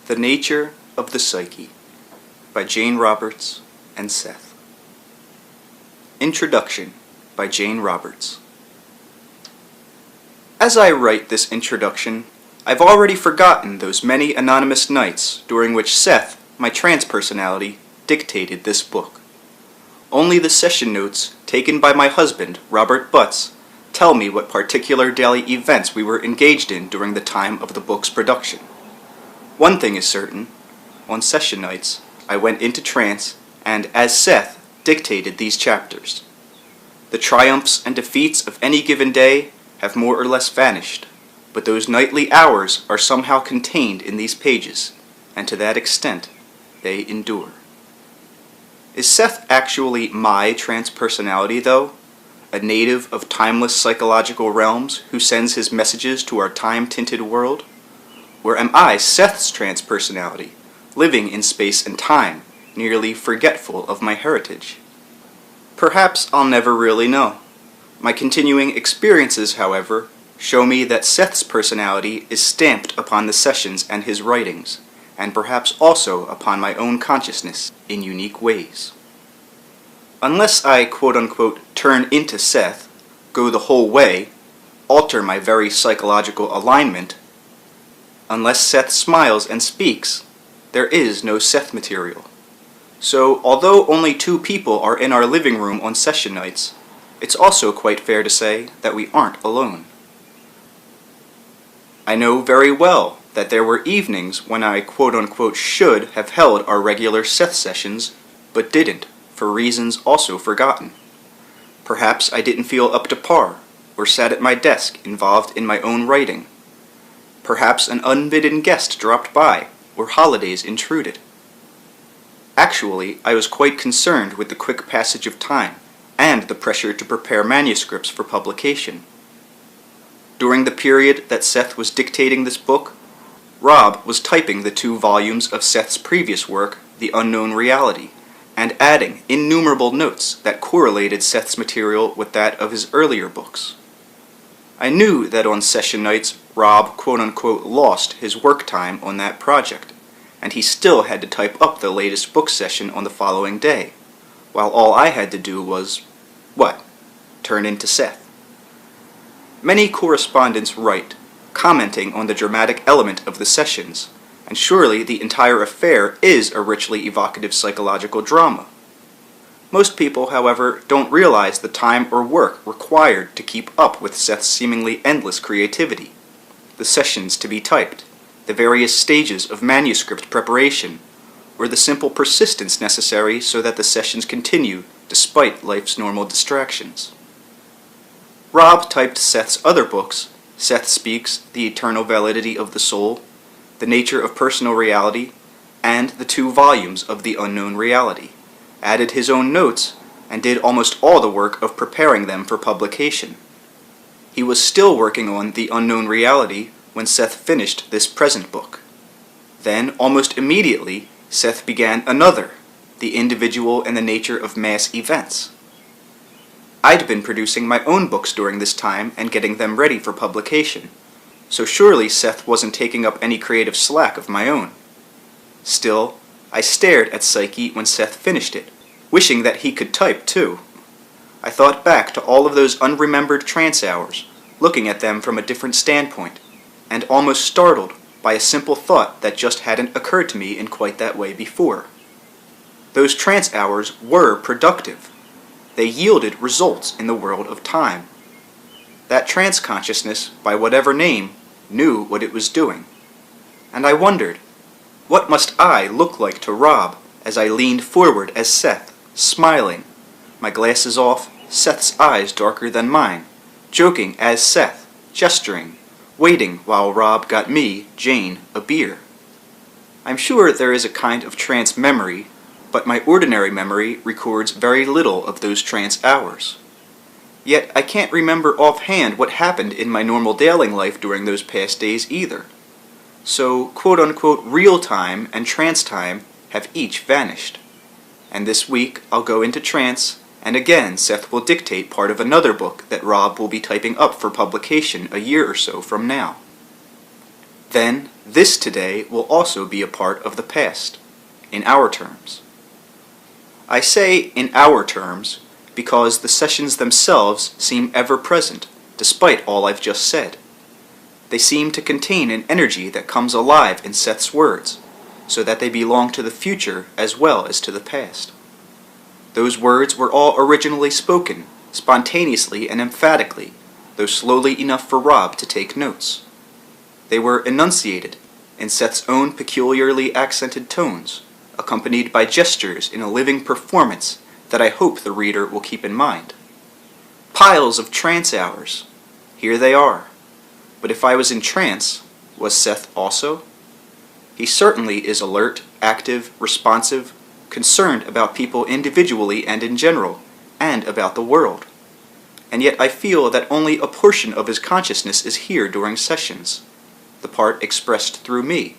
The Nature of the Psyche by Jane Roberts and Seth. Introduction by Jane Roberts. As I write this introduction, I've already forgotten those many anonymous nights during which Seth, my trans personality, dictated this book. Only the session notes taken by my husband, Robert Butts, tell me what particular daily events we were engaged in during the time of the book's production. One thing is certain: on session nights, I went into trance and, as Seth, dictated these chapters. The triumphs and defeats of any given day have more or less vanished, but those nightly hours are somehow contained in these pages, and to that extent, they endure. Is Seth actually my trans personality, though? A native of timeless psychological realms who sends his messages to our time-tinted world? Or am I Seth's trans personality, living in space and time, nearly forgetful of my heritage? Perhaps I'll never really know. My continuing experiences, however, show me that Seth's personality is stamped upon the sessions and his writings, and perhaps also upon my own consciousness in unique ways. Unless I quote-unquote turn into Seth, go the whole way, alter my very psychological alignment, unless Seth smiles and speaks, there is no Seth material. So, although only 2 people are in our living room on session nights, it's also quite fair to say that we aren't alone. I know very well that there were evenings when I quote-unquote should have held our regular Seth sessions, but didn't, for reasons also forgotten. Perhaps I didn't feel up to par, or sat at my desk involved in my own writing. Perhaps an unbidden guest dropped by, or holidays intruded. Actually, I was quite concerned with the quick passage of time, and the pressure to prepare manuscripts for publication. During the period that Seth was dictating this book, Rob was typing the 2 volumes of Seth's previous work, The Unknown Reality, and adding innumerable notes that correlated Seth's material with that of his earlier books. I knew that on session nights, Rob quote-unquote lost his work time on that project, and he still had to type up the latest book session on the following day, while all I had to do was, what? Turn into Seth. Many correspondents write, commenting on the dramatic element of the sessions, and surely the entire affair is a richly evocative psychological drama. Most people, however, don't realize the time or work required to keep up with Seth's seemingly endless creativity, the sessions to be typed, the various stages of manuscript preparation, or the simple persistence necessary so that the sessions continue despite life's normal distractions. Rob typed Seth's other books, Seth Speaks, The Eternal Validity of the Soul, The Nature of Personal Reality, and the 2 volumes of The Unknown Reality, added his own notes, and did almost all the work of preparing them for publication. He was still working on The Unknown Reality when Seth finished this present book. Then, almost immediately, Seth began another, The Individual and the Nature of Mass Events. I'd been producing my own books during this time and getting them ready for publication, so surely Seth wasn't taking up any creative slack of my own. Still, I stared at Psyche when Seth finished it, wishing that he could type too. I thought back to all of those unremembered trance hours, looking at them from a different standpoint, and almost startled by a simple thought that just hadn't occurred to me in quite that way before. Those trance hours were productive. They yielded results in the world of time. That trance consciousness, by whatever name, knew what it was doing. And I wondered, what must I look like to Rob as I leaned forward as Seth, smiling, my glasses off, Seth's eyes darker than mine, joking as Seth, gesturing, waiting while Rob got me, Jane, a beer. I'm sure there is a kind of trance memory, but my ordinary memory records very little of those trance hours. Yet I can't remember offhand what happened in my normal daily life during those past days either. So quote-unquote real time and trance time have each vanished. And this week I'll go into trance, and again Seth will dictate part of another book that Rob will be typing up for publication a year or so from now. Then This today will also be a part of the past, in our terms. I say in our terms because the sessions themselves seem ever present, despite all I've just said. They seem to contain an energy that comes alive in Seth's words, so that they belong to the future as well as to the past. Those words were all originally spoken, spontaneously and emphatically, though slowly enough for Rob to take notes. They were enunciated in Seth's own peculiarly accented tones, accompanied by gestures in a living performance that I hope the reader will keep in mind. Piles of trance hours. Here they are. But if I was in trance, was Seth also? He certainly is alert, active, responsive, concerned about people individually and in general, and about the world. And yet I feel that only a portion of his consciousness is here during sessions, the part expressed through me,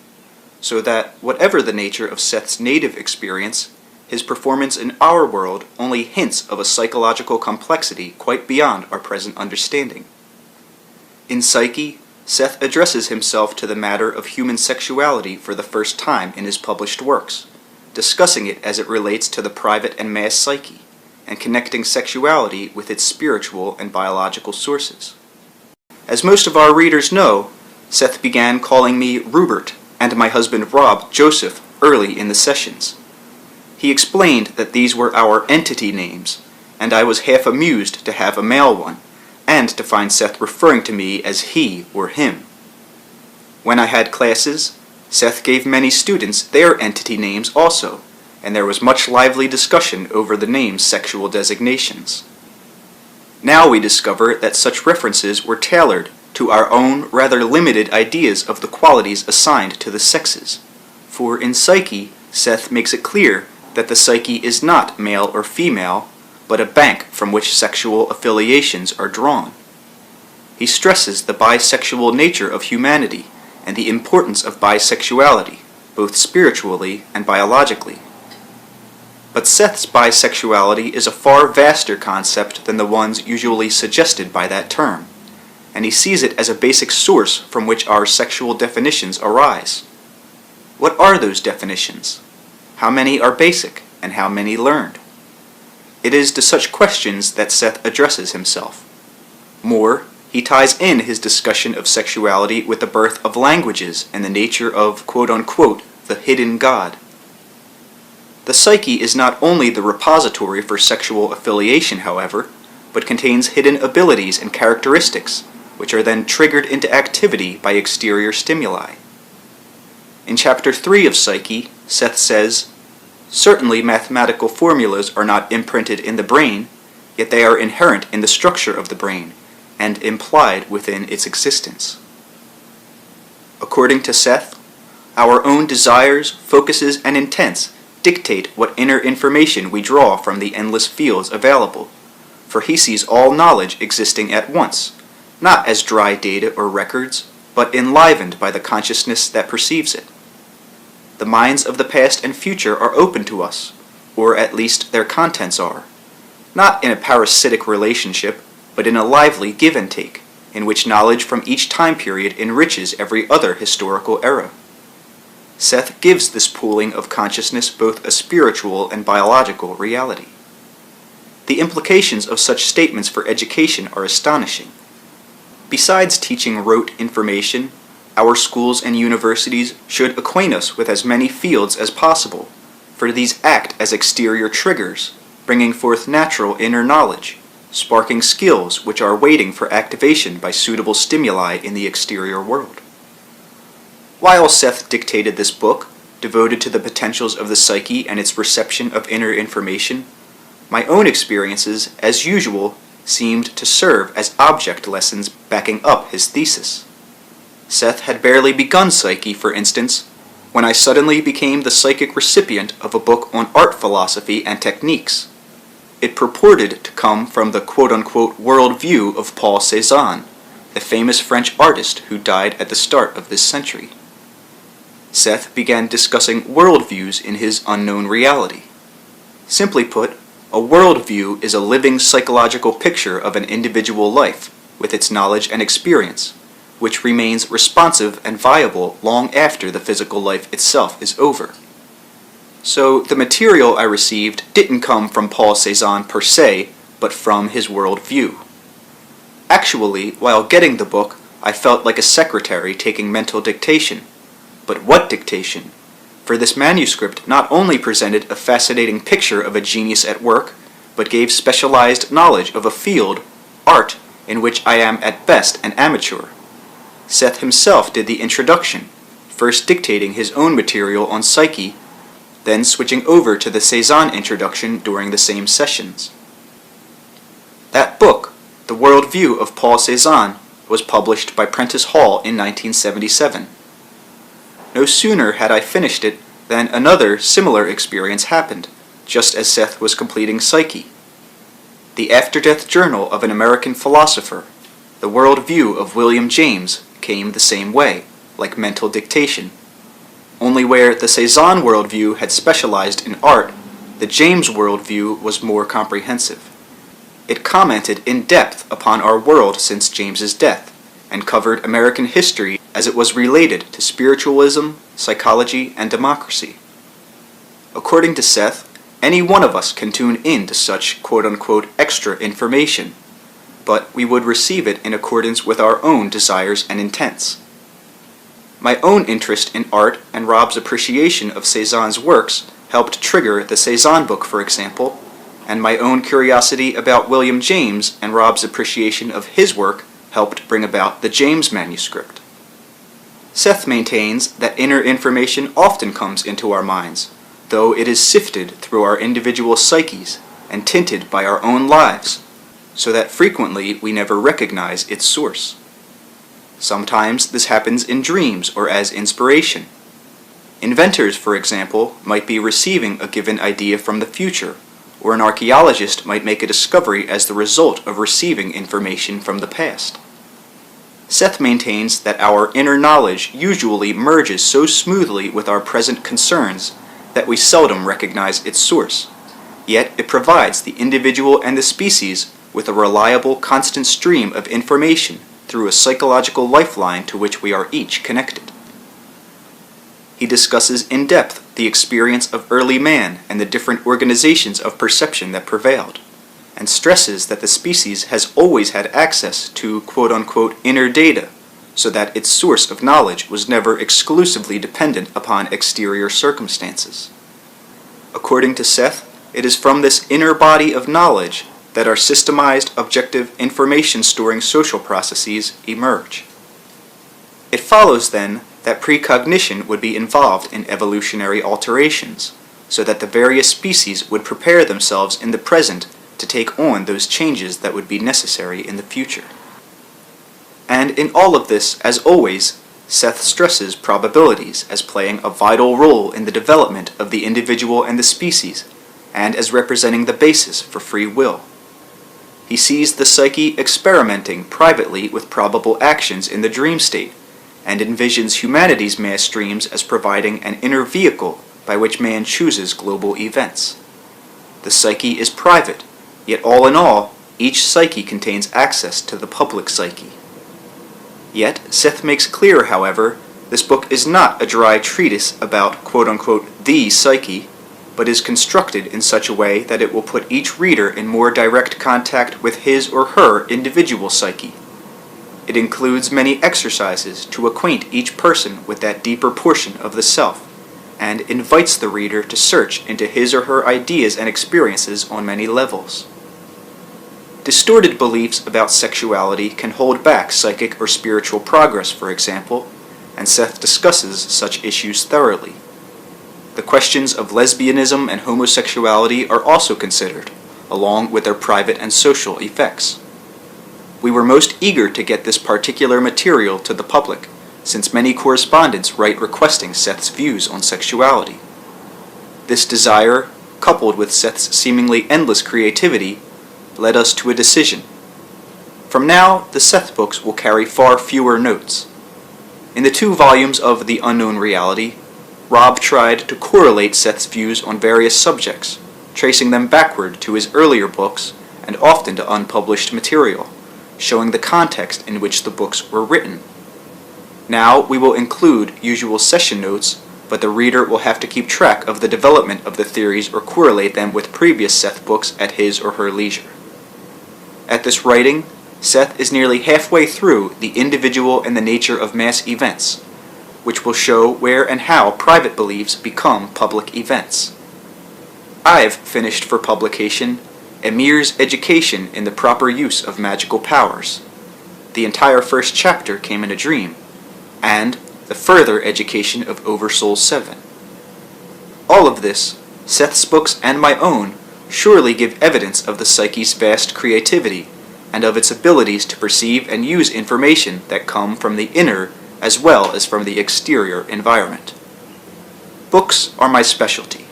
so that, whatever the nature of Seth's native experience, his performance in our world only hints of a psychological complexity quite beyond our present understanding. In Psyche, Seth addresses himself to the matter of human sexuality for the first time in his published works, discussing it as it relates to the private and mass psyche, and connecting sexuality with its spiritual and biological sources. As most of our readers know, Seth began calling me Rupert and my husband Rob Joseph early in the sessions. He explained that these were our entity names, and I was half amused to have a male one, and to find Seth referring to me as he or him. When I had classes, Seth gave many students their entity names also, and there was much lively discussion over the name's sexual designations. Now we discover that such references were tailored to our own rather limited ideas of the qualities assigned to the sexes, for in Psyche, Seth makes it clear that the psyche is not male or female, but a bank from which sexual affiliations are drawn. He stresses the bisexual nature of humanity and the importance of bisexuality, both spiritually and biologically. But Seth's bisexuality is a far vaster concept than the ones usually suggested by that term, and he sees it as a basic source from which our sexual definitions arise. What are those definitions? How many are basic, and how many learned? It is to such questions that Seth addresses himself. More, he ties in his discussion of sexuality with the birth of languages and the nature of, quote-unquote, the hidden God. The psyche is not only the repository for sexual affiliation, however, but contains hidden abilities and characteristics, which are then triggered into activity by exterior stimuli. In Chapter 3 of Psyche, Seth says, "Certainly mathematical formulas are not imprinted in the brain, yet they are inherent in the structure of the brain, and implied within its existence." According to Seth, our own desires, focuses, and intents dictate what inner information we draw from the endless fields available, for he sees all knowledge existing at once, not as dry data or records, but enlivened by the consciousness that perceives it. The minds of the past and future are open to us, or at least their contents are, not in a parasitic relationship, but in a lively give and take, in which knowledge from each time period enriches every other historical era. Seth gives this pooling of consciousness both a spiritual and biological reality. The implications of such statements for education are astonishing. Besides teaching rote information, our schools and universities should acquaint us with as many fields as possible, for these act as exterior triggers, bringing forth natural inner knowledge, sparking skills which are waiting for activation by suitable stimuli in the exterior world. While Seth dictated this book, devoted to the potentials of the psyche and its reception of inner information, my own experiences, as usual, seemed to serve as object lessons backing up his thesis. Seth had barely begun Psyche, for instance, when I suddenly became the psychic recipient of a book on art philosophy and techniques. It purported to come from the quote-unquote worldview of Paul Cézanne, the famous French artist who died at the start of this century. Seth began discussing worldviews in his Unknown Reality. Simply put, a worldview is a living psychological picture of an individual life, with its knowledge and experience, which remains responsive and viable long after the physical life itself is over. So the material I received didn't come from Paul Cézanne per se, but from his world view. Actually, while getting the book, I felt like a secretary taking mental dictation. But what dictation? For this manuscript not only presented a fascinating picture of a genius at work, but gave specialized knowledge of a field, art, in which I am at best an amateur. Seth himself did the introduction, first dictating his own material on Psyche, then switching over to the Cézanne introduction during the same sessions. That book, The World View of Paul Cézanne, was published by Prentice Hall in 1977. No sooner had I finished it than another similar experience happened, just as Seth was completing Psyche. The after-death journal of an American philosopher, The World View of William James, came the same way, like mental dictation. Only where the Cézanne worldview had specialized in art, the James worldview was more comprehensive. It commented in depth upon our world since James's death, and covered American history as it was related to spiritualism, psychology, and democracy. According to Seth, any one of us can tune in to such quote-unquote extra information, but we would receive it in accordance with our own desires and intents. My own interest in art and Rob's appreciation of Cézanne's works helped trigger the Cézanne book, for example, and my own curiosity about William James and Rob's appreciation of his work helped bring about the James manuscript. Seth maintains that inner information often comes into our minds, though it is sifted through our individual psyches and tinted by our own lives, so that frequently we never recognize its source. Sometimes this happens in dreams or as inspiration. Inventors, for example, might be receiving a given idea from the future, or an archaeologist might make a discovery as the result of receiving information from the past. Seth maintains that our inner knowledge usually merges so smoothly with our present concerns that we seldom recognize its source, yet it provides the individual and the species with a reliable, constant stream of information through a psychological lifeline to which we are each connected. He discusses in depth the experience of early man and the different organizations of perception that prevailed, and stresses that the species has always had access to quote-unquote inner data, so that its source of knowledge was never exclusively dependent upon exterior circumstances. According to Seth, it is from this inner body of knowledge that our systemized, objective, information-storing social processes emerge. It follows, then, that precognition would be involved in evolutionary alterations, so that the various species would prepare themselves in the present to take on those changes that would be necessary in the future. And in all of this, as always, Seth stresses probabilities as playing a vital role in the development of the individual and the species, and as representing the basis for free will. He sees the psyche experimenting privately with probable actions in the dream state, and envisions humanity's mass streams as providing an inner vehicle by which man chooses global events. The psyche is private, yet all in all, each psyche contains access to the public psyche. Yet, Seth makes clear, however, this book is not a dry treatise about quote-unquote the psyche, but is constructed in such a way that it will put each reader in more direct contact with his or her individual psyche. It includes many exercises to acquaint each person with that deeper portion of the self, and invites the reader to search into his or her ideas and experiences on many levels. Distorted beliefs about sexuality can hold back psychic or spiritual progress, for example, and Seth discusses such issues thoroughly. The questions of lesbianism and homosexuality are also considered, along with their private and social effects. We were most eager to get this particular material to the public, since many correspondents write requesting Seth's views on sexuality. This desire, coupled with Seth's seemingly endless creativity, led us to a decision. From now, the Seth books will carry far fewer notes. In the 2 volumes of The Unknown Reality, Rob tried to correlate Seth's views on various subjects, tracing them backward to his earlier books and often to unpublished material, showing the context in which the books were written, Now we will include usual session notes, but the reader will have to keep track of the development of the theories or correlate them with previous Seth books at his or her leisure. At this writing, Seth is nearly halfway through The Individual and the Nature of Mass Events, which will show where and how private beliefs become public events. I've finished for publication Emir's Education in the Proper Use of Magical Powers. The entire first chapter came in a dream, and The Further Education of Oversoul 7. All of this, Seth's books and my own, surely give evidence of the psyche's vast creativity and of its abilities to perceive and use information that come from the inner as well as from the exterior environment. Books are my specialty.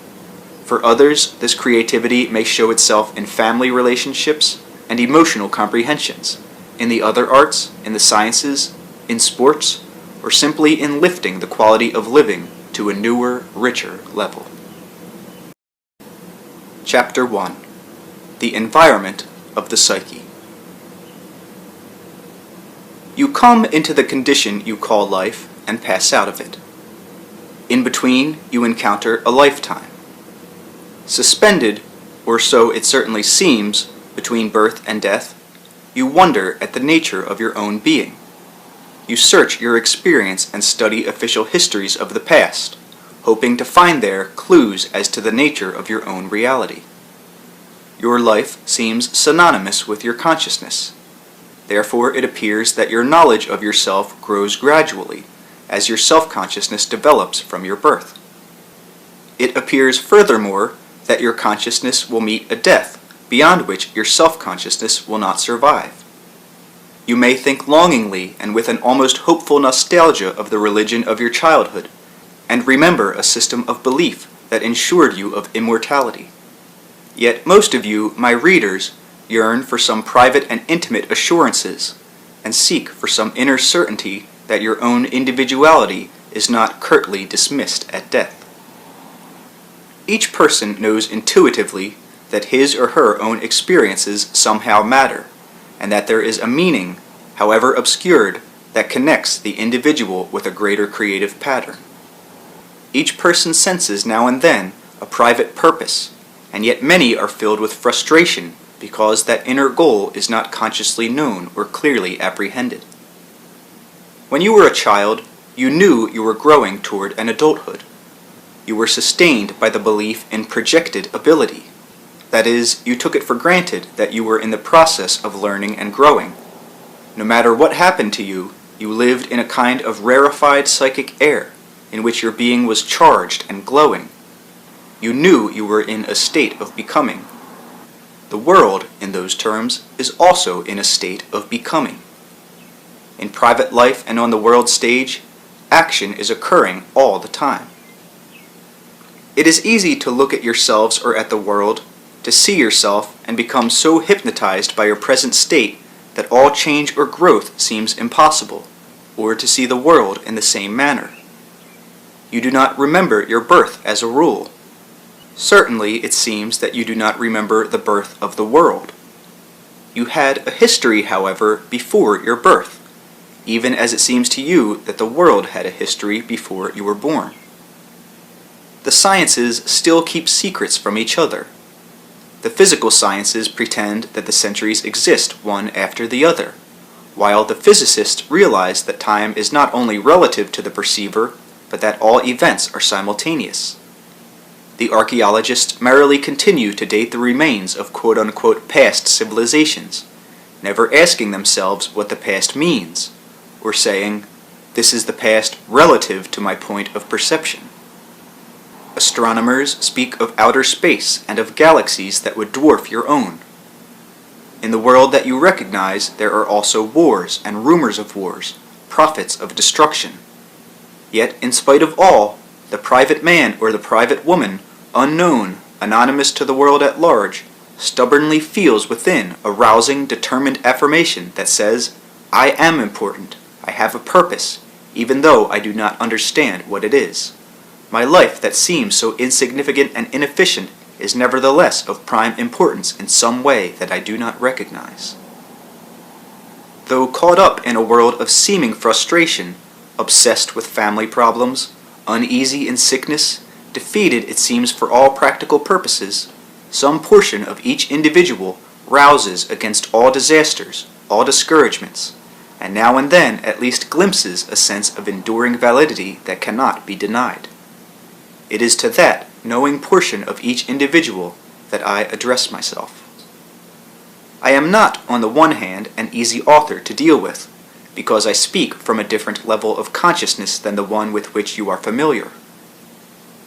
For others, this creativity may show itself in family relationships and emotional comprehensions, in the other arts, in the sciences, in sports, or simply in lifting the quality of living to a newer, richer level. Chapter 1. The Environment of the Psyche. You come into the condition you call life and pass out of it. In between, you encounter a lifetime. Suspended, or so it certainly seems, between birth and death, you wonder at the nature of your own being. You search your experience and study official histories of the past, hoping to find there clues as to the nature of your own reality. Your life seems synonymous with your consciousness. Therefore, it appears that your knowledge of yourself grows gradually, as your self-consciousness develops from your birth. It appears furthermore that your consciousness will meet a death, beyond which your self-consciousness will not survive. You may think longingly and with an almost hopeful nostalgia of the religion of your childhood, and remember a system of belief that ensured you of immortality. Yet most of you, my readers, yearn for some private and intimate assurances, and seek for some inner certainty that your own individuality is not curtly dismissed at death. Each person knows intuitively that his or her own experiences somehow matter, and that there is a meaning, however obscured, that connects the individual with a greater creative pattern. Each person senses now and then a private purpose, and yet many are filled with frustration because that inner goal is not consciously known or clearly apprehended. When you were a child, you knew you were growing toward an adulthood. You were sustained by the belief in projected ability. That is, you took it for granted that you were in the process of learning and growing. No matter what happened to you, you lived in a kind of rarefied psychic air, in which your being was charged and glowing. You knew you were in a state of becoming. The world, in those terms, is also in a state of becoming. In private life and on the world stage, action is occurring all the time. It is easy to look at yourselves or at the world, to see yourself and become so hypnotized by your present state that all change or growth seems impossible, or to see the world in the same manner. You do not remember your birth as a rule. Certainly, it seems that you do not remember the birth of the world. You had a history, however, before your birth, even as it seems to you that the world had a history before you were born. The sciences still keep secrets from each other. The physical sciences pretend that the centuries exist one after the other, while the physicists realize that time is not only relative to the perceiver, but that all events are simultaneous. The archaeologists merrily continue to date the remains of quote-unquote past civilizations, never asking themselves what the past means, or saying, this is the past relative to my point of perception. Astronomers speak of outer space and of galaxies that would dwarf your own. In the world that you recognize, there are also wars and rumors of wars, prophets of destruction. Yet, in spite of all, the private man or the private woman, unknown, anonymous to the world at large, stubbornly feels within a rousing, determined affirmation that says, I am important, I have a purpose, even though I do not understand what it is. My life that seems so insignificant and inefficient is nevertheless of prime importance in some way that I do not recognize. Though caught up in a world of seeming frustration, obsessed with family problems, uneasy in sickness, defeated it seems for all practical purposes, some portion of each individual rouses against all disasters, all discouragements, and now and then at least glimpses a sense of enduring validity that cannot be denied. It is to that knowing portion of each individual that I address myself. I am not, on the one hand, an easy author to deal with, because I speak from a different level of consciousness than the one with which you are familiar.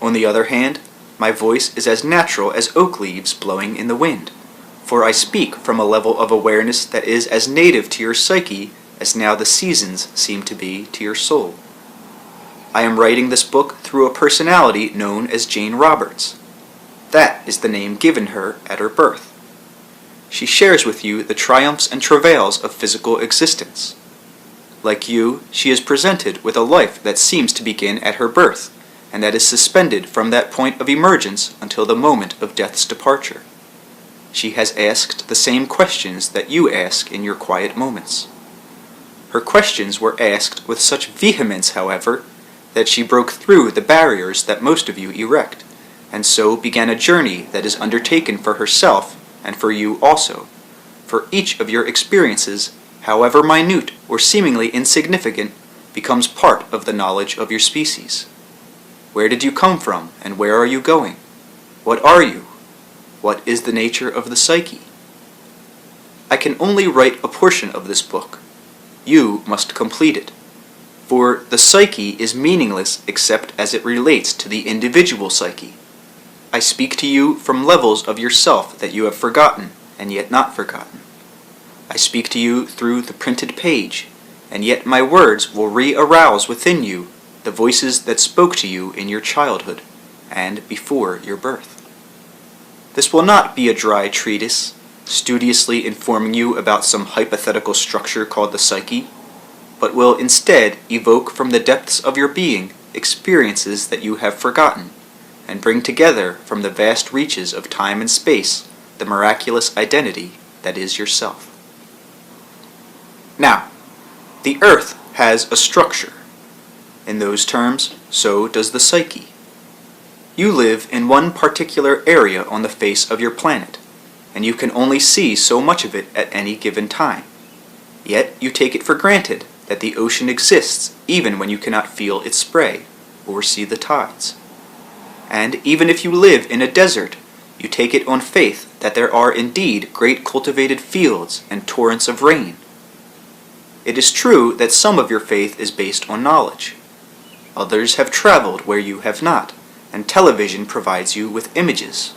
On the other hand, my voice is as natural as oak leaves blowing in the wind, for I speak from a level of awareness that is as native to your psyche as now the seasons seem to be to your soul. I am writing this book through a personality known as Jane Roberts. That is the name given her at her birth. She shares with you the triumphs and travails of physical existence. Like you, she is presented with a life that seems to begin at her birth, and that is suspended from that point of emergence until the moment of death's departure. She has asked the same questions that you ask in your quiet moments. Her questions were asked with such vehemence, however, that she broke through the barriers that most of you erect, and so began a journey that is undertaken for herself and for you also, for each of your experiences, however minute or seemingly insignificant, becomes part of the knowledge of your species. Where did you come from, and where are you going? What are you? What is the nature of the psyche? I can only write a portion of this book. You must complete it. For the psyche is meaningless except as it relates to the individual psyche. I speak to you from levels of yourself that you have forgotten and yet not forgotten. I speak to you through the printed page, and yet my words will re-arouse within you the voices that spoke to you in your childhood and before your birth. This will not be a dry treatise, studiously informing you about some hypothetical structure called the psyche, but will instead evoke from the depths of your being experiences that you have forgotten, and bring together from the vast reaches of time and space the miraculous identity that is yourself. Now, the earth has a structure. In those terms, so does the psyche. You live in one particular area on the face of your planet, and you can only see so much of it at any given time. Yet you take it for granted that the ocean exists even when you cannot feel its spray or see the tides. And even if you live in a desert, you take it on faith that there are indeed great cultivated fields and torrents of rain. It is true that some of your faith is based on knowledge. Others have traveled where you have not, and television provides you with images.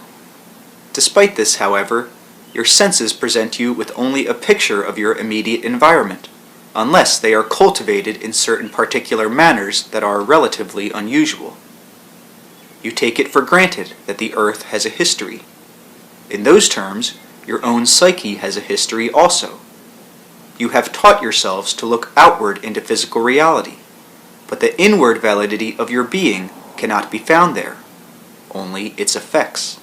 Despite this, however, your senses present you with only a picture of your immediate environment, unless they are cultivated in certain particular manners that are relatively unusual. You take it for granted that the earth has a history. In those terms, your own psyche has a history also. You have taught yourselves to look outward into physical reality, but the inward validity of your being cannot be found there, only its effects.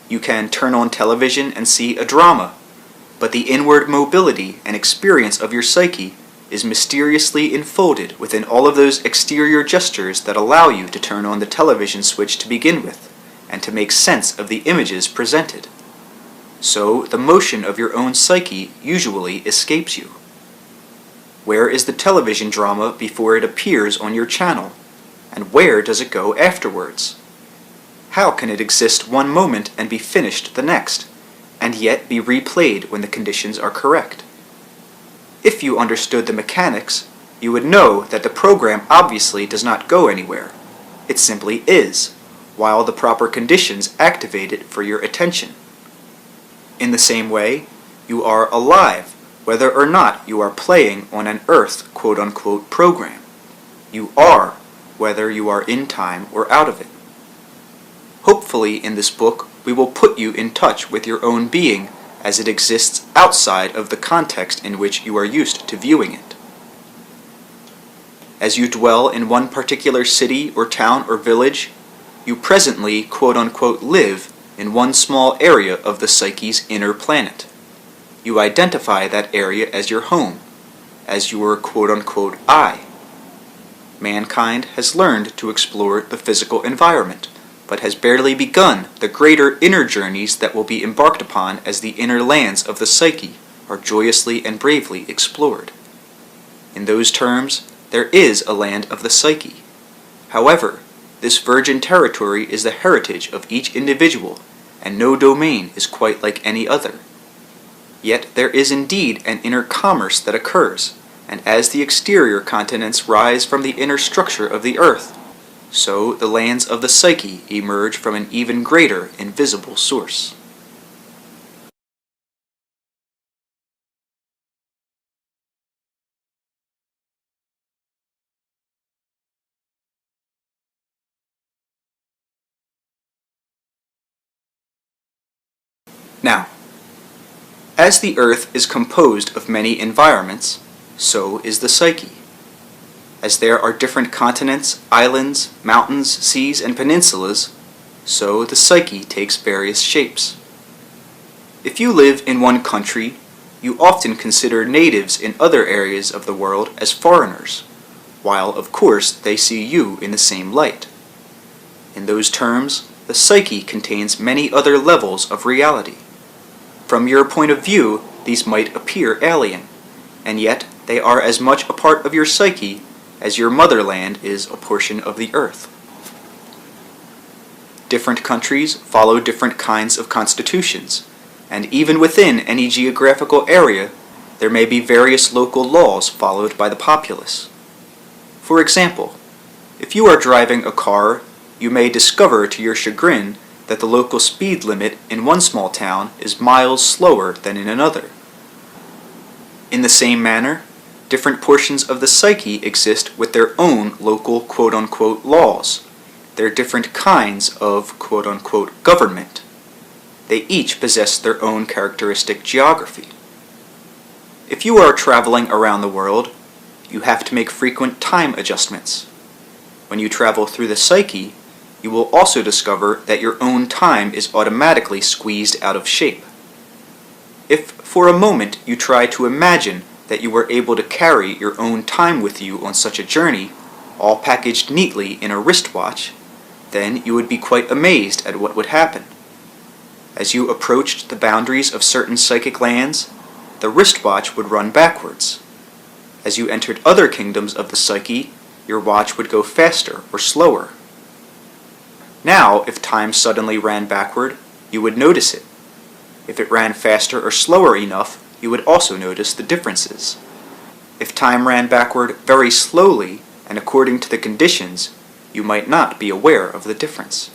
You can turn on television and see a drama, but the inward mobility and experience of your psyche is mysteriously enfolded within all of those exterior gestures that allow you to turn on the television switch to begin with, and to make sense of the images presented. So the motion of your own psyche usually escapes you. Where is the television drama before it appears on your channel, and where does it go afterwards? How can it exist one moment and be finished the next, and yet be replayed when the conditions are correct? If you understood the mechanics, you would know that the program obviously does not go anywhere. It simply is, while the proper conditions activate it for your attention. In the same way, you are alive, whether or not you are playing on an Earth quote-unquote program. You are, whether you are in time or out of it. Hopefully in this book we will put you in touch with your own being as it exists outside of the context in which you are used to viewing it. As you dwell in one particular city or town or village, you presently quote-unquote live in one small area of the psyche's inner planet. You identify that area as your home, as your quote-unquote I. mankind has learned to explore the physical environment, but has barely begun the greater inner journeys that will be embarked upon as the inner lands of the psyche are joyously and bravely explored. In those terms, there is a land of the psyche. However, this virgin territory is the heritage of each individual, and no domain is quite like any other. Yet there is indeed an inner commerce that occurs, and as the exterior continents rise from the inner structure of the earth, so the lands of the psyche emerge from an even greater invisible source. Now, as the earth is composed of many environments, so is the psyche. As there are different continents, islands, mountains, seas, and peninsulas, so the psyche takes various shapes. If you live in one country, you often consider natives in other areas of the world as foreigners, while of course they see you in the same light. In those terms, the psyche contains many other levels of reality. From your point of view, these might appear alien, and yet they are as much a part of your psyche as your motherland is a portion of the earth. Different countries follow different kinds of constitutions, and even within any geographical area, there may be various local laws followed by the populace. For example, if you are driving a car, you may discover to your chagrin that the local speed limit in one small town is miles slower than in another. In the same manner, different portions of the psyche exist with their own local quote-unquote laws, their different kinds of quote-unquote government. They each possess their own characteristic geography. If you are traveling around the world, you have to make frequent time adjustments. When you travel through the psyche, you will also discover that your own time is automatically squeezed out of shape. If for a moment you try to imagine that you were able to carry your own time with you on such a journey, all packaged neatly in a wristwatch, then you would be quite amazed at what would happen. As you approached the boundaries of certain psychic lands, the wristwatch would run backwards. As you entered other kingdoms of the psyche, your watch would go faster or slower. Now, if time suddenly ran backward, you would notice it. If it ran faster or slower enough, you would also notice the differences. If time ran backward very slowly and according to the conditions, you might not be aware of the difference,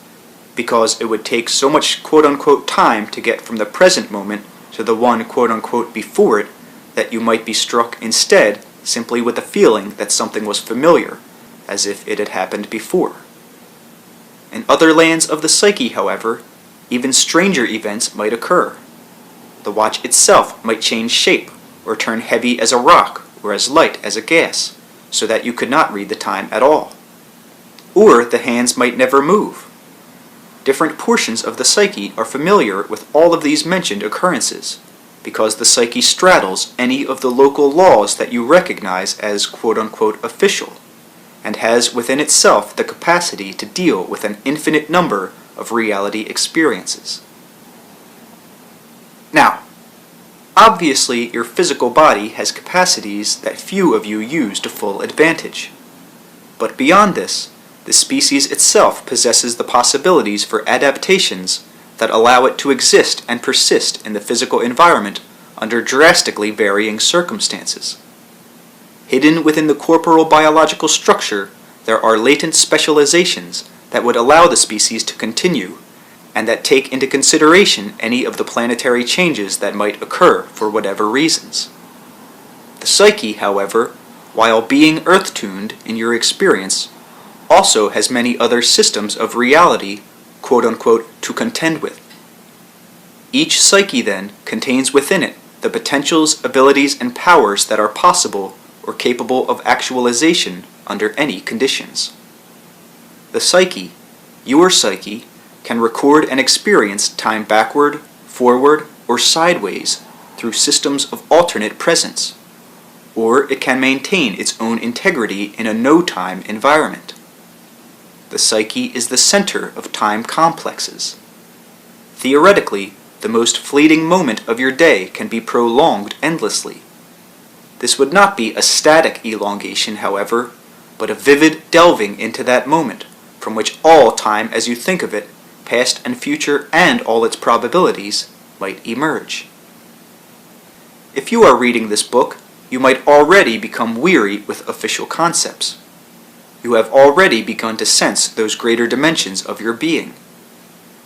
because it would take so much quote-unquote time to get from the present moment to the one quote-unquote before it that you might be struck instead simply with the feeling that something was familiar, as if it had happened before. In other lands of the psyche, however, even stranger events might occur. The watch itself might change shape, or turn heavy as a rock, or as light as a gas, so that you could not read the time at all. Or the hands might never move. Different portions of the psyche are familiar with all of these mentioned occurrences, because the psyche straddles any of the local laws that you recognize as quote-unquote official, and has within itself the capacity to deal with an infinite number of reality experiences. Now, obviously your physical body has capacities that few of you use to full advantage. But beyond this, the species itself possesses the possibilities for adaptations that allow it to exist and persist in the physical environment under drastically varying circumstances. Hidden within the corporal biological structure, there are latent specializations that would allow the species to continue, and that take into consideration any of the planetary changes that might occur for whatever reasons. The psyche, however, while being earth-tuned in your experience, also has many other systems of reality, quote-unquote, to contend with. Each psyche, then, contains within it the potentials, abilities, and powers that are possible or capable of actualization under any conditions. The psyche, your psyche, can record and experience time backward, forward, or sideways through systems of alternate presence. or it can maintain its own integrity in a no-time environment. The psyche is the center of time complexes. Theoretically, the most fleeting moment of your day can be prolonged endlessly. This would not be a static elongation, however, but a vivid delving into that moment, from which all time as you think of it, past and future and all its probabilities, might emerge. If you are reading this book, you might already become weary with official concepts. You have already begun to sense those greater dimensions of your being.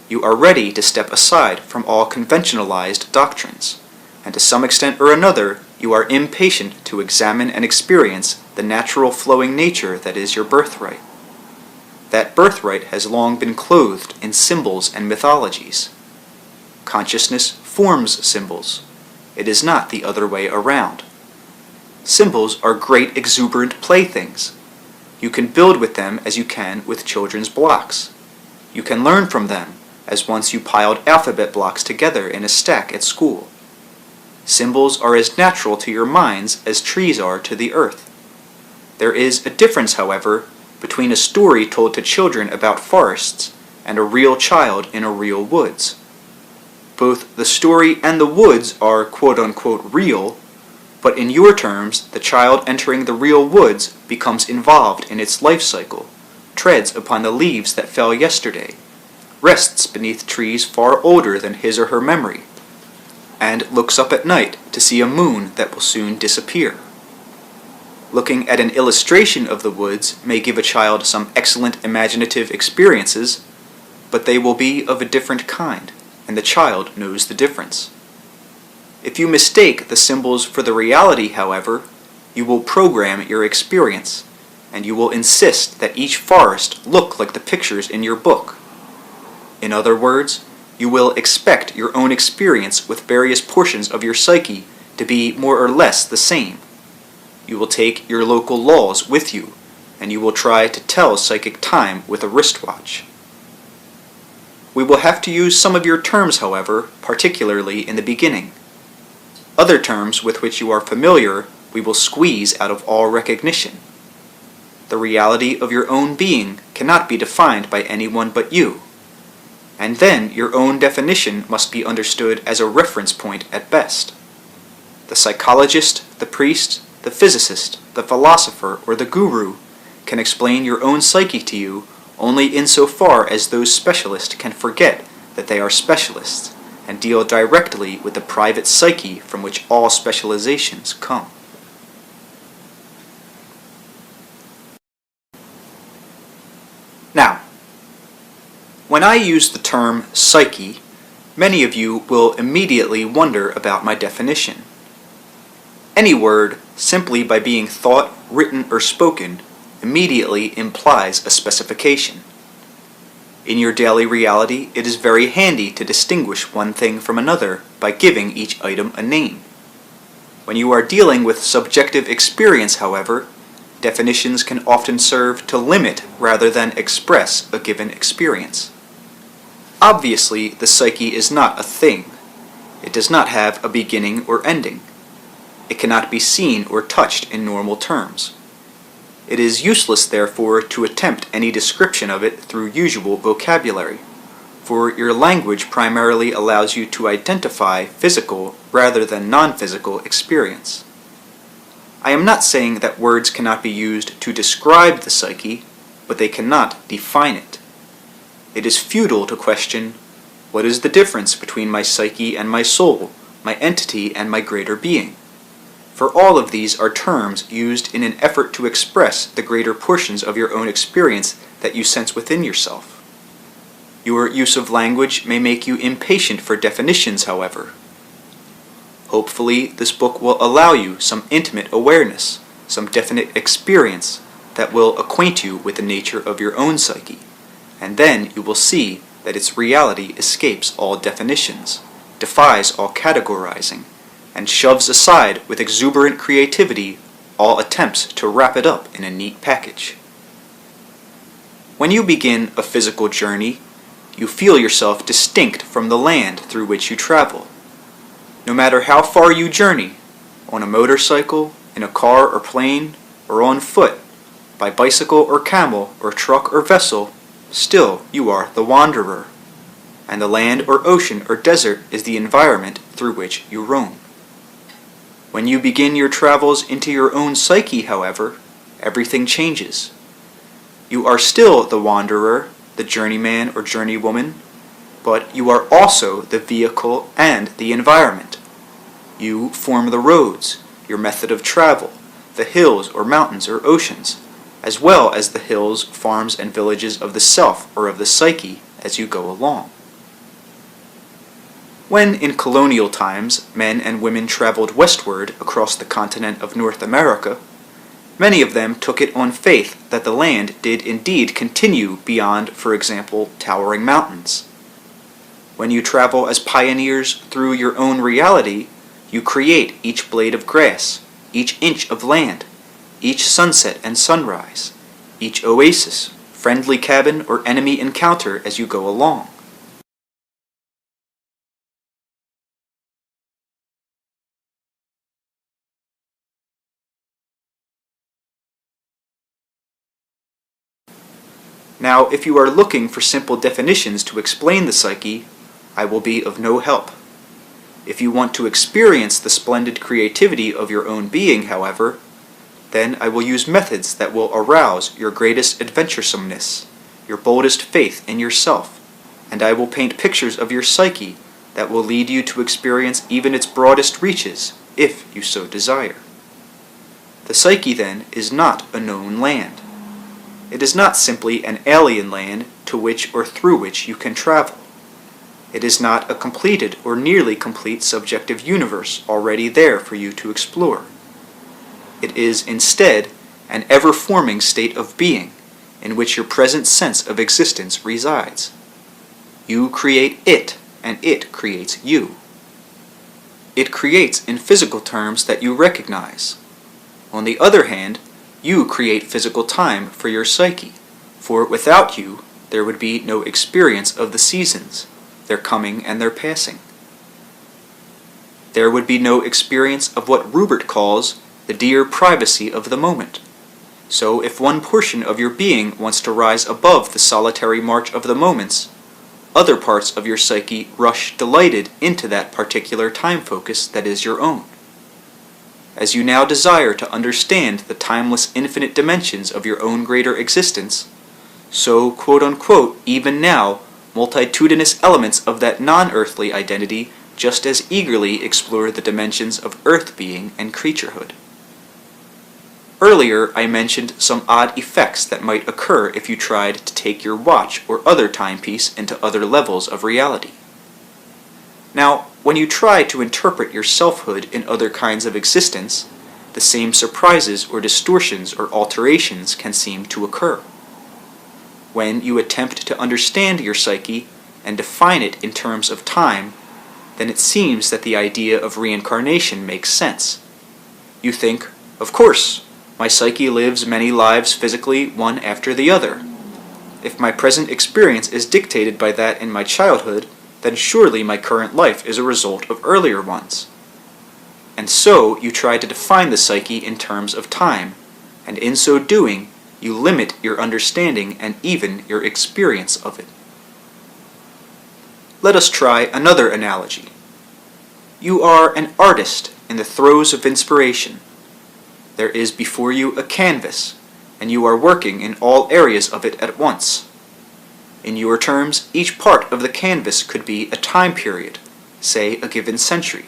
You are ready to step aside from all conventionalized doctrines, and to some extent or another, you are impatient to examine and experience the natural flowing nature that is your birthright. That birthright has long been clothed in symbols and mythologies. Consciousness forms symbols. It is not the other way around. Symbols are great exuberant playthings. You can build with them as you can with children's blocks. You can learn from them as once you piled alphabet blocks together in a stack at school. Symbols are as natural to your minds as trees are to the earth. There is a difference, however, between a story told to children about forests and a real child in a real woods. Both the story and the woods are quote-unquote real, but in your terms, the child entering the real woods becomes involved in its life cycle, treads upon the leaves that fell yesterday, rests beneath trees far older than his or her memory, and looks up at night to see a moon that will soon disappear. Looking at an illustration of the woods may give a child some excellent imaginative experiences, but they will be of a different kind, and the child knows the difference. If you mistake the symbols for the reality, however, you will program your experience, and you will insist that each forest look like the pictures in your book. In other words, you will expect your own experience with various portions of your psyche to be more or less the same. You will take your local laws with you, and you will try to tell psychic time with a wristwatch. We will have to use some of your terms, however, particularly in the beginning. Other terms with which you are familiar we will squeeze out of all recognition. The reality of your own being cannot be defined by anyone but you, and then your own definition must be understood as a reference point at best. The psychologist, the priest, the physicist, the philosopher, or the guru can explain your own psyche to you only insofar as those specialists can forget that they are specialists and deal directly with the private psyche from which all specializations come. Now, when I use the term psyche, many of you will immediately wonder about my definition. Any word, simply by being thought, written, or spoken, immediately implies a specification. In your daily reality, it is very handy to distinguish one thing from another by giving each item a name. When you are dealing with subjective experience, however, definitions can often serve to limit rather than express a given experience. Obviously, the psyche is not a thing. It does not have a beginning or ending. It cannot be seen or touched in normal terms. It is useless, therefore, to attempt any description of it through usual vocabulary, for your language primarily allows you to identify physical rather than non-physical experience. I am not saying that words cannot be used to describe the psyche, but they cannot define it. It is futile to question, what is the difference between my psyche and my soul, my entity and my greater being? For all of these are terms used in an effort to express the greater portions of your own experience that you sense within yourself. Your use of language may make you impatient for definitions, however. Hopefully, this book will allow you some intimate awareness, some definite experience that will acquaint you with the nature of your own psyche, and then you will see that its reality escapes all definitions, defies all categorizing, and shoves aside with exuberant creativity all attempts to wrap it up in a neat package. When you begin a physical journey, you feel yourself distinct from the land through which you travel. No matter how far you journey, on a motorcycle, in a car or plane, or on foot, by bicycle or camel or truck or vessel, still you are the wanderer, and the land or ocean or desert is the environment through which you roam. When you begin your travels into your own psyche, however, everything changes. You are still the wanderer, the journeyman or journeywoman, but you are also the vehicle and the environment. You form the roads, your method of travel, the hills or mountains or oceans, as well as the hills, farms, and villages of the self or of the psyche as you go along. When in colonial times men and women traveled westward across the continent of North America, many of them took it on faith that the land did indeed continue beyond, for example, towering mountains. When you travel as pioneers through your own reality, you create each blade of grass, each inch of land, each sunset and sunrise, each oasis, friendly cabin, or enemy encounter as you go along. Now, if you are looking for simple definitions to explain the psyche, I will be of no help. If you want to experience the splendid creativity of your own being, however, then I will use methods that will arouse your greatest adventuresomeness, your boldest faith in yourself, and I will paint pictures of your psyche that will lead you to experience even its broadest reaches, if you so desire. The psyche, then, is not a known land. It is not simply an alien land to which or through which you can travel. It is not a completed or nearly complete subjective universe already there for you to explore. It is instead an ever-forming state of being in which your present sense of existence resides. You create it, and it creates you. It creates in physical terms that you recognize. On the other hand, you create physical time for your psyche, for without you, there would be no experience of the seasons, their coming and their passing. There would be no experience of what Rupert calls the dear privacy of the moment. So if one portion of your being wants to rise above the solitary march of the moments, other parts of your psyche rush delighted into that particular time focus that is your own. As you now desire to understand the timeless infinite dimensions of your own greater existence, so, quote-unquote, even now, multitudinous elements of that non-earthly identity just as eagerly explore the dimensions of earth being and creaturehood. Earlier, I mentioned some odd effects that might occur if you tried to take your watch or other timepiece into other levels of reality. Now, when you try to interpret your selfhood in other kinds of existence, the same surprises or distortions or alterations can seem to occur. When you attempt to understand your psyche and define it in terms of time, then it seems that the idea of reincarnation makes sense. You think, of course, my psyche lives many lives physically, one after the other. If my present experience is dictated by that in my childhood, then surely my current life is a result of earlier ones. And so you try to define the psyche in terms of time, and in so doing, you limit your understanding and even your experience of it. Let us try another analogy. You are an artist in the throes of inspiration. There is before you a canvas, and you are working in all areas of it at once. In your terms, each part of the canvas could be a time period, say a given century.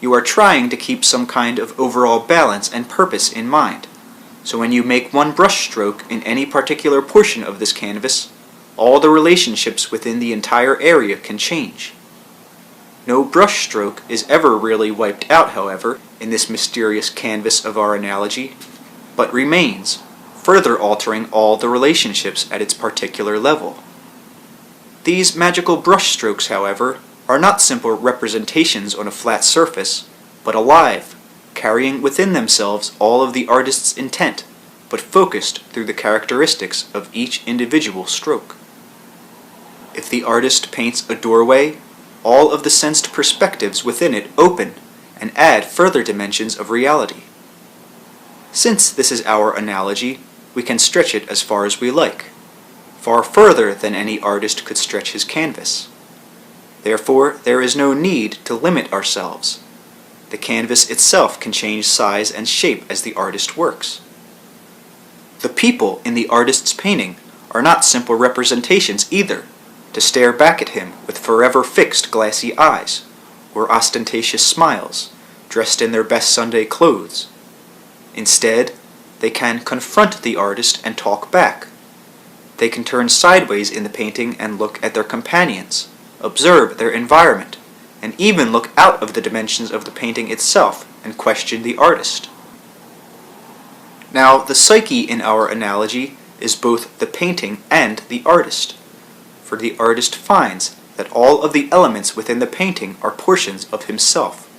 You are trying to keep some kind of overall balance and purpose in mind, so when you make one brush stroke in any particular portion of this canvas, all the relationships within the entire area can change. No brush stroke is ever really wiped out, however, in this mysterious canvas of our analogy, but remains, further altering all the relationships at its particular level. These magical brush strokes, however, are not simple representations on a flat surface, but alive, carrying within themselves all of the artist's intent, but focused through the characteristics of each individual stroke. If the artist paints a doorway, all of the sensed perspectives within it open and add further dimensions of reality, Since this is our analogy, we can stretch it as far as we like, far further than any artist could stretch his canvas. Therefore, there is no need to limit ourselves. The canvas itself can change size and shape as the artist works. The people in the artist's painting are not simple representations either, to stare back at him with forever fixed glassy eyes, or ostentatious smiles, dressed in their best Sunday clothes. Instead, they can confront the artist and talk back. They can turn sideways in the painting and look at their companions, observe their environment, and even look out of the dimensions of the painting itself and question the artist. Now, the psyche in our analogy is both the painting and the artist, for the artist finds that all of the elements within the painting are portions of himself.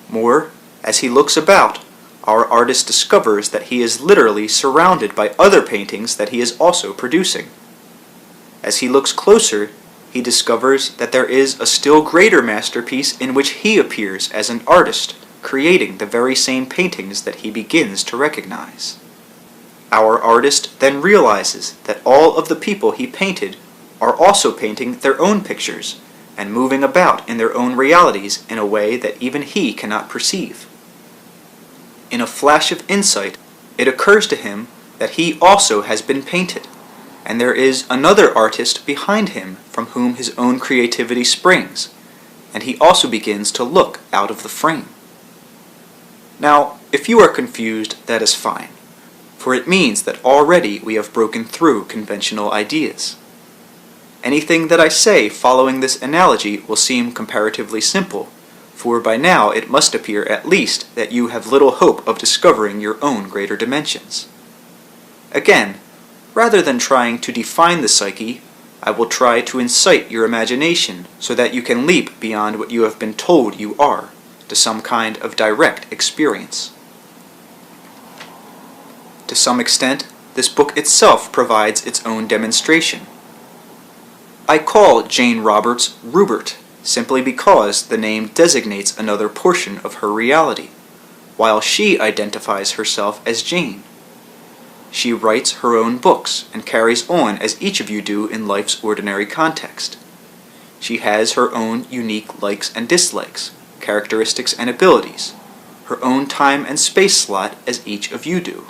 More, as he looks about, our artist discovers that he is literally surrounded by other paintings that he is also producing. As he looks closer, he discovers that there is a still greater masterpiece in which he appears as an artist, creating the very same paintings that he begins to recognize. Our artist then realizes that all of the people he painted are also painting their own pictures and moving about in their own realities in a way that even he cannot perceive. In a flash of insight, it occurs to him that he also has been painted, and there is another artist behind him from whom his own creativity springs, and he also begins to look out of the frame. Now, if you are confused, that is fine, for it means that already we have broken through conventional ideas. Anything that I say following this analogy will seem comparatively simple, for by now it must appear at least that you have little hope of discovering your own greater dimensions. Again, rather than trying to define the psyche, I will try to incite your imagination so that you can leap beyond what you have been told you are, to some kind of direct experience. To some extent, this book itself provides its own demonstration. I call Jane Roberts Rubert simply because the name designates another portion of her reality, while she identifies herself as Jane. She writes her own books and carries on as each of you do in life's ordinary context. She has her own unique likes and dislikes, characteristics and abilities, her own time and space slot as each of you do.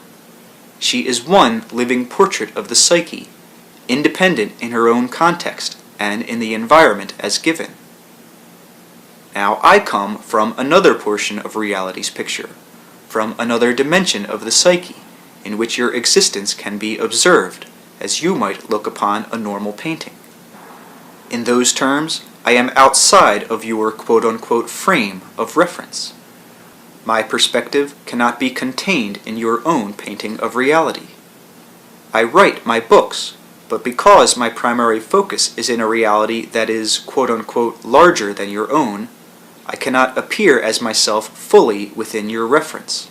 She is one living portrait of the psyche, independent in her own context and in the environment as given. Now I come from another portion of reality's picture, from another dimension of the psyche, in which your existence can be observed, as you might look upon a normal painting. In those terms, I am outside of your quote-unquote frame of reference. My perspective cannot be contained in your own painting of reality. I write my books, but because my primary focus is in a reality that is quote-unquote larger than your own, I cannot appear as myself fully within your reference.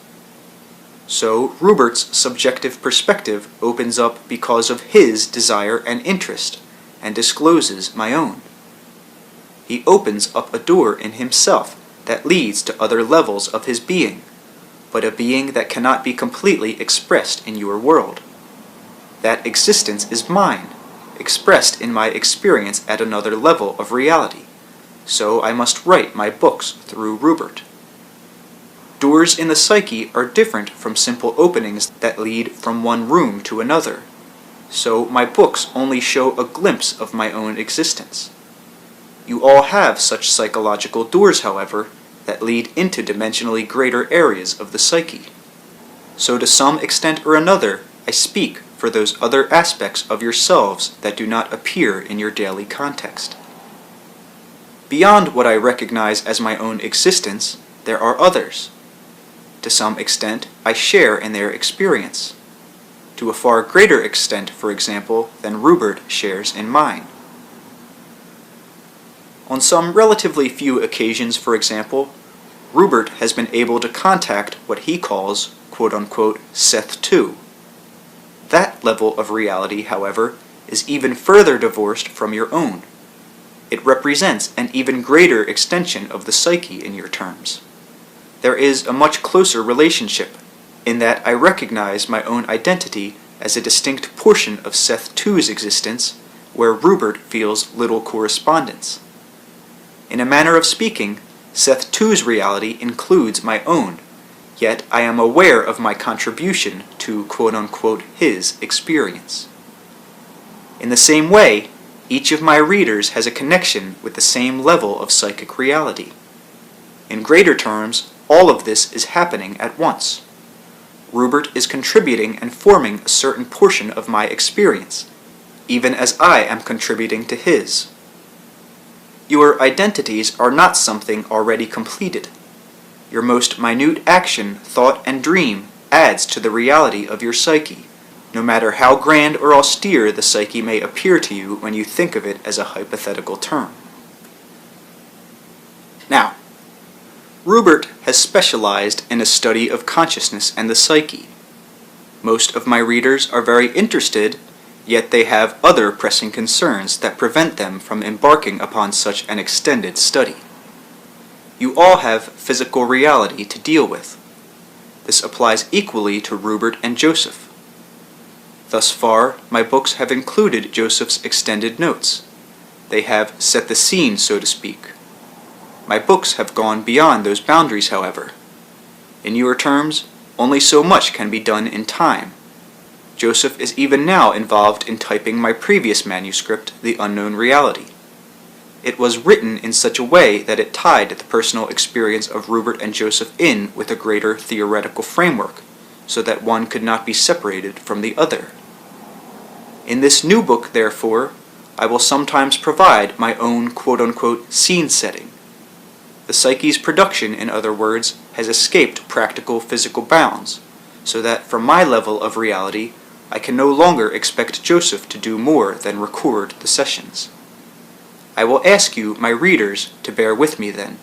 So Rubert's subjective perspective opens up because of his desire and interest, and discloses my own. He opens up a door in himself that leads to other levels of his being, but a being that cannot be completely expressed in your world. That existence is mine, expressed in my experience at another level of reality, so I must write my books through Rubert. Doors in the psyche are different from simple openings that lead from one room to another, so my books only show a glimpse of my own existence. You all have such psychological doors, however, that lead into dimensionally greater areas of the psyche. So to some extent or another, I speak for those other aspects of yourselves that do not appear in your daily context. Beyond what I recognize as my own existence, there are others. To some extent, I share in their experience. To a far greater extent, for example, than Rubert shares in mine. On some relatively few occasions, for example, Rubert has been able to contact what he calls, quote-unquote, Seth 2. That level of reality, however, is even further divorced from your own. It represents an even greater extension of the psyche in your terms. There is a much closer relationship, in that I recognize my own identity as a distinct portion of Seth 2's existence, where Rupert feels little correspondence. In a manner of speaking, Seth 2's reality includes my own, yet I am aware of my contribution to quote-unquote his experience. In the same way, each of my readers has a connection with the same level of psychic reality. In greater terms, all of this is happening at once. Rupert is contributing and forming a certain portion of my experience, even as I am contributing to his. Your identities are not something already completed. Your most minute action, thought, and dream adds to the reality of your psyche, no matter how grand or austere the psyche may appear to you when you think of it as a hypothetical term. Now, Rupert has specialized in a study of consciousness and the psyche. Most of my readers are very interested, yet they have other pressing concerns that prevent them from embarking upon such an extended study. You all have physical reality to deal with. This applies equally to Rupert and Joseph. Thus far, my books have included Joseph's extended notes. They have set the scene, so to speak. My books have gone beyond those boundaries, however. In your terms, only so much can be done in time. Joseph is even now involved in typing my previous manuscript, The Unknown Reality. It was written in such a way that it tied the personal experience of Rupert and Joseph in with a greater theoretical framework, so that one could not be separated from the other. In this new book, therefore, I will sometimes provide my own quote-unquote scene setting. The psyche's production, in other words, has escaped practical physical bounds, so that from my level of reality, I can no longer expect Joseph to do more than record the sessions. I will ask you, my readers, to bear with me then.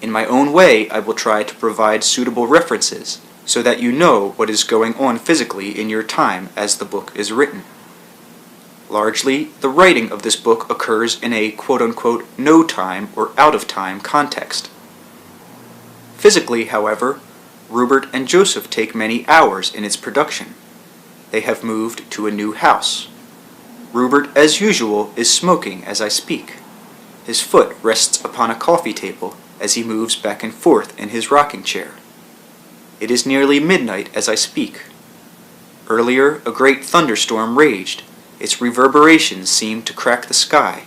In my own way, I will try to provide suitable references, so that you know what is going on physically in your time as the book is written. Largely, the writing of this book occurs in a quote-unquote no-time or out-of-time context. Physically, however, Rupert and Joseph take many hours in its production. They have moved to a new house. Rupert, as usual, is smoking as I speak. His foot rests upon a coffee table as he moves back and forth in his rocking chair. It is nearly midnight as I speak. Earlier, a great thunderstorm raged. Its reverberations seemed to crack the sky.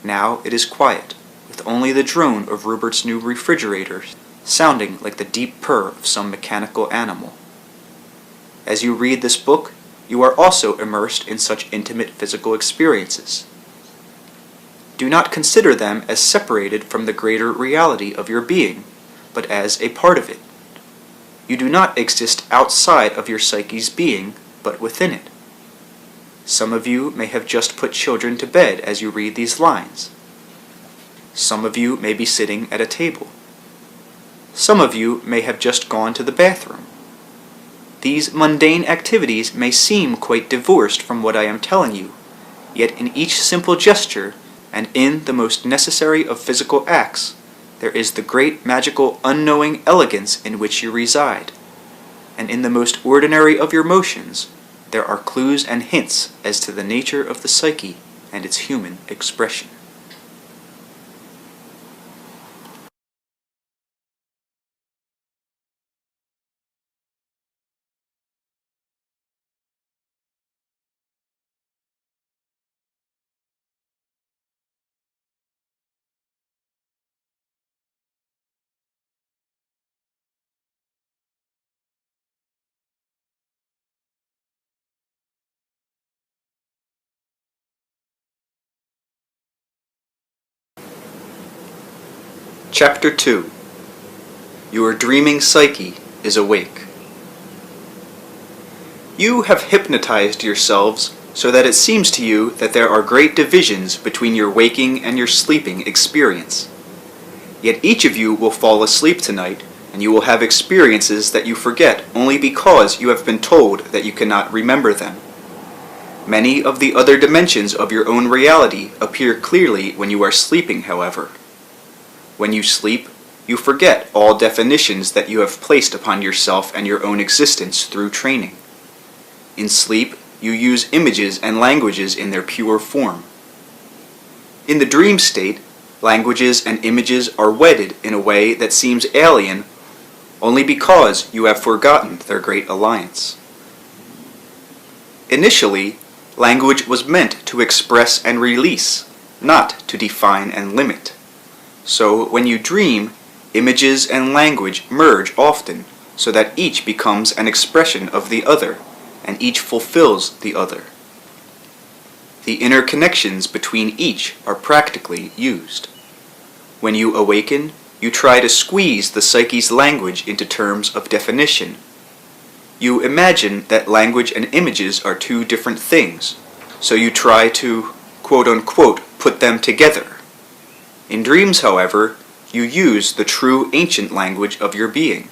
Now it is quiet, with only the drone of Rupert's new refrigerator sounding like the deep purr of some mechanical animal. As you read this book, you are also immersed in such intimate physical experiences. Do not consider them as separated from the greater reality of your being, but as a part of it. You do not exist outside of your psyche's being, but within it. Some of you may have just put children to bed as you read these lines. Some of you may be sitting at a table. Some of you may have just gone to the bathroom. These mundane activities may seem quite divorced from what I am telling you, yet in each simple gesture, and in the most necessary of physical acts, there is the great magical unknowing elegance in which you reside. And in the most ordinary of your motions, there are clues and hints as to the nature of the psyche and its human expression. Chapter 2. Your dreaming psyche is awake. You have hypnotized yourselves so that it seems to you that there are great divisions between your waking and your sleeping experience. Yet each of you will fall asleep tonight, and you will have experiences that you forget only because you have been told that you cannot remember them. Many of the other dimensions of your own reality appear clearly when you are sleeping, however. When you sleep, you forget all definitions that you have placed upon yourself and your own existence through training. In sleep, you use images and languages in their pure form. In the dream state, languages and images are wedded in a way that seems alien only because you have forgotten their great alliance. Initially, language was meant to express and release, not to define and limit. So when you dream, images and language merge often, so that each becomes an expression of the other, and each fulfills the other. The interconnections between each are practically used. When you awaken, you try to squeeze the psyche's language into terms of definition. You imagine that language and images are two different things, so you try to, quote-unquote, put them together. In dreams, however, you use the true ancient language of your being.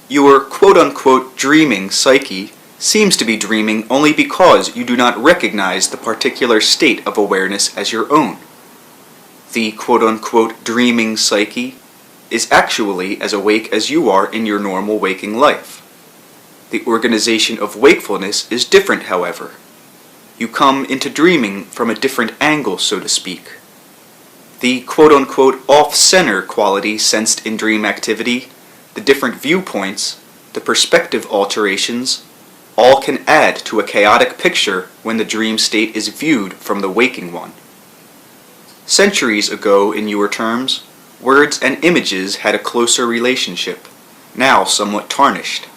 Your quote-unquote dreaming psyche seems to be dreaming only because you do not recognize the particular state of awareness as your own. The quote-unquote dreaming psyche is actually as awake as you are in your normal waking life. The organization of wakefulness is different, however. You come into dreaming from a different angle, so to speak. The quote-unquote off-center quality sensed in dream activity, the different viewpoints, the perspective alterations, all can add to a chaotic picture when the dream state is viewed from the waking one. Centuries ago, in your terms, words and images had a closer relationship, now somewhat tarnished,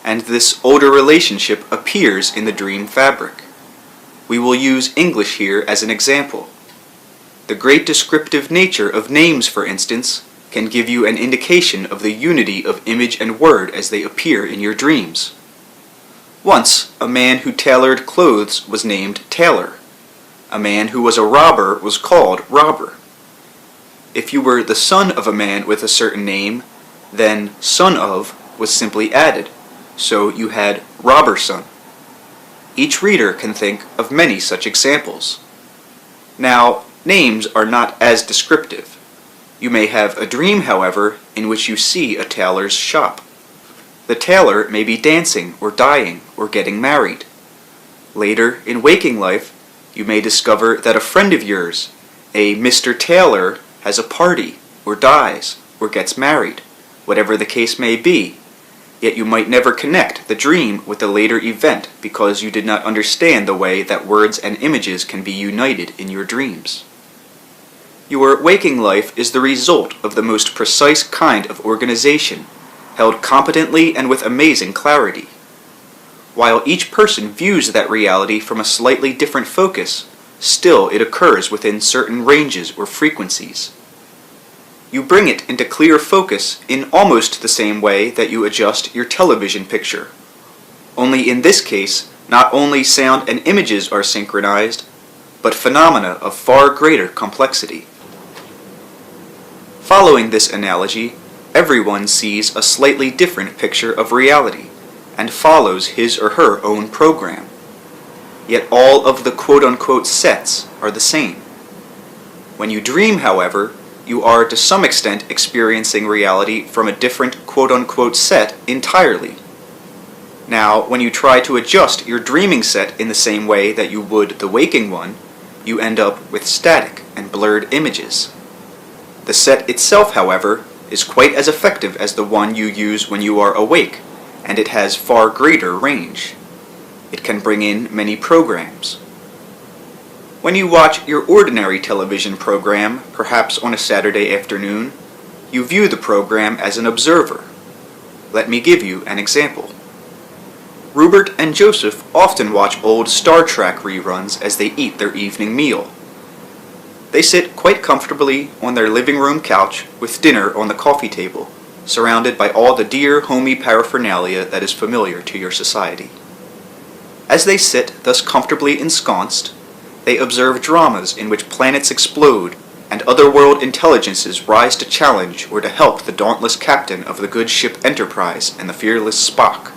and this older relationship appears in the dream fabric. We will use English here as an example. The great descriptive nature of names, for instance, can give you an indication of the unity of image and word as they appear in your dreams. Once, a man who tailored clothes was named Tailor. A man who was a robber was called Robber. If you were the son of a man with a certain name, then son of was simply added, so you had Robber Son. Each reader can think of many such examples. Now, names are not as descriptive. You may have a dream, however, in which you see a tailor's shop. The tailor may be dancing or dying or getting married. Later, in waking life, you may discover that a friend of yours, a Mr. Taylor, has a party, or dies, or gets married, whatever the case may be, yet you might never connect the dream with the later event because you did not understand the way that words and images can be united in your dreams. Your waking life is the result of the most precise kind of organization, held competently and with amazing clarity. While each person views that reality from a slightly different focus, still it occurs within certain ranges or frequencies. You bring it into clear focus in almost the same way that you adjust your television picture. Only in this case, not only sound and images are synchronized, but phenomena of far greater complexity. Following this analogy, everyone sees a slightly different picture of reality and follows his or her own program. Yet all of the quote-unquote sets are the same. When you dream, however, you are to some extent experiencing reality from a different quote-unquote set entirely. Now, when you try to adjust your dreaming set in the same way that you would the waking one, you end up with static and blurred images. The set itself, however, is quite as effective as the one you use when you are awake, and it has far greater range. It can bring in many programs. When you watch your ordinary television program, perhaps on a Saturday afternoon, you view the program as an observer. Let me give you an example. Rupert and Joseph often watch old Star Trek reruns as they eat their evening meal. They sit quite comfortably on their living room couch with dinner on the coffee table, surrounded by all the dear, homey paraphernalia that is familiar to your society. As they sit thus comfortably ensconced, they observe dramas in which planets explode and otherworld intelligences rise to challenge or to help the dauntless captain of the good ship Enterprise and the fearless Spock.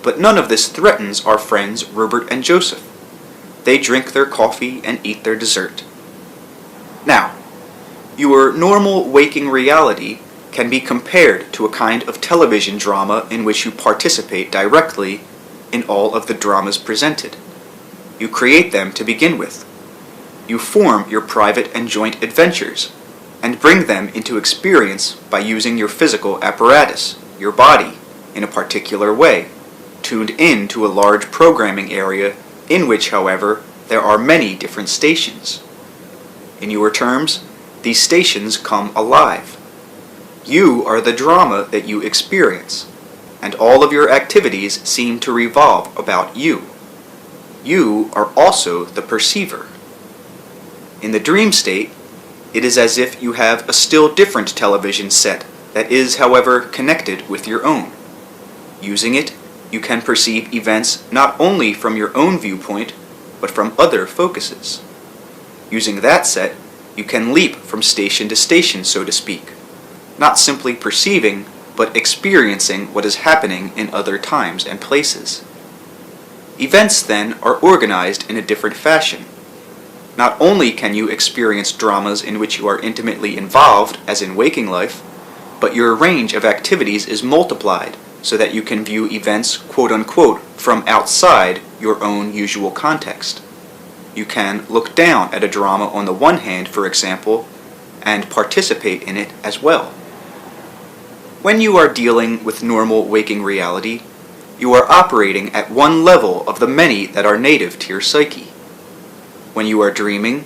But none of this threatens our friends Rupert and Joseph. They drink their coffee and eat their dessert. Now, Your normal waking reality can be compared to a kind of television drama in which you participate directly in all of the dramas presented. You create them to begin with. You form your private and joint adventures, and bring them into experience by using your physical apparatus, your body, in a particular way, tuned in to a large programming area in which, however, there are many different stations. In your terms, these stations come alive. You are the drama that you experience, and all of your activities seem to revolve about you. You are also the perceiver. In the dream state, it is as if you have a still different television set that is, however, connected with your own. Using it, you can perceive events not only from your own viewpoint, but from other focuses. Using that set, you can leap from station to station, so to speak, not simply perceiving, but experiencing what is happening in other times and places. Events, then, are organized in a different fashion. Not only can you experience dramas in which you are intimately involved, as in waking life, but your range of activities is multiplied so that you can view events, quote-unquote, from outside your own usual context. You can look down at a drama on the one hand, for example, and participate in it as well. When you are dealing with normal waking reality, you are operating at one level of the many that are native to your psyche. When you are dreaming,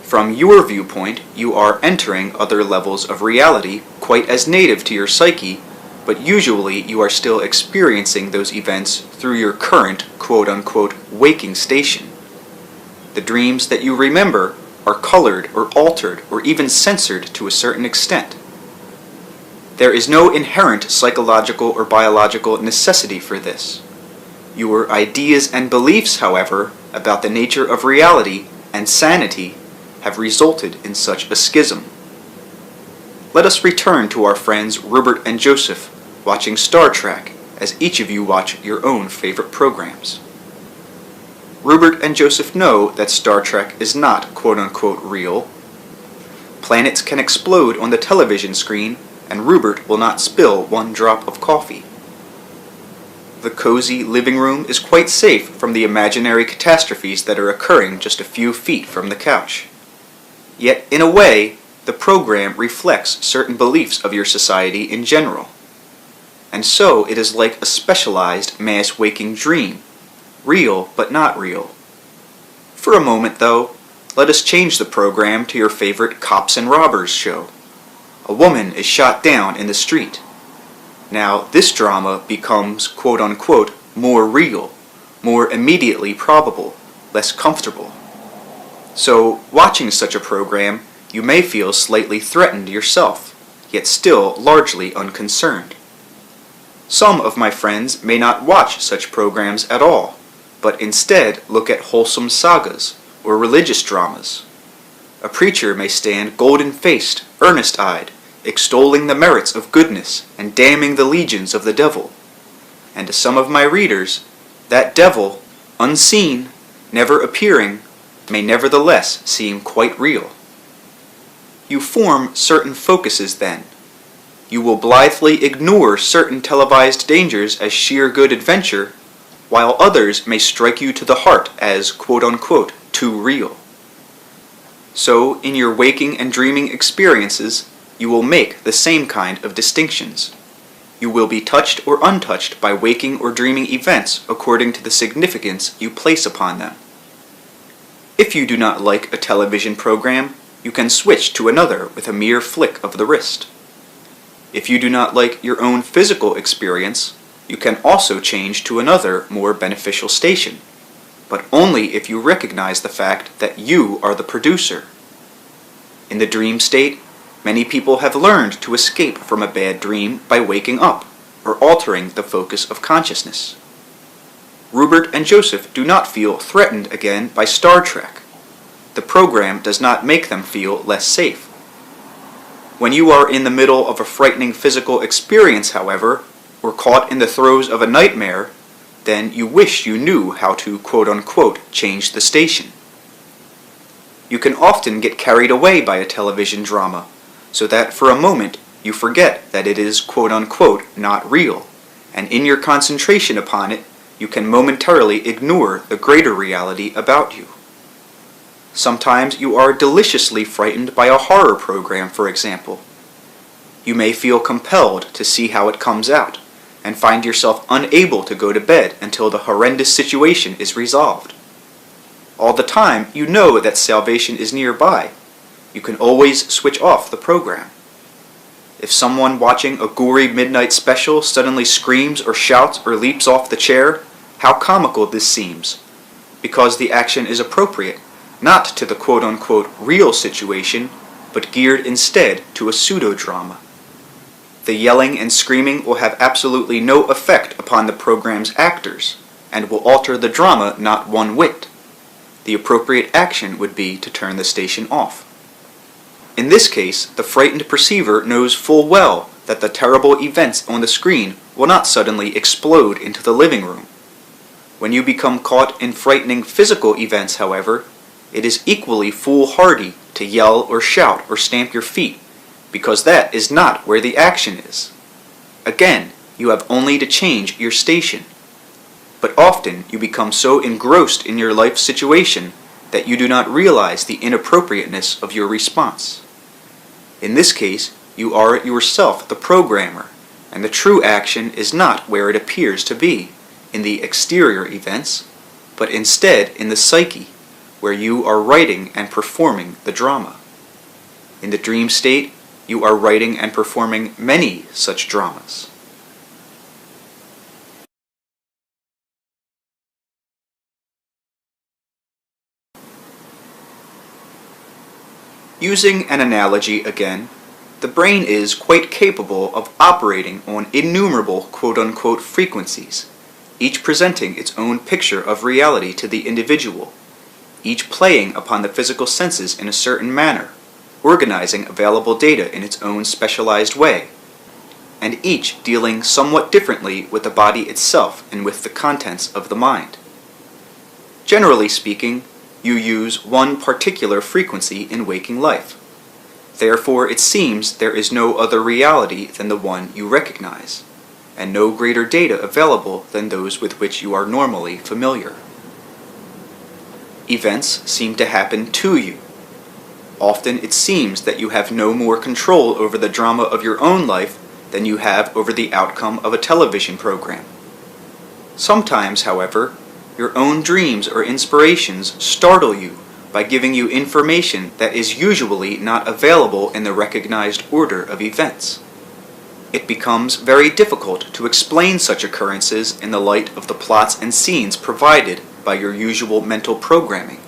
from your viewpoint, you are entering other levels of reality quite as native to your psyche, but usually you are still experiencing those events through your current, quote-unquote, waking station. The dreams that you remember are colored or altered or even censored to a certain extent. There is no inherent psychological or biological necessity for this. Your ideas and beliefs, however, about the nature of reality and sanity have resulted in such a schism. Let us return to our friends Rupert and Joseph watching Star Trek as each of you watch your own favorite programs. Rupert and Joseph know that Star Trek is not quote-unquote real. Planets can explode on the television screen and Rupert will not spill one drop of coffee. The cozy living room is quite safe from the imaginary catastrophes that are occurring just a few feet from the couch. Yet, in a way, the program reflects certain beliefs of your society in general. And so it is like a specialized mass waking dream, real but not real. For a moment, though, let us change the program to your favorite Cops and Robbers show. A woman is shot down in the street. Now, this drama becomes, quote-unquote, more real, more immediately probable, less comfortable. So, watching such a program, you may feel slightly threatened yourself, yet still largely unconcerned. Some of my friends may not watch such programs at all, but instead look at wholesome sagas or religious dramas. A preacher may stand golden-faced, earnest-eyed, extolling the merits of goodness and damning the legions of the devil. And to some of my readers, that devil, unseen, never appearing, may nevertheless seem quite real. You form certain focuses then. You will blithely ignore certain televised dangers as sheer good adventure, while others may strike you to the heart as, quote-unquote, too real. So, in your waking and dreaming experiences, you will make the same kind of distinctions. You will be touched or untouched by waking or dreaming events according to the significance you place upon them. If you do not like a television program, you can switch to another with a mere flick of the wrist. If you do not like your own physical experience, you can also change to another, more beneficial station, but only if you recognize the fact that you are the producer. In the dream state, many people have learned to escape from a bad dream by waking up, or altering the focus of consciousness. Rupert and Joseph do not feel threatened again by Star Trek. The program does not make them feel less safe. When you are in the middle of a frightening physical experience, however, or caught in the throes of a nightmare, then you wish you knew how to, quote-unquote, change the station. You can often get carried away by a television drama, so that for a moment you forget that it is quote-unquote not real, and in your concentration upon it, you can momentarily ignore the greater reality about you. Sometimes you are deliciously frightened by a horror program, for example. You may feel compelled to see how it comes out, and find yourself unable to go to bed until the horrendous situation is resolved. All the time, you know that salvation is nearby. You can always switch off the program. If someone watching a gory midnight special suddenly screams or shouts or leaps off the chair, how comical this seems, because the action is appropriate, not to the quote-unquote real situation, but geared instead to a pseudo-drama. The yelling and screaming will have absolutely no effect upon the program's actors, and will alter the drama not one whit. The appropriate action would be to turn the station off. In this case, the frightened perceiver knows full well that the terrible events on the screen will not suddenly explode into the living room. When you become caught in frightening physical events, however, it is equally foolhardy to yell or shout or stamp your feet, because that is not where the action is. Again, you have only to change your station. But often you become so engrossed in your life situation that you do not realize the inappropriateness of your response. In this case, you are yourself the programmer, and the true action is not where it appears to be, in the exterior events, but instead in the psyche, where you are writing and performing the drama. In the dream state, you are writing and performing many such dramas. Using an analogy again, the brain is quite capable of operating on innumerable quote-unquote frequencies, each presenting its own picture of reality to the individual, each playing upon the physical senses in a certain manner, organizing available data in its own specialized way, and each dealing somewhat differently with the body itself and with the contents of the mind. Generally speaking, you use one particular frequency in waking life. Therefore, it seems there is no other reality than the one you recognize, and no greater data available than those with which you are normally familiar. Events seem to happen to you. Often it seems that you have no more control over the drama of your own life than you have over the outcome of a television program. Sometimes, however, your own dreams or inspirations startle you by giving you information that is usually not available in the recognized order of events. It becomes very difficult to explain such occurrences in the light of the plots and scenes provided by your usual mental programming.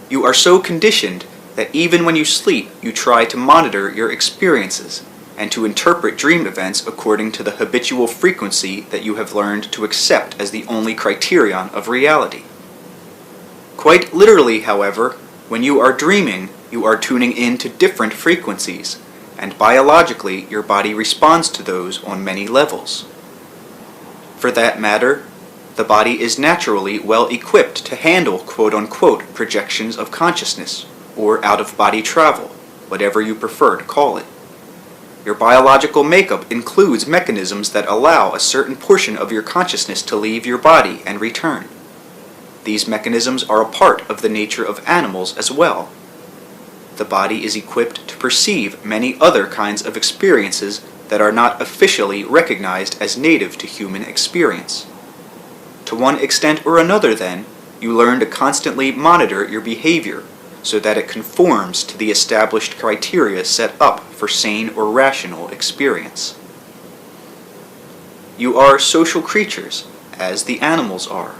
You are so conditioned that even when you sleep, you try to monitor your experiences and to interpret dream events according to the habitual frequency that you have learned to accept as the only criterion of reality. Quite literally, however, when you are dreaming, you are tuning in to different frequencies, and biologically your body responds to those on many levels. For that matter, the body is naturally well equipped to handle quote-unquote projections of consciousness, or out-of-body travel, whatever you prefer to call it. Your biological makeup includes mechanisms that allow a certain portion of your consciousness to leave your body and return. These mechanisms are a part of the nature of animals as well. The body is equipped to perceive many other kinds of experiences that are not officially recognized as native to human experience. To one extent or another, then, you learn to constantly monitor your behavior so that it conforms to the established criteria set up for sane or rational experience. You are social creatures, as the animals are.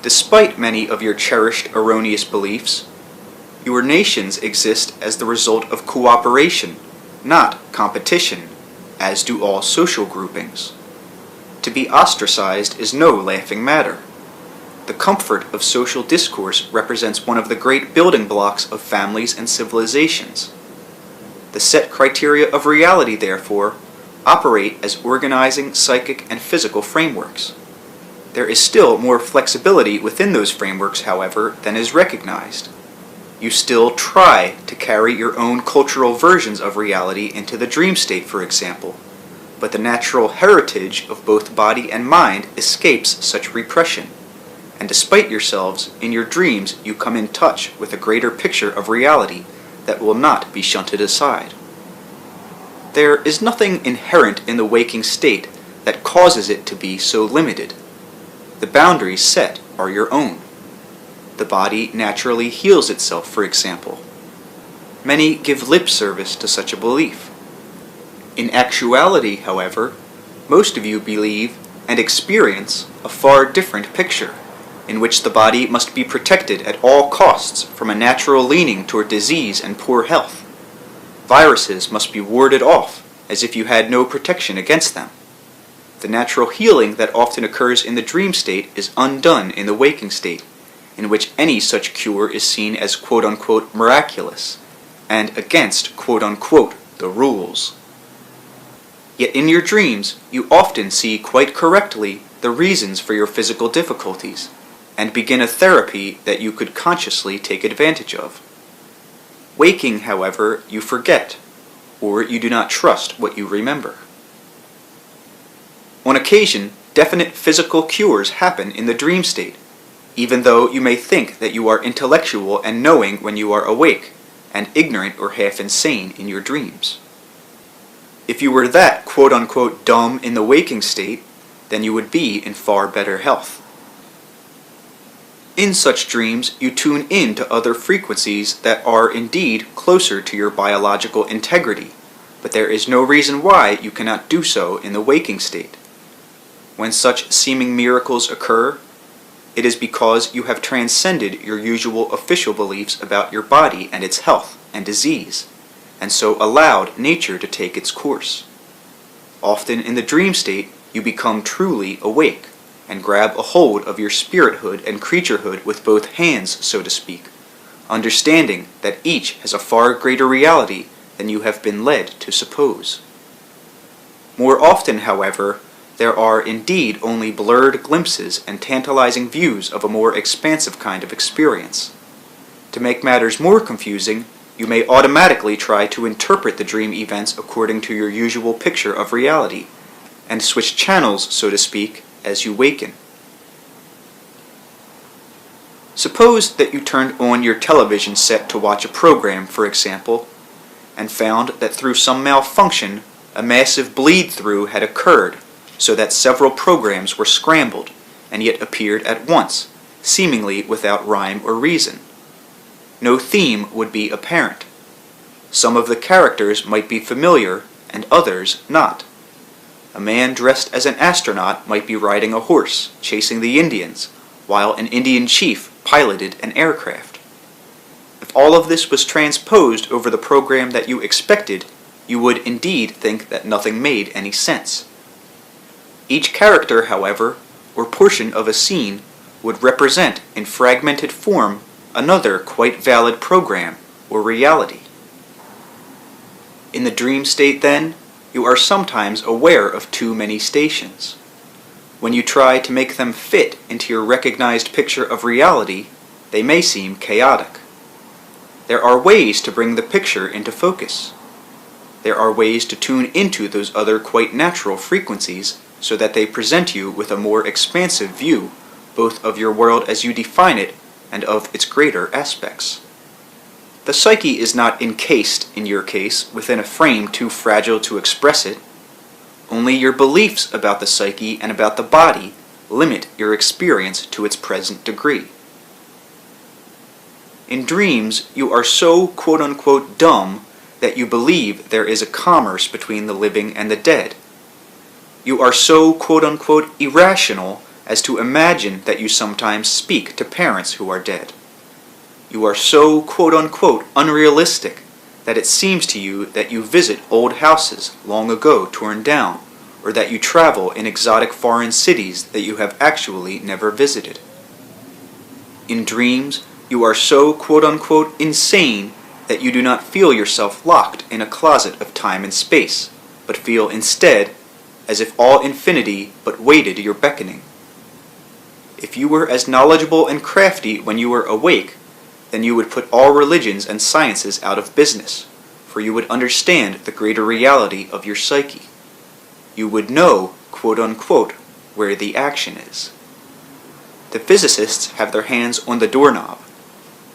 Despite many of your cherished erroneous beliefs, your nations exist as the result of cooperation, not competition, as do all social groupings. To be ostracized is no laughing matter. The comfort of social discourse represents one of the great building blocks of families and civilizations. The set criteria of reality, therefore, operate as organizing psychic and physical frameworks. There is still more flexibility within those frameworks, however, than is recognized. You still try to carry your own cultural versions of reality into the dream state, for example, but the natural heritage of both body and mind escapes such repression, and despite yourselves, in your dreams you come in touch with a greater picture of reality that will not be shunted aside. There is nothing inherent in the waking state that causes it to be so limited. The boundaries set are your own. The body naturally heals itself, for example. Many give lip service to such a belief. In actuality, however, most of you believe and experience a far different picture, in which the body must be protected at all costs from a natural leaning toward disease and poor health. Viruses must be warded off as if you had no protection against them. The natural healing that often occurs in the dream state is undone in the waking state, in which any such cure is seen as quote-unquote miraculous, and against quote-unquote the rules. Yet in your dreams, you often see quite correctly the reasons for your physical difficulties, and begin a therapy that you could consciously take advantage of. Waking, however, you forget, or you do not trust what you remember. On occasion, definite physical cures happen in the dream state, even though you may think that you are intellectual and knowing when you are awake, and ignorant or half insane in your dreams. If you were that quote-unquote dumb in the waking state, then you would be in far better health. In such dreams, you tune in to other frequencies that are indeed closer to your biological integrity, but there is no reason why you cannot do so in the waking state. When such seeming miracles occur, it is because you have transcended your usual official beliefs about your body and its health and disease, and so allowed nature to take its course. Often in the dream state, you become truly awake, and grab a hold of your spirithood and creaturehood with both hands, so to speak, understanding that each has a far greater reality than you have been led to suppose. More often, however, there are indeed only blurred glimpses and tantalizing views of a more expansive kind of experience. To make matters more confusing, you may automatically try to interpret the dream events according to your usual picture of reality, and switch channels, so to speak, as you waken. Suppose that you turned on your television set to watch a program, for example, and found that through some malfunction, a massive bleed-through had occurred, so that several programs were scrambled, and yet appeared at once, seemingly without rhyme or reason. No theme would be apparent. Some of the characters might be familiar, and others not. A man dressed as an astronaut might be riding a horse, chasing the Indians, while an Indian chief piloted an aircraft. If all of this was transposed over the program that you expected, you would indeed think that nothing made any sense. Each character, however, or portion of a scene, would represent in fragmented form another quite valid program or reality. In the dream state, then, you are sometimes aware of too many stations. When you try to make them fit into your recognized picture of reality, they may seem chaotic. There are ways to bring the picture into focus. There are ways to tune into those other quite natural frequencies so that they present you with a more expansive view, both of your world as you define it and of its greater aspects. The psyche is not encased, in your case, within a frame too fragile to express it. Only your beliefs about the psyche and about the body limit your experience to its present degree. In dreams, you are so quote-unquote dumb that you believe there is a commerce between the living and the dead. You are so quote-unquote irrational as to imagine that you sometimes speak to parents who are dead. You are so quote-unquote unrealistic that it seems to you that you visit old houses long ago torn down, or that you travel in exotic foreign cities that you have actually never visited. In dreams, you are so quote-unquote insane that you do not feel yourself locked in a closet of time and space, but feel instead as if all infinity but waited your beckoning. If you were as knowledgeable and crafty when you were awake, then you would put all religions and sciences out of business, for you would understand the greater reality of your psyche. You would know, quote unquote, where the action is. The physicists have their hands on the doorknob.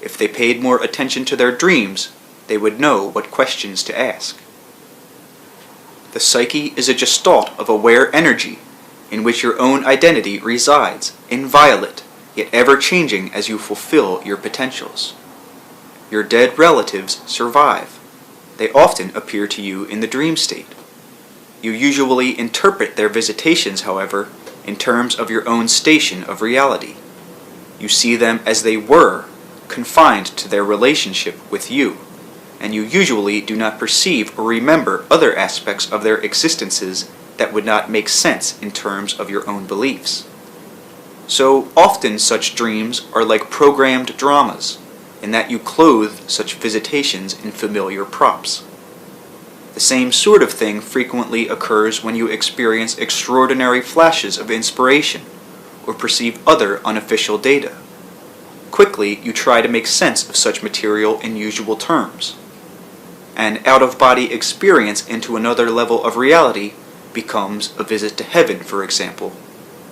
If they paid more attention to their dreams, they would know what questions to ask. The psyche is a gestalt of aware energy in which your own identity resides, inviolate, yet ever-changing as you fulfill your potentials. Your dead relatives survive. They often appear to you in the dream state. You usually interpret their visitations, however, in terms of your own station of reality. You see them as they were, confined to their relationship with you, and you usually do not perceive or remember other aspects of their existences that would not make sense in terms of your own beliefs. So often such dreams are like programmed dramas, in that you clothe such visitations in familiar props. The same sort of thing frequently occurs when you experience extraordinary flashes of inspiration or perceive other unofficial data. Quickly, you try to make sense of such material in usual terms. An out-of-body experience into another level of reality becomes a visit to heaven, for example,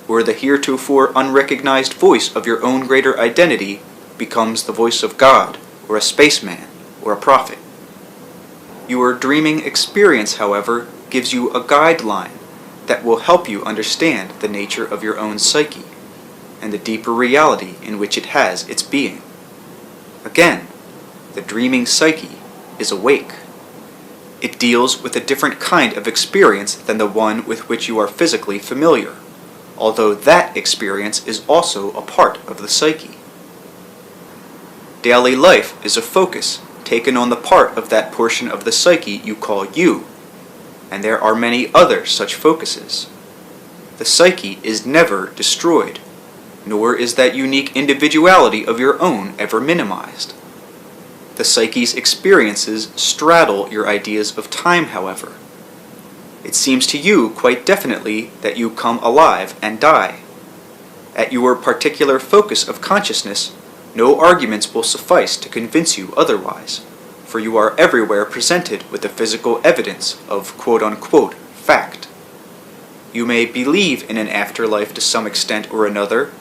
where the heretofore unrecognized voice of your own greater identity becomes the voice of God, or a spaceman, or a prophet. Your dreaming experience, however, gives you a guideline that will help you understand the nature of your own psyche and the deeper reality in which it has its being. Again, the dreaming psyche is awake. It deals with a different kind of experience than the one with which you are physically familiar, although that experience is also a part of the psyche. Daily life is a focus taken on the part of that portion of the psyche you call you, and there are many other such focuses. The psyche is never destroyed, nor is that unique individuality of your own ever minimized. The psyche's experiences straddle your ideas of time, however. It seems to you quite definitely that you come alive and die. At your particular focus of consciousness, no arguments will suffice to convince you otherwise, for you are everywhere presented with the physical evidence of quote-unquote fact. You may believe in an afterlife to some extent or another,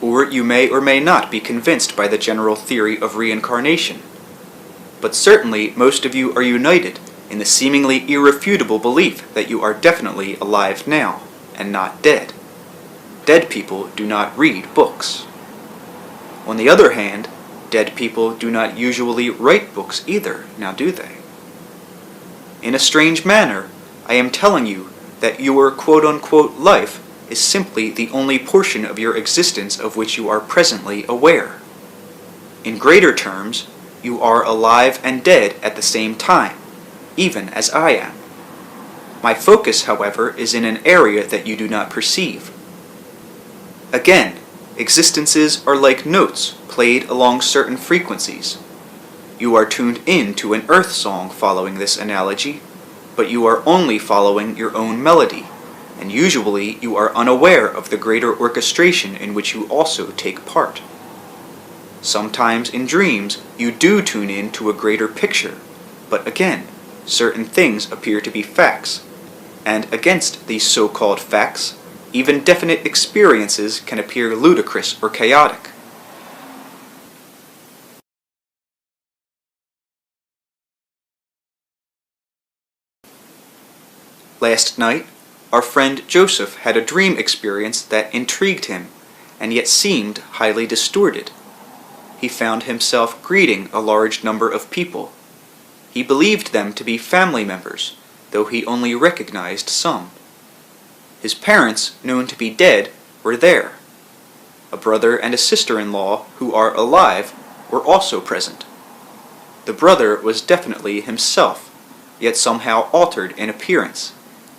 or you may or may not be convinced by the general theory of reincarnation. But certainly most of you are united in the seemingly irrefutable belief that you are definitely alive now, and not dead. Dead people do not read books. On the other hand, dead people do not usually write books either, now do they? In a strange manner, I am telling you that your quote-unquote life is simply the only portion of your existence of which you are presently aware. In greater terms, you are alive and dead at the same time, even as I am. My focus, however, is in an area that you do not perceive. Again, existences are like notes played along certain frequencies. You are tuned in to an earth song following this analogy, but you are only following your own melody, and usually you are unaware of the greater orchestration in which you also take part. Sometimes in dreams you do tune in to a greater picture, but again, certain things appear to be facts, and against these so-called facts, even definite experiences can appear ludicrous or chaotic. Last night, our friend Joseph had a dream experience that intrigued him, and yet seemed highly distorted. He found himself greeting a large number of people. He believed them to be family members, though he only recognized some. His parents, known to be dead, were there. A brother and a sister-in-law, who are alive, were also present. The brother was definitely himself, yet somehow altered in appearance,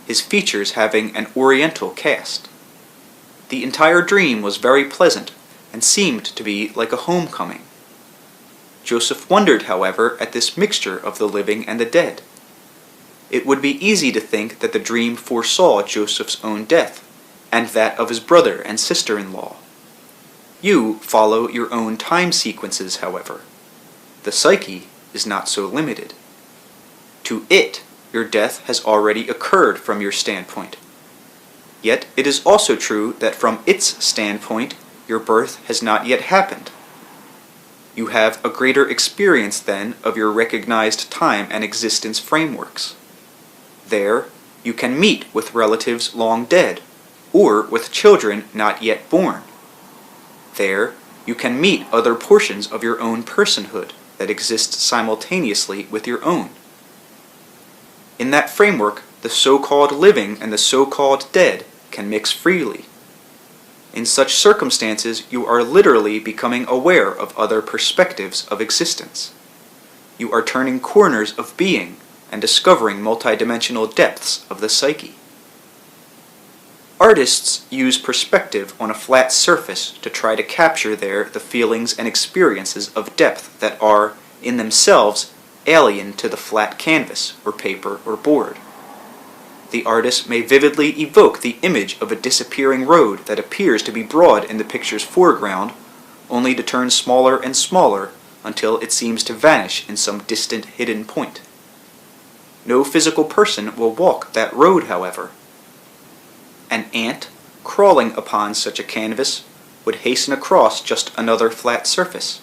his features having an oriental cast. The entire dream was very pleasant, and seemed to be like a homecoming. Joseph wondered, however, at this mixture of the living and the dead. It would be easy to think that the dream foresaw Joseph's own death, and that of his brother and sister-in-law. You follow your own time sequences, however. The psyche is not so limited. To it, your death has already occurred from your standpoint. Yet it is also true that from its standpoint, your birth has not yet happened. You have a greater experience, then, of your recognized time and existence frameworks. There, you can meet with relatives long dead, or with children not yet born. There, you can meet other portions of your own personhood that exist simultaneously with your own. In that framework, the so-called living and the so-called dead can mix freely. In such circumstances, you are literally becoming aware of other perspectives of existence. You are turning corners of being and discovering multidimensional depths of the psyche. Artists use perspective on a flat surface to try to capture there the feelings and experiences of depth that are, in themselves, alien to the flat canvas or paper or board. The artist may vividly evoke the image of a disappearing road that appears to be broad in the picture's foreground, only to turn smaller and smaller until it seems to vanish in some distant hidden point. No physical person will walk that road, however. An ant, crawling upon such a canvas, would hasten across just another flat surface,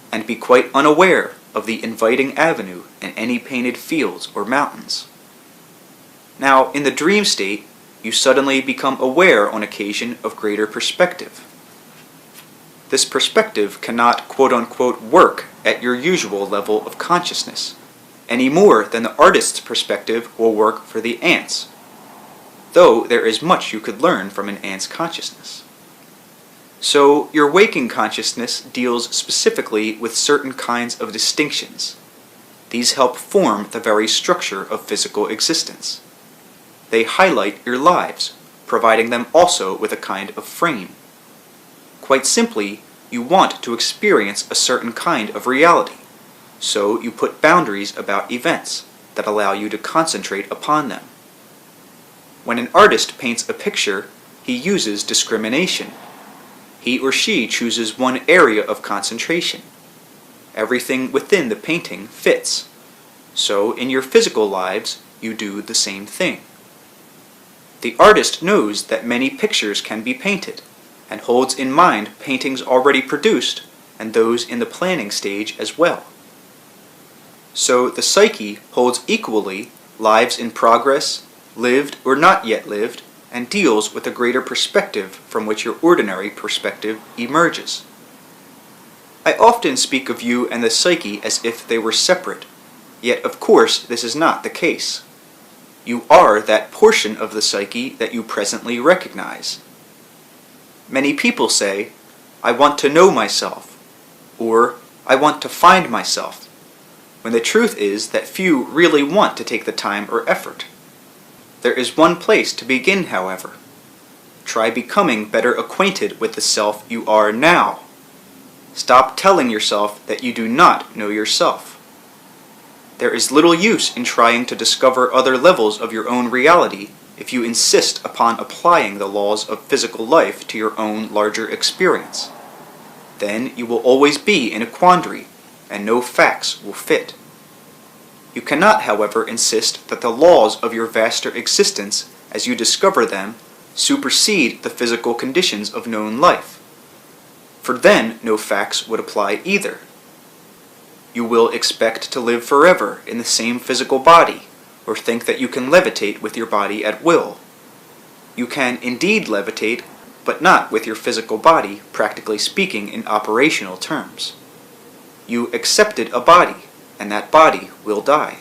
and be quite unaware of the inviting avenue in any painted fields or mountains. Now, in the dream state, you suddenly become aware on occasion of greater perspective. This perspective cannot quote-unquote work at your usual level of consciousness, any more than the artist's perspective will work for the ant's, though there is much you could learn from an ant's consciousness. So, your waking consciousness deals specifically with certain kinds of distinctions. These help form the very structure of physical existence. They highlight your lives, providing them also with a kind of frame. Quite simply, you want to experience a certain kind of reality, so you put boundaries about events that allow you to concentrate upon them. When an artist paints a picture, he uses discrimination. He or she chooses one area of concentration. Everything within the painting fits. So in your physical lives, you do the same thing. The artist knows that many pictures can be painted, and holds in mind paintings already produced and those in the planning stage as well. So the psyche holds equally lives in progress, lived or not yet lived, and deals with a greater perspective from which your ordinary perspective emerges. I often speak of you and the psyche as if they were separate, yet of course this is not the case. You are that portion of the psyche that you presently recognize. Many people say, "I want to know myself," or "I want to find myself," when the truth is that few really want to take the time or effort. There is one place to begin, however. Try becoming better acquainted with the self you are now. Stop telling yourself that you do not know yourself. There is little use in trying to discover other levels of your own reality if you insist upon applying the laws of physical life to your own larger experience. Then you will always be in a quandary, and no facts will fit. You cannot, however, insist that the laws of your vaster existence, as you discover them, supersede the physical conditions of known life, for then no facts would apply either. You will expect to live forever in the same physical body, or think that you can levitate with your body at will. You can indeed levitate, but not with your physical body, practically speaking in operational terms. You accepted a body, and that body will die.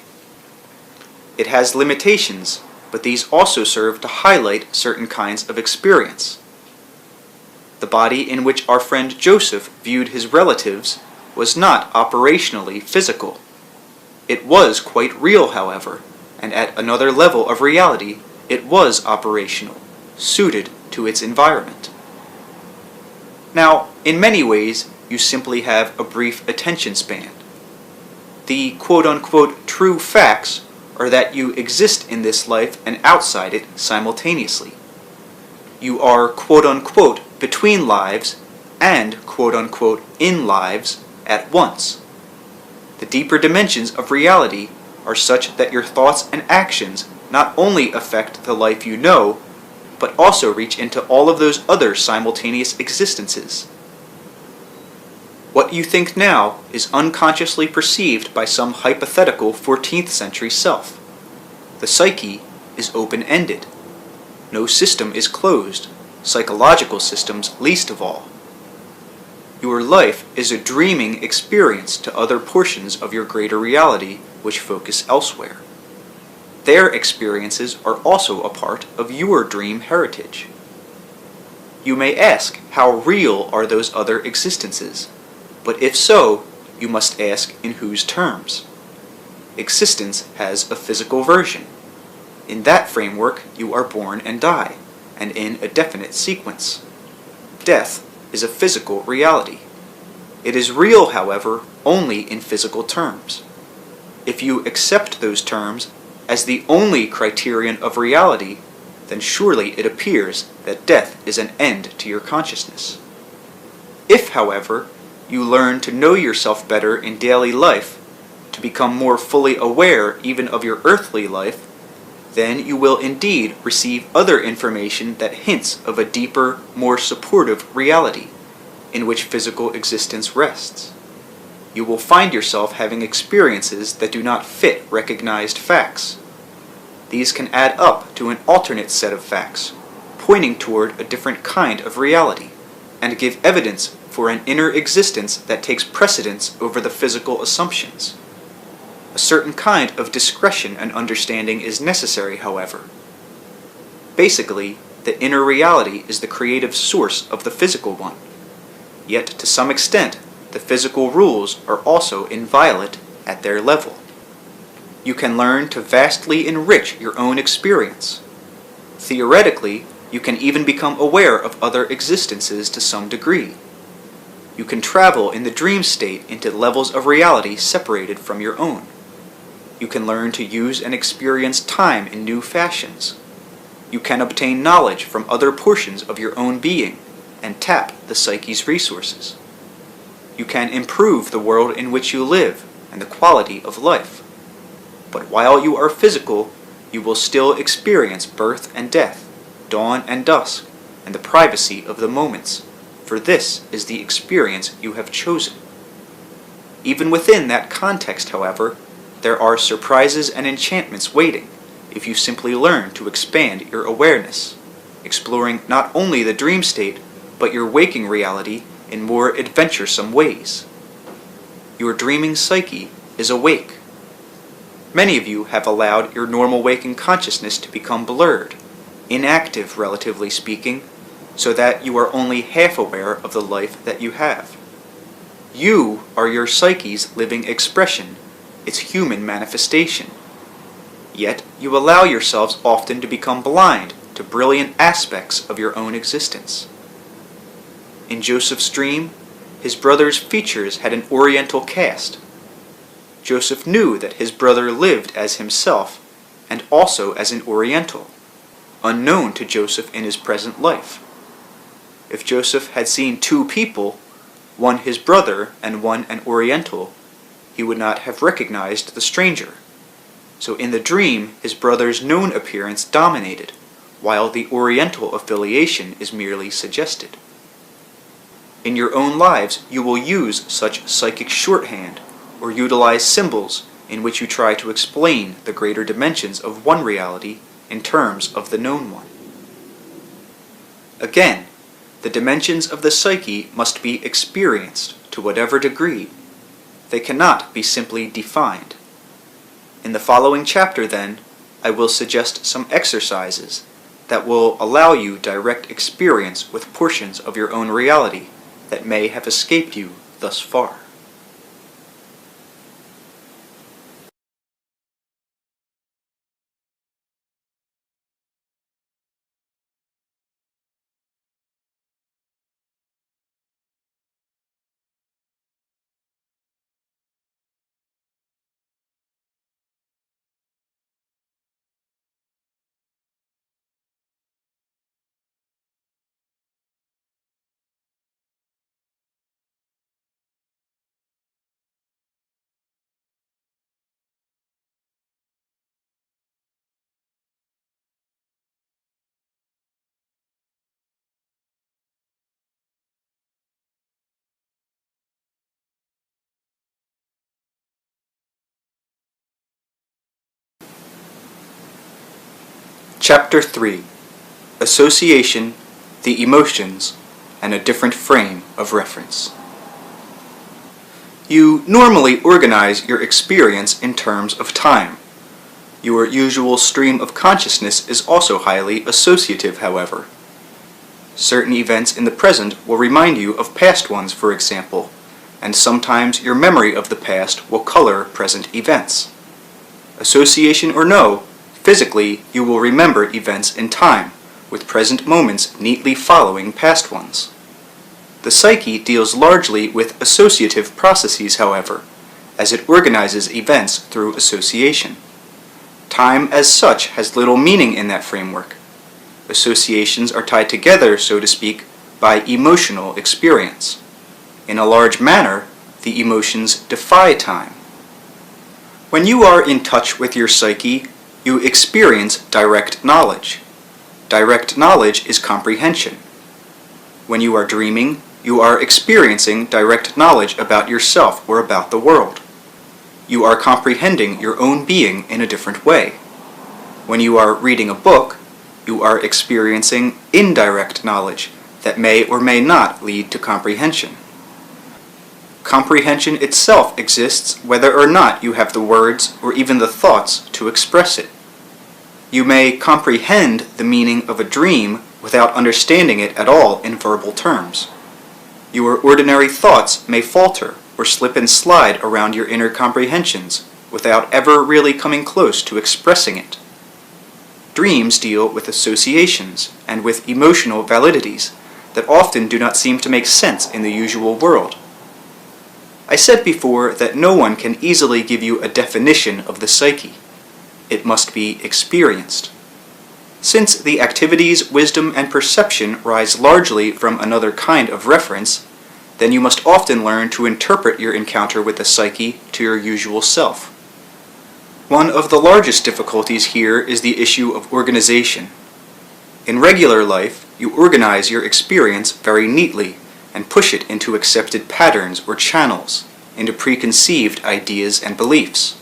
It has limitations, but these also serve to highlight certain kinds of experience. The body in which our friend Joseph viewed his relatives was not operationally physical. It was quite real, however, and at another level of reality, it was operational, suited to its environment. Now, in many ways, you simply have a brief attention span. The quote-unquote true facts are that you exist in this life and outside it simultaneously. You are quote-unquote between lives, and quote-unquote in lives at once. The deeper dimensions of reality are such that your thoughts and actions not only affect the life you know, but also reach into all of those other simultaneous existences. What you think now is unconsciously perceived by some hypothetical 14th century self. The psyche is open-ended. No system is closed, psychological systems least of all. Your life is a dreaming experience to other portions of your greater reality which focus elsewhere. Their experiences are also a part of your dream heritage. You may ask, how real are those other existences? But if so, you must ask in whose terms? Existence has a physical version. In that framework, you are born and die, and in a definite sequence. Death is a physical reality. It is real, however, only in physical terms. If you accept those terms as the only criterion of reality, then surely it appears that death is an end to your consciousness. If, however, you learn to know yourself better in daily life, to become more fully aware even of your earthly life, then you will indeed receive other information that hints of a deeper, more supportive reality, in which physical existence rests. You will find yourself having experiences that do not fit recognized facts. These can add up to an alternate set of facts, pointing toward a different kind of reality, and give evidence for an inner existence that takes precedence over the physical assumptions. A certain kind of discretion and understanding is necessary, however. Basically, the inner reality is the creative source of the physical one. Yet, to some extent, the physical rules are also inviolate at their level. You can learn to vastly enrich your own experience. Theoretically, you can even become aware of other existences to some degree. You can travel in the dream state into levels of reality separated from your own. You can learn to use and experience time in new fashions. You can obtain knowledge from other portions of your own being and tap the psyche's resources. You can improve the world in which you live and the quality of life. But while you are physical, you will still experience birth and death, dawn and dusk, and the privacy of the moments, for this is the experience you have chosen. Even within that context, however, there are surprises and enchantments waiting if you simply learn to expand your awareness, exploring not only the dream state, but your waking reality in more adventuresome ways. Your dreaming psyche is awake. Many of you have allowed your normal waking consciousness to become blurred, inactive relatively speaking, so that you are only half aware of the life that you have. You are your psyche's living expression, its human manifestation. Yet you allow yourselves often to become blind to brilliant aspects of your own existence. In Joseph's dream, his brother's features had an oriental cast. Joseph knew that his brother lived as himself and also as an oriental, unknown to Joseph in his present life. If Joseph had seen two people, one his brother and one an oriental, he would not have recognized the stranger. So in the dream, his brother's known appearance dominated, while the oriental affiliation is merely suggested. In your own lives, you will use such psychic shorthand, or utilize symbols in which you try to explain the greater dimensions of one reality in terms of the known one. Again, the dimensions of the psyche must be experienced to whatever degree. They cannot be simply defined. In the following chapter, then, I will suggest some exercises that will allow you direct experience with portions of your own reality that may have escaped you thus far. Chapter 3: Association, the Emotions, and a Different Frame of Reference. You normally organize your experience in terms of time. Your usual stream of consciousness is also highly associative, however. Certain events in the present will remind you of past ones, for example, and sometimes your memory of the past will color present events. Association or no, physically you will remember events in time, with present moments neatly following past ones. The psyche deals largely with associative processes, however, as it organizes events through association. Time as such has little meaning in that framework. Associations are tied together, so to speak, by emotional experience. In a large manner, the emotions defy time. When you are in touch with your psyche, you experience direct knowledge. Direct knowledge is comprehension. When you are dreaming, you are experiencing direct knowledge about yourself or about the world. You are comprehending your own being in a different way. When you are reading a book, you are experiencing indirect knowledge that may or may not lead to comprehension. Comprehension itself exists whether or not you have the words or even the thoughts to express it. You may comprehend the meaning of a dream without understanding it at all in verbal terms. Your ordinary thoughts may falter or slip and slide around your inner comprehensions without ever really coming close to expressing it. Dreams deal with associations and with emotional validities that often do not seem to make sense in the usual world. I said before that no one can easily give you a definition of the psyche. It must be experienced. Since the activities, wisdom, and perception rise largely from another kind of reference, then you must often learn to interpret your encounter with the psyche to your usual self. One of the largest difficulties here is the issue of organization. In regular life, you organize your experience very neatly and push it into accepted patterns or channels, into preconceived ideas and beliefs.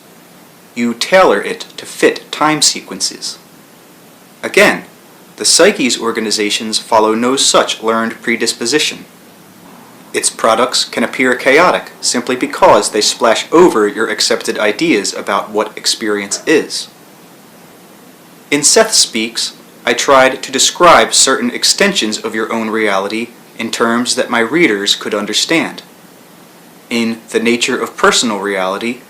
You tailor it to fit time sequences. Again, the psyche's organizations follow no such learned predisposition. Its products can appear chaotic simply because they splash over your accepted ideas about what experience is. In Seth Speaks, I tried to describe certain extensions of your own reality in terms that my readers could understand. In The Nature of Personal Reality,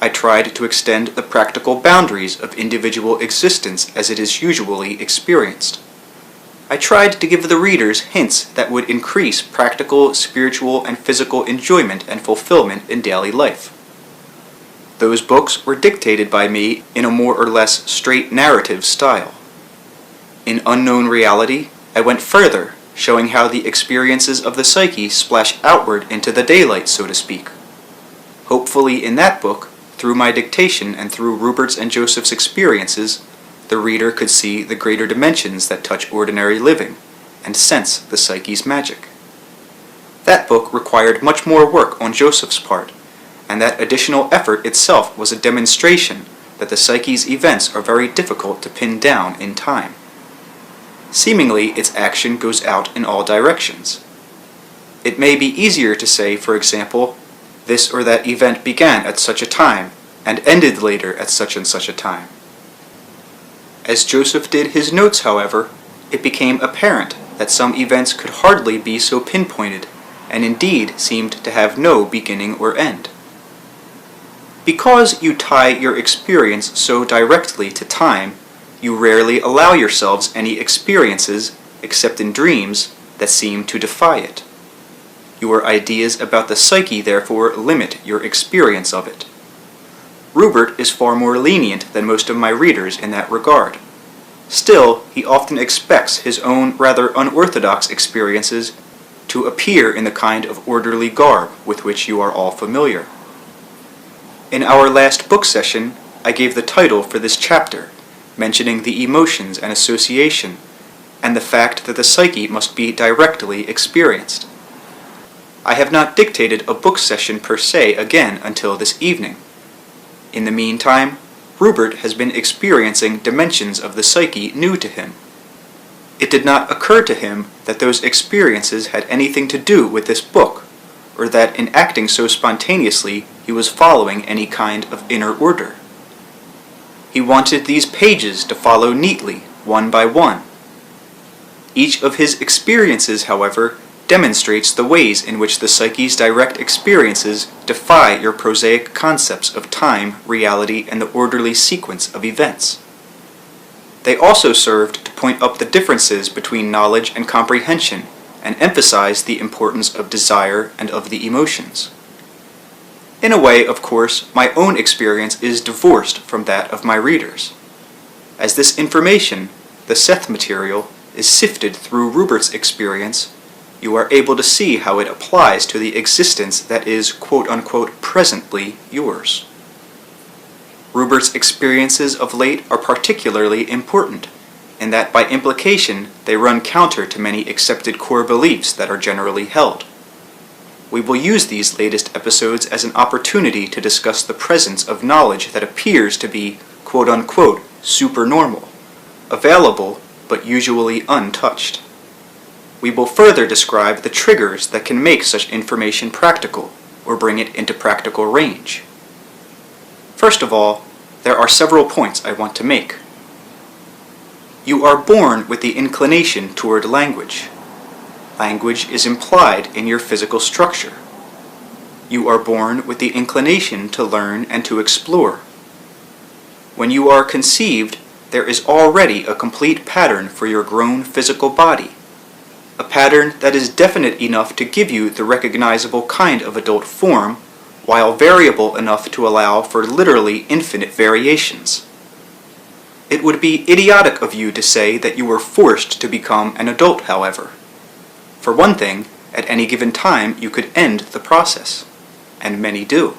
I tried to extend the practical boundaries of individual existence as it is usually experienced. I tried to give the readers hints that would increase practical, spiritual, and physical enjoyment and fulfillment in daily life. Those books were dictated by me in a more or less straight narrative style. In Unknown Reality, I went further, showing how the experiences of the psyche splash outward into the daylight, so to speak. Hopefully in that book, through my dictation and through Rupert's and Joseph's experiences, the reader could see the greater dimensions that touch ordinary living and sense the psyche's magic. That book required much more work on Joseph's part, and that additional effort itself was a demonstration that the psyche's events are very difficult to pin down in time. Seemingly, its action goes out in all directions. It may be easier to say, for example, this or that event began at such a time and ended later at such and such a time. As Joseph did his notes, however, it became apparent that some events could hardly be so pinpointed, and indeed seemed to have no beginning or end. Because you tie your experience so directly to time, you rarely allow yourselves any experiences, except in dreams, that seem to defy it. Your ideas about the psyche, therefore, limit your experience of it. Rupert is far more lenient than most of my readers in that regard. Still, he often expects his own rather unorthodox experiences to appear in the kind of orderly garb with which you are all familiar. In our last book session, I gave the title for this chapter, mentioning the emotions and association, and the fact that the psyche must be directly experienced. I have not dictated a book session per se again until this evening. In the meantime, Rupert has been experiencing dimensions of the psyche new to him. It did not occur to him that those experiences had anything to do with this book, or that in acting so spontaneously he was following any kind of inner order. He wanted these pages to follow neatly, one by one. Each of his experiences, however, demonstrates the ways in which the psyche's direct experiences defy your prosaic concepts of time, reality, and the orderly sequence of events. They also served to point up the differences between knowledge and comprehension, and emphasize the importance of desire and of the emotions. In a way, of course, my own experience is divorced from that of my readers. As this information, the Seth material, is sifted through Rupert's experience, you are able to see how it applies to the existence that is quote-unquote presently yours. Rupert's experiences of late are particularly important, in that by implication they run counter to many accepted core beliefs that are generally held. We will use these latest episodes as an opportunity to discuss the presence of knowledge that appears to be quote-unquote supernormal, available but usually untouched. We will further describe the triggers that can make such information practical, or bring it into practical range. First of all, there are several points I want to make. You are born with the inclination toward language. Language is implied in your physical structure. You are born with the inclination to learn and to explore. When you are conceived, there is already a complete pattern for your grown physical body, a pattern that is definite enough to give you the recognizable kind of adult form, while variable enough to allow for literally infinite variations. It would be idiotic of you to say that you were forced to become an adult, however. For one thing, at any given time you could end the process, and many do.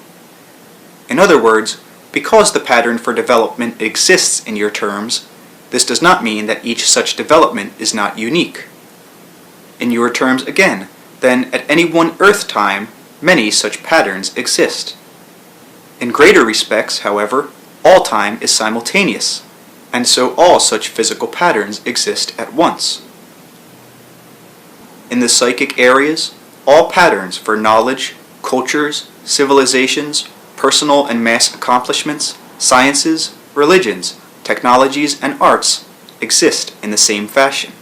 In other words, because the pattern for development exists in your terms, this does not mean that each such development is not unique. In your terms again, then at any one Earth time, many such patterns exist. In greater respects, however, all time is simultaneous, and so all such physical patterns exist at once. In the psychic areas, all patterns for knowledge, cultures, civilizations, personal and mass accomplishments, sciences, religions, technologies, and arts exist in the same fashion.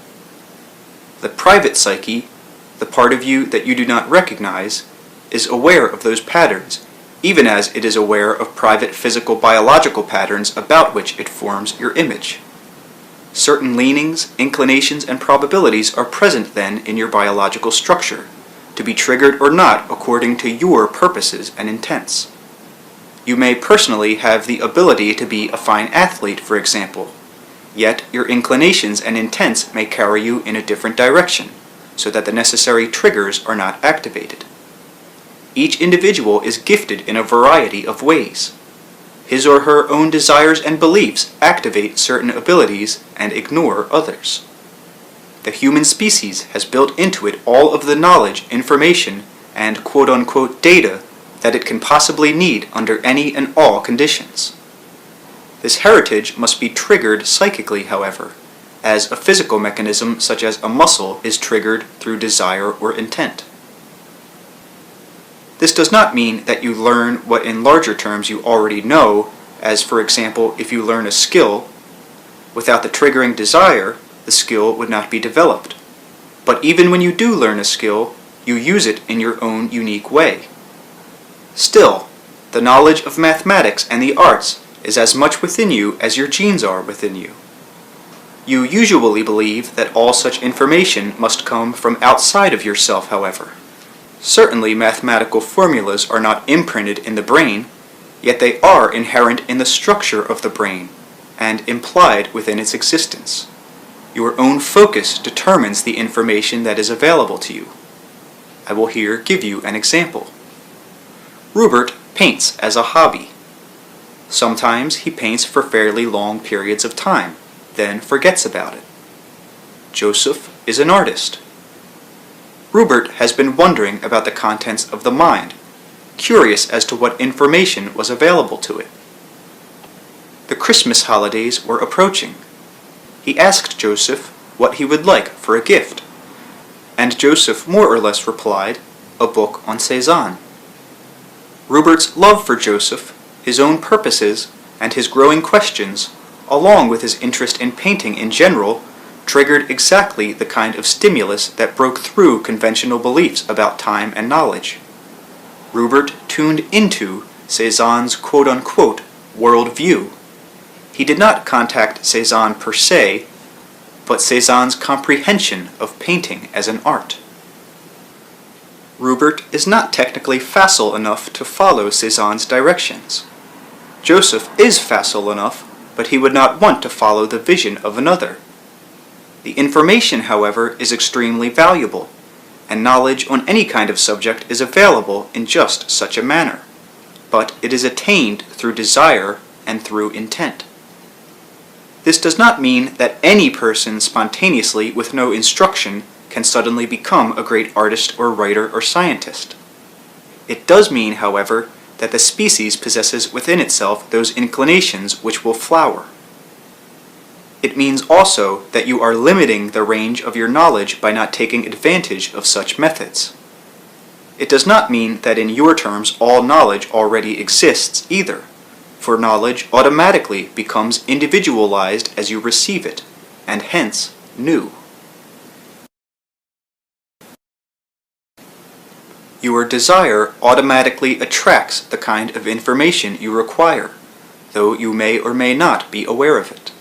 The private psyche, the part of you that you do not recognize, is aware of those patterns, even as it is aware of private physical biological patterns about which it forms your image. Certain leanings, inclinations, and probabilities are present then in your biological structure, to be triggered or not according to your purposes and intents. You may personally have the ability to be a fine athlete, for example, yet your inclinations and intents may carry you in a different direction, so that the necessary triggers are not activated. Each individual is gifted in a variety of ways. His or her own desires and beliefs activate certain abilities and ignore others. The human species has built into it all of the knowledge, information, and quote-unquote data that it can possibly need under any and all conditions. This heritage must be triggered psychically, however, as a physical mechanism such as a muscle is triggered through desire or intent. This does not mean that you learn what in larger terms you already know, as for example, if you learn a skill, without the triggering desire, the skill would not be developed. But even when you do learn a skill, you use it in your own unique way. Still, the knowledge of mathematics and the arts is as much within you as your genes are within you. You usually believe that all such information must come from outside of yourself, however. Certainly mathematical formulas are not imprinted in the brain, yet they are inherent in the structure of the brain, and implied within its existence. Your own focus determines the information that is available to you. I will here give you an example. Rupert paints as a hobby. Sometimes he paints for fairly long periods of time, then forgets about it. Joseph is an artist. Rupert has been wondering about the contents of the mind, curious as to what information was available to it. The Christmas holidays were approaching. He asked Joseph what he would like for a gift, and Joseph more or less replied, a book on Cézanne. Rupert's love for Joseph, his own purposes, and his growing questions, along with his interest in painting in general, triggered exactly the kind of stimulus that broke through conventional beliefs about time and knowledge. Rupert tuned into Cézanne's quote-unquote worldview. He did not contact Cézanne per se, but Cézanne's comprehension of painting as an art. Rupert is not technically facile enough to follow Cézanne's directions. Joseph is facile enough, but he would not want to follow the vision of another. The information, however, is extremely valuable, and knowledge on any kind of subject is available in just such a manner, but it is attained through desire and through intent. This does not mean that any person spontaneously with no instruction can suddenly become a great artist or writer or scientist. It does mean, however, that the species possesses within itself those inclinations which will flower. It means also that you are limiting the range of your knowledge by not taking advantage of such methods. It does not mean that in your terms all knowledge already exists either, for knowledge automatically becomes individualized as you receive it, and hence new. Your desire automatically attracts the kind of information you require, though you may or may not be aware of it.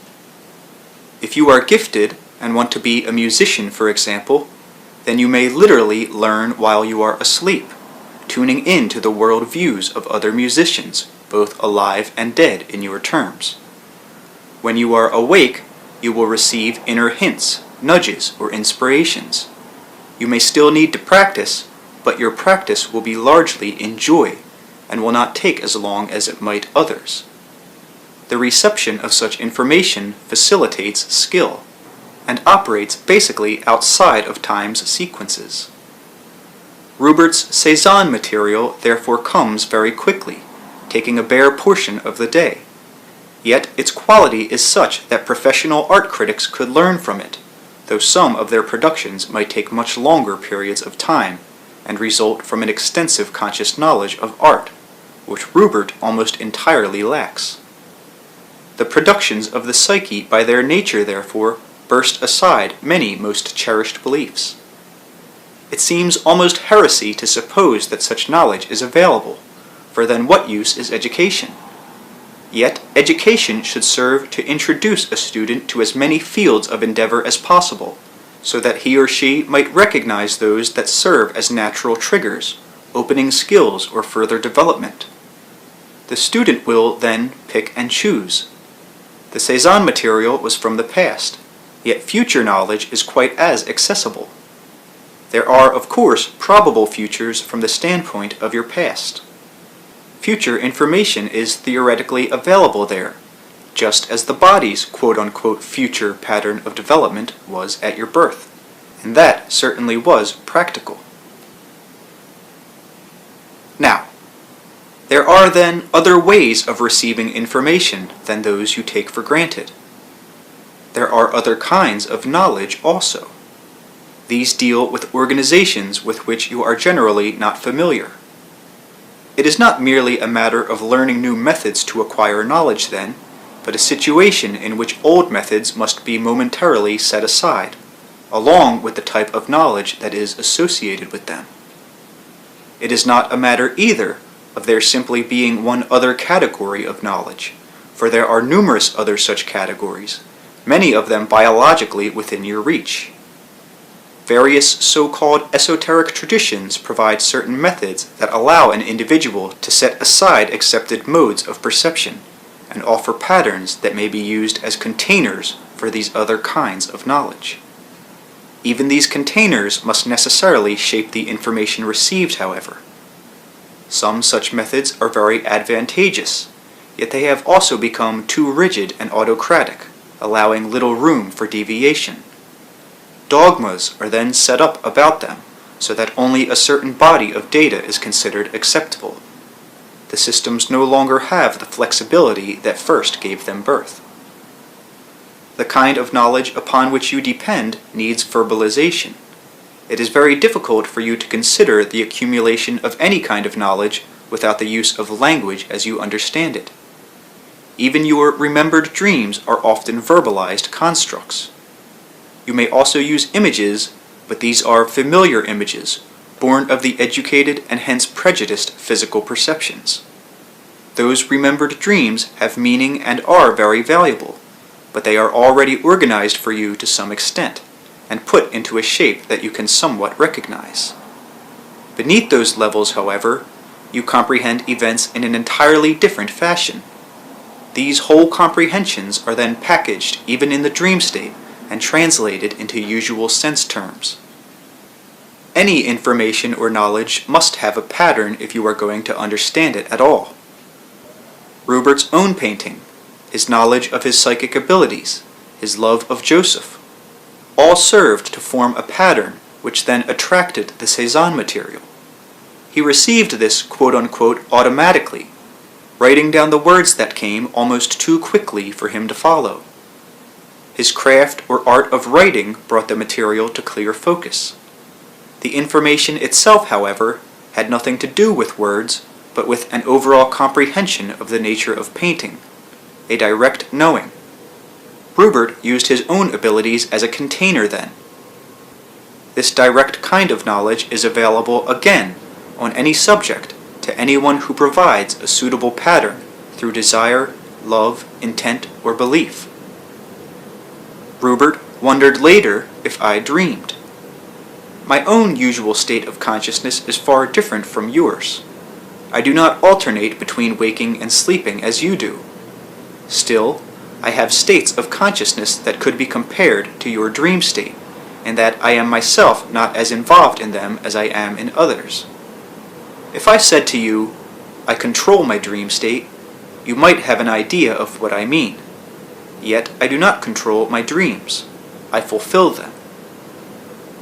If you are gifted and want to be a musician, for example, then you may literally learn while you are asleep, tuning in to the world views of other musicians, both alive and dead in your terms. When you are awake, you will receive inner hints, nudges, or inspirations. You may still need to practice, but your practice will be largely in joy and will not take as long as it might others. The reception of such information facilitates skill and operates basically outside of time's sequences. Rupert's Cézanne material therefore comes very quickly, taking a bare portion of the day. Yet its quality is such that professional art critics could learn from it, though some of their productions might take much longer periods of time and result from an extensive conscious knowledge of art, which Rupert almost entirely lacks. The productions of the Psyche by their nature, therefore, burst aside many most cherished beliefs. It seems almost heresy to suppose that such knowledge is available, for then what use is education? Yet education should serve to introduce a student to as many fields of endeavor as possible, so that he or she might recognize those that serve as natural triggers, opening skills or further development. The student will then pick and choose. The Cézanne material was from the past, yet future knowledge is quite as accessible. There are, of course, probable futures from the standpoint of your past. Future information is theoretically available there, just as the body's quote-unquote future pattern of development was at your birth, and that certainly was practical. Now, there are then other ways of receiving information than those you take for granted. There are other kinds of knowledge also. These deal with organizations with which you are generally not familiar. It is not merely a matter of learning new methods to acquire knowledge then, but a situation in which old methods must be momentarily set aside, along with the type of knowledge that is associated with them. It is not a matter either of there simply being one other category of knowledge, for there are numerous other such categories, many of them biologically within your reach. Various so-called esoteric traditions provide certain methods that allow an individual to set aside accepted modes of perception and offer patterns that may be used as containers for these other kinds of knowledge. Even these containers must necessarily shape the information received, however. Some such methods are very advantageous, yet they have also become too rigid and autocratic, allowing little room for deviation. Dogmas are then set up about them, so that only a certain body of data is considered acceptable. The systems no longer have the flexibility that first gave them birth. The kind of knowledge upon which you depend needs verbalization. It is very difficult for you to consider the accumulation of any kind of knowledge without the use of language as you understand it. Even your remembered dreams are often verbalized constructs. You may also use images, but these are familiar images, born of the educated and hence prejudiced physical perceptions. Those remembered dreams have meaning and are very valuable, but they are already organized for you to some extent, and put into a shape that you can somewhat recognize. Beneath those levels, however, you comprehend events in an entirely different fashion. These whole comprehensions are then packaged even in the dream state and translated into usual sense terms. Any information or knowledge must have a pattern if you are going to understand it at all. Rupert's own painting, his knowledge of his psychic abilities, his love of Joseph, all served to form a pattern which then attracted the Cézanne material. He received this quote-unquote automatically, writing down the words that came almost too quickly for him to follow. His craft or art of writing brought the material to clear focus. The information itself, however, had nothing to do with words, but with an overall comprehension of the nature of painting, a direct knowing. Rupert used his own abilities as a container then. This direct kind of knowledge is available again on any subject to anyone who provides a suitable pattern through desire, love, intent, or belief. Rupert wondered later if I dreamed. My own usual state of consciousness is far different from yours. I do not alternate between waking and sleeping as you do. Still, I have states of consciousness that could be compared to your dream state, and that I am myself not as involved in them as I am in others. If I said to you, I control my dream state, you might have an idea of what I mean. Yet I do not control my dreams. I fulfill them.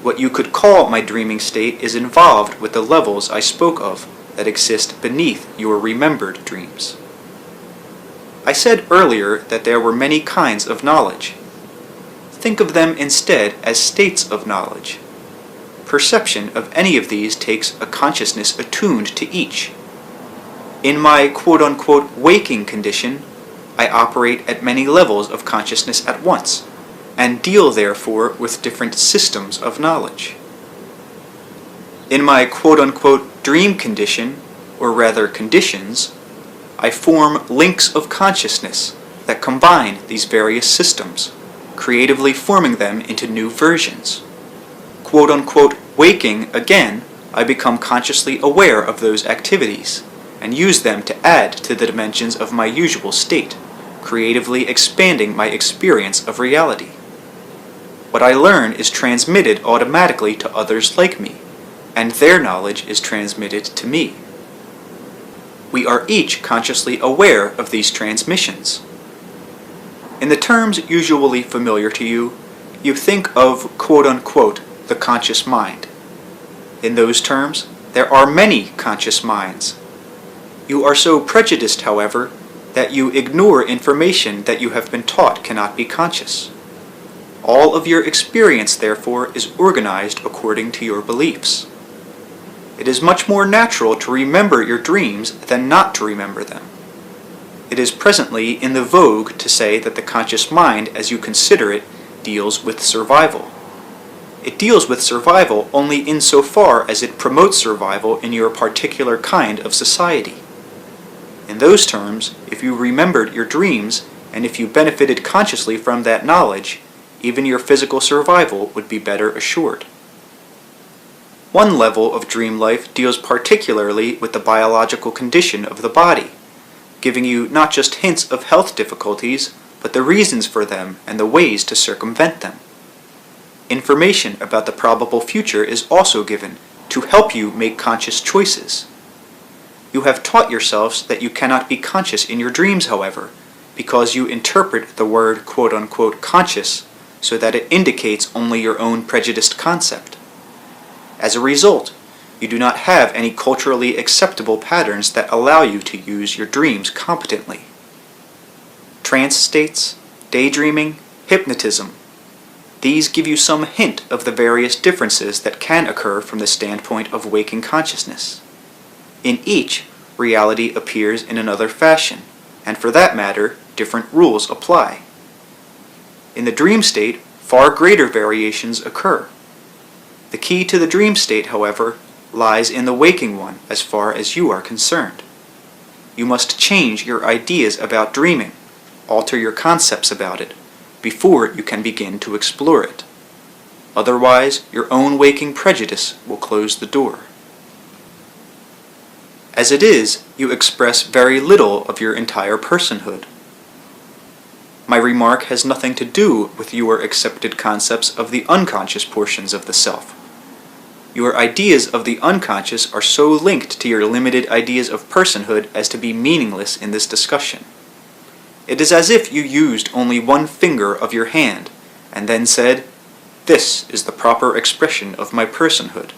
What you could call my dreaming state is involved with the levels I spoke of that exist beneath your remembered dreams. I said earlier that there were many kinds of knowledge. Think of them instead as states of knowledge. Perception of any of these takes a consciousness attuned to each. In my quote-unquote waking condition, I operate at many levels of consciousness at once, and deal therefore with different systems of knowledge. In my quote-unquote dream condition, or rather conditions, I form links of consciousness that combine these various systems, creatively forming them into new versions. Quote-unquote waking, again, I become consciously aware of those activities, and use them to add to the dimensions of my usual state, creatively expanding my experience of reality. What I learn is transmitted automatically to others like me, and their knowledge is transmitted to me. We are each consciously aware of these transmissions. In the terms usually familiar to you, you think of quote-unquote the conscious mind. In those terms, there are many conscious minds. You are so prejudiced, however, that you ignore information that you have been taught cannot be conscious. All of your experience, therefore, is organized according to your beliefs. It is much more natural to remember your dreams than not to remember them. It is presently in the vogue to say that the conscious mind, as you consider it, deals with survival. It deals with survival only insofar as it promotes survival in your particular kind of society. In those terms, if you remembered your dreams, and if you benefited consciously from that knowledge, even your physical survival would be better assured. One level of dream life deals particularly with the biological condition of the body, giving you not just hints of health difficulties, but the reasons for them and the ways to circumvent them. Information about the probable future is also given to help you make conscious choices. You have taught yourselves that you cannot be conscious in your dreams, however, because you interpret the word quote-unquote conscious so that it indicates only your own prejudiced concept. As a result, You do not have any culturally acceptable patterns that allow you to use your dreams competently. Trance states, daydreaming, hypnotism. These give you some hint of the various differences that can occur from the standpoint of waking consciousness. In each, reality appears in another fashion, and for that matter, different rules apply. In the dream state, far greater variations occur. The key to the dream state, however, lies in the waking one as far as you are concerned. You must change your ideas about dreaming, alter your concepts about it, before you can begin to explore it. Otherwise, your own waking prejudice will close the door. As it is, you express very little of your entire personhood. My remark has nothing to do with your accepted concepts of the unconscious portions of the self. Your ideas of the unconscious are so linked to your limited ideas of personhood as to be meaningless in this discussion. It is as if you used only one finger of your hand, and then said, "This is the proper expression of my personhood."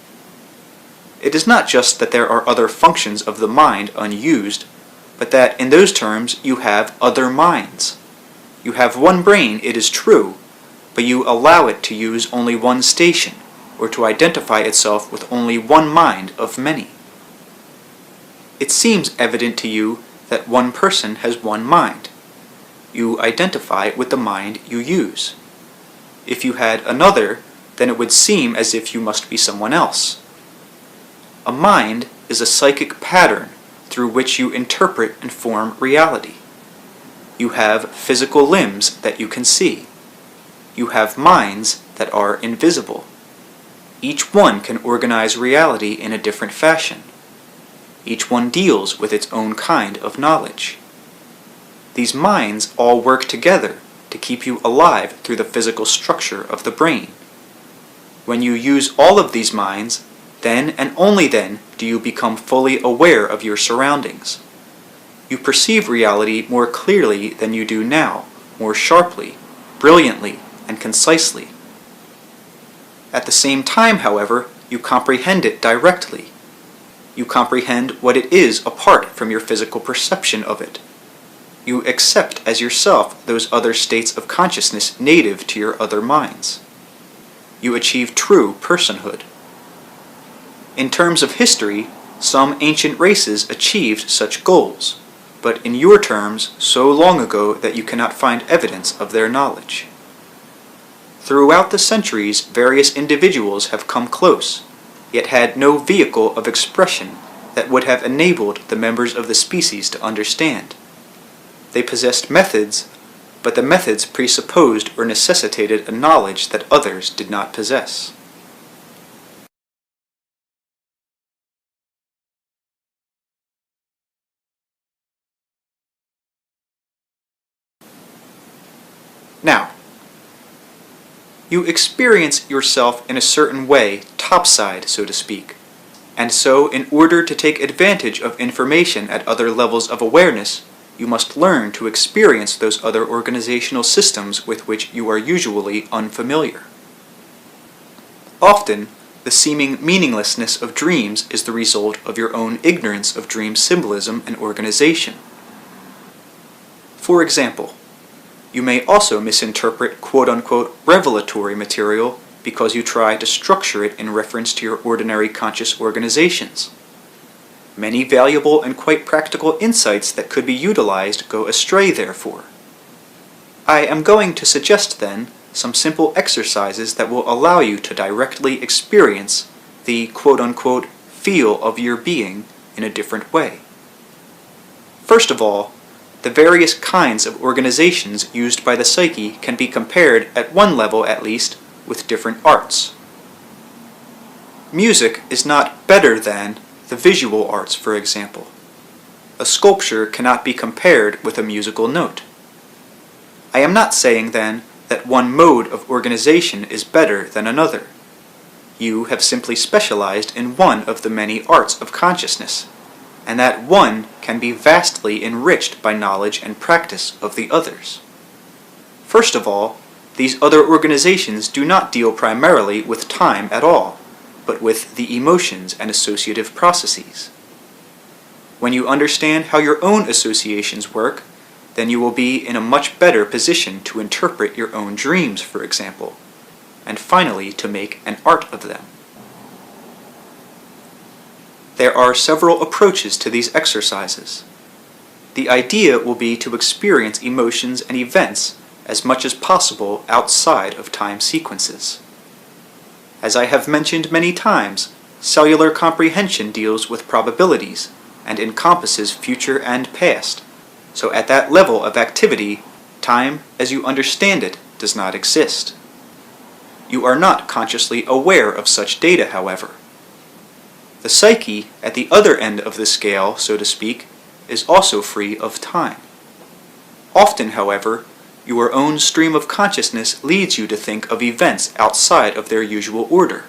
It is not just that there are other functions of the mind unused, but that in those terms you have other minds. You have one brain, it is true, but you allow it to use only one station, or to identify itself with only one mind of many. It seems evident to you that one person has one mind. You identify with the mind you use. If you had another, then it would seem as if you must be someone else. A mind is a psychic pattern through which you interpret and form reality. You have physical limbs that you can see. You have minds that are invisible. Each one can organize reality in a different fashion. Each one deals with its own kind of knowledge. These minds all work together to keep you alive through the physical structure of the brain. When you use all of these minds, then and only then do you become fully aware of your surroundings. You perceive reality more clearly than you do now, more sharply, brilliantly, and concisely. At the same time, however, you comprehend it directly. You comprehend what it is apart from your physical perception of it. You accept as yourself those other states of consciousness native to your other minds. You achieve true personhood. In terms of history, some ancient races achieved such goals, but in your terms, so long ago that you cannot find evidence of their knowledge. Throughout the centuries, various individuals have come close, yet had no vehicle of expression that would have enabled the members of the species to understand. They possessed methods, but the methods presupposed or necessitated a knowledge that others did not possess. Now, you experience yourself in a certain way, topside, so to speak, and so in order to take advantage of information at other levels of awareness, you must learn to experience those other organizational systems with which you are usually unfamiliar. Often, the seeming meaninglessness of dreams is the result of your own ignorance of dream symbolism and organization. For example, you may also misinterpret quote-unquote revelatory material because you try to structure it in reference to your ordinary conscious organizations. Many valuable and quite practical insights that could be utilized go astray, therefore. I am going to suggest, then, some simple exercises that will allow you to directly experience the quote-unquote feel of your being in a different way. First of all, the various kinds of organizations used by the psyche can be compared, at one level at least, with different arts. Music is not better than the visual arts, for example. A sculpture cannot be compared with a musical note. I am not saying, then, that one mode of organization is better than another. You have simply specialized in one of the many arts of consciousness, and that one can be vastly enriched by knowledge and practice of the others. First of all, these other organizations do not deal primarily with time at all. but with the emotions and associative processes. When you understand how your own associations work, then you will be in a much better position to interpret your own dreams, for example, and finally to make an art of them. There are several approaches to these exercises. The idea will be to experience emotions and events as much as possible outside of time sequences. As I have mentioned many times, cellular comprehension deals with probabilities and encompasses future and past, so at that level of activity, time as you understand it does not exist. You are not consciously aware of such data, however. The psyche, at the other end of the scale, so to speak, is also free of time. Often, however, your own stream of consciousness leads you to think of events outside of their usual order.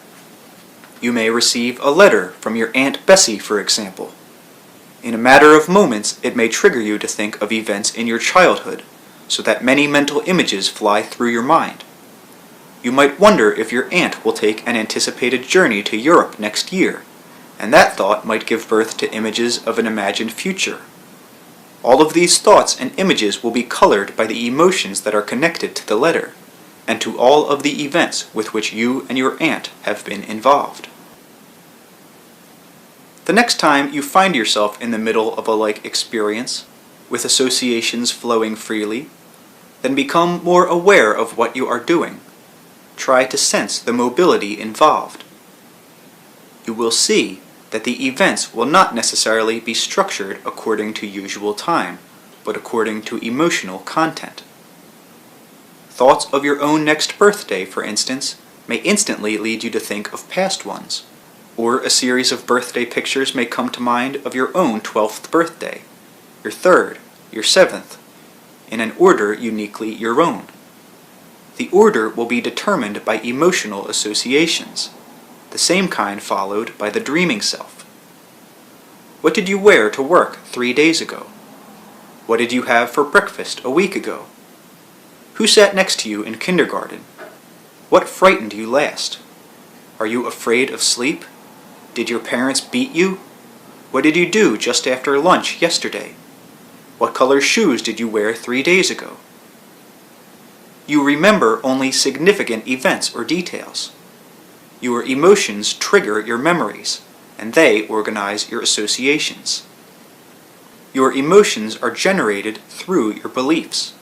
You may receive a letter from your Aunt Bessie, for example. In a matter of moments, it may trigger you to think of events in your childhood, so that many mental images fly through your mind. You might wonder if your aunt will take an anticipated journey to Europe next year, and that thought might give birth to images of an imagined future. All of these thoughts and images will be colored by the emotions that are connected to the letter, and to all of the events with which you and your aunt have been involved. The next time you find yourself in the middle of a like experience, with associations flowing freely, then become more aware of what you are doing. Try to sense the mobility involved. You will see that the events will not necessarily be structured according to usual time, but according to emotional content. Thoughts of your own next birthday, for instance, may instantly lead you to think of past ones, or a series of birthday pictures may come to mind of your own 12th birthday, your 3rd, your 7th, in an order uniquely your own. The order will be determined by emotional associations, the same kind followed by the dreaming self. What did you wear to work 3 days ago? What did you have for breakfast a week ago? Who sat next to you in kindergarten? What frightened you last? Are you afraid of sleep? Did your parents beat you? What did you do just after lunch yesterday? What color shoes did you wear 3 days ago? You remember only significant events or details. Your emotions trigger your memories, and they organize your associations. Your emotions are generated through your beliefs.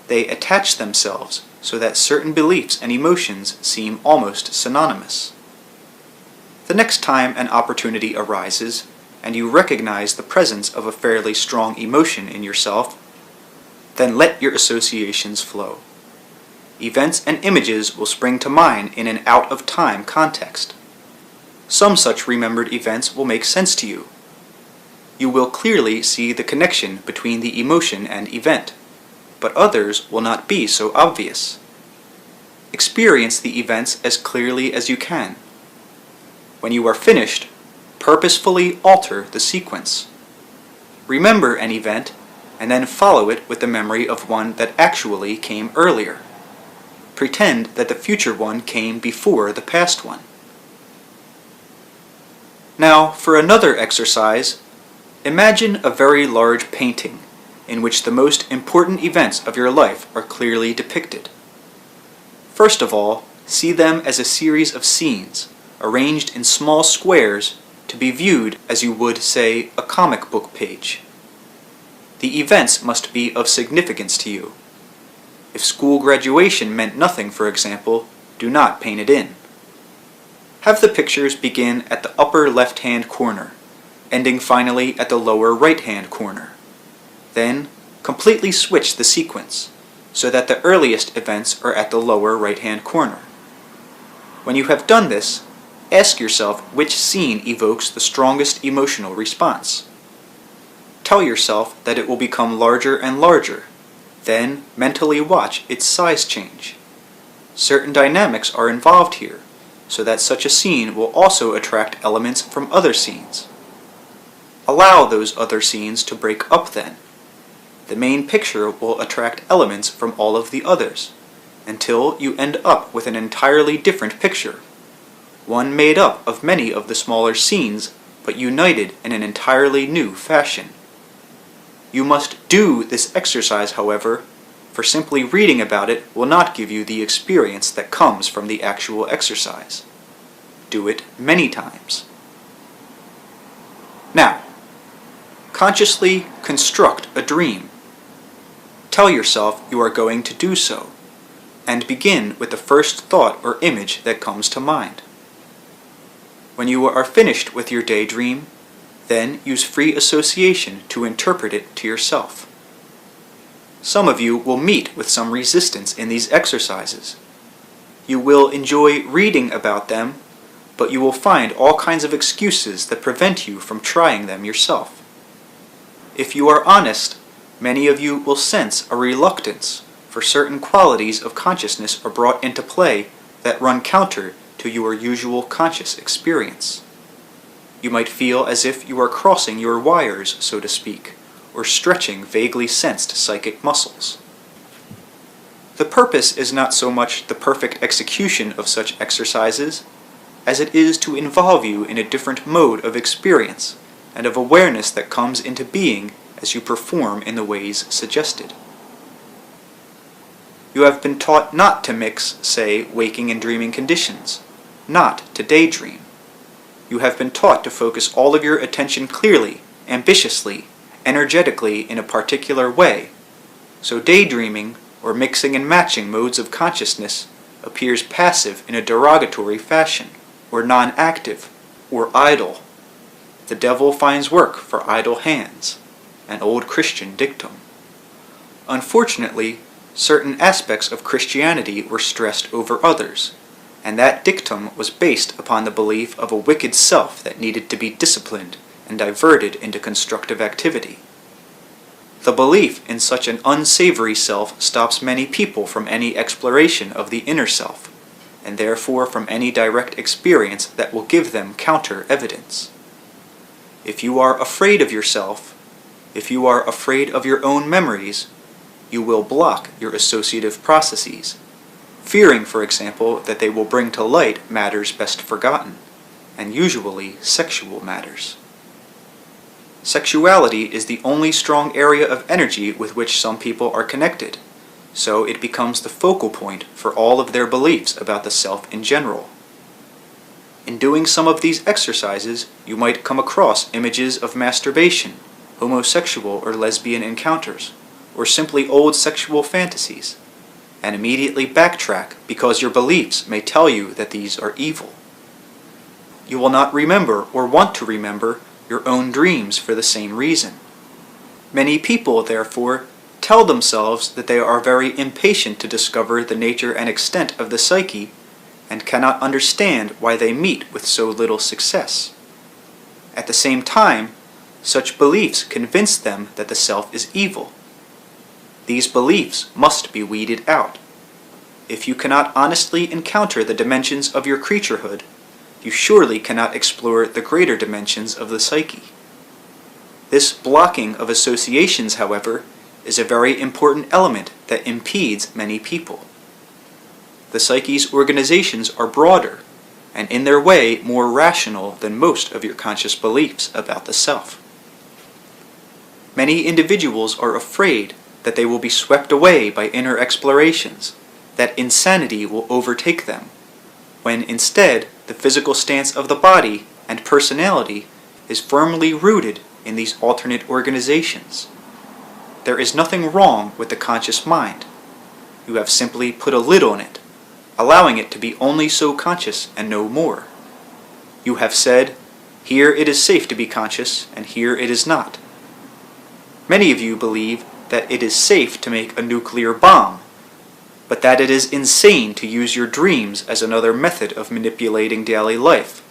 They attach themselves so that certain beliefs and emotions seem almost synonymous. The next time an opportunity arises, and you recognize the presence of a fairly strong emotion in yourself, then let your associations flow. Events and images will spring to mind in an out-of-time context. Some such remembered events will make sense to you. You will clearly see the connection between the emotion and event, but others will not be so obvious. Experience the events as clearly as you can. When you are finished, purposefully alter the sequence. Remember an event, and then follow it with the memory of one that actually came earlier. Pretend that the future one came before the past one. Now, for another exercise, imagine a very large painting in which the most important events of your life are clearly depicted. First of all, see them as a series of scenes, arranged in small squares to be viewed as you would, say, a comic book page. The events must be of significance to you. If school graduation meant nothing, for example, do not paint it in. Have the pictures begin at the upper left-hand corner, ending finally at the lower right-hand corner. Then, completely switch the sequence, so that the earliest events are at the lower right-hand corner. When you have done this, ask yourself which scene evokes the strongest emotional response. Tell yourself that it will become larger and larger. Then, mentally watch its size change. Certain dynamics are involved here, so that such a scene will also attract elements from other scenes. Allow those other scenes to break up then. The main picture will attract elements from all of the others, until you end up with an entirely different picture. one made up of many of the smaller scenes, but united in an entirely new fashion. You must do this exercise, however, for simply reading about it will not give you the experience that comes from the actual exercise. Do it many times. Now, consciously construct a dream. Tell yourself you are going to do so, and begin with the first thought or image that comes to mind. When you are finished with your daydream, then use free association to interpret it to yourself. Some of you will meet with some resistance in these exercises. You will enjoy reading about them, but you will find all kinds of excuses that prevent you from trying them yourself. If you are honest, many of you will sense a reluctance for certain qualities of consciousness are brought into play that run counter to your usual conscious experience. You might feel as if you are crossing your wires, so to speak, or stretching vaguely sensed psychic muscles. The purpose is not so much the perfect execution of such exercises, as it is to involve you in a different mode of experience and of awareness that comes into being as you perform in the ways suggested. You have been taught not to mix, say, waking and dreaming conditions, not to daydream. You have been taught to focus all of your attention clearly, ambitiously, energetically in a particular way, so daydreaming or mixing and matching modes of consciousness appears passive in a derogatory fashion, or non-active, or idle. The devil finds work for idle hands, an old Christian dictum. Unfortunately, certain aspects of Christianity were stressed over others, and that dictum was based upon the belief of a wicked self that needed to be disciplined and diverted into constructive activity. The belief in such an unsavory self stops many people from any exploration of the inner self, and therefore from any direct experience that will give them counter-evidence. If you are afraid of yourself, if you are afraid of your own memories, you will block your associative processes, fearing, for example, that they will bring to light matters best forgotten, and usually sexual matters. Sexuality is the only strong area of energy with which some people are connected, so it becomes the focal point for all of their beliefs about the self in general. In doing some of these exercises, you might come across images of masturbation, homosexual or lesbian encounters, or simply old sexual fantasies, and immediately backtrack because your beliefs may tell you that these are evil. You will not remember or want to remember your own dreams for the same reason. Many people, therefore, tell themselves that they are very impatient to discover the nature and extent of the psyche, and cannot understand why they meet with so little success. At the same time, such beliefs convince them that the self is evil. These beliefs must be weeded out. If you cannot honestly encounter the dimensions of your creaturehood, you surely cannot explore the greater dimensions of the psyche. This blocking of associations, however, is a very important element that impedes many people. The psyche's organizations are broader, and in their way more rational than most of your conscious beliefs about the self. Many individuals are afraid that they will be swept away by inner explorations, that insanity will overtake them, when instead the physical stance of the body and personality is firmly rooted in these alternate organizations. There is nothing wrong with the conscious mind. You have simply put a lid on it, allowing it to be only so conscious and no more. You have said, here it is safe to be conscious, and here it is not. Many of you believe that it is safe to make a nuclear bomb, but that it is insane to use your dreams as another method of manipulating daily life,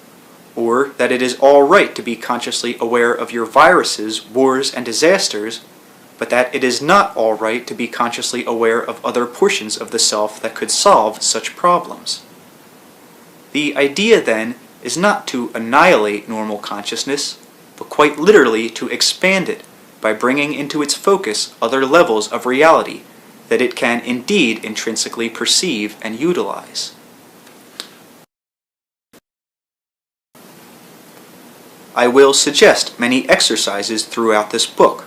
or that it is all right to be consciously aware of your viruses, wars, and disasters, but that it is not all right to be consciously aware of other portions of the self that could solve such problems. The idea, then, is not to annihilate normal consciousness, but quite literally to expand it by bringing into its focus other levels of reality that it can indeed intrinsically perceive and utilize. I will suggest many exercises throughout this book.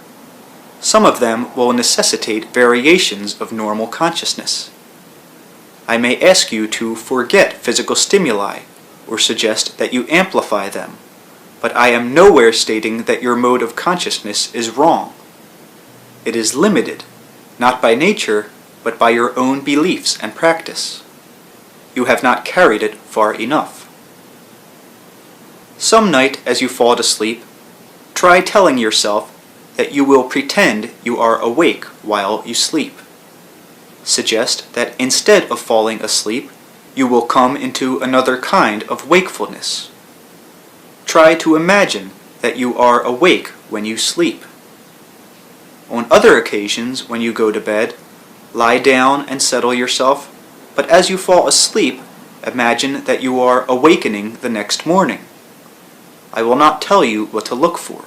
Some of them will necessitate variations of normal consciousness. I may ask you to forget physical stimuli or suggest that you amplify them, but I am nowhere stating that your mode of consciousness is wrong. It is limited, not by nature, but by your own beliefs and practice. You have not carried it far enough. Some night as you fall to sleep, try telling yourself that you will pretend you are awake while you sleep. Suggest that instead of falling asleep, you will come into another kind of wakefulness. Try to imagine that you are awake when you sleep. On other occasions, when you go to bed, lie down and settle yourself, but as you fall asleep, imagine that you are awakening the next morning. I will not tell you what to look for.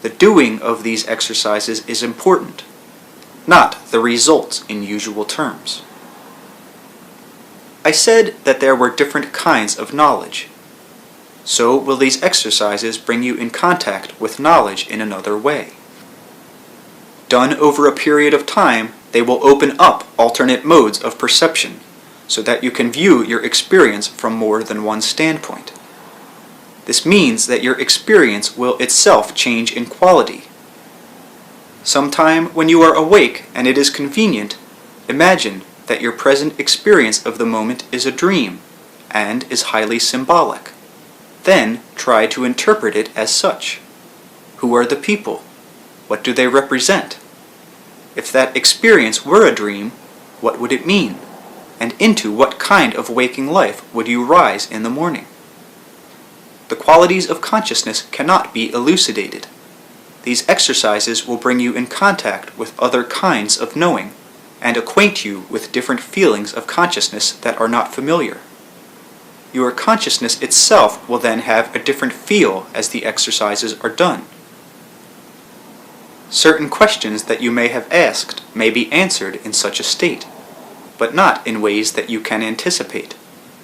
The doing of these exercises is important, not the results in usual terms. I said that there were different kinds of knowledge. So will these exercises bring you in contact with knowledge in another way. Done over a period of time, they will open up alternate modes of perception, so that you can view your experience from more than one standpoint. This means that your experience will itself change in quality. Sometime when you are awake and it is convenient, imagine that your present experience of the moment is a dream and is highly symbolic. Then try to interpret it as such. Who are the people? What do they represent? If that experience were a dream, what would it mean? And into what kind of waking life would you rise in the morning? The qualities of consciousness cannot be elucidated. These exercises will bring you in contact with other kinds of knowing and acquaint you with different feelings of consciousness that are not familiar. Your consciousness itself will then have a different feel as the exercises are done. Certain questions that you may have asked may be answered in such a state, but not in ways that you can anticipate,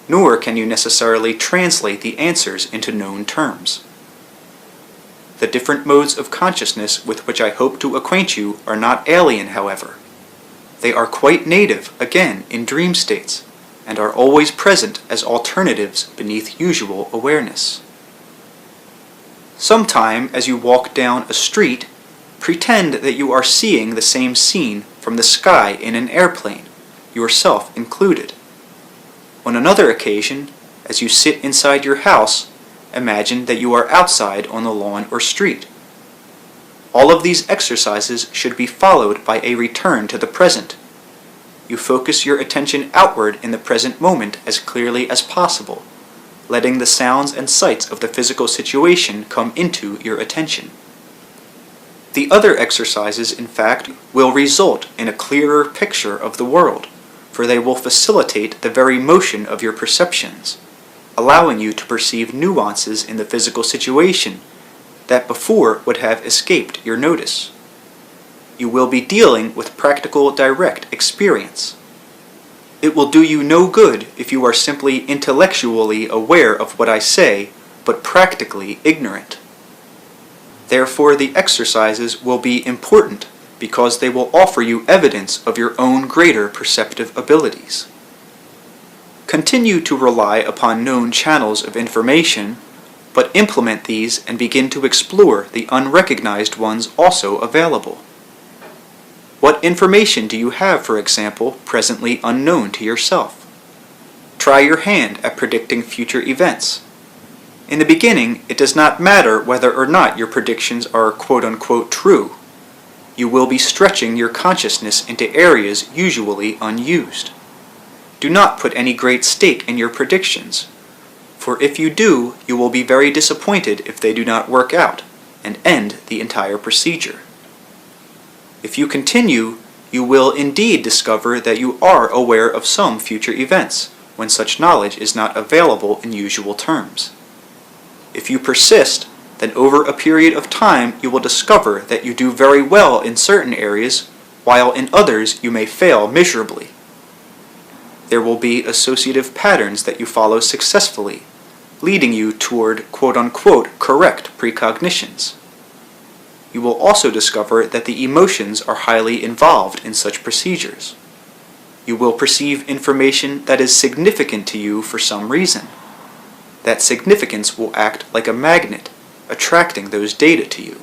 nor can you necessarily translate the answers into known terms. The different modes of consciousness with which I hope to acquaint you are not alien, however. They are quite native, again, in dream states, and are always present as alternatives beneath usual awareness. Sometime as you walk down a street, pretend that you are seeing the same scene from the sky in an airplane, yourself included. On another occasion, as you sit inside your house, imagine that you are outside on the lawn or street. All of these exercises should be followed by a return to the present. You focus your attention outward in the present moment as clearly as possible, letting the sounds and sights of the physical situation come into your attention. The other exercises, in fact, will result in a clearer picture of the world, for they will facilitate the very motion of your perceptions, allowing you to perceive nuances in the physical situation that before would have escaped your notice. You will be dealing with practical, direct experience. It will do you no good if you are simply intellectually aware of what I say, but practically ignorant. Therefore, the exercises will be important because they will offer you evidence of your own greater perceptive abilities. Continue to rely upon known channels of information, but implement these and begin to explore the unrecognized ones also available. What information do you have, for example, presently unknown to yourself? Try your hand at predicting future events. In the beginning, it does not matter whether or not your predictions are quote-unquote true. You will be stretching your consciousness into areas usually unused. Do not put any great stake in your predictions, for if you do, you will be very disappointed if they do not work out and end the entire procedure. If you continue, you will indeed discover that you are aware of some future events, when such knowledge is not available in usual terms. If you persist, then over a period of time you will discover that you do very well in certain areas, while in others you may fail miserably. There will be associative patterns that you follow successfully, leading you toward quote-unquote correct precognitions. You will also discover that the emotions are highly involved in such procedures. You will perceive information that is significant to you for some reason. That significance will act like a magnet, attracting those data to you.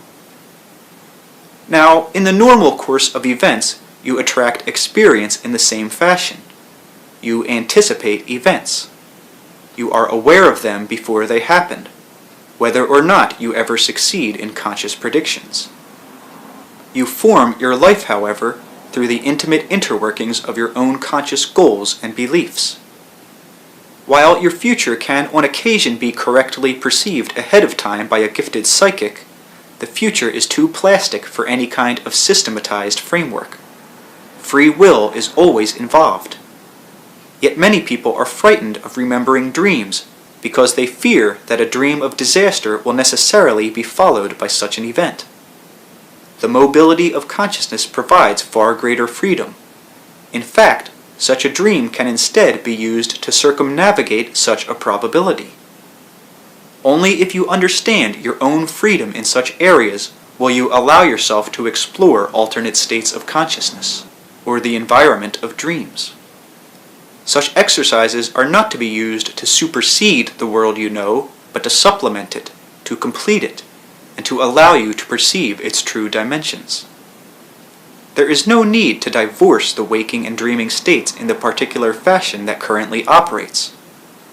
Now, in the normal course of events, you attract experience in the same fashion. You anticipate events. You are aware of them before they happen, whether or not you ever succeed in conscious predictions. You form your life, however, through the intimate interworkings of your own conscious goals and beliefs. While your future can on occasion be correctly perceived ahead of time by a gifted psychic, the future is too plastic for any kind of systematized framework. Free will is always involved. Yet many people are frightened of remembering dreams because they fear that a dream of disaster will necessarily be followed by such an event. The mobility of consciousness provides far greater freedom. In fact, such a dream can instead be used to circumnavigate such a probability. Only if you understand your own freedom in such areas will you allow yourself to explore alternate states of consciousness, or the environment of dreams. Such exercises are not to be used to supersede the world you know, but to supplement it, to complete it, and to allow you to perceive its true dimensions. There is no need to divorce the waking and dreaming states in the particular fashion that currently operates,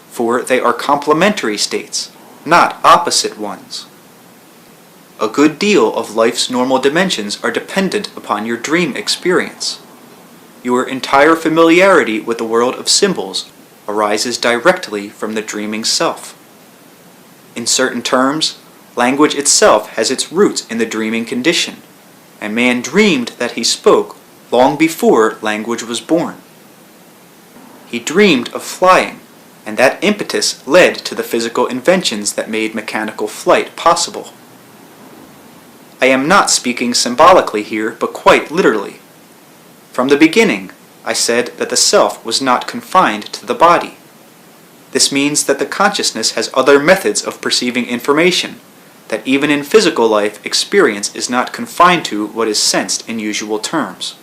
for they are complementary states, not opposite ones. A good deal of life's normal dimensions are dependent upon your dream experience. Your entire familiarity with the world of symbols arises directly from the dreaming self. In certain terms, language itself has its roots in the dreaming condition, and man dreamed that he spoke long before language was born. He dreamed of flying, and that impetus led to the physical inventions that made mechanical flight possible. I am not speaking symbolically here, but quite literally. From the beginning, I said that the self was not confined to the body. This means that the consciousness has other methods of perceiving information, that even in physical life, experience is not confined to what is sensed in usual terms.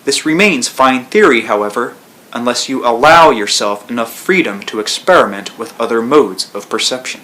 This remains fine theory, however, unless you allow yourself enough freedom to experiment with other modes of perception.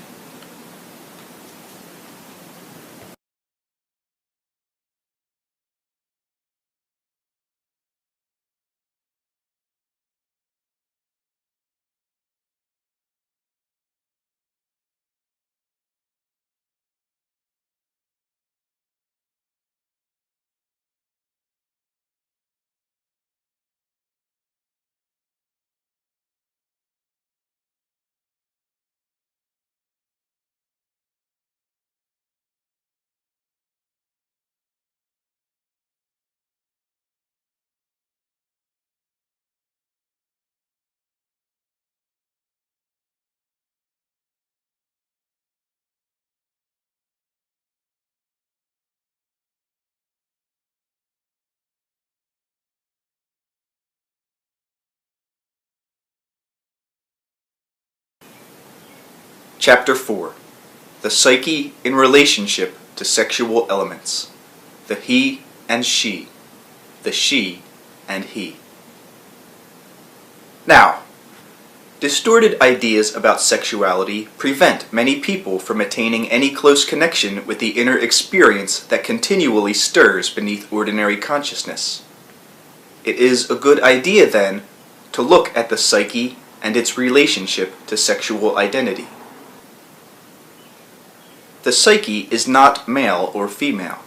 Chapter 4. The Psyche in Relationship to Sexual Elements. The He and She. The She and He. Now, distorted ideas about sexuality prevent many people from attaining any close connection with the inner experience that continually stirs beneath ordinary consciousness. It is a good idea, then, to look at the psyche and its relationship to sexual identity. The psyche is not male or female.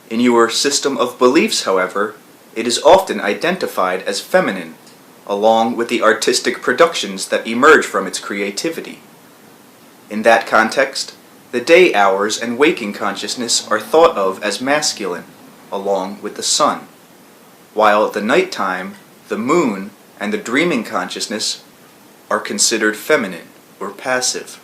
In your system of beliefs, however, it is often identified as feminine, along with the artistic productions that emerge from its creativity. In that context, the day hours and waking consciousness are thought of as masculine, along with the sun, while the nighttime, the moon, and the dreaming consciousness are considered feminine or passive.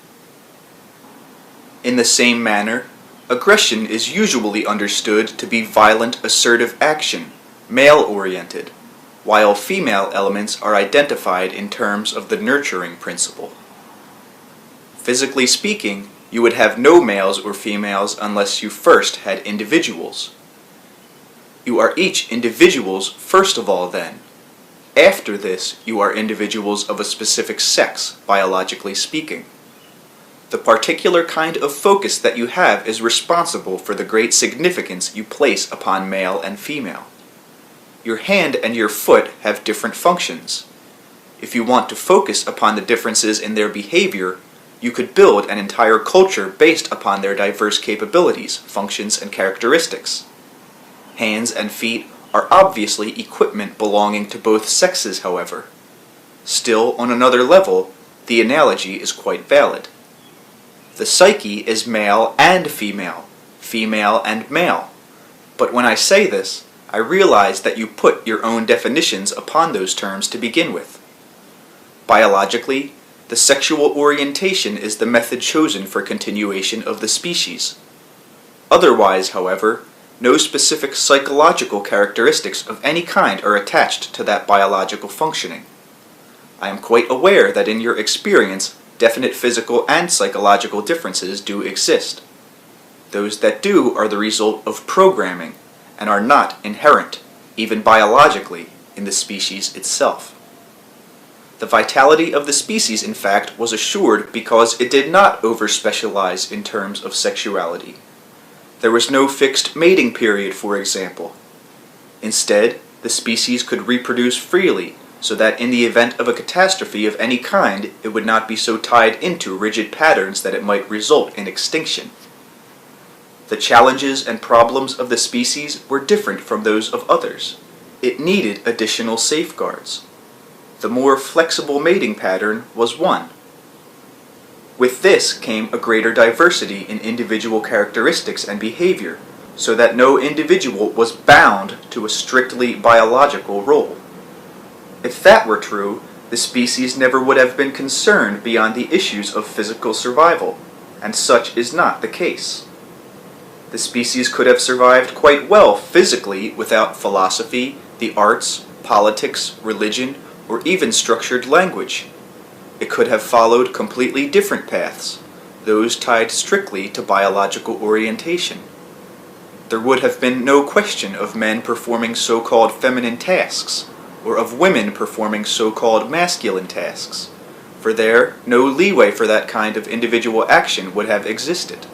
In the same manner, aggression is usually understood to be violent, assertive action, male-oriented, while female elements are identified in terms of the nurturing principle. Physically speaking, you would have no males or females unless you first had individuals. You are each individuals first of all then. After this, you are individuals of a specific sex, biologically speaking. The particular kind of focus that you have is responsible for the great significance you place upon male and female. Your hand and your foot have different functions. If you want to focus upon the differences in their behavior, you could build an entire culture based upon their diverse capabilities, functions, and characteristics. Hands and feet are obviously equipment belonging to both sexes, however. Still, on another level, the analogy is quite valid. The psyche is male and female, female and male. But when I say this, I realize that you put your own definitions upon those terms to begin with. Biologically, the sexual orientation is the method chosen for continuation of the species. Otherwise, however, no specific psychological characteristics of any kind are attached to that biological functioning. I am quite aware that in your experience, definite physical and psychological differences do exist. Those that do are the result of programming and are not inherent, even biologically, in the species itself. The vitality of the species, in fact, was assured because it did not over-specialize in terms of sexuality. There was no fixed mating period, for example. Instead, the species could reproduce freely, so that in the event of a catastrophe of any kind, it would not be so tied into rigid patterns that it might result in extinction. The challenges and problems of the species were different from those of others. It needed additional safeguards. The more flexible mating pattern was one. With this came a greater diversity in individual characteristics and behavior, so that no individual was bound to a strictly biological role. If that were true, the species never would have been concerned beyond the issues of physical survival, and such is not the case. The species could have survived quite well physically without philosophy, the arts, politics, religion, or even structured language. It could have followed completely different paths, those tied strictly to biological orientation. There would have been no question of men performing so-called feminine tasks, or of women performing so-called masculine tasks, for there no leeway for that kind of individual action would have existed.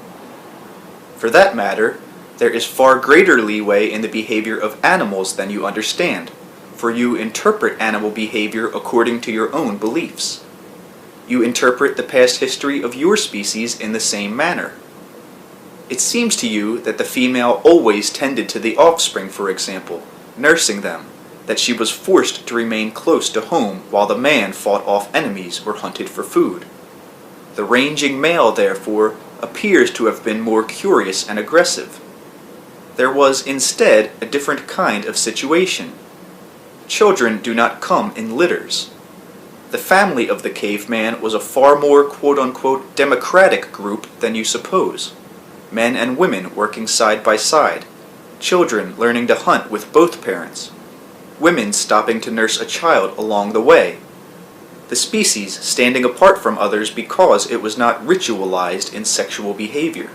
For that matter, there is far greater leeway in the behavior of animals than you understand, for you interpret animal behavior according to your own beliefs. You interpret the past history of your species in the same manner. It seems to you that the female always tended to the offspring, for example, nursing them, that she was forced to remain close to home while the man fought off enemies or hunted for food. The ranging male, therefore, appears to have been more curious and aggressive. There was instead a different kind of situation. Children do not come in litters. The family of the caveman was a far more quote-unquote democratic group than you suppose. Men and women working side by side, children learning to hunt with both parents, women stopping to nurse a child along the way, the species standing apart from others because it was not ritualized in sexual behavior.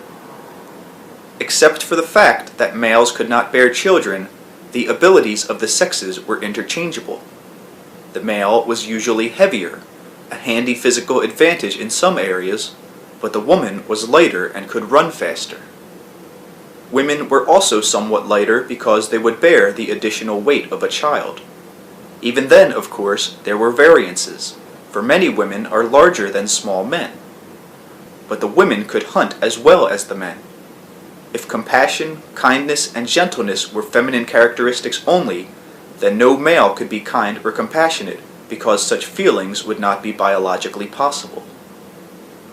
Except for the fact that males could not bear children, the abilities of the sexes were interchangeable. The male was usually heavier, a handy physical advantage in some areas, but the woman was lighter and could run faster. Women were also somewhat lighter because they would bear the additional weight of a child. Even then, of course, there were variances, for many women are larger than small men. But the women could hunt as well as the men. If compassion, kindness, and gentleness were feminine characteristics only, then no male could be kind or compassionate, because such feelings would not be biologically possible.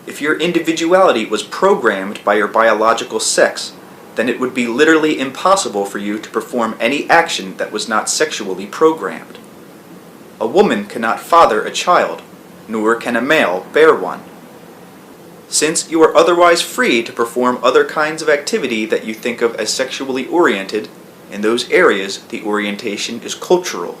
If your individuality was programmed by your biological sex, then it would be literally impossible for you to perform any action that was not sexually programmed. A woman cannot father a child, nor can a male bear one. Since you are otherwise free to perform other kinds of activity that you think of as sexually oriented, in those areas the orientation is cultural.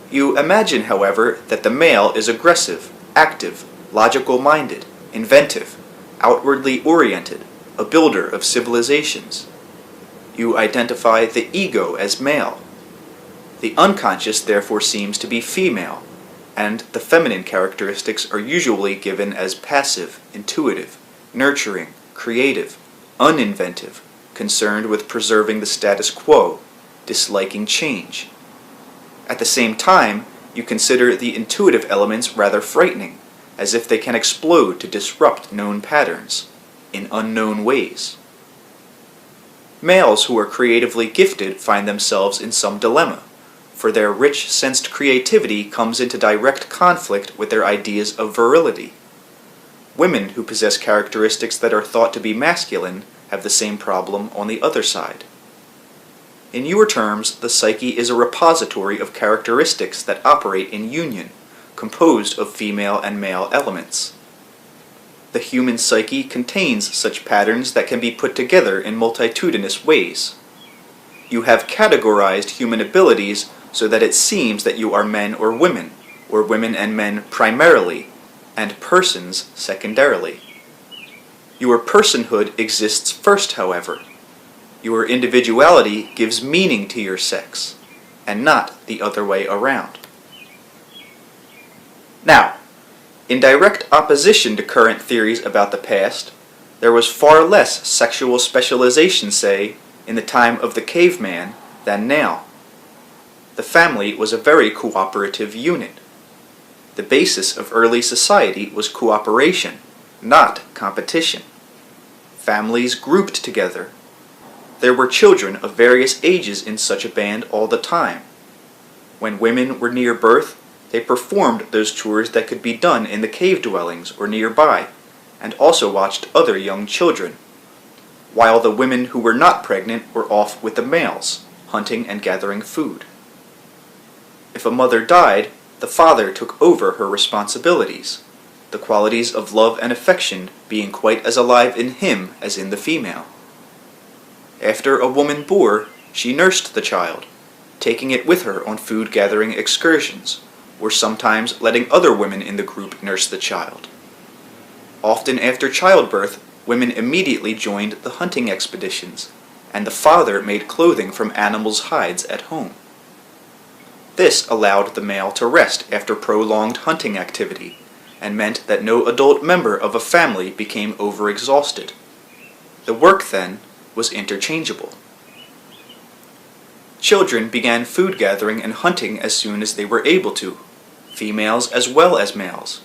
You imagine, however, that the male is aggressive, active, logical-minded, inventive, outwardly oriented, a builder of civilizations. You identify the ego as male. The unconscious therefore seems to be female, and the feminine characteristics are usually given as passive, intuitive, nurturing, creative, uninventive, concerned with preserving the status quo, disliking change. At the same time, you consider the intuitive elements rather frightening, as if they can explode to disrupt known patterns, in unknown ways. Males who are creatively gifted find themselves in some dilemma, for their rich sensed creativity comes into direct conflict with their ideas of virility. Women who possess characteristics that are thought to be masculine have the same problem on the other side. In your terms, the psyche is a repository of characteristics that operate in union, composed of female and male elements. The human psyche contains such patterns that can be put together in multitudinous ways. You have categorized human abilities so that it seems that you are men or women and men primarily, and persons secondarily. Your personhood exists first, however. Your individuality gives meaning to your sex, and not the other way around. Now, in direct opposition to current theories about the past, there was far less sexual specialization, say, in the time of the caveman than now. The family was a very cooperative unit. The basis of early society was cooperation, not competition. Families grouped together. There were children of various ages in such a band all the time. When women were near birth, they performed those chores that could be done in the cave dwellings or nearby, and also watched other young children, while the women who were not pregnant were off with the males, hunting and gathering food. If a mother died, the father took over her responsibilities, the qualities of love and affection being quite as alive in him as in the female. After a woman bore, she nursed the child, taking it with her on food-gathering excursions, or sometimes letting other women in the group nurse the child. Often after childbirth, women immediately joined the hunting expeditions, and the father made clothing from animals' hides at home. This allowed the male to rest after prolonged hunting activity, and meant that no adult member of a family became overexhausted. The work, then, was interchangeable. Children began food gathering and hunting as soon as they were able to, females as well as males,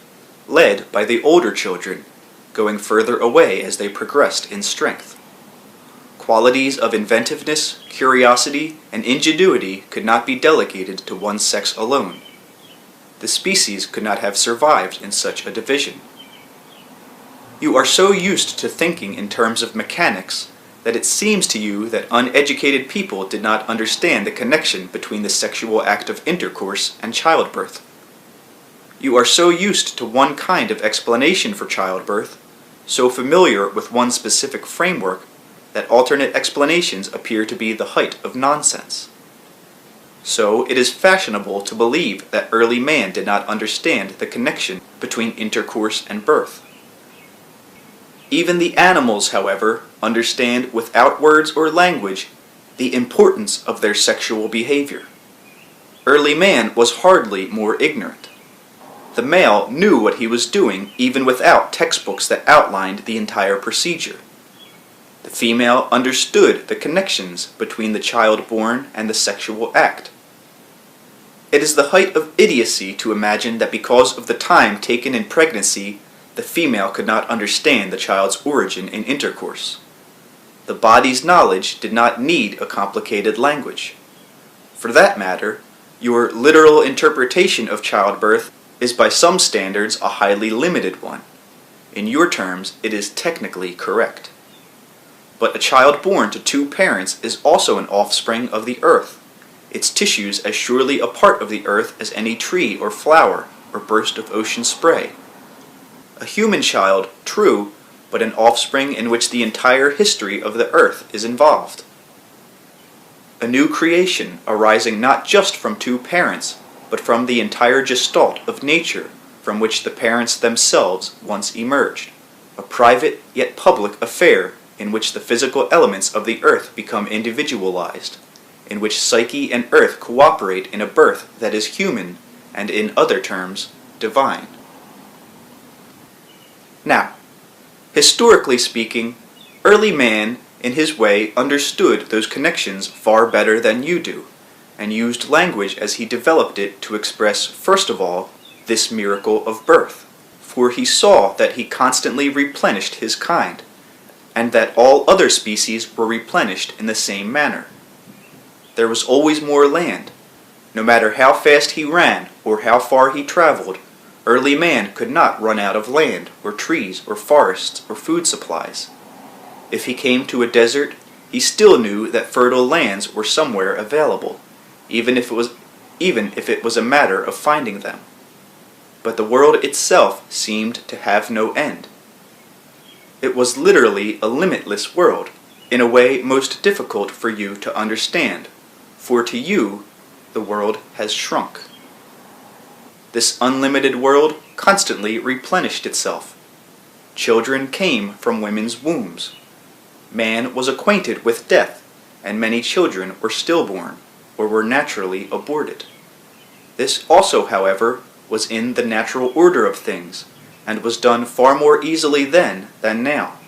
led by the older children, going further away as they progressed in strength. Qualities of inventiveness, curiosity, and ingenuity could not be delegated to one sex alone. The species could not have survived in such a division. You are so used to thinking in terms of mechanics that it seems to you that uneducated people did not understand the connection between the sexual act of intercourse and childbirth. You are so used to one kind of explanation for childbirth, so familiar with one specific framework, that alternate explanations appear to be the height of nonsense. So it is fashionable to believe that early man did not understand the connection between intercourse and birth. Even the animals, however, understand without words or language the importance of their sexual behavior. Early man was hardly more ignorant. The male knew what he was doing even without textbooks that outlined the entire procedure. The female understood the connections between the child born and the sexual act. It is the height of idiocy to imagine that because of the time taken in pregnancy, the female could not understand the child's origin in intercourse. The body's knowledge did not need a complicated language. For that matter, your literal interpretation of childbirth is by some standards a highly limited one. In your terms, it is technically correct. But a child born to two parents is also an offspring of the earth, its tissues as surely a part of the earth as any tree or flower or burst of ocean spray. A human child, true, but an offspring in which the entire history of the earth is involved. A new creation arising not just from two parents, but from the entire gestalt of nature from which the parents themselves once emerged. a private yet public affair in which the physical elements of the earth become individualized, in which Psyche and earth cooperate in a birth that is human and, in other terms, divine. Now, historically speaking, early man, in his way, understood those connections far better than you do, and used language as he developed it to express, first of all, this miracle of birth. For he saw that he constantly replenished his kind, and that all other species were replenished in the same manner. There was always more land. No matter how fast he ran or how far he traveled, early man could not run out of land, or trees, or forests, or food supplies. If he came to a desert, he still knew that fertile lands were somewhere available, even if it was a matter of finding them. But the world itself seemed to have no end. It was literally a limitless world, in a way most difficult for you to understand, for to you, the world has shrunk. This unlimited world constantly replenished itself. Children came from women's wombs. Man was acquainted with death, and many children were stillborn, or were naturally aborted. This also, however, was in the natural order of things, and was done far more easily then than now.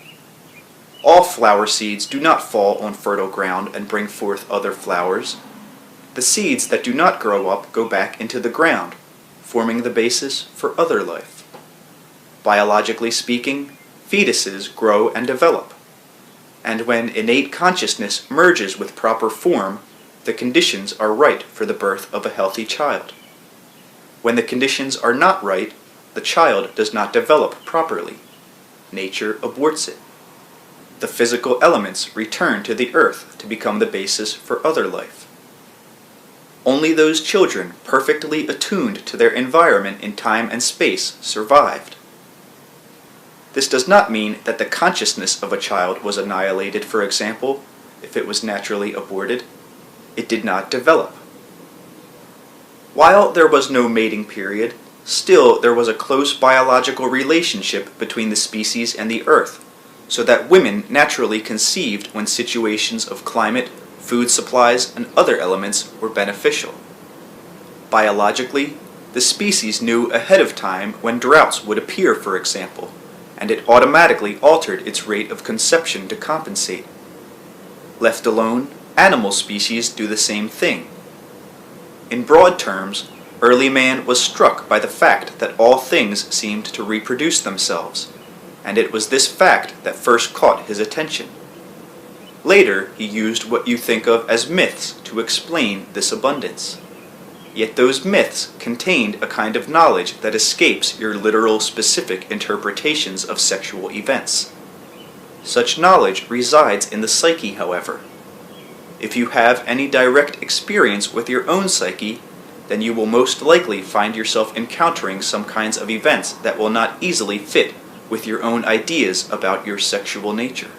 All flower seeds do not fall on fertile ground and bring forth other flowers. The seeds that do not grow up go back into the ground, forming the basis for other life. Biologically speaking, fetuses grow and develop, and when innate consciousness merges with proper form, the conditions are right for the birth of a healthy child. When the conditions are not right, the child does not develop properly. Nature aborts it. The physical elements return to the earth to become the basis for other life. Only those children perfectly attuned to their environment in time and space survived. This does not mean that the consciousness of a child was annihilated, for example, if it was naturally aborted. It did not develop. While there was no mating period, still there was a close biological relationship between the species and the earth, so that women naturally conceived when situations of climate, food supplies, and other elements were beneficial. Biologically, the species knew ahead of time when droughts would appear, for example, and it automatically altered its rate of conception to compensate. Left alone, animal species do the same thing. In broad terms, early man was struck by the fact that all things seemed to reproduce themselves, and it was this fact that first caught his attention. Later, he used what you think of as myths to explain this abundance. Yet those myths contained a kind of knowledge that escapes your literal specific interpretations of sexual events. Such knowledge resides in the psyche, however. If you have any direct experience with your own psyche, then you will most likely find yourself encountering some kinds of events that will not easily fit with your own ideas about your sexual nature.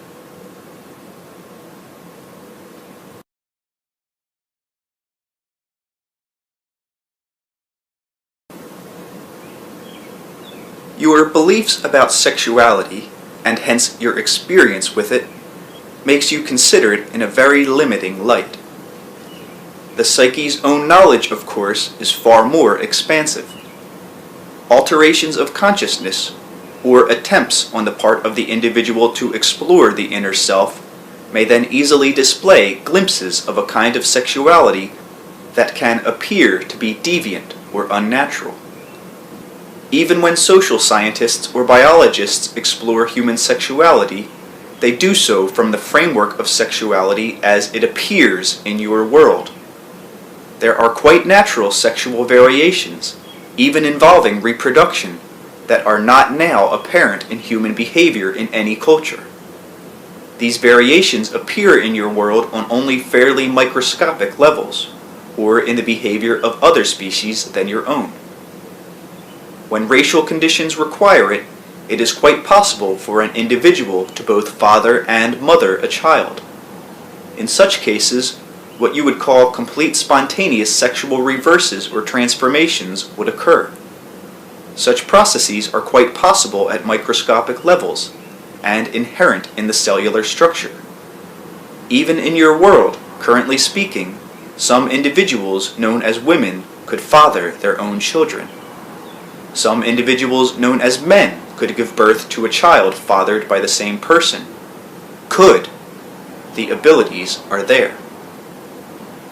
Your beliefs about sexuality, and hence your experience with it, makes you consider it in a very limiting light. The psyche's own knowledge, of course, is far more expansive. Alterations of consciousness, or attempts on the part of the individual to explore the inner self, may then easily display glimpses of a kind of sexuality that can appear to be deviant or unnatural. Even when social scientists or biologists explore human sexuality, they do so from the framework of sexuality as it appears in your world. There are quite natural sexual variations, even involving reproduction, that are not now apparent in human behavior in any culture. These variations appear in your world on only fairly microscopic levels, or in the behavior of other species than your own. When racial conditions require it, it is quite possible for an individual to both father and mother a child. In such cases, what you would call complete spontaneous sexual reverses or transformations would occur. Such processes are quite possible at microscopic levels, and inherent in the cellular structure. Even in your world, currently speaking, some individuals known as women could father their own children. Some individuals known as men could give birth to a child fathered by the same person. Could. The abilities are there.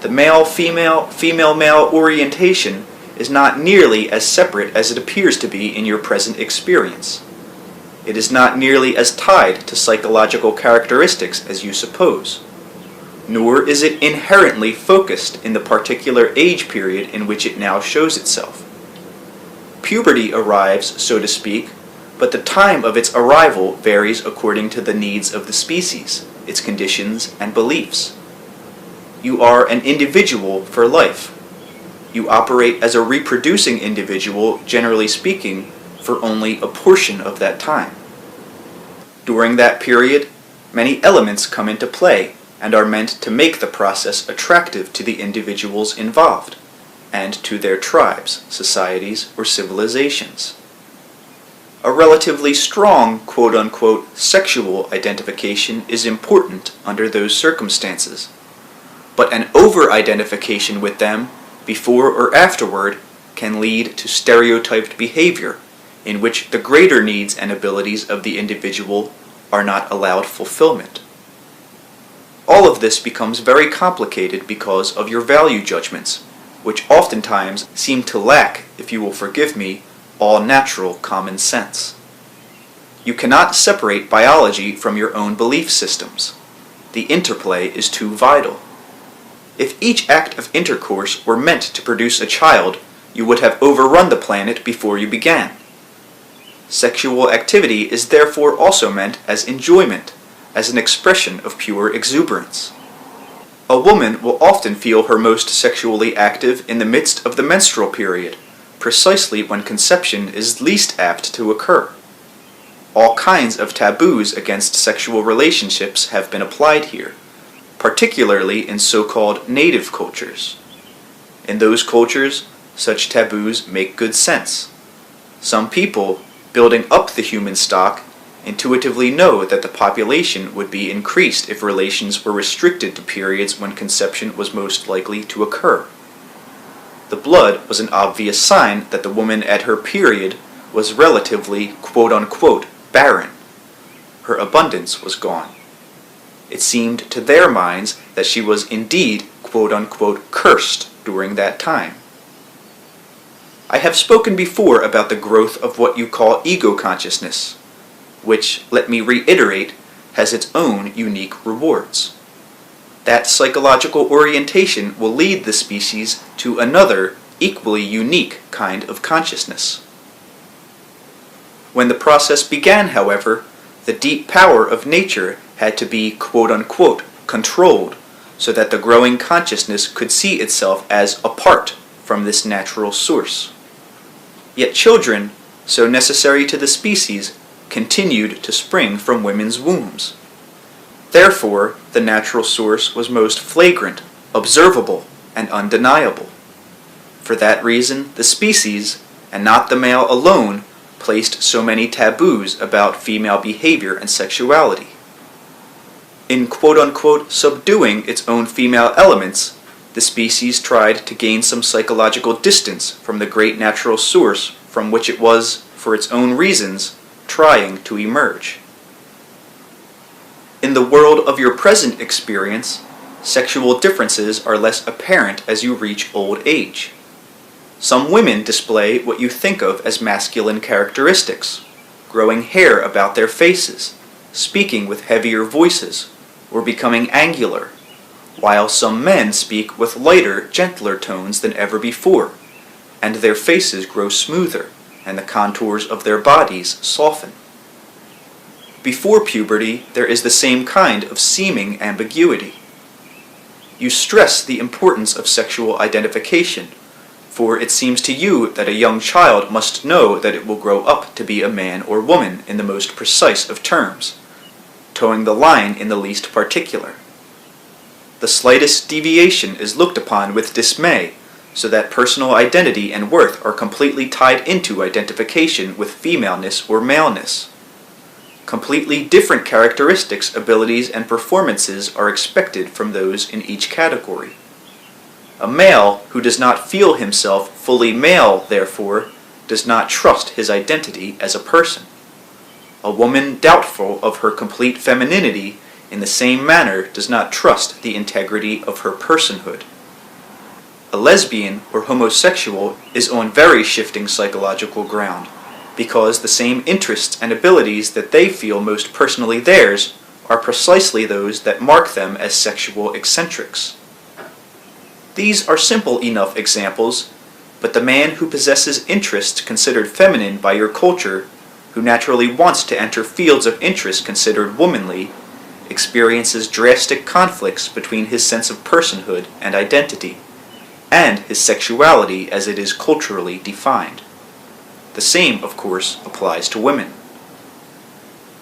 The male-female, female-male orientation is not nearly as separate as it appears to be in your present experience. It is not nearly as tied to psychological characteristics as you suppose. Nor is it inherently focused in the particular age period in which it now shows itself. Puberty arrives, so to speak, but the time of its arrival varies according to the needs of the species, its conditions and beliefs. You are an individual for life. You operate as a reproducing individual, generally speaking, for only a portion of that time. During that period, many elements come into play and are meant to make the process attractive to the individuals involved, and to their tribes, societies, or civilizations. A relatively strong, quote-unquote, sexual identification is important under those circumstances, but an over-identification with them, before or afterward, can lead to stereotyped behavior, in which the greater needs and abilities of the individual are not allowed fulfillment. All of this becomes very complicated because of your value judgments, which oftentimes seem to lack, if you will forgive me, all natural common sense. You cannot separate biology from your own belief systems. The interplay is too vital. If each act of intercourse were meant to produce a child, you would have overrun the planet before you began. Sexual activity is therefore also meant as enjoyment, as an expression of pure exuberance. A woman will often feel her most sexually active in the midst of the menstrual period, precisely when conception is least apt to occur. All kinds of taboos against sexual relationships have been applied here, particularly in so-called native cultures. In those cultures, such taboos make good sense. Some people, building up the human stock, intuitively know that the population would be increased if relations were restricted to periods when conception was most likely to occur. The blood was an obvious sign that the woman at her period was relatively, quote-unquote, barren. Her abundance was gone. It seemed to their minds that she was indeed, quote-unquote, cursed during that time. I have spoken before about the growth of what you call ego consciousness, which, let me reiterate, has its own unique rewards. That psychological orientation will lead the species to another, equally unique kind of consciousness. When the process began, however, the deep power of nature had to be, quote-unquote, controlled, so that the growing consciousness could see itself as apart from this natural source. Yet children, so necessary to the species, continued to spring from women's wombs. Therefore, the natural source was most flagrant, observable, and undeniable. For that reason, the species, and not the male alone, placed so many taboos about female behavior and sexuality. In quote-unquote subduing its own female elements, the species tried to gain some psychological distance from the great natural source from which it was, for its own reasons, trying to emerge. In the world of your present experience, sexual differences are less apparent as you reach old age. Some women display what you think of as masculine characteristics, growing hair about their faces, speaking with heavier voices, or becoming angular, while some men speak with lighter, gentler tones than ever before, and their faces grow smoother, and the contours of their bodies soften. Before puberty, there is the same kind of seeming ambiguity. You stress the importance of sexual identification, for it seems to you that a young child must know that it will grow up to be a man or woman in the most precise of terms, towing the line in the least particular. The slightest deviation is looked upon with dismay, so that personal identity and worth are completely tied into identification with femaleness or maleness. Completely different characteristics, abilities, and performances are expected from those in each category. A male who does not feel himself fully male, therefore, does not trust his identity as a person. A woman doubtful of her complete femininity in the same manner does not trust the integrity of her personhood. A lesbian or homosexual is on very shifting psychological ground, because the same interests and abilities that they feel most personally theirs are precisely those that mark them as sexual eccentrics. These are simple enough examples, but the man who possesses interests considered feminine by your culture, who naturally wants to enter fields of interest considered womanly, experiences drastic conflicts between his sense of personhood and identity, and his sexuality as it is culturally defined. The same, of course, applies to women.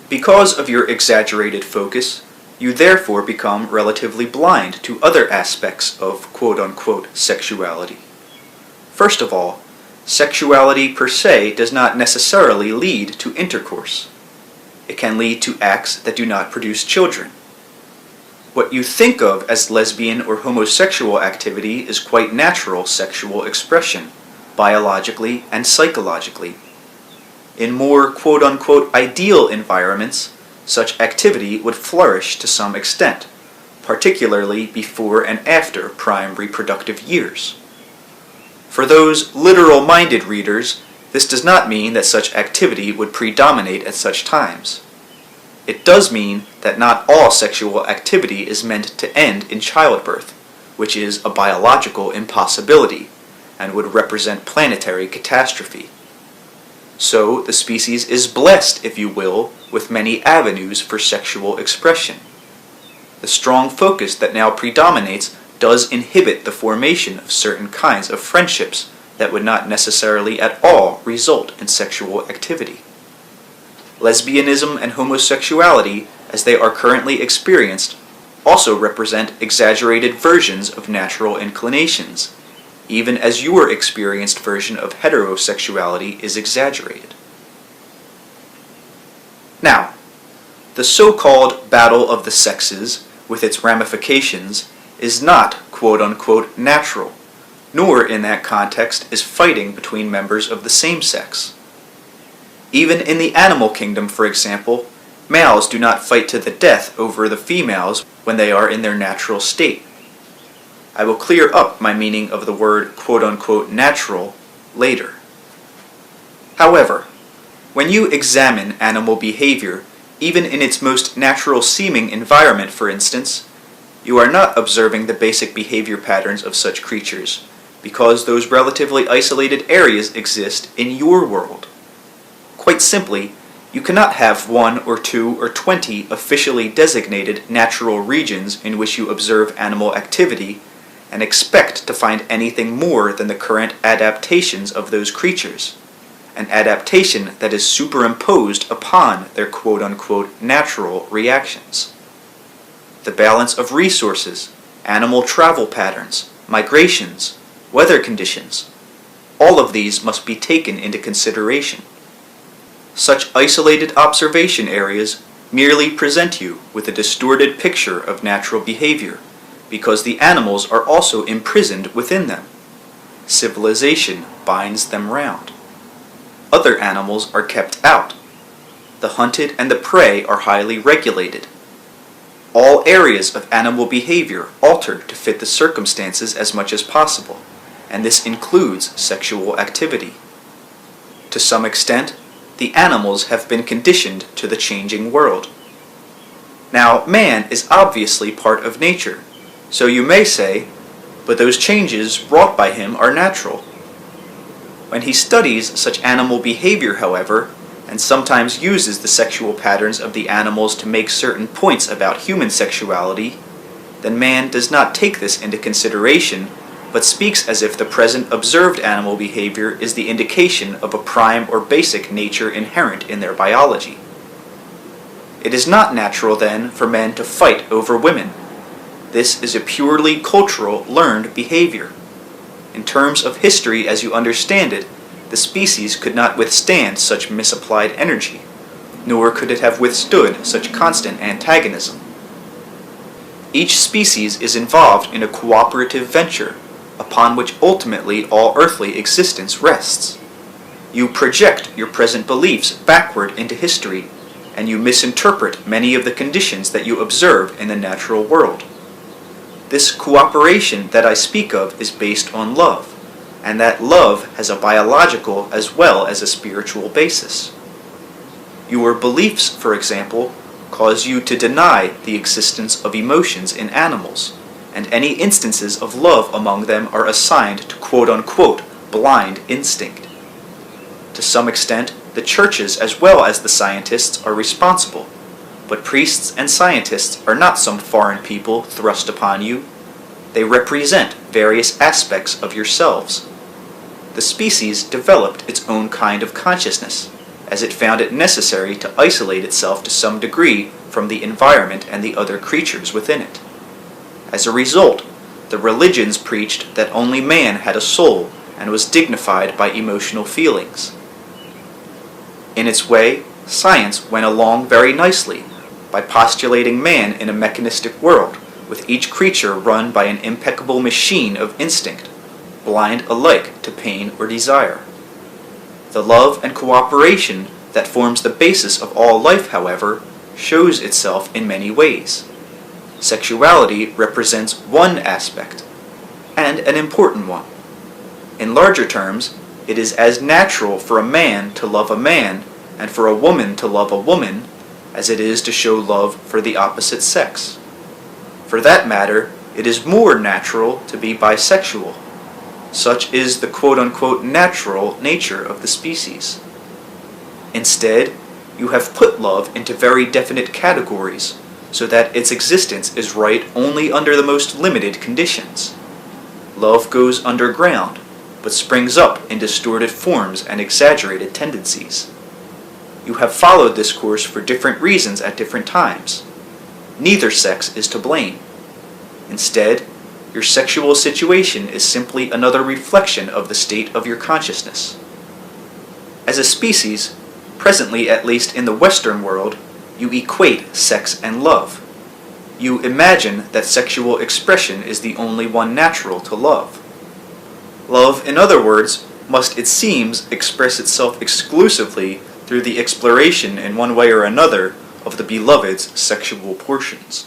Because of your exaggerated focus, you therefore become relatively blind to other aspects of quote-unquote sexuality. First of all, sexuality per se does not necessarily lead to intercourse. It can lead to acts that do not produce children. What you think of as lesbian or homosexual activity is quite natural sexual expression, biologically and psychologically. In more quote-unquote ideal environments, such activity would flourish to some extent, particularly before and after prime reproductive years. For those literal-minded readers, this does not mean that such activity would predominate at such times. It does mean that not all sexual activity is meant to end in childbirth, which is a biological impossibility, and would represent planetary catastrophe. So the species is blessed, if you will, with many avenues for sexual expression. The strong focus that now predominates does inhibit the formation of certain kinds of friendships that would not necessarily at all result in sexual activity. Lesbianism and homosexuality, as they are currently experienced, also represent exaggerated versions of natural inclinations, even as your experienced version of heterosexuality is exaggerated. Now, the so-called battle of the sexes, with its ramifications, is not quote-unquote natural, nor in that context is fighting between members of the same sex. Even in the animal kingdom, for example, males do not fight to the death over the females when they are in their natural state. I will clear up my meaning of the word quote-unquote natural later. However, when you examine animal behavior, even in its most natural-seeming environment, for instance, you are not observing the basic behavior patterns of such creatures, because those relatively isolated areas exist in your world. Quite simply, you cannot have 1 or 2 or 20 officially designated natural regions in which you observe animal activity and expect to find anything more than the current adaptations of those creatures, an adaptation that is superimposed upon their quote-unquote natural reactions. The balance of resources, animal travel patterns, migrations, weather conditions, all of these must be taken into consideration. Such isolated observation areas merely present you with a distorted picture of natural behavior, because the animals are also imprisoned within them. Civilization binds them round. Other animals are kept out. The hunted and the prey are highly regulated. All areas of animal behavior alter to fit the circumstances as much as possible, and this includes sexual activity. To some extent, the animals have been conditioned to the changing world. Now, man is obviously part of nature, so you may say, but those changes wrought by him are natural. When he studies such animal behavior, however, and sometimes uses the sexual patterns of the animals to make certain points about human sexuality, then man does not take this into consideration, but speaks as if the present observed animal behavior is the indication of a prime or basic nature inherent in their biology. It is not natural, then, for men to fight over women. This is a purely cultural, learned behavior. In terms of history as you understand it, the species could not withstand such misapplied energy. nor could it have withstood such constant antagonism. Each species is involved in a cooperative venture, upon which ultimately all earthly existence rests. You project your present beliefs backward into history, and you misinterpret many of the conditions that you observe in the natural world. This cooperation that I speak of is based on love, and that love has a biological as well as a spiritual basis. Your beliefs, for example, cause you to deny the existence of emotions in animals, and any instances of love among them are assigned to quote-unquote blind instinct. To some extent, the churches as well as the scientists are responsible, but priests and scientists are not some foreign people thrust upon you. They represent various aspects of yourselves. The species developed its own kind of consciousness, as it found it necessary to isolate itself to some degree from the environment and the other creatures within it. As a result, the religions preached that only man had a soul and was dignified by emotional feelings. In its way, science went along very nicely by postulating man in a mechanistic world, with each creature run by an impeccable machine of instinct, blind alike to pain or desire. The love and cooperation that forms the basis of all life, however, shows itself in many ways. Sexuality represents one aspect, and an important one. In larger terms, it is as natural for a man to love a man and for a woman to love a woman as it is to show love for the opposite sex. For that matter, it is more natural to be bisexual. Such is the quote-unquote natural nature of the species. Instead, you have put love into very definite categories, so that its existence is right only under the most limited conditions. Love goes underground, but springs up in distorted forms and exaggerated tendencies. You have followed this course for different reasons at different times. Neither sex is to blame. Instead, your sexual situation is simply another reflection of the state of your consciousness. As a species, presently at least in the Western world, you equate sex and love. You imagine that sexual expression is the only one natural to love. Love, in other words, must, it seems, express itself exclusively through the exploration in one way or another of the beloved's sexual portions.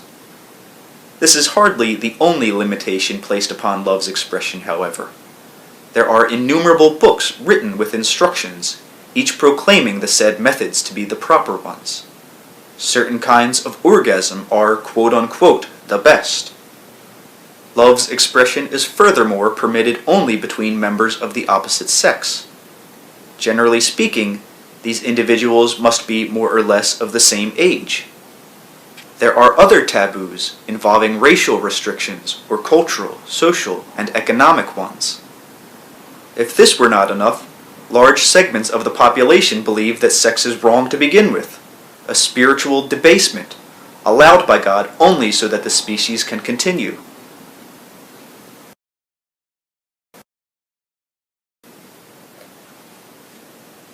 This is hardly the only limitation placed upon love's expression, however. There are innumerable books written with instructions, each proclaiming the said methods to be the proper ones. Certain kinds of orgasm are quote-unquote the best. Love's expression is furthermore permitted only between members of the opposite sex. Generally speaking, these individuals must be more or less of the same age. There are other taboos involving racial restrictions or cultural, social, and economic ones. If this were not enough, large segments of the population believe that sex is wrong to begin with, a spiritual debasement, allowed by God only so that the species can continue.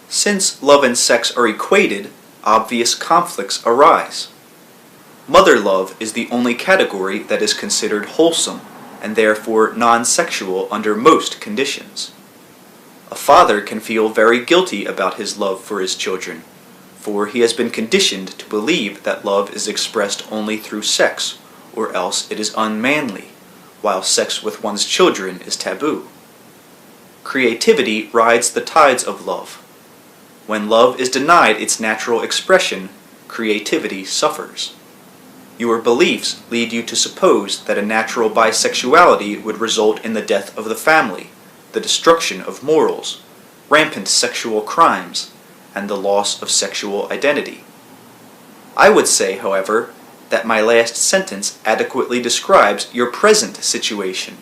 Since love and sex are equated, obvious conflicts arise. Mother love is the only category that is considered wholesome, and therefore non-sexual under most conditions. A father can feel very guilty about his love for his children, for he has been conditioned to believe that love is expressed only through sex, or else it is unmanly, while sex with one's children is taboo. Creativity rides the tides of love. When love is denied its natural expression, creativity suffers. Your beliefs lead you to suppose that a natural bisexuality would result in the death of the family, the destruction of morals, rampant sexual crimes, and the loss of sexual identity. I would say, however, that my last sentence adequately describes your present situation.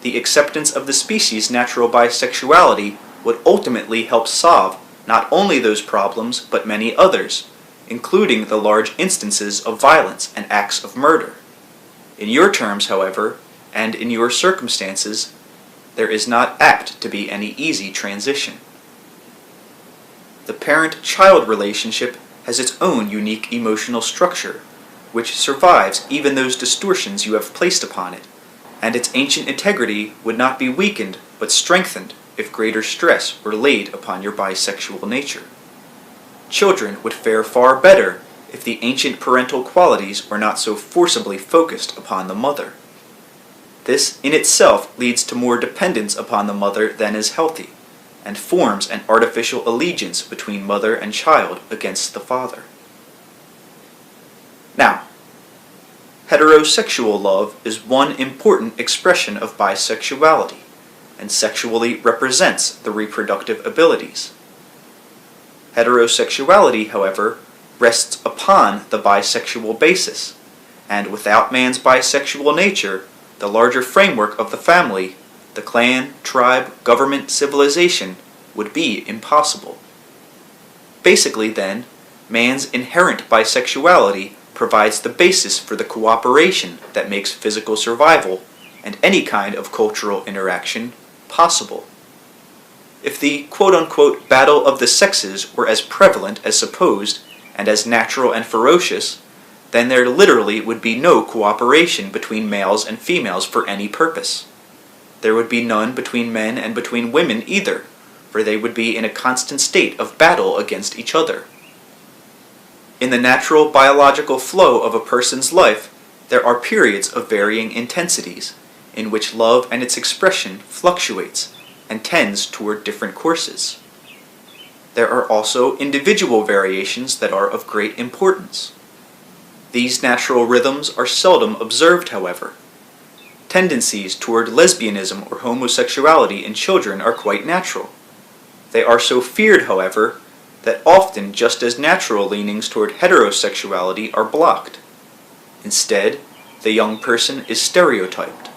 The acceptance of the species' natural bisexuality would ultimately help solve not only those problems, but many others, including the large instances of violence and acts of murder. In your terms, however, and in your circumstances, there is not apt to be any easy transition. The parent-child relationship has its own unique emotional structure, which survives even those distortions you have placed upon it, and its ancient integrity would not be weakened but strengthened if greater stress were laid upon your bisexual nature. Children would fare far better if the ancient parental qualities were not so forcibly focused upon the mother. This in itself leads to more dependence upon the mother than is healthy, and forms an artificial allegiance between mother and child against the father. Now, heterosexual love is one important expression of bisexuality, and sexually represents the reproductive abilities. Heterosexuality, however, rests upon the bisexual basis, and without man's bisexual nature, the larger framework of the family, the clan, tribe, government, civilization, would be impossible. Basically, then, man's inherent bisexuality provides the basis for the cooperation that makes physical survival and any kind of cultural interaction possible. If the quote-unquote battle of the sexes were as prevalent as supposed, and as natural and ferocious, then there literally would be no cooperation between males and females for any purpose. There would be none between men and between women either, for they would be in a constant state of battle against each other. In the natural biological flow of a person's life, there are periods of varying intensities, in which love and its expression fluctuates and tends toward different courses. There are also individual variations that are of great importance. These natural rhythms are seldom observed, however. Tendencies toward lesbianism or homosexuality in children are quite natural. They are so feared, however, that often just as natural leanings toward heterosexuality are blocked. Instead, the young person is stereotyped.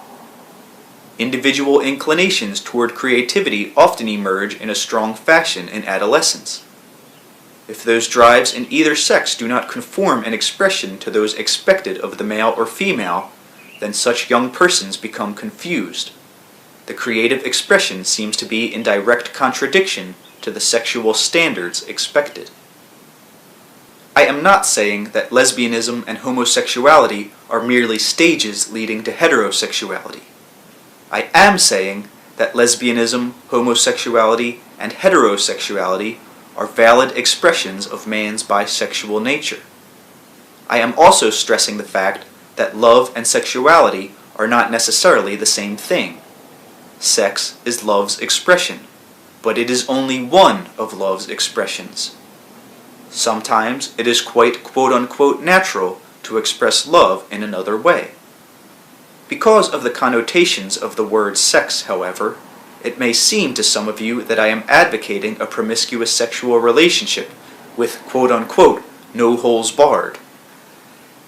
Individual inclinations toward creativity often emerge in a strong fashion in adolescence. If those drives in either sex do not conform in expression to those expected of the male or female, then such young persons become confused. The creative expression seems to be in direct contradiction to the sexual standards expected. I am not saying that lesbianism and homosexuality are merely stages leading to heterosexuality. I am saying that lesbianism, homosexuality, and heterosexuality are valid expressions of man's bisexual nature. I am also stressing the fact that love and sexuality are not necessarily the same thing. Sex is love's expression, but it is only one of love's expressions. Sometimes it is quite quote-unquote natural to express love in another way. Because of the connotations of the word sex, however, it may seem to some of you that I am advocating a promiscuous sexual relationship with quote-unquote no holes barred.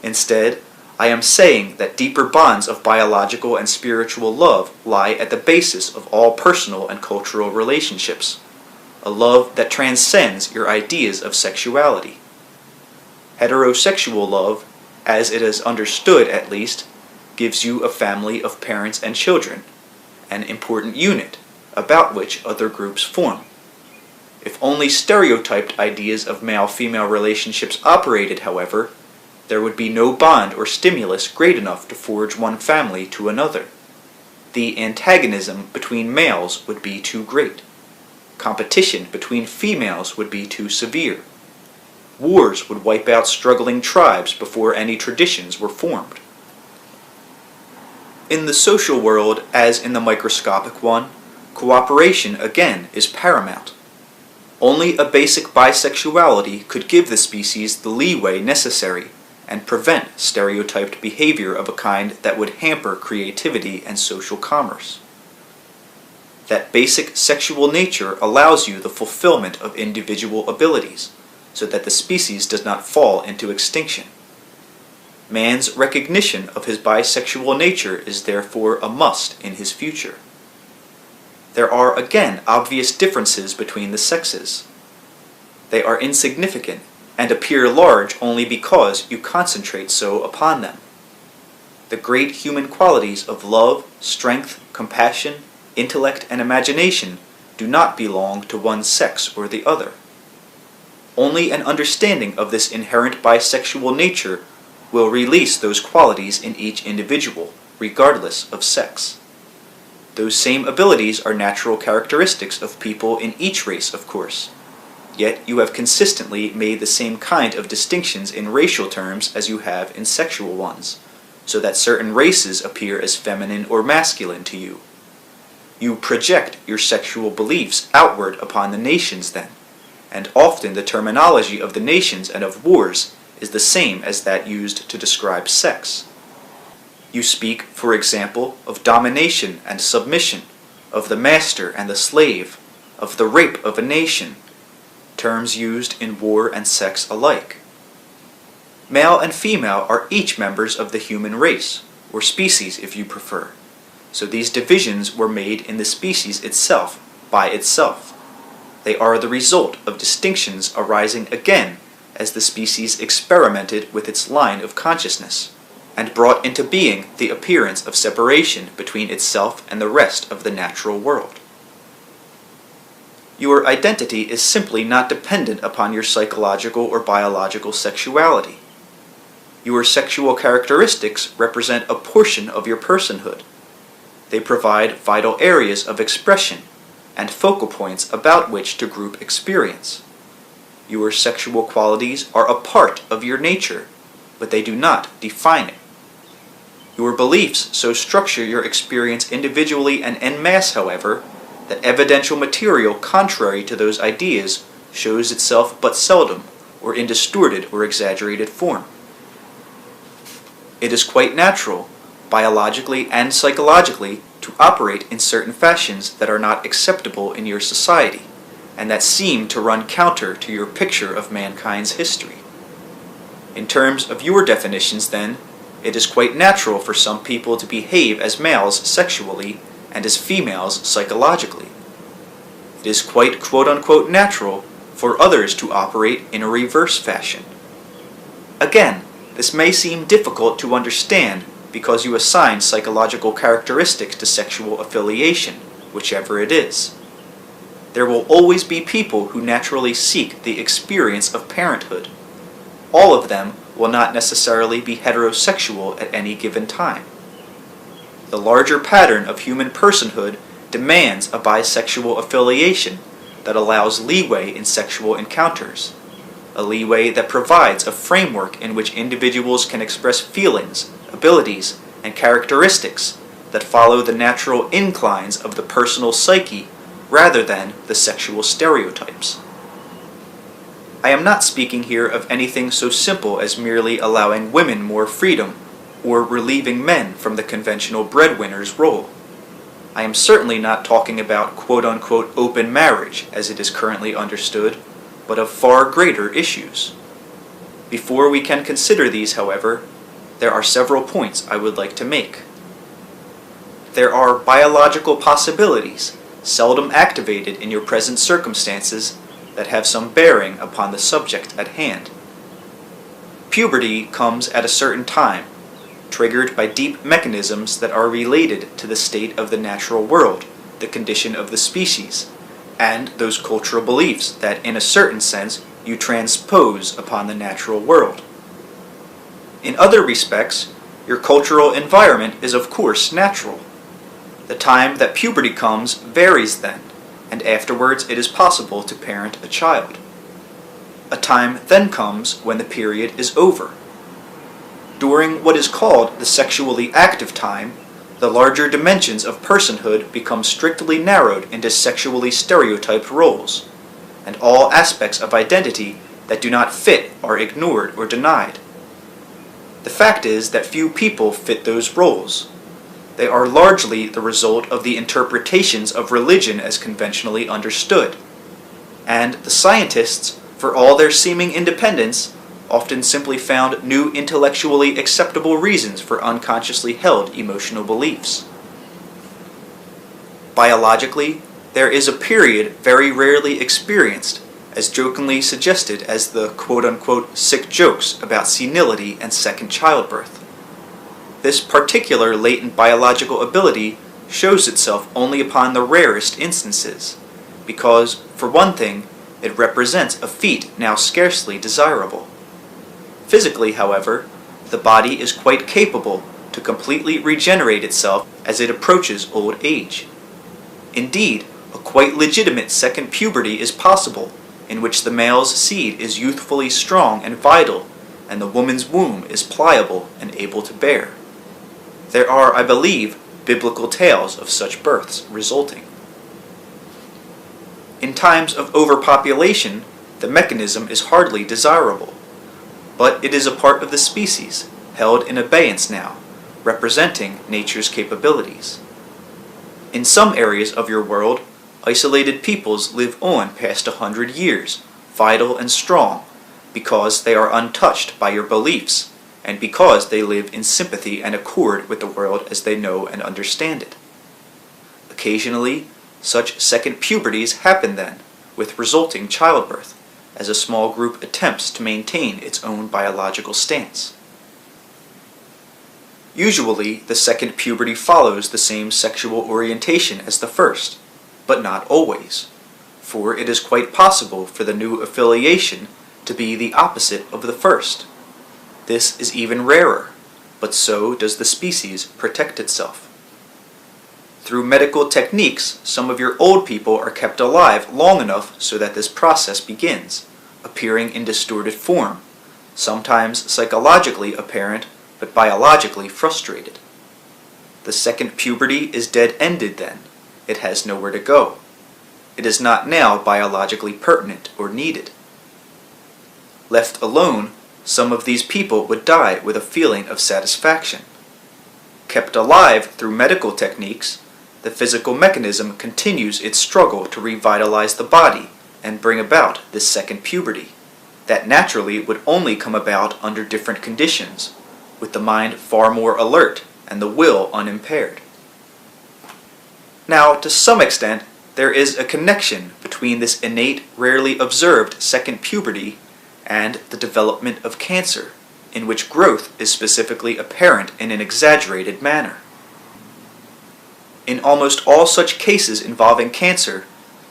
Instead, I am saying that deeper bonds of biological and spiritual love lie at the basis of all personal and cultural relationships, a love that transcends your ideas of sexuality. Heterosexual love, as it is understood at least, gives you a family of parents and children, an important unit about which other groups form. If only stereotyped ideas of male-female relationships operated, however, there would be no bond or stimulus great enough to forge one family to another. The antagonism between males would be too great. Competition between females would be too severe. Wars would wipe out struggling tribes before any traditions were formed. In the social world, as in the microscopic one, cooperation again is paramount. Only a basic bisexuality could give the species the leeway necessary and prevent stereotyped behavior of a kind that would hamper creativity and social commerce. That basic sexual nature allows you the fulfillment of individual abilities, so that the species does not fall into extinction. Man's recognition of his bisexual nature is therefore a must in his future. There are again obvious differences between the sexes. They are insignificant and appear large only because you concentrate so upon them. The great human qualities of love, strength, compassion, intellect, and imagination do not belong to one sex or the other. Only an understanding of this inherent bisexual nature will release those qualities in each individual, regardless of sex. Those same abilities are natural characteristics of people in each race, of course. Yet you have consistently made the same kind of distinctions in racial terms as you have in sexual ones, so that certain races appear as feminine or masculine to you. You project your sexual beliefs outward upon the nations then, and often the terminology of the nations and of wars is the same as that used to describe sex. You speak, for example, of domination and submission, of the master and the slave, of the rape of a nation, terms used in war and sex alike. Male and female are each members of the human race, or species if you prefer, so these divisions were made in the species itself, by itself. They are the result of distinctions arising again as the species experimented with its line of consciousness, and brought into being the appearance of separation between itself and the rest of the natural world. Your identity is simply not dependent upon your psychological or biological sexuality. Your sexual characteristics represent a portion of your personhood. They provide vital areas of expression and focal points about which to group experience. Your sexual qualities are a part of your nature, but they do not define it. Your beliefs so structure your experience individually and en masse, however, that evidential material contrary to those ideas shows itself but seldom, or in distorted or exaggerated form. It is quite natural, biologically and psychologically, to operate in certain fashions that are not acceptable in your society, and that seem to run counter to your picture of mankind's history. In terms of your definitions, then, it is quite natural for some people to behave as males sexually and as females psychologically. It is quite quote-unquote natural for others to operate in a reverse fashion. Again, this may seem difficult to understand because you assign psychological characteristics to sexual affiliation, whichever it is. There will always be people who naturally seek the experience of parenthood. All of them will not necessarily be heterosexual at any given time. The larger pattern of human personhood demands a bisexual affiliation that allows leeway in sexual encounters, a leeway that provides a framework in which individuals can express feelings, abilities, and characteristics that follow the natural inclines of the personal psyche rather than the sexual stereotypes. I am not speaking here of anything so simple as merely allowing women more freedom or relieving men from the conventional breadwinner's role. I am certainly not talking about quote-unquote open marriage as it is currently understood, but of far greater issues. Before we can consider these, however, there are several points I would like to make. There are biological possibilities, seldom activated in your present circumstances, that have some bearing upon the subject at hand. Puberty comes at a certain time, triggered by deep mechanisms that are related to the state of the natural world, the condition of the species, and those cultural beliefs that, in a certain sense, you transpose upon the natural world. In other respects, your cultural environment is of course natural. The time that puberty comes varies then, and afterwards it is possible to parent a child. A time then comes when the period is over. During what is called the sexually active time, the larger dimensions of personhood become strictly narrowed into sexually stereotyped roles, and all aspects of identity that do not fit are ignored or denied. The fact is that few people fit those roles. They are largely the result of the interpretations of religion as conventionally understood, and the scientists, for all their seeming independence, often simply found new intellectually acceptable reasons for unconsciously held emotional beliefs. Biologically, there is a period very rarely experienced, as jokingly suggested as the quote-unquote sick jokes about senility and second childbirth. This particular latent biological ability shows itself only upon the rarest instances, because, for one thing, it represents a feat now scarcely desirable. Physically, however, the body is quite capable to completely regenerate itself as it approaches old age. Indeed, a quite legitimate second puberty is possible, in which the male's seed is youthfully strong and vital, and the woman's womb is pliable and able to bear. There are, I believe, biblical tales of such births resulting. In times of overpopulation, the mechanism is hardly desirable, but it is a part of the species, held in abeyance now, representing nature's capabilities. In some areas of your world, isolated peoples live on past 100 years, vital and strong, because they are untouched by your beliefs, and because they live in sympathy and accord with the world as they know and understand it. Occasionally, such second puberties happen then, with resulting childbirth, as a small group attempts to maintain its own biological stance. Usually, the second puberty follows the same sexual orientation as the first, but not always, for it is quite possible for the new affiliation to be the opposite of the first. This is even rarer, but so does the species protect itself. Through medical techniques, some of your old people are kept alive long enough so that this process begins, appearing in distorted form, sometimes psychologically apparent, but biologically frustrated. The second puberty is dead-ended then. It has nowhere to go. It is not now biologically pertinent or needed. Left alone, some of these people would die with a feeling of satisfaction. Kept alive through medical techniques, the physical mechanism continues its struggle to revitalize the body and bring about this second puberty, that naturally would only come about under different conditions, with the mind far more alert and the will unimpaired. Now, to some extent, there is a connection between this innate, rarely observed second puberty and the development of cancer, in which growth is specifically apparent in an exaggerated manner. In almost all such cases involving cancer,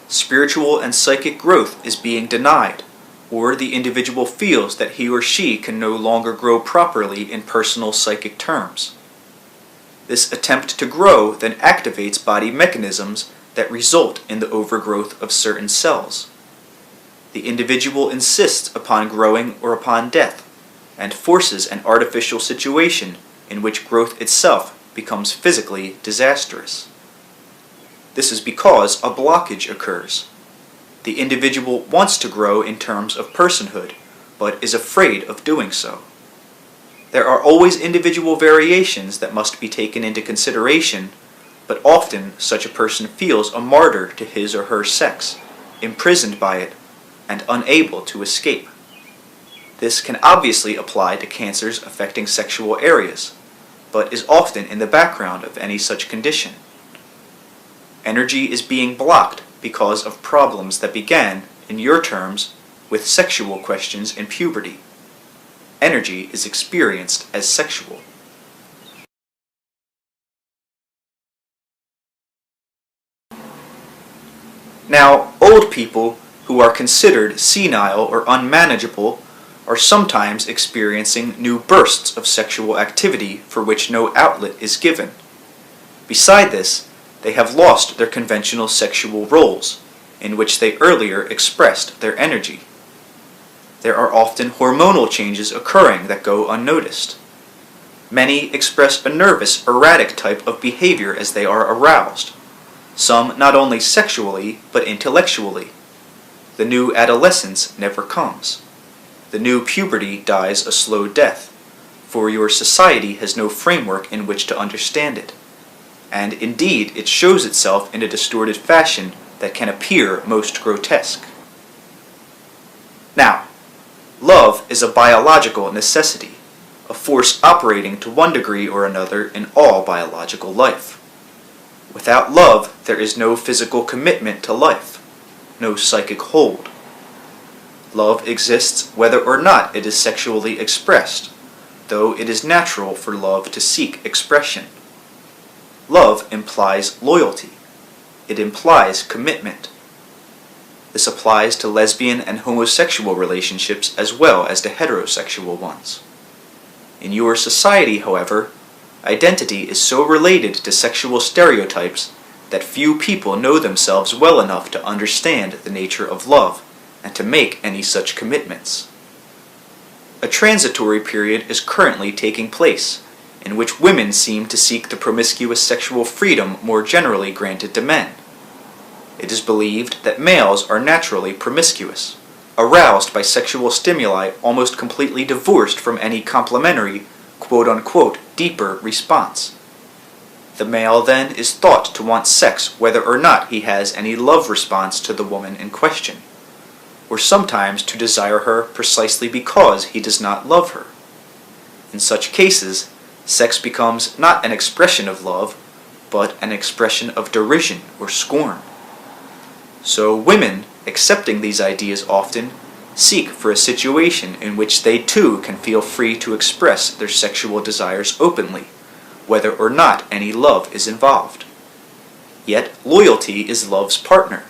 spiritual and psychic growth is being denied, or the individual feels that he or she can no longer grow properly in personal psychic terms. This attempt to grow then activates body mechanisms that result in the overgrowth of certain cells. The individual insists upon growing or upon death, and forces an artificial situation in which growth itself becomes physically disastrous. This is because a blockage occurs. The individual wants to grow in terms of personhood, but is afraid of doing so. There are always individual variations that must be taken into consideration, but often such a person feels a martyr to his or her sex, imprisoned by it, and unable to escape. This can obviously apply to cancers affecting sexual areas, but is often in the background of any such condition. Energy is being blocked because of problems that began, in your terms, with sexual questions in puberty. Energy is experienced as sexual. Now, old people who are considered senile or unmanageable are sometimes experiencing new bursts of sexual activity for which no outlet is given. Beside this, they have lost their conventional sexual roles, in which they earlier expressed their energy. There are often hormonal changes occurring that go unnoticed. Many express a nervous, erratic type of behavior as they are aroused, some not only sexually, but intellectually. The new adolescence never comes. The new puberty dies a slow death, for your society has no framework in which to understand it. And indeed, it shows itself in a distorted fashion that can appear most grotesque. Now, love is a biological necessity, a force operating to one degree or another in all biological life. Without love, there is no physical commitment to life, no psychic hold. Love exists whether or not it is sexually expressed, though it is natural for love to seek expression. Love implies loyalty. It implies commitment. This applies to lesbian and homosexual relationships as well as to heterosexual ones. In your society, however, identity is so related to sexual stereotypes that few people know themselves well enough to understand the nature of love and to make any such commitments. A transitory period is currently taking place, in which women seem to seek the promiscuous sexual freedom more generally granted to men. It is believed that males are naturally promiscuous, aroused by sexual stimuli almost completely divorced from any complementary, quote-unquote, deeper response. The male then is thought to want sex whether or not he has any love response to the woman in question, or sometimes to desire her precisely because he does not love her. In such cases, sex becomes not an expression of love, but an expression of derision or scorn. So women, accepting these ideas often, seek for a situation in which they too can feel free to express their sexual desires openly, whether or not any love is involved. Yet loyalty is love's partner,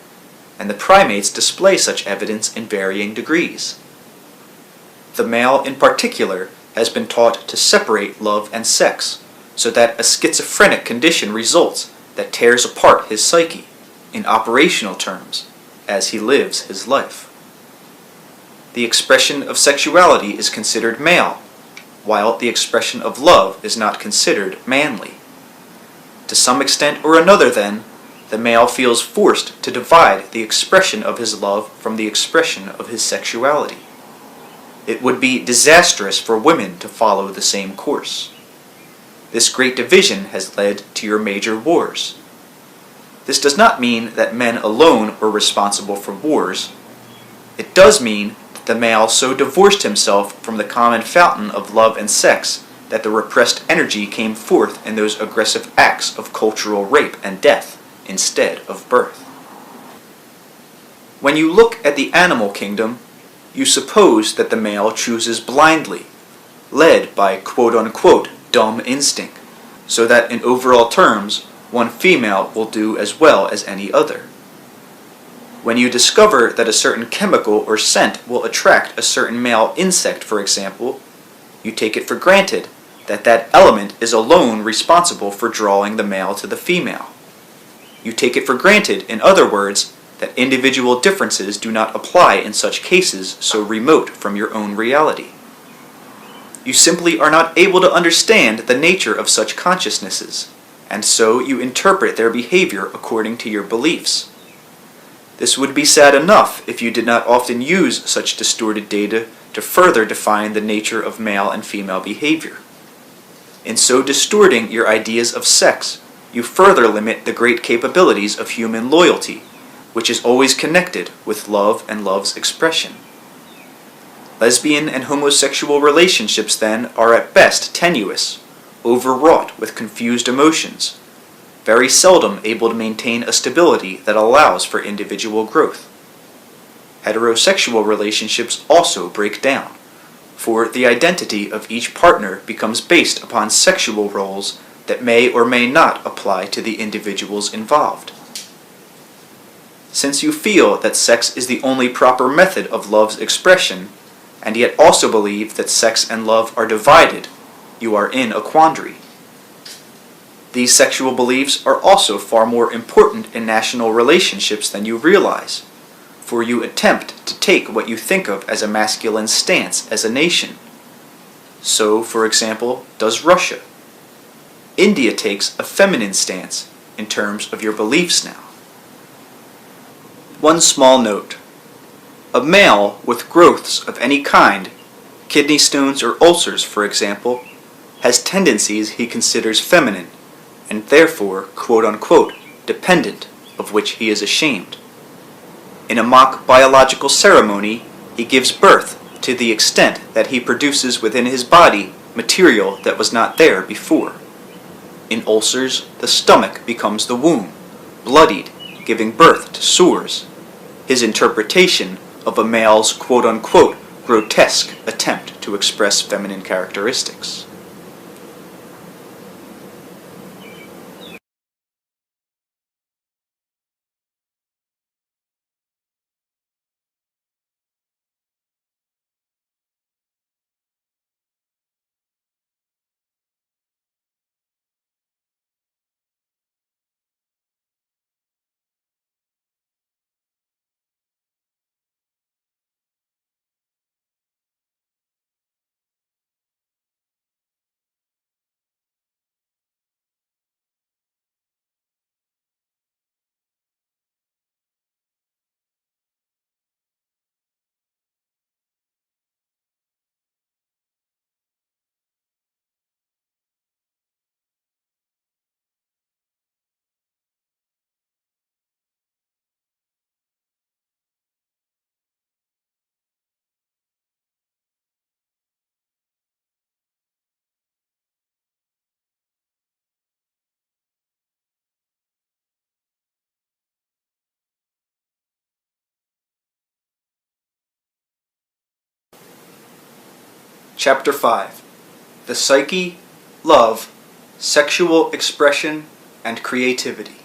and the primates display such evidence in varying degrees. The male in particular has been taught to separate love and sex, so that a schizophrenic condition results that tears apart his psyche, in operational terms, as he lives his life. The expression of sexuality is considered male, while the expression of love is not considered manly. To some extent or another, then, the male feels forced to divide the expression of his love from the expression of his sexuality. It would be disastrous for women to follow the same course. This great division has led to your major wars. This does not mean that men alone were responsible for wars. It does mean that the male so divorced himself from the common fountain of love and sex that the repressed energy came forth in those aggressive acts of cultural rape and death instead of birth. When you look at the animal kingdom, you suppose that the male chooses blindly, led by quote-unquote dumb instinct, so that in overall terms, one female will do as well as any other. When you discover that a certain chemical or scent will attract a certain male insect, for example, you take it for granted that that element is alone responsible for drawing the male to the female. You take it for granted, in other words, that individual differences do not apply in such cases so remote from your own reality. You simply are not able to understand the nature of such consciousnesses, and so you interpret their behavior according to your beliefs. This would be sad enough if you did not often use such distorted data to further define the nature of male and female behavior. In so distorting your ideas of sex, you further limit the great capabilities of human loyalty, which is always connected with love and love's expression. Lesbian and homosexual relationships, then, are at best tenuous, overwrought with confused emotions, very seldom able to maintain a stability that allows for individual growth. Heterosexual relationships also break down, for the identity of each partner becomes based upon sexual roles that may or may not apply to the individuals involved. Since you feel that sex is the only proper method of love's expression, and yet also believe that sex and love are divided, you are in a quandary. These sexual beliefs are also far more important in national relationships than you realize, for you attempt to take what you think of as a masculine stance as a nation. So, for example, does Russia. India takes a feminine stance in terms of your beliefs now. One small note. A male with growths of any kind, kidney stones or ulcers for example, has tendencies he considers feminine, and therefore, quote-unquote, dependent, of which he is ashamed. In a mock biological ceremony, he gives birth to the extent that he produces within his body material that was not there before. In ulcers, the stomach becomes the womb, bloodied, giving birth to sores. His interpretation of a male's quote-unquote grotesque attempt to express feminine characteristics. Chapter 5. The Psyche, Love, Sexual Expression, and Creativity.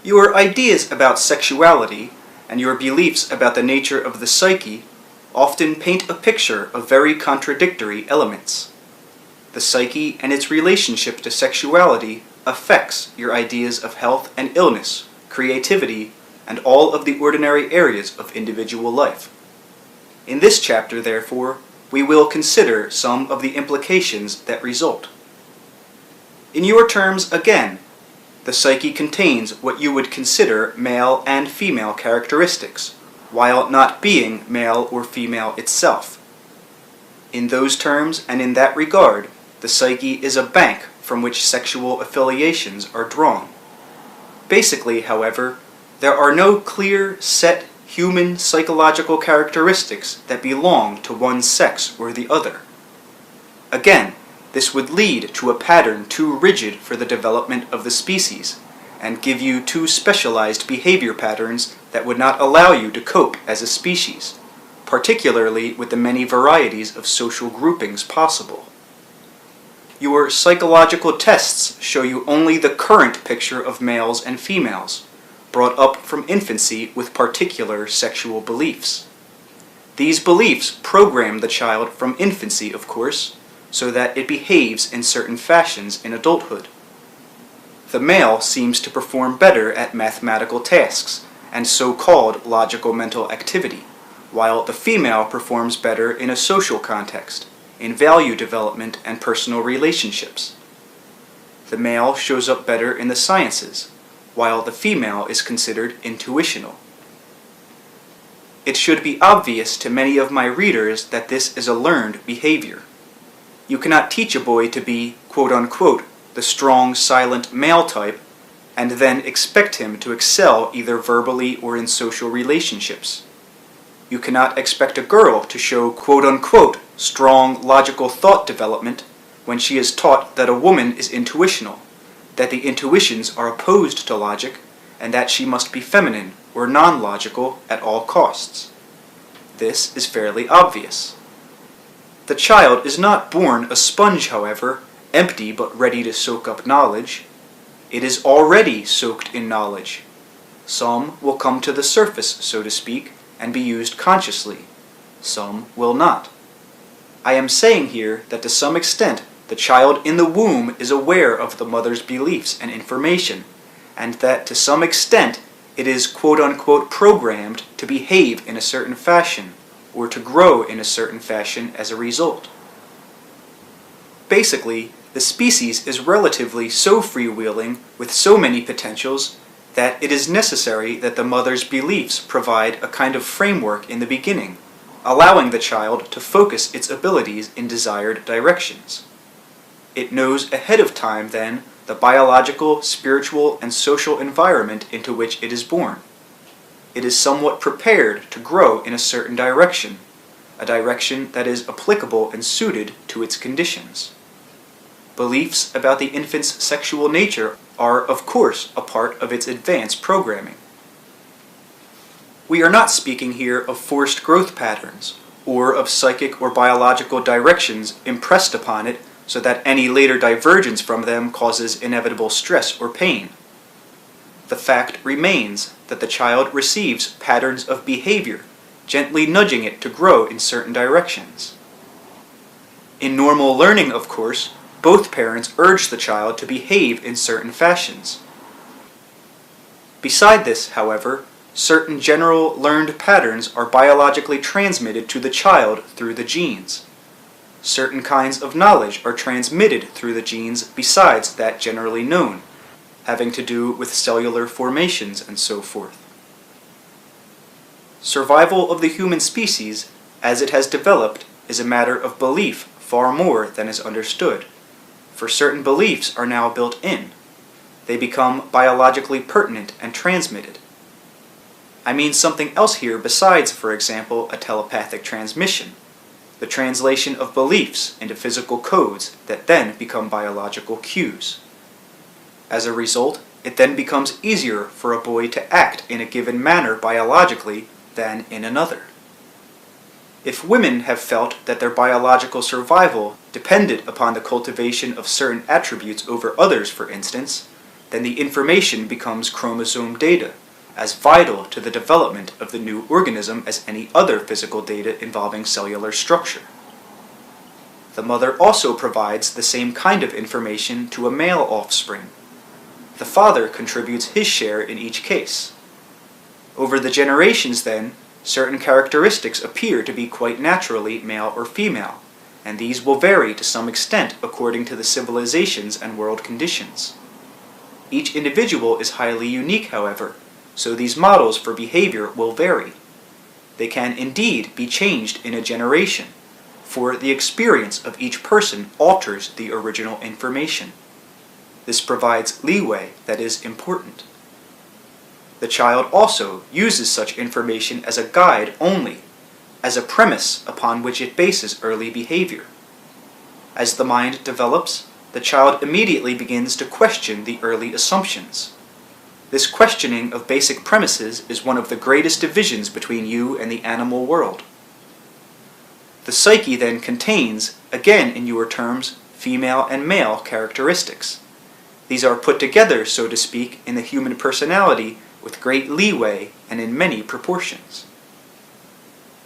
Your ideas about sexuality and your beliefs about the nature of the psyche often paint a picture of very contradictory elements. The psyche and its relationship to sexuality affects your ideas of health and illness, creativity, and all of the ordinary areas of individual life. In this chapter, therefore, we will consider some of the implications that result. In your terms, again, the psyche contains what you would consider male and female characteristics, while not being male or female itself. In those terms and in that regard, the psyche is a bank from which sexual affiliations are drawn. Basically, however, there are no clear, set human psychological characteristics that belong to one sex or the other. Again, this would lead to a pattern too rigid for the development of the species, and give you too specialized behavior patterns that would not allow you to cope as a species, particularly with the many varieties of social groupings possible. Your psychological tests show you only the current picture of males and females, brought up from infancy with particular sexual beliefs. These beliefs program the child from infancy, of course, so that it behaves in certain fashions in adulthood. The male seems to perform better at mathematical tasks and so-called logical mental activity, while the female performs better in a social context, in value development and personal relationships. The male shows up better in the sciences, while the female is considered intuitional. It should be obvious to many of my readers that this is a learned behavior. You cannot teach a boy to be, quote-unquote, the strong, silent male type, and then expect him to excel either verbally or in social relationships. You cannot expect a girl to show, quote-unquote, strong, logical thought development when she is taught that a woman is intuitional, that the intuitions are opposed to logic, and that she must be feminine or non-logical at all costs. This is fairly obvious. The child is not born a sponge, however, empty but ready to soak up knowledge. It is already soaked in knowledge. Some will come to the surface, so to speak, and be used consciously. Some will not. I am saying here that to some extent the child in the womb is aware of the mother's beliefs and information, and that to some extent it is quote-unquote programmed to behave in a certain fashion, or to grow in a certain fashion as a result. Basically, the species is relatively so freewheeling with so many potentials that it is necessary that the mother's beliefs provide a kind of framework in the beginning, allowing the child to focus its abilities in desired directions. It knows ahead of time, then, the biological, spiritual, and social environment into which it is born. It is somewhat prepared to grow in a certain direction, a direction that is applicable and suited to its conditions. Beliefs about the infant's sexual nature are, of course, a part of its advanced programming. We are not speaking here of forced growth patterns, or of psychic or biological directions impressed upon it so that any later divergence from them causes inevitable stress or pain. The fact remains that the child receives patterns of behavior, gently nudging it to grow in certain directions. In normal learning, of course, both parents urge the child to behave in certain fashions. Beside this, however, certain general learned patterns are biologically transmitted to the child through the genes. Certain kinds of knowledge are transmitted through the genes besides that generally known, having to do with cellular formations and so forth. Survival of the human species, as it has developed, is a matter of belief far more than is understood, for certain beliefs are now built in. They become biologically pertinent and transmitted. I mean something else here besides, for example, a telepathic transmission, the translation of beliefs into physical codes that then become biological cues. As a result, it then becomes easier for a boy to act in a given manner biologically than in another. If women have felt that their biological survival depended upon the cultivation of certain attributes over others, for instance, then the information becomes chromosome data, as vital to the development of the new organism as any other physical data involving cellular structure. The mother also provides the same kind of information to a male offspring. The father contributes his share in each case. Over the generations, then, certain characteristics appear to be quite naturally male or female, and these will vary to some extent according to the civilizations and world conditions. Each individual is highly unique, however, so these models for behavior will vary. They can indeed be changed in a generation, for the experience of each person alters the original information. This provides leeway that is important. The child also uses such information as a guide only, as a premise upon which it bases early behavior. As the mind develops, the child immediately begins to question the early assumptions. This questioning of basic premises is one of the greatest divisions between you and the animal world. The psyche then contains, again in your terms, female and male characteristics. These are put together, so to speak, in the human personality with great leeway and in many proportions.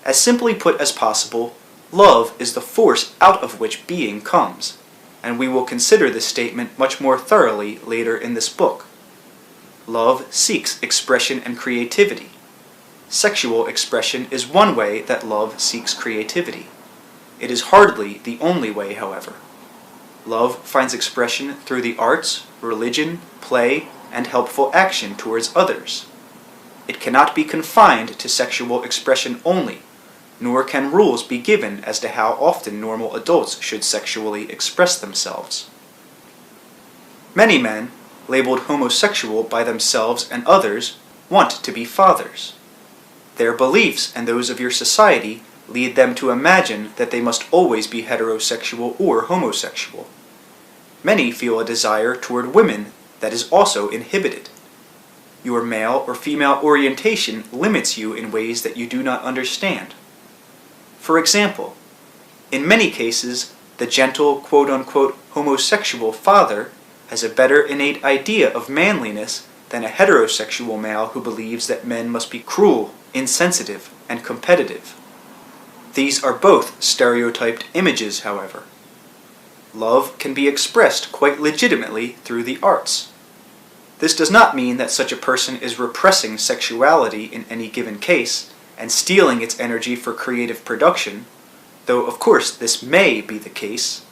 As simply put as possible, love is the force out of which being comes, and we will consider this statement much more thoroughly later in this book. Love seeks expression and creativity. Sexual expression is one way that love seeks creativity. It is hardly the only way, however. Love finds expression through the arts, religion, play, and helpful action towards others. It cannot be confined to sexual expression only, nor can rules be given as to how often normal adults should sexually express themselves. Many men, labeled homosexual by themselves and others, want to be fathers. Their beliefs and those of your society lead them to imagine that they must always be heterosexual or homosexual. Many feel a desire toward women that is also inhibited. Your male or female orientation limits you in ways that you do not understand. For example, in many cases, the gentle quote-unquote homosexual father has a better innate idea of manliness than a heterosexual male who believes that men must be cruel, insensitive, and competitive. These are both stereotyped images, however. Love can be expressed quite legitimately through the arts. This does not mean that such a person is repressing sexuality in any given case and stealing its energy for creative production, though of course this may be the case.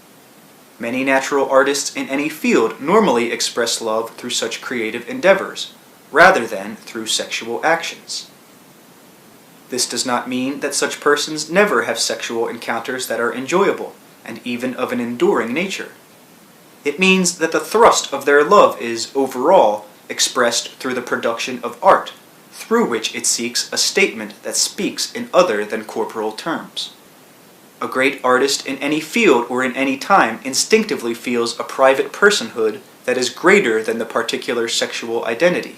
Many natural artists in any field normally express love through such creative endeavors, rather than through sexual actions. This does not mean that such persons never have sexual encounters that are enjoyable, and even of an enduring nature. It means that the thrust of their love is, overall, expressed through the production of art, through which it seeks a statement that speaks in other than corporal terms. A great artist in any field or in any time instinctively feels a private personhood that is greater than the particular sexual identity.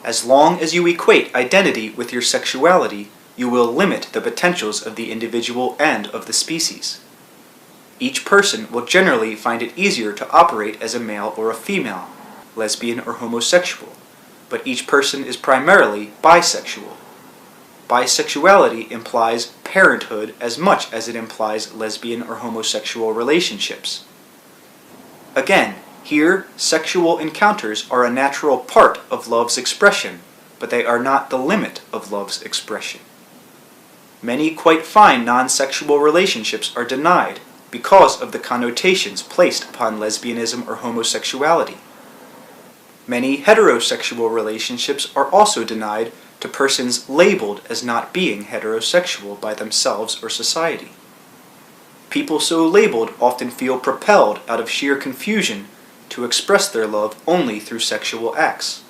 As long as you equate identity with your sexuality, you will limit the potentials of the individual and of the species. Each person will generally find it easier to operate as a male or a female, lesbian or homosexual, but each person is primarily bisexual. Bisexuality implies parenthood as much as it implies lesbian or homosexual relationships. Again, here, sexual encounters are a natural part of love's expression, but they are not the limit of love's expression. Many quite fine non-sexual relationships are denied because of the connotations placed upon lesbianism or homosexuality. Many heterosexual relationships are also denied to persons labeled as not being heterosexual by themselves or society. People so labeled often feel propelled out of sheer confusion to express their love only through sexual acts.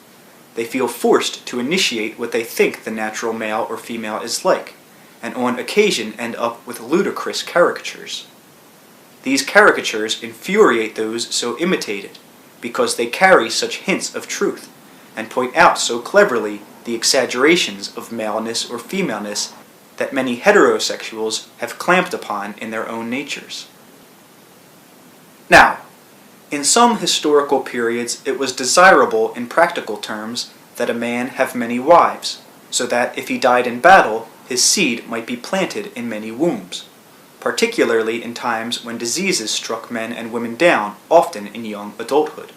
They feel forced to initiate what they think the natural male or female is like, and on occasion end up with ludicrous caricatures. These caricatures infuriate those so imitated, because they carry such hints of truth, and point out so cleverly the exaggerations of maleness or femaleness that many heterosexuals have clamped upon in their own natures. Now, in some historical periods it was desirable in practical terms that a man have many wives, so that if he died in battle, his seed might be planted in many wombs, particularly in times when diseases struck men and women down, often in young adulthood.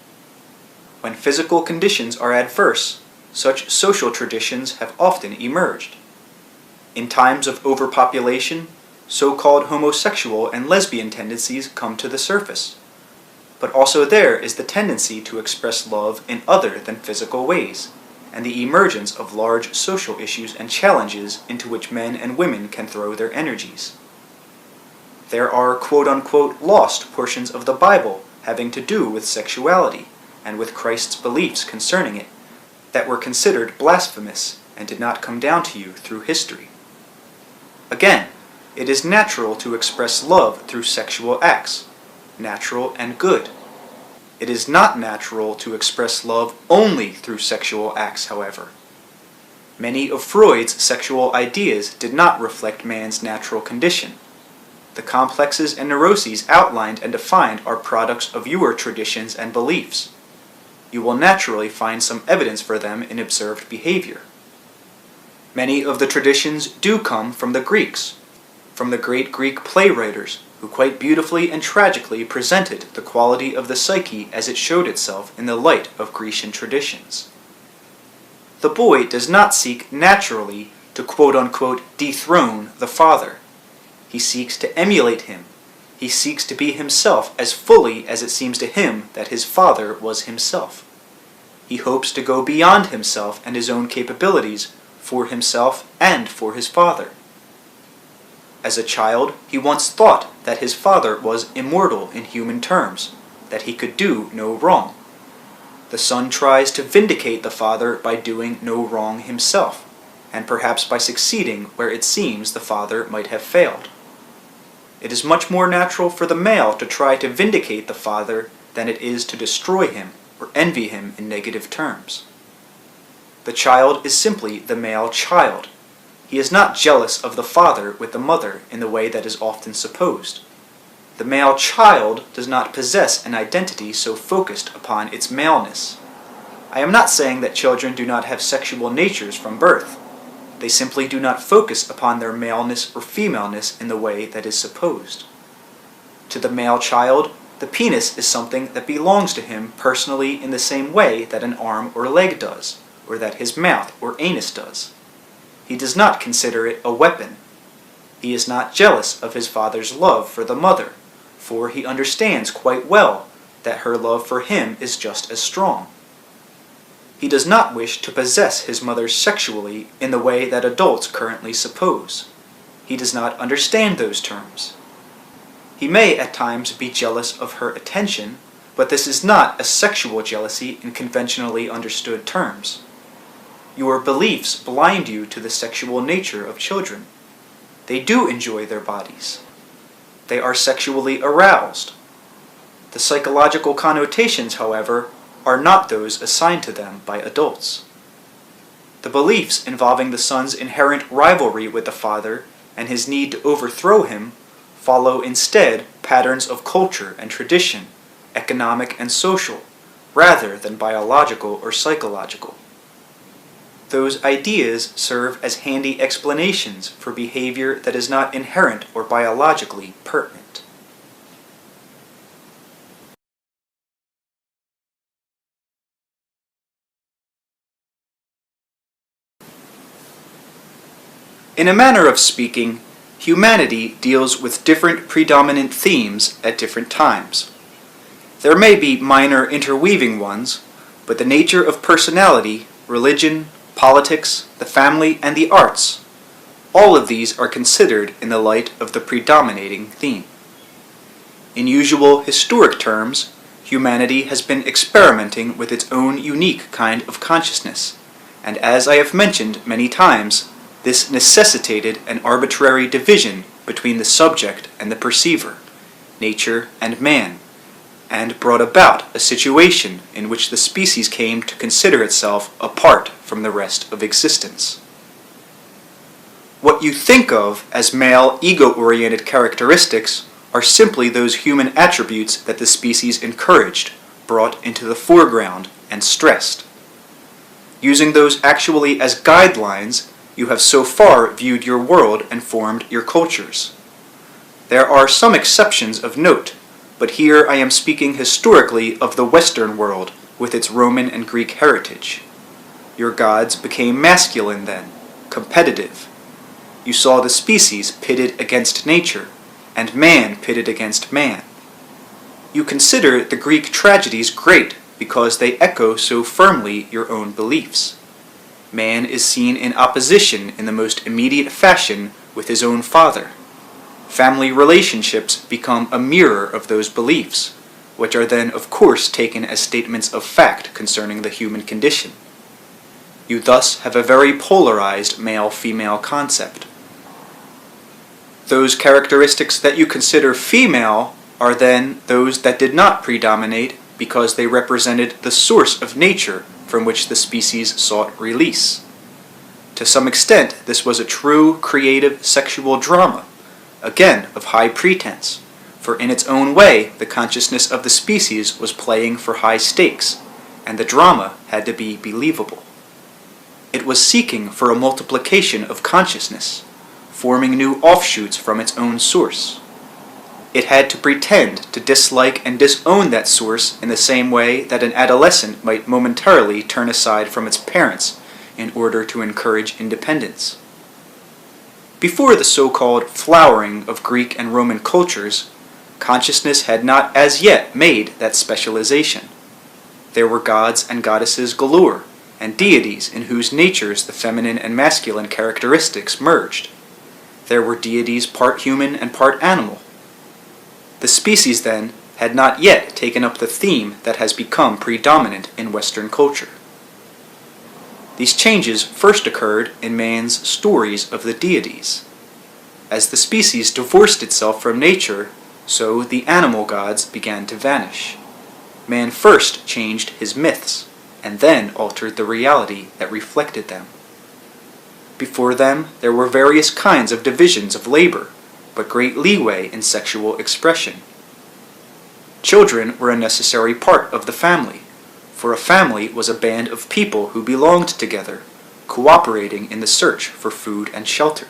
When physical conditions are adverse, such social traditions have often emerged. In times of overpopulation, so-called homosexual and lesbian tendencies come to the surface. But also there is the tendency to express love in other than physical ways, and the emergence of large social issues and challenges into which men and women can throw their energies. There are quote-unquote lost portions of the Bible having to do with sexuality and with Christ's beliefs concerning it that were considered blasphemous and did not come down to you through history. Again, it is natural to express love through sexual acts, natural and good. It is not natural to express love only through sexual acts, however. Many of Freud's sexual ideas did not reflect man's natural condition. The complexes and neuroses outlined and defined are products of your traditions and beliefs. You will naturally find some evidence for them in observed behavior. Many of the traditions do come from the Greeks, from the great Greek playwriters, who quite beautifully and tragically presented the quality of the psyche as it showed itself in the light of Grecian traditions. The boy does not seek naturally to quote-unquote dethrone the father. He seeks to emulate him. He seeks to be himself as fully as it seems to him that his father was himself. He hopes to go beyond himself and his own capabilities for himself and for his father. As a child, he once thought that his father was immortal in human terms, that he could do no wrong. The son tries to vindicate the father by doing no wrong himself, and perhaps by succeeding where it seems the father might have failed. It is much more natural for the male to try to vindicate the father than it is to destroy him or envy him in negative terms. The child is simply the male child. He is not jealous of the father with the mother in the way that is often supposed. The male child does not possess an identity so focused upon its maleness. I am not saying that children do not have sexual natures from birth. They simply do not focus upon their maleness or femaleness in the way that is supposed. To the male child, the penis is something that belongs to him personally in the same way that an arm or leg does, or that his mouth or anus does. He does not consider it a weapon. He is not jealous of his father's love for the mother, for he understands quite well that her love for him is just as strong. He does not wish to possess his mother sexually in the way that adults currently suppose. He does not understand those terms. He may at times be jealous of her attention, but this is not a sexual jealousy in conventionally understood terms. Your beliefs blind you to the sexual nature of children. They do enjoy their bodies. They are sexually aroused. The psychological connotations, however, are not those assigned to them by adults. The beliefs involving the son's inherent rivalry with the father and his need to overthrow him follow instead patterns of culture and tradition, economic and social, rather than biological or psychological. Those ideas serve as handy explanations for behavior that is not inherent or biologically pertinent. In a manner of speaking, humanity deals with different predominant themes at different times. There may be minor interweaving ones, but the nature of personality, religion, politics, the family, and the arts, all of these are considered in the light of the predominating theme. In usual historic terms, humanity has been experimenting with its own unique kind of consciousness, and as I have mentioned many times, this necessitated an arbitrary division between the subject and the perceiver, nature and man, and brought about a situation in which the species came to consider itself apart from the rest of existence. What you think of as male ego-oriented characteristics are simply those human attributes that the species encouraged, brought into the foreground, and stressed. Using those actually as guidelines, you have so far viewed your world and formed your cultures. There are some exceptions of note, but here I am speaking historically of the Western world with its Roman and Greek heritage. Your gods became masculine then, competitive. You saw the species pitted against nature, and man pitted against man. You consider the Greek tragedies great because they echo so firmly your own beliefs. Man is seen in opposition in the most immediate fashion with his own father. Family relationships become a mirror of those beliefs, which are then of course taken as statements of fact concerning the human condition. You thus have a very polarized male-female concept. Those characteristics that you consider female are then those that did not predominate because they represented the source of nature from which the species sought release. To some extent, this was a true, creative, sexual drama, again of high pretense, for in its own way the consciousness of the species was playing for high stakes, and the drama had to be believable. It was seeking for a multiplication of consciousness, forming new offshoots from its own source. It had to pretend to dislike and disown that source in the same way that an adolescent might momentarily turn aside from its parents in order to encourage independence. Before the so-called flowering of Greek and Roman cultures, consciousness had not as yet made that specialization. There were gods and goddesses galore, and deities in whose natures the feminine and masculine characteristics merged. There were deities part human and part animal. The species, then, had not yet taken up the theme that has become predominant in Western culture. These changes first occurred in man's stories of the deities. As the species divorced itself from nature, so the animal gods began to vanish. Man first changed his myths, and then altered the reality that reflected them. Before them, there were various kinds of divisions of labor, but great leeway in sexual expression. Children were a necessary part of the family, for a family was a band of people who belonged together, cooperating in the search for food and shelter.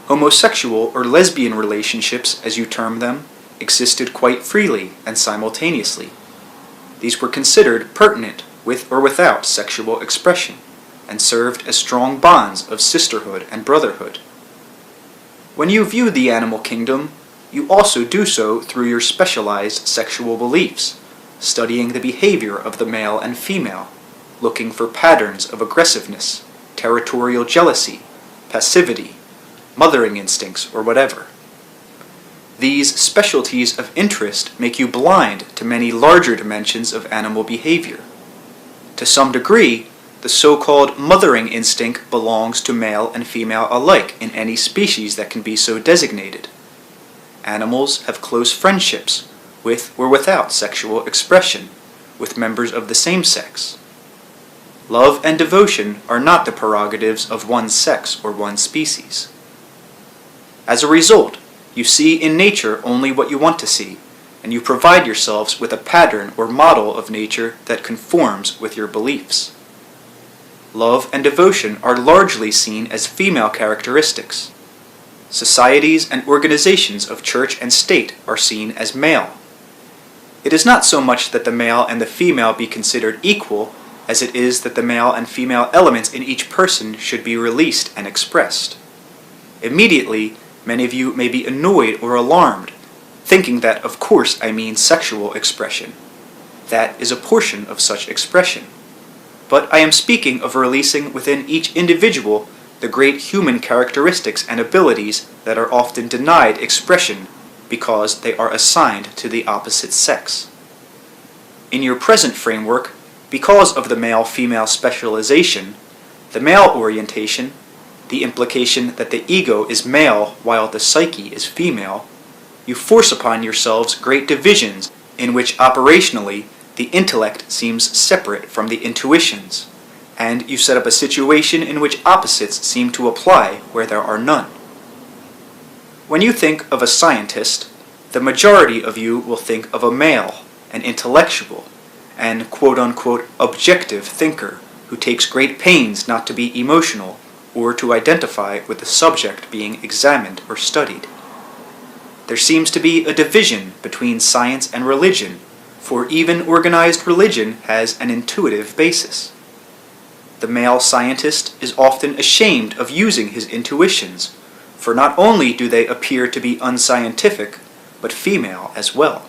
Homosexual or lesbian relationships, as you term them, existed quite freely and simultaneously. These were considered pertinent with or without sexual expression, and served as strong bonds of sisterhood and brotherhood. When you view the animal kingdom, you also do so through your specialized sexual beliefs, studying the behavior of the male and female, looking for patterns of aggressiveness, territorial jealousy, passivity, mothering instincts, or whatever. These specialties of interest make you blind to many larger dimensions of animal behavior. To some degree, the so-called mothering instinct belongs to male and female alike in any species that can be so designated. Animals have close friendships, with or without sexual expression, with members of the same sex. Love and devotion are not the prerogatives of one sex or one species. As a result, you see in nature only what you want to see, and you provide yourselves with a pattern or model of nature that conforms with your beliefs. Love and devotion are largely seen as female characteristics. Societies and organizations of church and state are seen as male. It is not so much that the male and the female be considered equal, as it is that the male and female elements in each person should be released and expressed. Immediately, many of you may be annoyed or alarmed, thinking that of course I mean sexual expression. That is a portion of such expression. But I am speaking of releasing within each individual the great human characteristics and abilities that are often denied expression because they are assigned to the opposite sex. In your present framework, because of the male-female specialization, the male orientation, the implication that the ego is male while the psyche is female, you force upon yourselves great divisions in which operationally the intellect seems separate from the intuitions, and you set up a situation in which opposites seem to apply where there are none. When you think of a scientist, the majority of you will think of a male, an intellectual, an quote-unquote objective thinker who takes great pains not to be emotional or to identify with the subject being examined or studied. There seems to be a division between science and religion, for even organized religion has an intuitive basis. The male scientist is often ashamed of using his intuitions, for not only do they appear to be unscientific, but female as well.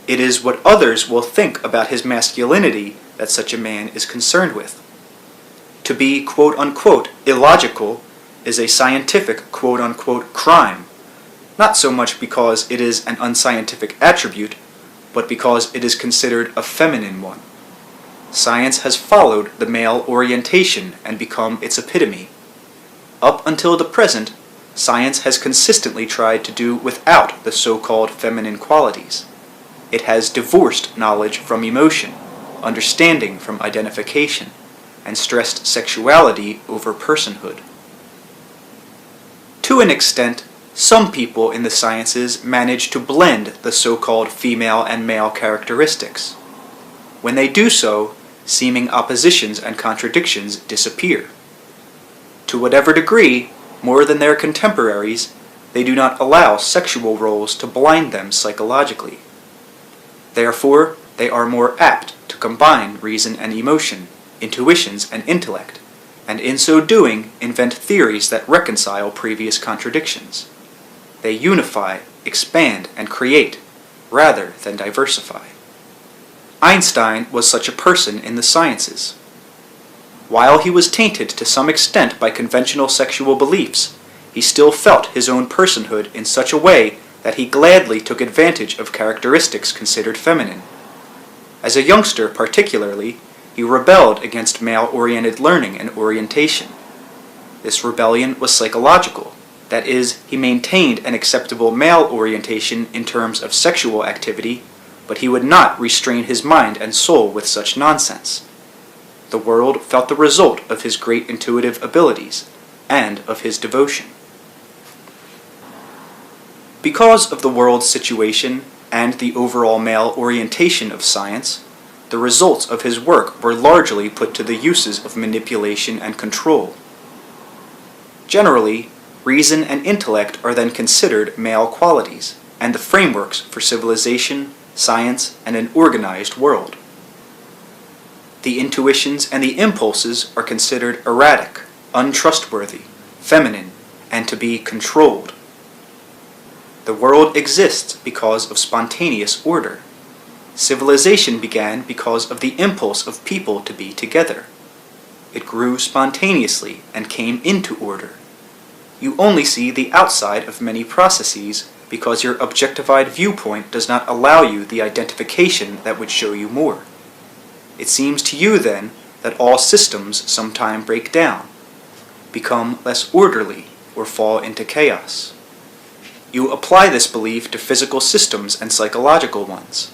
It is what others will think about his masculinity that such a man is concerned with. To be quote-unquote illogical is a scientific quote-unquote crime, not so much because it is an unscientific attribute, but because it is considered a feminine one. Science has followed the male orientation and become its epitome. Up until the present, science has consistently tried to do without the so-called feminine qualities. It has divorced knowledge from emotion, understanding from identification, and stressed sexuality over personhood. To an extent, some people in the sciences manage to blend the so-called female and male characteristics. When they do so, seeming oppositions and contradictions disappear. To whatever degree, more than their contemporaries, they do not allow sexual roles to blind them psychologically. Therefore, they are more apt to combine reason and emotion, intuitions and intellect, and in so doing invent theories that reconcile previous contradictions. They unify, expand, and create, rather than diversify. Einstein was such a person in the sciences. While he was tainted to some extent by conventional sexual beliefs, he still felt his own personhood in such a way that he gladly took advantage of characteristics considered feminine. As a youngster particularly, he rebelled against male-oriented learning and orientation. This rebellion was psychological, that is, he maintained an acceptable male orientation in terms of sexual activity, but he would not restrain his mind and soul with such nonsense. The world felt the result of his great intuitive abilities, and of his devotion. Because of the world's situation and the overall male orientation of science, the results of his work were largely put to the uses of manipulation and control. Generally, reason and intellect are then considered male qualities, and the frameworks for civilization, science, and an organized world. The intuitions and the impulses are considered erratic, untrustworthy, feminine, and to be controlled. The world exists because of spontaneous order. Civilization began because of the impulse of people to be together. It grew spontaneously and came into order. You only see the outside of many processes because your objectified viewpoint does not allow you the identification that would show you more. It seems to you, then, that all systems sometime break down, become less orderly, or fall into chaos. You apply this belief to physical systems and psychological ones.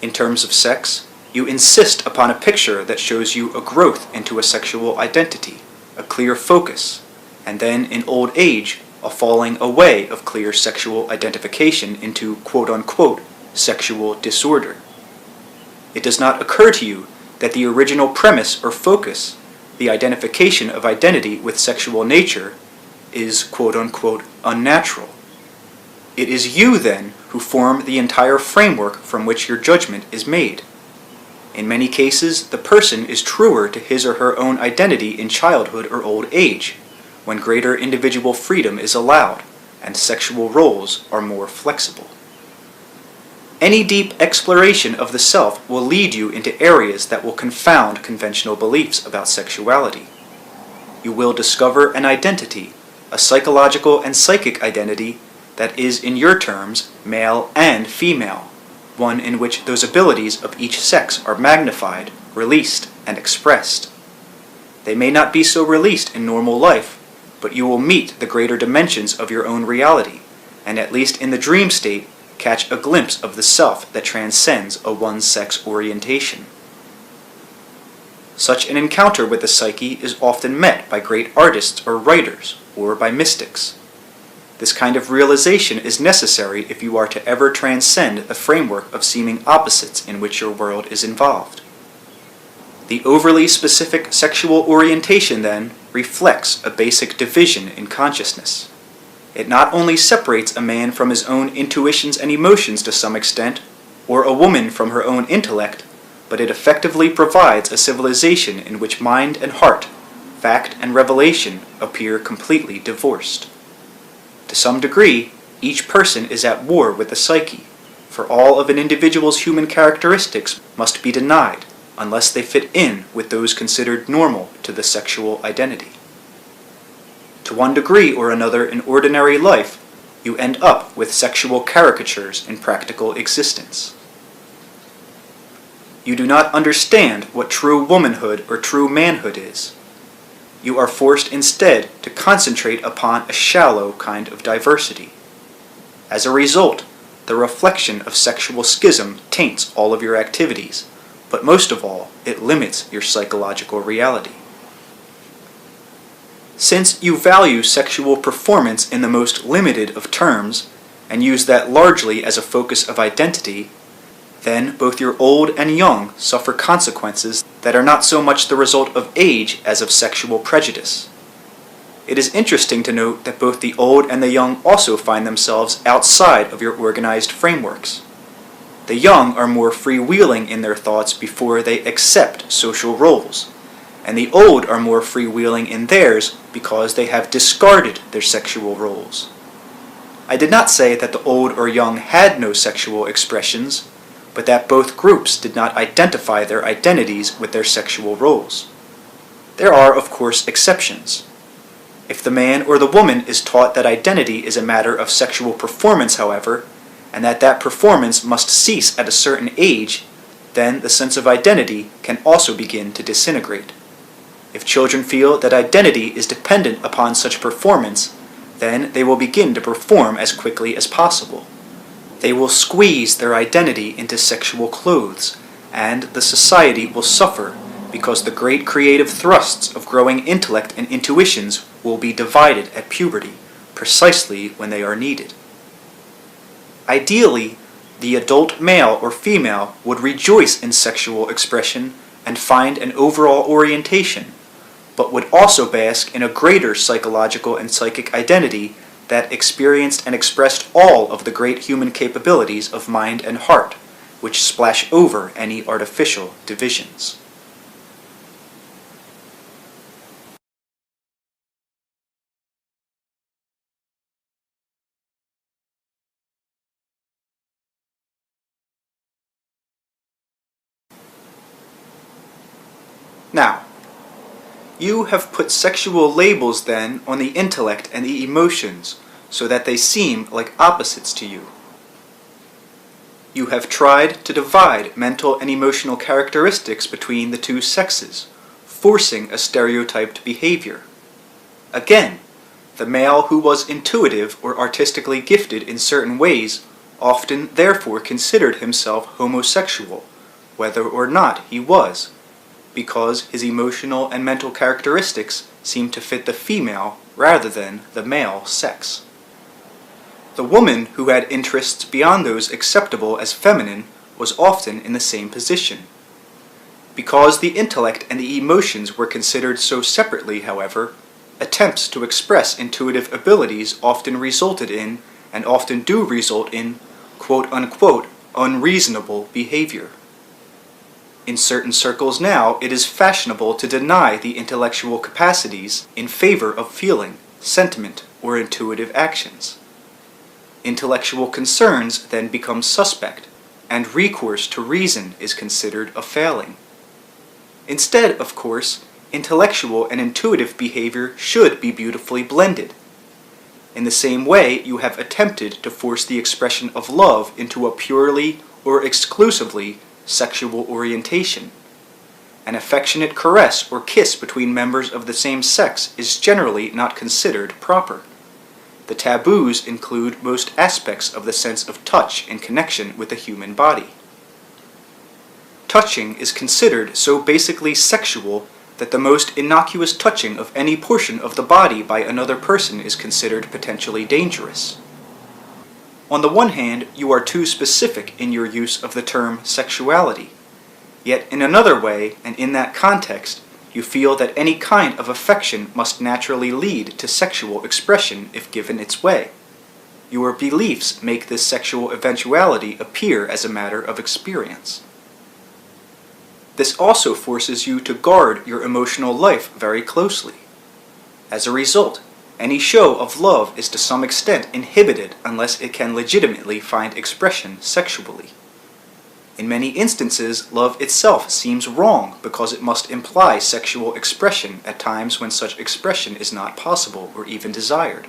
In terms of sex, you insist upon a picture that shows you a growth into a sexual identity, a clear focus, and then in old age, a falling away of clear sexual identification into quote-unquote sexual disorder. It does not occur to you that the original premise or focus, the identification of identity with sexual nature, is quote-unquote unnatural. It is you, then, who form the entire framework from which your judgment is made. In many cases, the person is truer to his or her own identity in childhood or old age, when greater individual freedom is allowed, and sexual roles are more flexible. Any deep exploration of the self will lead you into areas that will confound conventional beliefs about sexuality. You will discover an identity, a psychological and psychic identity, that is, in your terms, male and female, one in which those abilities of each sex are magnified, released, and expressed. They may not be so released in normal life, but you will meet the greater dimensions of your own reality, and at least in the dream state, catch a glimpse of the self that transcends a one-sex orientation. Such an encounter with the psyche is often met by great artists or writers, or by mystics. This kind of realization is necessary if you are to ever transcend the framework of seeming opposites in which your world is involved. The overly specific sexual orientation, then, reflects a basic division in consciousness. It not only separates a man from his own intuitions and emotions to some extent, or a woman from her own intellect, but it effectively provides a civilization in which mind and heart, fact and revelation, appear completely divorced. To some degree, each person is at war with the psyche, for all of an individual's human characteristics must be denied unless they fit in with those considered normal to the sexual identity. To one degree or another in ordinary life, you end up with sexual caricatures in practical existence. You do not understand what true womanhood or true manhood is. You are forced instead to concentrate upon a shallow kind of diversity. As a result, the reflection of sexual schism taints all of your activities, but most of all, it limits your psychological reality. Since you value sexual performance in the most limited of terms, and use that largely as a focus of identity, then both your old and young suffer consequences that are not so much the result of age as of sexual prejudice. It is interesting to note that both the old and the young also find themselves outside of your organized frameworks. The young are more freewheeling in their thoughts before they accept social roles, and the old are more freewheeling in theirs because they have discarded their sexual roles. I did not say that the old or young had no sexual expressions, but that both groups did not identify their identities with their sexual roles. There are, of course, exceptions. If the man or the woman is taught that identity is a matter of sexual performance, however, and that performance must cease at a certain age, then the sense of identity can also begin to disintegrate. If children feel that identity is dependent upon such performance, then they will begin to perform as quickly as possible. They will squeeze their identity into sexual clothes, and the society will suffer because the great creative thrusts of growing intellect and intuitions will be divided at puberty, precisely when they are needed. Ideally, the adult male or female would rejoice in sexual expression and find an overall orientation, but would also bask in a greater psychological and psychic identity that experienced and expressed all of the great human capabilities of mind and heart, which splash over any artificial divisions. Now, you have put sexual labels then on the intellect and the emotions so that they seem like opposites to you. You have tried to divide mental and emotional characteristics between the two sexes, forcing a stereotyped behavior. Again, the male who was intuitive or artistically gifted in certain ways often therefore considered himself homosexual, whether or not he was, because his emotional and mental characteristics seemed to fit the female rather than the male sex. The woman who had interests beyond those acceptable as feminine was often in the same position. Because the intellect and the emotions were considered so separately, however, attempts to express intuitive abilities often resulted in, and often do result in, quote-unquote, unreasonable behavior. In certain circles now, it is fashionable to deny the intellectual capacities in favor of feeling, sentiment, or intuitive actions. Intellectual concerns then become suspect, and recourse to reason is considered a failing. Instead, of course, intellectual and intuitive behavior should be beautifully blended. In the same way, you have attempted to force the expression of love into a purely or exclusively sexual orientation. An affectionate caress or kiss between members of the same sex is generally not considered proper. The taboos include most aspects of the sense of touch in connection with the human body. touching is considered so basically sexual that the most innocuous touching of any portion of the body by another person is considered potentially dangerous. On the one hand, you are too specific in your use of the term sexuality. Yet in another way, and in that context, you feel that any kind of affection must naturally lead to sexual expression if given its way. Your beliefs make this sexual eventuality appear as a matter of experience. This also forces you to guard your emotional life very closely. As a result, any show of love is to some extent inhibited unless it can legitimately find expression sexually. In many instances, love itself seems wrong because it must imply sexual expression at times when such expression is not possible or even desired.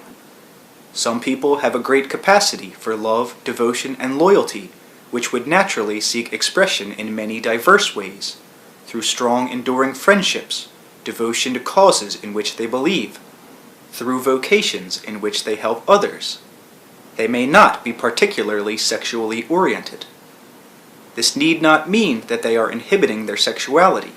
Some people have a great capacity for love, devotion, and loyalty, which would naturally seek expression in many diverse ways, through strong, enduring friendships, devotion to causes in which they believe, through vocations in which they help others. They may not be particularly sexually oriented. This need not mean that they are inhibiting their sexuality.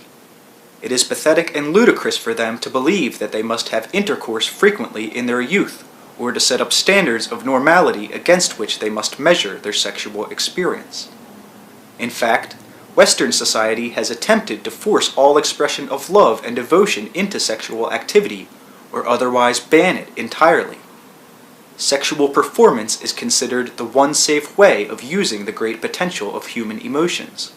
It is pathetic and ludicrous for them to believe that they must have intercourse frequently in their youth, or to set up standards of normality against which they must measure their sexual experience. In fact, Western society has attempted to force all expression of love and devotion into sexual activity, or otherwise ban it entirely. Sexual performance is considered the one safe way of using the great potential of human emotions.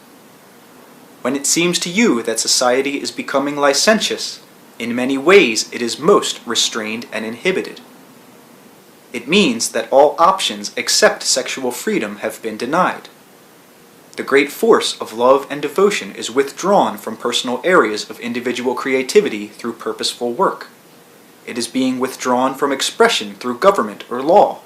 When it seems to you that society is becoming licentious, in many ways it is most restrained and inhibited. It means that all options except sexual freedom have been denied. The great force of love and devotion is withdrawn from personal areas of individual creativity through purposeful work. It is being withdrawn from expression through government or law.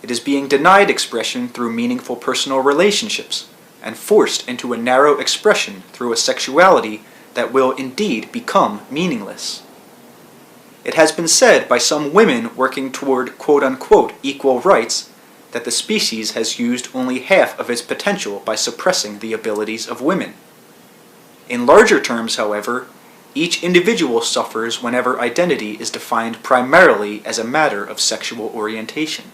It is being denied expression through meaningful personal relationships, and forced into a narrow expression through a sexuality that will indeed become meaningless. It has been said by some women working toward quote-unquote equal rights that the species has used only half of its potential by suppressing the abilities of women. In larger terms, however, each individual suffers whenever identity is defined primarily as a matter of sexual orientation.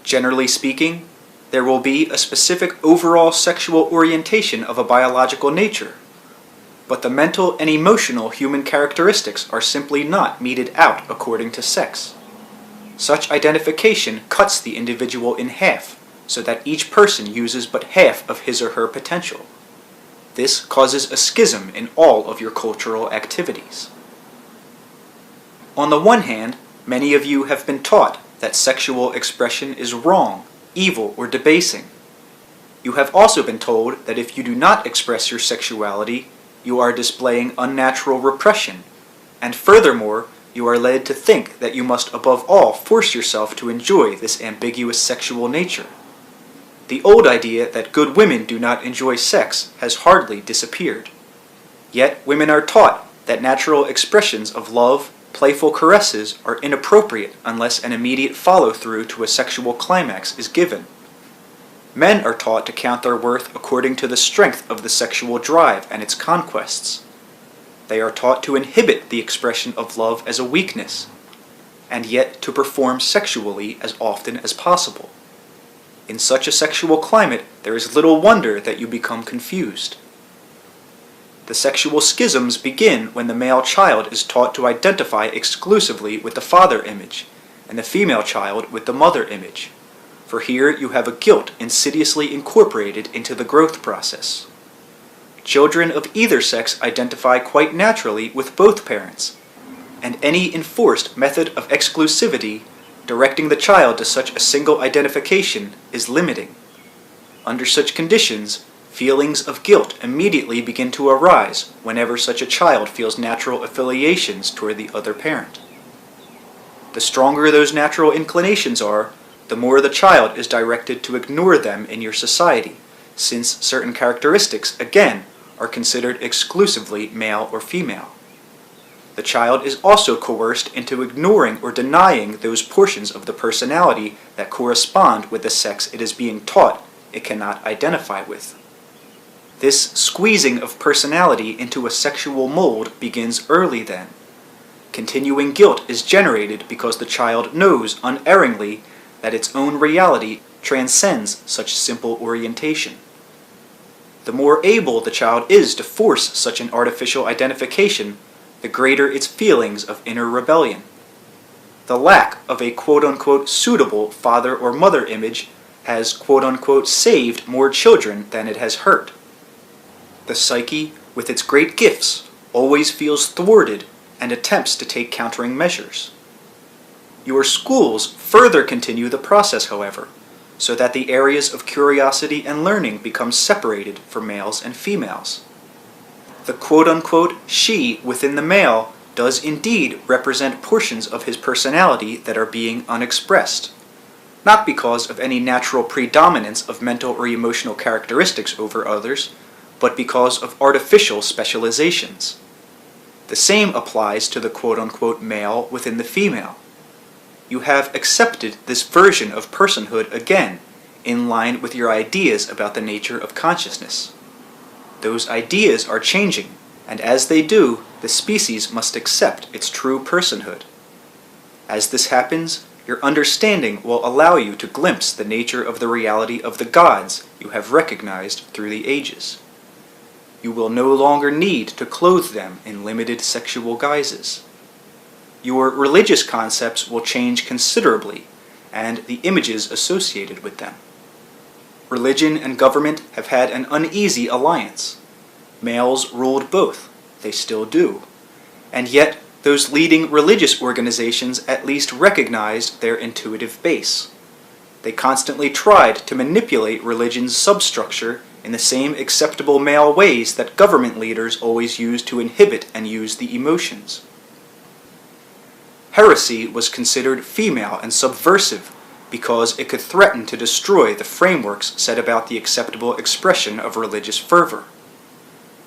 Generally speaking, there will be a specific overall sexual orientation of a biological nature, but the mental and emotional human characteristics are simply not meted out according to sex. Such identification cuts the individual in half, so that each person uses but half of his or her potential. This causes a schism in all of your cultural activities. On the one hand, many of you have been taught that sexual expression is wrong, evil, or debasing. You have also been told that if you do not express your sexuality, you are displaying unnatural repression, and furthermore, you are led to think that you must above all force yourself to enjoy this ambiguous sexual nature. The old idea that good women do not enjoy sex has hardly disappeared. Yet women are taught that natural expressions of love, playful caresses, are inappropriate unless an immediate follow-through to a sexual climax is given. Men are taught to count their worth according to the strength of the sexual drive and its conquests. They are taught to inhibit the expression of love as a weakness, and yet to perform sexually as often as possible. In such a sexual climate, there is little wonder that you become confused. The sexual schisms begin when the male child is taught to identify exclusively with the father image, and the female child with the mother image. For here you have a guilt insidiously incorporated into the growth process. Children of either sex identify quite naturally with both parents, and any enforced method of exclusivity directing the child to such a single identification is limiting. Under such conditions, feelings of guilt immediately begin to arise whenever such a child feels natural affiliations toward the other parent. The stronger those natural inclinations are, the more the child is directed to ignore them in your society, since certain characteristics, again, are considered exclusively male or female. The child is also coerced into ignoring or denying those portions of the personality that correspond with the sex it is being taught it cannot identify with. This squeezing of personality into a sexual mold begins early then. Continuing guilt is generated because the child knows unerringly that its own reality transcends such simple orientation. The more able the child is to force such an artificial identification, the greater its feelings of inner rebellion. The lack of a quote-unquote suitable father or mother image has quote-unquote saved more children than it has hurt. The psyche, with its great gifts, always feels thwarted and attempts to take countering measures. Your schools further continue the process, however, so that the areas of curiosity and learning become separated for males and females. The quote-unquote she within the male does indeed represent portions of his personality that are being unexpressed, not because of any natural predominance of mental or emotional characteristics over others, but because of artificial specializations. The same applies to the quote-unquote male within the female. You have accepted this version of personhood again, in line with your ideas about the nature of consciousness. Those ideas are changing, and as they do, the species must accept its true personhood. As this happens, your understanding will allow you to glimpse the nature of the reality of the gods you have recognized through the ages. You will no longer need to clothe them in limited sexual guises. Your religious concepts will change considerably, and the images associated with them. Religion and government have had an uneasy alliance. Males ruled both, they still do, and yet those leading religious organizations at least recognized their intuitive base. They constantly tried to manipulate religion's substructure in the same acceptable male ways that government leaders always use to inhibit and use the emotions. Heresy was considered female and subversive because it could threaten to destroy the frameworks set about the acceptable expression of religious fervor.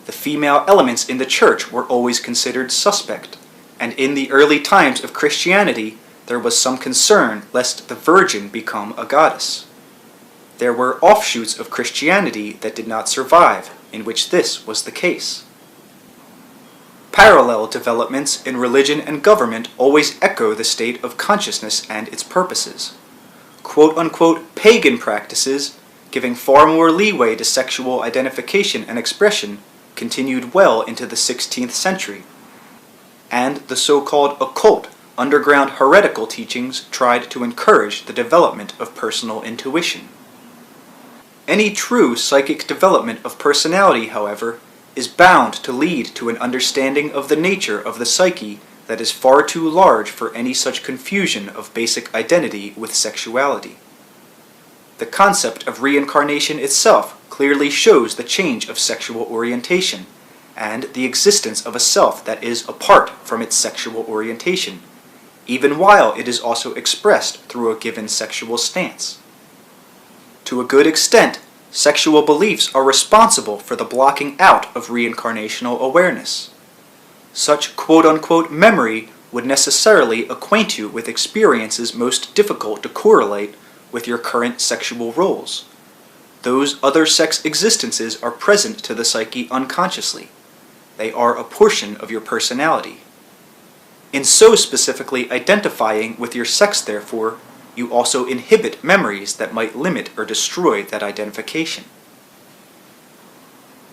The female elements in the church were always considered suspect, and in the early times of Christianity there was some concern lest the Virgin become a goddess. There were offshoots of Christianity that did not survive, in which this was the case. Parallel developments in religion and government always echo the state of consciousness and its purposes. Quote-unquote pagan practices, giving far more leeway to sexual identification and expression, continued well into the 16th century, and the so-called occult, underground heretical teachings tried to encourage the development of personal intuition. Any true psychic development of personality, however, is bound to lead to an understanding of the nature of the psyche that is far too large for any such confusion of basic identity with sexuality. The concept of reincarnation itself clearly shows the change of sexual orientation, and the existence of a self that is apart from its sexual orientation, even while it is also expressed through a given sexual stance. To a good extent, sexual beliefs are responsible for the blocking out of reincarnational awareness. Such quote-unquote memory would necessarily acquaint you with experiences most difficult to correlate with your current sexual roles. Those other sex existences are present to the psyche unconsciously. They are a portion of your personality. In so specifically identifying with your sex, therefore, you also inhibit memories that might limit or destroy that identification.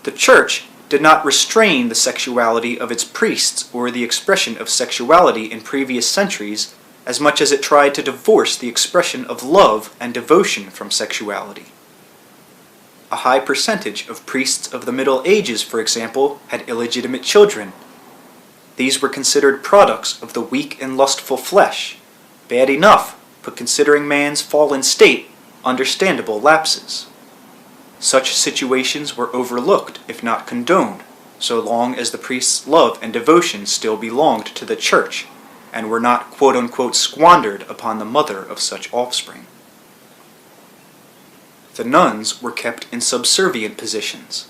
The Church did not restrain the sexuality of its priests or the expression of sexuality in previous centuries as much as it tried to divorce the expression of love and devotion from sexuality. A high percentage of priests of the Middle Ages, for example, had illegitimate children. These were considered products of the weak and lustful flesh. Bad enough, but considering man's fallen state, understandable lapses. Such situations were overlooked, if not condoned, so long as the priest's love and devotion still belonged to the Church, and were not quote-unquote squandered upon the mother of such offspring. The nuns were kept in subservient positions.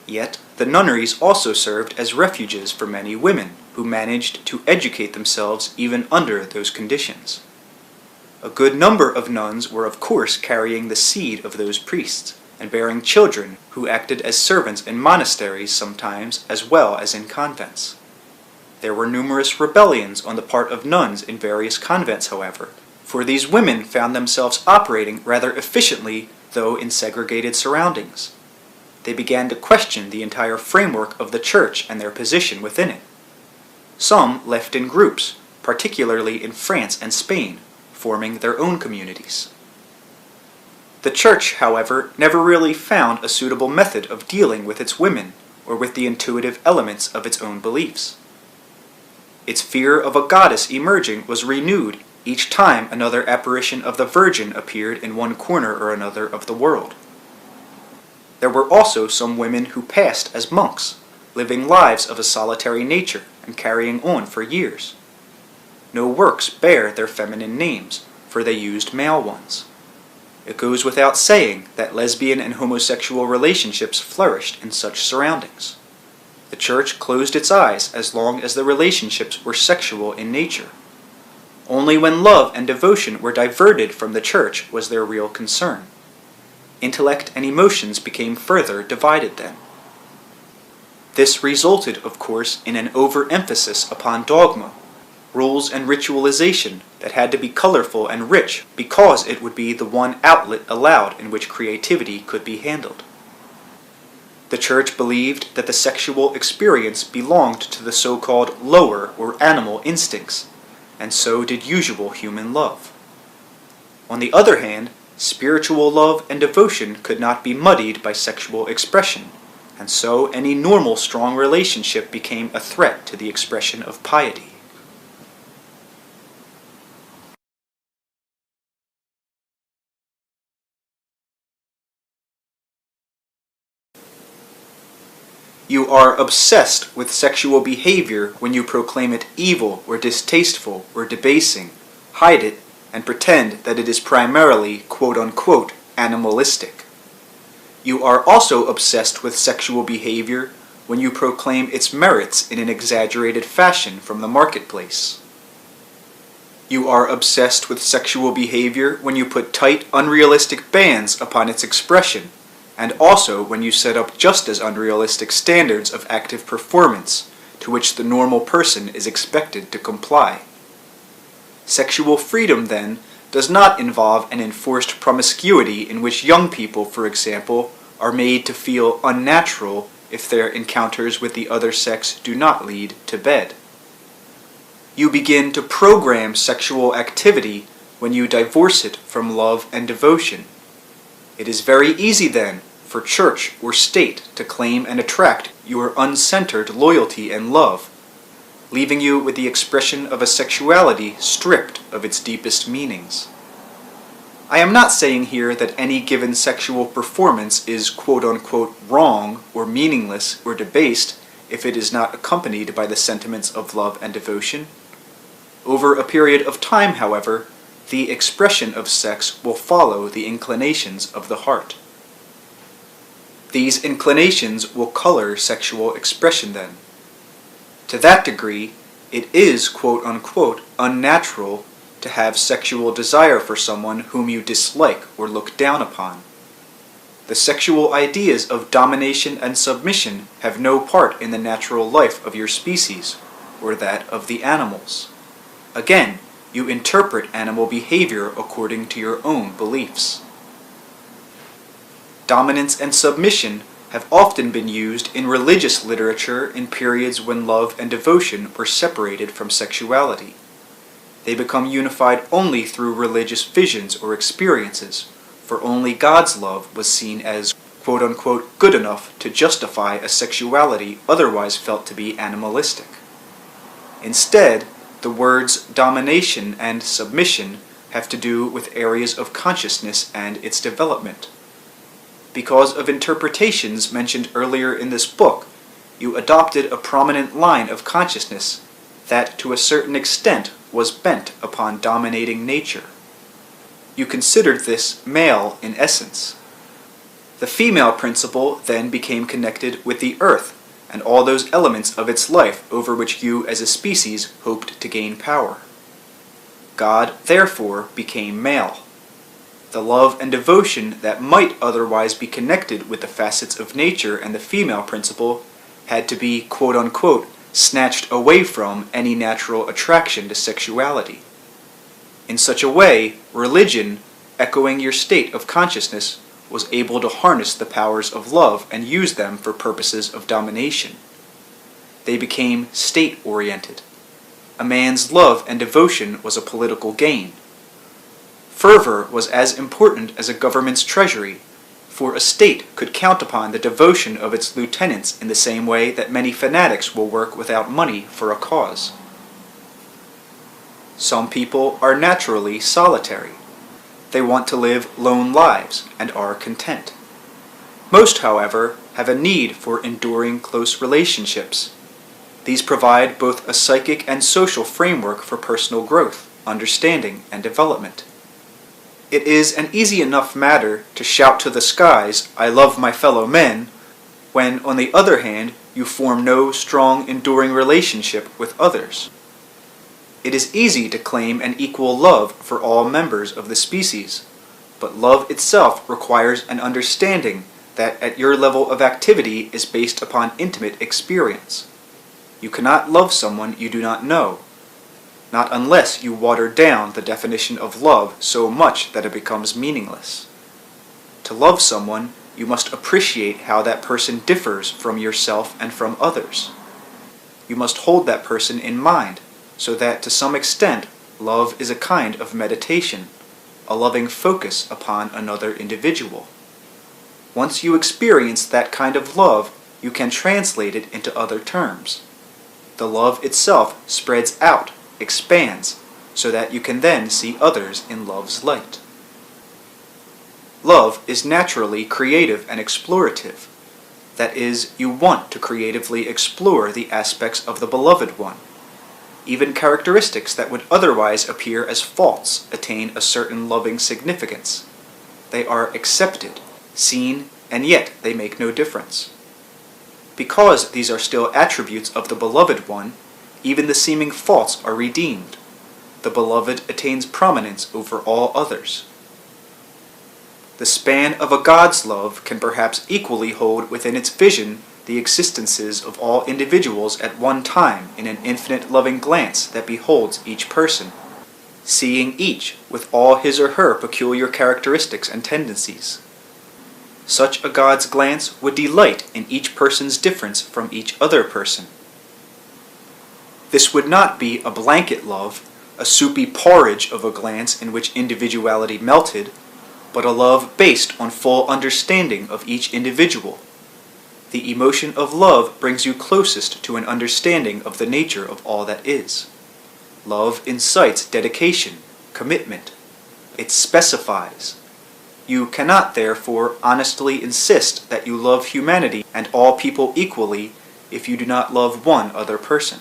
Yet, the nunneries also served as refuges for many women who managed to educate themselves even under those conditions. A good number of nuns were of course carrying the seed of those priests, and bearing children who acted as servants in monasteries sometimes as well as in convents. There were numerous rebellions on the part of nuns in various convents, however, for these women found themselves operating rather efficiently, though in segregated surroundings. They began to question the entire framework of the church and their position within it. Some left in groups, particularly in France and Spain, forming their own communities. The church, however, never really found a suitable method of dealing with its women or with the intuitive elements of its own beliefs. Its fear of a goddess emerging was renewed each time another apparition of the Virgin appeared in one corner or another of the world. There were also some women who passed as monks, living lives of a solitary nature and carrying on for years. No works bear their feminine names, for they used male ones. It goes without saying that lesbian and homosexual relationships flourished in such surroundings. The church closed its eyes as long as the relationships were sexual in nature. Only when love and devotion were diverted from the church was there real concern. Intellect and emotions became further divided then. This resulted, of course, in an overemphasis upon dogma, rules and ritualization that had to be colorful and rich because it would be the one outlet allowed in which creativity could be handled. The church believed that the sexual experience belonged to the so-called lower or animal instincts, and so did usual human love. On the other hand, spiritual love and devotion could not be muddied by sexual expression, and so any normal strong relationship became a threat to the expression of piety. You are obsessed with sexual behavior when you proclaim it evil or distasteful or debasing, hide it, and pretend that it is primarily quote-unquote animalistic. You are also obsessed with sexual behavior when you proclaim its merits in an exaggerated fashion from the marketplace. You are obsessed with sexual behavior when you put tight, unrealistic bans upon its expression, and also when you set up just as unrealistic standards of active performance to which the normal person is expected to comply. Sexual freedom, then, does not involve an enforced promiscuity in which young people, for example, are made to feel unnatural if their encounters with the other sex do not lead to bed. You begin to program sexual activity when you divorce it from love and devotion. It is very easy, then, for church or state to claim and attract your uncentered loyalty and love, leaving you with the expression of a sexuality stripped of its deepest meanings. I am not saying here that any given sexual performance is quote-unquote wrong or meaningless or debased if it is not accompanied by the sentiments of love and devotion. Over a period of time, however, the expression of sex will follow the inclinations of the heart. These inclinations will color sexual expression then. To that degree, it is quote-unquote unnatural to have sexual desire for someone whom you dislike or look down upon. The sexual ideas of domination and submission have no part in the natural life of your species, or that of the animals. Again, you interpret animal behavior according to your own beliefs. Dominance and submission have often been used in religious literature in periods when love and devotion were separated from sexuality. They become unified only through religious visions or experiences, for only God's love was seen as quote-unquote good enough to justify a sexuality otherwise felt to be animalistic. Instead, the words domination and submission have to do with areas of consciousness and its development. Because of interpretations mentioned earlier in this book, you adopted a prominent line of consciousness that, to a certain extent, was bent upon dominating nature. You considered this male in essence. The female principle then became connected with the earth and all those elements of its life over which you as a species hoped to gain power. God, therefore, became male. The love and devotion that might otherwise be connected with the facets of nature and the female principle had to be, quote-unquote, snatched away from any natural attraction to sexuality. In such a way, religion, echoing your state of consciousness, was able to harness the powers of love and use them for purposes of domination. They became state-oriented. A man's love and devotion was a political gain. Fervor was as important as a government's treasury, for a state could count upon the devotion of its lieutenants in the same way that many fanatics will work without money for a cause. Some people are naturally solitary. They want to live lone lives and are content. Most, however, have a need for enduring close relationships. These provide both a psychic and social framework for personal growth, understanding, and development. It is an easy enough matter to shout to the skies, "I love my fellow men," when, on the other hand, you form no strong, enduring relationship with others. It is easy to claim an equal love for all members of the species, but love itself requires an understanding that at your level of activity is based upon intimate experience. You cannot love someone you do not know, not unless you water down the definition of love so much that it becomes meaningless. To love someone, you must appreciate how that person differs from yourself and from others. You must hold that person in mind, so that to some extent, love is a kind of meditation, a loving focus upon another individual. Once you experience that kind of love, you can translate it into other terms. The love itself spreads out, expands, so that you can then see others in love's light. Love is naturally creative and explorative. That is, you want to creatively explore the aspects of the beloved one. Even characteristics that would otherwise appear as faults attain a certain loving significance. They are accepted, seen, and yet they make no difference. Because these are still attributes of the beloved one, even the seeming faults are redeemed. The beloved attains prominence over all others. The span of a God's love can perhaps equally hold within its vision the existences of all individuals at one time in an infinite loving glance that beholds each person, seeing each with all his or her peculiar characteristics and tendencies. Such a God's glance would delight in each person's difference from each other person. This would not be a blanket love, a soupy porridge of a glance in which individuality melted, but a love based on full understanding of each individual. The emotion of love brings you closest to an understanding of the nature of all that is. Love incites dedication, commitment. It specifies. You cannot, therefore, honestly insist that you love humanity and all people equally if you do not love one other person.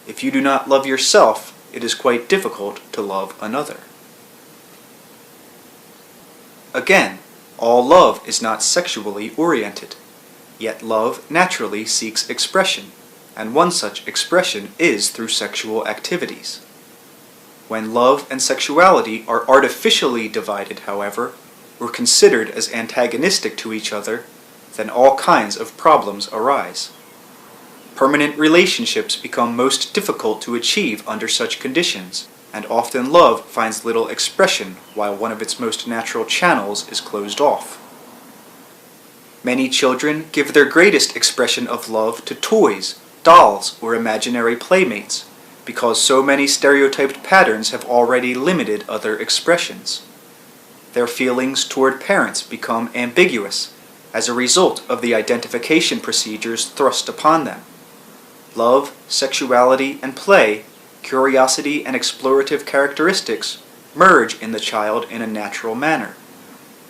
If you do not love yourself, it is quite difficult to love another. Again, all love is not sexually oriented, yet love naturally seeks expression, and one such expression is through sexual activities. When love and sexuality are artificially divided, however, or considered as antagonistic to each other, then all kinds of problems arise. Permanent relationships become most difficult to achieve under such conditions, and often love finds little expression while one of its most natural channels is closed off. Many children give their greatest expression of love to toys, dolls, or imaginary playmates, because so many stereotyped patterns have already limited other expressions. Their feelings toward parents become ambiguous as a result of the identification procedures thrust upon them. Love, sexuality, and play, curiosity, and explorative characteristics merge in the child in a natural manner.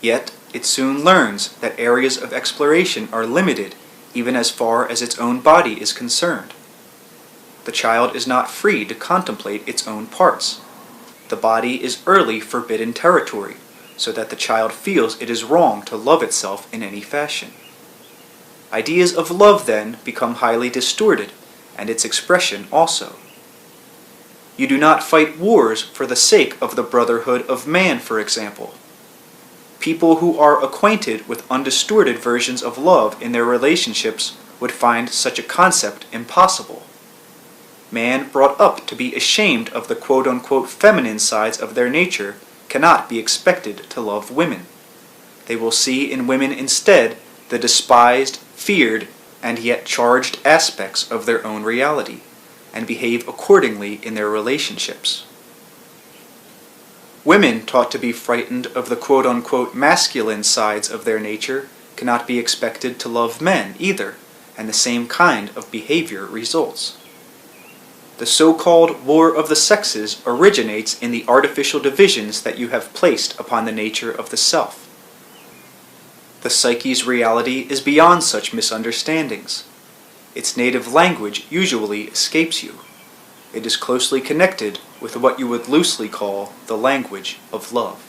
Yet, it soon learns that areas of exploration are limited even as far as its own body is concerned. The child is not free to contemplate its own parts. The body is early forbidden territory, so that the child feels it is wrong to love itself in any fashion. Ideas of love, then, become highly distorted, and its expression also. You do not fight wars for the sake of the brotherhood of man, for example. People who are acquainted with undistorted versions of love in their relationships would find such a concept impossible. Man brought up to be ashamed of the quote-unquote feminine sides of their nature cannot be expected to love women. They will see in women instead the despised, feared, and yet charged aspects of their own reality, and behave accordingly in their relationships. Women taught to be frightened of the quote-unquote masculine sides of their nature cannot be expected to love men either, and the same kind of behavior results. The so-called war of the sexes originates in the artificial divisions that you have placed upon the nature of the self. The psyche's reality is beyond such misunderstandings. Its native language usually escapes you. It is closely connected with what you would loosely call the language of love.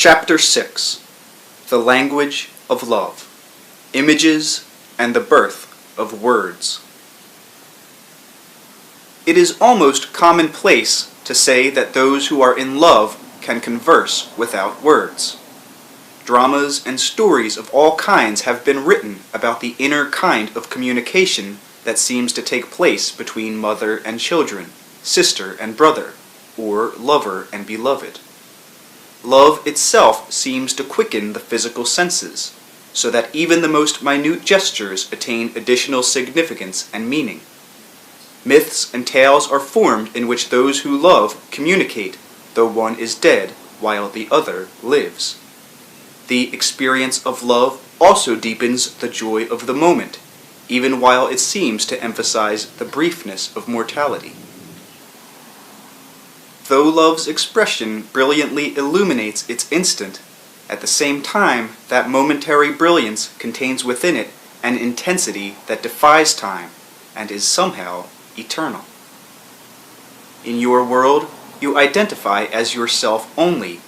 Chapter 6. The Language of Love. Images and the Birth of Words. It is almost commonplace to say that those who are in love can converse without words. Dramas and stories of all kinds have been written about the inner kind of communication that seems to take place between mother and children, sister and brother, or lover and beloved. Love itself seems to quicken the physical senses, so that even the most minute gestures attain additional significance and meaning. Myths and tales are formed in which those who love communicate, though one is dead while the other lives. The experience of love also deepens the joy of the moment, even while it seems to emphasize the briefness of mortality. Though love's expression brilliantly illuminates its instant, at the same time that momentary brilliance contains within it an intensity that defies time and is somehow eternal. In your world, you identify as yourself only,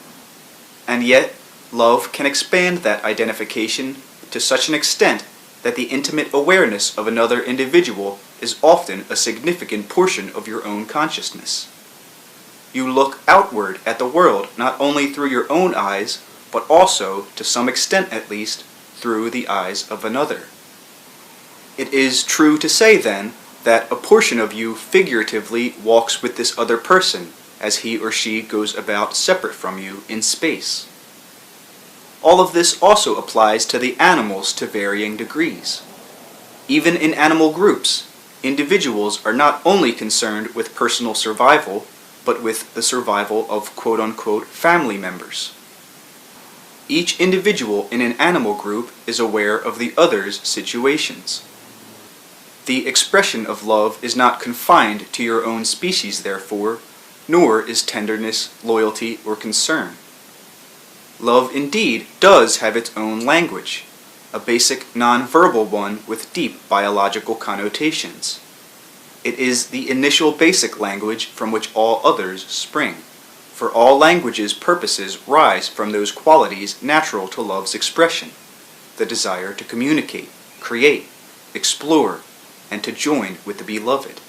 and yet love can expand that identification to such an extent that the intimate awareness of another individual is often a significant portion of your own consciousness. You look outward at the world not only through your own eyes, but also, to some extent at least, through the eyes of another. It is true to say, then, that a portion of you figuratively walks with this other person as he or she goes about separate from you in space. All of this also applies to the animals to varying degrees. Even in animal groups, individuals are not only concerned with personal survival, but with the survival of quote-unquote family members. Each individual in an animal group is aware of the other's situations. The expression of love is not confined to your own species, therefore, nor is tenderness, loyalty, or concern. Love indeed does have its own language, a basic non-verbal one with deep biological connotations. It is the initial basic language from which all others spring, for all languages' purposes rise from those qualities natural to love's expression, the desire to communicate, create, explore, and to join with the beloved.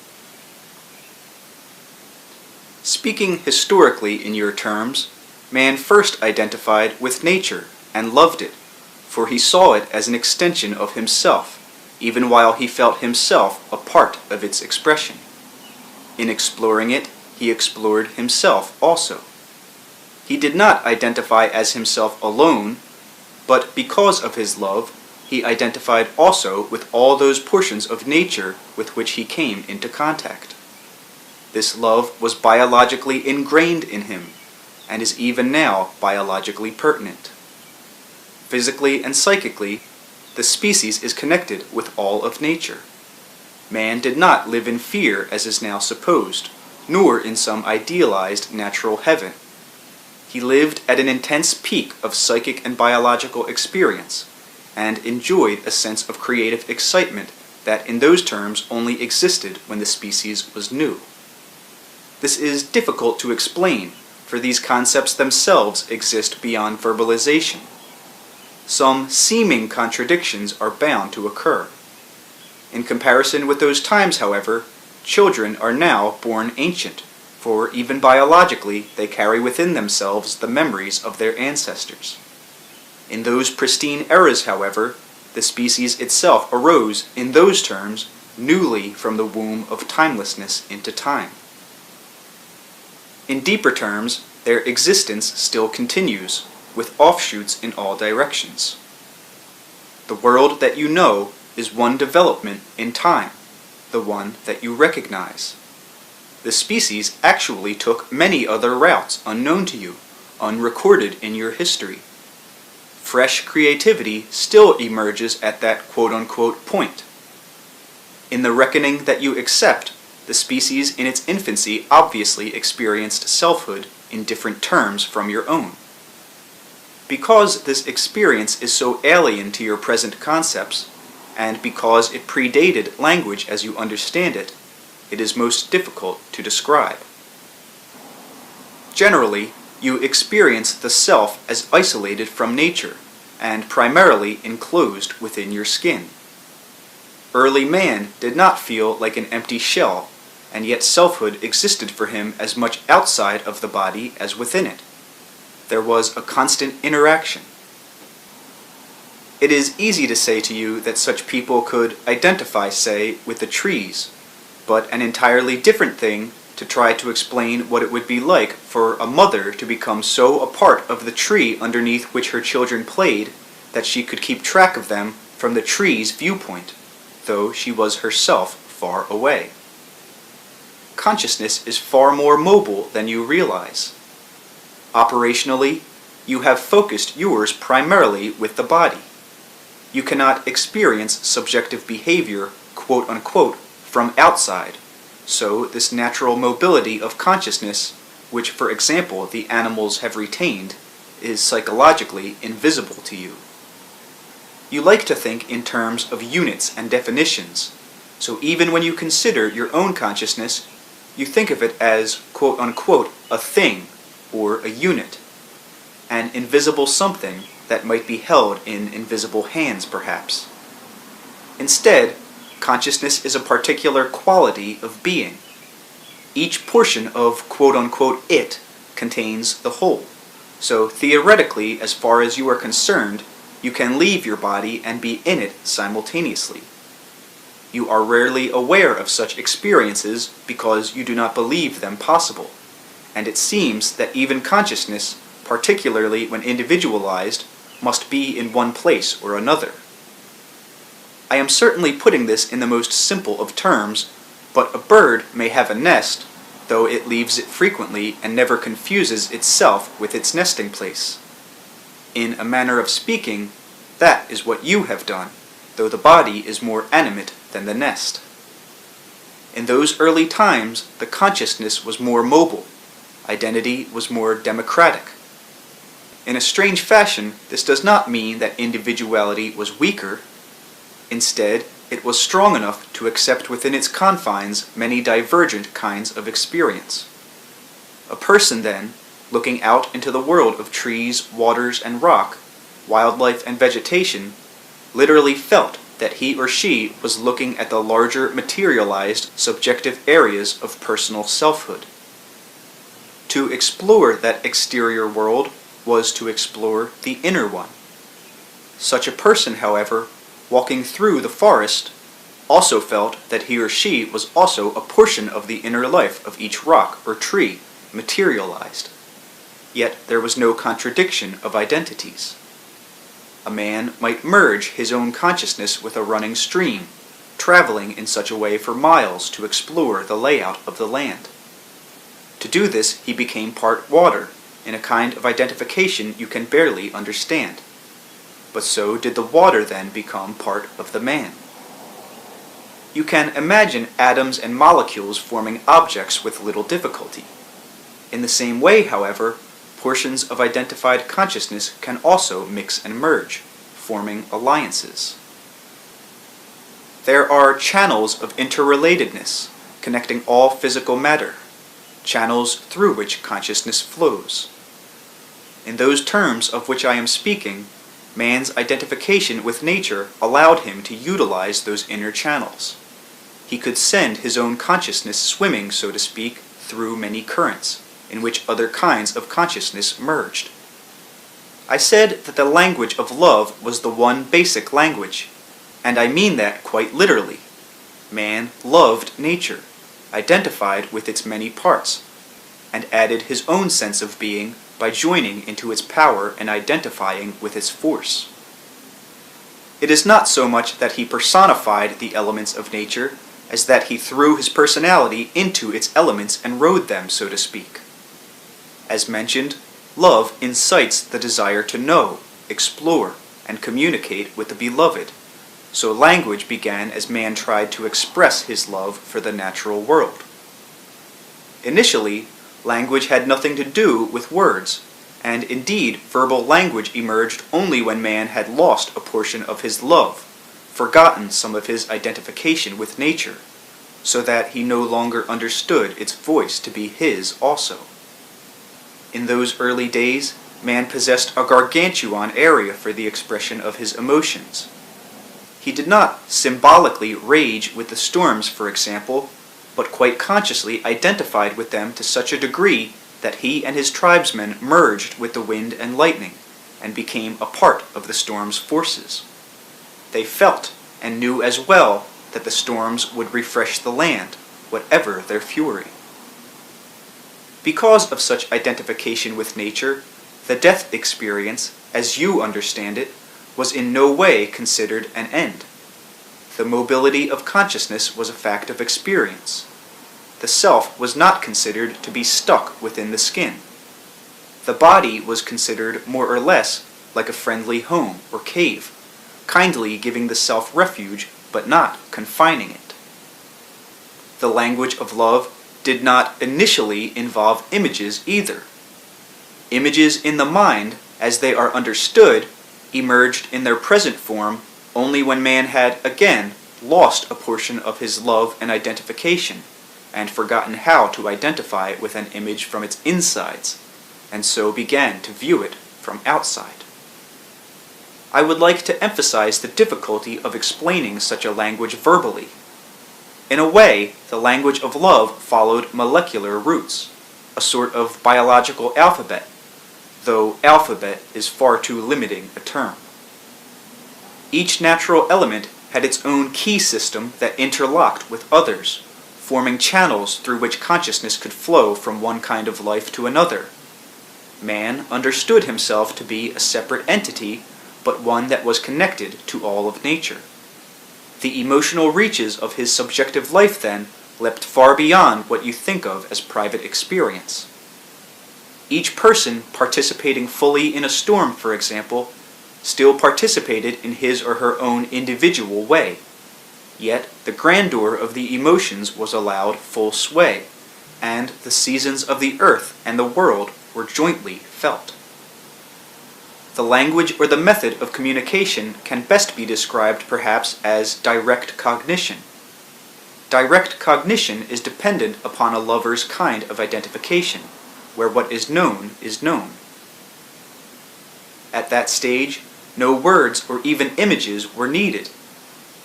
Speaking historically in your terms, man first identified with nature and loved it, for he saw it as an extension of himself, even while he felt himself a part of its expression. In exploring it, he explored himself also. He did not identify as himself alone, but because of his love, he identified also with all those portions of nature with which he came into contact. This love was biologically ingrained in him, and is even now biologically pertinent. Physically and psychically, the species is connected with all of nature. Man did not live in fear as is now supposed, nor in some idealized natural heaven. He lived at an intense peak of psychic and biological experience, and enjoyed a sense of creative excitement that in those terms only existed when the species was new. This is difficult to explain, for these concepts themselves exist beyond verbalization. Some seeming contradictions are bound to occur. In comparison with those times, however, children are now born ancient, for even biologically they carry within themselves the memories of their ancestors. In those pristine eras, however, the species itself arose, in those terms, newly from the womb of timelessness into time. In deeper terms, their existence still continues, with offshoots in all directions. The world that you know is one development in time, the one that you recognize. The species actually took many other routes unknown to you, unrecorded in your history. Fresh creativity still emerges at that quote-unquote point. In the reckoning that you accept, the species in its infancy obviously experienced selfhood in different terms from your own. Because this experience is so alien to your present concepts, and because it predated language as you understand it, it is most difficult to describe. Generally, you experience the self as isolated from nature, and primarily enclosed within your skin. Early man did not feel like an empty shell, and yet selfhood existed for him as much outside of the body as within it. There was a constant interaction. It is easy to say to you that such people could identify, say, with the trees, but an entirely different thing to try to explain what it would be like for a mother to become so a part of the tree underneath which her children played that she could keep track of them from the tree's viewpoint, though she was herself far away. Consciousness is far more mobile than you realize. Operationally, you have focused yours primarily with the body. You cannot experience subjective behavior, quote-unquote, from outside, so this natural mobility of consciousness, which for example the animals have retained, is psychologically invisible to you. You like to think in terms of units and definitions, so even when you consider your own consciousness, you think of it as, quote-unquote, a thing, or a unit, an invisible something that might be held in invisible hands, perhaps. Instead, consciousness is a particular quality of being. Each portion of quote-unquote it contains the whole. So theoretically, as far as you are concerned, you can leave your body and be in it simultaneously. You are rarely aware of such experiences because you do not believe them possible, and it seems that even consciousness, particularly when individualized, must be in one place or another. I am certainly putting this in the most simple of terms, but a bird may have a nest, though it leaves it frequently and never confuses itself with its nesting place. In a manner of speaking, that is what you have done, though the body is more animate than the nest. In those early times, the consciousness was more mobile. Identity was more democratic. In a strange fashion, this does not mean that individuality was weaker. Instead, it was strong enough to accept within its confines many divergent kinds of experience. A person, then, looking out into the world of trees, waters, and rock, wildlife, and vegetation, literally felt that he or she was looking at the larger materialized subjective areas of personal selfhood. To explore that exterior world was to explore the inner one. Such a person, however, walking through the forest, also felt that he or she was also a portion of the inner life of each rock or tree materialized. Yet there was no contradiction of identities. A man might merge his own consciousness with a running stream, traveling in such a way for miles to explore the layout of the land. To do this, he became part water, in a kind of identification you can barely understand. But so did the water then become part of the man. You can imagine atoms and molecules forming objects with little difficulty. In the same way, however, portions of identified consciousness can also mix and merge, forming alliances. There are channels of interrelatedness connecting all physical matter, channels through which consciousness flows. In those terms of which I am speaking, man's identification with nature allowed him to utilize those inner channels. He could send his own consciousness swimming, so to speak, through many currents, in which other kinds of consciousness merged. I said that the language of love was the one basic language, and I mean that quite literally. Man loved nature, identified with its many parts, and added his own sense of being by joining into its power and identifying with its force. It is not so much that he personified the elements of nature as that he threw his personality into its elements and rode them, so to speak. As mentioned, love incites the desire to know, explore, and communicate with the beloved, so language began as man tried to express his love for the natural world. Initially, language had nothing to do with words, and indeed verbal language emerged only when man had lost a portion of his love, forgotten some of his identification with nature, so that he no longer understood its voice to be his also. In those early days, man possessed a gargantuan area for the expression of his emotions. He did not symbolically rage with the storms, for example, but quite consciously identified with them to such a degree that he and his tribesmen merged with the wind and lightning, and became a part of the storm's forces. They felt and knew as well that the storms would refresh the land, whatever their fury. Because of such identification with nature, the death experience, as you understand it, was in no way considered an end. The mobility of consciousness was a fact of experience. The self was not considered to be stuck within the skin. The body was considered more or less like a friendly home or cave, kindly giving the self refuge but not confining it. The language of love did not initially involve images either. Images in the mind, as they are understood, emerged in their present form only when man had again lost a portion of his love and identification, and forgotten how to identify with an image from its insides, and so began to view it from outside. I would like to emphasize the difficulty of explaining such a language verbally. In a way, the language of love followed molecular roots, a sort of biological alphabet, though alphabet is far too limiting a term. Each natural element had its own key system that interlocked with others, forming channels through which consciousness could flow from one kind of life to another. Man understood himself to be a separate entity, but one that was connected to all of nature. The emotional reaches of his subjective life, then, leapt far beyond what you think of as private experience. Each person participating fully in a storm, for example, still participated in his or her own individual way. Yet the grandeur of the emotions was allowed full sway, and the seasons of the earth and the world were jointly felt. The language or the method of communication can best be described perhaps as direct cognition. Direct cognition is dependent upon a lover's kind of identification, where what is known is known. At that stage, no words or even images were needed.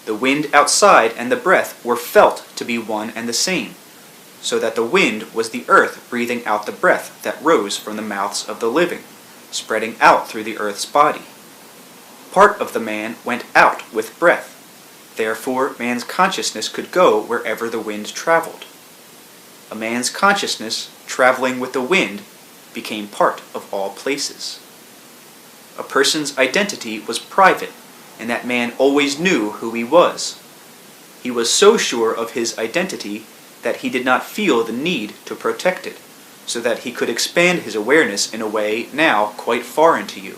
The wind outside and the breath were felt to be one and the same, so that the wind was the earth breathing out the breath that rose from the mouths of the living, spreading out through the earth's body. part of the man went out with breath. Therefore, man's consciousness could go wherever the wind traveled. A man's consciousness, traveling with the wind, became part of all places. A person's identity was private, and that man always knew who he was. He was so sure of his identity that he did not feel the need to protect it, so that he could expand his awareness in a way now quite foreign to you.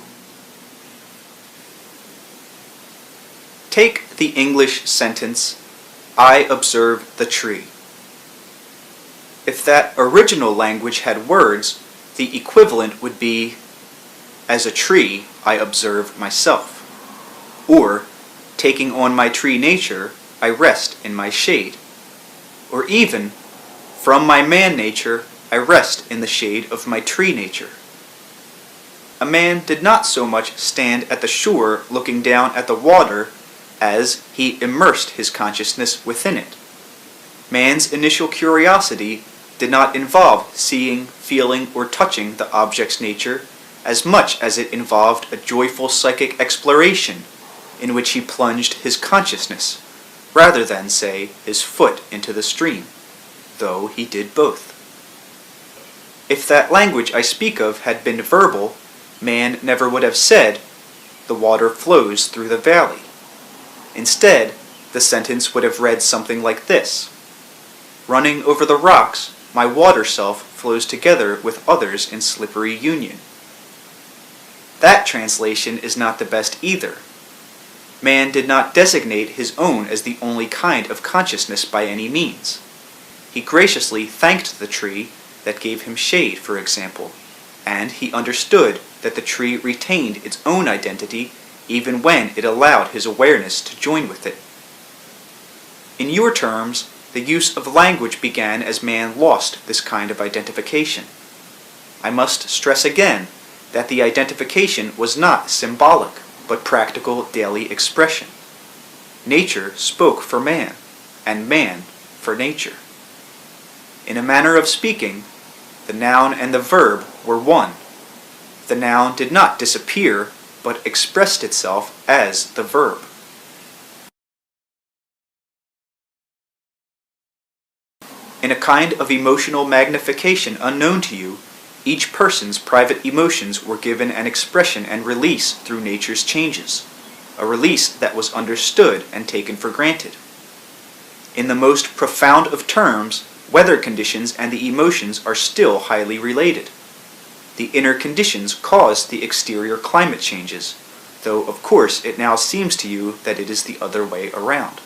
Take the English sentence, "I observe the tree." If that original language had words, the equivalent would be, "As a tree, I observe myself." Or, "Taking on my tree nature, I rest in my shade." Or even, "From my man nature, I rest in the shade of my tree nature." A man did not so much stand at the shore looking down at the water as he immersed his consciousness within it. Man's initial curiosity did not involve seeing, feeling, or touching the object's nature as much as it involved a joyful psychic exploration in which he plunged his consciousness, rather than, say, his foot into the stream, though he did both. If that language I speak of had been verbal, man never would have said, "The water flows through the valley." Instead, the sentence would have read something like this: "Running over the rocks, my water self flows together with others in slippery union." That translation is not the best either. Man did not designate his own as the only kind of consciousness by any means. He graciously thanked the tree that gave him shade, for example, and he understood that the tree retained its own identity even when it allowed his awareness to join with it. In your terms, the use of language began as man lost this kind of identification. I must stress again that the identification was not symbolic, but practical daily expression. Nature spoke for man, and man for nature. In a manner of speaking, the noun and the verb were one. The noun did not disappear, but expressed itself as the verb. In a kind of emotional magnification unknown to you, each person's private emotions were given an expression and release through nature's changes, a release that was understood and taken for granted. In the most profound of terms, weather conditions and the emotions are still highly related. The inner conditions caused the exterior climate changes, though of course it now seems to you that it is the other way around.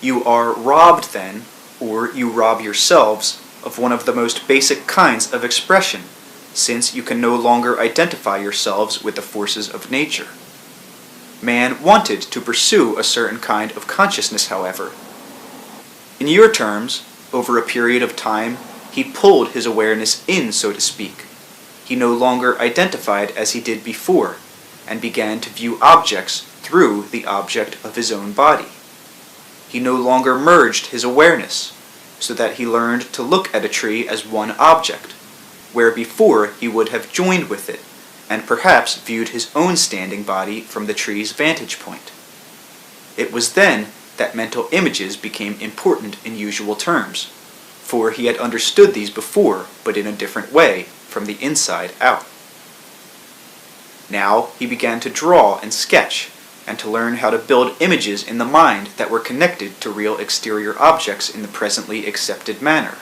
You are robbed then, or you rob yourselves, of one of the most basic kinds of expression, since you can no longer identify yourselves with the forces of nature. Man wanted to pursue a certain kind of consciousness, however. In your terms, over a period of time, he pulled his awareness in, so to speak. He no longer identified as he did before, and began to view objects through the object of his own body. He no longer merged his awareness, so that he learned to look at a tree as one object, where before he would have joined with it, and perhaps viewed his own standing body from the tree's vantage point. It was then that mental images became important in usual terms, for he had understood these before, but in a different way, from the inside out. Now he began to draw and sketch, and to learn how to build images in the mind that were connected to real exterior objects in the presently accepted manner.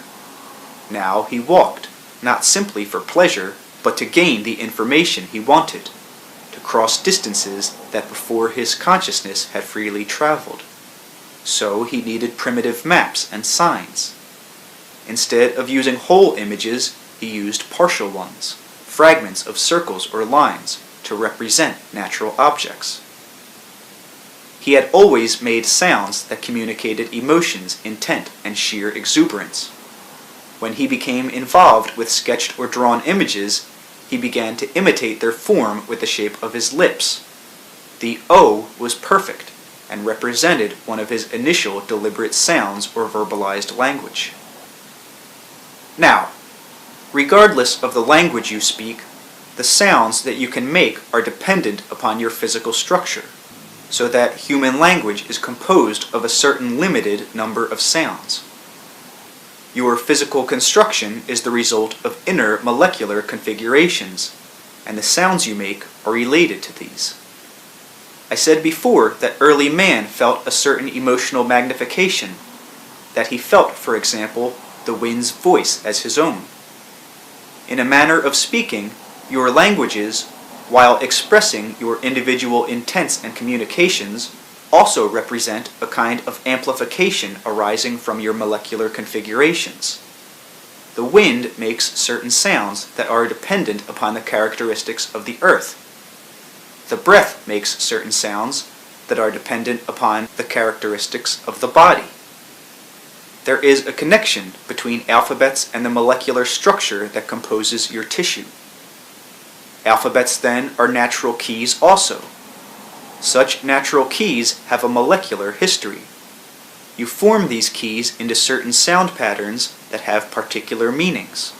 Now he walked, not simply for pleasure, but to gain the information he wanted, to cross distances that before his consciousness had freely traveled. So he needed primitive maps and signs. Instead of using whole images, he used partial ones, fragments of circles or lines, to represent natural objects. He had always made sounds that communicated emotions, intent, and sheer exuberance. When he became involved with sketched or drawn images, he began to imitate their form with the shape of his lips. The O was perfect, and represented one of his initial deliberate sounds or verbalized language. Now, regardless of the language you speak, The sounds that you can make are dependent upon your physical structure, so that human language is composed of a certain limited number of sounds. Your physical construction is the result of inner molecular configurations, and the sounds you make are related to these. I said before that early man felt a certain emotional magnification, that he felt, for example, the wind's voice as his own. In a manner of speaking, your languages, while expressing your individual intents and communications, also represent a kind of amplification arising from your molecular configurations. The wind makes certain sounds that are dependent upon the characteristics of the earth. The breath makes certain sounds that are dependent upon the characteristics of the body. There is a connection between alphabets and the molecular structure that composes your tissue. Alphabets, then, are natural keys also. Such natural keys have a molecular history. You form these keys into certain sound patterns that have particular meanings.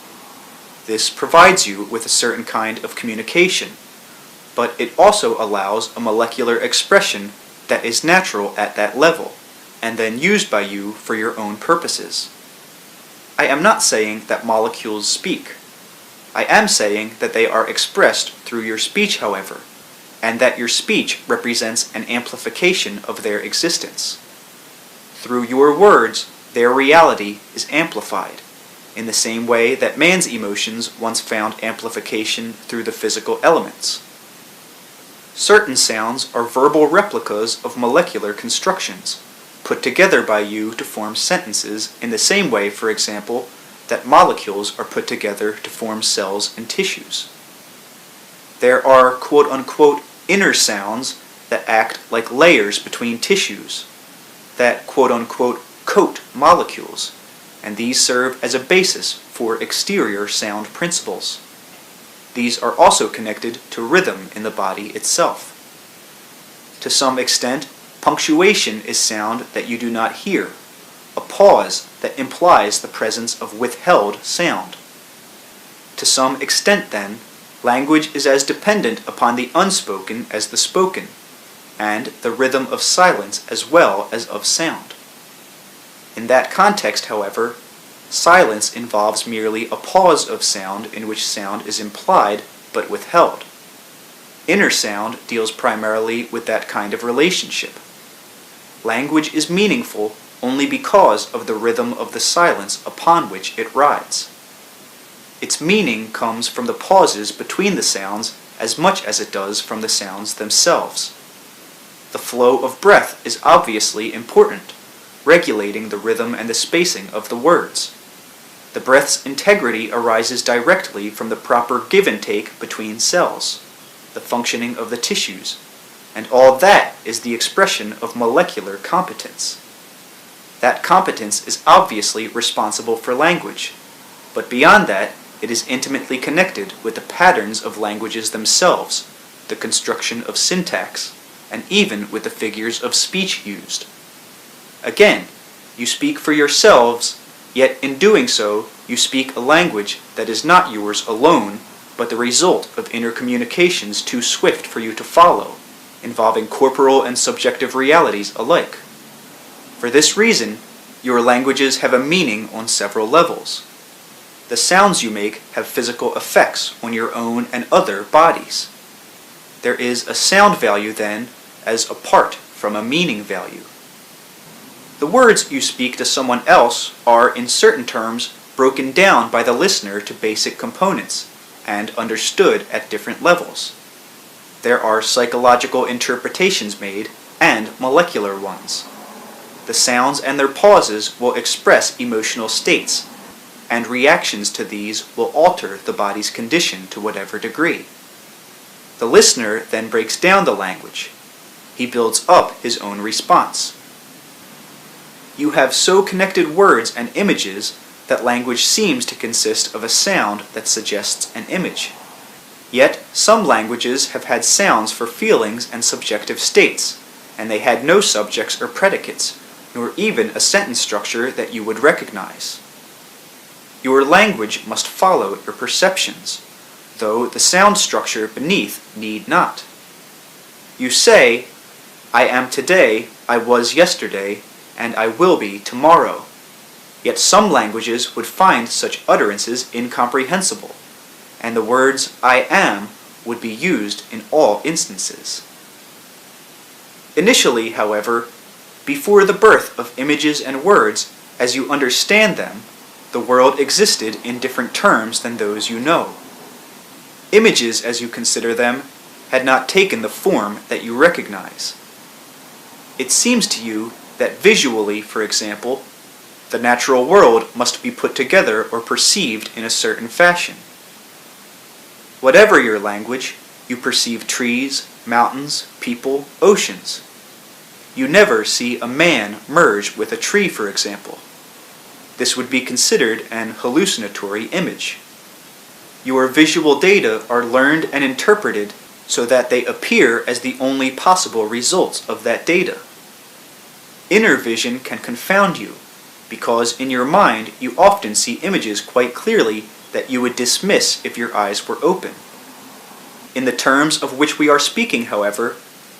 This provides you with a certain kind of communication, but it also allows a molecular expression that is natural at that level, and then used by you for your own purposes. I am not saying that molecules speak. I am saying that they are expressed through your speech, however, and that your speech represents an amplification of their existence. Through your words, their reality is amplified, in the same way that man's emotions once found amplification through the physical elements. Certain sounds are verbal replicas of molecular constructions, put together by you to form sentences in the same way, for example, that molecules are put together to form cells and tissues. There are quote-unquote inner sounds that act like layers between tissues, that quote-unquote coat molecules, and these serve as a basis for exterior sound principles. These are also connected to rhythm in the body itself. To some extent, punctuation is sound that you do not hear, a pause that implies the presence of withheld sound. To some extent, then, language is as dependent upon the unspoken as the spoken, and the rhythm of silence as well as of sound. In that context, however, silence involves merely a pause of sound in which sound is implied but withheld. Inner sound deals primarily with that kind of relationship. Language is meaningful only because of the rhythm of the silence upon which it rides. Its meaning comes from the pauses between the sounds as much as it does from the sounds themselves. The flow of breath is obviously important, regulating the rhythm and the spacing of the words. The breath's integrity arises directly from the proper give and take between cells, the functioning of the tissues, and all that is the expression of molecular competence. That competence is obviously responsible for language, but beyond that, it is intimately connected with the patterns of languages themselves, the construction of syntax, and even with the figures of speech used. Again, you speak for yourselves, yet in doing so, you speak a language that is not yours alone, but the result of inner communications too swift for you to follow, involving corporal and subjective realities alike. For this reason, your languages have a meaning on several levels. The sounds you make have physical effects on your own and other bodies. There is a sound value, then, as apart from a meaning value. The words you speak to someone else are, in certain terms, broken down by the listener to basic components and understood at different levels. There are psychological interpretations made and molecular ones. The sounds and their pauses will express emotional states, and reactions to these will alter the body's condition to whatever degree. The listener then breaks down the language. He builds up his own response. You have so connected words and images that language seems to consist of a sound that suggests an image. Yet, some languages have had sounds for feelings and subjective states, and they had no subjects or predicates, nor even a sentence structure that you would recognize. Your language must follow your perceptions, though the sound structure beneath need not. You say, I am today, I was yesterday, and I will be tomorrow. Yet some languages would find such utterances incomprehensible, and the words I am would be used in all instances. Initially, however, before the birth of images and words as you understand them, the world existed in different terms than those you know. Images, as you consider them, had not taken the form that you recognize. It seems to you that visually, for example, the natural world must be put together or perceived in a certain fashion. Whatever your language, you perceive trees, mountains, people, oceans. You never see a man merged with a tree, for example. This would be considered an hallucinatory image. Your visual data are learned and interpreted so that they appear as the only possible results of that data. Inner vision can confound you, because in your mind you often see images quite clearly that you would dismiss if your eyes were open. In the terms of which we are speaking, however,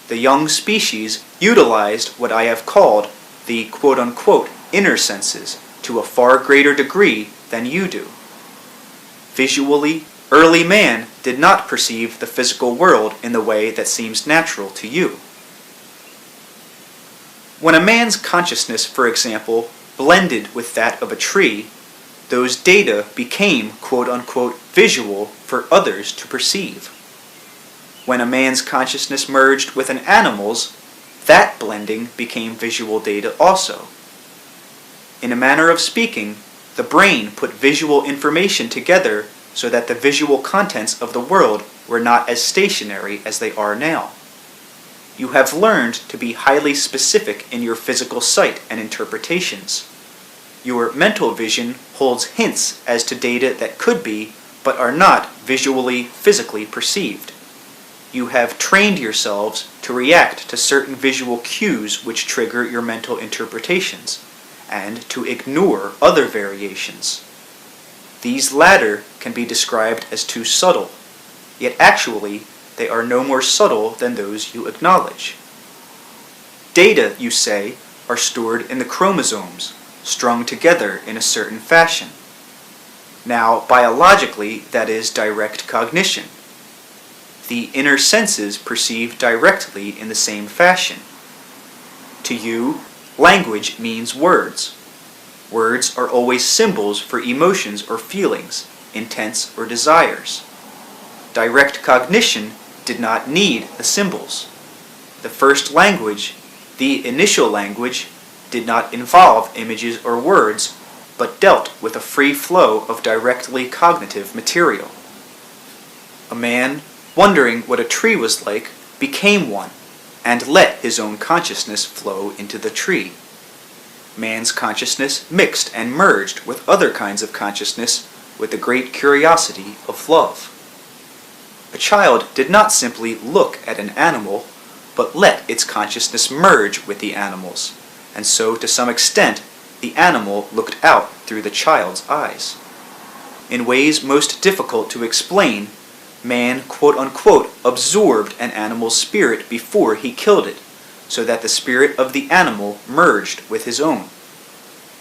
the young species utilized what I have called the quote-unquote inner senses to a far greater degree than you do. Visually, early man did not perceive the physical world in the way that seems natural to you. When a man's consciousness, for example, blended with that of a tree, those data became quote-unquote visual for others to perceive. When a man's consciousness merged with an animal's, that blending became visual data also. In a manner of speaking, the brain put visual information together so that the visual contents of the world were not as stationary as they are now. You have learned to be highly specific in your physical sight and interpretations. Your mental vision holds hints as to data that could be, but are not visually, physically perceived. You have trained yourselves to react to certain visual cues which trigger your mental interpretations, and to ignore other variations. These latter can be described as too subtle, yet actually they are no more subtle than those you acknowledge. Data, you say, are stored in the chromosomes, strung together in a certain fashion. Now, biologically, that is direct cognition. The inner senses perceive directly in the same fashion. To you, language means words. Words are always symbols for emotions or feelings, intents or desires. Direct cognition did not need the symbols. The first language, the initial language, did not involve images or words, but dealt with a free flow of directly cognitive material. A man, wondering what a tree was like, became one, and let his own consciousness flow into the tree. Man's consciousness mixed and merged with other kinds of consciousness with the great curiosity of love. A child did not simply look at an animal, but let its consciousness merge with the animal's, and so to some extent the animal looked out through the child's eyes. In ways most difficult to explain, man quote-unquote absorbed an animal's spirit before he killed it, so that the spirit of the animal merged with his own.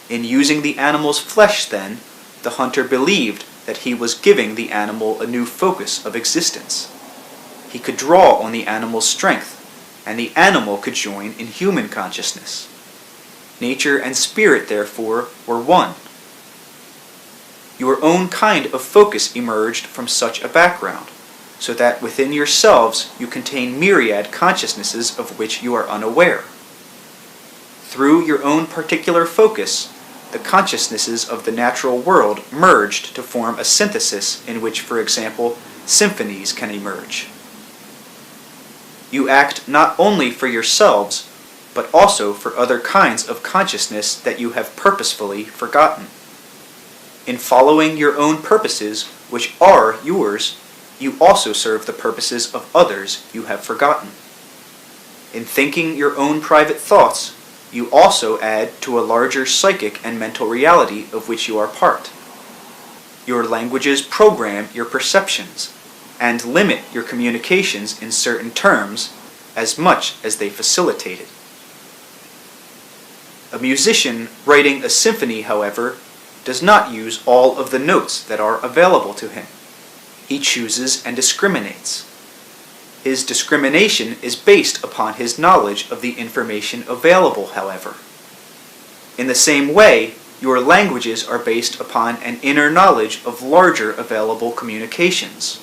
In using the animal's flesh, then, the hunter believed that he was giving the animal a new focus of existence. He could draw on the animal's strength, and the animal could join in human consciousness. Nature and spirit, therefore, were one. Your own kind of focus emerged from such a background, so that within yourselves you contain myriad consciousnesses of which you are unaware. Through your own particular focus, the consciousnesses of the natural world merged to form a synthesis in which, for example, symphonies can emerge. You act not only for yourselves, but also for other kinds of consciousness that you have purposefully forgotten. In following your own purposes, which are yours, you also serve the purposes of others you have forgotten. In thinking your own private thoughts, you also add to a larger psychic and mental reality of which you are part. Your languages program your perceptions, and limit your communications in certain terms as much as they facilitate it. A musician writing a symphony, however, does not use all of the notes that are available to him. He chooses and discriminates. His discrimination is based upon his knowledge of the information available, however. In the same way, your languages are based upon an inner knowledge of larger available communications.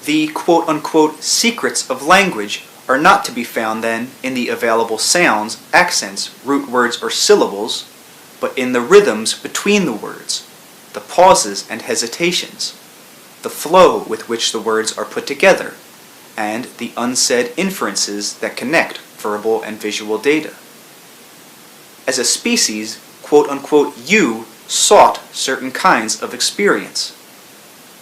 The quote-unquote secrets of language are not to be found then in the available sounds, accents, root words, or syllables, but in the rhythms between the words, the pauses and hesitations, the flow with which the words are put together, and the unsaid inferences that connect verbal and visual data. As a species, quote-unquote, you sought certain kinds of experience.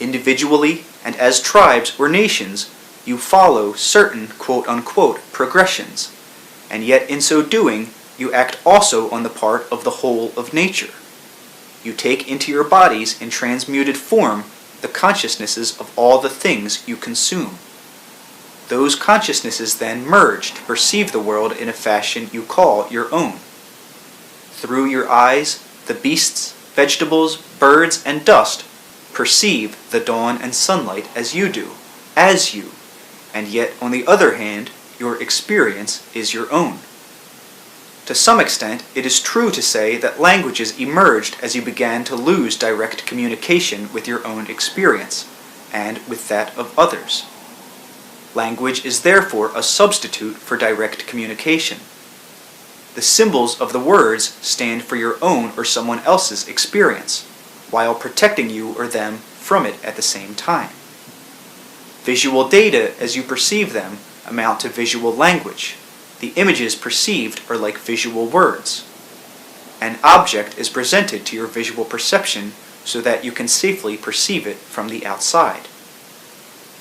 Individually and as tribes or nations, you follow certain quote-unquote progressions, and yet in so doing, you act also on the part of the whole of nature. You take into your bodies in transmuted form the consciousnesses of all the things you consume. Those consciousnesses then merge to perceive the world in a fashion you call your own. Through your eyes, the beasts, vegetables, birds, and dust perceive the dawn and sunlight as you do, and yet, on the other hand, your experience is your own. To some extent, it is true to say that languages emerged as you began to lose direct communication with your own experience, and with that of others. Language is therefore a substitute for direct communication. The symbols of the words stand for your own or someone else's experience, while protecting you or them from it at the same time. Visual data, as you perceive them, amount to visual language. The images perceived are like visual words. An object is presented to your visual perception so that you can safely perceive it from the outside.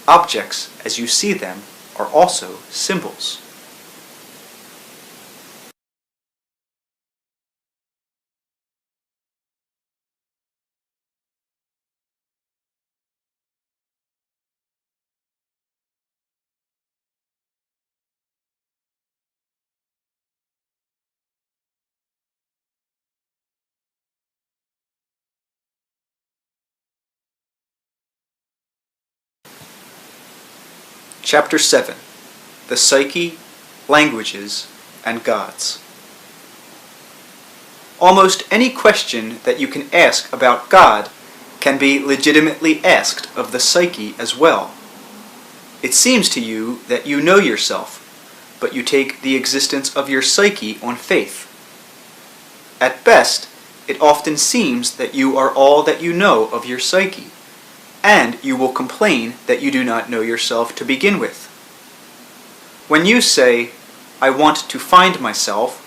Objects, as you see them, are also symbols. Chapter 7. The Psyche, Languages, and Gods. Almost any question that you can ask about God can be legitimately asked of the psyche as well. It seems to you that you know yourself, but you take the existence of your psyche on faith. At best, it often seems that you are all that you know of your psyche, and you will complain that you do not know yourself to begin with. When you say, "I want to find myself,"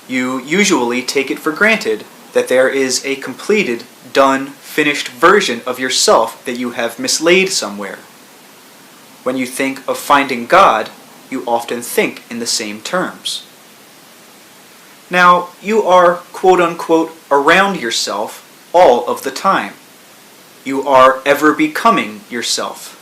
you usually take it for granted that there is a completed, done, finished version of yourself that you have mislaid somewhere. When you think of finding God, you often think in the same terms. Now, you are, quote-unquote, around yourself all of the time. You are ever becoming yourself.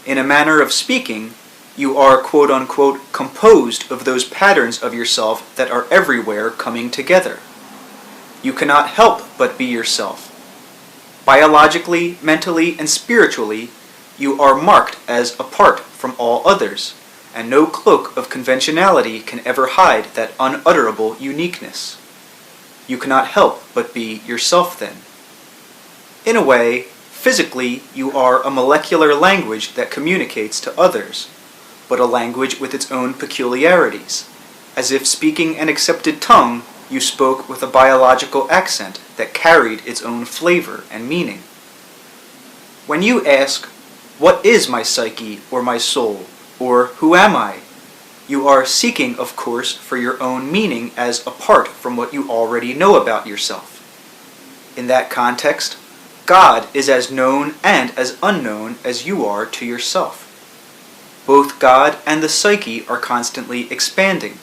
In a manner of speaking, you are, quote-unquote, composed of those patterns of yourself that are everywhere coming together. You cannot help but be yourself. Biologically, mentally, and spiritually, you are marked as apart from all others, and no cloak of conventionality can ever hide that unutterable uniqueness. You cannot help but be yourself then. In a way, physically, you are a molecular language that communicates to others, but a language with its own peculiarities, as if speaking an accepted tongue, you spoke with a biological accent that carried its own flavor and meaning. When you ask, "What is my psyche or my soul?" or "Who am I?" you are seeking, of course, for your own meaning as apart from what you already know about yourself. In that context, God is as known and as unknown as you are to yourself. Both God and the psyche are constantly expanding,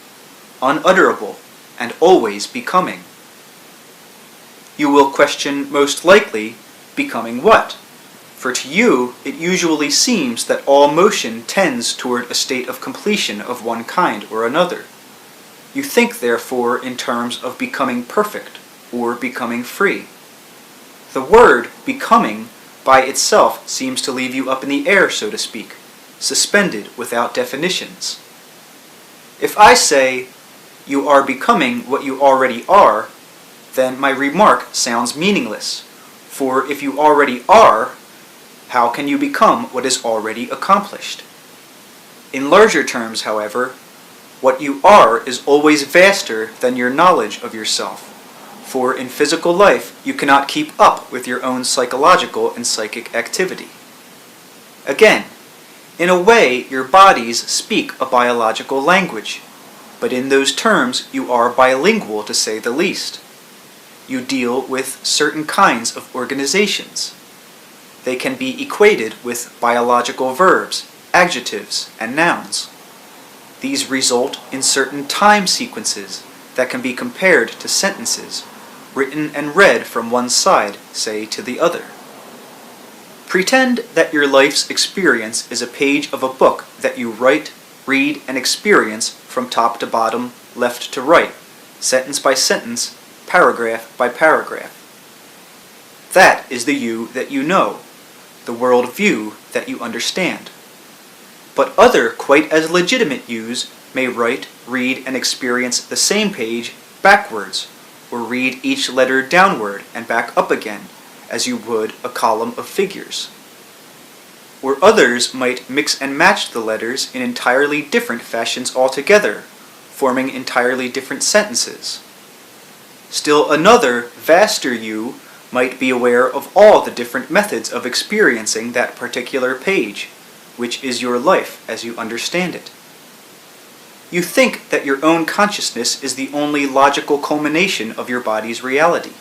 unutterable, and always becoming. You will question, most likely, becoming what? For to you it usually seems that all motion tends toward a state of completion of one kind or another. You think, therefore, in terms of becoming perfect or becoming free. The word becoming by itself seems to leave you up in the air, so to speak, suspended without definitions. If I say, you are becoming what you already are, then my remark sounds meaningless, for if you already are, how can you become what is already accomplished? In larger terms, however, what you are is always vaster than your knowledge of yourself, for in physical life you cannot keep up with your own psychological and psychic activity. Again, in a way your bodies speak a biological language, but in those terms you are bilingual to say the least. You deal with certain kinds of organizations. They can be equated with biological verbs, adjectives, and nouns. These result in certain time sequences that can be compared to sentences, written and read from one side, say, to the other. Pretend that your life's experience is a page of a book that you write, read, and experience from top to bottom, left to right, sentence by sentence, paragraph by paragraph. That is the you that you know, the world view that you understand. But other quite as legitimate yous may write, read, and experience the same page backwards, or read each letter downward and back up again, as you would a column of figures. Or others might mix and match the letters in entirely different fashions altogether, forming entirely different sentences. Still another, vaster you might be aware of all the different methods of experiencing that particular page, which is your life as you understand it. You think that your own consciousness is the only logical culmination of your body's reality.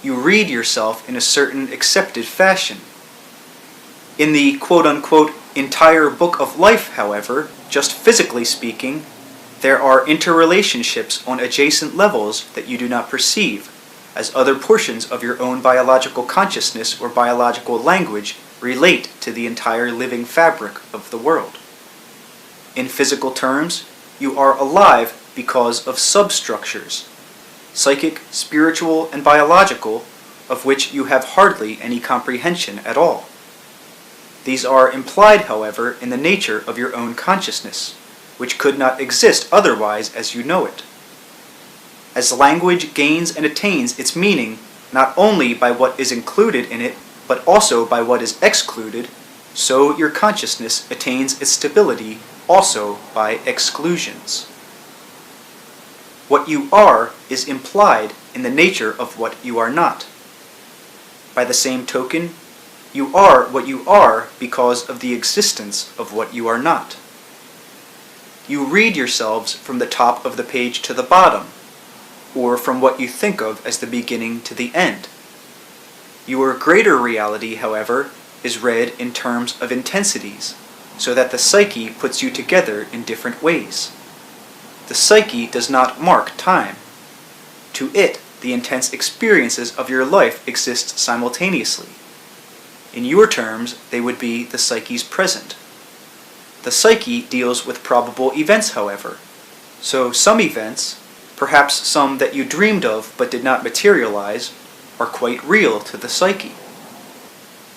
You read yourself in a certain accepted fashion. In the quote-unquote entire book of life, however, just physically speaking, there are interrelationships on adjacent levels that you do not perceive, as other portions of your own biological consciousness or biological language relate to the entire living fabric of the world. In physical terms, you are alive because of substructures, psychic, spiritual, and biological, of which you have hardly any comprehension at all. These are implied, however, in the nature of your own consciousness, which could not exist otherwise as you know it. As language gains and attains its meaning not only by what is included in it, but also by what is excluded, so your consciousness attains its stability also by exclusions. What you are is implied in the nature of what you are not. By the same token, you are what you are because of the existence of what you are not. You read yourselves from the top of the page to the bottom, or from what you think of as the beginning to the end. Your greater reality, however, is read in terms of intensities, so that the psyche puts you together in different ways. The psyche does not mark time. To it, the intense experiences of your life exist simultaneously. In your terms, they would be the psyche's present. The psyche deals with probable events, however. So some events, perhaps some that you dreamed of but did not materialize, are quite real to the psyche.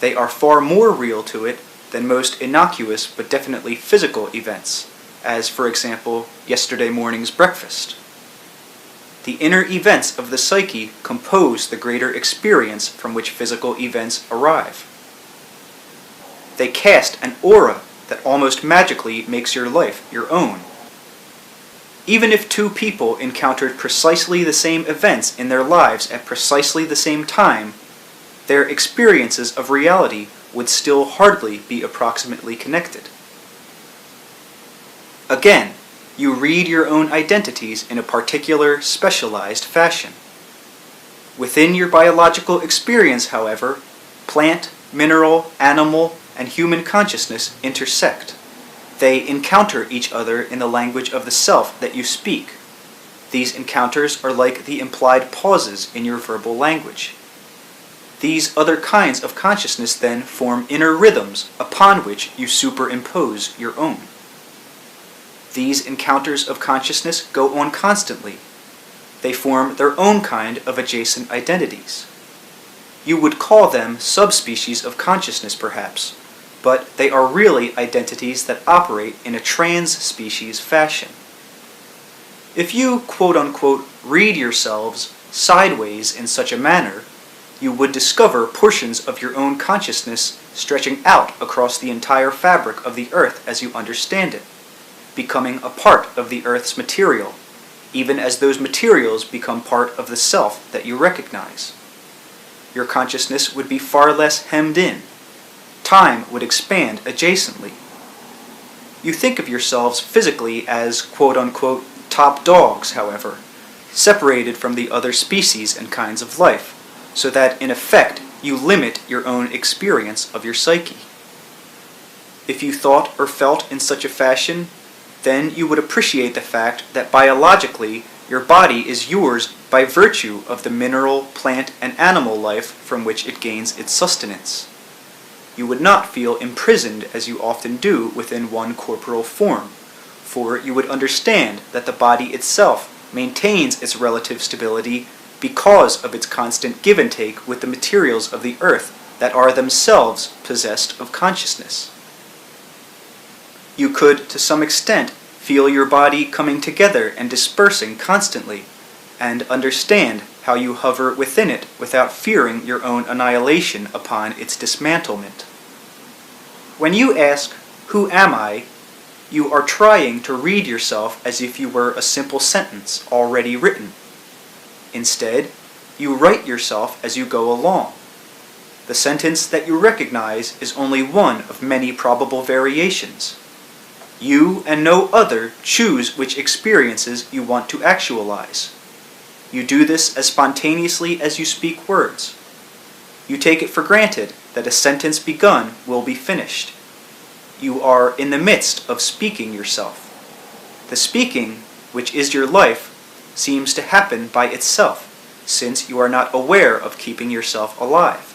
They are far more real to it than most innocuous but definitely physical events, as, for example, yesterday morning's breakfast. The inner events of the psyche compose the greater experience from which physical events arrive. They cast an aura that almost magically makes your life your own. Even if two people encountered precisely the same events in their lives at precisely the same time, their experiences of reality would still hardly be approximately connected. Again, you read your own identities in a particular, specialized fashion. Within your biological experience, however, plant, mineral, animal, and human consciousness intersect. They encounter each other in the language of the self that you speak. These encounters are like the implied pauses in your verbal language. These other kinds of consciousness then form inner rhythms upon which you superimpose your own. These encounters of consciousness go on constantly. They form their own kind of adjacent identities. You would call them subspecies of consciousness, perhaps, but they are really identities that operate in a trans-species fashion. If you, quote-unquote, read yourselves sideways in such a manner, you would discover portions of your own consciousness stretching out across the entire fabric of the earth as you understand it, becoming a part of the earth's material, even as those materials become part of the self that you recognize. Your consciousness would be far less hemmed in. Time would expand adjacently. You think of yourselves physically as quote-unquote top dogs, however, separated from the other species and kinds of life, so that in effect you limit your own experience of your psyche. If you thought or felt in such a fashion, then you would appreciate the fact that biologically your body is yours by virtue of the mineral, plant, and animal life from which it gains its sustenance. You would not feel imprisoned as you often do within one corporal form, for you would understand that the body itself maintains its relative stability because of its constant give and take with the materials of the earth that are themselves possessed of consciousness. You could, to some extent, feel your body coming together and dispersing constantly, and understand how you hover within it without fearing your own annihilation upon its dismantlement. When you ask, "Who am I?" you are trying to read yourself as if you were a simple sentence already written. Instead, you write yourself as you go along. The sentence that you recognize is only one of many probable variations. You and no other choose which experiences you want to actualize. You do this as spontaneously as you speak words. You take it for granted that a sentence begun will be finished. You are in the midst of speaking yourself. The speaking, which is your life, seems to happen by itself, since you are not aware of keeping yourself alive.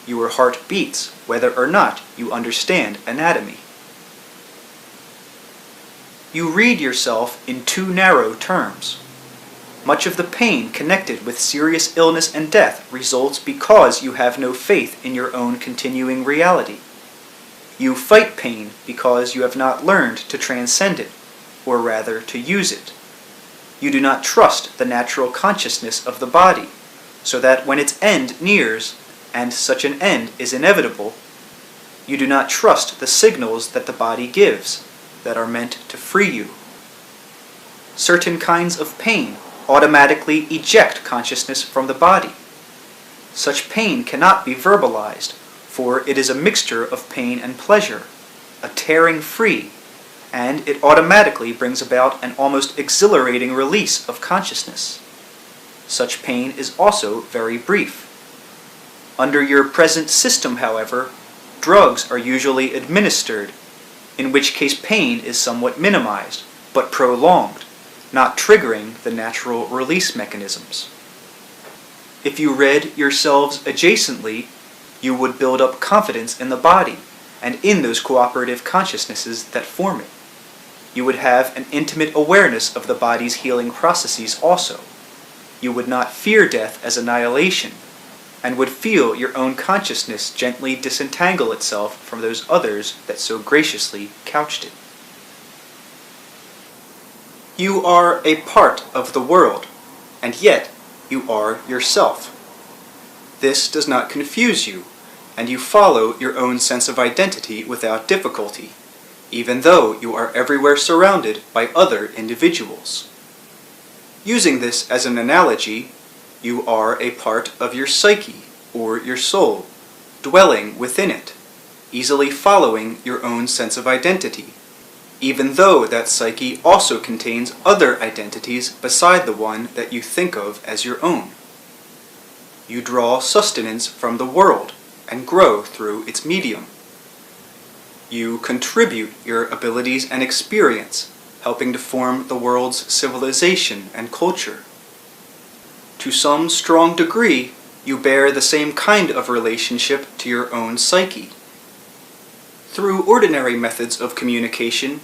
Your heart beats whether or not you understand anatomy. You read yourself in too narrow terms. Much of the pain connected with serious illness and death results because you have no faith in your own continuing reality. You fight pain because you have not learned to transcend it, or rather to use it. You do not trust the natural consciousness of the body, so that when its end nears, and such an end is inevitable, you do not trust the signals that the body gives, that are meant to free you. Certain kinds of pain automatically eject consciousness from the body. Such pain cannot be verbalized, for it is a mixture of pain and pleasure, a tearing free, and it automatically brings about an almost exhilarating release of consciousness. Such pain is also very brief. Under your present system, however, drugs are usually administered, in which case pain is somewhat minimized, but prolonged, not triggering the natural release mechanisms. If you read yourselves adjacently, you would build up confidence in the body and in those cooperative consciousnesses that form it. You would have an intimate awareness of the body's healing processes also. You would not fear death as annihilation, and would feel your own consciousness gently disentangle itself from those others that so graciously couched it. You are a part of the world, and yet you are yourself. This does not confuse you, and you follow your own sense of identity without difficulty, even though you are everywhere surrounded by other individuals. Using this as an analogy, you are a part of your psyche, or your soul, dwelling within it, easily following your own sense of identity, even though that psyche also contains other identities beside the one that you think of as your own. You draw sustenance from the world and grow through its medium. You contribute your abilities and experience, helping to form the world's civilization and culture. To some strong degree, You bear the same kind of relationship to your own psyche. Through ordinary methods of communication,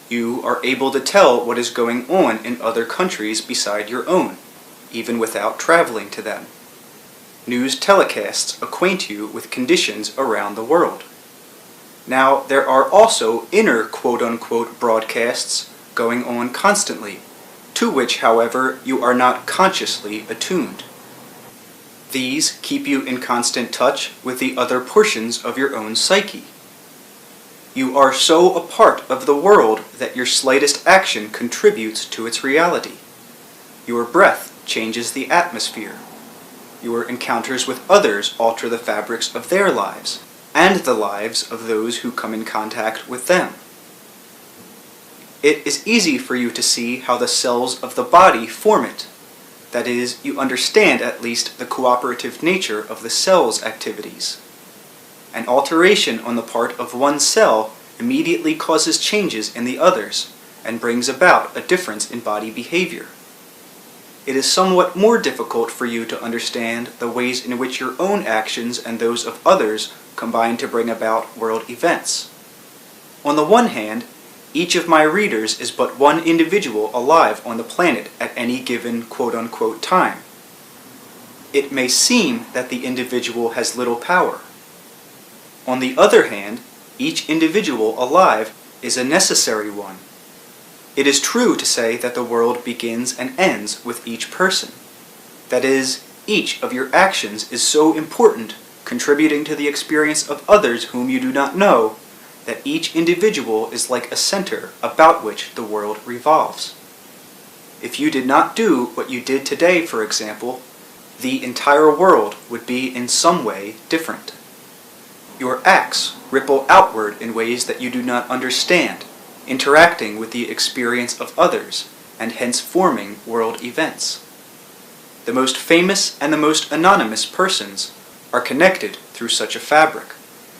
you are able to tell what is going on in other countries beside your own, even without traveling to them. News telecasts acquaint you with conditions around the world. Now, there are also inner quote-unquote broadcasts going on constantly, to which, however, you are not consciously attuned. These keep you in constant touch with the other portions of your own psyche. You are so a part of the world that your slightest action contributes to its reality. Your breath changes the atmosphere. Your encounters with others alter the fabrics of their lives, and the lives of those who come in contact with them. It is easy for you to see how the cells of the body form it. That is, you understand at least the cooperative nature of the cell's activities. An alteration on the part of one cell immediately causes changes in the others and brings about a difference in body behavior. It is somewhat more difficult for you to understand the ways in which your own actions and those of others combine to bring about world events. On the one hand, each of my readers is but one individual alive on the planet at any given quote-unquote time. It may seem that the individual has little power. On the other hand, each individual alive is a necessary one. It is true to say that the world begins and ends with each person. That is, each of your actions is so important, contributing to the experience of others whom you do not know, that each individual is like a center about which the world revolves. If you did not do what you did today, for example, the entire world would be in some way different. Your acts ripple outward in ways that you do not understand, interacting with the experience of others, and hence forming world events. The most famous and the most anonymous persons are connected through such a fabric,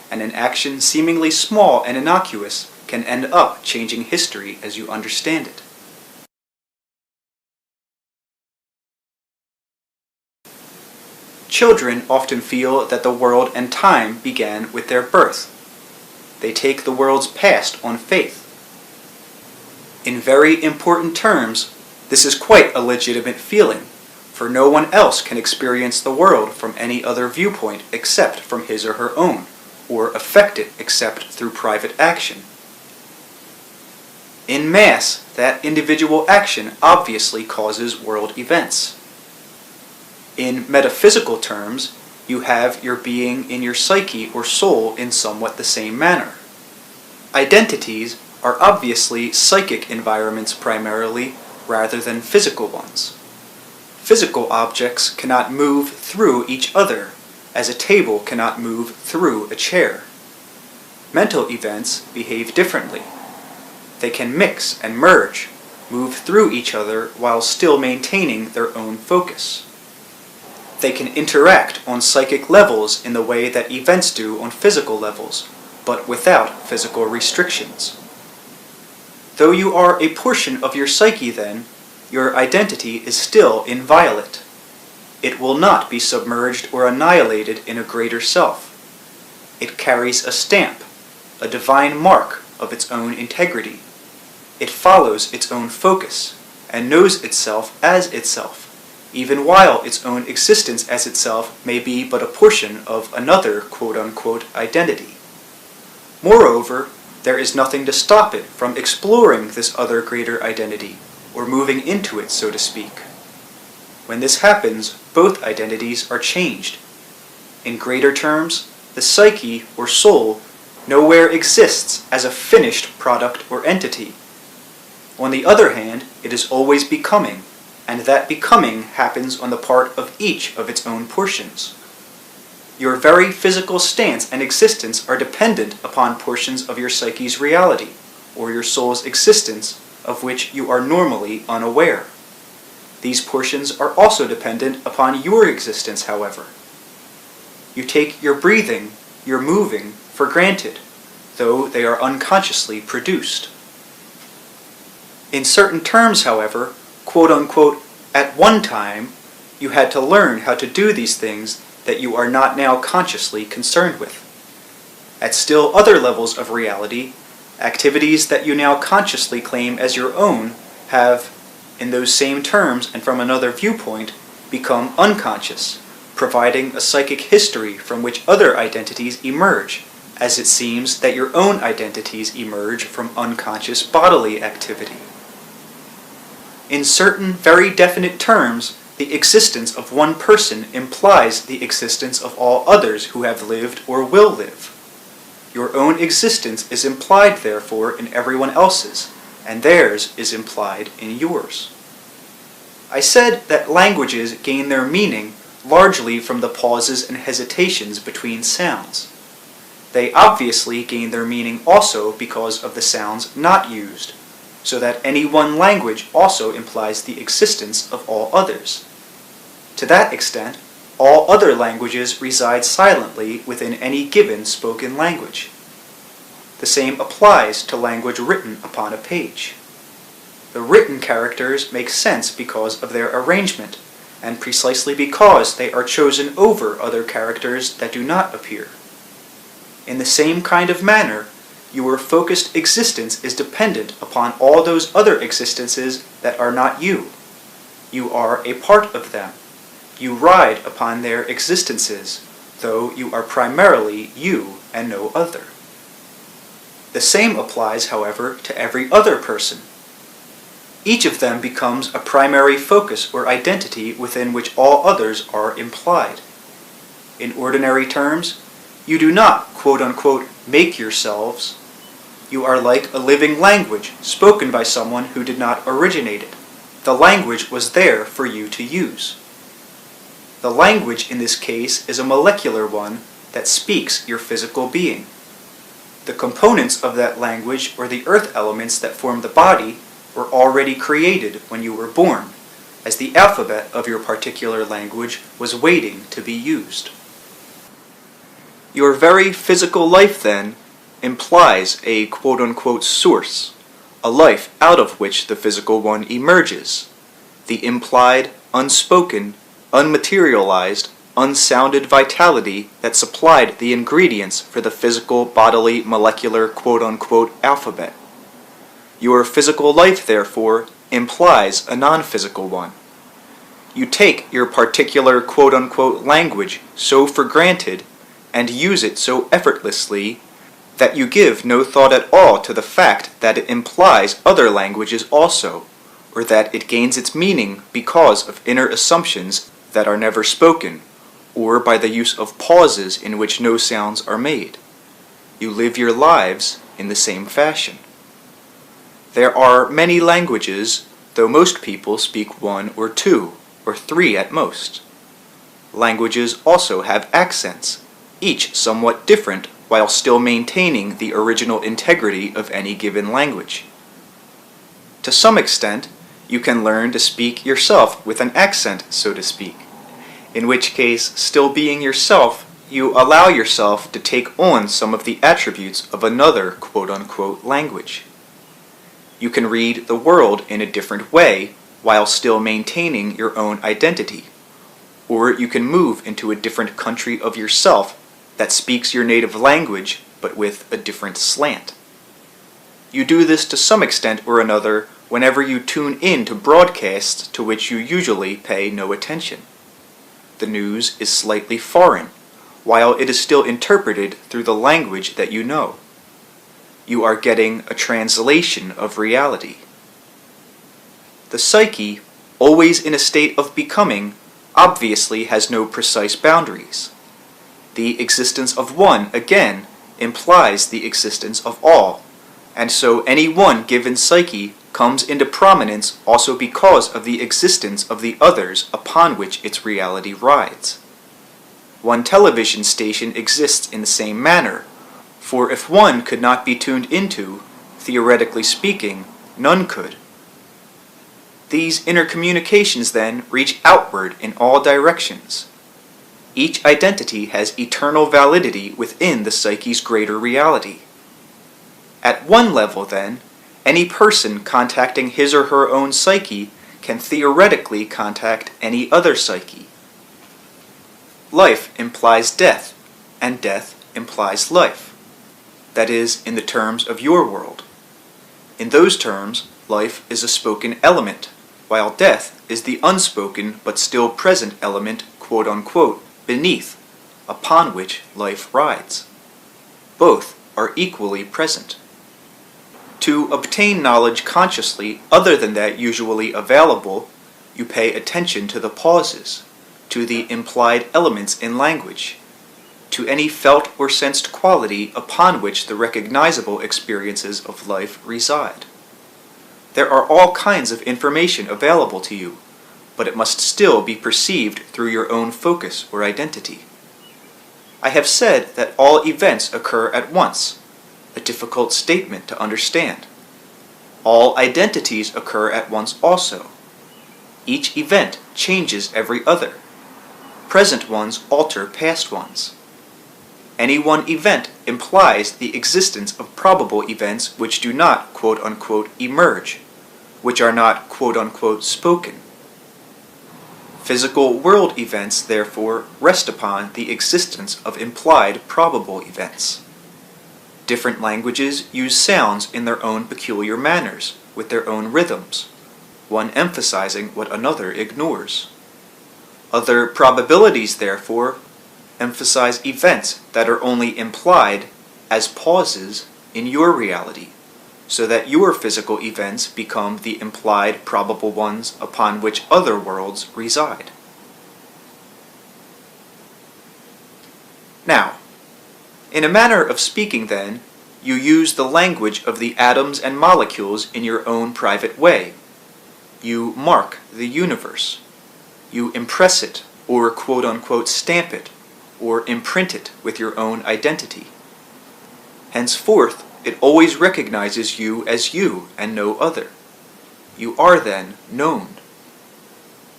and an action seemingly small and innocuous can end up changing history as you understand it. Children often feel that the world and time began with their birth. They take the world's past on faith. In very important terms, this is quite a legitimate feeling, for no one else can experience the world from any other viewpoint except from his or her own, or affect it except through private action. In mass, that individual action obviously causes world events. In metaphysical terms, you have your being in your psyche or soul in somewhat the same manner. Identities are obviously psychic environments primarily, rather than physical ones. Physical objects cannot move through each other, as a table cannot move through a chair. Mental events behave differently. They can mix and merge, move through each other while still maintaining their own focus. They can interact on psychic levels in the way that events do on physical levels, but without physical restrictions. Though you are a portion of your psyche then, your identity is still inviolate. It will not be submerged or annihilated in a greater self. It carries a stamp, a divine mark of its own integrity. It follows its own focus, and knows itself as itself, even while its own existence as itself may be but a portion of another quote-unquote identity. Moreover, there is nothing to stop it from exploring this other greater identity, or moving into it, so to speak. When this happens, both identities are changed. In greater terms, the psyche, or soul, nowhere exists as a finished product or entity. On the other hand, it is always becoming, and that becoming happens on the part of each of its own portions. Your very physical stance and existence are dependent upon portions of your psyche's reality, or your soul's existence, of which you are normally unaware. These portions are also dependent upon your existence, however. You take your breathing, your moving, for granted, though they are unconsciously produced. In certain terms, however, quote-unquote, at one time, you had to learn how to do these things that you are not now consciously concerned with. At still other levels of reality, activities that you now consciously claim as your own have, in those same terms and from another viewpoint, become unconscious, providing a psychic history from which other identities emerge, as it seems that your own identities emerge from unconscious bodily activity. In certain very definite terms, the existence of one person implies the existence of all others who have lived or will live. Your own existence is implied, therefore, in everyone else's, and theirs is implied in yours. I said that languages gain their meaning largely from the pauses and hesitations between sounds. They obviously gain their meaning also because of the sounds not used, so that any one language also implies the existence of all others. To that extent, all other languages reside silently within any given spoken language. The same applies to language written upon a page. The written characters make sense because of their arrangement, and precisely because they are chosen over other characters that do not appear. In the same kind of manner, your focused existence is dependent upon all those other existences that are not you. You are a part of them. You ride upon their existences, though you are primarily you and no other. The same applies, however, to every other person. Each of them becomes a primary focus or identity within which all others are implied. In ordinary terms, you do not, quote-unquote, make yourselves. You are like a living language spoken by someone who did not originate it. The language was there for you to use. The language in this case is a molecular one that speaks your physical being. The components of that language, or the earth elements that form the body, were already created when you were born, as the alphabet of your particular language was waiting to be used. Your very physical life, then, implies a quote-unquote source, a life out of which the physical one emerges, the implied, unspoken, unmaterialized, unsounded vitality that supplied the ingredients for the physical, bodily, molecular quote-unquote alphabet. Your physical life, therefore, implies a non-physical one. You take your particular quote-unquote language so for granted and use it so effortlessly that you give no thought at all to the fact that it implies other languages also, or that it gains its meaning because of inner assumptions that are never spoken, or by the use of pauses in which no sounds are made. You live your lives in the same fashion. There are many languages, though most people speak one or two, or three at most. Languages also have accents, each somewhat different while still maintaining the original integrity of any given language. To some extent, you can learn to speak yourself with an accent, so to speak, in which case, still being yourself, you allow yourself to take on some of the attributes of another quote-unquote language. You can read the world in a different way while still maintaining your own identity, or you can move into a different country of yourself that speaks your native language but with a different slant. You do this to some extent or another whenever you tune in to broadcasts to which you usually pay no attention. The news is slightly foreign, while it is still interpreted through the language that you know. You are getting a translation of reality. The psyche, always in a state of becoming, obviously has no precise boundaries. The existence of one, again, implies the existence of all, and so any one given psyche comes into prominence also because of the existence of the others upon which its reality rides. One television station exists in the same manner, for if one could not be tuned into, theoretically speaking, none could. These intercommunications then reach outward in all directions. Each identity has eternal validity within the psyche's greater reality. At one level, then, any person contacting his or her own psyche can theoretically contact any other psyche. Life implies death, and death implies life. That is, in the terms of your world. In those terms, life is a spoken element, while death is the unspoken but still present element, quote unquote, beneath, upon which life rides. Both are equally present. To obtain knowledge consciously other than that usually available, you pay attention to the pauses, to the implied elements in language, to any felt or sensed quality upon which the recognizable experiences of life reside. There are all kinds of information available to you, but it must still be perceived through your own focus or identity. I have said that all events occur at once, a difficult statement to understand. All identities occur at once also. Each event changes every other. Present ones alter past ones. Any one event implies the existence of probable events which do not, quote unquote, emerge, which are not, quote unquote, spoken. Physical world events, therefore, rest upon the existence of implied probable events. Different languages use sounds in their own peculiar manners, with their own rhythms, one emphasizing what another ignores. Other probabilities, therefore, emphasize events that are only implied as pauses in your reality, so that your physical events become the implied probable ones upon which other worlds reside. Now, in a manner of speaking then, you use the language of the atoms and molecules in your own private way. You mark the universe. You impress it, or quote unquote stamp it, or imprint it with your own identity. Henceforth, it always recognizes you as you and no other. You are then known.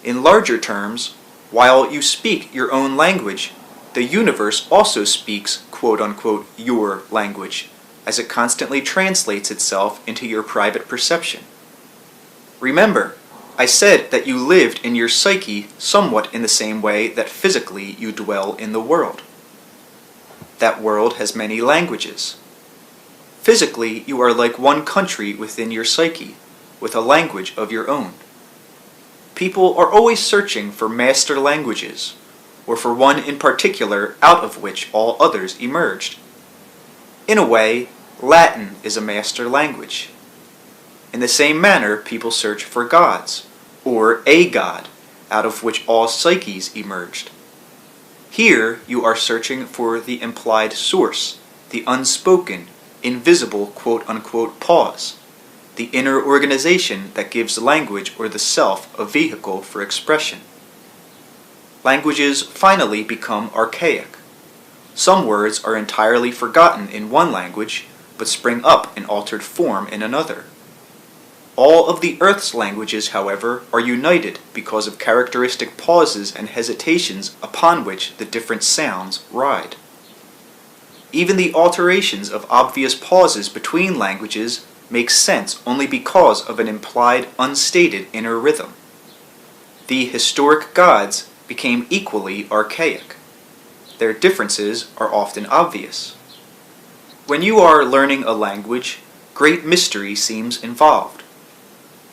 In larger terms, while you speak your own language, the universe also speaks quote unquote your language, as it constantly translates itself into your private perception. Remember, I said that you lived in your psyche somewhat in the same way that physically you dwell in the world. That world has many languages. Physically, you are like one country within your psyche, with a language of your own. People are always searching for master languages, or for one in particular out of which all others emerged. In a way, Latin is a master language. In the same manner, people search for gods, or a god, out of which all psyches emerged. Here, you are searching for the implied source, the unspoken, invisible quote-unquote pause, the inner organization that gives language or the self a vehicle for expression. Languages finally become archaic. Some words are entirely forgotten in one language, but spring up in altered form in another. All of the Earth's languages, however, are united because of characteristic pauses and hesitations upon which the different sounds ride. Even the alterations of obvious pauses between languages make sense only because of an implied, unstated inner rhythm. The historic gods became equally archaic. Their differences are often obvious. When you are learning a language, great mystery seems involved.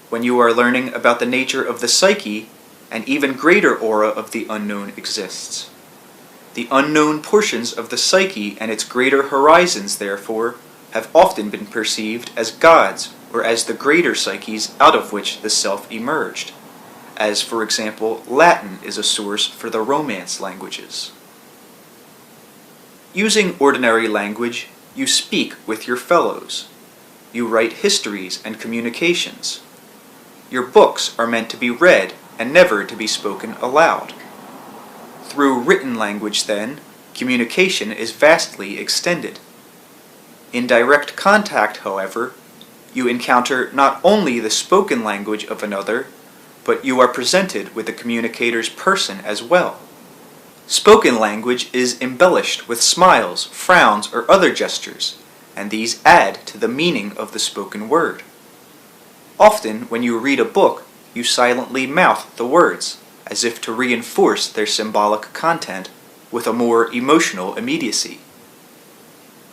When you are learning about the nature of the psyche, an even greater aura of the unknown exists. The unknown portions of the psyche and its greater horizons, therefore, have often been perceived as gods or as the greater psyches out of which the self emerged, as, for example, Latin is a source for the Romance languages. Using ordinary language, you speak with your fellows. You write histories and communications. Your books are meant to be read and never to be spoken aloud. Through written language, then, communication is vastly extended. In direct contact, however, you encounter not only the spoken language of another, but you are presented with the communicator's person as well. Spoken language is embellished with smiles, frowns, or other gestures, and these add to the meaning of the spoken word. Often, when you read a book, you silently mouth the words, as if to reinforce their symbolic content, with a more emotional immediacy.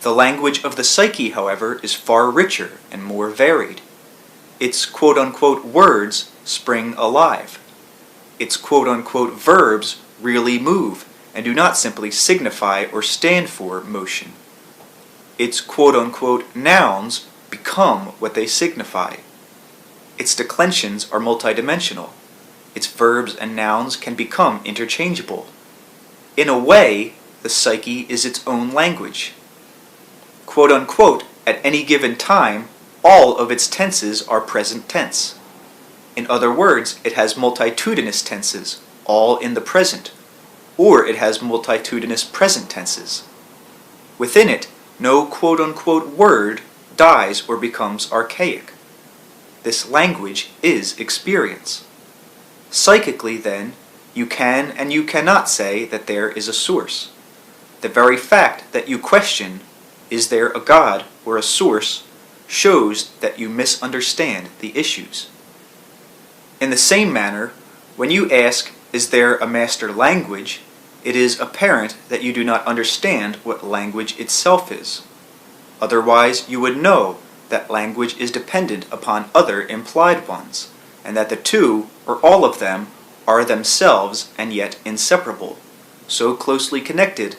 The language of the psyche, however, is far richer and more varied. Its quote-unquote words spring alive. Its quote-unquote verbs really move and do not simply signify or stand for motion. Its quote-unquote nouns become what they signify. Its declensions are multidimensional. Its verbs and nouns can become interchangeable. In a way, the psyche is its own language. Quote-unquote, at any given time, all of its tenses are present tense. In other words, it has multitudinous tenses, all in the present, or it has multitudinous present tenses. Within it, no quote-unquote word dies or becomes archaic. This language is experience. Psychically, then, you can and you cannot say that there is a source. The very fact that you question, is there a God or a source, shows that you misunderstand the issues. In the same manner, when you ask, is there a master language, it is apparent that you do not understand what language itself is. Otherwise, you would know that language is dependent upon other implied ones, and that the two, or all of them, are themselves and yet inseparable, so closely connected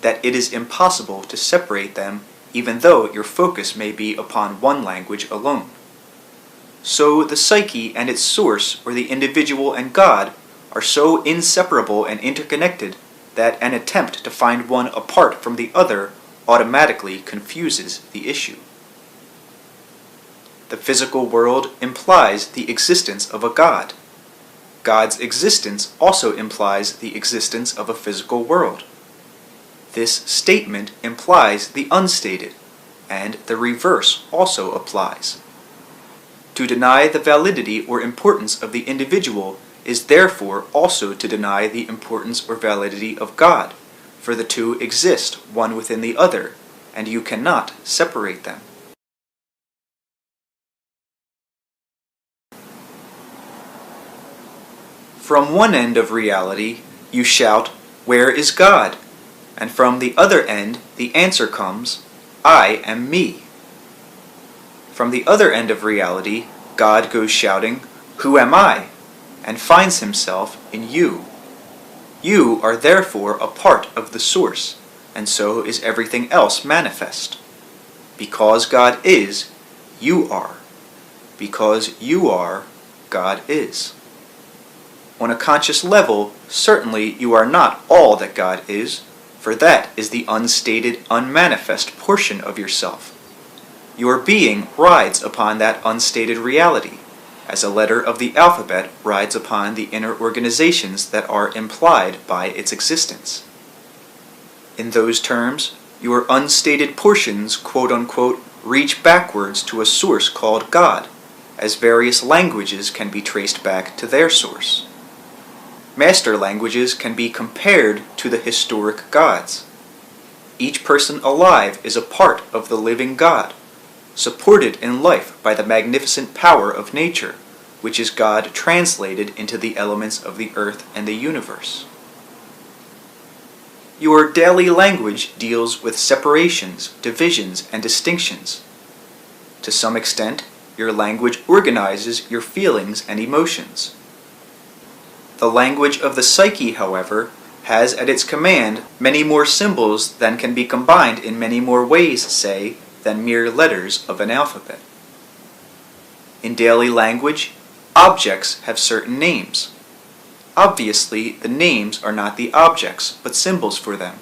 that it is impossible to separate them even though your focus may be upon one language alone. So the psyche and its source, or the individual and God, are so inseparable and interconnected that an attempt to find one apart from the other automatically confuses the issue. The physical world implies the existence of a God. God's existence also implies the existence of a physical world. This statement implies the unstated, and the reverse also applies. To deny the validity or importance of the individual is therefore also to deny the importance or validity of God, for the two exist one within the other, and you cannot separate them. From one end of reality, you shout, "Where is God?" And from the other end, the answer comes, "I am me." From the other end of reality, God goes shouting, "Who am I?" and finds himself in you. You are therefore a part of the source, and so is everything else manifest. Because God is, you are. Because you are, God is. On a conscious level, certainly you are not all that God is, for that is the unstated, unmanifest portion of yourself. Your being rides upon that unstated reality, as a letter of the alphabet rides upon the inner organizations that are implied by its existence. In those terms, your unstated portions, quote-unquote, reach backwards to a source called God, as various languages can be traced back to their source. Master languages can be compared to the historic gods. Each person alive is a part of the living God, supported in life by the magnificent power of nature, which is God translated into the elements of the earth and the universe. Your daily language deals with separations, divisions, and distinctions. To some extent, your language organizes your feelings and emotions. The language of the psyche, however, has at its command many more symbols than can be combined in many more ways, say, than mere letters of an alphabet. In daily language, objects have certain names. Obviously, the names are not the objects, but symbols for them.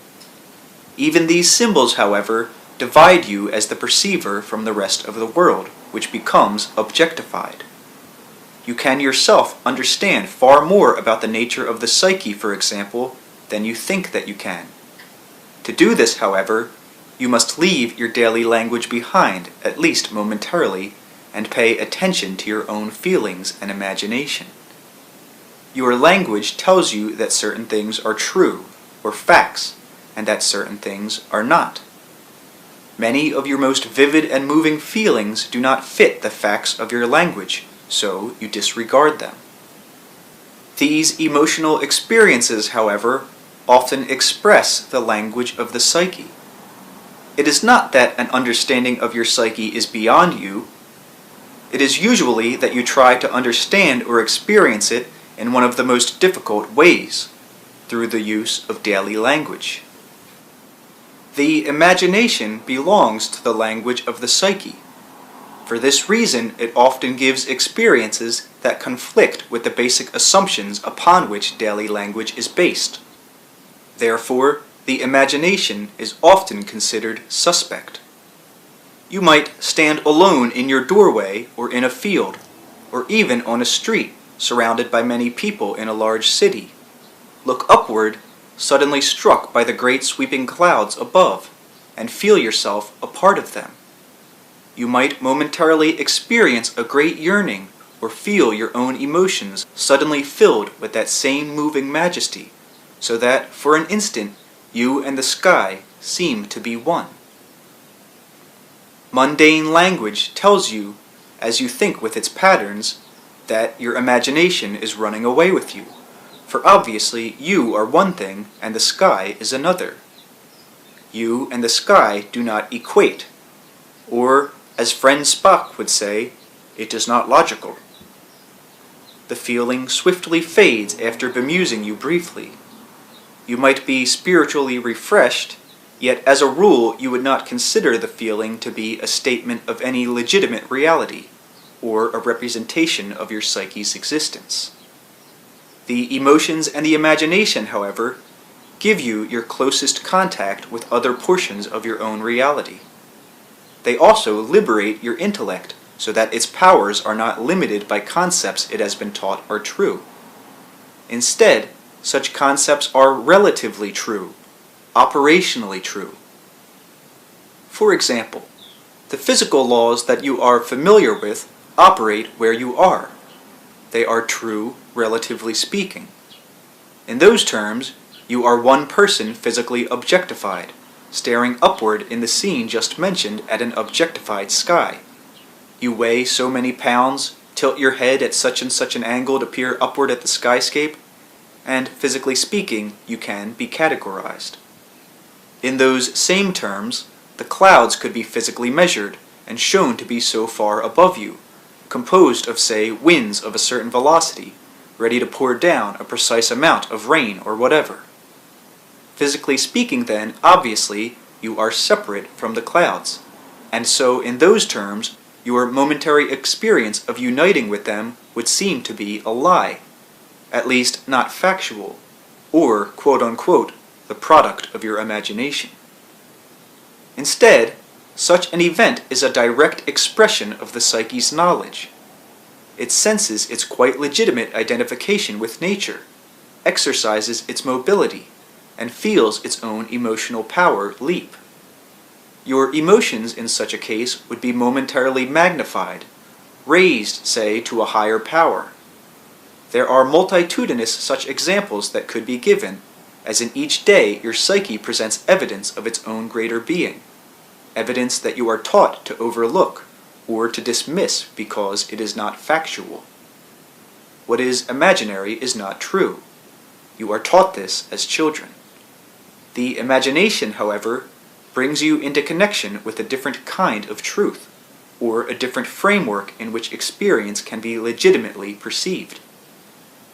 Even these symbols, however, divide you as the perceiver from the rest of the world, which becomes objectified. You can yourself understand far more about the nature of the psyche, for example, than you think that you can. To do this, however, you must leave your daily language behind, at least momentarily, and pay attention to your own feelings and imagination. Your language tells you that certain things are true, or facts, and that certain things are not. Many of your most vivid and moving feelings do not fit the facts of your language, so you disregard them. These emotional experiences, however, often express the language of the psyche. It is not that an understanding of your psyche is beyond you. It is usually that you try to understand or experience it in one of the most difficult ways, through the use of daily language. The imagination belongs to the language of the psyche. For this reason, it often gives experiences that conflict with the basic assumptions upon which daily language is based. Therefore, the imagination is often considered suspect. You might stand alone in your doorway or in a field, or even on a street surrounded by many people in a large city. Look upward, suddenly struck by the great sweeping clouds above, and feel yourself a part of them. You might momentarily experience a great yearning or feel your own emotions suddenly filled with that same moving majesty, so that for an instant you and the sky seem to be one. Mundane language tells you, as you think with its patterns, that your imagination is running away with you, for obviously you are one thing and the sky is another. You and the sky do not equate, or, as friend Spock would say, it is not logical. The feeling swiftly fades after bemusing you briefly. You might be spiritually refreshed, yet as a rule you would not consider the feeling to be a statement of any legitimate reality, or a representation of your psyche's existence. The emotions and the imagination, however, give you your closest contact with other portions of your own reality. They also liberate your intellect so that its powers are not limited by concepts it has been taught are true. Instead, such concepts are relatively true, operationally true. For example, the physical laws that you are familiar with operate where you are. They are true, relatively speaking. In those terms, you are one person physically objectified, staring upward in the scene just mentioned at an objectified sky. You weigh so many pounds, tilt your head at such and such an angle to peer upward at the skyscape, and physically speaking, you can be categorized. In those same terms, the clouds could be physically measured and shown to be so far above you, composed of, say, winds of a certain velocity, ready to pour down a precise amount of rain or whatever. Physically speaking, then, obviously, you are separate from the clouds, and so in those terms, your momentary experience of uniting with them would seem to be a lie, at least not factual, or, quote-unquote, the product of your imagination. Instead, such an event is a direct expression of the psyche's knowledge. It senses its quite legitimate identification with nature, exercises its mobility, and feels its own emotional power leap. Your emotions in such a case would be momentarily magnified, raised, say, to a higher power. There are multitudinous such examples that could be given, as in each day your psyche presents evidence of its own greater being, evidence that you are taught to overlook or to dismiss because it is not factual. What is imaginary is not true. You are taught this as children. The imagination, however, brings you into connection with a different kind of truth, or a different framework in which experience can be legitimately perceived.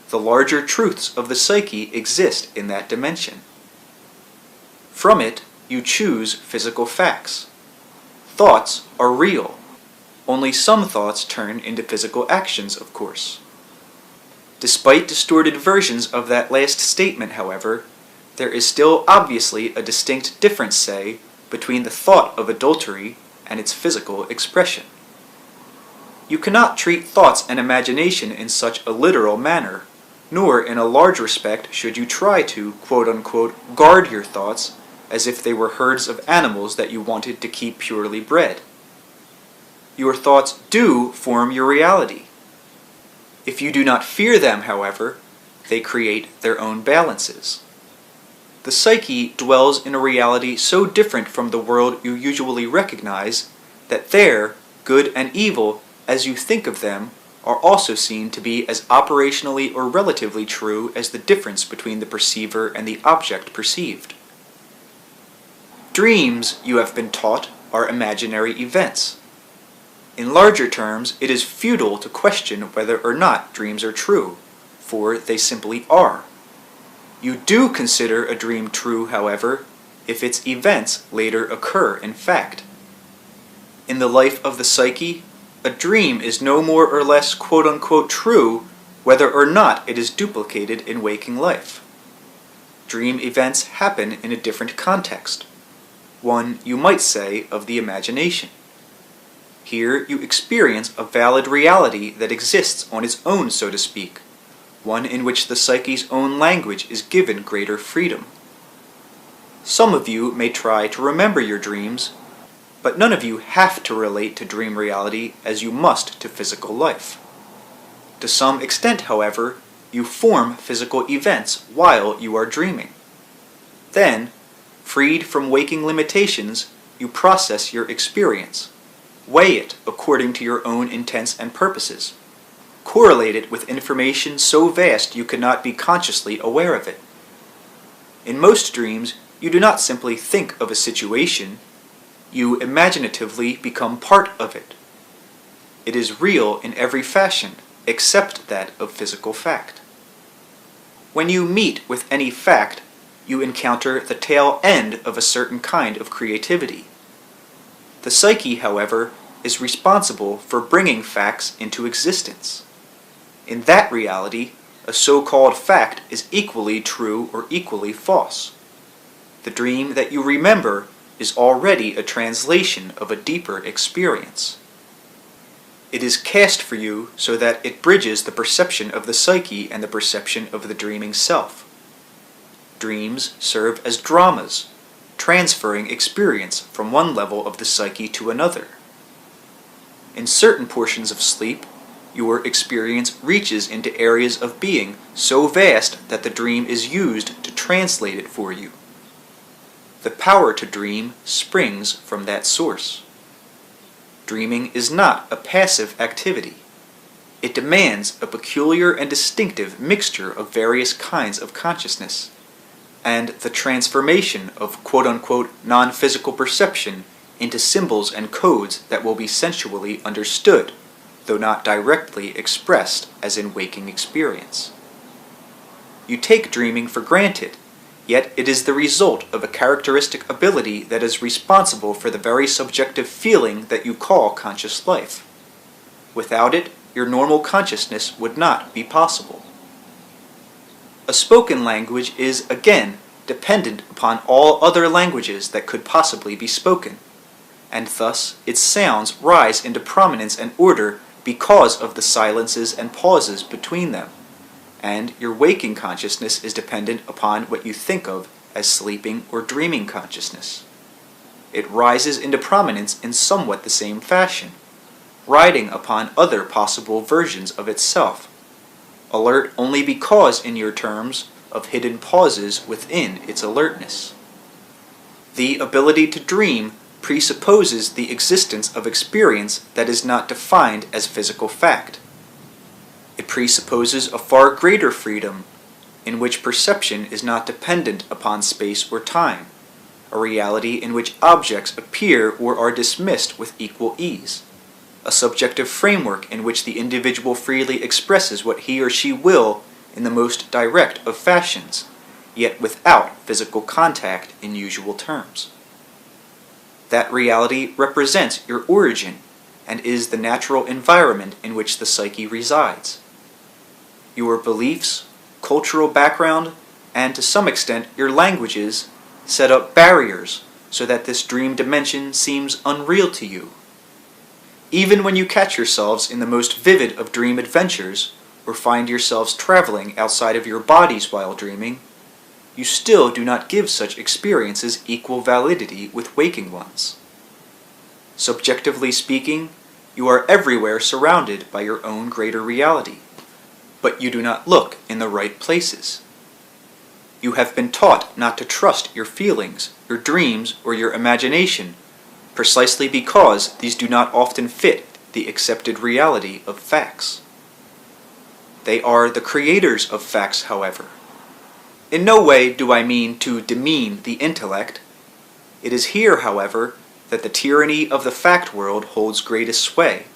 The larger truths of the psyche exist in that dimension. From it, you choose physical facts. Thoughts are real. Only some thoughts turn into physical actions, of course. Despite distorted versions of that last statement, however, there is still obviously a distinct difference, say, between the thought of adultery and its physical expression. You cannot treat thoughts and imagination in such a literal manner, nor in a large respect should you try to, quote-unquote, guard your thoughts as if they were herds of animals that you wanted to keep purely bred. Your thoughts do form your reality. If you do not fear them, however, they create their own balances. The psyche dwells in a reality so different from the world you usually recognize that there, good and evil, as you think of them, are also seen to be as operationally or relatively true as the difference between the perceiver and the object perceived. Dreams, you have been taught, are imaginary events. In larger terms, it is futile to question whether or not dreams are true, for they simply are. You do consider a dream true, however, if its events later occur in fact. In the life of the psyche, a dream is no more or less quote-unquote true whether or not it is duplicated in waking life. Dream events happen in a different context, one, you might say, of the imagination. Here you experience a valid reality that exists on its own, so to speak, one in which the psyche's own language is given greater freedom. Some of you may try to remember your dreams, but none of you have to relate to dream reality as you must to physical life. To some extent, however, you form physical events while you are dreaming. Then, freed from waking limitations, you process your experience, weigh it according to your own intents and purposes, correlate it with information so vast you cannot be consciously aware of it. In most dreams, you do not simply think of a situation, you imaginatively become part of it. It is real in every fashion, except that of physical fact. When you meet with any fact, you encounter the tail end of a certain kind of creativity. The psyche, however, is responsible for bringing facts into existence. In that reality, a so-called fact is equally true or equally false. The dream that you remember is already a translation of a deeper experience. It is cast for you so that it bridges the perception of the psyche and the perception of the dreaming self. Dreams serve as dramas, transferring experience from one level of the psyche to another. In certain portions of sleep, your experience reaches into areas of being so vast that the dream is used to translate it for you. The power to dream springs from that source. Dreaming is not a passive activity. It demands a peculiar and distinctive mixture of various kinds of consciousness, and the transformation of quote-unquote non-physical perception into symbols and codes that will be sensually understood, though not directly expressed as in waking experience. You take dreaming for granted, yet it is the result of a characteristic ability that is responsible for the very subjective feeling that you call conscious life. Without it, your normal consciousness would not be possible. A spoken language is, again, dependent upon all other languages that could possibly be spoken, and thus its sounds rise into prominence and order because of the silences and pauses between them, and your waking consciousness is dependent upon what you think of as sleeping or dreaming consciousness. It rises into prominence in somewhat the same fashion, riding upon other possible versions of itself, alert only because, in your terms, of hidden pauses within its alertness. The ability to dream presupposes the existence of experience that is not defined as physical fact. It presupposes a far greater freedom, in which perception is not dependent upon space or time, a reality in which objects appear or are dismissed with equal ease, a subjective framework in which the individual freely expresses what he or she will in the most direct of fashions, yet without physical contact in usual terms. That reality represents your origin and is the natural environment in which the psyche resides. Your beliefs, cultural background, and to some extent your languages set up barriers so that this dream dimension seems unreal to you. Even when you catch yourselves in the most vivid of dream adventures, or find yourselves traveling outside of your bodies while dreaming, you still do not give such experiences equal validity with waking ones. Subjectively speaking, you are everywhere surrounded by your own greater reality, but you do not look in the right places. You have been taught not to trust your feelings, your dreams, or your imagination, precisely because these do not often fit the accepted reality of facts. They are the creators of facts, however. In no way do I mean to demean the intellect. It is here, however, that the tyranny of the fact world holds greatest sway.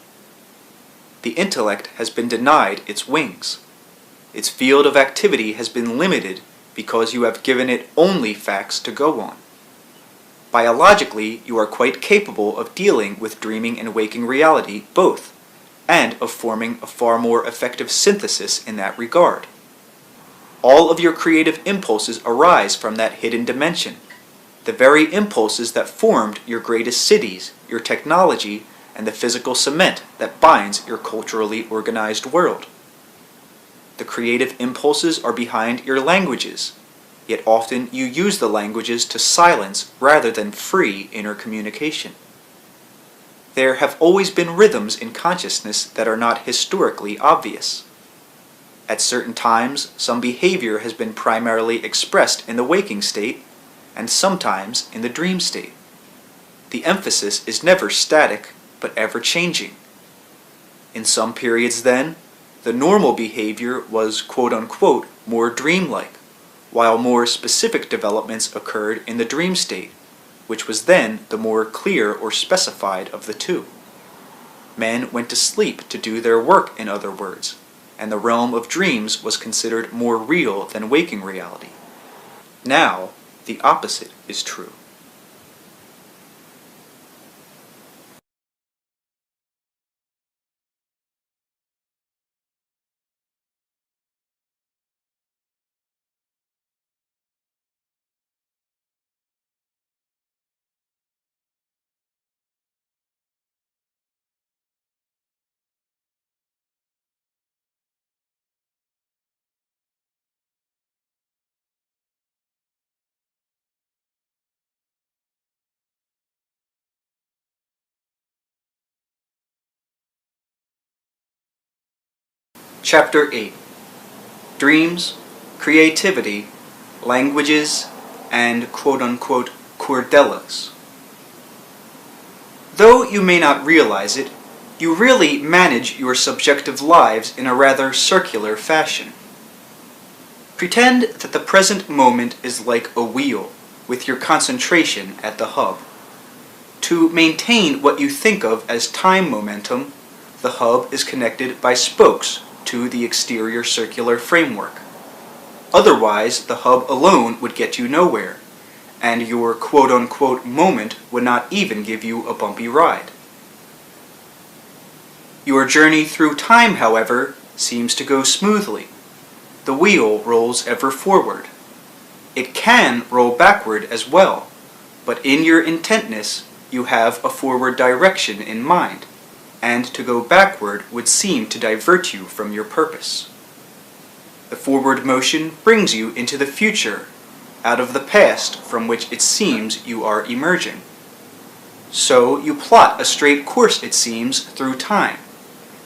The intellect has been denied its wings. Its field of activity has been limited because you have given it only facts to go on. Biologically, you are quite capable of dealing with dreaming and waking reality both, and of forming a far more effective synthesis in that regard. All of your creative impulses arise from that hidden dimension, the very impulses that formed your greatest cities, your technology, and the physical cement that binds your culturally organized world. The creative impulses are behind your languages, yet often you use the languages to silence rather than free inner communication. There have always been rhythms in consciousness that are not historically obvious. At certain times, some behavior has been primarily expressed in the waking state, and sometimes in the dream state. The emphasis is never static, but ever-changing. In some periods then, the normal behavior was quote-unquote more dreamlike, while more specific developments occurred in the dream state, which was then the more clear or specified of the two. Men went to sleep to do their work, in other words, and the realm of dreams was considered more real than waking reality. Now, the opposite is true. Chapter 8. Dreams, Creativity, Languages, and quote-unquote Cordellas. Though you may not realize it, you really manage your subjective lives in a rather circular fashion. Pretend that the present moment is like a wheel, with your concentration at the hub. To maintain what you think of as time momentum, the hub is connected by spokes to the exterior circular framework. Otherwise, the hub alone would get you nowhere, and your quote-unquote moment would not even give you a bumpy ride. Your journey through time, however, seems to go smoothly. The wheel rolls ever forward. It can roll backward as well, but in your intentness, you have a forward direction in mind, and to go backward would seem to divert you from your purpose. The forward motion brings you into the future, out of the past from which it seems you are emerging. So you plot a straight course, it seems, through time,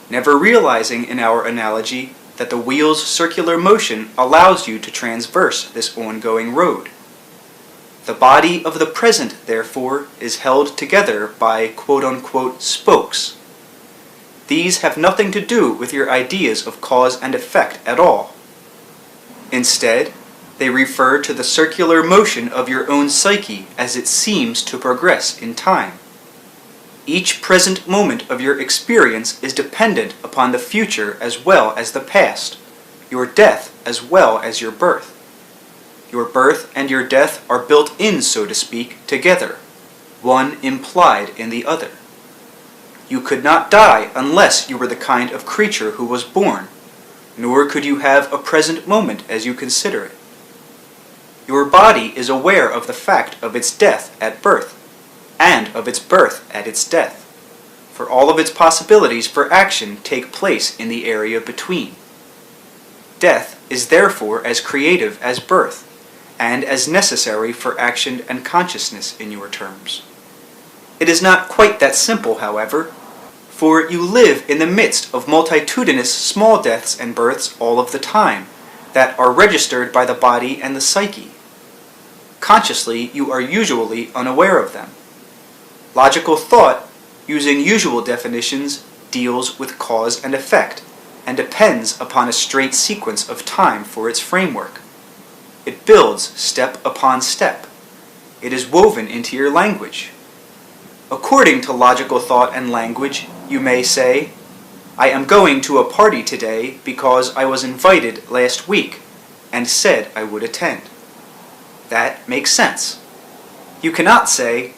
never realizing in our analogy that the wheel's circular motion allows you to transverse this ongoing road. The body of the present, therefore, is held together by quote-unquote spokes. These have nothing to do with your ideas of cause and effect at all. Instead, they refer to the circular motion of your own psyche as it seems to progress in time. Each present moment of your experience is dependent upon the future as well as the past, your death as well as your birth. Your birth and your death are built in, so to speak, together, one implied in the other. You could not die unless you were the kind of creature who was born, nor could you have a present moment as you consider it. Your body is aware of the fact of its death at birth, and of its birth at its death, for all of its possibilities for action take place in the area between. Death is therefore as creative as birth, and as necessary for action and consciousness in your terms. It is not quite that simple, however, for you live in the midst of multitudinous small deaths and births all of the time, that are registered by the body and the psyche. Consciously, you are usually unaware of them. Logical thought, using usual definitions, deals with cause and effect, and depends upon a straight sequence of time for its framework. It builds step upon step. It is woven into your language. According to logical thought and language, you may say, I am going to a party today because I was invited last week and said I would attend. That makes sense. You cannot say,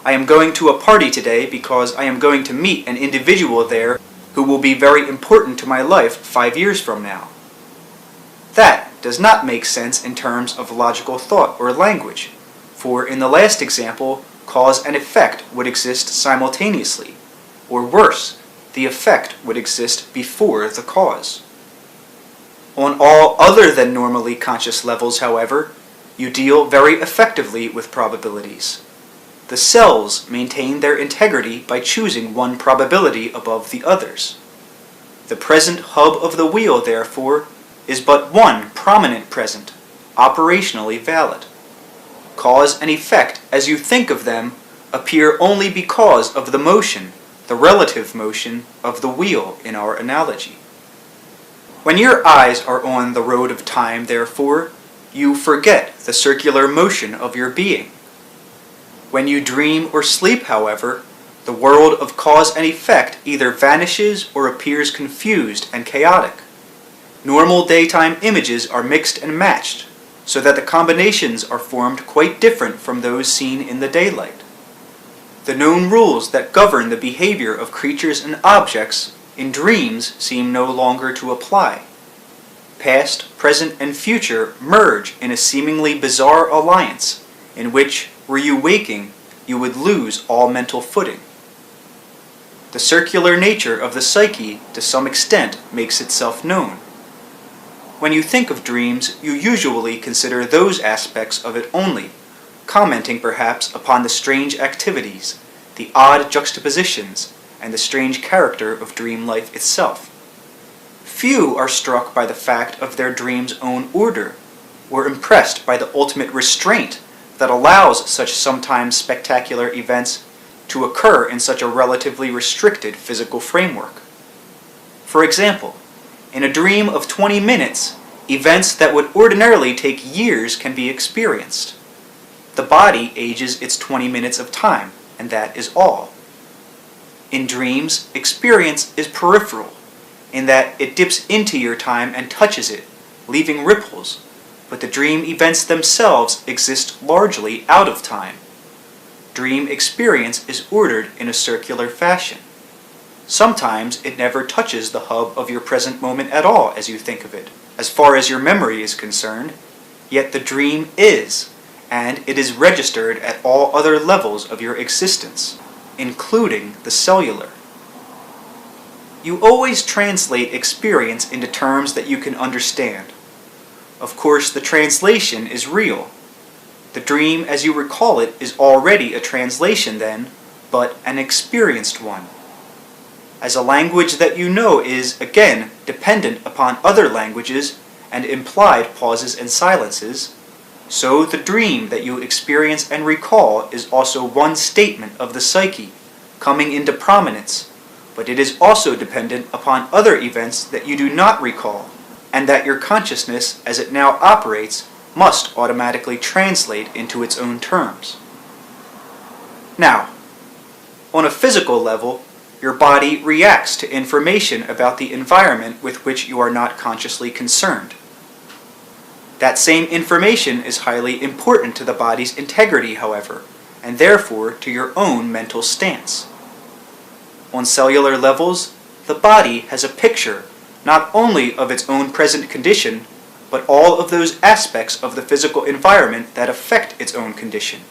I am going to a party today because I am going to meet an individual there who will be very important to my life 5 years from now. That does not make sense in terms of logical thought or language, for in the last example, cause and effect would exist simultaneously, or worse, the effect would exist before the cause. On all other than normally conscious levels, however, you deal very effectively with probabilities. The cells maintain their integrity by choosing one probability above the others. The present hub of the wheel, therefore, is but one prominent present, operationally valid. Cause and effect, as you think of them, appear only because of the motion, the relative motion, of the wheel in our analogy. When your eyes are on the road of time, therefore, you forget the circular motion of your being. When you dream or sleep, however, the world of cause and effect either vanishes or appears confused and chaotic. Normal daytime images are mixed and matched, so that the combinations are formed quite different from those seen in the daylight. The known rules that govern the behavior of creatures and objects in dreams seem no longer to apply. Past, present, and future merge in a seemingly bizarre alliance, in which, were you waking, you would lose all mental footing. The circular nature of the psyche, to some extent, makes itself known. When you think of dreams, you usually consider those aspects of it only, commenting perhaps upon the strange activities, the odd juxtapositions, and the strange character of dream life itself. Few are struck by the fact of their dream's own order, or impressed by the ultimate restraint that allows such sometimes spectacular events to occur in such a relatively restricted physical framework. For example, in a dream of 20 minutes, events that would ordinarily take years can be experienced. The body ages its 20 minutes of time, and that is all. In dreams, experience is peripheral, in that it dips into your time and touches it, leaving ripples, but the dream events themselves exist largely out of time. Dream experience is ordered in a circular fashion. Sometimes it never touches the hub of your present moment at all as you think of it, as far as your memory is concerned, yet the dream is, and it is registered at all other levels of your existence, including the cellular. You always translate experience into terms that you can understand. Of course, the translation is real. The dream, as you recall it, is already a translation then, but an experienced one. As a language that you know is, again, dependent upon other languages and implied pauses and silences, so the dream that you experience and recall is also one statement of the psyche, coming into prominence, but it is also dependent upon other events that you do not recall, and that your consciousness, as it now operates, must automatically translate into its own terms. Now, on a physical level, your body reacts to information about the environment with which you are not consciously concerned. That same information is highly important to the body's integrity, however, and therefore to your own mental stance. On cellular levels, the body has a picture not only of its own present condition, but all of those aspects of the physical environment that affect its own condition.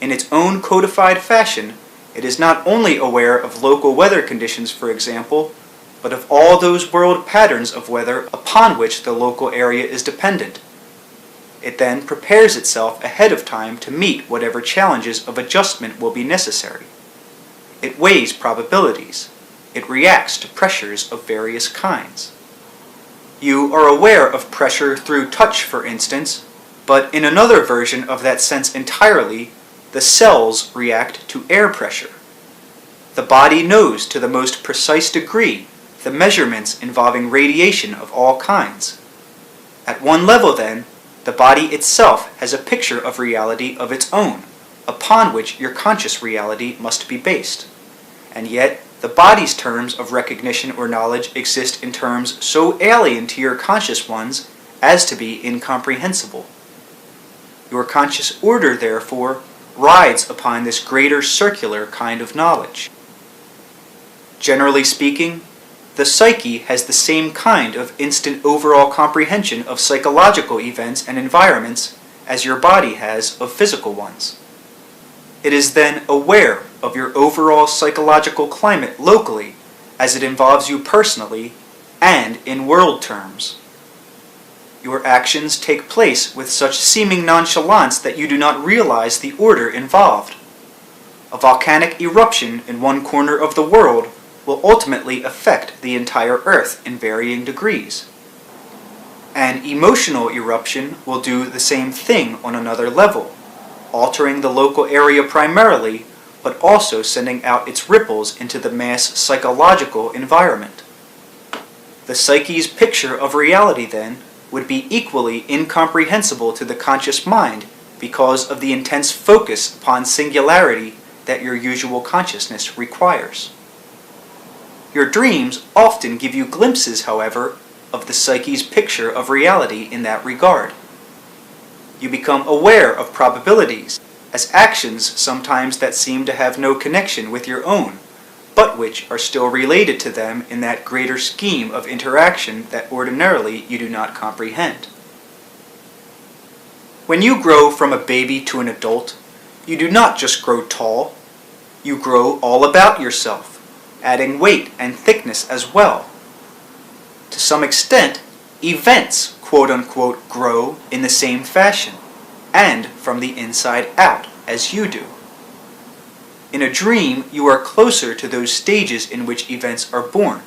In its own codified fashion, it is not only aware of local weather conditions, for example, but of all those world patterns of weather upon which the local area is dependent. It then prepares itself ahead of time to meet whatever challenges of adjustment will be necessary. It weighs probabilities. It reacts to pressures of various kinds. You are aware of pressure through touch, for instance, but in another version of that sense entirely, the cells react to air pressure. The body knows to the most precise degree, the measurements involving radiation of all kinds. At one level, then, the body itself has a picture of reality of its own, upon which your conscious reality must be based. And yet, the body's terms of recognition or knowledge exist in terms so alien to your conscious ones as to be incomprehensible. Your conscious order, therefore, rides upon this greater circular kind of knowledge. Generally speaking, the psyche has the same kind of instant overall comprehension of psychological events and environments as your body has of physical ones. It is then aware of your overall psychological climate locally as it involves you personally and in world terms. Your actions take place with such seeming nonchalance that you do not realize the order involved. A volcanic eruption in one corner of the world will ultimately affect the entire Earth in varying degrees. An emotional eruption will do the same thing on another level, altering the local area primarily, but also sending out its ripples into the mass psychological environment. The psyche's picture of reality, then, would be equally incomprehensible to the conscious mind because of the intense focus upon singularity that your usual consciousness requires. Your dreams often give you glimpses, however, of the psyche's picture of reality in that regard. You become aware of probabilities as actions sometimes that seem to have no connection with your own, but which are still related to them in that greater scheme of interaction that ordinarily you do not comprehend. When you grow from a baby to an adult, you do not just grow tall, you grow all about yourself, adding weight and thickness as well. To some extent, events, quote-unquote, grow in the same fashion, and from the inside out, as you do. In a dream, you are closer to those stages in which events are born.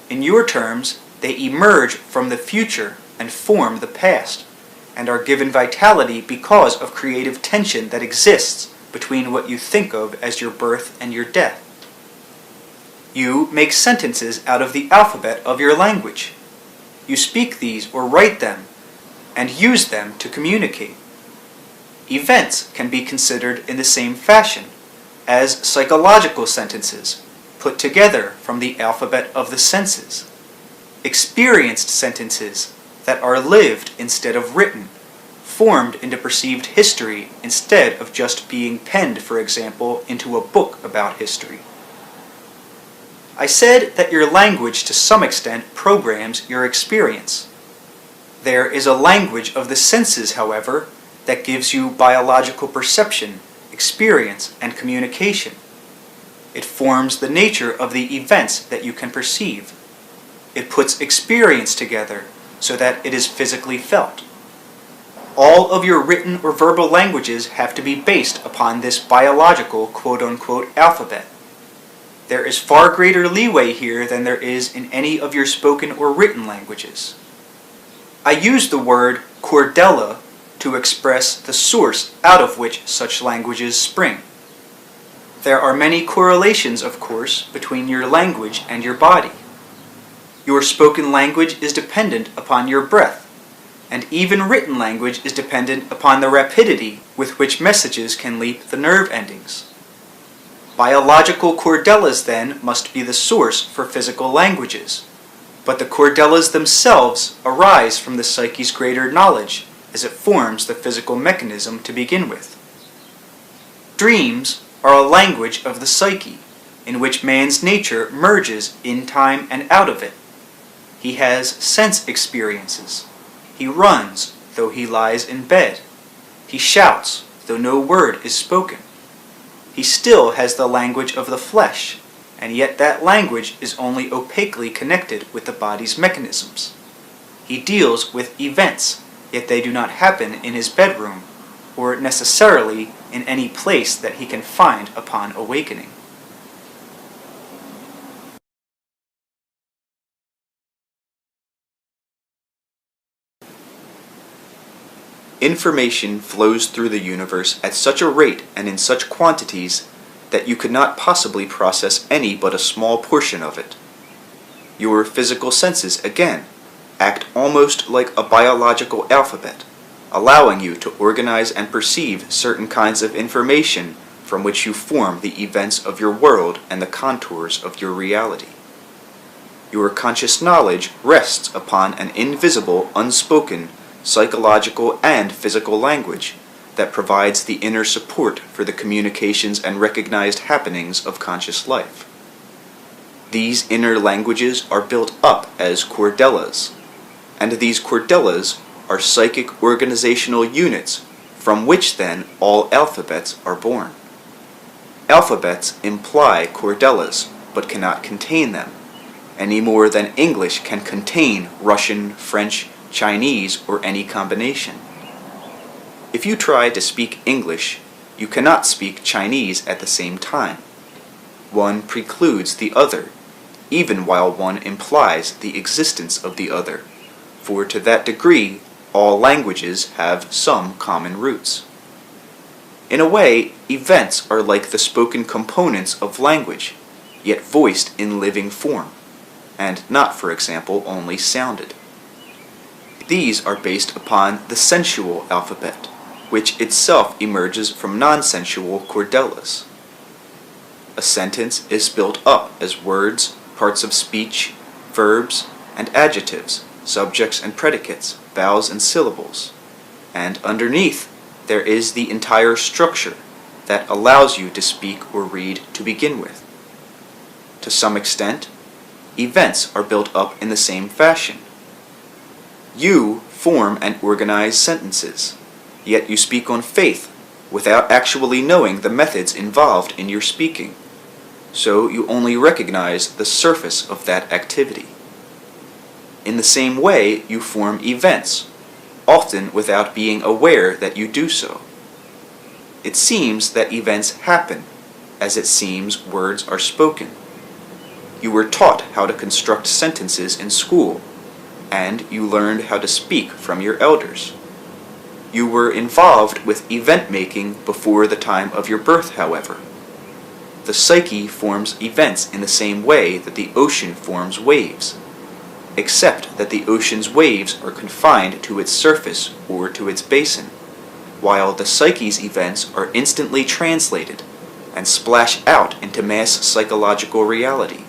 In your terms, they emerge from the future and form the past, and are given vitality because of creative tension that exists between what you think of as your birth and your death. You make sentences out of the alphabet of your language. You speak these or write them, and use them to communicate. Events can be considered in the same fashion as psychological sentences put together from the alphabet of the senses. Experienced sentences that are lived instead of written, formed into perceived history instead of just being penned, for example, into a book about history. I said that your language to some extent programs your experience. There is a language of the senses, however, that gives you biological perception, experience, and communication. It forms the nature of the events that you can perceive. It puts experience together so that it is physically felt. All of your written or verbal languages have to be based upon this biological quote-unquote alphabet. There is far greater leeway here than there is in any of your spoken or written languages. I use the word Cordella to express the source out of which such languages spring. There are many correlations, of course, between your language and your body. Your spoken language is dependent upon your breath, and even written language is dependent upon the rapidity with which messages can leap the nerve endings. Biological cordellas, then, must be the source for physical languages, but the cordellas themselves arise from the psyche's greater knowledge as it forms the physical mechanism to begin with. Dreams are a language of the psyche, in which man's nature merges in time and out of it. He has sense experiences. He runs, though he lies in bed. He shouts, though no word is spoken. He still has the language of the flesh, and yet that language is only opaquely connected with the body's mechanisms. He deals with events, yet they do not happen in his bedroom, or necessarily in any place that he can find upon awakening. Information flows through the universe at such a rate and in such quantities that you could not possibly process any but a small portion of it. Your physical senses, again, act almost like a biological alphabet, allowing you to organize and perceive certain kinds of information from which you form the events of your world and the contours of your reality. Your conscious knowledge rests upon an invisible, unspoken, psychological and physical language that provides the inner support for the communications and recognized happenings of conscious life. These inner languages are built up as Cordellas, and these Cordellas are psychic organizational units from which then all alphabets are born. Alphabets imply Cordellas, but cannot contain them, any more than English can contain Russian, French, Chinese, or any combination. If you try to speak English, you cannot speak Chinese at the same time. One precludes the other, even while one implies the existence of the other, for to that degree all languages have some common roots. In a way, events are like the spoken components of language, yet voiced in living form, and not, for example, only sounded. These are based upon the sensual alphabet, which itself emerges from non-sensual Cordellas. A sentence is built up as words, parts of speech, verbs, and adjectives, subjects and predicates, vowels and syllables, and underneath there is the entire structure that allows you to speak or read to begin with. To some extent, events are built up in the same fashion. You form and organize sentences, yet you speak on faith without actually knowing the methods involved in your speaking, so you only recognize the surface of that activity. In the same way, you form events, often without being aware that you do so. It seems that events happen, as it seems words are spoken. You were taught how to construct sentences in school, and you learned how to speak from your elders. You were involved with event making before the time of your birth, however. The psyche forms events in the same way that the ocean forms waves, except that the ocean's waves are confined to its surface or to its basin, while the psyche's events are instantly translated and splash out into mass psychological reality.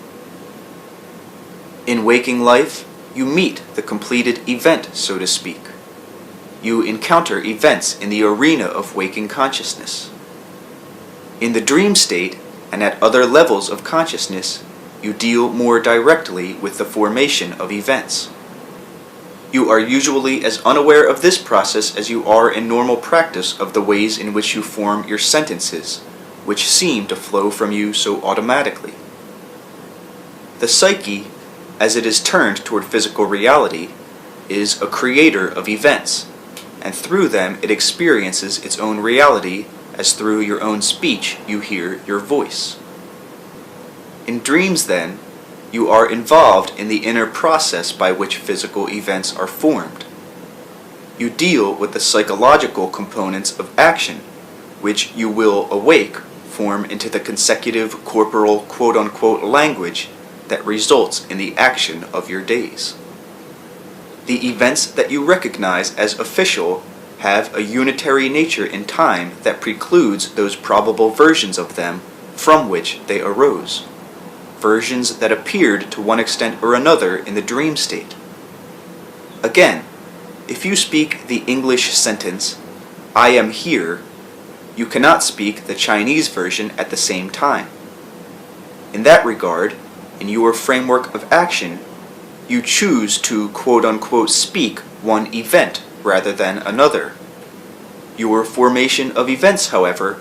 In waking life, you meet the completed event, so to speak. You encounter events in the arena of waking consciousness. In the dream state, and at other levels of consciousness, you deal more directly with the formation of events. You are usually as unaware of this process as you are in normal practice of the ways in which you form your sentences, which seem to flow from you so automatically. The psyche, as it is turned toward physical reality, is a creator of events, and through them it experiences its own reality as through your own speech you hear your voice. In dreams, then, you are involved in the inner process by which physical events are formed. You deal with the psychological components of action, which you will awake form into the consecutive corporal quote-unquote language that results in the action of your days. The events that you recognize as official have a unitary nature in time that precludes those probable versions of them from which they arose, versions that appeared to one extent or another in the dream state. Again, if you speak the English sentence, "I am here," you cannot speak the Chinese version at the same time. In that regard, in your framework of action, you choose to quote-unquote speak one event rather than another. Your formation of events, however,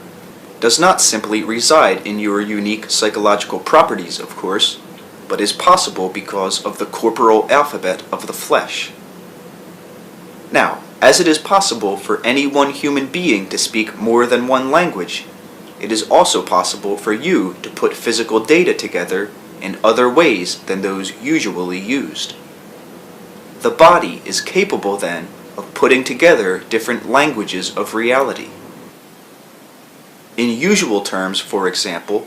does not simply reside in your unique psychological properties, of course, but is possible because of the corporal alphabet of the flesh. Now, as it is possible for any one human being to speak more than one language, it is also possible for you to put physical data together in other ways than those usually used. The body is capable, then, of putting together different languages of reality. In usual terms, for example,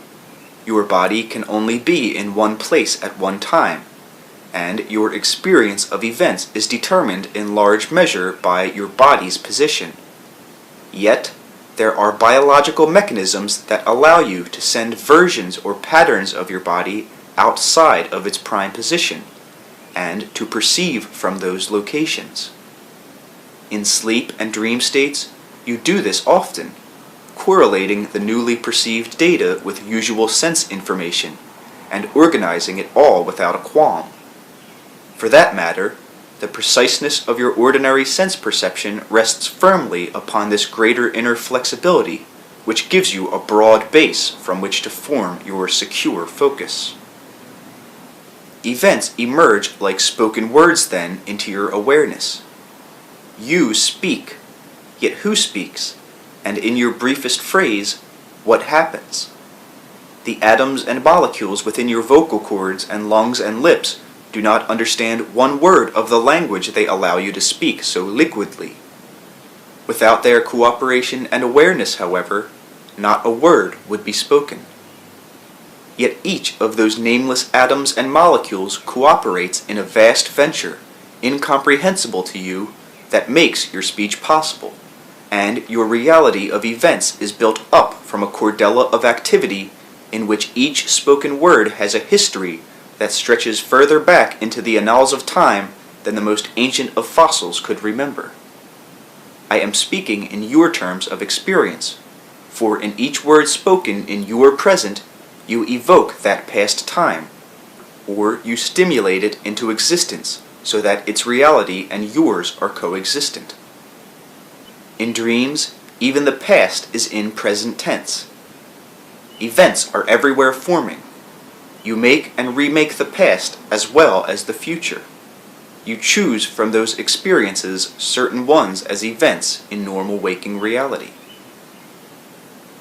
your body can only be in one place at one time, and your experience of events is determined in large measure by your body's position. Yet, there are biological mechanisms that allow you to send versions or patterns of your body outside of its prime position, and to perceive from those locations. In sleep and dream states, you do this often, correlating the newly perceived data with usual sense information, and organizing it all without a qualm. For that matter, the preciseness of your ordinary sense perception rests firmly upon this greater inner flexibility, which gives you a broad base from which to form your secure focus. Events emerge like spoken words then into your awareness. You speak, yet who speaks? And in your briefest phrase, what happens? The atoms and molecules within your vocal cords and lungs and lips do not understand one word of the language they allow you to speak so liquidly. Without their cooperation and awareness, however, not a word would be spoken. Yet each of those nameless atoms and molecules cooperates in a vast venture, incomprehensible to you, that makes your speech possible, and your reality of events is built up from a cordella of activity in which each spoken word has a history that stretches further back into the annals of time than the most ancient of fossils could remember. I am speaking in your terms of experience, for in each word spoken in your present, you evoke that past time, or you stimulate it into existence so that its reality and yours are coexistent. In dreams, even the past is in present tense. Events are everywhere forming. You make and remake the past as well as the future. You choose from those experiences certain ones as events in normal waking reality.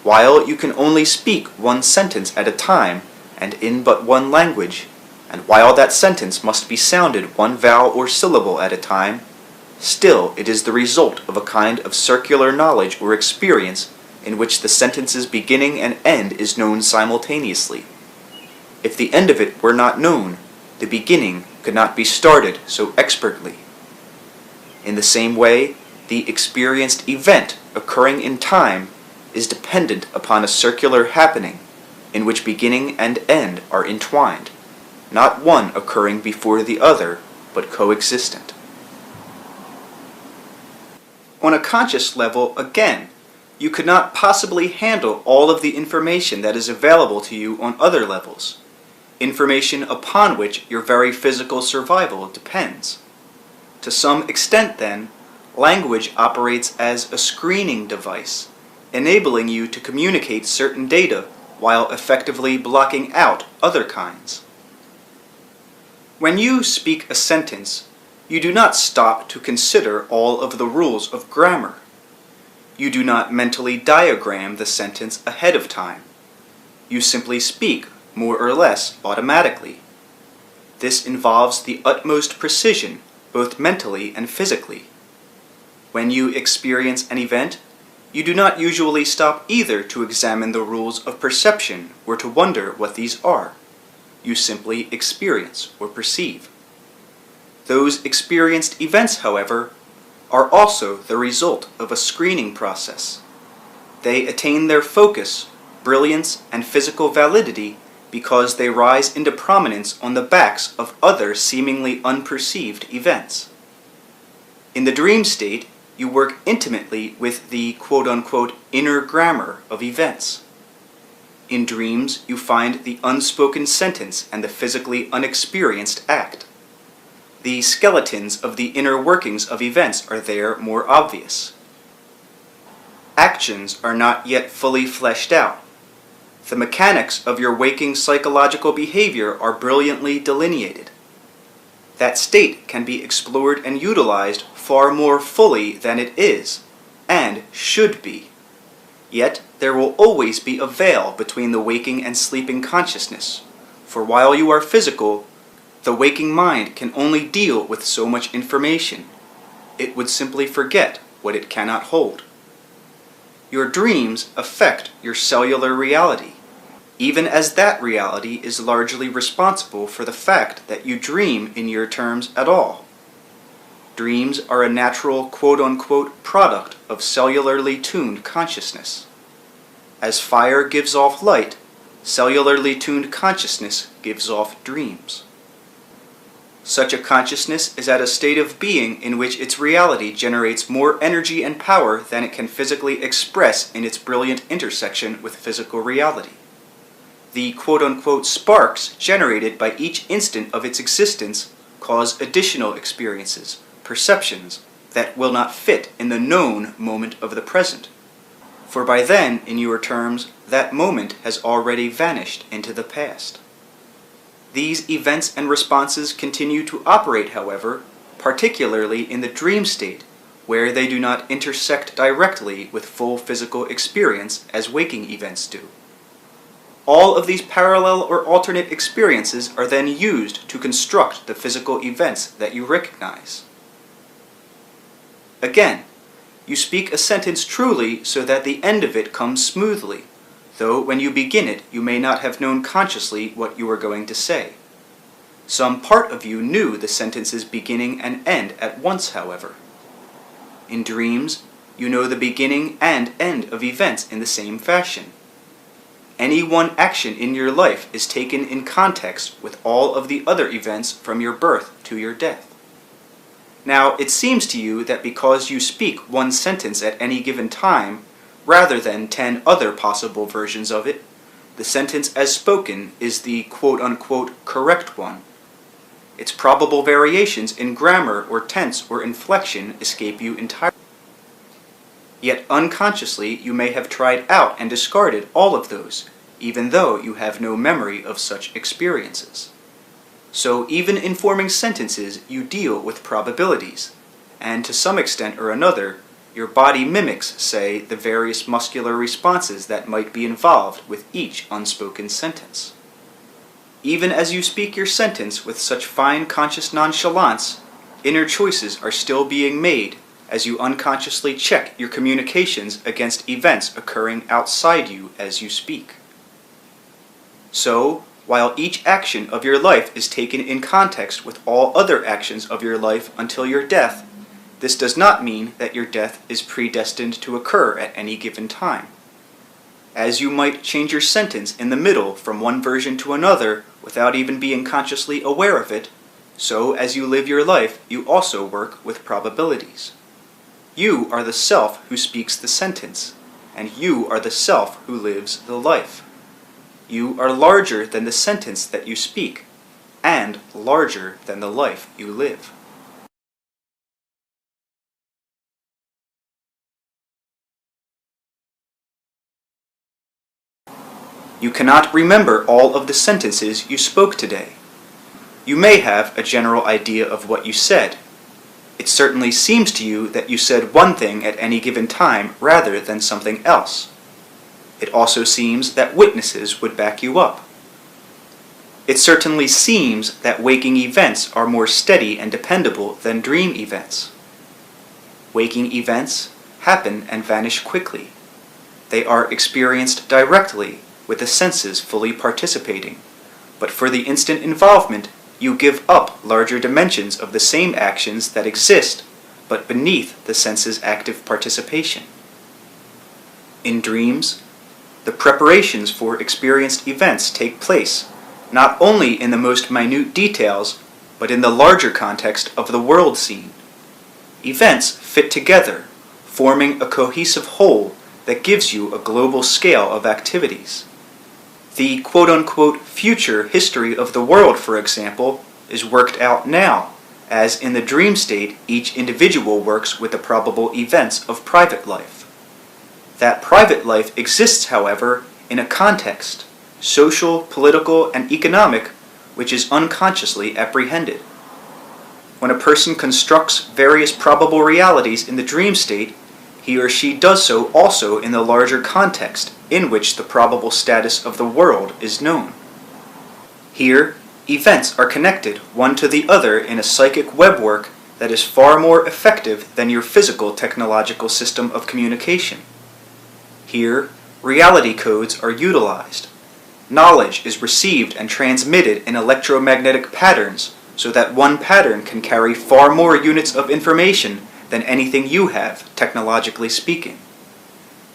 While you can only speak one sentence at a time and in but one language, and while that sentence must be sounded one vowel or syllable at a time, still it is the result of a kind of circular knowledge or experience in which the sentence's beginning and end is known simultaneously. If the end of it were not known, the beginning could not be started so expertly. In the same way, the experienced event occurring in time is dependent upon a circular happening in which beginning and end are entwined, not one occurring before the other, but coexistent. On a conscious level, again, you could not possibly handle all of the information that is available to you on other levels, information upon which your very physical survival depends. To some extent, then, language operates as a screening device, enabling you to communicate certain data while effectively blocking out other kinds. When you speak a sentence, you do not stop to consider all of the rules of grammar. You do not mentally diagram the sentence ahead of time. You simply speak, more or less, automatically. This involves the utmost precision, both mentally and physically. When you experience an event, you do not usually stop either to examine the rules of perception or to wonder what these are. You simply experience or perceive. Those experienced events, however, are also the result of a screening process. They attain their focus, brilliance, and physical validity because they rise into prominence on the backs of other seemingly unperceived events. In the dream state, you work intimately with the quote-unquote inner grammar of events. In dreams, you find the unspoken sentence and the physically unexperienced act. The skeletons of the inner workings of events are there more obvious. Actions are not yet fully fleshed out. The mechanics of your waking psychological behavior are brilliantly delineated. That state can be explored and utilized far more fully than it is, and should be. Yet, there will always be a veil between the waking and sleeping consciousness, for while you are physical, the waking mind can only deal with so much information. It would simply forget what it cannot hold. Your dreams affect your cellular reality. even as that reality is largely responsible for the fact that you dream in your terms at all. Dreams are a natural quote-unquote product of cellularly tuned consciousness. As fire gives off light, cellularly tuned consciousness gives off dreams. Such a consciousness is at a state of being in which its reality generates more energy and power than it can physically express in its brilliant intersection with physical reality. The quote-unquote sparks generated by each instant of its existence cause additional experiences, perceptions, that will not fit in the known moment of the present. For by then, in your terms, that moment has already vanished into the past. These events and responses continue to operate, however, particularly in the dream state, where they do not intersect directly with full physical experience as waking events do. All of these parallel or alternate experiences are then used to construct the physical events that you recognize. Again, you speak a sentence truly so that the end of it comes smoothly, though when you begin it you may not have known consciously what you were going to say. Some part of you knew the sentence's beginning and end at once, however. In dreams, you know the beginning and end of events in the same fashion. Any one action in your life is taken in context with all of the other events from your birth to your death. Now, it seems to you that because you speak one sentence at any given time, rather than 10 other possible versions of it, the sentence as spoken is the quote-unquote correct one. Its probable variations in grammar or tense or inflection escape you entirely. Yet unconsciously you may have tried out and discarded all of those, even though you have no memory of such experiences. So even in forming sentences, you deal with probabilities, and to some extent or another, your body mimics, say, the various muscular responses that might be involved with each unspoken sentence. Even as you speak your sentence with such fine conscious nonchalance, inner choices are still being made as you unconsciously check your communications against events occurring outside you as you speak. So, while each action of your life is taken in context with all other actions of your life until your death, this does not mean that your death is predestined to occur at any given time. As you might change your sentence in the middle from one version to another without even being consciously aware of it, so as you live your life, you also work with probabilities. You are the self who speaks the sentence, and you are the self who lives the life. You are larger than the sentence that you speak, and larger than the life you live. You cannot remember all of the sentences you spoke today. You may have a general idea of what you said. It certainly seems to you that you said one thing at any given time rather than something else. It also seems that witnesses would back you up. It certainly seems that waking events are more steady and dependable than dream events. Waking events happen and vanish quickly. They are experienced directly, with the senses fully participating, but for the instant involvement, you give up larger dimensions of the same actions that exist, but beneath the senses' active participation. In dreams, the preparations for experienced events take place, not only in the most minute details, but in the larger context of the world scene. Events fit together, forming a cohesive whole that gives you a global scale of activities. The quote-unquote future history of the world, for example, is worked out now, as in the dream state each individual works with the probable events of private life. That private life exists, however, in a context, social, political, and economic, which is unconsciously apprehended. When a person constructs various probable realities in the dream state, he or she does so also in the larger context in which the probable status of the world is known. Here, events are connected one to the other in a psychic webwork that is far more effective than your physical technological system of communication. Here, reality codes are utilized. Knowledge is received and transmitted in electromagnetic patterns, so that one pattern can carry far more units of information than anything you have, technologically speaking.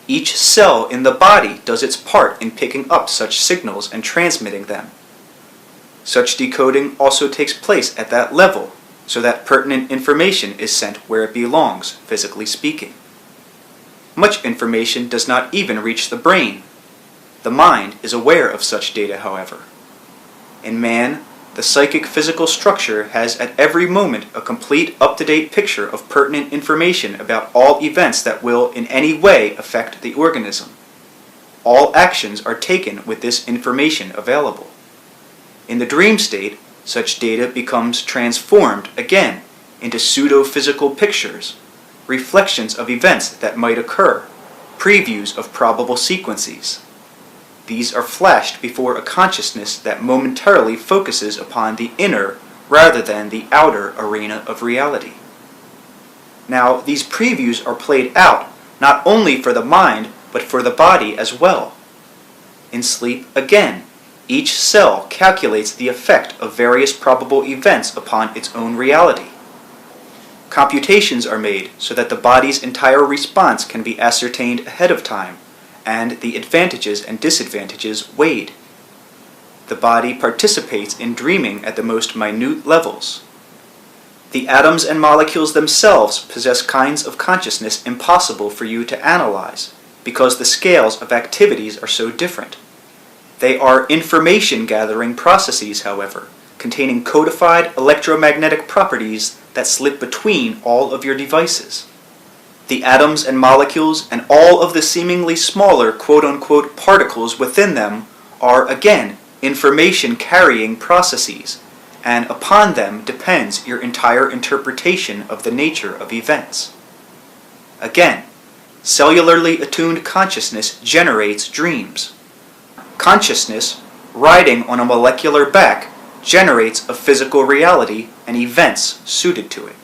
Each cell in the body does its part in picking up such signals and transmitting them. Such decoding also takes place at that level, so that pertinent information is sent where it belongs, physically speaking. Much information does not even reach the brain. The mind is aware of such data, however. In man, the psychic physical structure has at every moment a complete up-to-date picture of pertinent information about all events that will in any way affect the organism. All actions are taken with this information available. In the dream state, such data becomes transformed again into pseudo-physical pictures, reflections of events that might occur, previews of probable sequences. These are flashed before a consciousness that momentarily focuses upon the inner rather than the outer arena of reality. Now, these previews are played out not only for the mind, but for the body as well. In sleep, again, each cell calculates the effect of various probable events upon its own reality. Computations are made so that the body's entire response can be ascertained ahead of time, and the advantages and disadvantages weighed. The body participates in dreaming at the most minute levels. The atoms and molecules themselves possess kinds of consciousness impossible for you to analyze, because the scales of activities are so different. They are information-gathering processes, however, containing codified electromagnetic properties that slip between all of your devices. The atoms and molecules and all of the seemingly smaller quote-unquote particles within them are, again, information-carrying processes, and upon them depends your entire interpretation of the nature of events. Again, cellularly attuned consciousness generates dreams. Consciousness, riding on a molecular back, generates a physical reality and events suited to it.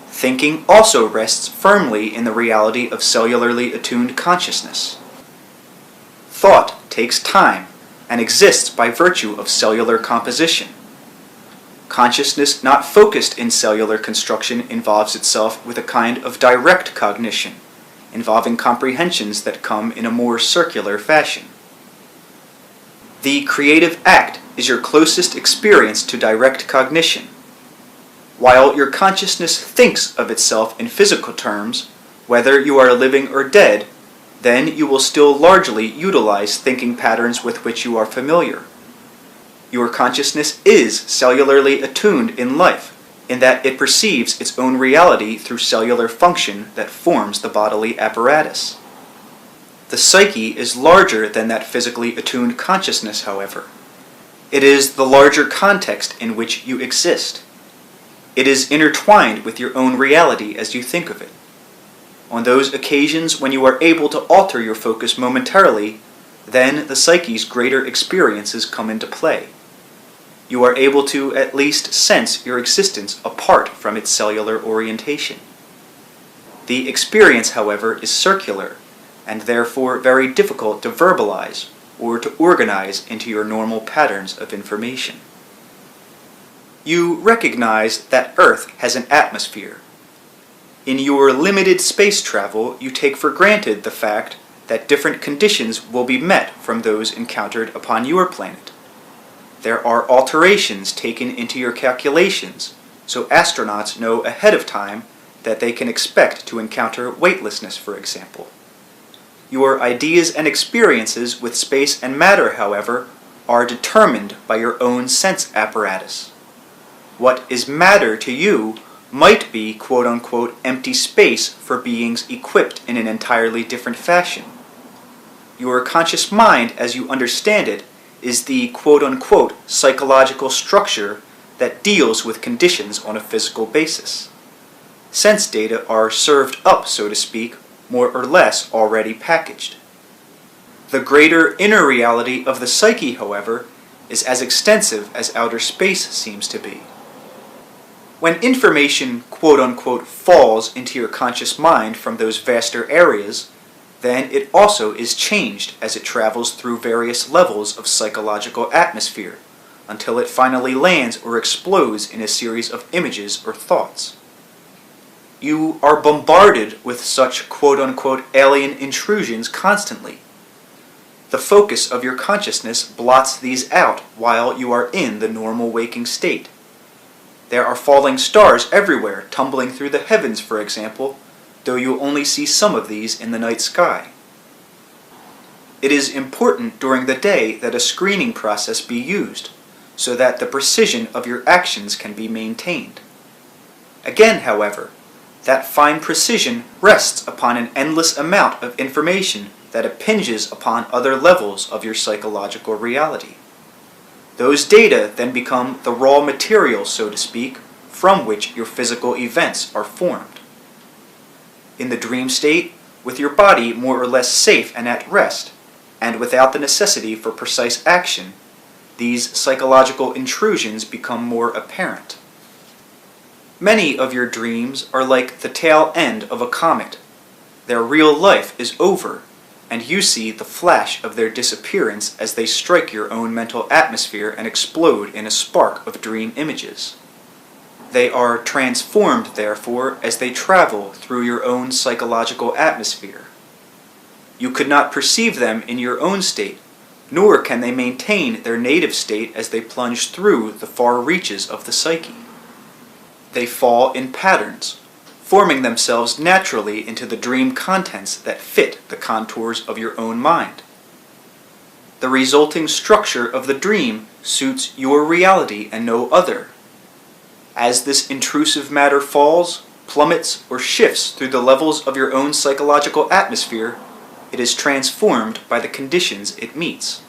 Thinking also rests firmly in the reality of cellularly attuned consciousness. Thought takes time and exists by virtue of cellular composition. Consciousness not focused in cellular construction involves itself with a kind of direct cognition, involving comprehensions that come in a more circular fashion. The creative act is your closest experience to direct cognition. While your consciousness thinks of itself in physical terms, whether you are living or dead, then you will still largely utilize thinking patterns with which you are familiar. Your consciousness is cellularly attuned in life, in that it perceives its own reality through cellular function that forms the bodily apparatus. The psyche is larger than that physically attuned consciousness, however. It is the larger context in which you exist. It is intertwined with your own reality as you think of it. On those occasions when you are able to alter your focus momentarily, then the psyche's greater experiences come into play. You are able to at least sense your existence apart from its cellular orientation. The experience, however, is circular, and therefore very difficult to verbalize or to organize into your normal patterns of information. You recognize that Earth has an atmosphere. In your limited space travel, you take for granted the fact that different conditions will be met from those encountered upon your planet. There are alterations taken into your calculations, so astronauts know ahead of time that they can expect to encounter weightlessness, for example. Your ideas and experiences with space and matter, however, are determined by your own sense apparatus. What is matter to you might be quote-unquote empty space for beings equipped in an entirely different fashion. Your conscious mind, as you understand it, is the quote-unquote psychological structure that deals with conditions on a physical basis. Sense data are served up, so to speak, more or less already packaged. The greater inner reality of the psyche, however, is as extensive as outer space seems to be. When information quote-unquote falls into your conscious mind from those vaster areas, then it also is changed as it travels through various levels of psychological atmosphere, until it finally lands or explodes in a series of images or thoughts. You are bombarded with such quote-unquote alien intrusions constantly. The focus of your consciousness blots these out while you are in the normal waking state. There are falling stars everywhere, tumbling through the heavens, for example, though you only see some of these in the night sky. It is important during the day that a screening process be used, so that the precision of your actions can be maintained. Again, however, that fine precision rests upon an endless amount of information that impinges upon other levels of your psychological reality. Those data then become the raw material, so to speak, from which your physical events are formed. In the dream state, with your body more or less safe and at rest, and without the necessity for precise action, these psychological intrusions become more apparent. Many of your dreams are like the tail end of a comet. Their real life is over, and you see the flash of their disappearance as they strike your own mental atmosphere and explode in a spark of dream images. They are transformed, therefore, as they travel through your own psychological atmosphere. You could not perceive them in your own state, nor can they maintain their native state as they plunge through the far reaches of the psyche. They fall in patterns, forming themselves naturally into the dream contents that fit the contours of your own mind. The resulting structure of the dream suits your reality and no other. As this intrusive matter falls, plummets, or shifts through the levels of your own psychological atmosphere, it is transformed by the conditions it meets.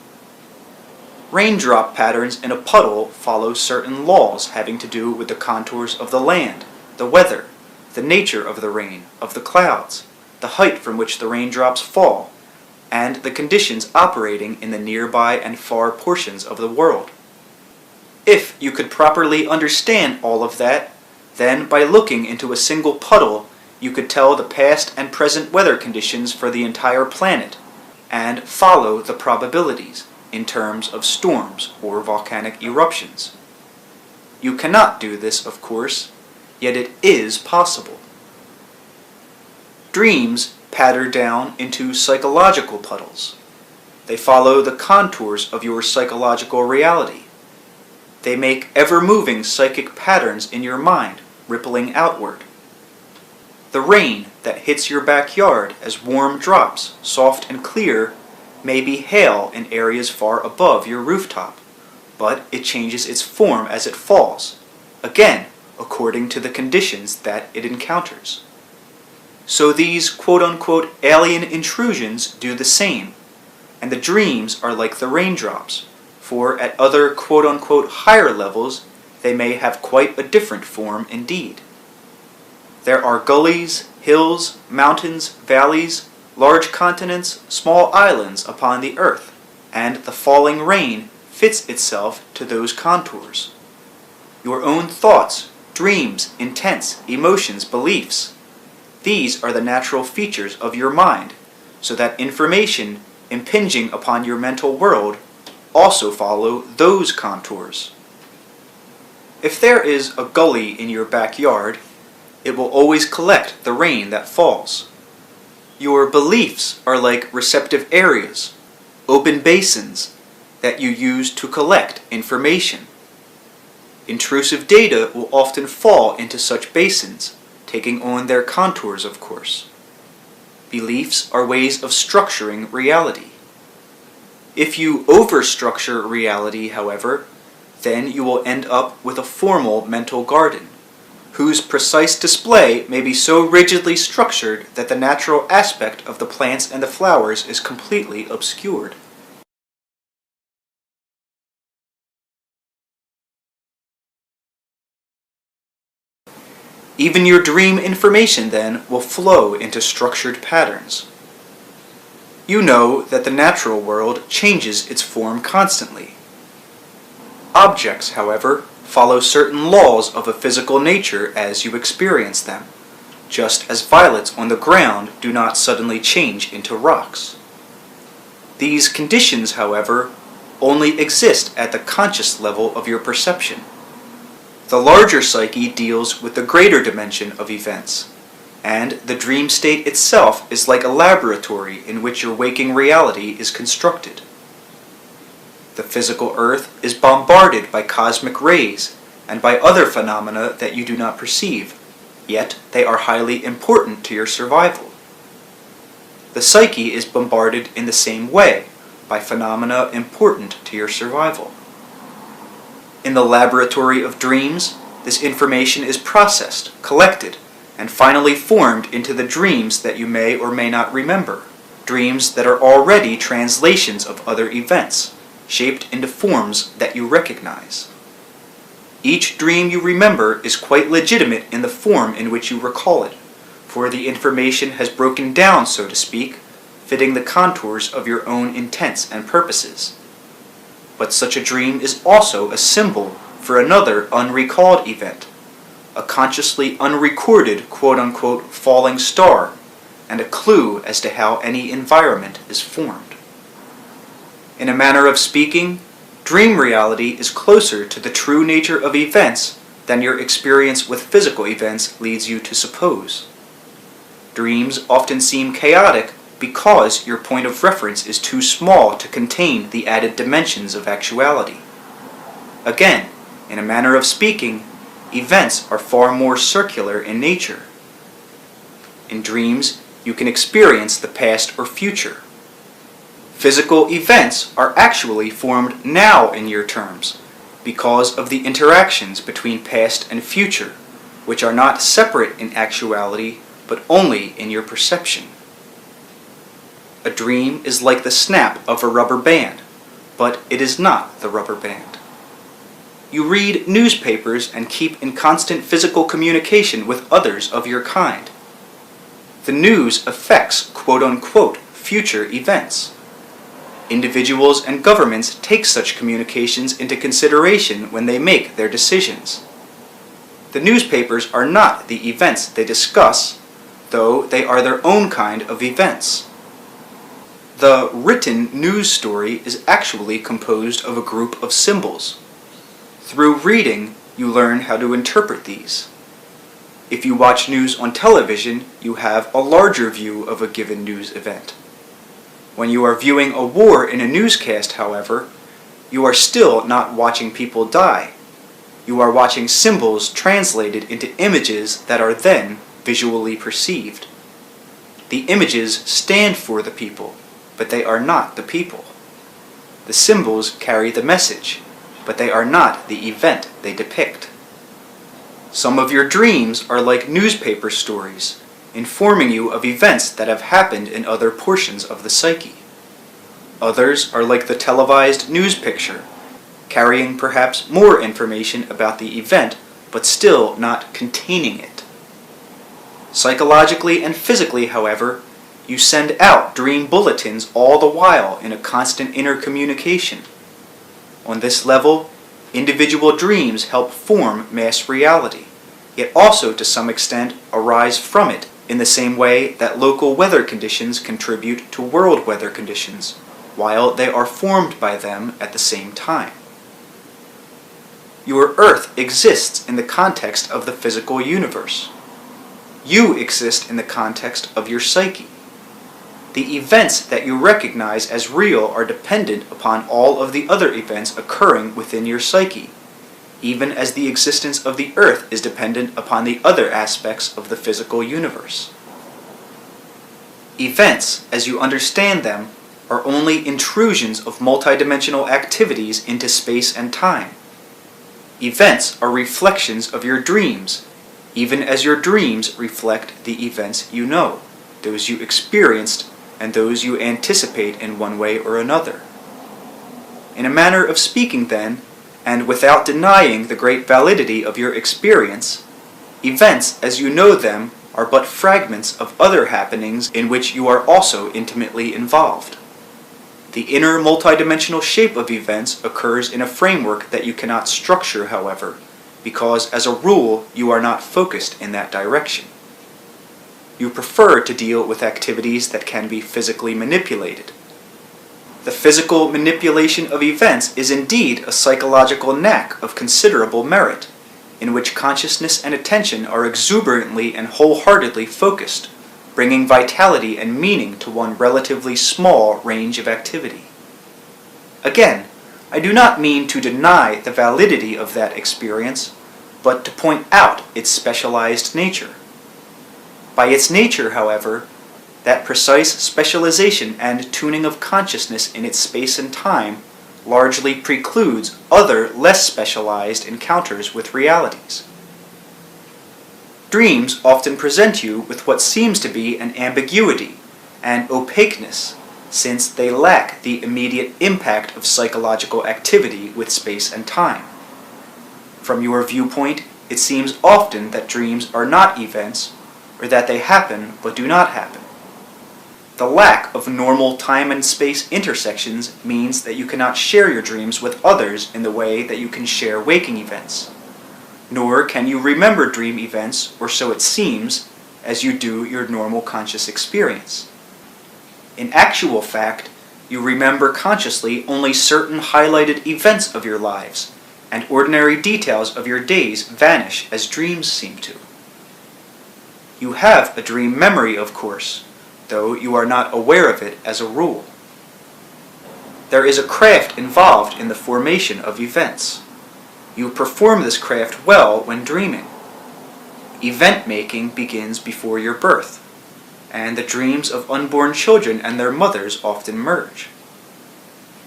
Raindrop patterns in a puddle follow certain laws having to do with the contours of the land, the weather, the nature of the rain, of the clouds, the height from which the raindrops fall, and the conditions operating in the nearby and far portions of the world. If you could properly understand all of that, then by looking into a single puddle, you could tell the past and present weather conditions for the entire planet, and follow the probabilities in terms of storms or volcanic eruptions. You cannot do this, of course, yet it is possible. Dreams patter down into psychological puddles. They follow the contours of your psychological reality. They make ever-moving psychic patterns in your mind, rippling outward. The rain that hits your backyard as warm drops, soft and clear, may be hail in areas far above your rooftop, but it changes its form as it falls, again according to the conditions that it encounters. So these quote-unquote alien intrusions do the same, and the dreams are like the raindrops, for at other quote-unquote higher levels they may have quite a different form indeed. There are gullies, hills, mountains, valleys, large continents, small islands upon the earth, and the falling rain fits itself to those contours. Your own thoughts, dreams, intents, emotions, beliefs, these are the natural features of your mind, so that information impinging upon your mental world also follow those contours. If there is a gully in your backyard, it will always collect the rain that falls. Your beliefs are like receptive areas, open basins, that you use to collect information. Intrusive data will often fall into such basins, taking on their contours, of course. Beliefs are ways of structuring reality. If you overstructure reality, however, then you will end up with a formal mental garden, whose precise display may be so rigidly structured that the natural aspect of the plants and the flowers is completely obscured. Even your dream information, then, will flow into structured patterns. You know that the natural world changes its form constantly. Objects, however, follow certain laws of a physical nature as you experience them, just as violets on the ground do not suddenly change into rocks. These conditions, however, only exist at the conscious level of your perception. The larger psyche deals with the greater dimension of events, and the dream state itself is like a laboratory in which your waking reality is constructed. The physical earth is bombarded by cosmic rays and by other phenomena that you do not perceive, yet they are highly important to your survival. The psyche is bombarded in the same way by phenomena important to your survival. In the laboratory of dreams, this information is processed, collected, and finally formed into the dreams that you may or may not remember, dreams that are already translations of other events, shaped into forms that you recognize. Each dream you remember is quite legitimate in the form in which you recall it, for the information has broken down, so to speak, fitting the contours of your own intents and purposes. But such a dream is also a symbol for another unrecalled event, a consciously unrecorded quote-unquote falling star, and a clue as to how any environment is formed. In a manner of speaking, dream reality is closer to the true nature of events than your experience with physical events leads you to suppose. Dreams often seem chaotic because your point of reference is too small to contain the added dimensions of actuality. Again, in a manner of speaking, events are far more circular in nature. In dreams, you can experience the past or future. Physical events are actually formed now in your terms because of the interactions between past and future, which are not separate in actuality but only in your perception. A dream is like the snap of a rubber band, but it is not the rubber band. You read newspapers and keep in constant physical communication with others of your kind. The news affects quote-unquote future events. Individuals and governments take such communications into consideration when they make their decisions. The newspapers are not the events they discuss, though they are their own kind of events. The written news story is actually composed of a group of symbols. Through reading, you learn how to interpret these. If you watch news on television, you have a larger view of a given news event. When you are viewing a war in a newscast, however, you are still not watching people die. You are watching symbols translated into images that are then visually perceived. The images stand for the people, but they are not the people. The symbols carry the message, but they are not the event they depict. Some of your dreams are like newspaper stories, informing you of events that have happened in other portions of the psyche. Others are like the televised news picture, carrying perhaps more information about the event, but still not containing it. Psychologically and physically, however, you send out dream bulletins all the while in a constant intercommunication. On this level, individual dreams help form mass reality, yet also to some extent arise from it in the same way that local weather conditions contribute to world weather conditions, while they are formed by them at the same time. Your Earth exists in the context of the physical universe. You exist in the context of your psyche. The events that you recognize as real are dependent upon all of the other events occurring within your psyche, even as the existence of the Earth is dependent upon the other aspects of the physical universe. Events, as you understand them, are only intrusions of multidimensional activities into space and time. Events are reflections of your dreams, even as your dreams reflect the events you know, those you experienced, and those you anticipate in one way or another. In a manner of speaking, then, and without denying the great validity of your experience, events as you know them are but fragments of other happenings in which you are also intimately involved. The inner multidimensional shape of events occurs in a framework that you cannot structure, however, because as a rule you are not focused in that direction. You prefer to deal with activities that can be physically manipulated. The physical manipulation of events is indeed a psychological knack of considerable merit, in which consciousness and attention are exuberantly and wholeheartedly focused, bringing vitality and meaning to one relatively small range of activity. Again, I do not mean to deny the validity of that experience, but to point out its specialized nature. By its nature, however, that precise specialization and tuning of consciousness in its space and time largely precludes other less specialized encounters with realities. Dreams often present you with what seems to be an ambiguity and opaqueness, since they lack the immediate impact of psychological activity with space and time. From your viewpoint, it seems often that dreams are not events, or that they happen but do not happen. The lack of normal time and space intersections means that you cannot share your dreams with others in the way that you can share waking events. Nor can you remember dream events, or so it seems, as you do your normal conscious experience. In actual fact, you remember consciously only certain highlighted events of your lives, and ordinary details of your days vanish as dreams seem to. You have a dream memory, of course, though you are not aware of it as a rule. There is a craft involved in the formation of events. You perform this craft well when dreaming. Event making begins before your birth, and the dreams of unborn children and their mothers often merge.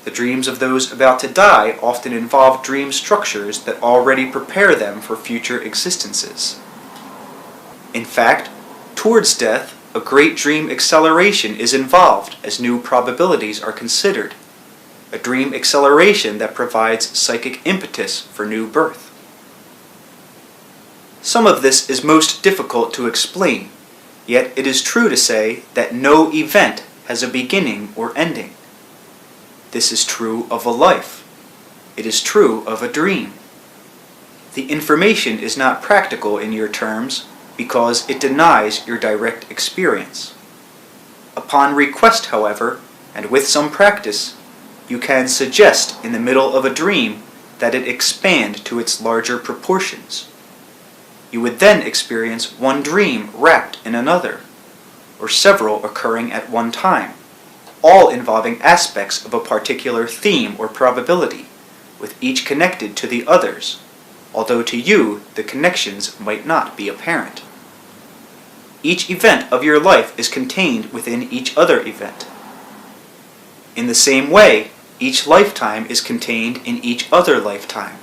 The dreams of those about to die often involve dream structures that already prepare them for future existences. In fact, towards death, a great dream acceleration is involved as new probabilities are considered, a dream acceleration that provides psychic impetus for new birth. Some of this is most difficult to explain, yet it is true to say that no event has a beginning or ending. This is true of a life. It is true of a dream. The information is not practical in your terms, because it denies your direct experience. Upon request, however, and with some practice, you can suggest in the middle of a dream that it expand to its larger proportions. You would then experience one dream wrapped in another, or several occurring at one time, all involving aspects of a particular theme or probability, with each connected to the others, although to you the connections might not be apparent. Each event of your life is contained within each other event. In the same way, each lifetime is contained in each other lifetime.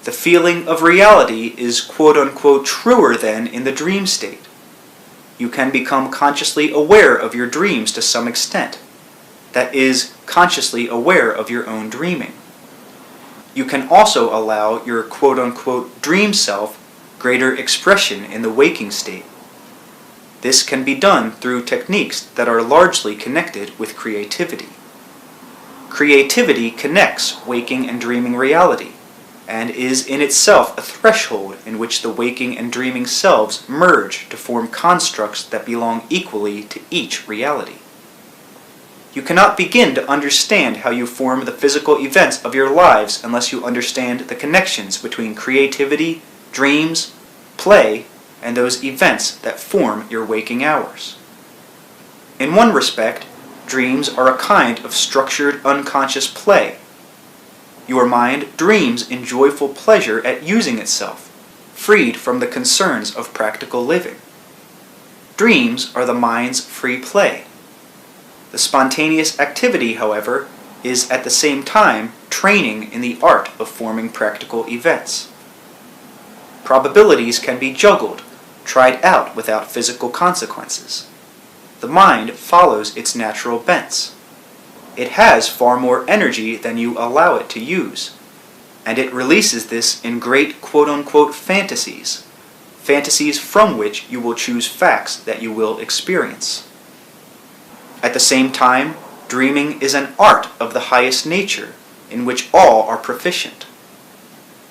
The feeling of reality is quote-unquote truer than in the dream state. You can become consciously aware of your dreams to some extent. That is, consciously aware of your own dreaming. You can also allow your quote-unquote dream self greater expression in the waking state. This can be done through techniques that are largely connected with creativity. Creativity connects waking and dreaming reality, and is in itself a threshold in which the waking and dreaming selves merge to form constructs that belong equally to each reality. You cannot begin to understand how you form the physical events of your lives unless you understand the connections between creativity, dreams, play, and those events that form your waking hours. In one respect, dreams are a kind of structured unconscious play. Your mind dreams in joyful pleasure at using itself, freed from the concerns of practical living. Dreams are the mind's free play. The spontaneous activity, however, is at the same time training in the art of forming practical events. Probabilities can be juggled, tried out without physical consequences. The mind follows its natural bents. It has far more energy than you allow it to use, and it releases this in great quote-unquote fantasies, fantasies from which you will choose facts that you will experience. At the same time, dreaming is an art of the highest nature, in which all are proficient.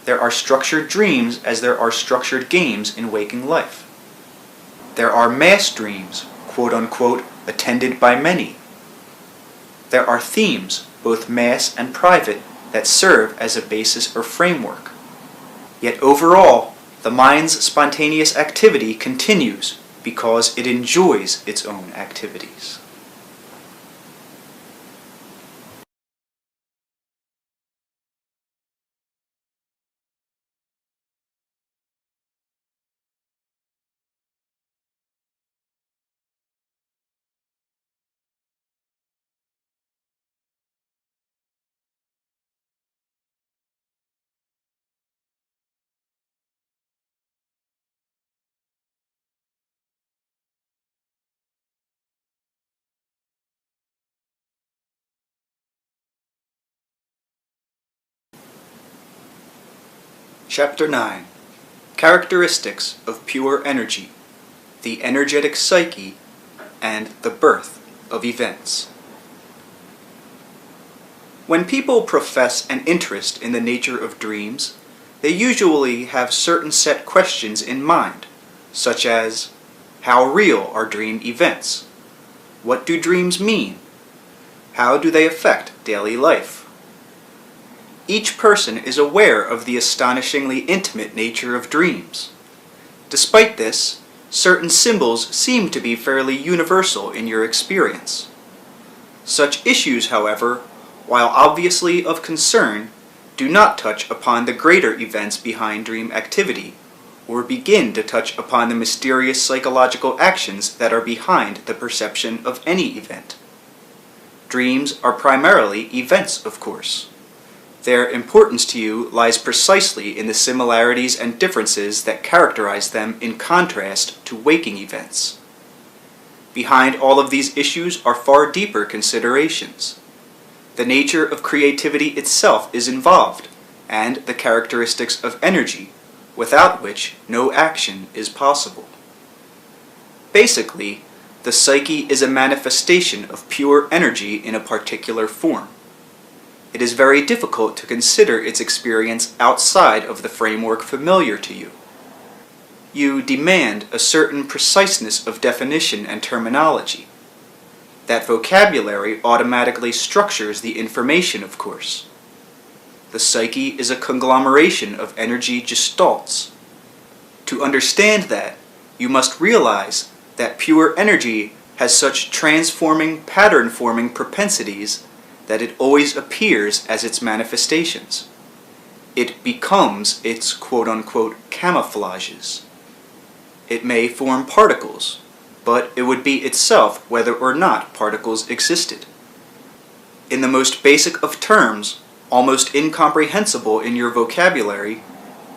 There are structured dreams as there are structured games in waking life. There are mass dreams, quote unquote, attended by many. There are themes, both mass and private, that serve as a basis or framework. Yet overall, the mind's spontaneous activity continues because it enjoys its own activities. Chapter 9. Characteristics of Pure Energy, the Energetic Psyche, and the Birth of Events. When people profess an interest in the nature of dreams, they usually have certain set questions in mind, such as, how real are dream events? What do dreams mean? How do they affect daily life? Each person is aware of the astonishingly intimate nature of dreams. Despite this, certain symbols seem to be fairly universal in your experience. Such issues, however, while obviously of concern, do not touch upon the greater events behind dream activity, or begin to touch upon the mysterious psychological actions that are behind the perception of any event. Dreams are primarily events, of course. Their importance to you lies precisely in the similarities and differences that characterize them in contrast to waking events. Behind all of these issues are far deeper considerations. The nature of creativity itself is involved, and the characteristics of energy, without which no action is possible. Basically, the psyche is a manifestation of pure energy in a particular form. It is very difficult to consider its experience outside of the framework familiar to you. You demand a certain preciseness of definition and terminology. That vocabulary automatically structures the information, of course. The psyche is a conglomeration of energy gestalts. To understand that, you must realize that pure energy has such transforming, pattern-forming propensities that it always appears as its manifestations. It becomes its quote-unquote camouflages. It may form particles, but it would be itself whether or not particles existed. In the most basic of terms, almost incomprehensible in your vocabulary,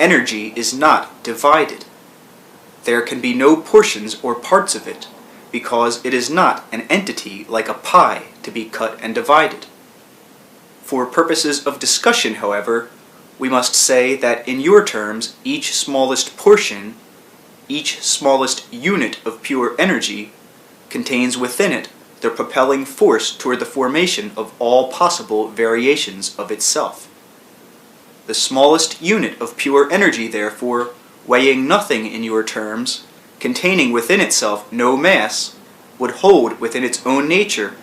energy is not divided. There can be no portions or parts of it, because it is not an entity like a pie to be cut and divided. For purposes of discussion, however, we must say that in your terms, each smallest portion, each smallest unit of pure energy, contains within it the propelling force toward the formation of all possible variations of itself. The smallest unit of pure energy, therefore, weighing nothing in your terms, containing within itself no mass, would hold within its own nature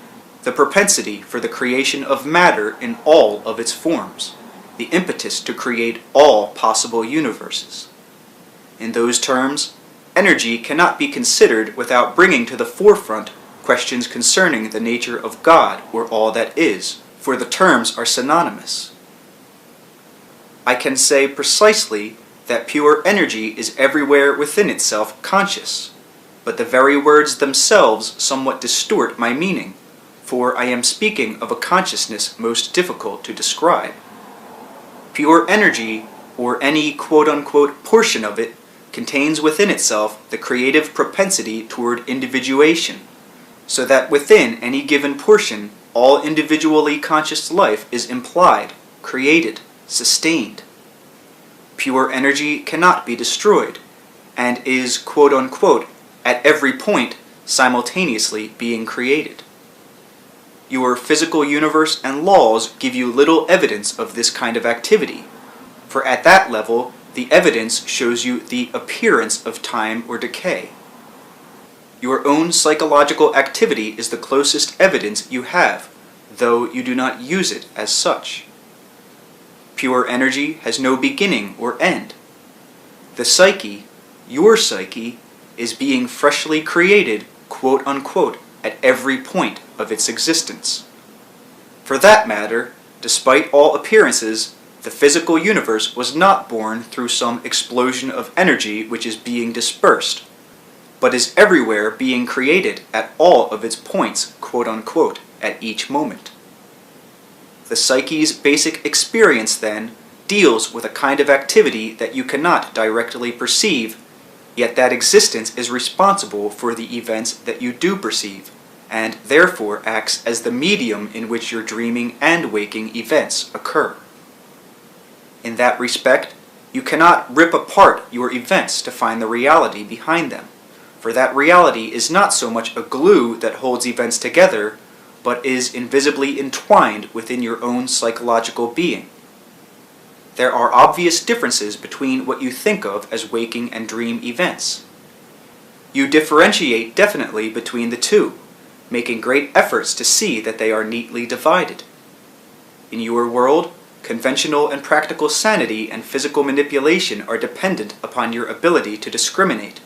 the propensity for the creation of matter in all of its forms, the impetus to create all possible universes. In those terms, energy cannot be considered without bringing to the forefront questions concerning the nature of God or all that is, for the terms are synonymous. I can say precisely that pure energy is everywhere within itself conscious, but the very words themselves somewhat distort my meaning, for I am speaking of a consciousness most difficult to describe. Pure energy, or any quote-unquote portion of it, contains within itself the creative propensity toward individuation, so that within any given portion, all individually conscious life is implied, created, sustained. Pure energy cannot be destroyed, and is quote-unquote at every point simultaneously being created. Your physical universe and laws give you little evidence of this kind of activity, for at that level, the evidence shows you the appearance of time or decay. Your own psychological activity is the closest evidence you have, though you do not use it as such. Pure energy has no beginning or end. The psyche, your psyche, is being freshly created, quote unquote, at every point of its existence. For that matter, despite all appearances, the physical universe was not born through some explosion of energy which is being dispersed, but is everywhere being created at all of its points, quote unquote, at each moment. The psyche's basic experience, then, deals with a kind of activity that you cannot directly perceive, yet that existence is responsible for the events that you do perceive, and therefore acts as the medium in which your dreaming and waking events occur. In that respect, you cannot rip apart your events to find the reality behind them, for that reality is not so much a glue that holds events together, but is invisibly entwined within your own psychological being. There are obvious differences between what you think of as waking and dream events. You differentiate definitely between the two, making great efforts to see that they are neatly divided. In your world, conventional and practical sanity and physical manipulation are dependent upon your ability to discriminate,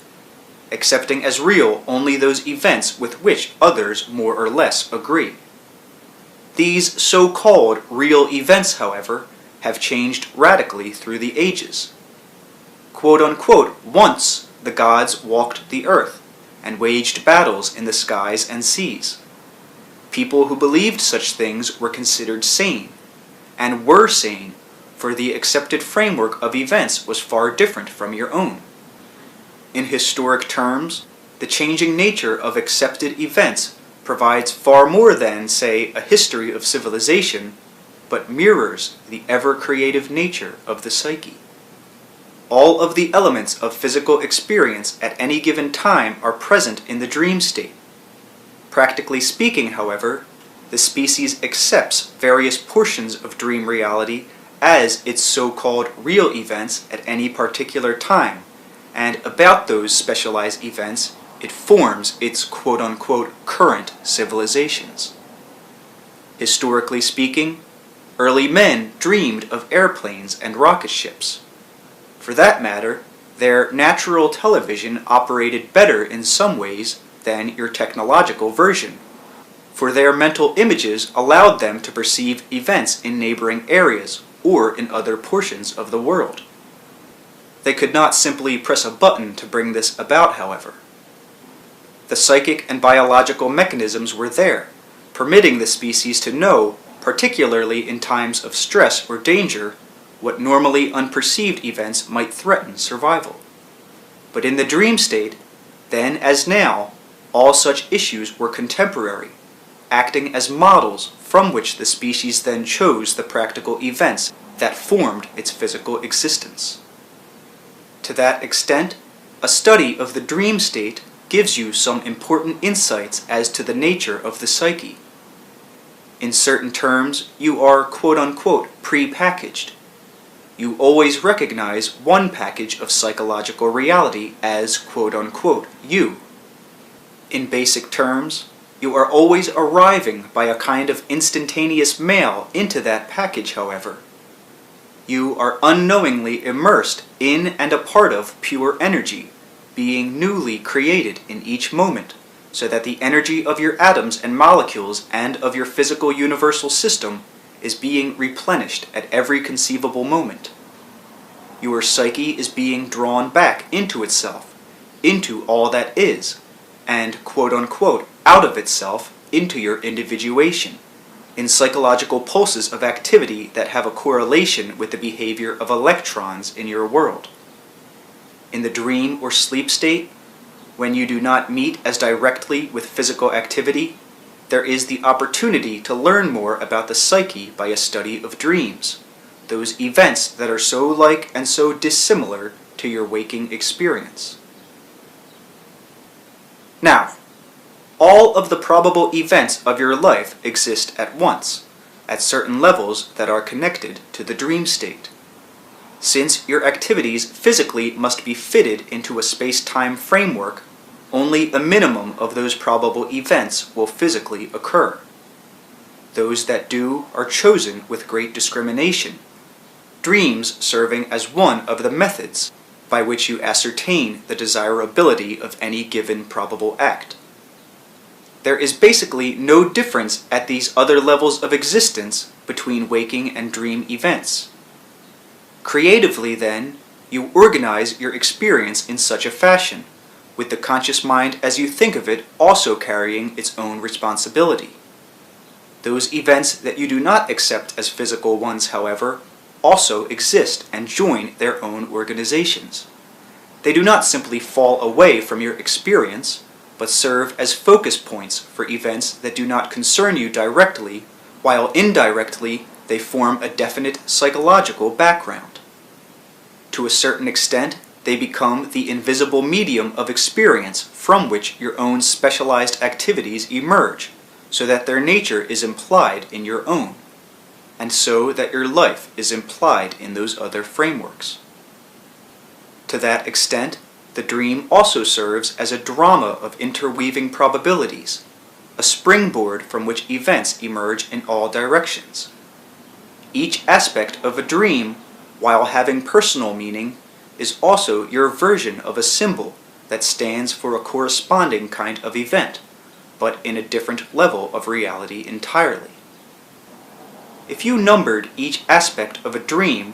accepting as real only those events with which others more or less agree. These so-called real events, however, have changed radically through the ages. Quote unquote, once the gods walked the earth and waged battles in the skies and seas. People who believed such things were considered sane, and were sane, for the accepted framework of events was far different from your own. In historic terms, the changing nature of accepted events provides far more than, say, a history of civilization, but mirrors the ever-creative nature of the psyche. All of the elements of physical experience at any given time are present in the dream state. Practically speaking, however, the species accepts various portions of dream reality as its so-called real events at any particular time, and about those specialized events, it forms its quote-unquote current civilizations. Historically speaking, early men dreamed of airplanes and rocket ships. For that matter, their natural television operated better in some ways than your technological version, for their mental images allowed them to perceive events in neighboring areas or in other portions of the world. They could not simply press a button to bring this about, however. The psychic and biological mechanisms were there, permitting the species to know, particularly in times of stress or danger, what normally unperceived events might threaten survival. But in the dream state, then as now, all such issues were contemporary, acting as models from which the species then chose the practical events that formed its physical existence. To that extent, a study of the dream state gives you some important insights as to the nature of the psyche. In certain terms, you are quote-unquote pre-packaged. You always recognize one package of psychological reality as quote-unquote you. In basic terms, you are always arriving by a kind of instantaneous mail into that package, however. You are unknowingly immersed in and a part of pure energy, being newly created in each moment, so that the energy of your atoms and molecules and of your physical universal system is being replenished at every conceivable moment. Your psyche is being drawn back into itself, into all that is, and quote-unquote out of itself into your individuation, in psychological pulses of activity that have a correlation with the behavior of electrons in your world. In the dream or sleep state, when you do not meet as directly with physical activity, there is the opportunity to learn more about the psyche by a study of dreams, those events that are so like and so dissimilar to your waking experience. Now, all of the probable events of your life exist at once, at certain levels that are connected to the dream state. Since your activities physically must be fitted into a space-time framework, only a minimum of those probable events will physically occur. Those that do are chosen with great discrimination, dreams serving as one of the methods by which you ascertain the desirability of any given probable act. There is basically no difference at these other levels of existence between waking and dream events. Creatively, then, you organize your experience in such a fashion, with the conscious mind as you think of it also carrying its own responsibility. Those events that you do not accept as physical ones, however, also exist and join their own organizations. They do not simply fall away from your experience, but serve as focus points for events that do not concern you directly, while indirectly they form a definite psychological background. To a certain extent, they become the invisible medium of experience from which your own specialized activities emerge, so that their nature is implied in your own, and so that your life is implied in those other frameworks. To that extent, the dream also serves as a drama of interweaving probabilities, a springboard from which events emerge in all directions. Each aspect of a dream, while having personal meaning, is also your version of a symbol that stands for a corresponding kind of event, but in a different level of reality entirely. If you numbered each aspect of a dream,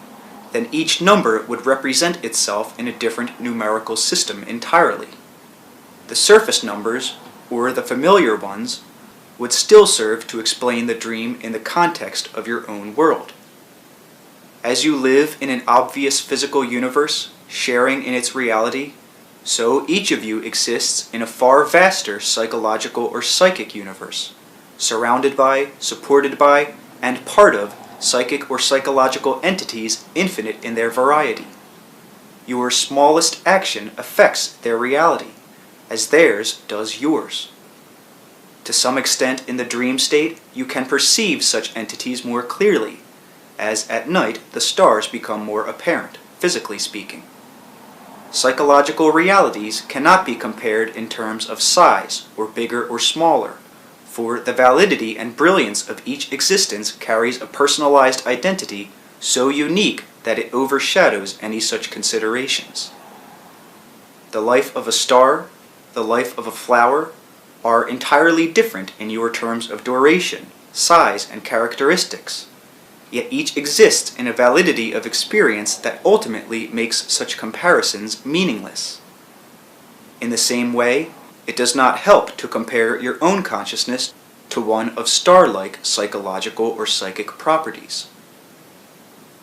then each number would represent itself in a different numerical system entirely. The surface numbers, or the familiar ones, would still serve to explain the dream in the context of your own world. As you live in an obvious physical universe, sharing in its reality, so each of you exists in a far vaster psychological or psychic universe, surrounded by, supported by, and part of psychic or psychological entities infinite in their variety. Your smallest action affects their reality, as theirs does yours. To some extent in the dream state, you can perceive such entities more clearly, as at night the stars become more apparent, physically speaking. Psychological realities cannot be compared in terms of size, or bigger or smaller, for the validity and brilliance of each existence carries a personalized identity so unique that it overshadows any such considerations. The life of a star, the life of a flower, are entirely different in your terms of duration, size, and characteristics, yet each exists in a validity of experience that ultimately makes such comparisons meaningless. In the same way, it does not help to compare your own consciousness to one of star-like psychological or psychic properties.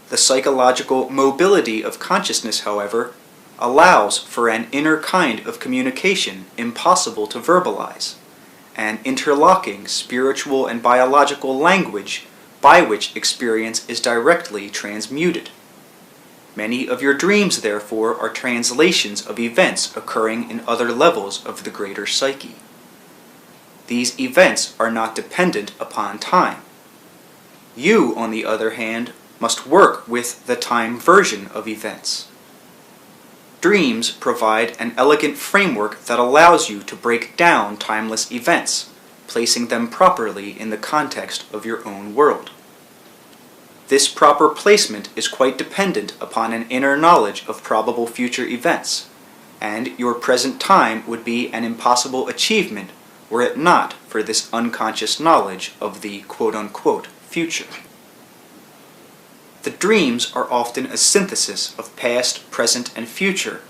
The psychological mobility of consciousness, however, allows for an inner kind of communication impossible to verbalize, an interlocking spiritual and biological language by which experience is directly transmuted. Many of your dreams, therefore, are translations of events occurring in other levels of the greater psyche. These events are not dependent upon time. You, on the other hand, must work with the time version of events. Dreams provide an elegant framework that allows you to break down timeless events, placing them properly in the context of your own world. This proper placement is quite dependent upon an inner knowledge of probable future events, and your present time would be an impossible achievement were it not for this unconscious knowledge of the quote-unquote future. The dreams are often a synthesis of past, present, and future,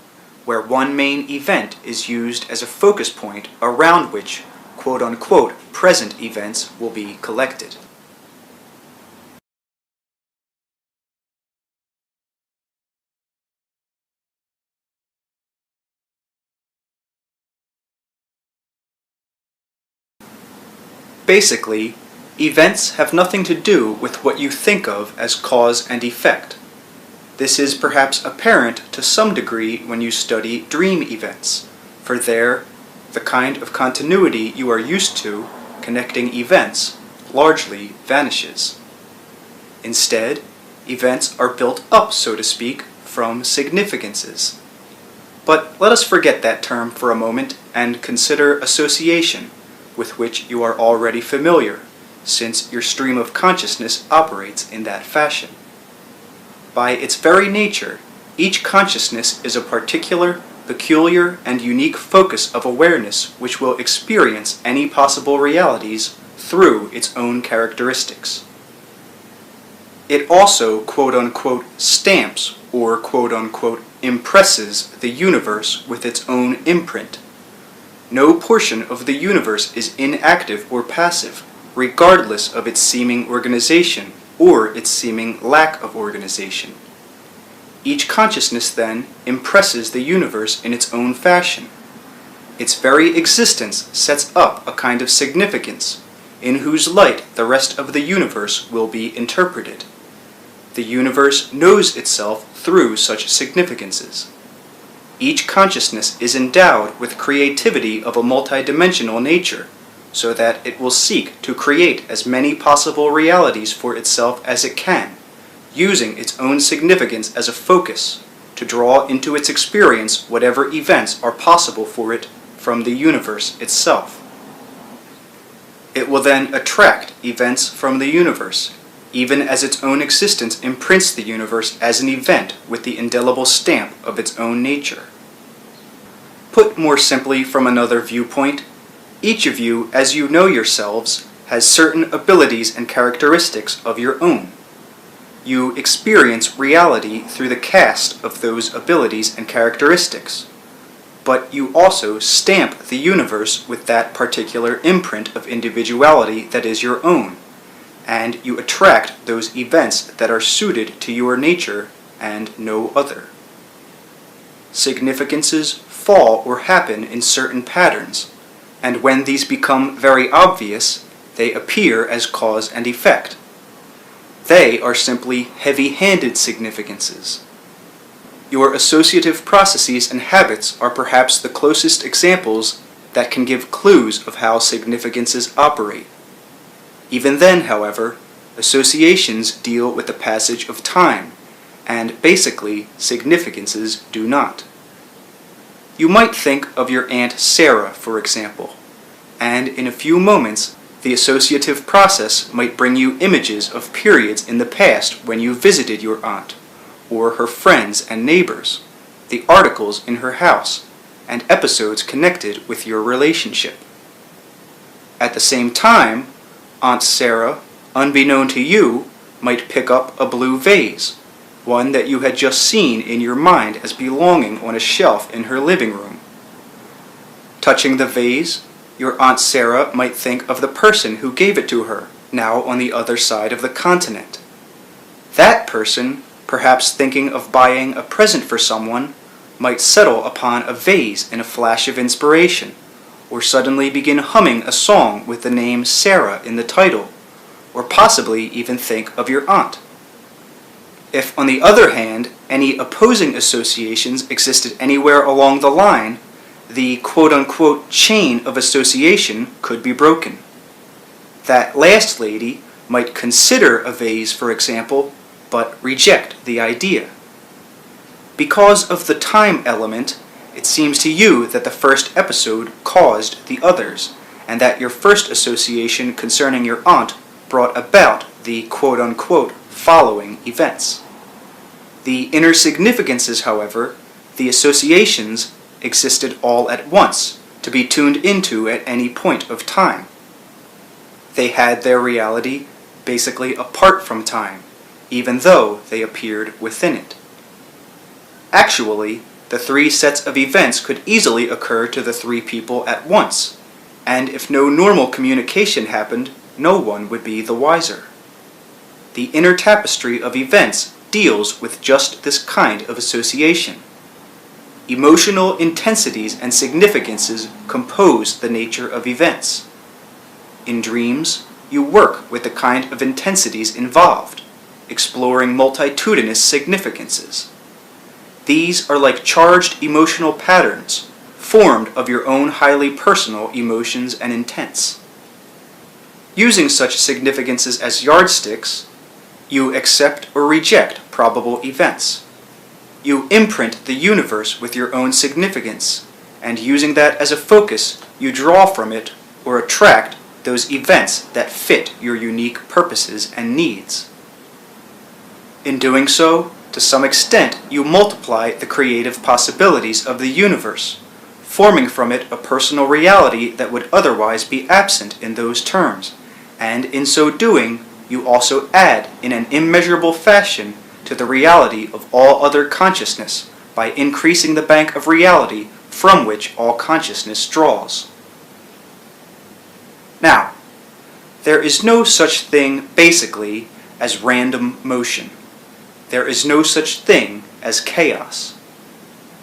where one main event is used as a focus point around which quote-unquote present events will be collected. Basically, events have nothing to do with what you think of as cause and effect. This is perhaps apparent to some degree when you study dream events, for there, the kind of continuity you are used to, connecting events, largely vanishes. Instead, events are built up, so to speak, from significances. But let us forget that term for a moment and consider association, with which you are already familiar, since your stream of consciousness operates in that fashion. By its very nature, each consciousness is a particular, peculiar, and unique focus of awareness which will experience any possible realities through its own characteristics. It also, quote-unquote, stamps or, quote-unquote, impresses the universe with its own imprint. No portion of the universe is inactive or passive, regardless of its seeming organization or its seeming lack of organization. Each consciousness, then, impresses the universe in its own fashion. Its very existence sets up a kind of significance, in whose light the rest of the universe will be interpreted. The universe knows itself through such significances. Each consciousness is endowed with creativity of a multidimensional nature, so that it will seek to create as many possible realities for itself as it can, using its own significance as a focus to draw into its experience whatever events are possible for it from the universe itself. It will then attract events from the universe, even as its own existence imprints the universe as an event with the indelible stamp of its own nature. Put more simply from another viewpoint, each of you, as you know yourselves, has certain abilities and characteristics of your own. You experience reality through the cast of those abilities and characteristics, but you also stamp the universe with that particular imprint of individuality that is your own, and you attract those events that are suited to your nature and no other. Significances fall or happen in certain patterns, and when these become very obvious, they appear as cause and effect. They are simply heavy-handed significances. Your associative processes and habits are perhaps the closest examples that can give clues of how significances operate. Even then, however, associations deal with the passage of time, and basically, significances do not. You might think of your Aunt Sarah, for example, and in a few moments, the associative process might bring you images of periods in the past when you visited your aunt, or her friends and neighbors, the articles in her house, and episodes connected with your relationship. At the same time, Aunt Sarah, unbeknown to you, might pick up a blue vase, one that you had just seen in your mind as belonging on a shelf in her living room. Touching the vase, your Aunt Sarah might think of the person who gave it to her, now on the other side of the continent. That person, perhaps thinking of buying a present for someone, might settle upon a vase in a flash of inspiration, or suddenly begin humming a song with the name Sarah in the title, or possibly even think of your aunt. If, on the other hand, any opposing associations existed anywhere along the line, the quote-unquote chain of association could be broken. That last lady might consider a vase, for example, but reject the idea. Because of the time element, it seems to you that the first episode caused the others, and that your first association concerning your aunt brought about the quote-unquote following events. The inner significances, however, the associations, existed all at once, to be tuned into at any point of time. They had their reality basically apart from time, even though they appeared within it. Actually, the three sets of events could easily occur to the three people at once, and if no normal communication happened, no one would be the wiser. The inner tapestry of events deals with just this kind of association. Emotional intensities and significances compose the nature of events. In dreams, you work with the kind of intensities involved, exploring multitudinous significances. These are like charged emotional patterns, formed of your own highly personal emotions and intents. Using such significances as yardsticks, you accept or reject probable events. You imprint the universe with your own significance, and using that as a focus, you draw from it or attract those events that fit your unique purposes and needs. In doing so, to some extent, you multiply the creative possibilities of the universe, forming from it a personal reality that would otherwise be absent in those terms, and in so doing, you also add in an immeasurable fashion to the reality of all other consciousness by increasing the bank of reality from which all consciousness draws. Now, there is no such thing, basically, as random motion. There is no such thing as chaos.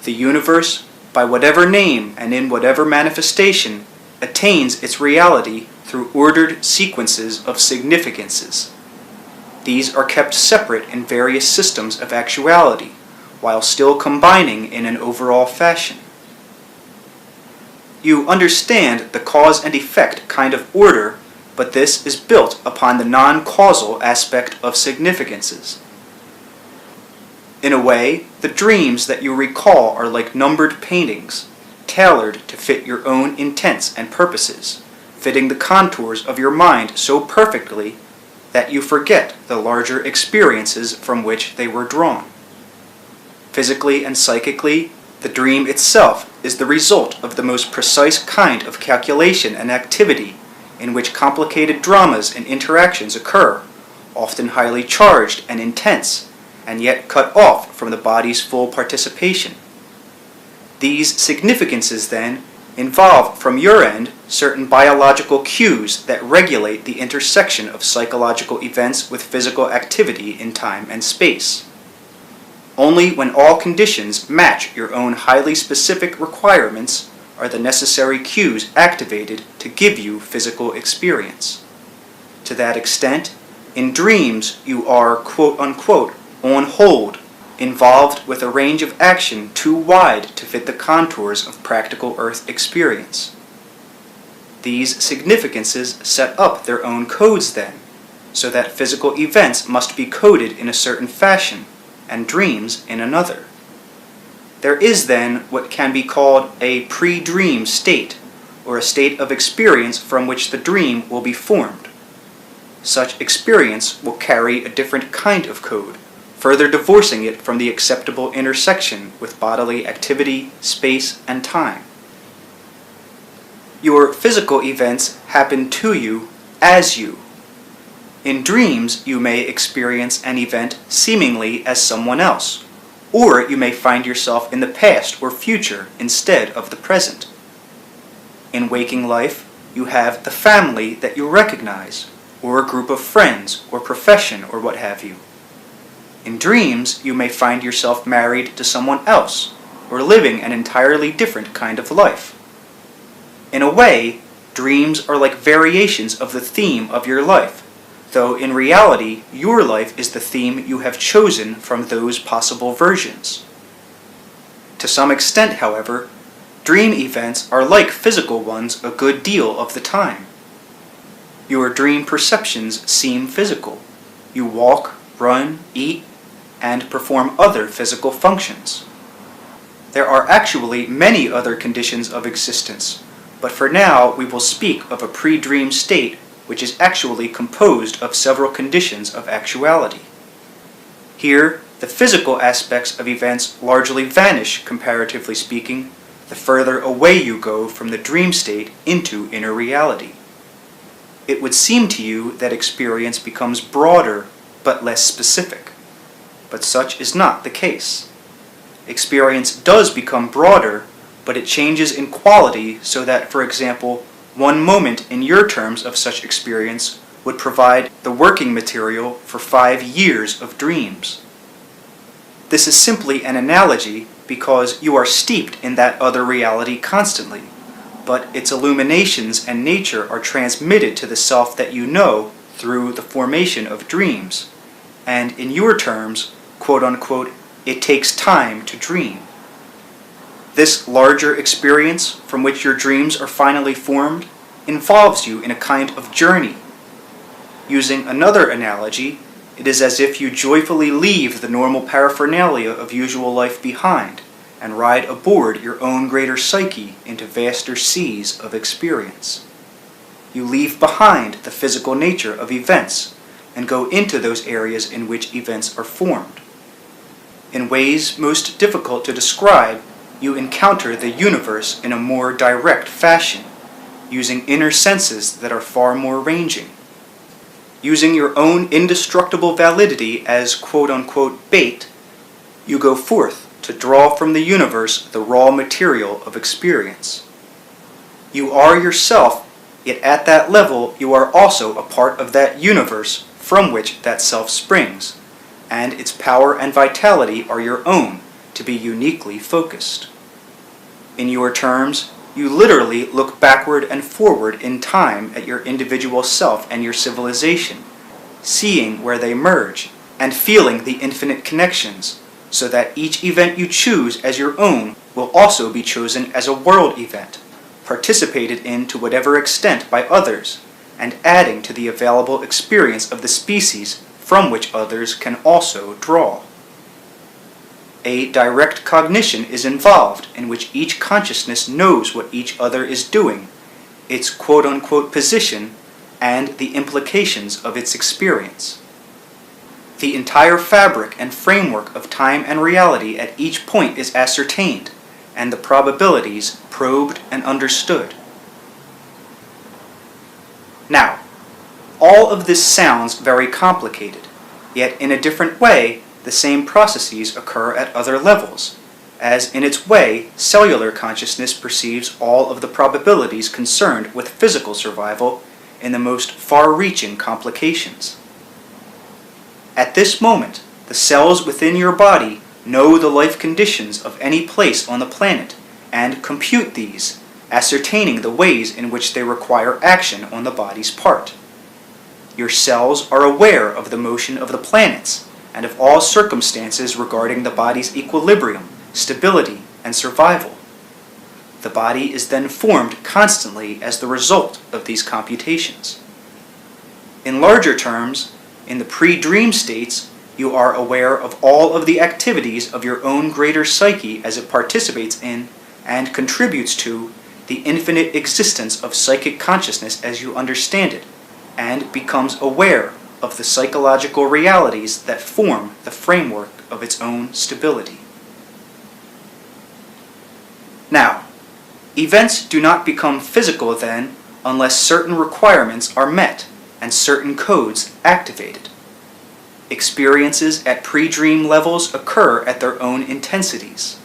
The universe, by whatever name and in whatever manifestation, attains its reality through ordered sequences of significances. These are kept separate in various systems of actuality, while still combining in an overall fashion. You understand the cause and effect kind of order, but this is built upon the non-causal aspect of significances. In a way, the dreams that you recall are like numbered paintings, tailored to fit your own intents and purposes, fitting the contours of your mind so perfectly that you forget the larger experiences from which they were drawn. Physically and psychically, the dream itself is the result of the most precise kind of calculation and activity in which complicated dramas and interactions occur, often highly charged and intense, and yet cut off from the body's full participation. These significances, then, involve from your end certain biological cues that regulate the intersection of psychological events with physical activity in time and space. Only when all conditions match your own highly specific requirements are the necessary cues activated to give you physical experience. To that extent, in dreams you are quote-unquote on hold, involved with a range of action too wide to fit the contours of practical Earth experience. These significances set up their own codes then, so that physical events must be coded in a certain fashion, and dreams in another. There is then what can be called a pre-dream state, or a state of experience from which the dream will be formed. Such experience will carry a different kind of code, further divorcing it from the acceptable intersection with bodily activity, space, and time. Your physical events happen to you as you. In dreams, you may experience an event seemingly as someone else, or you may find yourself in the past or future instead of the present. In waking life, you have the family that you recognize, or a group of friends, or profession, or what have you. In dreams, you may find yourself married to someone else, or living an entirely different kind of life. In a way, dreams are like variations of the theme of your life, though in reality, your life is the theme you have chosen from those possible versions. To some extent, however, dream events are like physical ones a good deal of the time. Your dream perceptions seem physical. You walk, run, eat, and perform other physical functions. There are actually many other conditions of existence, but for now we will speak of a pre-dream state which is actually composed of several conditions of actuality. Here, the physical aspects of events largely vanish, comparatively speaking, the further away you go from the dream state into inner reality. It would seem to you that experience becomes broader but less specific, but such is not the case. Experience does become broader, but it changes in quality so that, for example, one moment in your terms of such experience would provide the working material for 5 years of dreams. This is simply an analogy because you are steeped in that other reality constantly, but its illuminations and nature are transmitted to the self that you know through the formation of dreams, and in your terms, quote-unquote, it takes time to dream. This larger experience from which your dreams are finally formed involves you in a kind of journey. Using another analogy, It is as if you joyfully leave the normal paraphernalia of usual life behind and ride aboard your own greater psyche into vaster seas of experience. You leave behind the physical nature of events and go into those areas in which events are formed. In ways most difficult to describe, you encounter the universe in a more direct fashion, using inner senses that are far more ranging. Using your own indestructible validity as quote-unquote bait, you go forth to draw from the universe the raw material of experience. You are yourself, yet at that level you are also a part of that universe from which that self springs, and its power and vitality are your own to be uniquely focused. In your terms, you literally look backward and forward in time at your individual self and your civilization, seeing where they merge and feeling the infinite connections, so that each event you choose as your own will also be chosen as a world event, participated in to whatever extent by others, and adding to the available experience of the species from which others can also draw. A direct cognition is involved in which each consciousness knows what each other is doing, its quote-unquote position, and the implications of its experience. The entire fabric and framework of time and reality at each point is ascertained, and the probabilities probed and understood. Now, all of this sounds very complicated, yet in a different way, the same processes occur at other levels, as in its way, cellular consciousness perceives all of the probabilities concerned with physical survival in the most far-reaching complications. At this moment, the cells within your body know the life conditions of any place on the planet and compute these, ascertaining the ways in which they require action on the body's part. Your cells are aware of the motion of the planets and of all circumstances regarding the body's equilibrium, stability, and survival. The body is then formed constantly as the result of these computations. In larger terms, in the pre-dream states, you are aware of all of the activities of your own greater psyche as it participates in and contributes to the infinite existence of psychic consciousness as you understand it, and becomes aware of the psychological realities that form the framework of its own stability. Now, events do not become physical then unless certain requirements are met and certain codes activated. Experiences at pre-dream levels occur at their own intensities.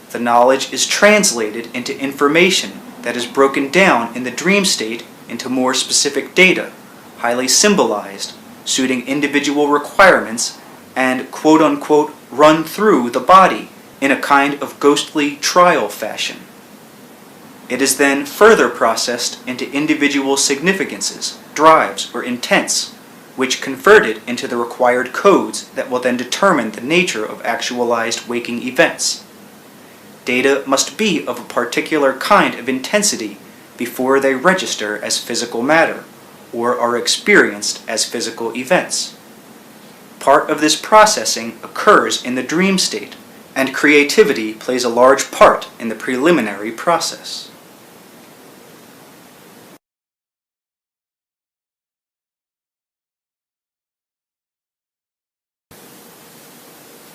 The knowledge is translated into information that is broken down in the dream state into more specific data, highly symbolized, suiting individual requirements, and quote-unquote run through the body in a kind of ghostly trial fashion. It is then further processed into individual significances, drives, or intents, which convert it into the required codes that will then determine the nature of actualized waking events. Data must be of a particular kind of intensity before they register as physical matter, or are experienced as physical events. Part of this processing occurs in the dream state, and creativity plays a large part in the preliminary process.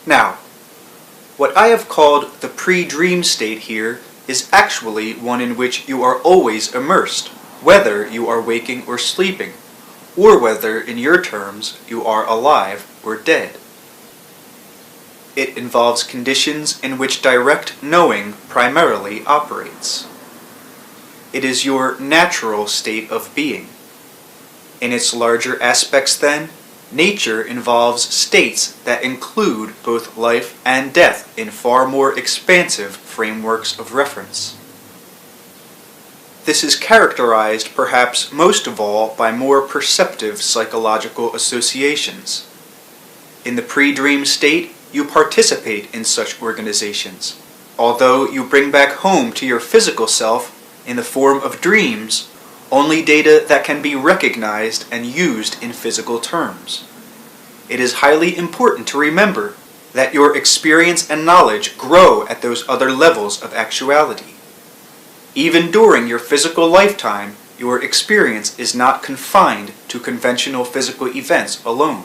Now, what I have called the pre-dream state here is actually one in which you are always immersed, whether you are waking or sleeping, or whether, in your terms, you are alive or dead. It involves conditions in which direct knowing primarily operates. It is your natural state of being. In its larger aspects, then, nature involves states that include both life and death in far more expansive frameworks of reference. This is characterized perhaps most of all by more perceptive psychological associations. In the pre-dream state, you participate in such organizations, although you bring back home to your physical self, in the form of dreams, only data that can be recognized and used in physical terms. it is highly important to remember that your experience and knowledge grow at those other levels of actuality. Even during your physical lifetime, your experience is not confined to conventional physical events alone.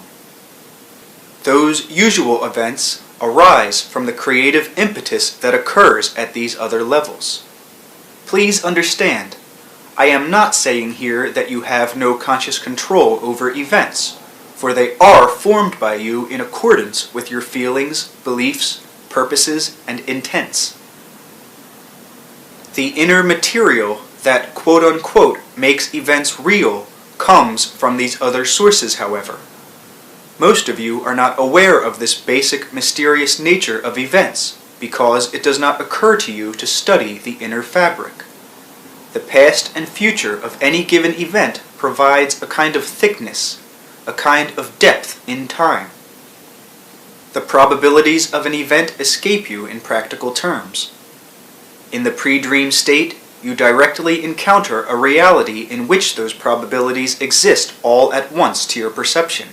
Those usual events arise from the creative impetus that occurs at these other levels. Please understand, I am not saying here that you have no conscious control over events, for they are formed by you in accordance with your feelings, beliefs, purposes, and intents. The inner material that quote-unquote makes events real comes from these other sources, however. Most of you are not aware of this basic mysterious nature of events because it does not occur to you to study the inner fabric. The past and future of any given event provides a kind of thickness, a kind of depth in time. The probabilities of an event escape you in practical terms. In the pre-dream state, you directly encounter a reality in which those probabilities exist all at once to your perception.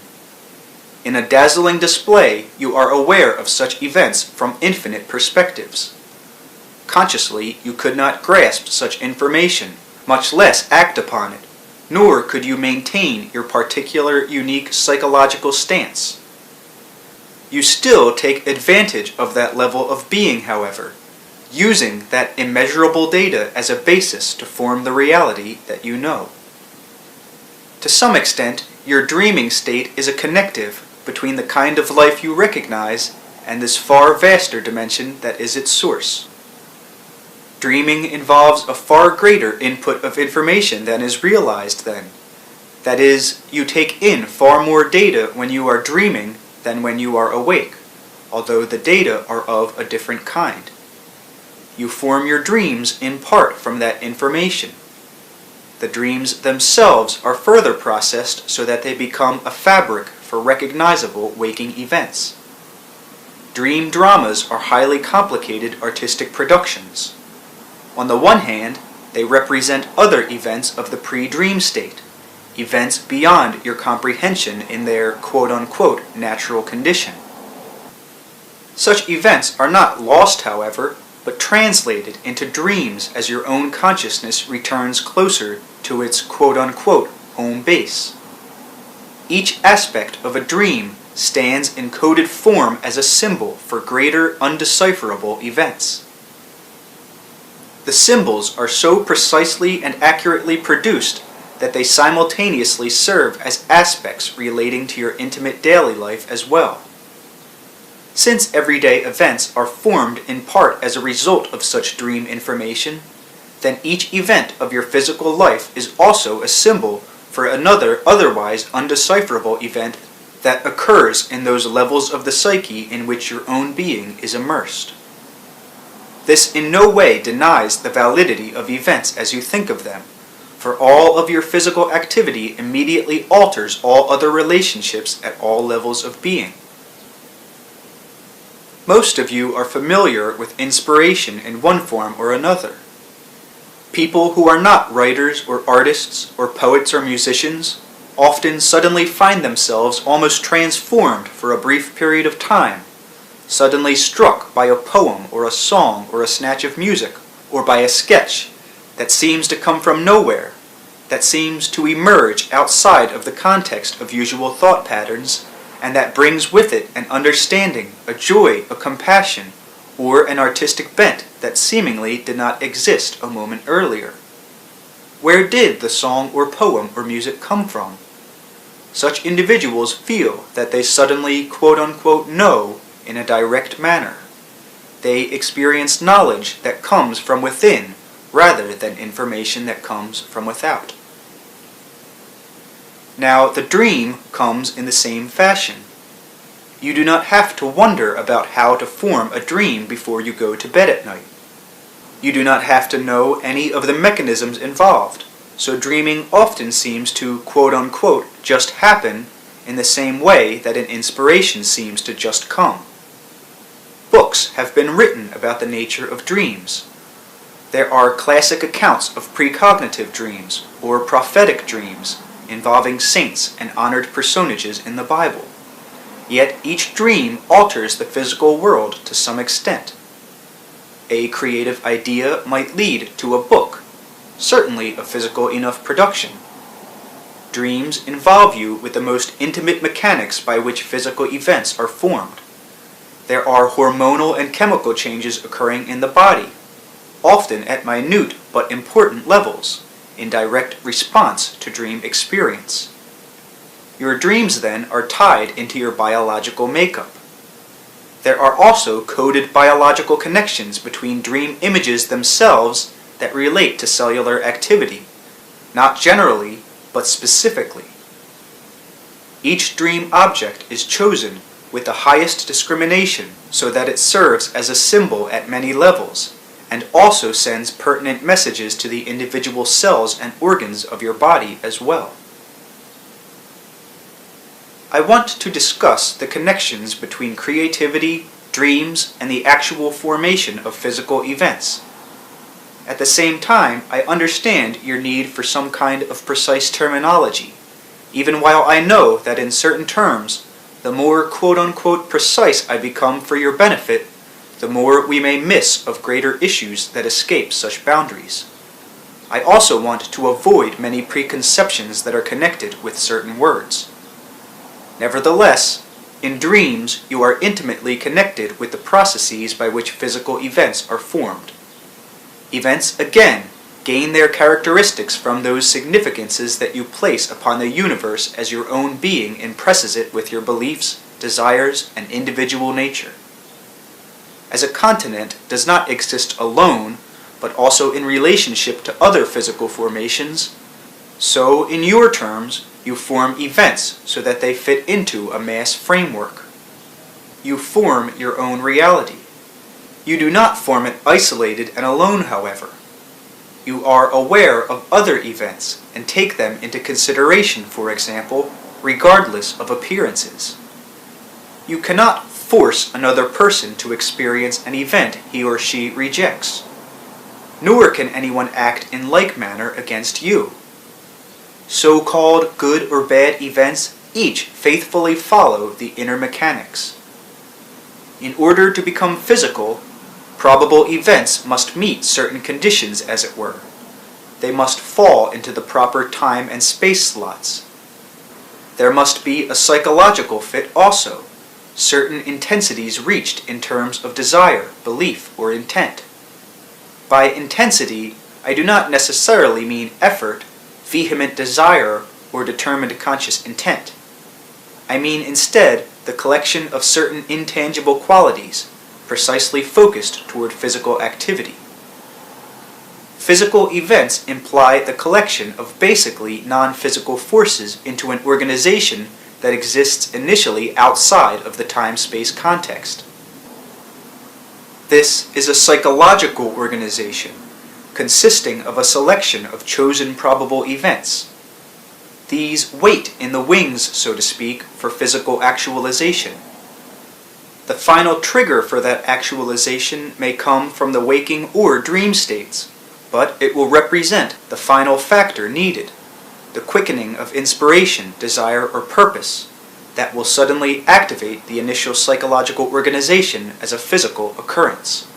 In a dazzling display, you are aware of such events from infinite perspectives. Consciously, you could not grasp such information, much less act upon it, nor could you maintain your particular unique psychological stance. You still take advantage of that level of being, however, using that immeasurable data as a basis to form the reality that you know. To some extent, your dreaming state is a connective between the kind of life you recognize and this far vaster dimension that is its source. Dreaming involves a far greater input of information than is realized then. That is, you take in far more data when you are dreaming than when you are awake, although the data are of a different kind. You form your dreams in part from that information. The dreams themselves are further processed so that they become a fabric for recognizable waking events. Dream dramas are highly complicated artistic productions. On the one hand, they represent other events of the pre-dream state, events beyond your comprehension in their quote-unquote natural condition. Such events are not lost, however, but translated into dreams as your own consciousness returns closer to its quote-unquote home base. Each aspect of a dream stands in coded form as a symbol for greater undecipherable events. The symbols are so precisely and accurately produced that they simultaneously serve as aspects relating to your intimate daily life as well. Since everyday events are formed in part as a result of such dream information, then each event of your physical life is also a symbol for another otherwise undecipherable event that occurs in those levels of the psyche in which your own being is immersed. This in no way denies the validity of events as you think of them, for all of your physical activity immediately alters all other relationships at all levels of being. Most of you are familiar with inspiration in one form or another. People who are not writers or artists or poets or musicians often suddenly find themselves almost transformed for a brief period of time, suddenly struck by a poem or a song or a snatch of music or by a sketch that seems to come from nowhere, that seems to emerge outside of the context of usual thought patterns, and that brings with it an understanding, a joy, a compassion, or an artistic bent that seemingly did not exist a moment earlier. Where did the song or poem or music come from? Such individuals feel that they suddenly quote-unquote know in a direct manner. They experience knowledge that comes from within rather than information that comes from without. Now, the dream comes in the same fashion. You do not have to wonder about how to form a dream before you go to bed at night. You do not have to know any of the mechanisms involved, so dreaming often seems to quote-unquote just happen in the same way that an inspiration seems to just come. Books have been written about the nature of dreams. There are classic accounts of precognitive dreams or prophetic dreams involving saints and honored personages in the Bible. Yet each dream alters the physical world to some extent. A creative idea might lead to a book, certainly a physical enough production. Dreams involve you with the most intimate mechanics by which physical events are formed. There are hormonal and chemical changes occurring in the body, often at minute but important levels, in direct response to dream experience. Your dreams then are tied into your biological makeup. There are also coded biological connections between dream images themselves that relate to cellular activity, not generally, but specifically. Each dream object is chosen with the highest discrimination so that it serves as a symbol at many levels, and also sends pertinent messages to the individual cells and organs of your body as well. I want to discuss the connections between creativity, dreams, and the actual formation of physical events. At the same time, I understand your need for some kind of precise terminology, even while I know that in certain terms, the more quote-unquote precise I become for your benefit, the more we may miss of greater issues that escape such boundaries. I also want to avoid many preconceptions that are connected with certain words. Nevertheless, in dreams, you are intimately connected with the processes by which physical events are formed. Events, again, gain their characteristics from those significances that you place upon the universe as your own being impresses it with your beliefs, desires, and individual nature. As a continent does not exist alone, but also in relationship to other physical formations, so in your terms, you form events so that they fit into a mass framework. You form your own reality. You do not form it isolated and alone, however. You are aware of other events and take them into consideration, for example, regardless of appearances. You cannot force another person to experience an event he or she rejects. Nor can anyone act in like manner against you. So-called good or bad events each faithfully follow the inner mechanics. In order to become physical, probable events must meet certain conditions, as it were. They must fall into the proper time and space slots. There must be a psychological fit also, certain intensities reached in terms of desire, belief, or intent. By intensity, I do not necessarily mean effort, vehement desire, or determined conscious intent. I mean instead the collection of certain intangible qualities, precisely focused toward physical activity. Physical events imply the collection of basically non-physical forces into an organization that exists initially outside of the time-space context. This is a psychological organization, consisting of a selection of chosen probable events. These wait in the wings, so to speak, for physical actualization. The final trigger for that actualization may come from the waking or dream states, but it will represent the final factor needed, the quickening of inspiration, desire, or purpose, that will suddenly activate the initial psychological organization as a physical occurrence.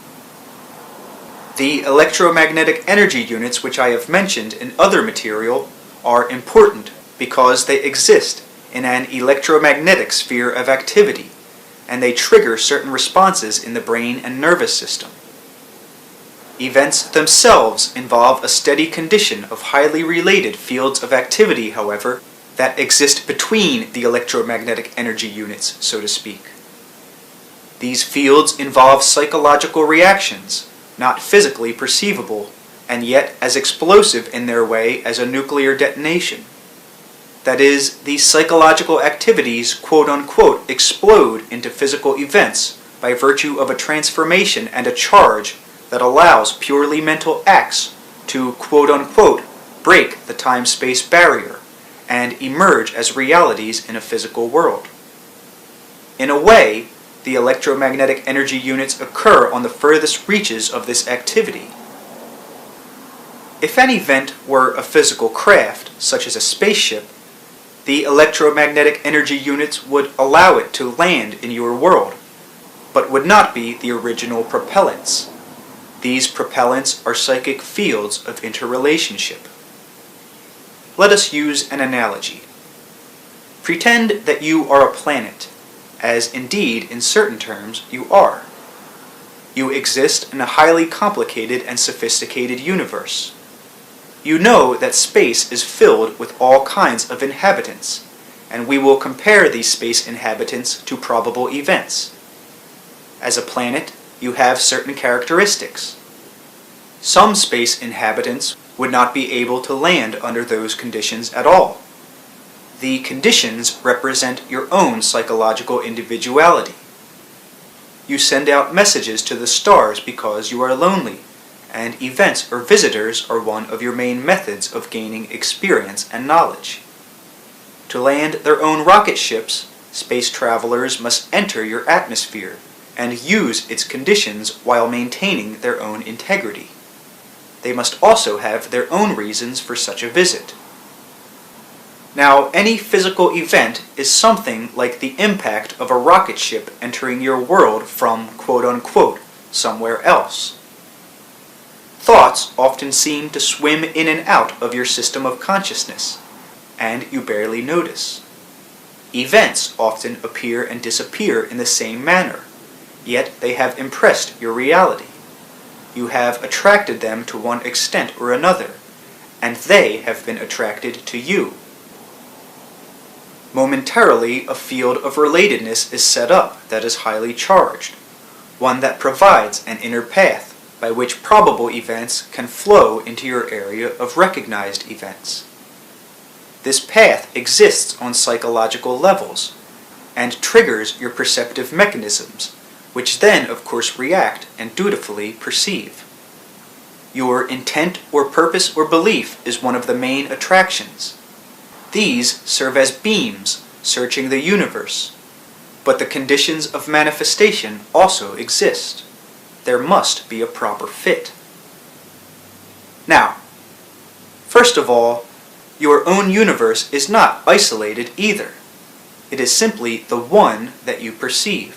The electromagnetic energy units which I have mentioned in other material are important because they exist in an electromagnetic sphere of activity, and they trigger certain responses in the brain and nervous system. Events themselves involve a steady condition of highly related fields of activity, however, that exist between the electromagnetic energy units, so to speak. These fields involve psychological reactions, not physically perceivable, and yet as explosive in their way as a nuclear detonation. That is, these psychological activities quote-unquote explode into physical events by virtue of a transformation and a charge that allows purely mental acts to quote-unquote break the time-space barrier and emerge as realities in a physical world. In a way, the electromagnetic energy units occur on the furthest reaches of this activity. If an event were a physical craft, such as a spaceship, The electromagnetic energy units would allow it to land in your world, but would not be the original propellants. These propellants are psychic fields of interrelationship. Let us use an analogy. Pretend that you are a planet, as indeed, in certain terms, you are. You exist in a highly complicated and sophisticated universe. You know that space is filled with all kinds of inhabitants, and we will compare these space inhabitants to probable events. As a planet, you have certain characteristics. Some space inhabitants would not be able to land under those conditions at all. The conditions represent your own psychological individuality. You send out messages to the stars because you are lonely, and events or visitors are one of your main methods of gaining experience and knowledge. To land their own rocket ships, space travelers must enter your atmosphere and use its conditions while maintaining their own integrity. They must also have their own reasons for such a visit. Now, any physical event is something like the impact of a rocket ship entering your world from quote-unquote somewhere else. Thoughts often seem to swim in and out of your system of consciousness, and you barely notice. Events often appear and disappear in the same manner, yet they have impressed your reality. You have attracted them to one extent or another, and they have been attracted to you. Momentarily, a field of relatedness is set up that is highly charged, one that provides an inner path by which probable events can flow into your area of recognized events. This path exists on psychological levels and triggers your perceptive mechanisms, which then, of course, react and dutifully perceive. Your intent or purpose or belief is one of the main attractions. These serve as beams searching the universe, but the conditions of manifestation also exist. There must be a proper fit. Now, first of all, your own universe is not isolated either. It is simply the one that you perceive.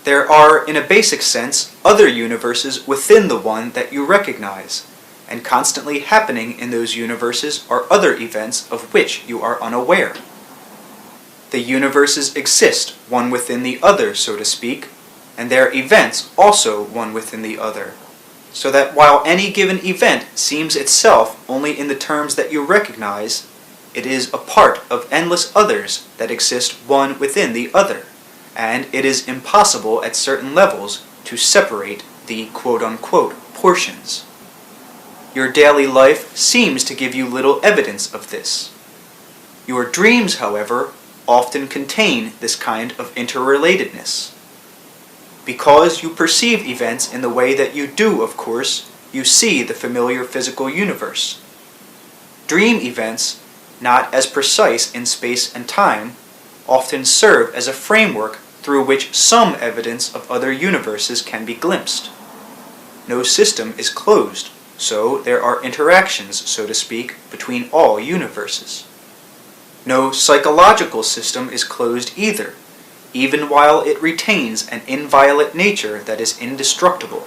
There are, in a basic sense, other universes within the one that you recognize, and constantly happening in those universes are other events of which you are unaware. The universes exist one within the other, so to speak, and their events also one within the other, so that while any given event seems itself only in the terms that you recognize, it is a part of endless others that exist one within the other, and it is impossible at certain levels to separate the quote-unquote portions. Your daily life seems to give you little evidence of this. Your dreams, however, often contain this kind of interrelatedness. Because you perceive events in the way that you do, of course, you see the familiar physical universe. Dream events, not as precise in space and time, often serve as a framework through which some evidence of other universes can be glimpsed. No system is closed, so there are interactions, so to speak, between all universes. No psychological system is closed either, even while it retains an inviolate nature that is indestructible.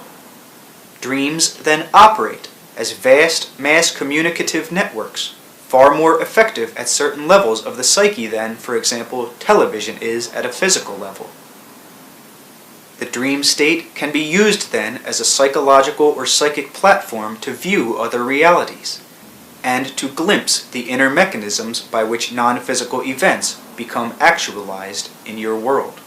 Dreams then operate as vast mass communicative networks, far more effective at certain levels of the psyche than, for example, television is at a physical level. The dream state can be used then as a psychological or psychic platform to view other realities, and to glimpse the inner mechanisms by which non-physical events become actualized in your world.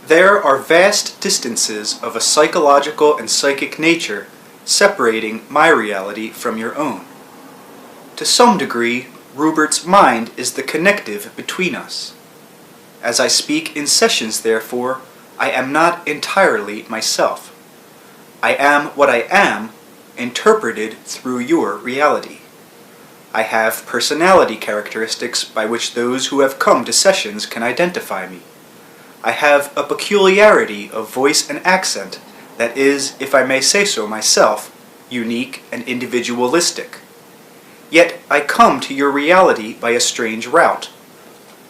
There are vast distances of a psychological and psychic nature separating my reality from your own. To some degree, Rupert's mind is the connective between us. As I speak in sessions, therefore, I am not entirely myself. I am what I am, interpreted through your reality. I have personality characteristics by which those who have come to sessions can identify me. I have a peculiarity of voice and accent that is, if I may say so myself, unique and individualistic. Yet I come to your reality by a strange route,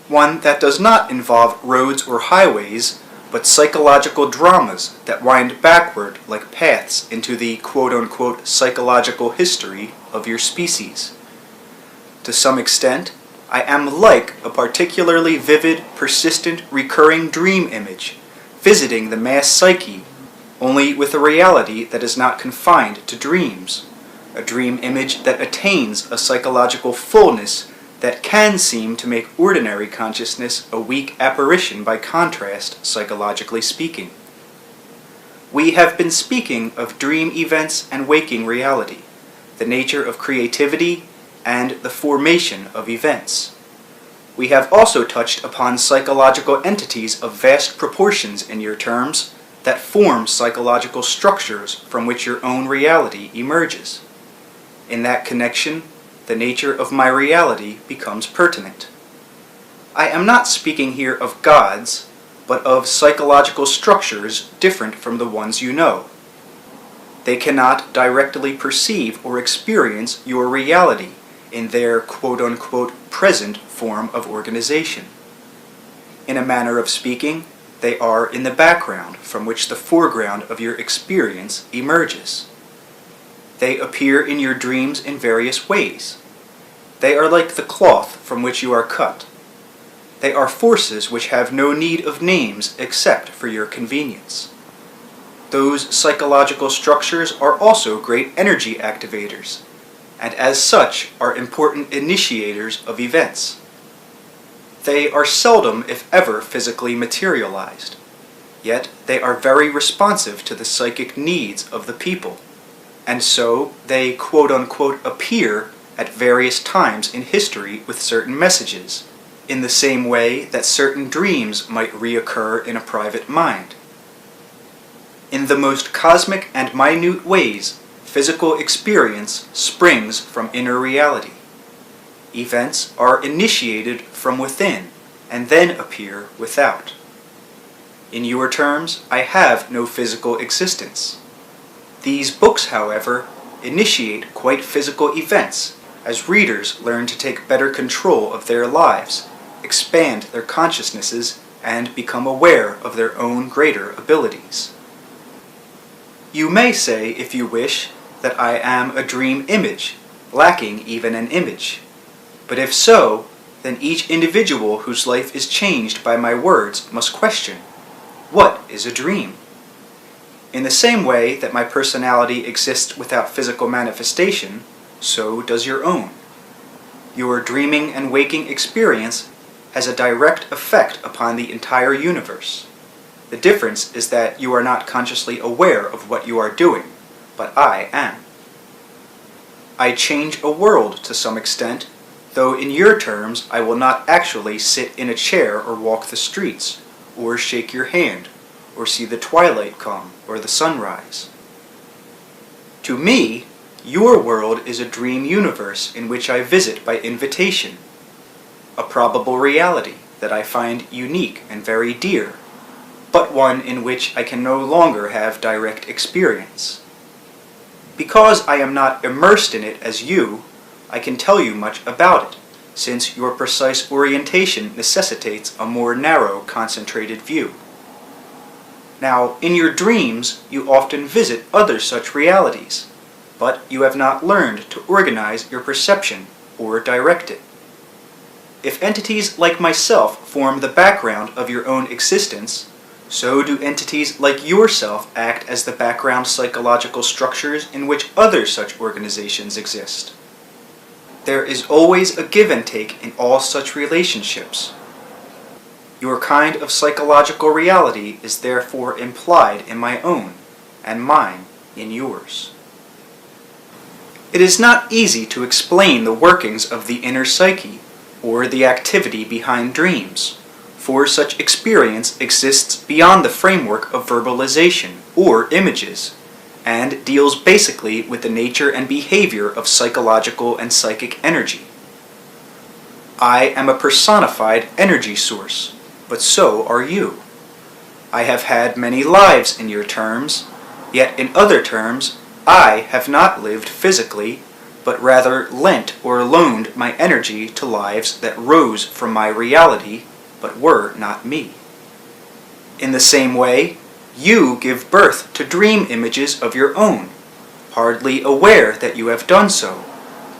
one that does not involve roads or highways, but psychological dramas that wind backward like paths into the quote-unquote psychological history of your species. To some extent, I am like a particularly vivid, persistent, recurring dream image, visiting the mass psyche, only with a reality that is not confined to dreams, a dream image that attains a psychological fullness that can seem to make ordinary consciousness a weak apparition by contrast, psychologically speaking. We have been speaking of dream events and waking reality, the nature of creativity, and the formation of events. We have also touched upon psychological entities of vast proportions in your terms that form psychological structures from which your own reality emerges. In that connection, the nature of my reality becomes pertinent. I am not speaking here of gods, but of psychological structures different from the ones you know. They cannot directly perceive or experience your reality in their quote-unquote present form of organization. In a manner of speaking, they are in the background from which the foreground of your experience emerges. They appear in your dreams in various ways. They are like the cloth from which you are cut. They are forces which have no need of names except for your convenience. Those psychological structures are also great energy activators, and as such are important initiators of events. They are seldom, if ever, physically materialized, yet they are very responsive to the psychic needs of the people, and so they quote-unquote appear at various times in history with certain messages, in the same way that certain dreams might reoccur in a private mind. In the most cosmic and minute ways, physical experience springs from inner reality. Events are initiated from within and then appear without. In your terms, I have no physical existence. These books, however, initiate quite physical events as readers learn to take better control of their lives, expand their consciousnesses, and become aware of their own greater abilities. You may say, if you wish, that I am a dream image, lacking even an image. But if so, then each individual whose life is changed by my words must question, what is a dream? In the same way that my personality exists without physical manifestation, so does your own. Your dreaming and waking experience has a direct effect upon the entire universe. The difference is that you are not consciously aware of what you are doing, but I am. I change a world to some extent, though in your terms I will not actually sit in a chair or walk the streets, or shake your hand, or see the twilight come, or the sunrise. To me, your world is a dream universe in which I visit by invitation, a probable reality that I find unique and very dear, but one in which I can no longer have direct experience. Because I am not immersed in it as you, I can tell you much about it, since your precise orientation necessitates a more narrow, concentrated view. Now, in your dreams, you often visit other such realities, but you have not learned to organize your perception or direct it. If entities like myself form the background of your own existence, so do entities like yourself act as the background psychological structures in which other such organizations exist. There is always a give and take in all such relationships. Your kind of psychological reality is therefore implied in my own, and mine in yours. It is not easy to explain the workings of the inner psyche, or the activity behind dreams, for such experience exists beyond the framework of verbalization or images, and deals basically with the nature and behavior of psychological and psychic energy. I am a personified energy source, but so are you. I have had many lives in your terms, yet in other terms, I have not lived physically, but rather lent or loaned my energy to lives that rose from my reality, but were not me. In the same way, you give birth to dream images of your own, hardly aware that you have done so,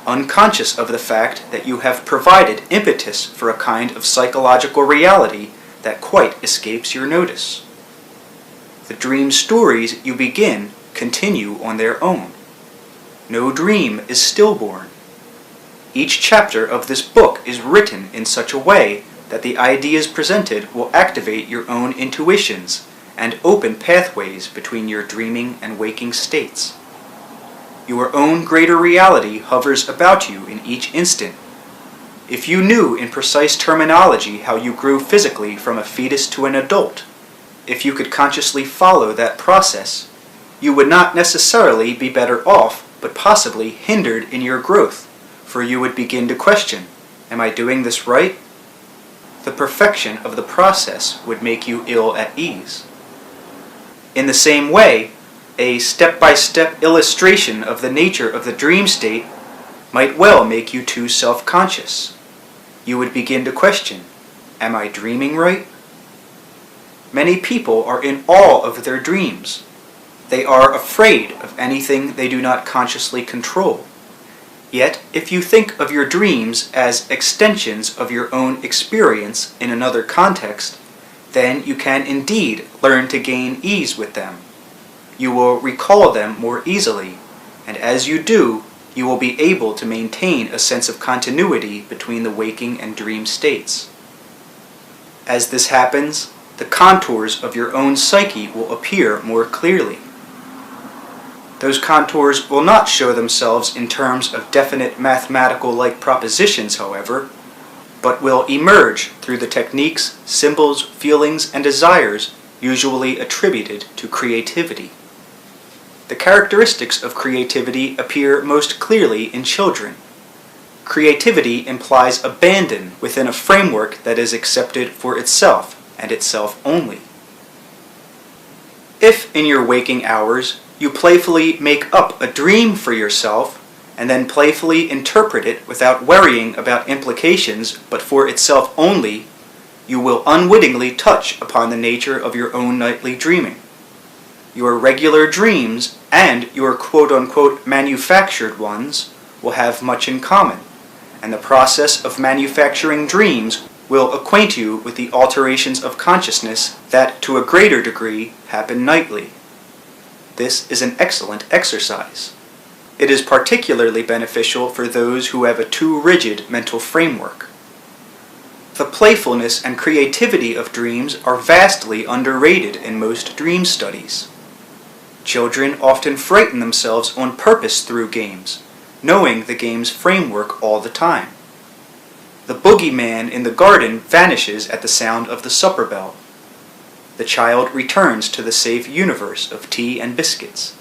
unconscious of the fact that you have provided impetus for a kind of psychological reality that quite escapes your notice. The dream stories you begin continue on their own. No dream is stillborn. Each chapter of this book is written in such a way that the ideas presented will activate your own intuitions and open pathways between your dreaming and waking states. Your own greater reality hovers about you in each instant. If you knew in precise terminology how you grew physically from a fetus to an adult, if you could consciously follow that process, you would not necessarily be better off, but possibly hindered in your growth, for you would begin to question, am I doing this right? The perfection of the process would make you ill at ease. In the same way, a step-by-step illustration of the nature of the dream state might well make you too self-conscious. You would begin to question, am I dreaming right? Many people are in awe of their dreams. They are afraid of anything they do not consciously control. Yet, if you think of your dreams as extensions of your own experience in another context, then you can indeed learn to gain ease with them. You will recall them more easily, and as you do, you will be able to maintain a sense of continuity between the waking and dream states. As this happens, the contours of your own psyche will appear more clearly. Those contours will not show themselves in terms of definite mathematical-like propositions, however, but will emerge through the techniques, symbols, feelings, and desires usually attributed to creativity. The characteristics of creativity appear most clearly in children. Creativity implies abandon within a framework that is accepted for itself and itself only. If in your waking hours you playfully make up a dream for yourself and then playfully interpret it without worrying about implications but for itself only, you will unwittingly touch upon the nature of your own nightly dreaming. Your regular dreams and your quote-unquote manufactured ones will have much in common, and the process of manufacturing dreams will acquaint you with the alterations of consciousness that to a greater degree happen nightly. This is an excellent exercise. It is particularly beneficial for those who have a too rigid mental framework. The playfulness and creativity of dreams are vastly underrated in most dream studies. Children often frighten themselves on purpose through games, knowing the game's framework all the time. The boogeyman in the garden vanishes at the sound of the supper bell. The child returns to the safe universe of tea and biscuits.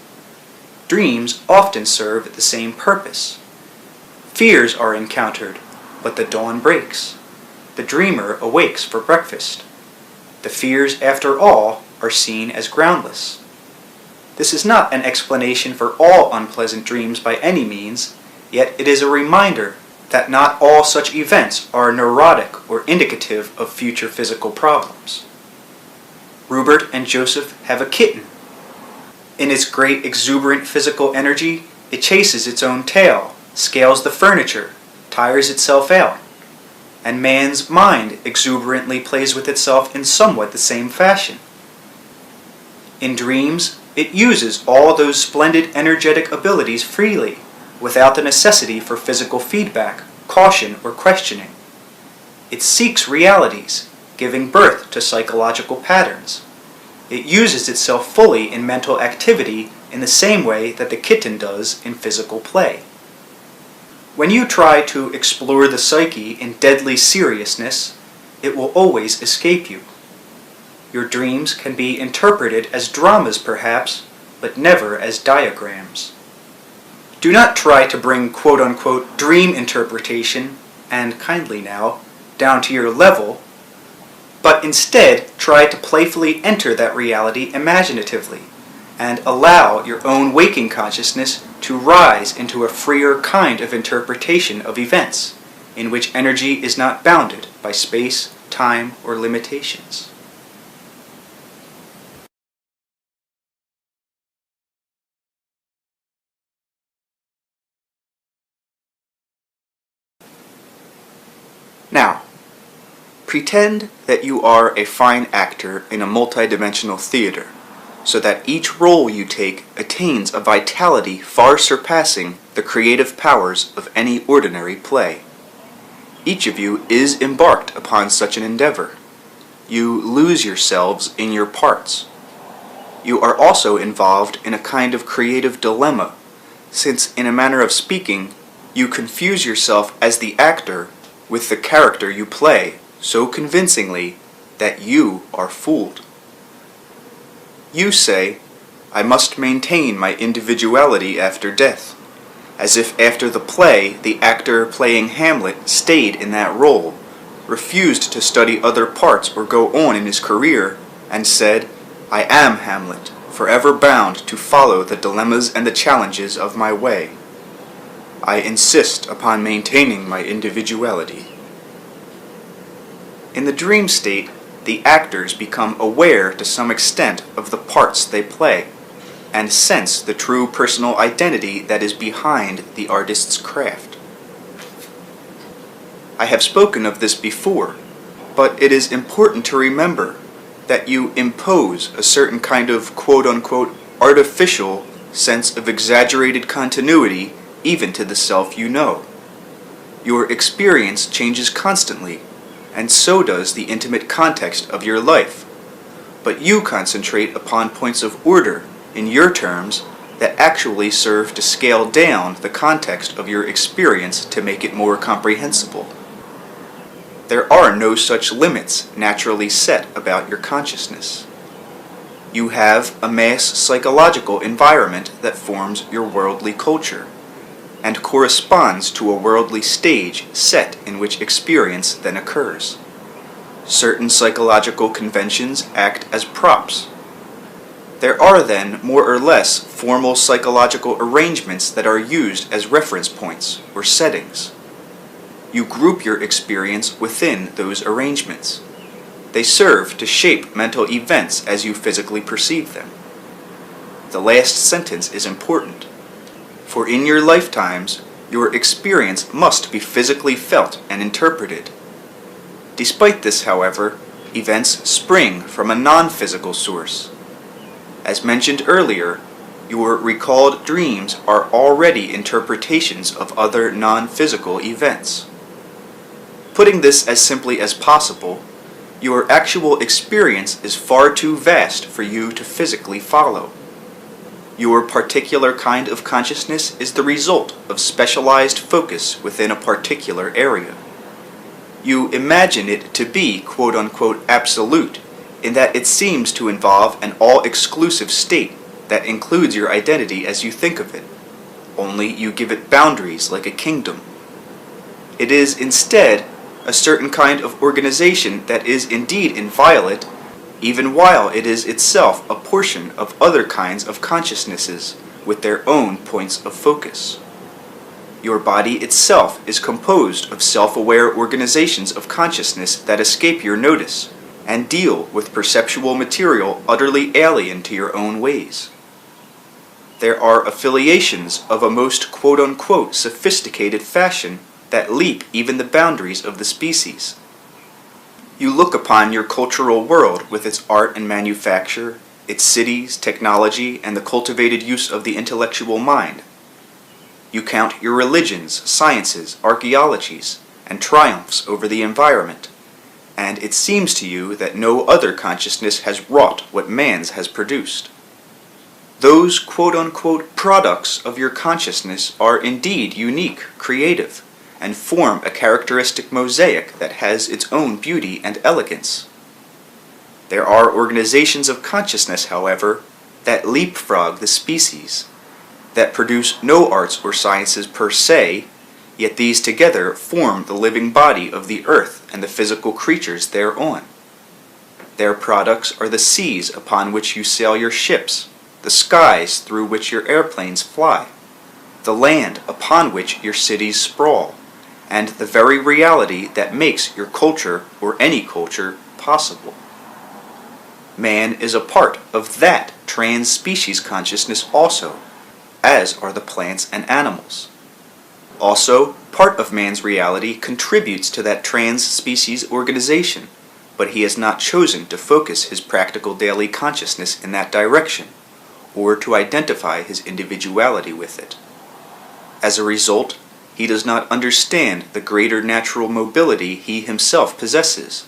Dreams often serve the same purpose. Fears are encountered, but the dawn breaks. The dreamer awakes for breakfast. The fears, after all, are seen as groundless. This is not an explanation for all unpleasant dreams by any means, yet it is a reminder that not all such events are neurotic or indicative of future physical problems. Rupert and Joseph have a kitten. In its great exuberant physical energy, it chases its own tail, scales the furniture, tires itself out, and man's mind exuberantly plays with itself in somewhat the same fashion. In dreams, it uses all those splendid energetic abilities freely, without the necessity for physical feedback, caution, or questioning. It seeks realities, giving birth to psychological patterns. It uses itself fully in mental activity in the same way that the kitten does in physical play. When you try to explore the psyche in deadly seriousness, it will always escape you. Your dreams can be interpreted as dramas perhaps, but never as diagrams. Do not try to bring quote-unquote dream interpretation, and kindly now, down to your level, but instead try to playfully enter that reality imaginatively, and allow your own waking consciousness to rise into a freer kind of interpretation of events, in which energy is not bounded by space, time, or limitations. Now, pretend that you are a fine actor in a multidimensional theater, so that each role you take attains a vitality far surpassing the creative powers of any ordinary play. Each of you is embarked upon such an endeavor. You lose yourselves in your parts. You are also involved in a kind of creative dilemma, since in a manner of speaking, you confuse yourself as the actor with the character you play so convincingly that you are fooled. You say, "I must maintain my individuality after death," as if after the play the actor playing Hamlet stayed in that role, refused to study other parts or go on in his career, and said, "I am Hamlet, forever bound to follow the dilemmas and the challenges of my way. I insist upon maintaining my individuality." In the dream state, the actors become aware to some extent of the parts they play, and sense the true personal identity that is behind the artist's craft. I have spoken of this before, but it is important to remember that you impose a certain kind of quote-unquote artificial sense of exaggerated continuity even to the self you know. Your experience changes constantly, and so does the intimate context of your life, but you concentrate upon points of order in your terms that actually serve to scale down the context of your experience to make it more comprehensible. There are no such limits naturally set about your consciousness. You have a mass psychological environment that forms your worldly culture, and corresponds to a worldly stage set in which experience then occurs. Certain psychological conventions act as props. There are then more or less formal psychological arrangements that are used as reference points or settings. You group your experience within those arrangements. They serve to shape mental events as you physically perceive them. The last sentence is important, for in your lifetimes, your experience must be physically felt and interpreted. Despite this, however, events spring from a non-physical source. As mentioned earlier, your recalled dreams are already interpretations of other non-physical events. Putting this as simply as possible, your actual experience is far too vast for you to physically follow. Your particular kind of consciousness is the result of specialized focus within a particular area. You imagine it to be quote-unquote absolute, in that it seems to involve an all-exclusive state that includes your identity as you think of it, only you give it boundaries like a kingdom. It is instead a certain kind of organization that is indeed inviolate, even while it is itself a portion of other kinds of consciousnesses with their own points of focus. Your body itself is composed of self-aware organizations of consciousness that escape your notice and deal with perceptual material utterly alien to your own ways. There are affiliations of a most quote-unquote sophisticated fashion that leap even the boundaries of the species. You look upon your cultural world with its art and manufacture, its cities, technology, and the cultivated use of the intellectual mind. You count your religions, sciences, archaeologies, and triumphs over the environment, and it seems to you that no other consciousness has wrought what man's has produced. Those quote-unquote products of your consciousness are indeed unique, creative, and form a characteristic mosaic that has its own beauty and elegance. There are organizations of consciousness, however, that leapfrog the species, that produce no arts or sciences per se, yet these together form the living body of the earth and the physical creatures thereon. Their products are the seas upon which you sail your ships, the skies through which your airplanes fly, the land upon which your cities sprawl, and the very reality that makes your culture or any culture possible. Man is a part of that trans-species consciousness also, as are the plants and animals. Also, part of man's reality contributes to that trans-species organization, but he has not chosen to focus his practical daily consciousness in that direction, or to identify his individuality with it. As a result, he does not understand the greater natural mobility he himself possesses,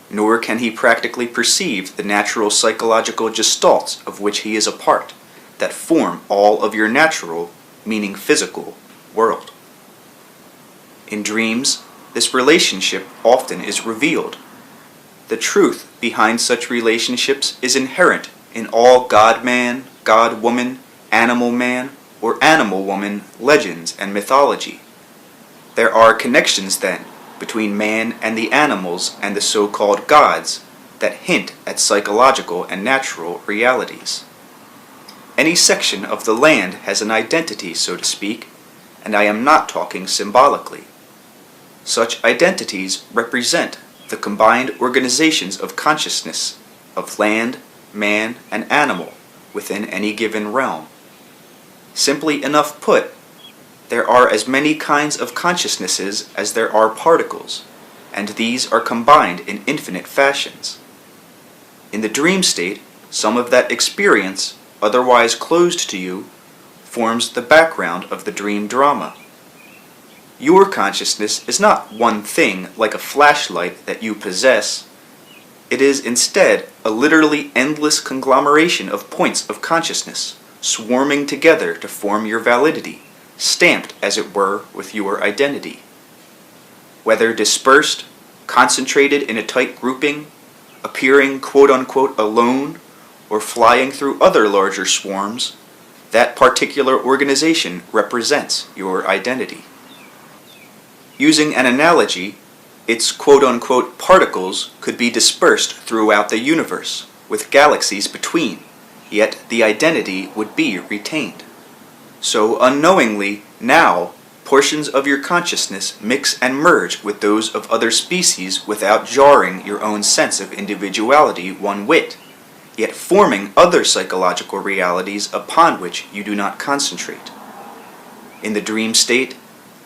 nor can he practically perceive the natural psychological gestalts of which he is a part, that form all of your natural, meaning physical, world. In dreams, this relationship often is revealed. The truth behind such relationships is inherent in all God-man, God-woman, animal-man, or animal-woman legends and mythology. There are connections, then, between man and the animals and the so-called gods that hint at psychological and natural realities. Any section of the land has an identity, so to speak, and I am not talking symbolically. Such identities represent the combined organizations of consciousness of land, man, and animal within any given realm. Simply enough put, there are as many kinds of consciousnesses as there are particles, and these are combined in infinite fashions. In the dream state, some of that experience, otherwise closed to you, forms the background of the dream drama. Your consciousness is not one thing like a flashlight that you possess. It is instead a literally endless conglomeration of points of consciousness, swarming together to form your validity, stamped, as it were, with your identity. Whether dispersed, concentrated in a tight grouping, appearing quote-unquote alone, or flying through other larger swarms, that particular organization represents your identity. Using an analogy, its quote-unquote particles could be dispersed throughout the universe, with galaxies between, yet the identity would be retained. So unknowingly, now, portions of your consciousness mix and merge with those of other species without jarring your own sense of individuality one whit, yet forming other psychological realities upon which you do not concentrate. In the dream state,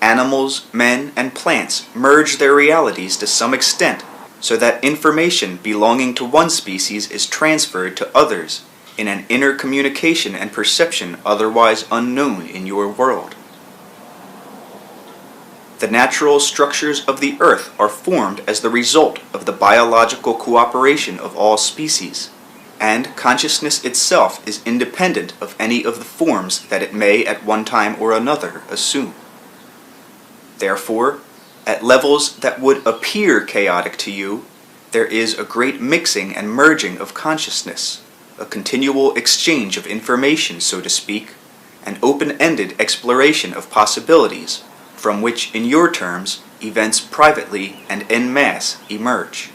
animals, men, and plants merge their realities to some extent so that information belonging to one species is transferred to others in an inner communication and perception otherwise unknown in your world. The natural structures of the earth are formed as the result of the biological cooperation of all species, and consciousness itself is independent of any of the forms that it may at one time or another assume. Therefore, at levels that would appear chaotic to you, there is a great mixing and merging of consciousness, a continual exchange of information, so to speak, an open-ended exploration of possibilities, from which, in your terms, events privately and en masse emerge.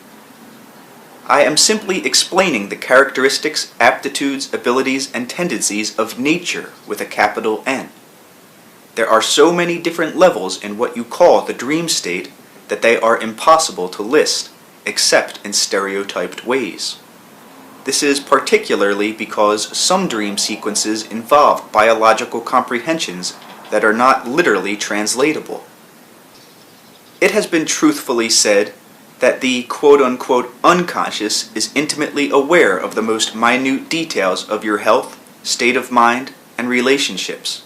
I am simply explaining the characteristics, aptitudes, abilities, and tendencies of nature with a capital N. There are so many different levels in what you call the dream state that they are impossible to list, except in stereotyped ways. This is particularly because some dream sequences involve biological comprehensions that are not literally translatable. It has been truthfully said that the quote-unquote unconscious is intimately aware of the most minute details of your health, state of mind, and relationships.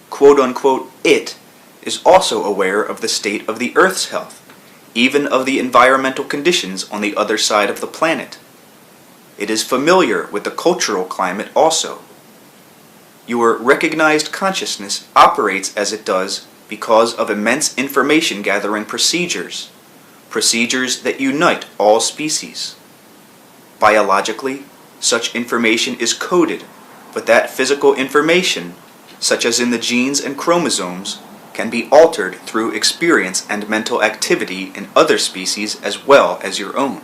Quote-unquote it is also aware of the state of the Earth's health, even of the environmental conditions on the other side of the planet. It is familiar with the cultural climate also. Your recognized consciousness operates as it does because of immense information-gathering procedures that unite all species. Biologically, such information is coded, but that physical information, such as in the genes and chromosomes, can be altered through experience and mental activity in other species as well as your own.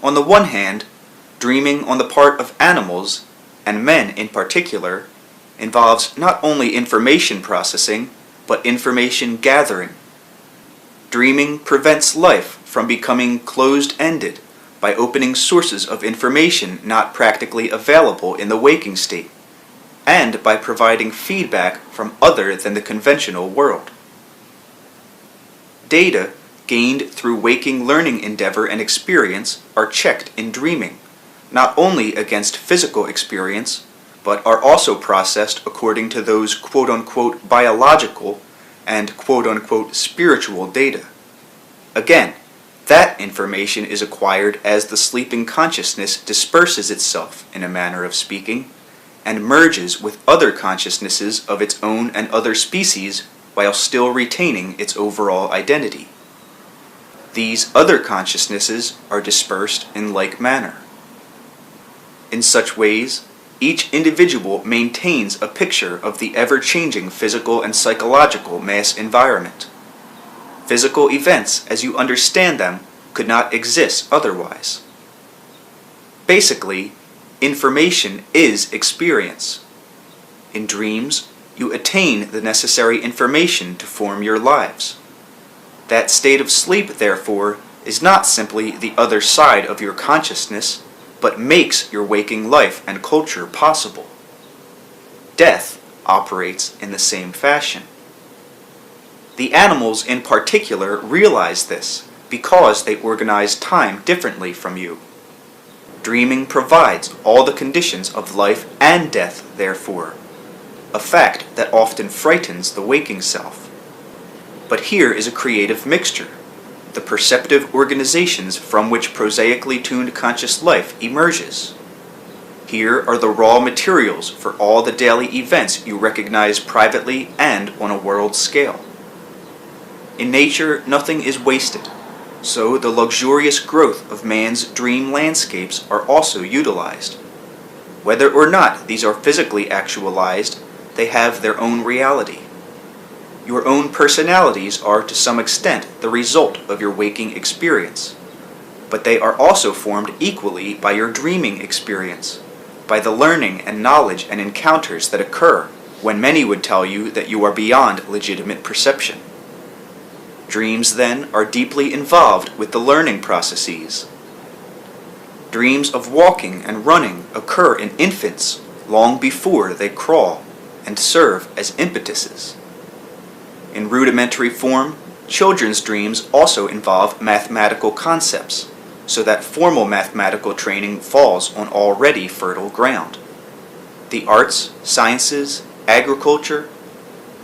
On the one hand, dreaming on the part of animals and men in particular, involves not only information processing, but information gathering. Dreaming prevents life from becoming closed-ended by opening sources of information not practically available in the waking state, and by providing feedback from other than the conventional world. Data gained through waking learning endeavor and experience are checked in dreaming, not only against physical experience, but are also processed according to those quote-unquote biological and quote-unquote spiritual data. Again, that information is acquired as the sleeping consciousness disperses itself, in a manner of speaking, and merges with other consciousnesses of its own and other species while still retaining its overall identity. These other consciousnesses are dispersed in like manner. In such ways, each individual maintains a picture of the ever-changing physical and psychological mass environment. Physical events, as you understand them, could not exist otherwise. Basically, information is experience. In dreams, you attain the necessary information to form your lives. That state of sleep, therefore, is not simply the other side of your consciousness, but makes your waking life and culture possible. Death operates in the same fashion. The animals in particular realize this because they organize time differently from you. Dreaming provides all the conditions of life and death, therefore, a fact that often frightens the waking self. But here is a creative mixture, the perceptive organizations from which prosaically tuned conscious life emerges. Here are the raw materials for all the daily events you recognize privately and on a world scale. In nature, nothing is wasted, so the luxurious growth of man's dream landscapes are also utilized. Whether or not these are physically actualized, they have their own reality. Your own personalities are to some extent the result of your waking experience, but they are also formed equally by your dreaming experience, by the learning and knowledge and encounters that occur when many would tell you that you are beyond legitimate perception. Dreams, then, are deeply involved with the learning processes. Dreams of walking and running occur in infants long before they crawl and serve as impetuses. In rudimentary form, children's dreams also involve mathematical concepts, so that formal mathematical training falls on already fertile ground. The arts, sciences, agriculture,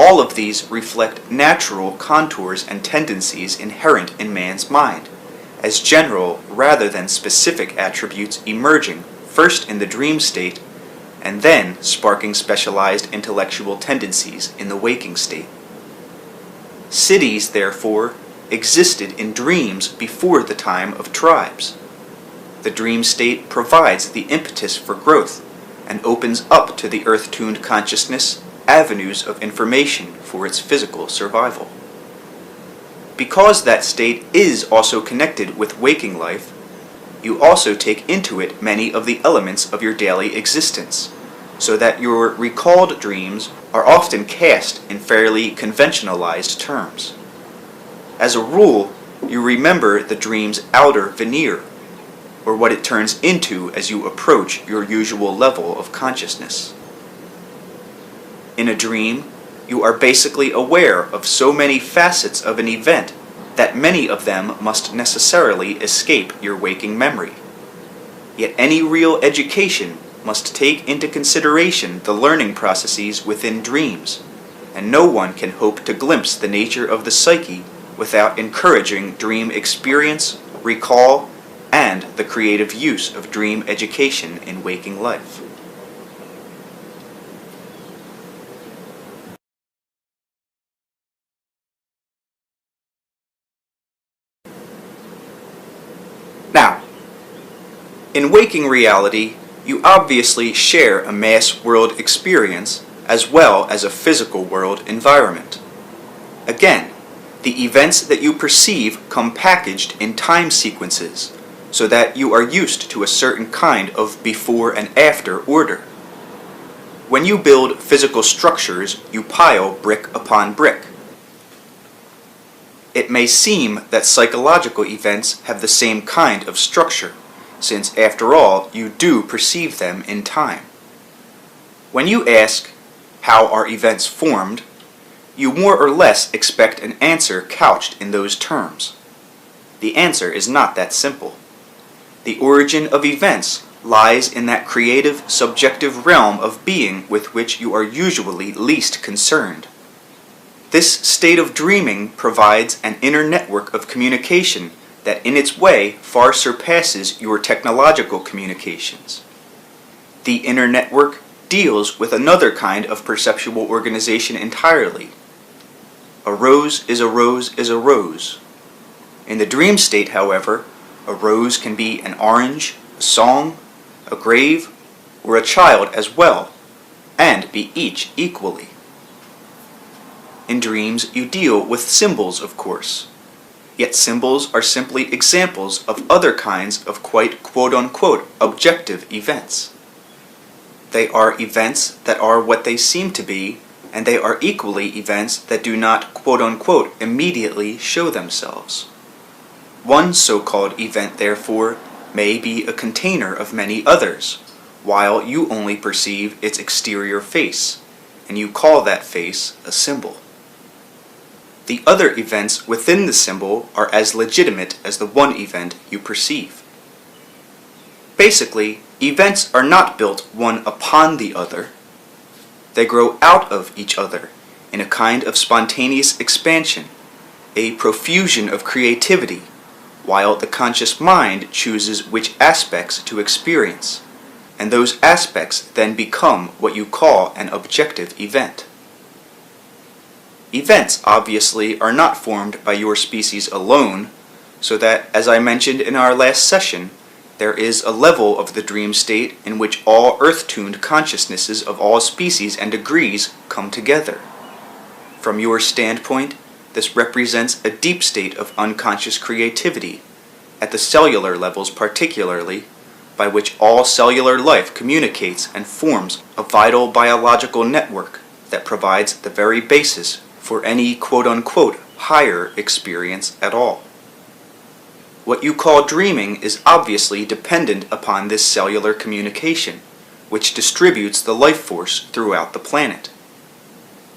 all of these reflect natural contours and tendencies inherent in man's mind, as general rather than specific attributes emerging first in the dream state and then sparking specialized intellectual tendencies in the waking state. Cities, therefore, existed in dreams before the time of tribes. The dream state provides the impetus for growth and opens up to the earth-tuned consciousness avenues of information for its physical survival. Because that state is also connected with waking life, you also take into it many of the elements of your daily existence, so that your recalled dreams are often cast in fairly conventionalized terms. As a rule, you remember the dream's outer veneer, or what it turns into as you approach your usual level of consciousness. In a dream, you are basically aware of so many facets of an event that many of them must necessarily escape your waking memory. Yet any real education must take into consideration the learning processes within dreams, and no one can hope to glimpse the nature of the psyche without encouraging dream experience, recall, and the creative use of dream education in waking life. Now, in waking reality, you obviously share a mass world experience as well as a physical world environment. Again, the events that you perceive come packaged in time sequences, so that you are used to a certain kind of before and after order, When you build physical structures, you pile brick upon brick. It may seem that psychological events have the same kind of structure, since after all, you do perceive them in time. When you ask, how are events formed, you more or less expect an answer couched in those terms. The answer is not that simple. The origin of events lies in that creative, subjective realm of being with which you are usually least concerned. This state of dreaming provides an inner network of communication that in its way far surpasses your technological communications. The inner network deals with another kind of perceptual organization entirely. A rose is a rose is a rose. In the dream state, however, a rose can be an orange, a song, a grave, or a child as well, and be each equally. In dreams, you deal with symbols, of course. Yet symbols are simply examples of other kinds of quite quote-unquote objective events. They are events that are what they seem to be, and they are equally events that do not quote-unquote immediately show themselves. One so-called event, therefore, may be a container of many others, while you only perceive its exterior face, and you call that face a symbol. The other events within the symbol are as legitimate as the one event you perceive. Basically, events are not built one upon the other. They grow out of each other in a kind of spontaneous expansion, a profusion of creativity, while the conscious mind chooses which aspects to experience, and those aspects then become what you call an objective event. Events, obviously, are not formed by your species alone, so that, as I mentioned in our last session, there is a level of the dream state in which all earth-tuned consciousnesses of all species and degrees come together. From your standpoint, this represents a deep state of unconscious creativity, at the cellular levels particularly, by which all cellular life communicates and forms a vital biological network that provides the very basis for any quote-unquote higher experience at all. What you call dreaming is obviously dependent upon this cellular communication, which distributes the life force throughout the planet.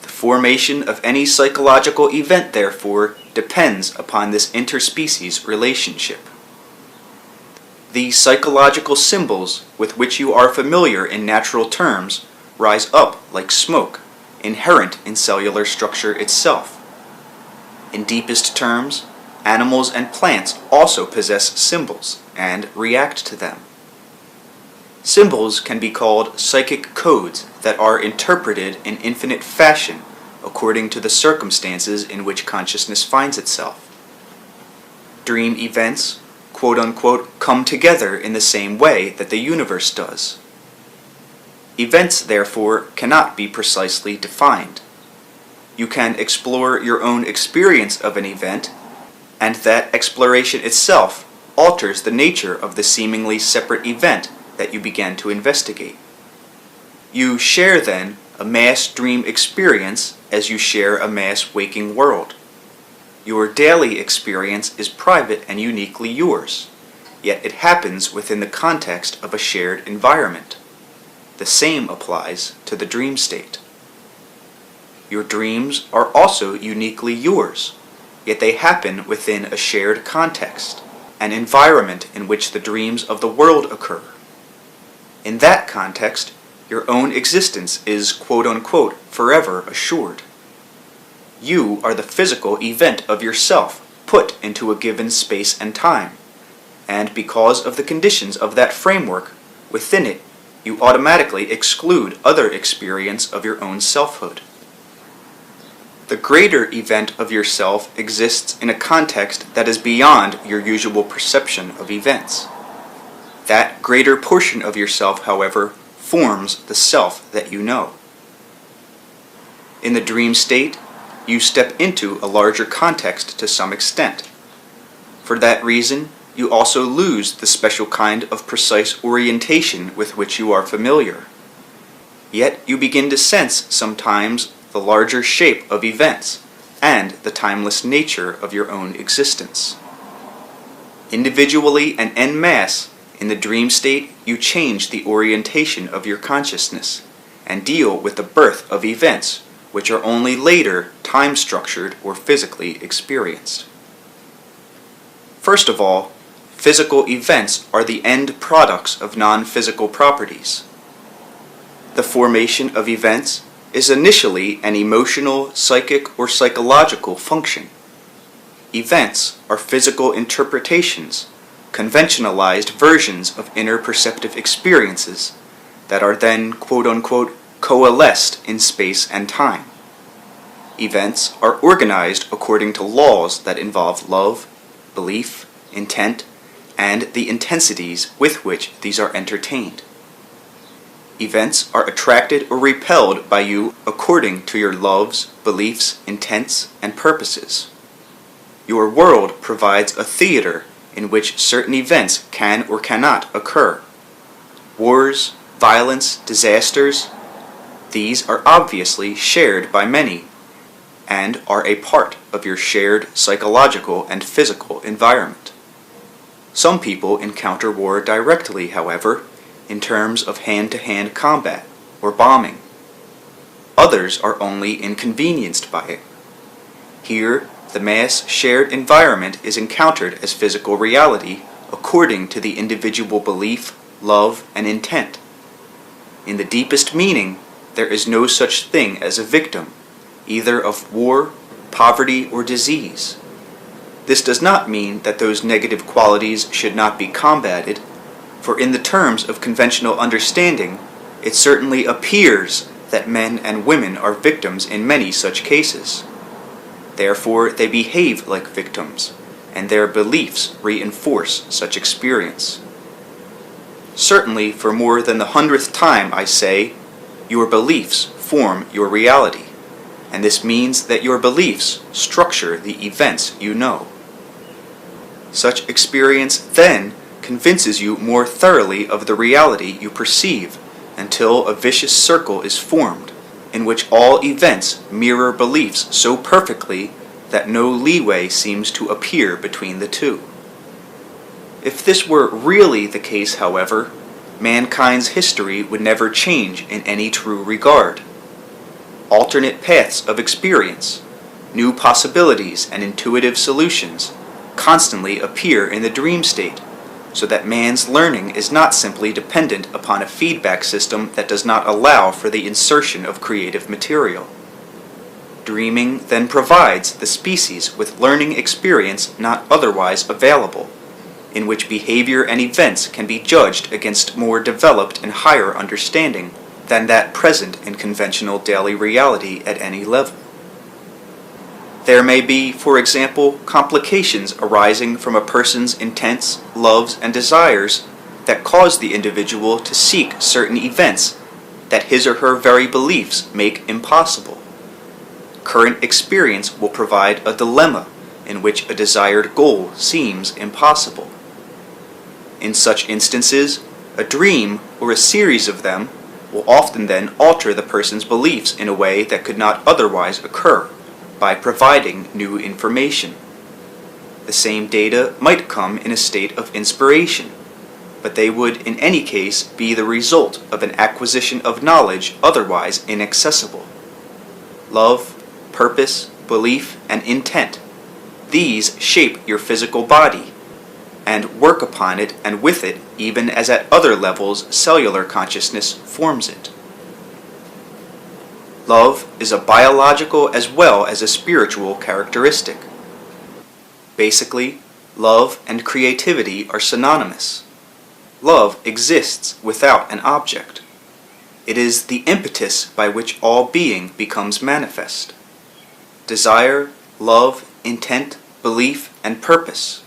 The formation of any psychological event, therefore, depends upon this interspecies relationship. The psychological symbols with which you are familiar in natural terms rise up like smoke, inherent in cellular structure itself. In deepest terms, animals and plants also possess symbols and react to them. Symbols can be called psychic codes that are interpreted in infinite fashion according to the circumstances in which consciousness finds itself. Dream events, quote-unquote, come together in the same way that the universe does. Events, therefore, cannot be precisely defined. You can explore your own experience of an event, and that exploration itself alters the nature of the seemingly separate event that you began to investigate. You share, then, a mass dream experience as you share a mass waking world. Your daily experience is private and uniquely yours, yet it happens within the context of a shared environment. The same applies to the dream state. Your dreams are also uniquely yours, yet they happen within a shared context, an environment in which the dreams of the world occur. In that context, your own existence is, quote-unquote, forever assured. You are the physical event of yourself put into a given space and time, and because of the conditions of that framework, within it, you automatically exclude other experience of your own selfhood. The greater event of yourself exists in a context that is beyond your usual perception of events. That greater portion of yourself, however, forms the self that you know. In the dream state, you step into a larger context to some extent. For that reason, you also lose the special kind of precise orientation with which you are familiar. Yet you begin to sense sometimes the larger shape of events and the timeless nature of your own existence. Individually and en masse, in the dream state, you change the orientation of your consciousness and deal with the birth of events which are only later time-structured or physically experienced. First of all, physical events are the end products of non-physical properties. The formation of events is initially an emotional, psychic, or psychological function. Events are physical interpretations, conventionalized versions of inner perceptive experiences that are then quote-unquote coalesced in space and time. Events are organized according to laws that involve love, belief, intent, and the intensities with which these are entertained. Events are attracted or repelled by you according to your loves, beliefs, intents, and purposes. Your world provides a theater in which certain events can or cannot occur. Wars, violence, disasters, these are obviously shared by many and are a part of your shared psychological and physical environment. Some people encounter war directly, however, in terms of hand-to-hand combat or bombing. Others are only inconvenienced by it. Here, the mass shared environment is encountered as physical reality according to the individual belief, love, and intent. In the deepest meaning, there is no such thing as a victim, either of war, poverty, or disease. This does not mean that those negative qualities should not be combated, for in the terms of conventional understanding, it certainly appears that men and women are victims in many such cases. Therefore, they behave like victims, and their beliefs reinforce such experience. Certainly, for more than the 100th time, I say, your beliefs form your reality, and this means that your beliefs structure the events you know. Such experience then convinces you more thoroughly of the reality you perceive until a vicious circle is formed in which all events mirror beliefs so perfectly that no leeway seems to appear between the two. If this were really the case, however, mankind's history would never change in any true regard. Alternate paths of experience, new possibilities and intuitive solutions constantly appear in the dream state, so that man's learning is not simply dependent upon a feedback system that does not allow for the insertion of creative material. Dreaming then provides the species with learning experience not otherwise available, in which behavior and events can be judged against more developed and higher understanding than that present in conventional daily reality at any level. There may be, for example, complications arising from a person's intents, loves, and desires that cause the individual to seek certain events that his or her very beliefs make impossible. Current experience will provide a dilemma in which a desired goal seems impossible. In such instances, a dream, or a series of them, will often then alter the person's beliefs in a way that could not otherwise occur, by providing new information. The same data might come in a state of inspiration, but they would in any case be the result of an acquisition of knowledge otherwise inaccessible. Love, purpose, belief, and intent, these shape your physical body, and work upon it and with it even as at other levels cellular consciousness forms it. Love is a biological as well as a spiritual characteristic. Basically, love and creativity are synonymous. Love exists without an object. It is the impetus by which all being becomes manifest. Desire, love, intent, belief, and purpose.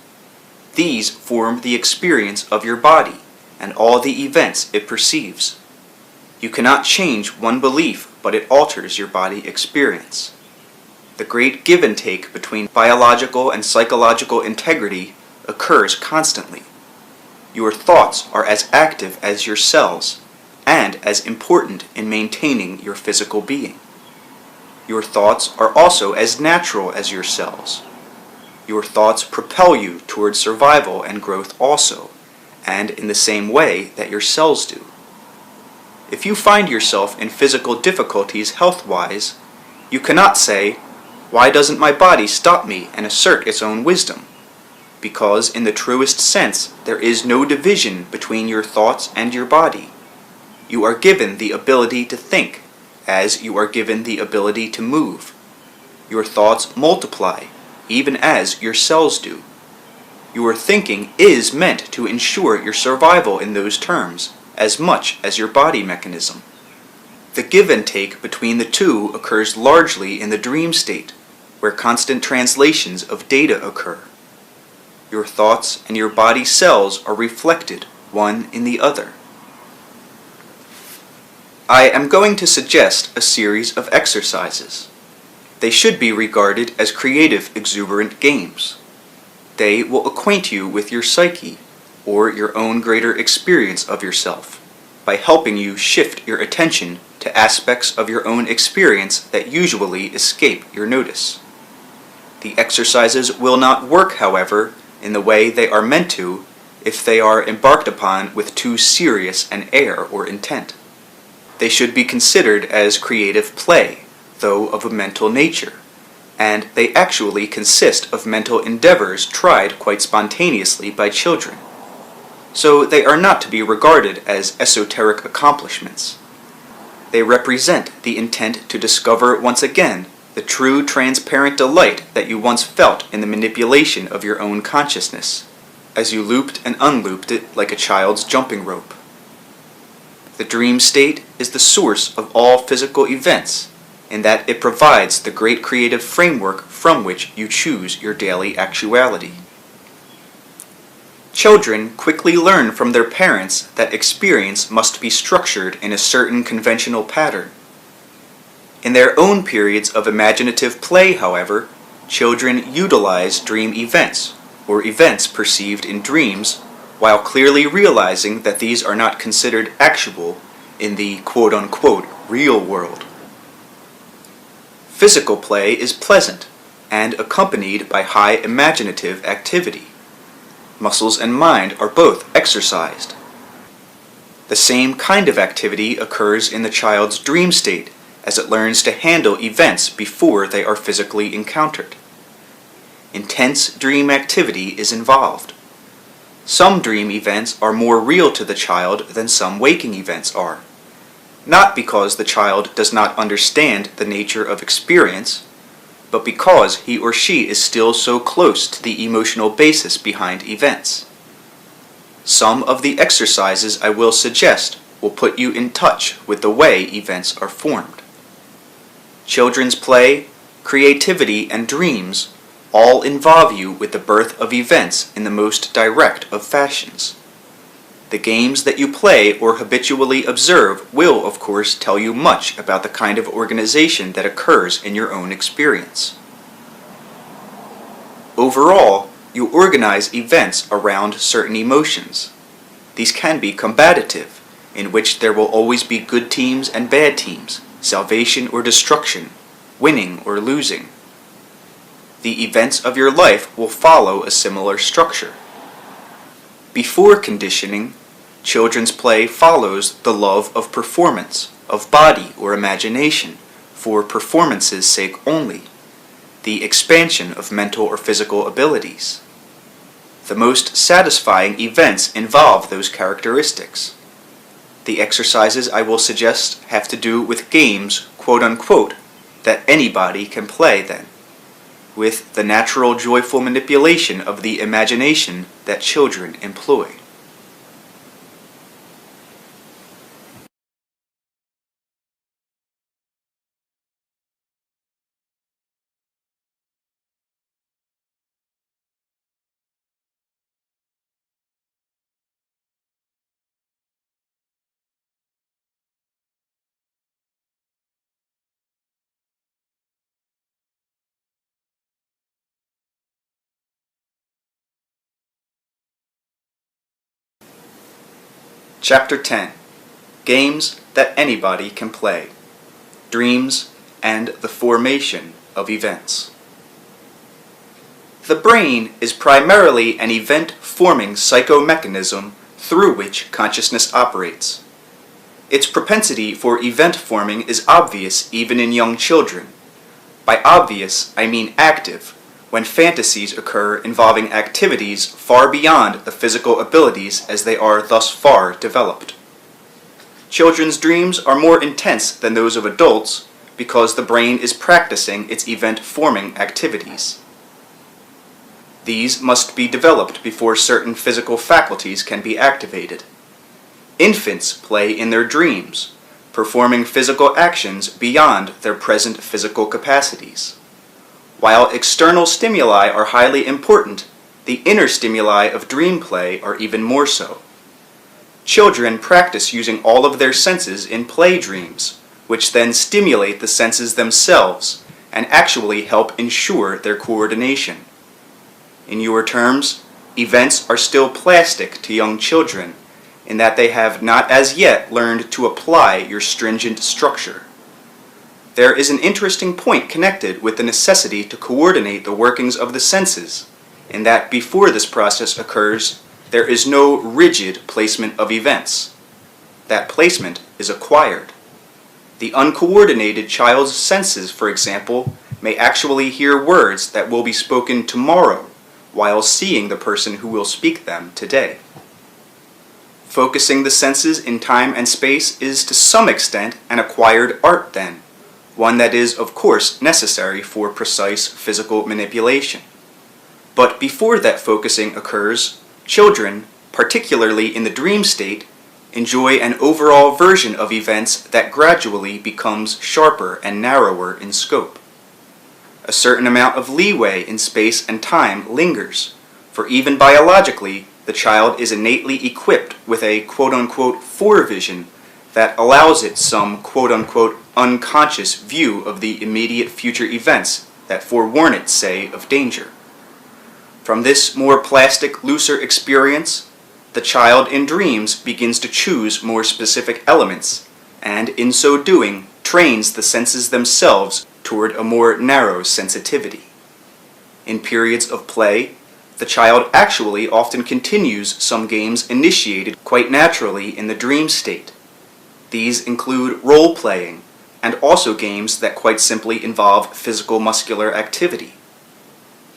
These form the experience of your body and all the events it perceives. You cannot change one belief, but it alters your body experience. The great give and take between biological and psychological integrity occurs constantly. Your thoughts are as active as your cells, and as important in maintaining your physical being. Your thoughts are also as natural as your cells. Your thoughts propel you towards survival and growth also, and in the same way that your cells do. If you find yourself in physical difficulties health-wise, you cannot say, "Why doesn't my body stop me and assert its own wisdom?" Because in the truest sense, there is no division between your thoughts and your body. You are given the ability to think, as you are given the ability to move. Your thoughts multiply, even as your cells do. Your thinking is meant to ensure your survival in those terms, as much as your body mechanism. The give and take between the two occurs largely in the dream state, where constant translations of data occur. Your thoughts and your body cells are reflected one in the other. I am going to suggest a series of exercises. They should be regarded as creative, exuberant games. They will acquaint you with your psyche, or your own greater experience of yourself, by helping you shift your attention to aspects of your own experience that usually escape your notice. The exercises will not work, however, in the way they are meant to if they are embarked upon with too serious an air or intent. They should be considered as creative play, though of a mental nature, and they actually consist of mental endeavors tried quite spontaneously by children. So they are not to be regarded as esoteric accomplishments. They represent the intent to discover once again the true transparent delight that you once felt in the manipulation of your own consciousness, as you looped and unlooped it like a child's jumping rope. The dream state is the source of all physical events, in that it provides the great creative framework from which you choose your daily actuality. Children quickly learn from their parents that experience must be structured in a certain conventional pattern. In their own periods of imaginative play, however, children utilize dream events, or events perceived in dreams, while clearly realizing that these are not considered actual in the quote-unquote real world. Physical play is pleasant and accompanied by high imaginative activity. Muscles and mind are both exercised. The same kind of activity occurs in the child's dream state as it learns to handle events before they are physically encountered. Intense dream activity is involved. Some dream events are more real to the child than some waking events are, not because the child does not understand the nature of experience, but because he or she is still so close to the emotional basis behind events. Some of the exercises I will suggest will put you in touch with the way events are formed. Children's play, creativity, and dreams all involve you with the birth of events in the most direct of fashions. The games that you play or habitually observe will, of course, tell you much about the kind of organization that occurs in your own experience. Overall, you organize events around certain emotions. These can be combative, in which there will always be good teams and bad teams, salvation or destruction, winning or losing. The events of your life will follow a similar structure. Before conditioning, children's play follows the love of performance, of body or imagination, for performance's sake only, the expansion of mental or physical abilities. The most satisfying events involve those characteristics. The exercises I will suggest have to do with games, quote-unquote, that anybody can play then, with the natural joyful manipulation of the imagination that children employ. Chapter 10. games that anybody can play, dreams, and the formation of events. The brain is primarily an event-forming psychomechanism through which consciousness operates. Its propensity for event forming is obvious even in young children. By obvious, I mean active, when fantasies occur involving activities far beyond the physical abilities as they are thus far developed. Children's dreams are more intense than those of adults because the brain is practicing its event-forming activities. These must be developed before certain physical faculties can be activated. Infants play in their dreams, performing physical actions beyond their present physical capacities. While external stimuli are highly important, the inner stimuli of dream play are even more so. Children practice using all of their senses in play dreams, which then stimulate the senses themselves and actually help ensure their coordination. In your terms, events are still plastic to young children in that they have not as yet learned to apply your stringent structure. There is an interesting point connected with the necessity to coordinate the workings of the senses, in that before this process occurs, there is no rigid placement of events. That placement is acquired. The uncoordinated child's senses, for example, may actually hear words that will be spoken tomorrow while seeing the person who will speak them today. Focusing the senses in time and space is to some extent an acquired art then, one that is of course necessary for precise physical manipulation. But before that focusing occurs, children, particularly in the dream state, enjoy an overall version of events that gradually becomes sharper and narrower in scope. A certain amount of leeway in space and time lingers, for even biologically, the child is innately equipped with a quote-unquote forevision that allows it some quote-unquote unconscious view of the immediate future events that forewarn it, say, of danger. From this more plastic, looser experience, the child in dreams begins to choose more specific elements, and in so doing, trains the senses themselves toward a more narrow sensitivity. In periods of play, the child actually often continues some games initiated quite naturally in the dream state. These include role-playing, and also games that quite simply involve physical muscular activity.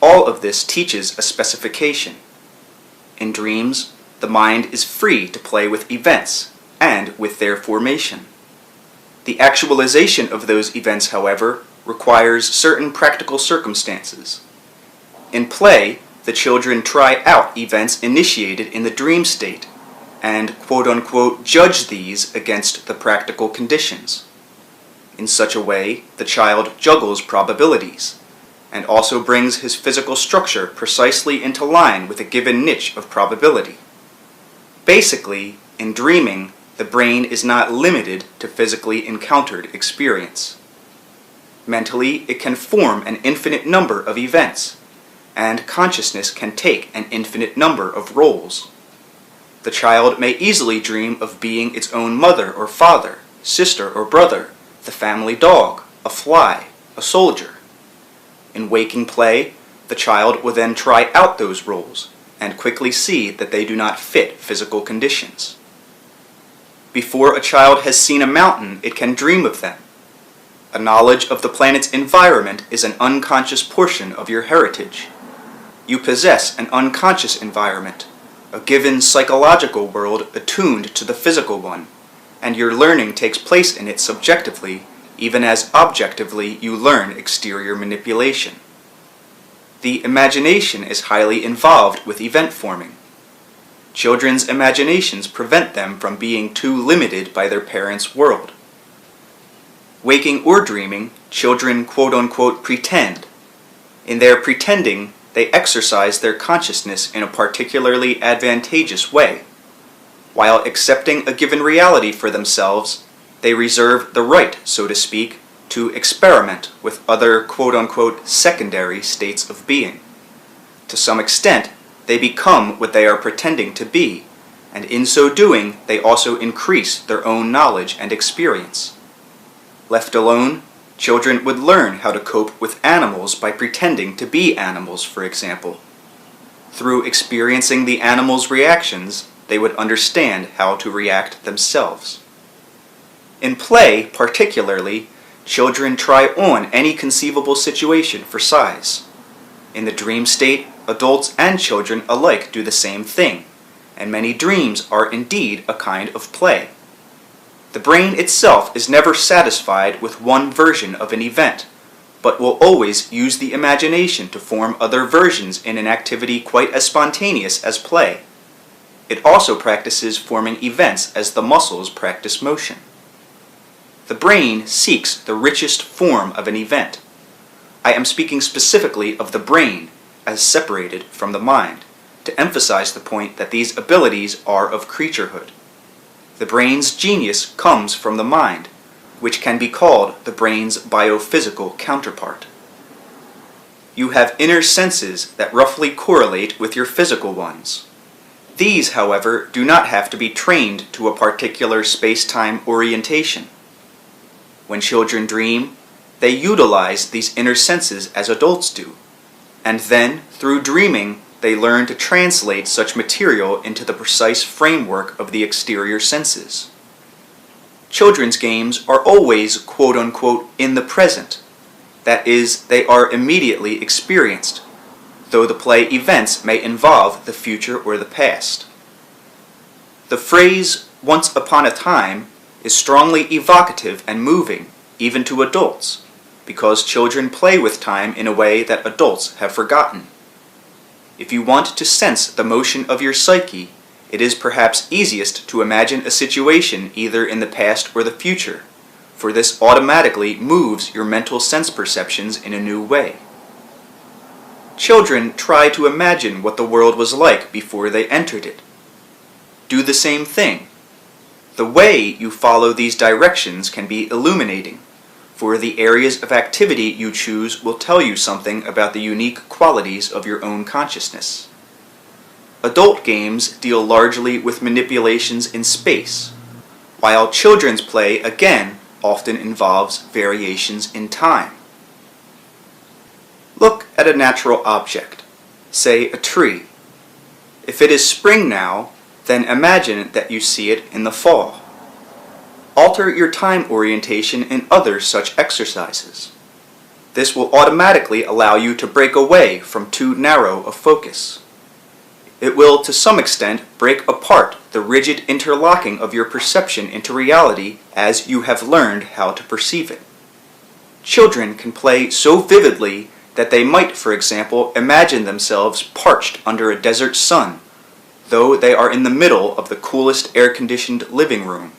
All of this teaches a specification. In dreams, the mind is free to play with events, and with their formation. The actualization of those events, however, requires certain practical circumstances. In play, the children try out events initiated in the dream state, and quote-unquote judge these against the practical conditions. In such a way, the child juggles probabilities, and also brings his physical structure precisely into line with a given niche of probability. Basically, in dreaming, the brain is not limited to physically encountered experience. Mentally, it can form an infinite number of events, and consciousness can take an infinite number of roles. The child may easily dream of being its own mother or father, sister or brother, the family dog, a fly, a soldier. In waking play, the child will then try out those roles, and quickly see that they do not fit physical conditions. Before a child has seen a mountain, it can dream of them. A knowledge of the planet's environment is an unconscious portion of your heritage. You possess an unconscious environment, a given psychological world attuned to the physical one, and your learning takes place in it subjectively, even as objectively you learn exterior manipulation. The imagination is highly involved with event forming. Children's imaginations prevent them from being too limited by their parents' world. Waking or dreaming, children quote-unquote pretend. In their pretending, they exercise their consciousness in a particularly advantageous way. While accepting a given reality for themselves, they reserve the right, so to speak, to experiment with other quote-unquote secondary states of being. To some extent, they become what they are pretending to be, and in so doing they also increase their own knowledge and experience. Left alone, children would learn how to cope with animals by pretending to be animals, for example. Through experiencing the animals' reactions, they would understand how to react themselves. In play, particularly, children try on any conceivable situation for size. In the dream state, adults and children alike do the same thing, and many dreams are indeed a kind of play. The brain itself is never satisfied with one version of an event, but will always use the imagination to form other versions in an activity quite as spontaneous as play. It also practices forming events as the muscles practice motion. The brain seeks the richest form of an event. I am speaking specifically of the brain as separated from the mind, to emphasize the point that these abilities are of creaturehood. The brain's genius comes from the mind, which can be called the brain's biophysical counterpart. You have inner senses that roughly correlate with your physical ones. These, however, do not have to be trained to a particular space-time orientation. When children dream, they utilize these inner senses as adults do, and then, through dreaming, they learn to translate such material into the precise framework of the exterior senses. Children's games are always quote-unquote in the present. That is, they are immediately experienced, though the play events may involve the future or the past. The phrase, "once upon a time," is strongly evocative and moving, even to adults, because children play with time in a way that adults have forgotten. If you want to sense the motion of your psyche, it is perhaps easiest to imagine a situation either in the past or the future, for this automatically moves your mental sense perceptions in a new way. Children try to imagine what the world was like before they entered it. Do the same thing. The way you follow these directions can be illuminating, for the areas of activity you choose will tell you something about the unique qualities of your own consciousness. Adult games deal largely with manipulations in space, while children's play again often involves variations in time. Look at a natural object, say a tree. If it is spring now, then imagine that you see it in the fall. Alter your time orientation in other such exercises. This will automatically allow you to break away from too narrow a focus. It will, to some extent, break apart the rigid interlocking of your perception into reality as you have learned how to perceive it. Children can play so vividly that they might, for example, imagine themselves parched under a desert sun, though they are in the middle of the coolest air-conditioned living room.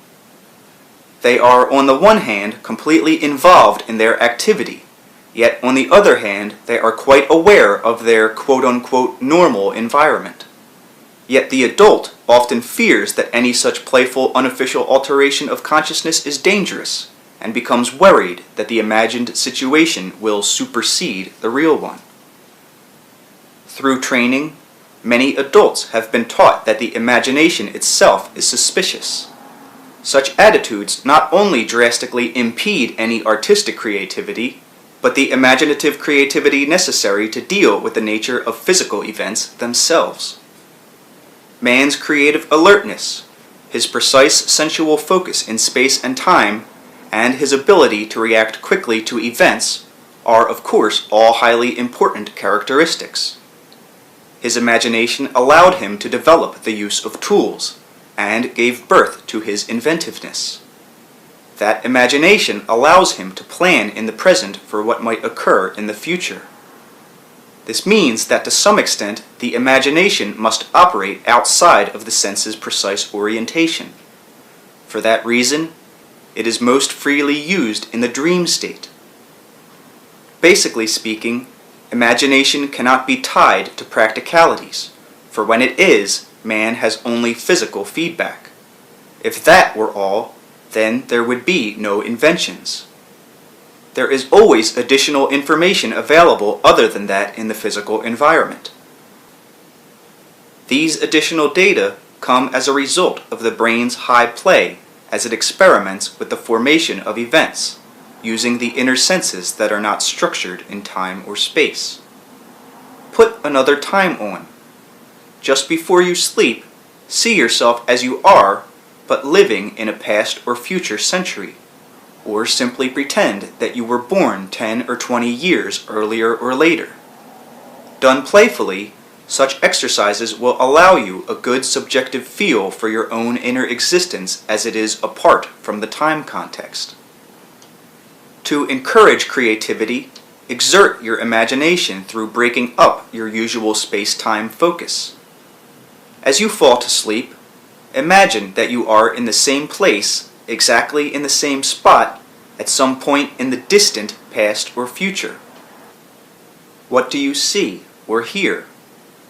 They are, on the one hand, completely involved in their activity, yet on the other hand, they are quite aware of their quote-unquote normal environment. Yet the adult often fears that any such playful, unofficial alteration of consciousness is dangerous, and becomes worried that the imagined situation will supersede the real one. Through training, many adults have been taught that the imagination itself is suspicious. Such attitudes not only drastically impede any artistic creativity, but the imaginative creativity necessary to deal with the nature of physical events themselves. Man's creative alertness, his precise sensual focus in space and time, and his ability to react quickly to events are, of course, all highly important characteristics. His imagination allowed him to develop the use of tools, and gave birth to his inventiveness. That imagination allows him to plan in the present for what might occur in the future. This means that to some extent the imagination must operate outside of the sense's precise orientation. For that reason, it is most freely used in the dream state. Basically speaking, imagination cannot be tied to practicalities, for when it is, man has only physical feedback. If that were all, then there would be no inventions. There is always additional information available other than that in the physical environment. These additional data come as a result of the brain's high play as it experiments with the formation of events, using the inner senses that are not structured in time or space. Put another time on. Just before you sleep, see yourself as you are, but living in a past or future century, or simply pretend that you were born 10 or 20 years earlier or later. Done playfully, such exercises will allow you a good subjective feel for your own inner existence as it is apart from the time context. To encourage creativity, exert your imagination through breaking up your usual space-time focus. As you fall to sleep, imagine that you are in the same place, exactly in the same spot, at some point in the distant past or future. What do you see or hear?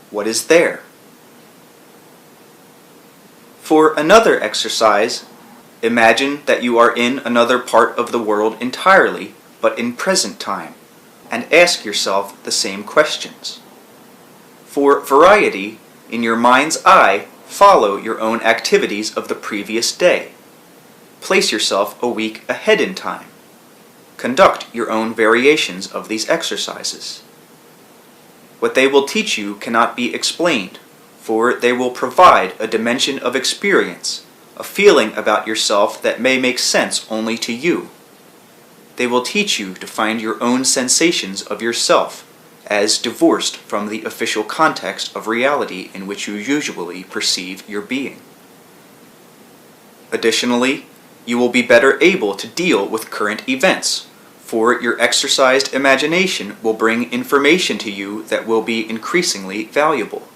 What is there? For another exercise, imagine that you are in another part of the world entirely, but in present time, and ask yourself the same questions. For variety, in your mind's eye, follow your own activities of the previous day. Place yourself a week ahead in time. Conduct your own variations of these exercises. What they will teach you cannot be explained, for they will provide a dimension of experience, a feeling about yourself that may make sense only to you. They will teach you to find your own sensations of yourself, as divorced from the official context of reality in which you usually perceive your being. Additionally, you will be better able to deal with current events, for your exercised imagination will bring information to you that will be increasingly valuable.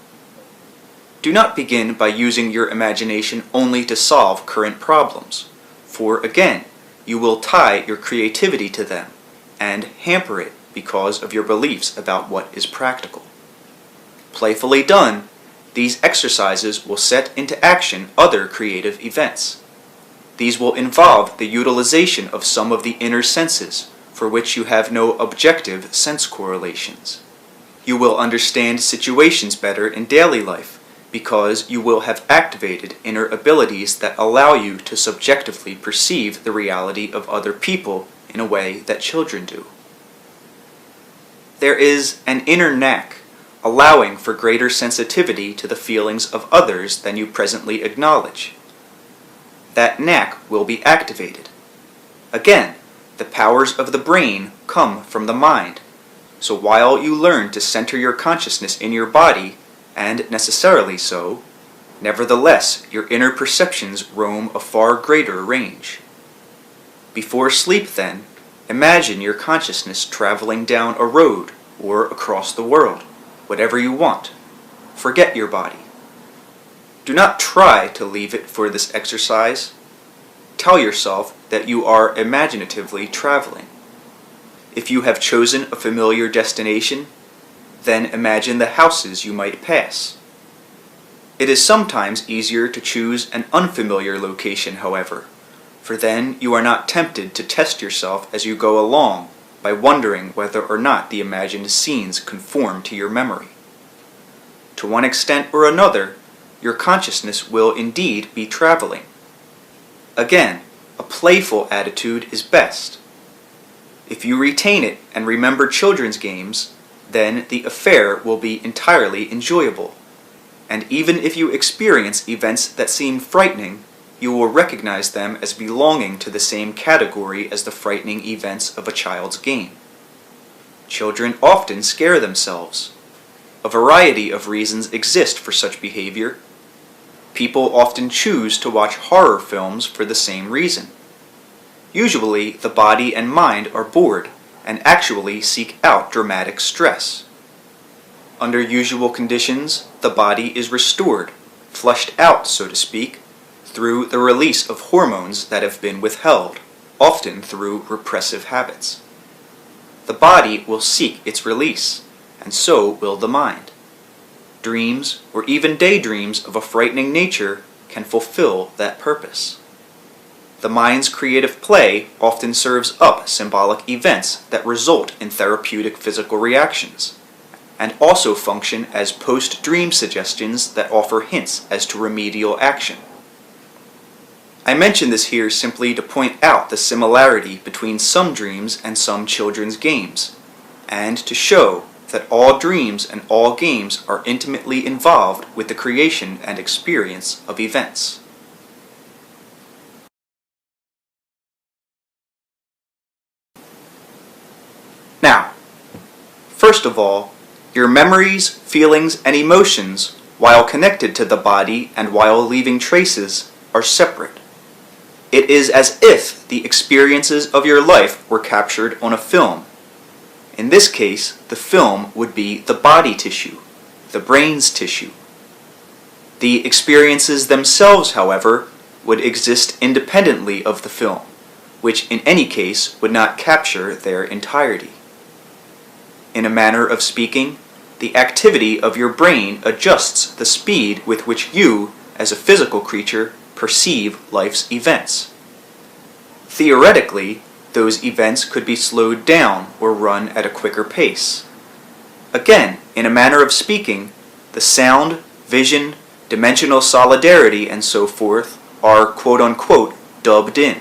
Do not begin by using your imagination only to solve current problems, for again, you will tie your creativity to them and hamper it because of your beliefs about what is practical. Playfully done, these exercises will set into action other creative events. These will involve the utilization of some of the inner senses, for which you have no objective sense correlations. You will understand situations better in daily life because you will have activated inner abilities that allow you to subjectively perceive the reality of other people in a way that children do. There is an inner knack, allowing for greater sensitivity to the feelings of others than you presently acknowledge. That knack will be activated. Again, the powers of the brain come from the mind, so while you learn to center your consciousness in your body, and necessarily so, nevertheless your inner perceptions roam a far greater range. Before sleep, then, imagine your consciousness traveling down a road or across the world, whatever you want. Forget your body. Do not try to leave it for this exercise. Tell yourself that you are imaginatively traveling. If you have chosen a familiar destination, then imagine the houses you might pass. It is sometimes easier to choose an unfamiliar location, however, for then you are not tempted to test yourself as you go along by wondering whether or not the imagined scenes conform to your memory. To one extent or another, your consciousness will indeed be traveling. Again, a playful attitude is best. If you retain it and remember children's games, then the affair will be entirely enjoyable. And even if you experience events that seem frightening, you will recognize them as belonging to the same category as the frightening events of a child's game. Children often scare themselves. A variety of reasons exist for such behavior. People often choose to watch horror films for the same reason. Usually, the body and mind are bored and actually seek out dramatic stress. Under usual conditions, the body is restored, flushed out, so to speak, through the release of hormones that have been withheld, often through repressive habits. The body will seek its release, and so will the mind. Dreams, or even daydreams of a frightening nature, can fulfill that purpose. The mind's creative play often serves up symbolic events that result in therapeutic physical reactions, and also function as post-dream suggestions that offer hints as to remedial action. I mention this here simply to point out the similarity between some dreams and some children's games, and to show that all dreams and all games are intimately involved with the creation and experience of events. Now, first of all, your memories, feelings, and emotions, while connected to the body and while leaving traces, are separate. It is as if the experiences of your life were captured on a film. In this case, the film would be the body tissue, the brain's tissue. The experiences themselves, however, would exist independently of the film, which in any case would not capture their entirety. In a manner of speaking, the activity of your brain adjusts the speed with which you, as a physical creature, perceive life's events. Theoretically, those events could be slowed down or run at a quicker pace. Again, in a manner of speaking, the sound, vision, dimensional solidarity, and so forth are quote-unquote dubbed in.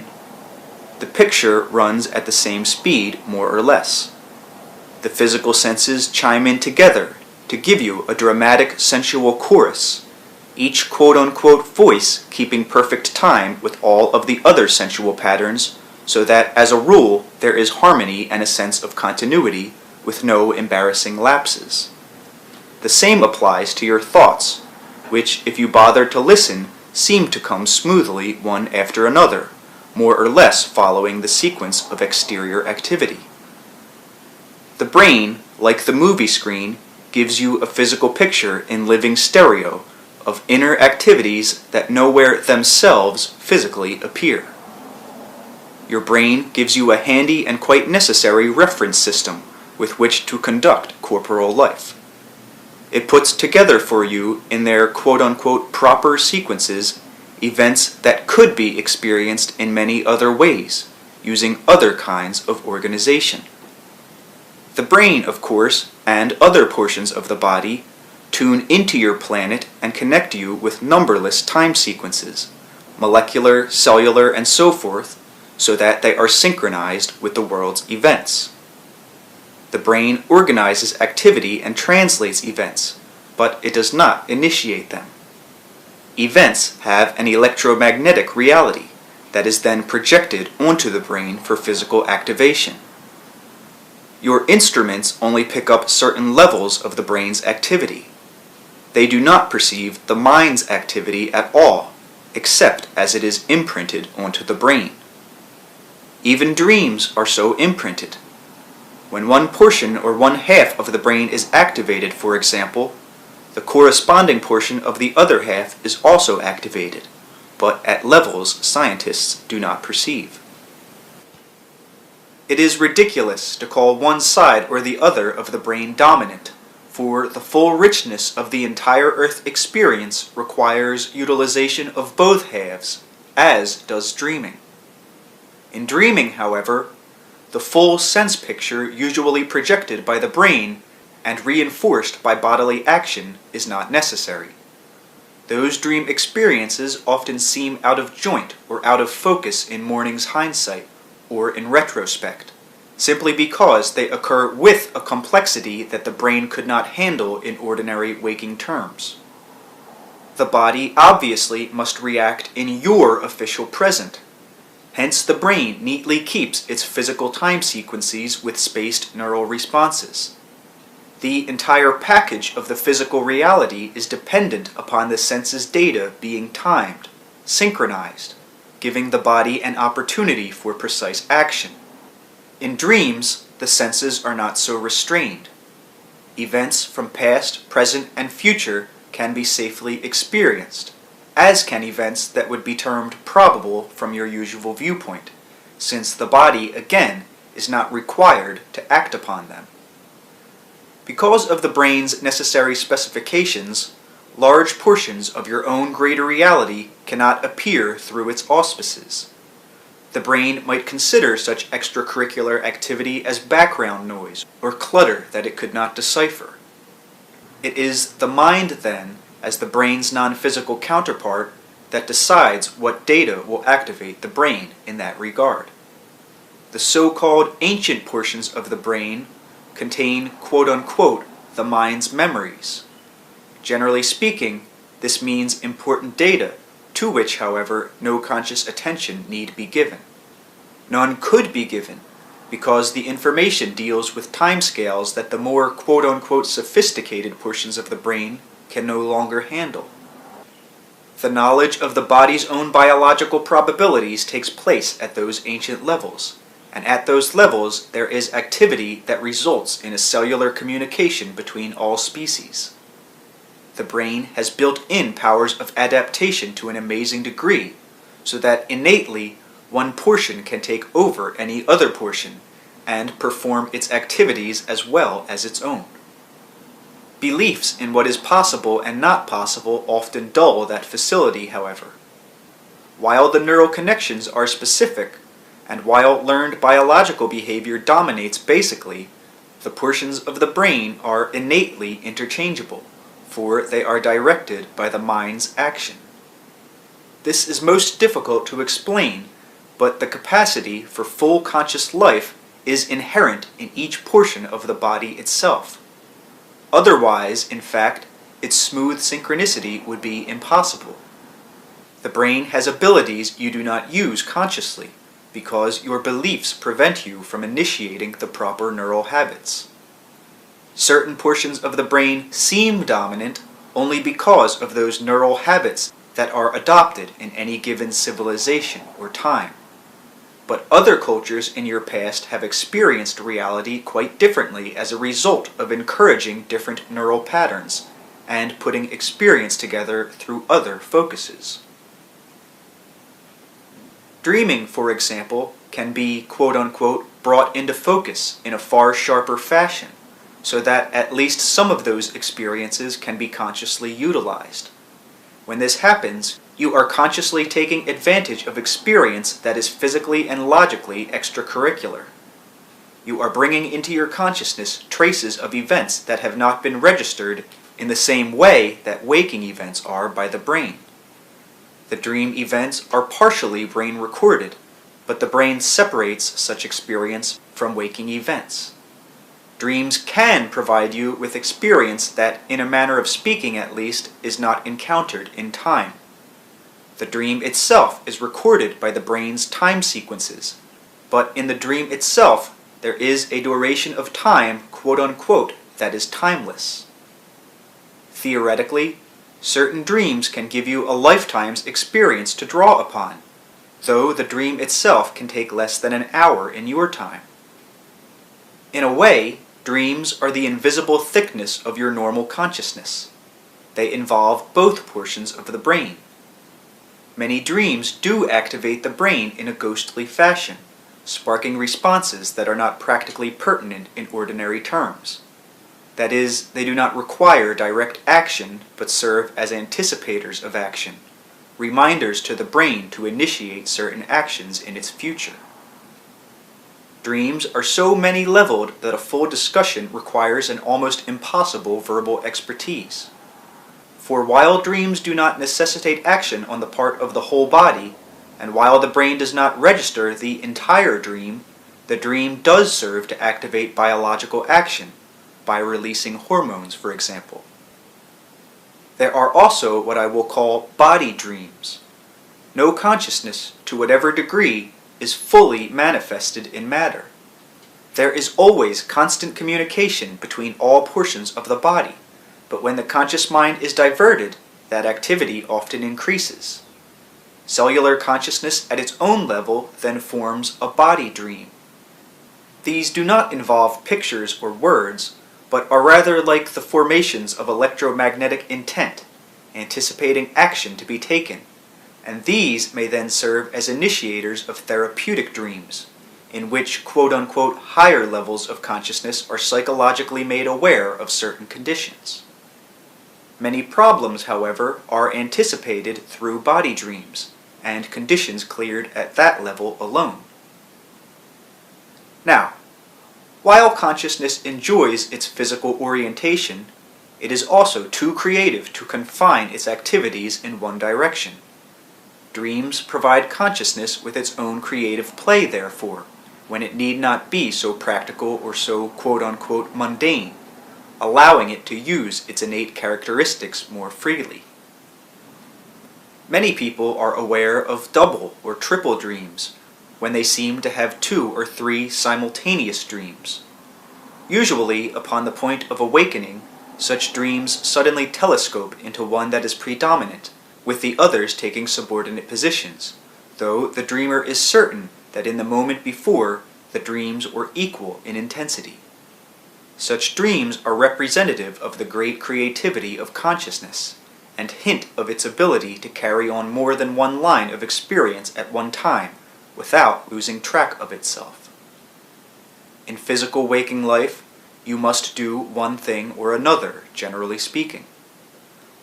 The picture runs at the same speed, more or less. The physical senses chime in together to give you a dramatic sensual chorus, each quote-unquote voice keeping perfect time with all of the other sensual patterns, so that as a rule there is harmony and a sense of continuity with no embarrassing lapses. The same applies to your thoughts, which, if you bother to listen, seem to come smoothly one after another, more or less following the sequence of exterior activity. The brain, like the movie screen, gives you a physical picture in living stereo of inner activities that nowhere themselves physically appear. Your brain gives you a handy and quite necessary reference system with which to conduct corporal life. It puts together for you in their quote-unquote proper sequences events that could be experienced in many other ways, using other kinds of organization. The brain, of course, and other portions of the body tune into your planet and connect you with numberless time sequences, molecular, cellular, and so forth, so that they are synchronized with the world's events. The brain organizes activity and translates events, but it does not initiate them. Events have an electromagnetic reality that is then projected onto the brain for physical activation. Your instruments only pick up certain levels of the brain's activity. They do not perceive the mind's activity at all, except as it is imprinted onto the brain. Even dreams are so imprinted. When one portion or one half of the brain is activated, for example, the corresponding portion of the other half is also activated, but at levels scientists do not perceive. It is ridiculous to call one side or the other of the brain dominant, for the full richness of the entire Earth experience requires utilization of both halves, as does dreaming. In dreaming, however, the full sense picture usually projected by the brain and reinforced by bodily action is not necessary. Those dream experiences often seem out of joint or out of focus in morning's hindsight, or in retrospect, simply because they occur with a complexity that the brain could not handle in ordinary waking terms. The body obviously must react in your official present. Hence the brain neatly keeps its physical time sequences with spaced neural responses. The entire package of the physical reality is dependent upon the senses' data being timed, synchronized, giving the body an opportunity for precise action. In dreams, the senses are not so restrained. Events from past, present, and future can be safely experienced, as can events that would be termed probable from your usual viewpoint, since the body, again, is not required to act upon them. Because of the brain's necessary specifications, large portions of your own greater reality cannot appear through its auspices. The brain might consider such extracurricular activity as background noise or clutter that it could not decipher. It is the mind, then, as the brain's non-physical counterpart, that decides what data will activate the brain in that regard. The so-called ancient portions of the brain contain, quote-unquote, the mind's memories. Generally speaking, this means important data, to which, however, no conscious attention need be given. None could be given, because the information deals with timescales that the more quote-unquote sophisticated portions of the brain can no longer handle. The knowledge of the body's own biological probabilities takes place at those ancient levels, and at those levels there is activity that results in a cellular communication between all species. The brain has built-in powers of adaptation to an amazing degree, so that innately one portion can take over any other portion and perform its activities as well as its own. Beliefs in what is possible and not possible often dull that facility, however. While the neural connections are specific, and while learned biological behavior dominates basically, the portions of the brain are innately interchangeable, for they are directed by the mind's action. This is most difficult to explain, but the capacity for full conscious life is inherent in each portion of the body itself. Otherwise, in fact, its smooth synchronicity would be impossible. The brain has abilities you do not use consciously, because your beliefs prevent you from initiating the proper neural habits. Certain portions of the brain seem dominant only because of those neural habits that are adopted in any given civilization or time. But other cultures in your past have experienced reality quite differently as a result of encouraging different neural patterns and putting experience together through other focuses. Dreaming, for example, can be, quote-unquote, brought into focus in a far sharper fashion, so that at least some of those experiences can be consciously utilized. When this happens, you are consciously taking advantage of experience that is physically and logically extracurricular. You are bringing into your consciousness traces of events that have not been registered in the same way that waking events are by the brain. The dream events are partially brain recorded, but the brain separates such experience from waking events. Dreams can provide you with experience that, in a manner of speaking at least, is not encountered in time. The dream itself is recorded by the brain's time sequences, but in the dream itself there is a duration of time, quote-unquote, that is timeless. Theoretically, certain dreams can give you a lifetime's experience to draw upon, though the dream itself can take less than an hour in your time. In a way, dreams are the invisible thickness of your normal consciousness. They involve both portions of the brain. Many dreams do activate the brain in a ghostly fashion, sparking responses that are not practically pertinent in ordinary terms. That is, they do not require direct action, but serve as anticipators of action, reminders to the brain to initiate certain actions in its future. Dreams are so many-leveled that a full discussion requires an almost impossible verbal expertise. For while dreams do not necessitate action on the part of the whole body, and while the brain does not register the entire dream, the dream does serve to activate biological action, by releasing hormones, for example. There are also what I will call body dreams. No consciousness, to whatever degree, is fully manifested in matter. There is always constant communication between all portions of the body, but when the conscious mind is diverted, that activity often increases. Cellular consciousness at its own level then forms a body dream. These do not involve pictures or words, but are rather like the formations of electromagnetic intent, anticipating action to be taken, and these may then serve as initiators of therapeutic dreams, in which quote-unquote higher levels of consciousness are psychologically made aware of certain conditions. Many problems, however, are anticipated through body dreams, and conditions cleared at that level alone. Now, while consciousness enjoys its physical orientation, it is also too creative to confine its activities in one direction. Dreams provide consciousness with its own creative play, therefore, when it need not be so practical or so quote-unquote mundane, allowing it to use its innate characteristics more freely. Many people are aware of double or triple dreams, when they seem to have 2 or 3 simultaneous dreams. Usually, upon the point of awakening, such dreams suddenly telescope into one that is predominant, with the others taking subordinate positions, though the dreamer is certain that in the moment before, the dreams were equal in intensity. Such dreams are representative of the great creativity of consciousness, and hint of its ability to carry on more than one line of experience at one time, without losing track of itself. In physical waking life, you must do one thing or another, generally speaking.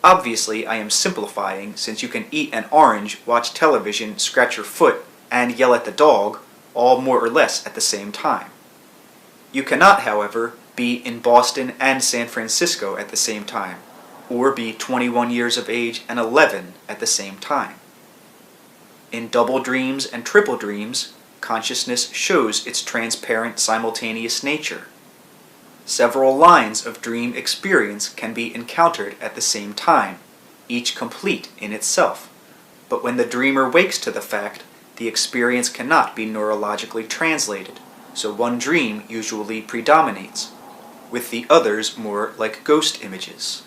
Obviously, I am simplifying, since you can eat an orange, watch television, scratch your foot, and yell at the dog, all more or less at the same time. You cannot, however, be in Boston and San Francisco at the same time, or be 21 years of age and 11 at the same time. In double dreams and triple dreams, consciousness shows its transparent simultaneous nature. Several lines of dream experience can be encountered at the same time, each complete in itself, but when the dreamer wakes to the fact, the experience cannot be neurologically translated, so one dream usually predominates, with the others more like ghost images.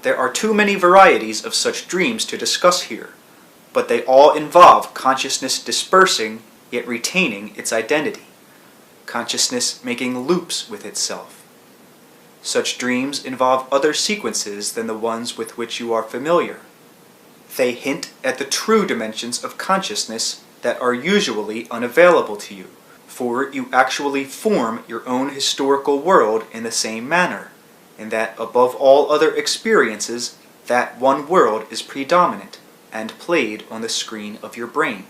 There are too many varieties of such dreams to discuss here, but they all involve consciousness dispersing yet retaining its identity, consciousness making loops with itself. Such dreams involve other sequences than the ones with which you are familiar. They hint at the true dimensions of consciousness that are usually unavailable to you, for you actually form your own historical world in the same manner, in that above all other experiences, that one world is predominant and played on the screen of your brain.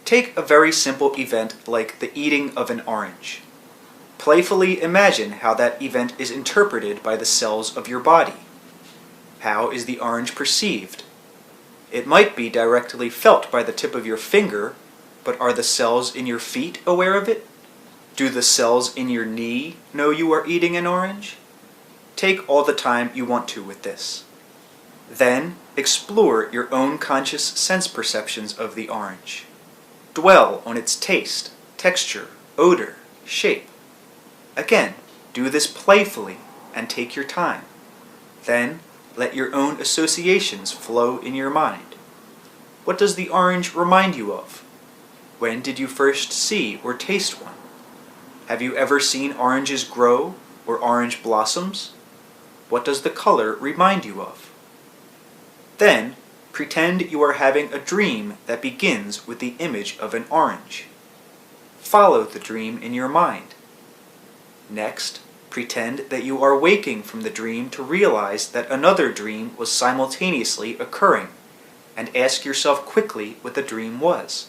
Take a very simple event like the eating of an orange. Playfully imagine how that event is interpreted by the cells of your body. How is the orange perceived? It might be directly felt by the tip of your finger, but are the cells in your feet aware of it? Do the cells in your knee know you are eating an orange? Take all the time you want to with this. Then explore your own conscious sense perceptions of the orange. Dwell on its taste, texture, odor, shape. Again, do this playfully and take your time. Then let your own associations flow in your mind. What does the orange remind you of? When did you first see or taste one? Have you ever seen oranges grow or orange blossoms? What does the color remind you of? Then, pretend you are having a dream that begins with the image of an orange. Follow the dream in your mind. Next, pretend that you are waking from the dream to realize that another dream was simultaneously occurring, and ask yourself quickly what the dream was.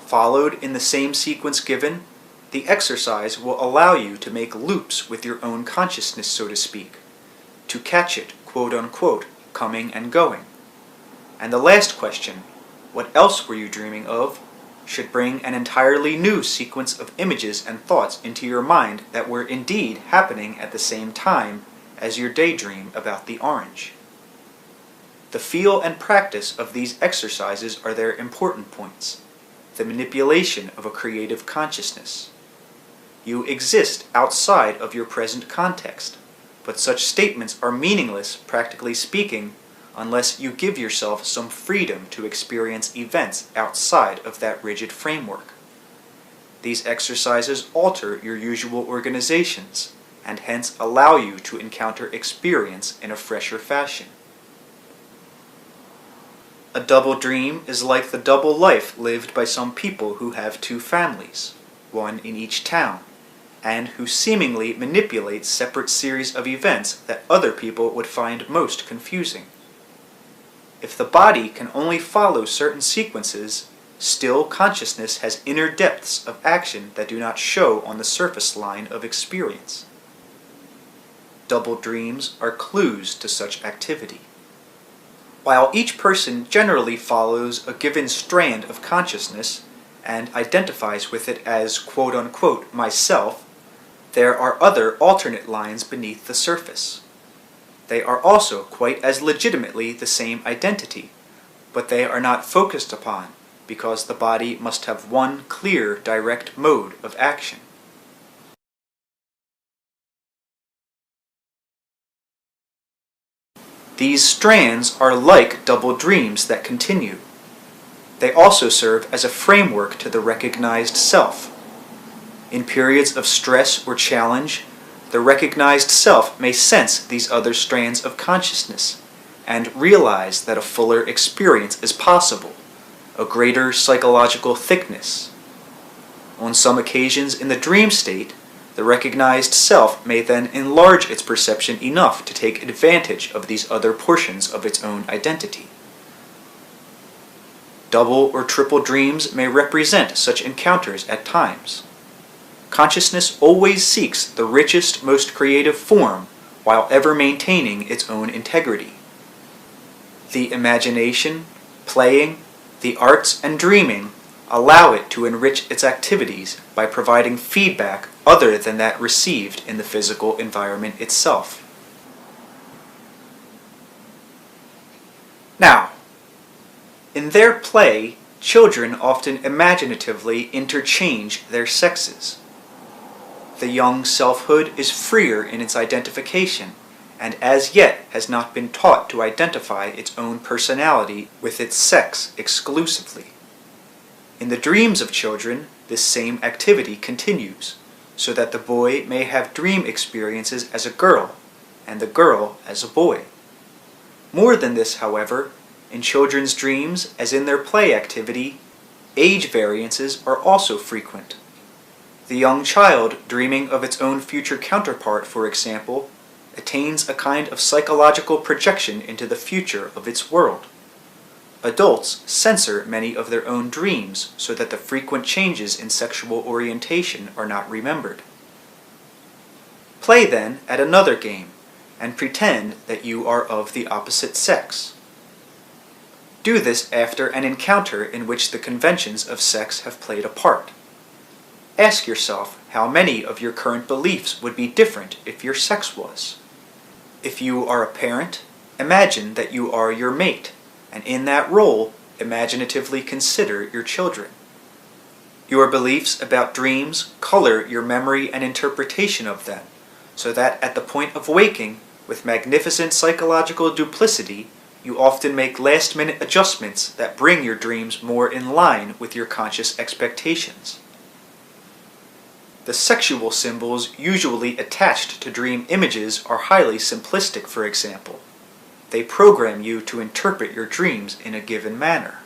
Followed in the same sequence given, the exercise will allow you to make loops with your own consciousness, so to speak, to catch it, quote-unquote, coming and going. And the last question, what else were you dreaming of, should bring an entirely new sequence of images and thoughts into your mind that were indeed happening at the same time as your daydream about the orange. The feel and practice of these exercises are their important points, the manipulation of a creative consciousness. You exist outside of your present context, but such statements are meaningless, practically speaking, unless you give yourself some freedom to experience events outside of that rigid framework. These exercises alter your usual organizations, and hence allow you to encounter experience in a fresher fashion. A double dream is like the double life lived by some people who have 2 families, one in each town, and who seemingly manipulate separate series of events that other people would find most confusing. If the body can only follow certain sequences, still consciousness has inner depths of action that do not show on the surface line of experience. double dreams are clues to such activity. While each person generally follows a given strand of consciousness and identifies with it as quote-unquote myself, there are other alternate lines beneath the surface. They are also quite as legitimately the same identity, but they are not focused upon because the body must have one clear, direct mode of action. These strands are like double dreams that continue. They also serve as a framework to the recognized self. In periods of stress or challenge, the recognized self may sense these other strands of consciousness and realize that a fuller experience is possible, a greater psychological thickness. On some occasions in the dream state, the recognized self may then enlarge its perception enough to take advantage of these other portions of its own identity. Double or triple dreams may represent such encounters at times. Consciousness always seeks the richest, most creative form while ever maintaining its own integrity. The imagination, playing, the arts, and dreaming allow it to enrich its activities by providing feedback other than that received in the physical environment itself. Now, in their play, children often imaginatively interchange their sexes. The young selfhood is freer in its identification, and as yet has not been taught to identify its own personality with its sex exclusively. In the dreams of children, this same activity continues, so that the boy may have dream experiences as a girl, and the girl as a boy. More than this, however, in children's dreams, as in their play activity, age variances are also frequent. The young child, dreaming of its own future counterpart, for example, attains a kind of psychological projection into the future of its world. Adults censor many of their own dreams so that the frequent changes in sexual orientation are not remembered. Play then at another game and pretend that you are of the opposite sex. Do this after an encounter in which the conventions of sex have played a part. Ask yourself how many of your current beliefs would be different if your sex was. If you are a parent, imagine that you are your mate, and in that role, imaginatively consider your children. Your beliefs about dreams color your memory and interpretation of them, so that at the point of waking, with magnificent psychological duplicity, you often make last-minute adjustments that bring your dreams more in line with your conscious expectations. The sexual symbols usually attached to dream images are highly simplistic, for example. They program you to interpret your dreams in a given manner.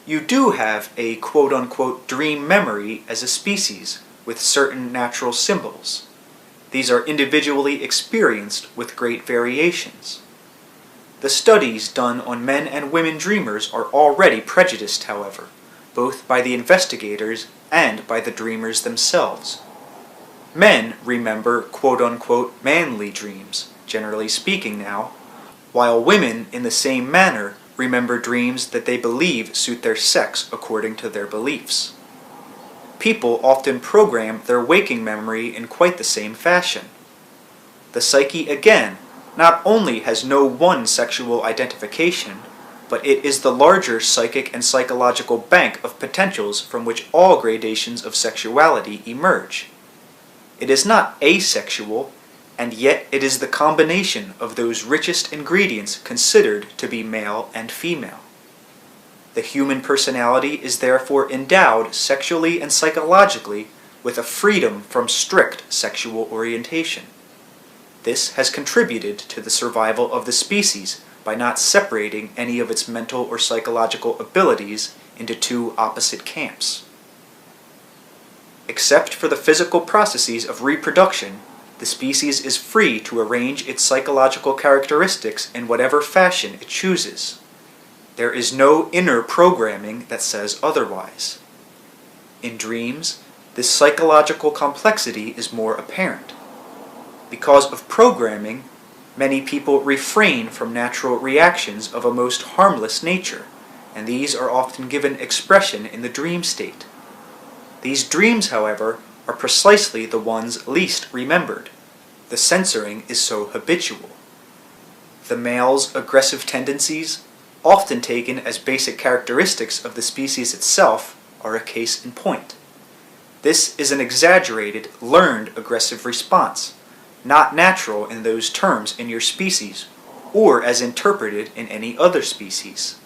You do have a quote-unquote dream memory as a species with certain natural symbols. These are individually experienced with great variations. The studies done on men and women dreamers are already prejudiced, however, both by the investigators and by the dreamers themselves. Men remember quote-unquote manly dreams, generally speaking now, while women in the same manner remember dreams that they believe suit their sex according to their beliefs. People often program their waking memory in quite the same fashion. The psyche, again, not only has no one sexual identification, but it is the larger psychic and psychological bank of potentials from which all gradations of sexuality emerge. It is not asexual, and yet it is the combination of those richest ingredients considered to be male and female. The human personality is therefore endowed sexually and psychologically with a freedom from strict sexual orientation. This has contributed to the survival of the species by not separating any of its mental or psychological abilities into two opposite camps. Except for the physical processes of reproduction, the species is free to arrange its psychological characteristics in whatever fashion it chooses. There is no inner programming that says otherwise. In dreams, this psychological complexity is more apparent. Because of programming, many people refrain from natural reactions of a most harmless nature, and these are often given expression in the dream state. These dreams, however, are precisely the ones least remembered. The censoring is so habitual. The male's aggressive tendencies, often taken as basic characteristics of the species itself, are a case in point. This is an exaggerated, learned aggressive response, not natural in those terms in your species, or as interpreted in any other species.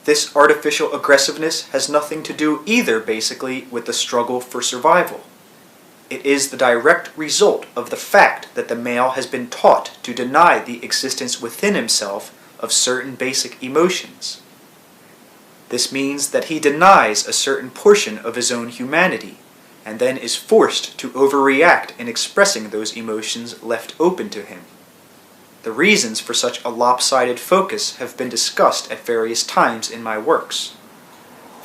This artificial aggressiveness has nothing to do either, basically, with the struggle for survival. It is the direct result of the fact that the male has been taught to deny the existence within himself of certain basic emotions. This means that he denies a certain portion of his own humanity, and then is forced to overreact in expressing those emotions left open to him. The reasons for such a lopsided focus have been discussed at various times in my works.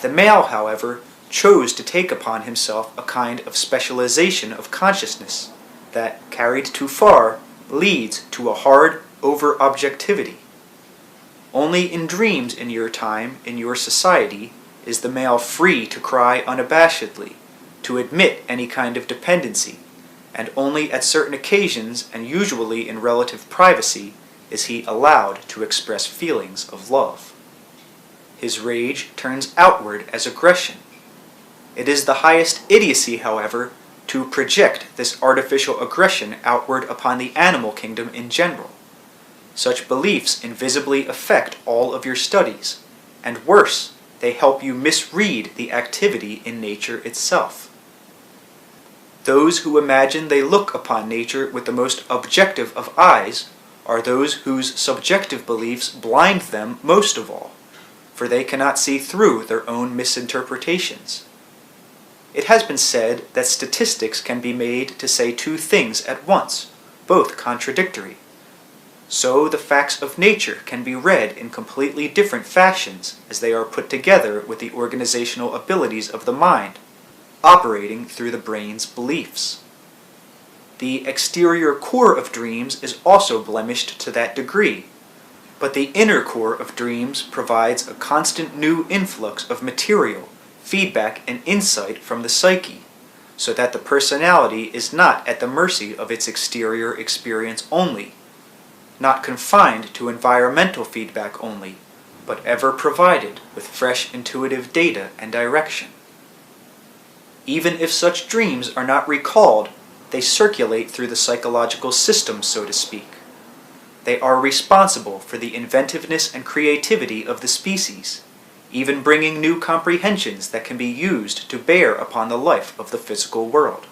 The male, however, chose to take upon himself a kind of specialization of consciousness that, carried too far, leads to a hard over-objectivity. Only in dreams in your time, in your society, is the male free to cry unabashedly, to admit any kind of dependency, and only at certain occasions, and usually in relative privacy, is he allowed to express feelings of love. His rage turns outward as aggression. It is the highest idiocy, however, to project this artificial aggression outward upon the animal kingdom in general. Such beliefs invisibly affect all of your studies, and worse, they help you misread the activity in nature itself. Those who imagine they look upon nature with the most objective of eyes are those whose subjective beliefs blind them most of all, for they cannot see through their own misinterpretations. It has been said that statistics can be made to say two things at once, both contradictory. So the facts of nature can be read in completely different fashions as they are put together with the organizational abilities of the mind, operating through the brain's beliefs. The exterior core of dreams is also blemished to that degree, but the inner core of dreams provides a constant new influx of material, feedback, and insight from the psyche, so that the personality is not at the mercy of its exterior experience only, not confined to environmental feedback only, but ever provided with fresh intuitive data and direction. Even if such dreams are not recalled, they circulate through the psychological system, so to speak. They are responsible for the inventiveness and creativity of the species, even bringing new comprehensions that can be used to bear upon the life of the physical world.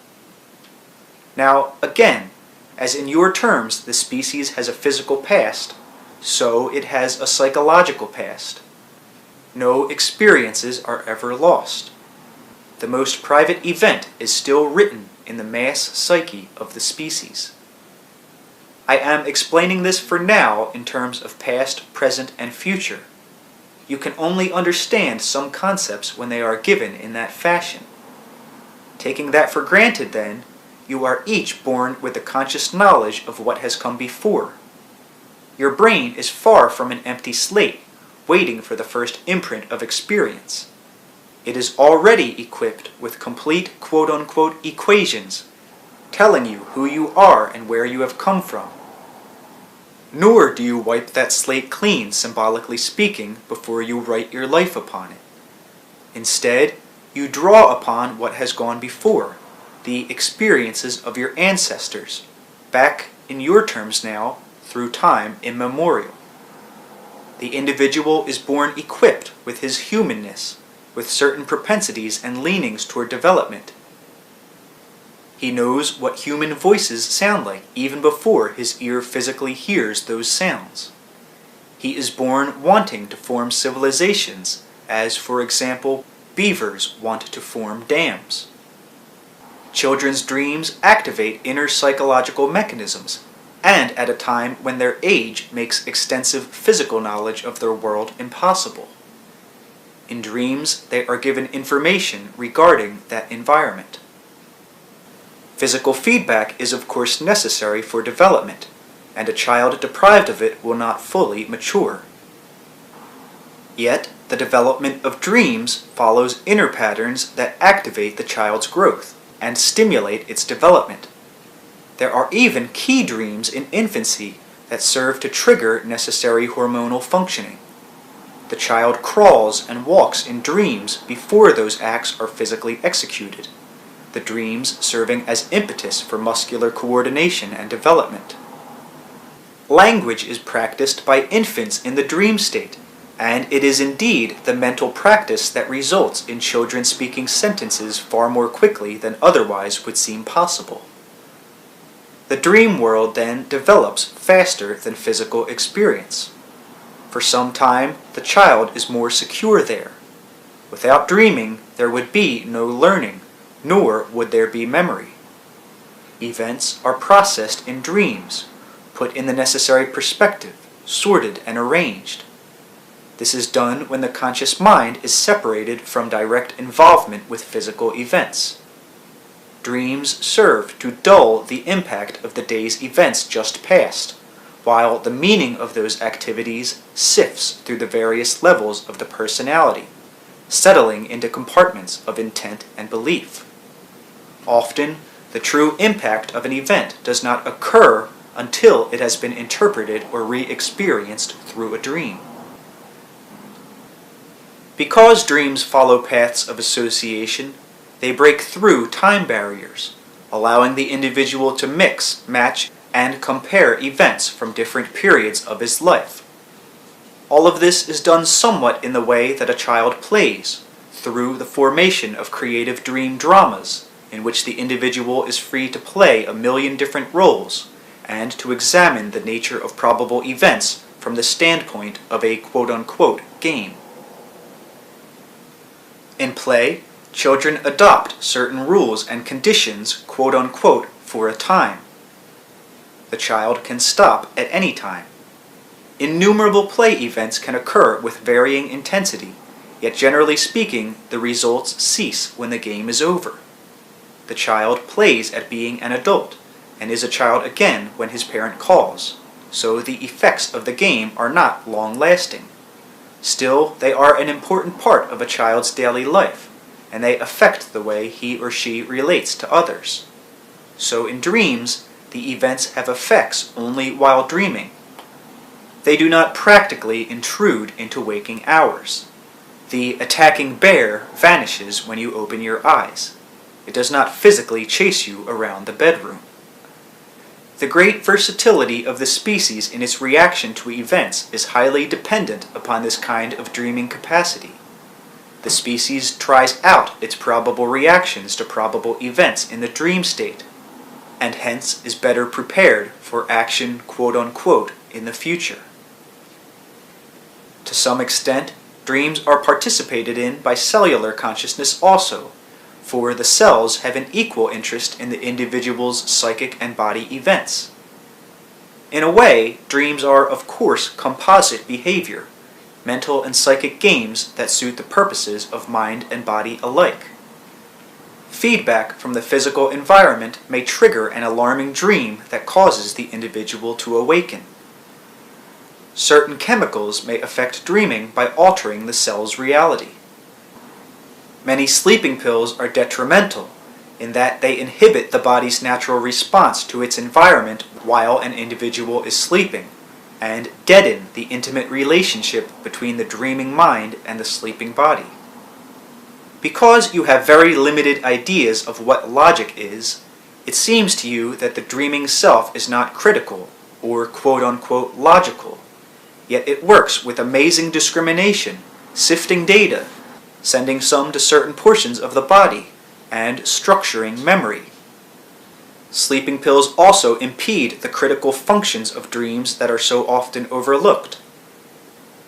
Now, again, as in your terms the species has a physical past, so it has a psychological past. No experiences are ever lost. The most private event is still written in the mass psyche of the species. I am explaining this for now in terms of past, present, and future. You can only understand some concepts when they are given in that fashion. Taking that for granted, then, you are each born with the conscious knowledge of what has come before. Your brain is far from an empty slate, waiting for the first imprint of experience. It is already equipped with complete quote-unquote equations, telling you who you are and where you have come from. Nor do you wipe that slate clean, symbolically speaking, before you write your life upon it. Instead, you draw upon what has gone before, the experiences of your ancestors, back, in your terms now, through time immemorial. The individual is born equipped with his humanness, with certain propensities and leanings toward development. He knows what human voices sound like even before his ear physically hears those sounds. He is born wanting to form civilizations, as, for example, beavers want to form dams. Children's dreams activate inner psychological mechanisms, and at a time when their age makes extensive physical knowledge of their world impossible. In dreams, they are given information regarding that environment. Physical feedback is of course necessary for development, and a child deprived of it will not fully mature. Yet, the development of dreams follows inner patterns that activate the child's growth and stimulate its development. There are even key dreams in infancy that serve to trigger necessary hormonal functioning. The child crawls and walks in dreams before those acts are physically executed, the dreams serving as impetus for muscular coordination and development. Language is practiced by infants in the dream state, and it is indeed the mental practice that results in children speaking sentences far more quickly than otherwise would seem possible. The dream world then develops faster than physical experience. For some time, the child is more secure there. Without dreaming, there would be no learning, nor would there be memory. Events are processed in dreams, put in the necessary perspective, sorted and arranged. This is done when the conscious mind is separated from direct involvement with physical events. Dreams serve to dull the impact of the day's events just past, while the meaning of those activities sifts through the various levels of the personality, settling into compartments of intent and belief. Often, the true impact of an event does not occur until it has been interpreted or re-experienced through a dream. Because dreams follow paths of association, they break through time barriers, allowing the individual to mix, match, and compare events from different periods of his life. All of this is done somewhat in the way that a child plays, through the formation of creative dream dramas, in which the individual is free to play a million different roles, and to examine the nature of probable events from the standpoint of a quote-unquote game. In play, children adopt certain rules and conditions, quote-unquote, for a time. The child can stop at any time. Innumerable play events can occur with varying intensity, yet generally speaking, the results cease when the game is over. The child plays at being an adult, and is a child again when his parent calls, so the effects of the game are not long-lasting. Still, they are an important part of a child's daily life, and they affect the way he or she relates to others. So in dreams, the events have effects only while dreaming. They do not practically intrude into waking hours. The attacking bear vanishes when you open your eyes. It does not physically chase you around the bedroom. The great versatility of the species in its reaction to events is highly dependent upon this kind of dreaming capacity. The species tries out its probable reactions to probable events in the dream state, and hence is better prepared for action quote-unquote in the future. To some extent, dreams are participated in by cellular consciousness also, for the cells have an equal interest in the individual's psychic and body events. In a way, dreams are of course composite behavior, mental and psychic games that suit the purposes of mind and body alike. Feedback from the physical environment may trigger an alarming dream that causes the individual to awaken. Certain chemicals may affect dreaming by altering the cell's reality. Many sleeping pills are detrimental in that they inhibit the body's natural response to its environment while an individual is sleeping, and deaden the intimate relationship between the dreaming mind and the sleeping body. Because you have very limited ideas of what logic is, it seems to you that the dreaming self is not critical or quote-unquote logical, yet it works with amazing discrimination, sifting data, sending some to certain portions of the body, and structuring memory. Sleeping pills also impede the critical functions of dreams that are so often overlooked.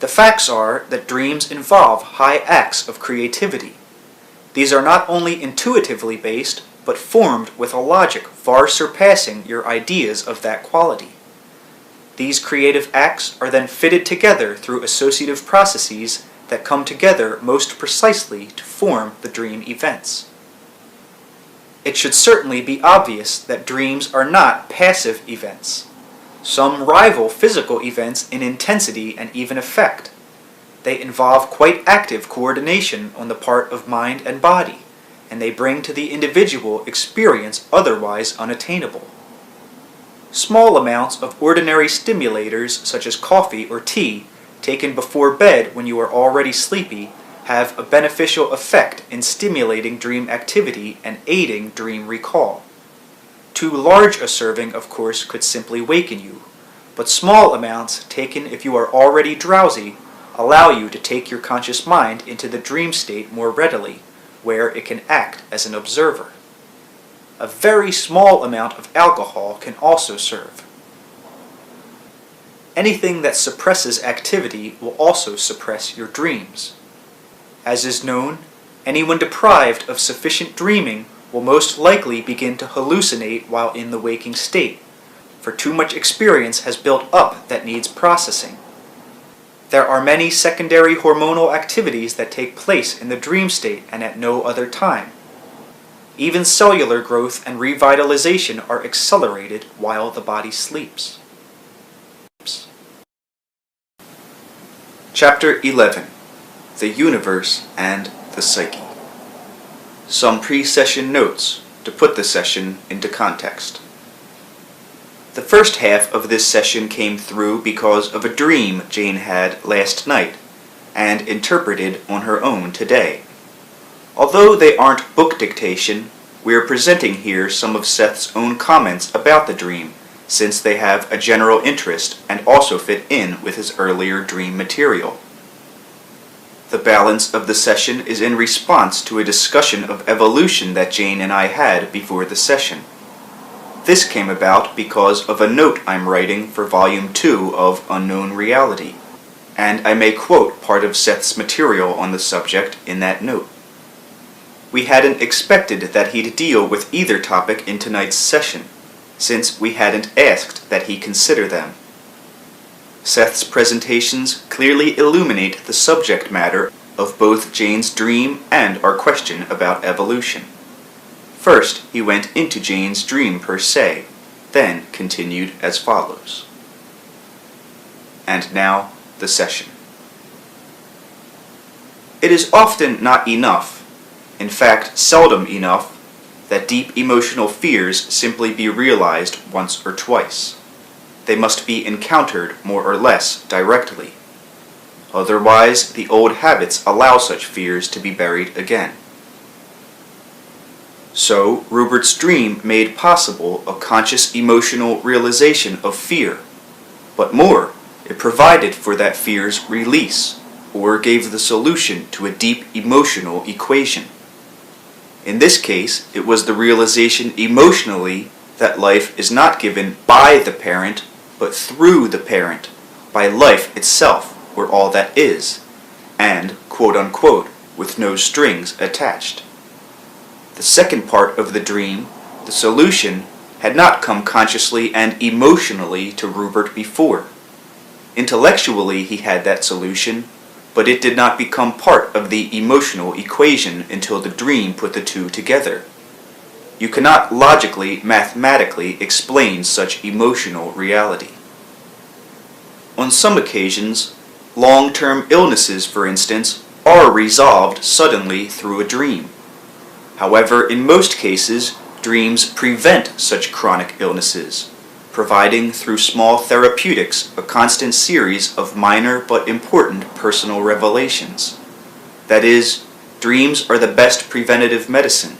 The facts are that dreams involve high acts of creativity. These are not only intuitively based, but formed with a logic far surpassing your ideas of that quality. These creative acts are then fitted together through associative processes that come together most precisely to form the dream events. It should certainly be obvious that dreams are not passive events. Some rival physical events in intensity and even effect. They involve quite active coordination on the part of mind and body, and they bring to the individual experience otherwise unattainable. Small amounts of ordinary stimulators such as coffee or tea taken before bed when you are already sleepy have a beneficial effect in stimulating dream activity and aiding dream recall. Too large a serving, of course, could simply waken you, but small amounts taken if you are already drowsy allow you to take your conscious mind into the dream state more readily, where it can act as an observer. A very small amount of alcohol can also serve. Anything that suppresses activity will also suppress your dreams. As is known, anyone deprived of sufficient dreaming will most likely begin to hallucinate while in the waking state, for too much experience has built up that needs processing. There are many secondary hormonal activities that take place in the dream state and at no other time. Even cellular growth and revitalization are accelerated while the body sleeps. Chapter 11. The Universe and the Psyche. Some pre-session notes to put the session into context. The first half of this session came through because of a dream Jane had last night and interpreted on her own today. Although they aren't book dictation, we are presenting here some of Seth's own comments about the dream, since they have a general interest and also fit in with his earlier dream material. The balance of the session is in response to a discussion of evolution that Jane and I had before the session. This came about because of a note I'm writing for Volume 2 of Unknown Reality, and I may quote part of Seth's material on the subject in that note. We hadn't expected that he'd deal with either topic in tonight's session, since we hadn't asked that he consider them. Seth's presentations clearly illuminate the subject matter of both Jane's dream and our question about evolution. First, he went into Jane's dream per se, then continued as follows. And now, the session. It is often not enough, in fact seldom enough, that deep emotional fears simply be realized once or twice. They must be encountered more or less directly. Otherwise, the old habits allow such fears to be buried again. So, Rupert's dream made possible a conscious emotional realization of fear. But more, it provided for that fear's release, or gave the solution to a deep emotional equation. In this case, it was the realization emotionally that life is not given by the parent, but through the parent, by life itself, or all that is, and, quote-unquote, with no strings attached. The second part of the dream, the solution, had not come consciously and emotionally to Rupert before. Intellectually he had that solution, but it did not become part of the emotional equation until the dream put the two together. You cannot logically, mathematically explain such emotional reality. On some occasions, long-term illnesses, for instance, are resolved suddenly through a dream. However, in most cases, dreams prevent such chronic illnesses, providing through small therapeutics a constant series of minor but important personal revelations. That is, dreams are the best preventative medicine.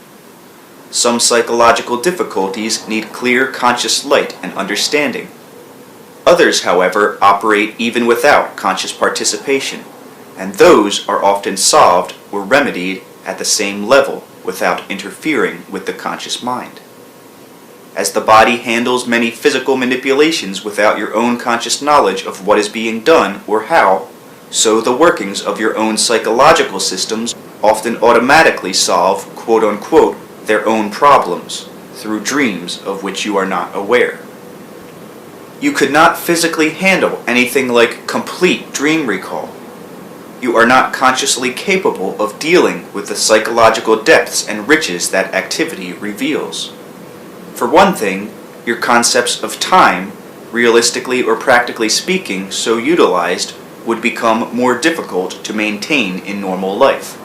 Some psychological difficulties need clear conscious light and understanding. Others, however, operate even without conscious participation, and those are often solved or remedied at the same level without interfering with the conscious mind. As the body handles many physical manipulations without your own conscious knowledge of what is being done or how, so the workings of your own psychological systems often automatically solve, quote-unquote, their own problems through dreams of which you are not aware. You could not physically handle anything like complete dream recall. You are not consciously capable of dealing with the psychological depths and riches that activity reveals. For one thing, your concepts of time, realistically or practically speaking, so utilized, would become more difficult to maintain in normal life.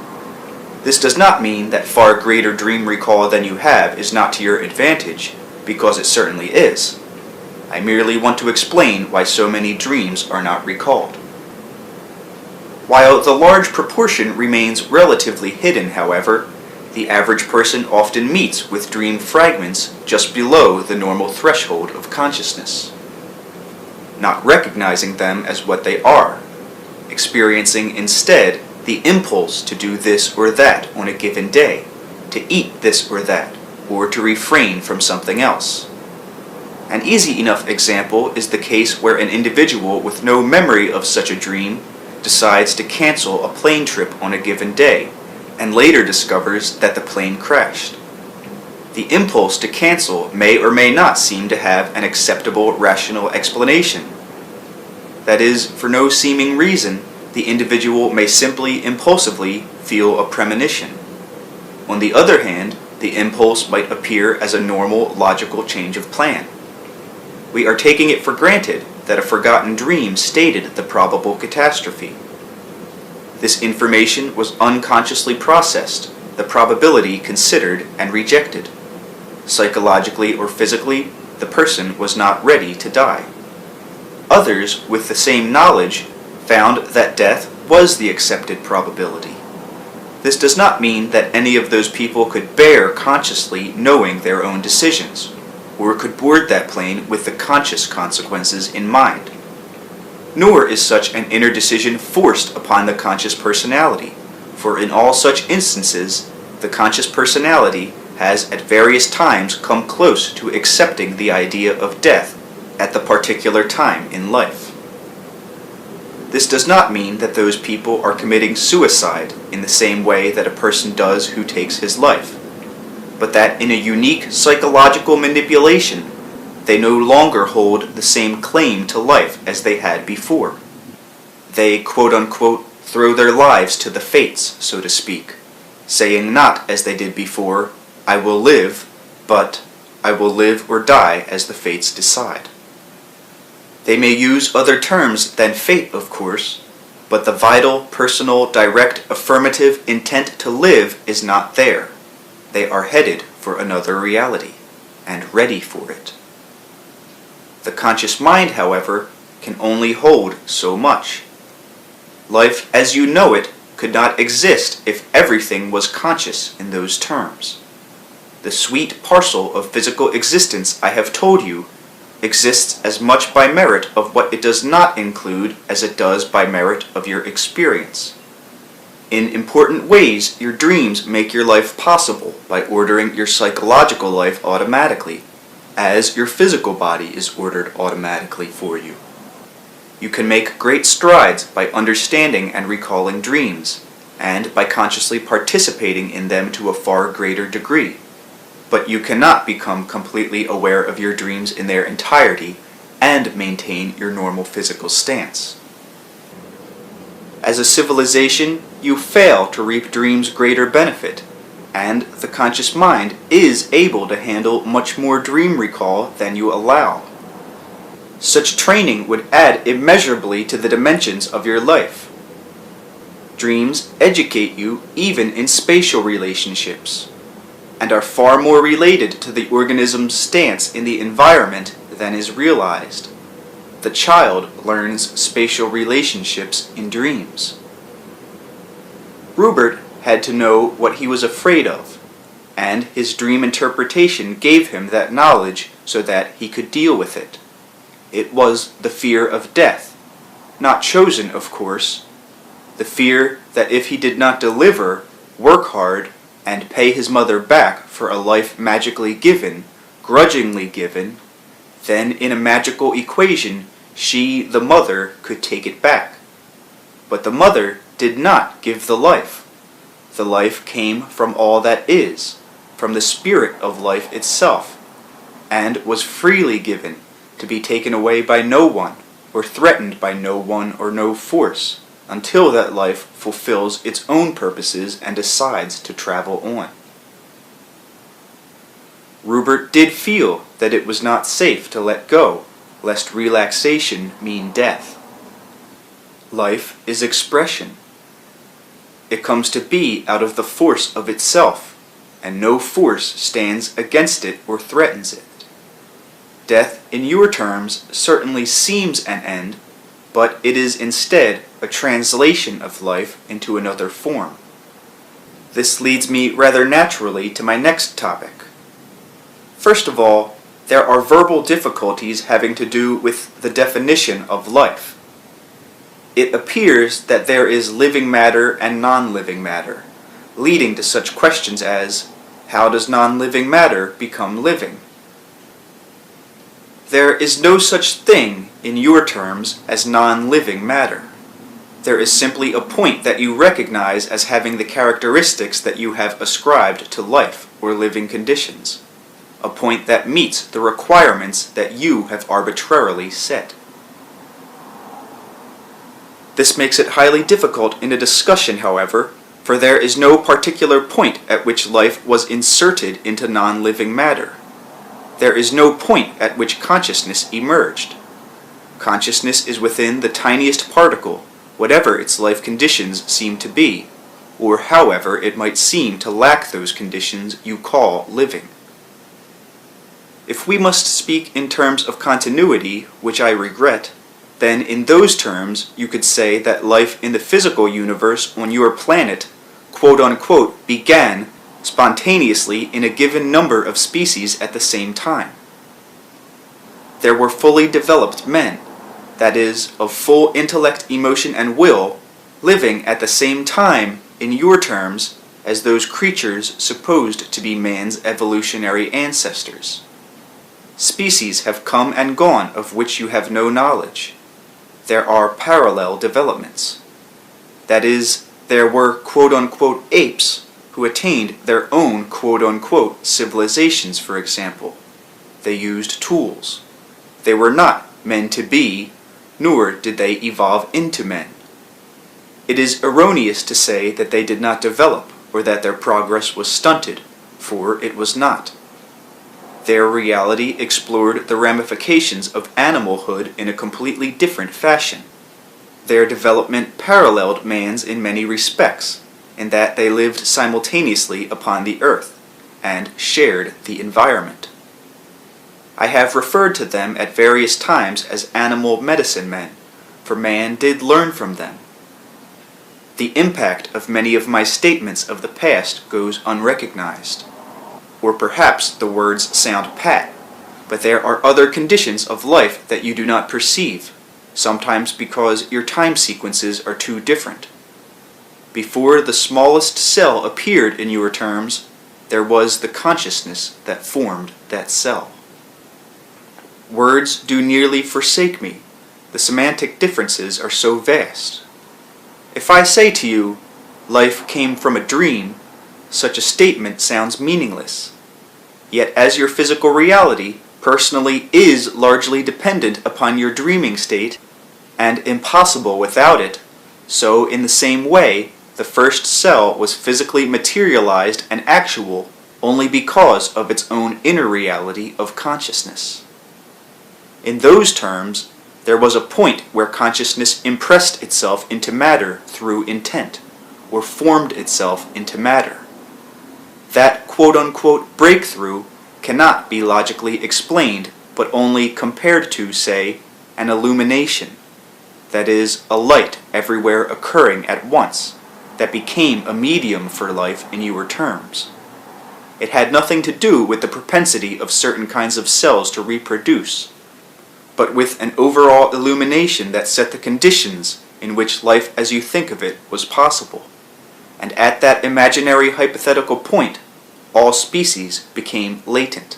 This does not mean that far greater dream recall than you have is not to your advantage, because it certainly is. I merely want to explain why so many dreams are not recalled. While the large proportion remains relatively hidden, however, the average person often meets with dream fragments just below the normal threshold of consciousness, not recognizing them as what they are, experiencing instead the impulse to do this or that on a given day, to eat this or that, or to refrain from something else. An easy enough example is the case where an individual with no memory of such a dream decides to cancel a plane trip on a given day, and later discovers that the plane crashed. The impulse to cancel may or may not seem to have an acceptable rational explanation. That is, for no seeming reason, the individual may simply impulsively feel a premonition. On the other hand, the impulse might appear as a normal, logical change of plan. We are taking it for granted that a forgotten dream stated the probable catastrophe. This information was unconsciously processed, the probability considered and rejected. Psychologically or physically, the person was not ready to die. Others, with the same knowledge, found that death was the accepted probability. This does not mean that any of those people could bear consciously knowing their own decisions, or could board that plane with the conscious consequences in mind. Nor is such an inner decision forced upon the conscious personality, for in all such instances, the conscious personality has at various times come close to accepting the idea of death at the particular time in life. This does not mean that those people are committing suicide in the same way that a person does who takes his life, but that in a unique psychological manipulation, they no longer hold the same claim to life as they had before. They, quote-unquote, throw their lives to the fates, so to speak, saying not as they did before, I will live, but I will live or die as the fates decide. They may use other terms than fate, of course, but the vital, personal, direct, affirmative intent to live is not there. They are headed for another reality, and ready for it. The conscious mind, however, can only hold so much. Life as you know it could not exist if everything was conscious in those terms. The sweet parcel of physical existence I have told you exists as much by merit of what it does not include as it does by merit of your experience. In important ways, your dreams make your life possible by ordering your psychological life automatically, as your physical body is ordered automatically for you. You can make great strides by understanding and recalling dreams, and by consciously participating in them to a far greater degree. But you cannot become completely aware of your dreams in their entirety and maintain your normal physical stance. As a civilization, you fail to reap dreams' greater benefit, and the conscious mind is able to handle much more dream recall than you allow. Such training would add immeasurably to the dimensions of your life. Dreams educate you even in spatial relationships, and are far more related to the organism's stance in the environment than is realized. The child learns spatial relationships in dreams. Rupert had to know what he was afraid of, and his dream interpretation gave him that knowledge so that he could deal with it. It was the fear of death, not chosen, of course, the fear that if he did not deliver, work hard, and pay his mother back for a life magically given, grudgingly given, then in a magical equation, she, the mother, could take it back. But the mother did not give the life. The life came from all that is, from the spirit of life itself, and was freely given, to be taken away by no one, or threatened by no one or no force, until that life fulfills its own purposes and decides to travel on. Rupert did feel that it was not safe to let go, lest relaxation mean death. Life is expression. It comes to be out of the force of itself, and no force stands against it or threatens it. Death, in your terms, certainly seems an end, but it is instead a translation of life into another form. This leads me rather naturally to my next topic. First of all, there are verbal difficulties having to do with the definition of life. It appears that there is living matter and non-living matter, leading to such questions as, how does non-living matter become living? There is no such thing, in your terms, as non-living matter. There is simply a point that you recognize as having the characteristics that you have ascribed to life or living conditions. A point that meets the requirements that you have arbitrarily set. This makes it highly difficult in a discussion, however, for there is no particular point at which life was inserted into non-living matter. There is no point at which consciousness emerged. Consciousness is within the tiniest particle, whatever its life conditions seem to be, or however it might seem to lack those conditions you call living. If we must speak in terms of continuity, which I regret, then in those terms you could say that life in the physical universe on your planet, quote-unquote, began spontaneously in a given number of species at the same time. There were fully developed men, that is, of full intellect, emotion, and will, living at the same time, in your terms, as those creatures supposed to be man's evolutionary ancestors. Species have come and gone of which you have no knowledge. There are parallel developments. That is, there were quote-unquote apes who attained their own quote-unquote civilizations, for example. They used tools. They were not men to be, nor did they evolve into men. It is erroneous to say that they did not develop or that their progress was stunted, for it was not. Their reality explored the ramifications of animalhood in a completely different fashion. Their development paralleled man's in many respects, in that they lived simultaneously upon the earth, and shared the environment. I have referred to them at various times as animal medicine men, for man did learn from them. The impact of many of my statements of the past goes unrecognized. Or perhaps the words sound pat, but there are other conditions of life that you do not perceive, sometimes because your time sequences are too different. Before the smallest cell appeared in your terms, there was the consciousness that formed that cell. Words do nearly forsake me. The semantic differences are so vast. If I say to you, life came from a dream, such a statement sounds meaningless. Yet as your physical reality personally is largely dependent upon your dreaming state, and impossible without it, so in the same way, the first cell was physically materialized and actual only because of its own inner reality of consciousness. In those terms, there was a point where consciousness impressed itself into matter through intent, or formed itself into matter. That quote-unquote breakthrough cannot be logically explained, but only compared to, say, an illumination, that is, a light everywhere occurring at once, that became a medium for life in your terms. It had nothing to do with the propensity of certain kinds of cells to reproduce, but with an overall illumination that set the conditions in which life as you think of it was possible. And at that imaginary hypothetical point, all species became latent.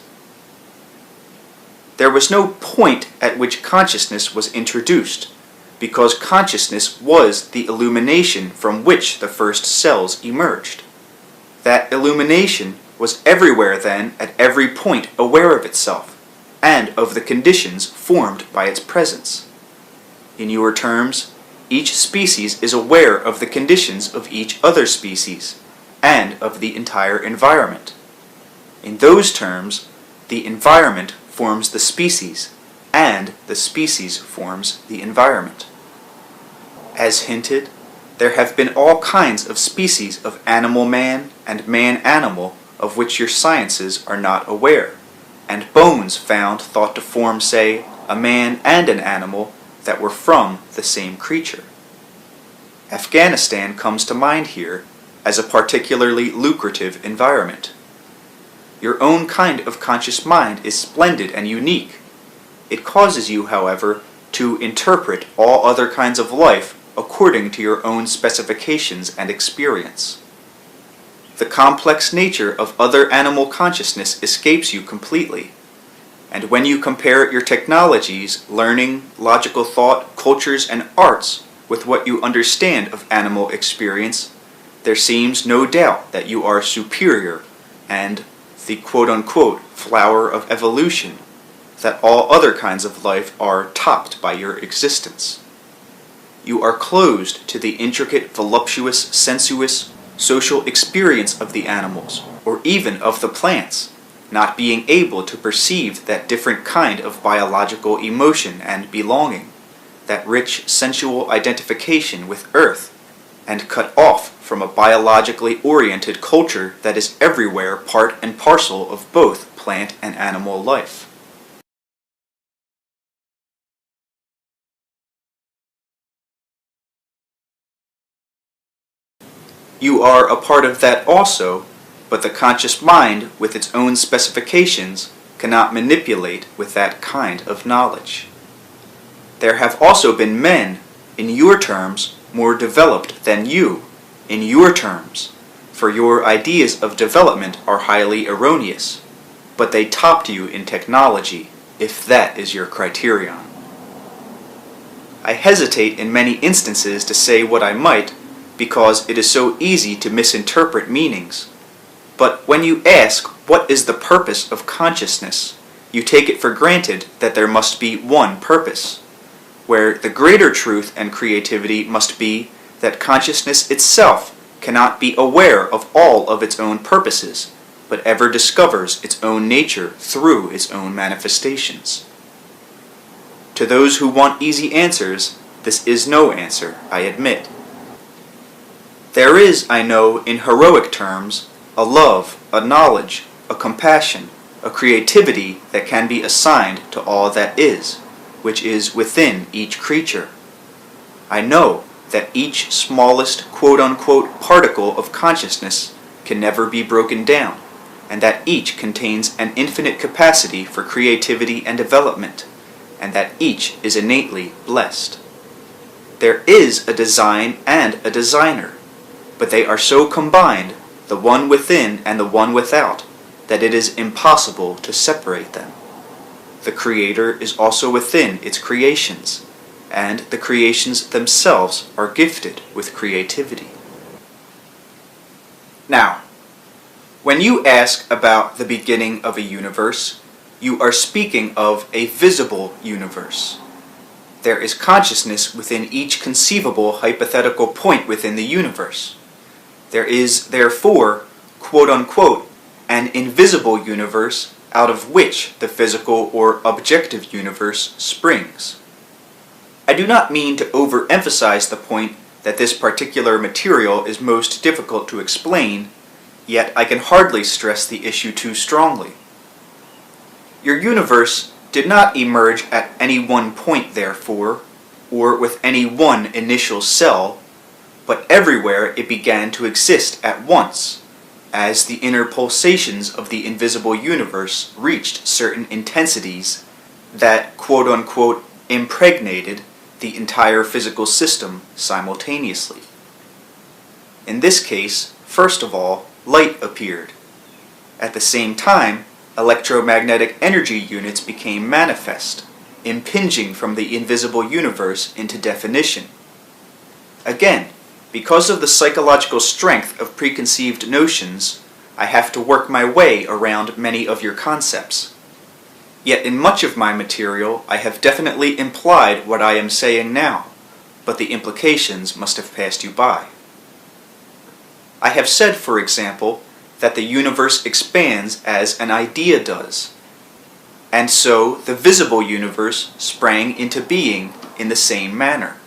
There was no point at which consciousness was introduced, because consciousness was the illumination from which the first cells emerged. That illumination was everywhere then, at every point, aware of itself, and of the conditions formed by its presence. In your terms, each species is aware of the conditions of each other species, and of the entire environment. In those terms, the environment forms the species, and the species forms the environment. As hinted, there have been all kinds of species of animal-man and man-animal of which your sciences are not aware, and bones found thought to form, say, a man and an animal that were from the same creature. Afghanistan comes to mind here as a particularly lucrative environment. Your own kind of conscious mind is splendid and unique. It causes you, however, to interpret all other kinds of life according to your own specifications and experience. The complex nature of other animal consciousness escapes you completely, and when you compare your technologies, learning, logical thought, cultures, and arts with what you understand of animal experience, there seems no doubt that you are superior and the quote-unquote flower of evolution, that all other kinds of life are topped by your existence. You are closed to the intricate, voluptuous, sensuous, social experience of the animals, or even of the plants, not being able to perceive that different kind of biological emotion and belonging, that rich sensual identification with Earth, and cut off from a biologically oriented culture that is everywhere part and parcel of both plant and animal life. You are a part of that also, but the conscious mind, with its own specifications, cannot manipulate with that kind of knowledge. There have also been men, in your terms, more developed than you, in your terms, for your ideas of development are highly erroneous, but they topped you in technology, if that is your criterion. I hesitate in many instances to say what I might, because it is so easy to misinterpret meanings. But when you ask what is the purpose of consciousness, you take it for granted that there must be one purpose, where the greater truth and creativity must be that consciousness itself cannot be aware of all of its own purposes, but ever discovers its own nature through its own manifestations. To those who want easy answers, this is no answer, I admit. There is, I know, in heroic terms, a love, a knowledge, a compassion, a creativity that can be assigned to all that is, which is within each creature. I know that each smallest quote-unquote particle of consciousness can never be broken down, and that each contains an infinite capacity for creativity and development, and that each is innately blessed. There is a design and a designer, but they are so combined, the one within and the one without, that it is impossible to separate them. The Creator is also within its creations, and the creations themselves are gifted with creativity. Now, when you ask about the beginning of a universe, you are speaking of a visible universe. There is consciousness within each conceivable hypothetical point within the universe. There is, therefore, quote-unquote, an invisible universe out of which the physical or objective universe springs. I do not mean to overemphasize the point that this particular material is most difficult to explain, yet I can hardly stress the issue too strongly. Your universe did not emerge at any one point, therefore, or with any one initial cell, but everywhere it began to exist at once, as the inner pulsations of the invisible universe reached certain intensities that, quote-unquote, impregnated the entire physical system simultaneously. In this case, first of all, light appeared. At the same time, electromagnetic energy units became manifest, impinging from the invisible universe into definition. Again, because of the psychological strength of preconceived notions, I have to work my way around many of your concepts. Yet in much of my material I have definitely implied what I am saying now, but the implications must have passed you by. I have said, for example, that the universe expands as an idea does, and so the visible universe sprang into being in the same manner.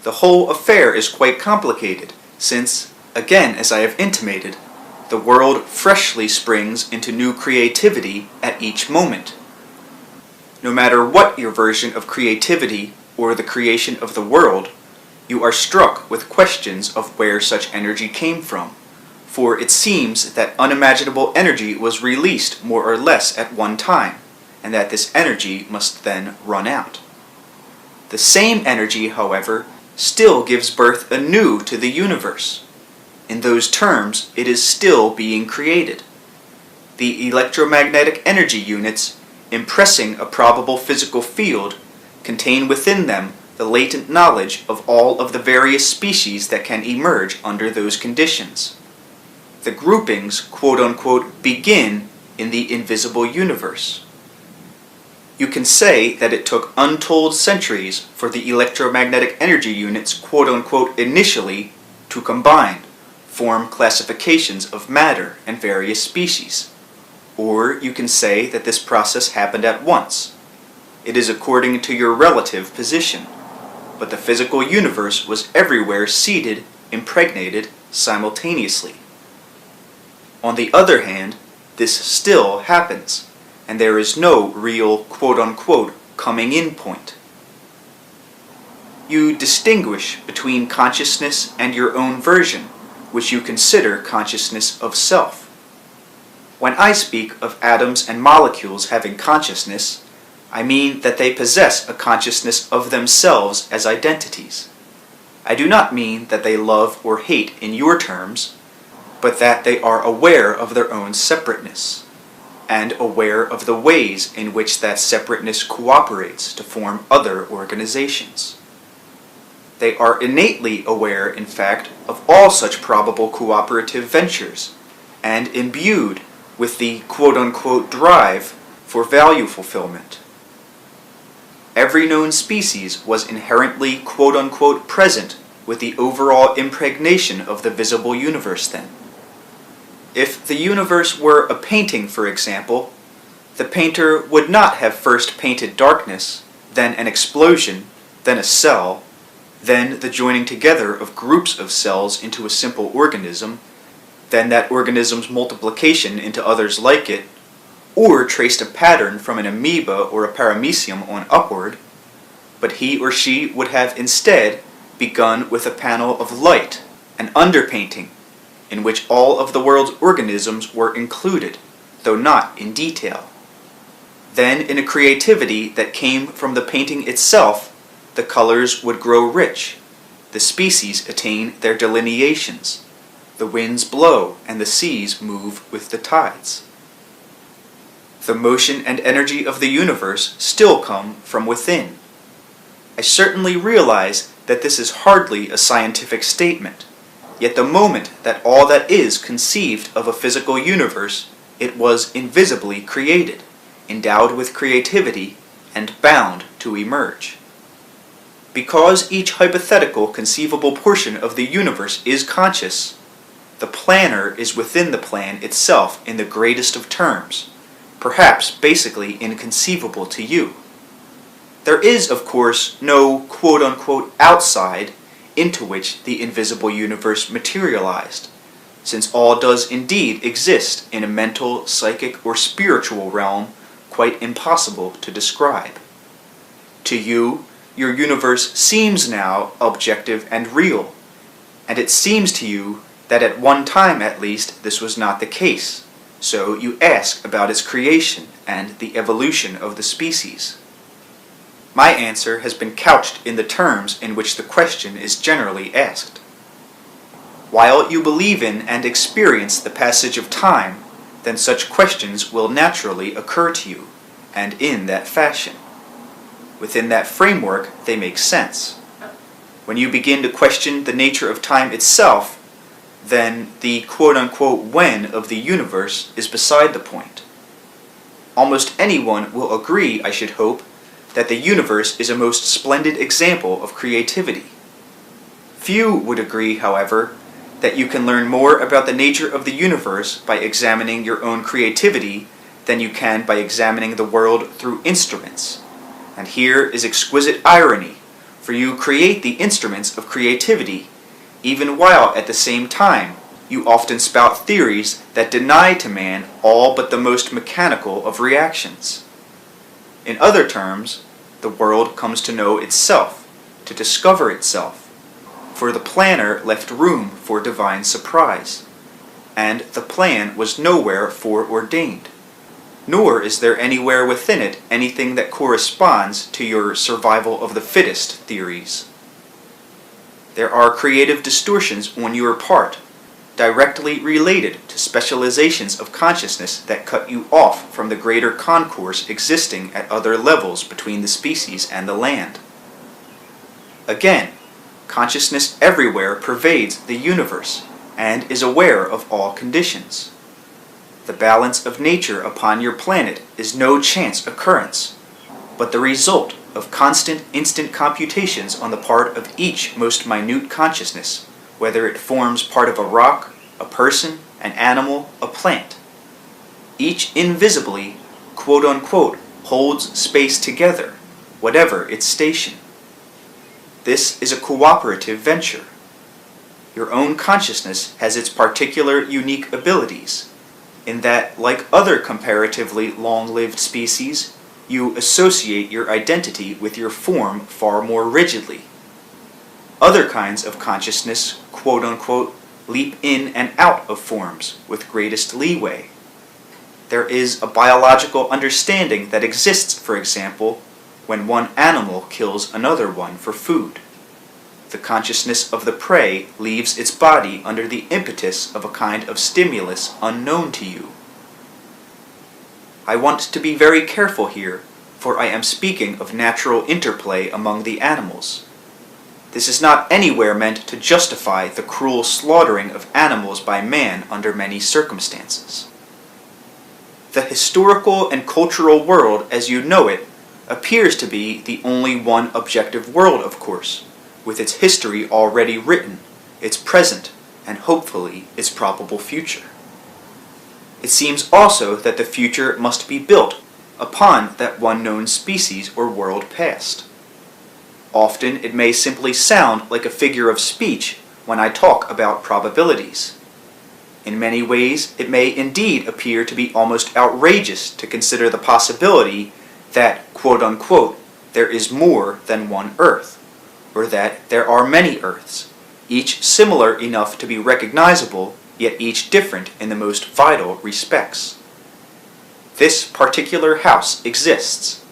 The whole affair is quite complicated, since, again as I have intimated, the world freshly springs into new creativity at each moment. No matter what your version of creativity or the creation of the world, you are struck with questions of where such energy came from, for it seems that unimaginable energy was released more or less at one time, and that this energy must then run out. The same energy, however, still gives birth anew to the universe. In those terms, it is still being created. The electromagnetic energy units, impressing a probable physical field, contain within them the latent knowledge of all of the various species that can emerge under those conditions. The groupings, quote-unquote, begin in the invisible universe. You can say that it took untold centuries for the electromagnetic energy units, quote-unquote, initially to combine, form classifications of matter and various species. Or you can say that this process happened at once. It is according to your relative position, but the physical universe was everywhere seeded, impregnated simultaneously. On the other hand, this still happens, and there is no real quote-unquote coming in point. You distinguish between consciousness and your own version, which you consider consciousness of self. When I speak of atoms and molecules having consciousness, I mean that they possess a consciousness of themselves as identities. I do not mean that they love or hate in your terms, but that they are aware of their own separateness, and aware of the ways in which that separateness cooperates to form other organizations. They are innately aware, in fact, of all such probable cooperative ventures, and imbued with the quote-unquote drive for value fulfillment. Every known species was inherently quote-unquote present with the overall impregnation of the visible universe then. If the universe were a painting, for example, the painter would not have first painted darkness, then an explosion, then a cell, then the joining together of groups of cells into a simple organism, then that organism's multiplication into others like it, or traced a pattern from an amoeba or a paramecium on upward, but he or she would have instead begun with a panel of light, an underpainting, in which all of the world's organisms were included, though not in detail. Then, in a creativity that came from the painting itself, the colors would grow rich, the species attain their delineations, the winds blow and the seas move with the tides. The motion and energy of the universe still come from within. I certainly realize that this is hardly a scientific statement, yet the moment that all that is conceived of a physical universe, it was invisibly created, endowed with creativity, and bound to emerge. Because each hypothetical conceivable portion of the universe is conscious, the planner is within the plan itself in the greatest of terms, perhaps basically inconceivable to you. There is, of course, no quote-unquote outside into which the invisible universe materialized, since all does indeed exist in a mental, psychic, or spiritual realm quite impossible to describe. To you, your universe seems now objective and real, and it seems to you that at one time at least this was not the case, so you ask about its creation and the evolution of the species. My answer has been couched in the terms in which the question is generally asked. While you believe in and experience the passage of time, then such questions will naturally occur to you, and in that fashion. Within that framework, they make sense. When you begin to question the nature of time itself, then the quote-unquote when of the universe is beside the point. Almost anyone will agree, I should hope, that the universe is a most splendid example of creativity. Few would agree, however, that you can learn more about the nature of the universe by examining your own creativity than you can by examining the world through instruments. And here is exquisite irony, for you create the instruments of creativity, even while at the same time you often spout theories that deny to man all but the most mechanical of reactions. In other terms, the world comes to know itself, to discover itself, for the planner left room for divine surprise, and the plan was nowhere foreordained, nor is there anywhere within it anything that corresponds to your survival of the fittest theories. There are creative distortions on your part, directly related to specializations of consciousness that cut you off from the greater concourse existing at other levels between the species and the land. Again, consciousness everywhere pervades the universe and is aware of all conditions. The balance of nature upon your planet is no chance occurrence, but the result of constant instant computations on the part of each most minute consciousness, whether it forms part of a rock, a person, an animal, a plant. Each invisibly, quote-unquote, holds space together, whatever its station. This is a cooperative venture. Your own consciousness has its particular unique abilities, in that, like other comparatively long-lived species, you associate your identity with your form far more rigidly. Other kinds of consciousness, quote-unquote, leap in and out of forms with greatest leeway. There is a biological understanding that exists, for example, when one animal kills another one for food. The consciousness of the prey leaves its body under the impetus of a kind of stimulus unknown to you. I want to be very careful here, for I am speaking of natural interplay among the animals. This is not anywhere meant to justify the cruel slaughtering of animals by man under many circumstances. The historical and cultural world as you know it appears to be the only one objective world, of course, with its history already written, its present, and hopefully its probable future. It seems also that the future must be built upon that one known species or world past. Often it may simply sound like a figure of speech when I talk about probabilities. In many ways, it may indeed appear to be almost outrageous to consider the possibility that, quote-unquote, there is more than one Earth, or that there are many Earths, each similar enough to be recognizable, yet each different in the most vital respects. This particular house exists,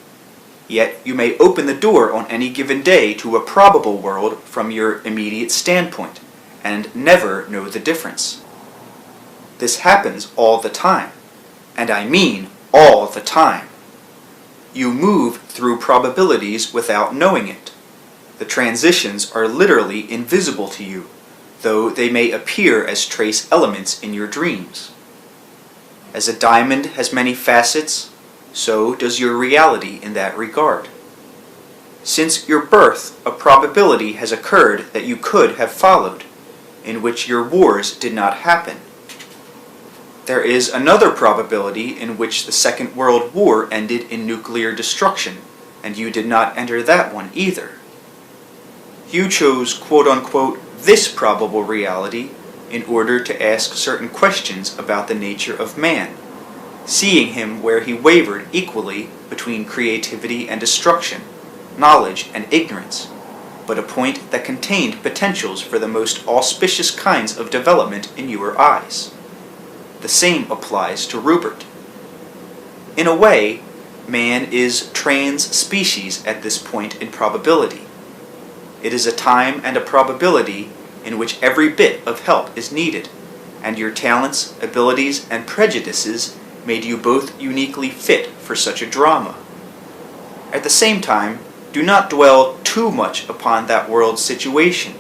yet you may open the door on any given day to a probable world from your immediate standpoint, and never know the difference. This happens all the time, and I mean all the time. You move through probabilities without knowing it. The transitions are literally invisible to you, though they may appear as trace elements in your dreams. As a diamond has many facets, so does your reality in that regard. Since your birth, a probability has occurred that you could have followed, in which your wars did not happen. There is another probability in which the Second World War ended in nuclear destruction, and you did not enter that one either. You chose, quote-unquote, this probable reality in order to ask certain questions about the nature of man, seeing him where he wavered equally between creativity and destruction, knowledge and ignorance, but a point that contained potentials for the most auspicious kinds of development in your eyes. The same applies to Rupert. In a way, man is trans-species at this point in probability. It is a time and a probability in which every bit of help is needed, and your talents, abilities, and prejudices made you both uniquely fit for such a drama. At the same time, do not dwell too much upon that world's situation,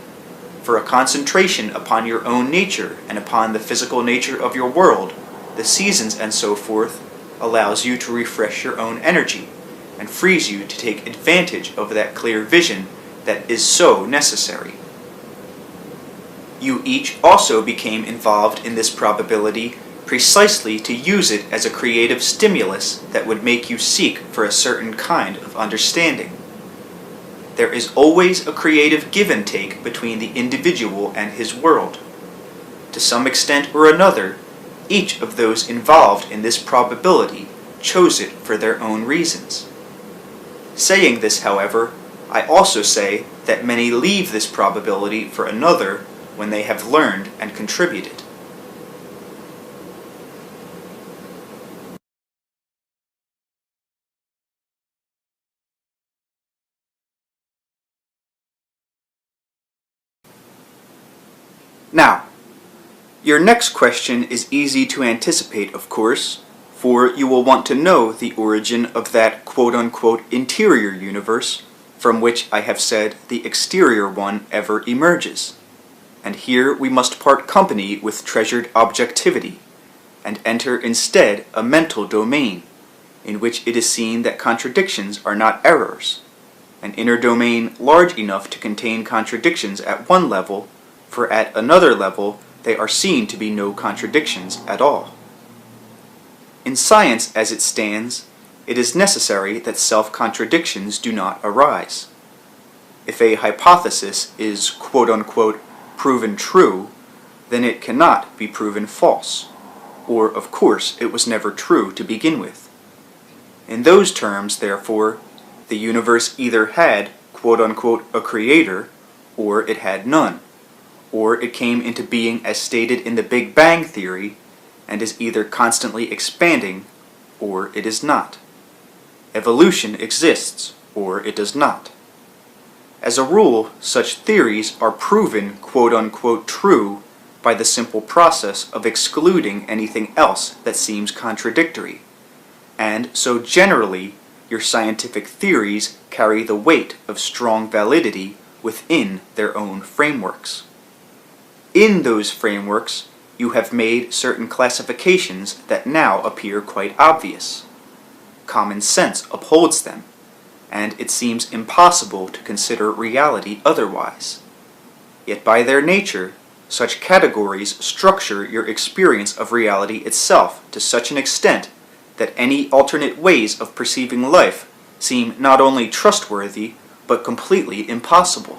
for a concentration upon your own nature and upon the physical nature of your world, the seasons and so forth, allows you to refresh your own energy, and frees you to take advantage of that clear vision that is so necessary. You each also became involved in this probability precisely to use it as a creative stimulus that would make you seek for a certain kind of understanding. There is always a creative give and take between the individual and his world. To some extent or another, each of those involved in this probability chose it for their own reasons. Saying this, however, I also say that many leave this probability for another when they have learned and contributed. Now, your next question is easy to anticipate, of course, for you will want to know the origin of that quote-unquote interior universe from which I have said the exterior one ever emerges. And here we must part company with treasured objectivity, and enter instead a mental domain, in which it is seen that contradictions are not errors, an inner domain large enough to contain contradictions at one level, for at another level they are seen to be no contradictions at all. In science as it stands, it is necessary that self-contradictions do not arise. If a hypothesis is quote-unquote proven true, then it cannot be proven false, or of course it was never true to begin with. In those terms, therefore, the universe either had quote-unquote a creator, or it had none, or it came into being as stated in the Big Bang theory, and is either constantly expanding, or it is not. Evolution exists, or it does not. As a rule, such theories are proven quote-unquote true by the simple process of excluding anything else that seems contradictory, and so generally your scientific theories carry the weight of strong validity within their own frameworks. In those frameworks, you have made certain classifications that now appear quite obvious. Common sense upholds them, and it seems impossible to consider reality otherwise. Yet by their nature, such categories structure your experience of reality itself to such an extent that any alternate ways of perceiving life seem not only trustworthy, but completely impossible.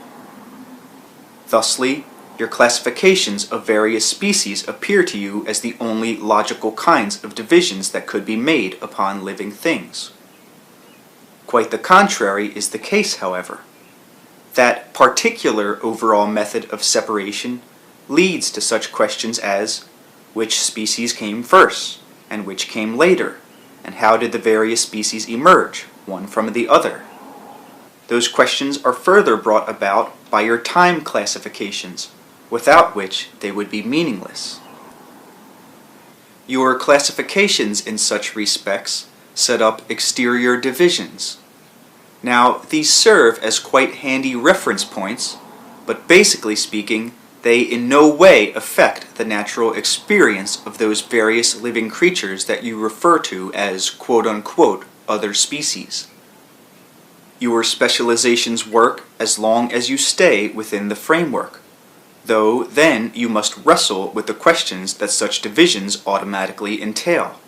Thusly, your classifications of various species appear to you as the only logical kinds of divisions that could be made upon living things. Quite the contrary is the case, however. That particular overall method of separation leads to such questions as, which species came first, and which came later, and how did the various species emerge, one from the other? Those questions are further brought about by your time classifications, without which they would be meaningless. Your classifications in such respects set up exterior divisions. Now, these serve as quite handy reference points, but basically speaking, they in no way affect the natural experience of those various living creatures that you refer to as quote-unquote other species. Your specializations work as long as you stay within the framework, though then you must wrestle with the questions that such divisions automatically entail.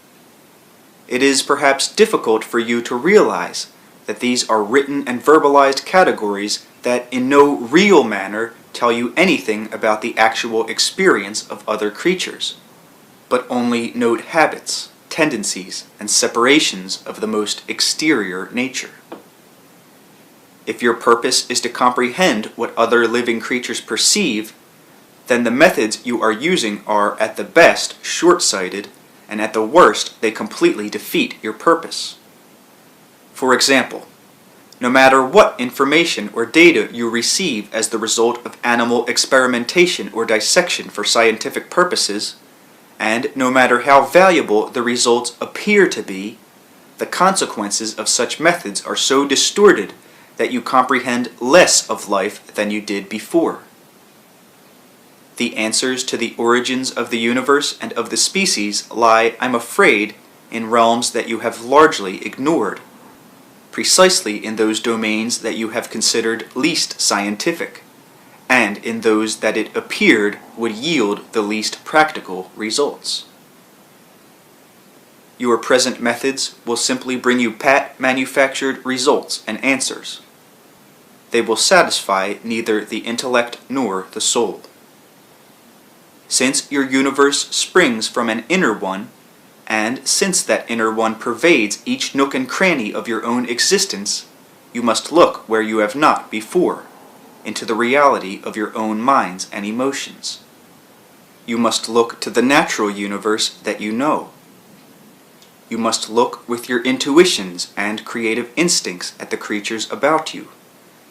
It is perhaps difficult for you to realize that these are written and verbalized categories that in no real manner tell you anything about the actual experience of other creatures, but only note habits, tendencies, and separations of the most exterior nature. If your purpose is to comprehend what other living creatures perceive, then the methods you are using are at the best short-sighted, and at the worst they completely defeat your purpose. For example, no matter what information or data you receive as the result of animal experimentation or dissection for scientific purposes, and no matter how valuable the results appear to be, the consequences of such methods are so distorted that you comprehend less of life than you did before. The answers to the origins of the universe and of the species lie, I'm afraid, in realms that you have largely ignored. precisely in those domains that you have considered least scientific, and in those that it appeared would yield the least practical results. Your present methods will simply bring you manufactured results and answers. They will satisfy neither the intellect nor the soul. Since your universe springs from an inner one, and since that inner one pervades each nook and cranny of your own existence, you must look where you have not before, into the reality of your own minds and emotions. You must look to the natural universe that you know. You must look with your intuitions and creative instincts at the creatures about you,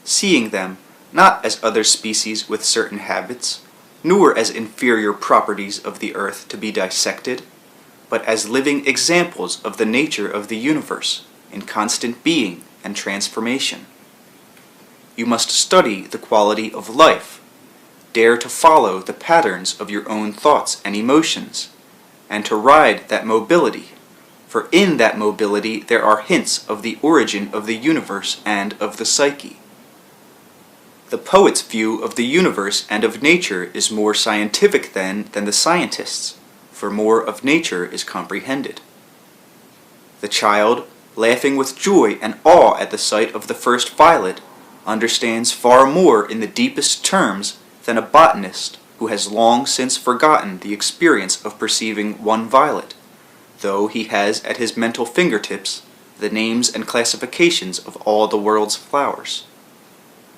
seeing them not as other species with certain habits, nor as inferior properties of the earth to be dissected, but as living examples of the nature of the universe in constant being and transformation. You must study the quality of life, dare to follow the patterns of your own thoughts and emotions, and to ride that mobility, for in that mobility there are hints of the origin of the universe and of the psyche. The poet's view of the universe and of nature is more scientific than the scientist's, for more of nature is comprehended. The child, laughing with joy and awe at the sight of the first violet, understands far more in the deepest terms than a botanist who has long since forgotten the experience of perceiving one violet, though he has at his mental fingertips the names and classifications of all the world's flowers.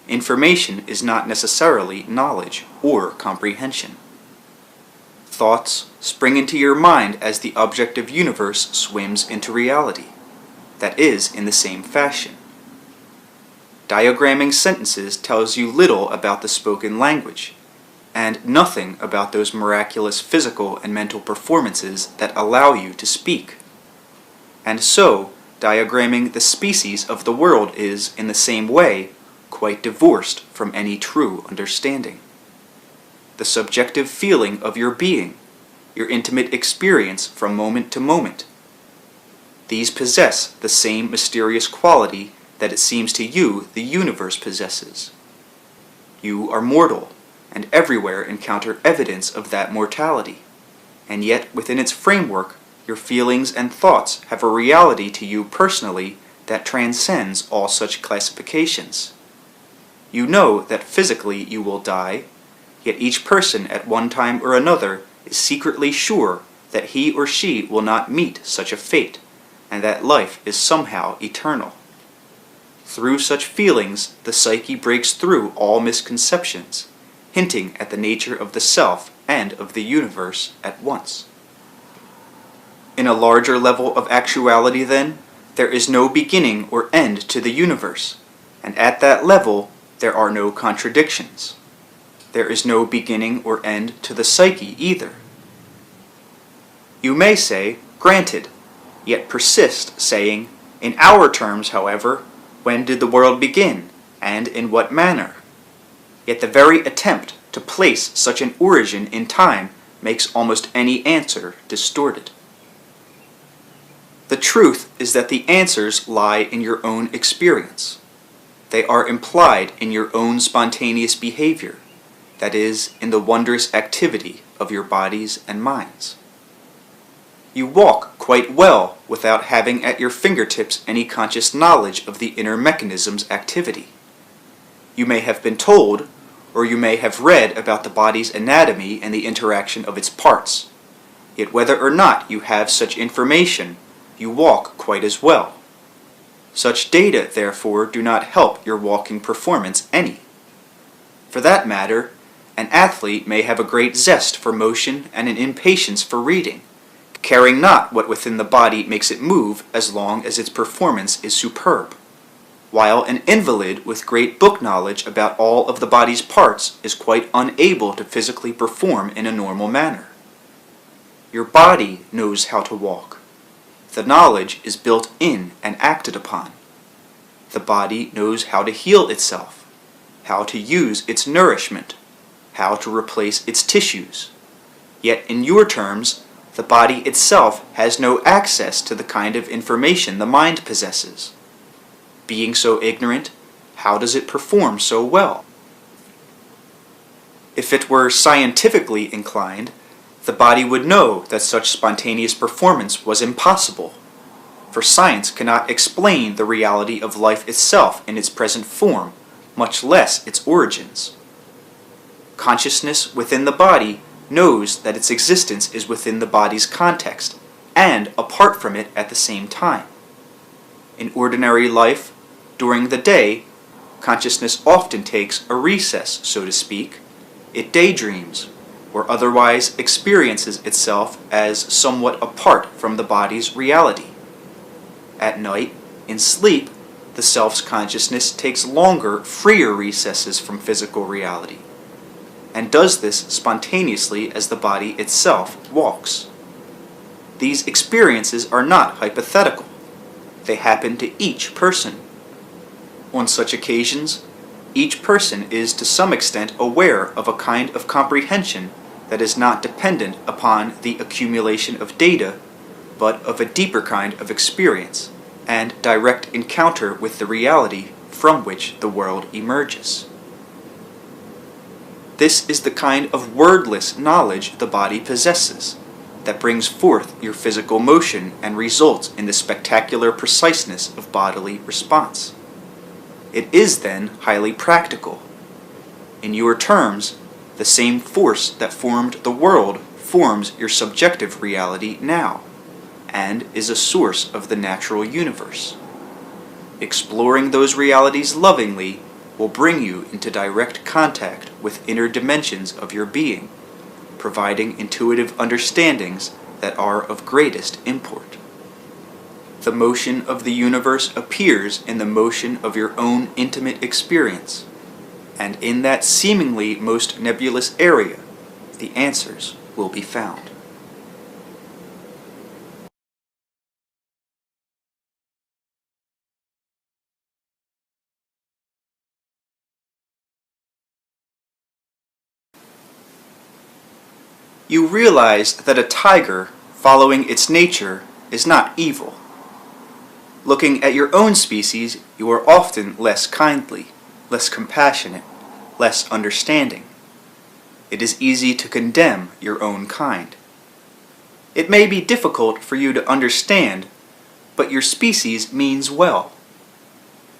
Information is not necessarily knowledge or comprehension. Thoughts spring into your mind as the objective universe swims into reality, that is, in the same fashion. Diagramming sentences tells you little about the spoken language, and nothing about those miraculous physical and mental performances that allow you to speak. And so, diagramming the species of the world is, in the same way, quite divorced from any true understanding. The subjective feeling of your being, your intimate experience from moment to moment. These possess the same mysterious quality that it seems to you the universe possesses. You are mortal, and everywhere encounter evidence of that mortality, and yet within its framework your feelings and thoughts have a reality to you personally that transcends all such classifications. You know that physically you will die, yet each person at one time or another is secretly sure that he or she will not meet such a fate, and that life is somehow eternal. Through such feelings, the psyche breaks through all misconceptions, hinting at the nature of the self and of the universe at once. In a larger level of actuality, then, there is no beginning or end to the universe, and at that level, there are no contradictions. There is no beginning or end to the psyche either. You may say, granted, yet persist, saying, in our terms, however, when did the world begin, and in what manner? Yet the very attempt to place such an origin in time makes almost any answer distorted. The truth is that the answers lie in your own experience. They are implied in your own spontaneous behavior, that is, in the wondrous activity of your bodies and minds. You walk quite well without having at your fingertips any conscious knowledge of the inner mechanism's activity. You may have been told, or you may have read about the body's anatomy and the interaction of its parts. Yet whether or not you have such information, you walk quite as well. Such data, therefore, do not help your walking performance any. For that matter, an athlete may have a great zest for motion and an impatience for reading, caring not what within the body makes it move as long as its performance is superb, while an invalid with great book knowledge about all of the body's parts is quite unable to physically perform in a normal manner. Your body knows how to walk. The knowledge is built in and acted upon. The body knows how to heal itself, how to use its nourishment, how to replace its tissues. Yet in your terms, the body itself has no access to the kind of information the mind possesses. Being so ignorant, how does it perform so well? If it were scientifically inclined, the body would know that such spontaneous performance was impossible, for science cannot explain the reality of life itself in its present form, much less its origins. Consciousness within the body knows that its existence is within the body's context, and apart from it at the same time. In ordinary life, during the day, consciousness often takes a recess, so to speak. It daydreams, or otherwise experiences itself as somewhat apart from the body's reality. At night, in sleep, the self's consciousness takes longer, freer recesses from physical reality, and does this spontaneously as the body itself walks. These experiences are not hypothetical. They happen to each person. On such occasions, each person is to some extent aware of a kind of comprehension that is not dependent upon the accumulation of data, but of a deeper kind of experience and direct encounter with the reality from which the world emerges. This is the kind of wordless knowledge the body possesses, that brings forth your physical motion and results in the spectacular preciseness of bodily response. It is then highly practical. In your terms, the same force that formed the world forms your subjective reality now, and is a source of the natural universe. Exploring those realities lovingly will bring you into direct contact with inner dimensions of your being, providing intuitive understandings that are of greatest import. The motion of the universe appears in the motion of your own intimate experience, and in that seemingly most nebulous area, the answers will be found. You realize that a tiger, following its nature, is not evil. Looking at your own species, you are often less kindly, less compassionate, less understanding. It is easy to condemn your own kind. It may be difficult for you to understand, but your species means well.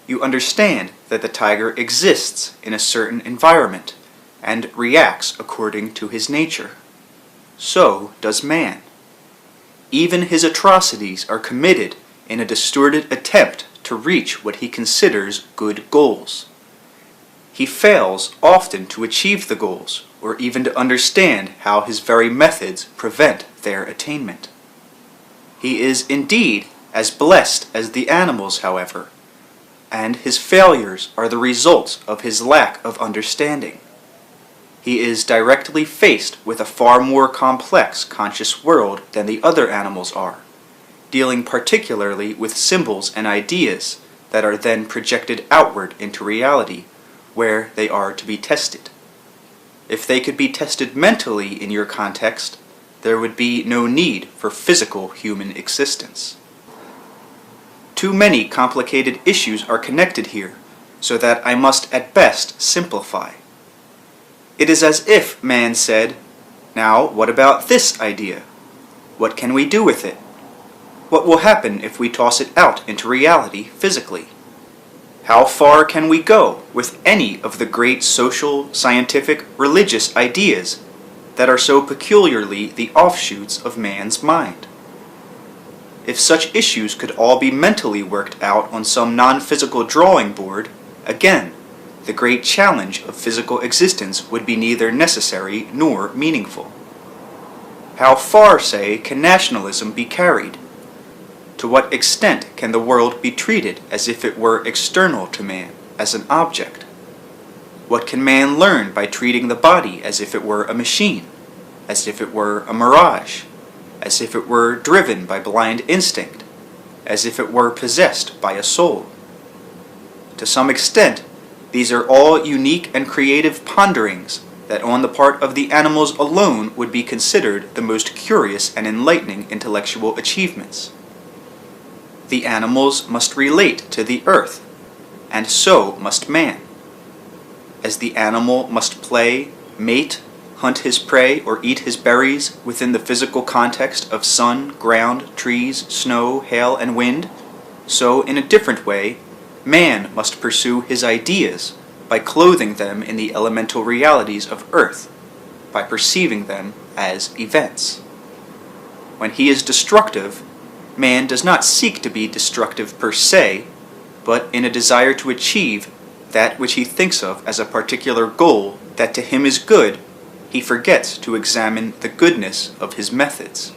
You understand that the tiger exists in a certain environment and reacts according to his nature. So does man. Even his atrocities are committed in a distorted attempt to reach what he considers good goals. He fails often to achieve the goals, or even to understand how his very methods prevent their attainment. He is indeed as blessed as the animals, however, and his failures are the results of his lack of understanding. He is directly faced with a far more complex conscious world than the other animals are, dealing particularly with symbols and ideas that are then projected outward into reality, where they are to be tested. If they could be tested mentally in your context, there would be no need for physical human existence. Too many complicated issues are connected here, so that I must at best simplify. It is as if man said, "Now, what about this idea? What can we do with it? What will happen if we toss it out into reality physically? How far can we go with any of the great social, scientific, religious ideas that are so peculiarly the offshoots of man's mind?" If such issues could all be mentally worked out on some non-physical drawing board, again, the great challenge of physical existence would be neither necessary nor meaningful. How far, say, can nationalism be carried? To what extent can the world be treated as if it were external to man, as an object? What can man learn by treating the body as if it were a machine, as if it were a mirage, as if it were driven by blind instinct, as if it were possessed by a soul? To some extent, these are all unique and creative ponderings that on the part of the animals alone would be considered the most curious and enlightening intellectual achievements. The animals must relate to the earth and so must man. As the animal must play, mate, hunt his prey, or eat his berries within the physical context of sun, ground, trees, snow, hail, and wind, so in a different way, man must pursue his ideas by clothing them in the elemental realities of earth, by perceiving them as events. When he is destructive, man does not seek to be destructive per se, but in a desire to achieve that which he thinks of as a particular goal that to him is good, he forgets to examine the goodness of his methods.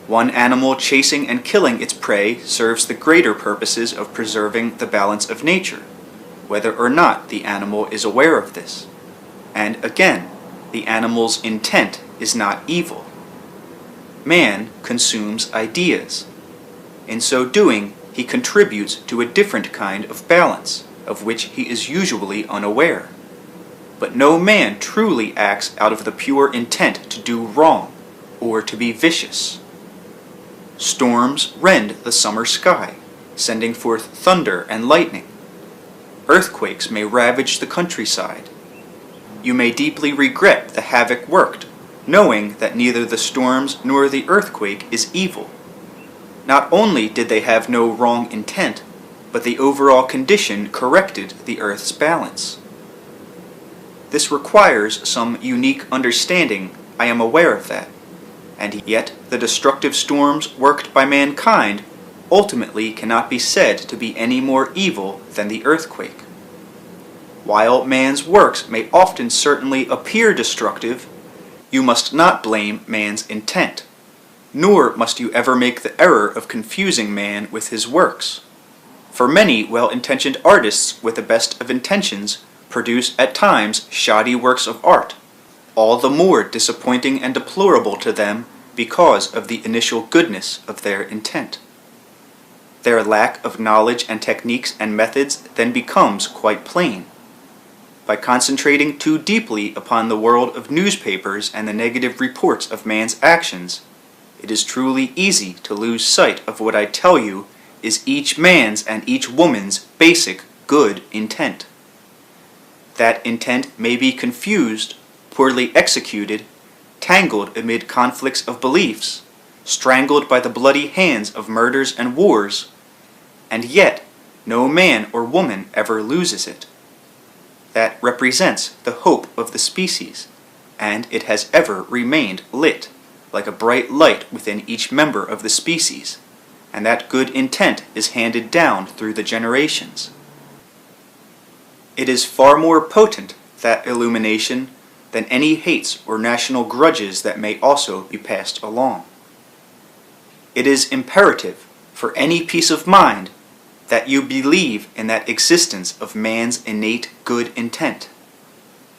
One animal chasing and killing its prey serves the greater purposes of preserving the balance of nature, whether or not the animal is aware of this. And again, the animal's intent is not evil. Man consumes ideas. In so doing, he contributes to a different kind of balance, of which he is usually unaware. But no man truly acts out of the pure intent to do wrong, or to be vicious. Storms rend the summer sky, sending forth thunder and lightning. Earthquakes may ravage the countryside. You may deeply regret the havoc worked, knowing that neither the storms nor the earthquake is evil. Not only did they have no wrong intent, but the overall condition corrected the earth's balance. This requires some unique understanding, I am aware of that, and yet the destructive storms worked by mankind ultimately cannot be said to be any more evil than the earthquake. While man's works may often certainly appear destructive, you must not blame man's intent, nor must you ever make the error of confusing man with his works. For many well-intentioned artists with the best of intentions produce at times shoddy works of art, all the more disappointing and deplorable to them because of the initial goodness of their intent. Their lack of knowledge and techniques and methods then becomes quite plain. By concentrating too deeply upon the world of newspapers and the negative reports of man's actions, it is truly easy to lose sight of what I tell you is each man's and each woman's basic good intent. That intent may be confused, poorly executed, tangled amid conflicts of beliefs, strangled by the bloody hands of murders and wars, and yet no man or woman ever loses it. That represents the hope of the species, and it has ever remained lit, like a bright light within each member of the species, and that good intent is handed down through the generations. It is far more potent, that illumination, than any hates or national grudges that may also be passed along. It is imperative for any peace of mind that you believe in that existence of man's innate good intent.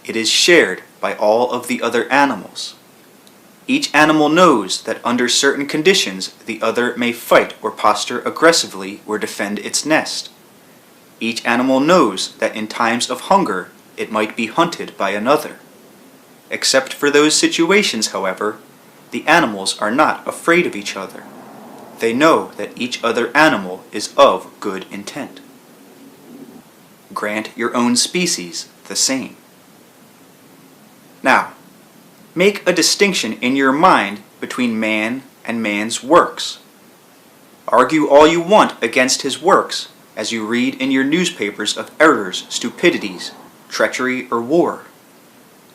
It is shared by all of the other animals. Each animal knows that under certain conditions the other may fight or posture aggressively or defend its nest. Each animal knows that in times of hunger it might be hunted by another. Except for those situations, however, the animals are not afraid of each other. They know that each other animal is of good intent. Grant your own species the same. Now, make a distinction in your mind between man and man's works. Argue all you want against his works as you read in your newspapers of errors, stupidities, treachery, or war.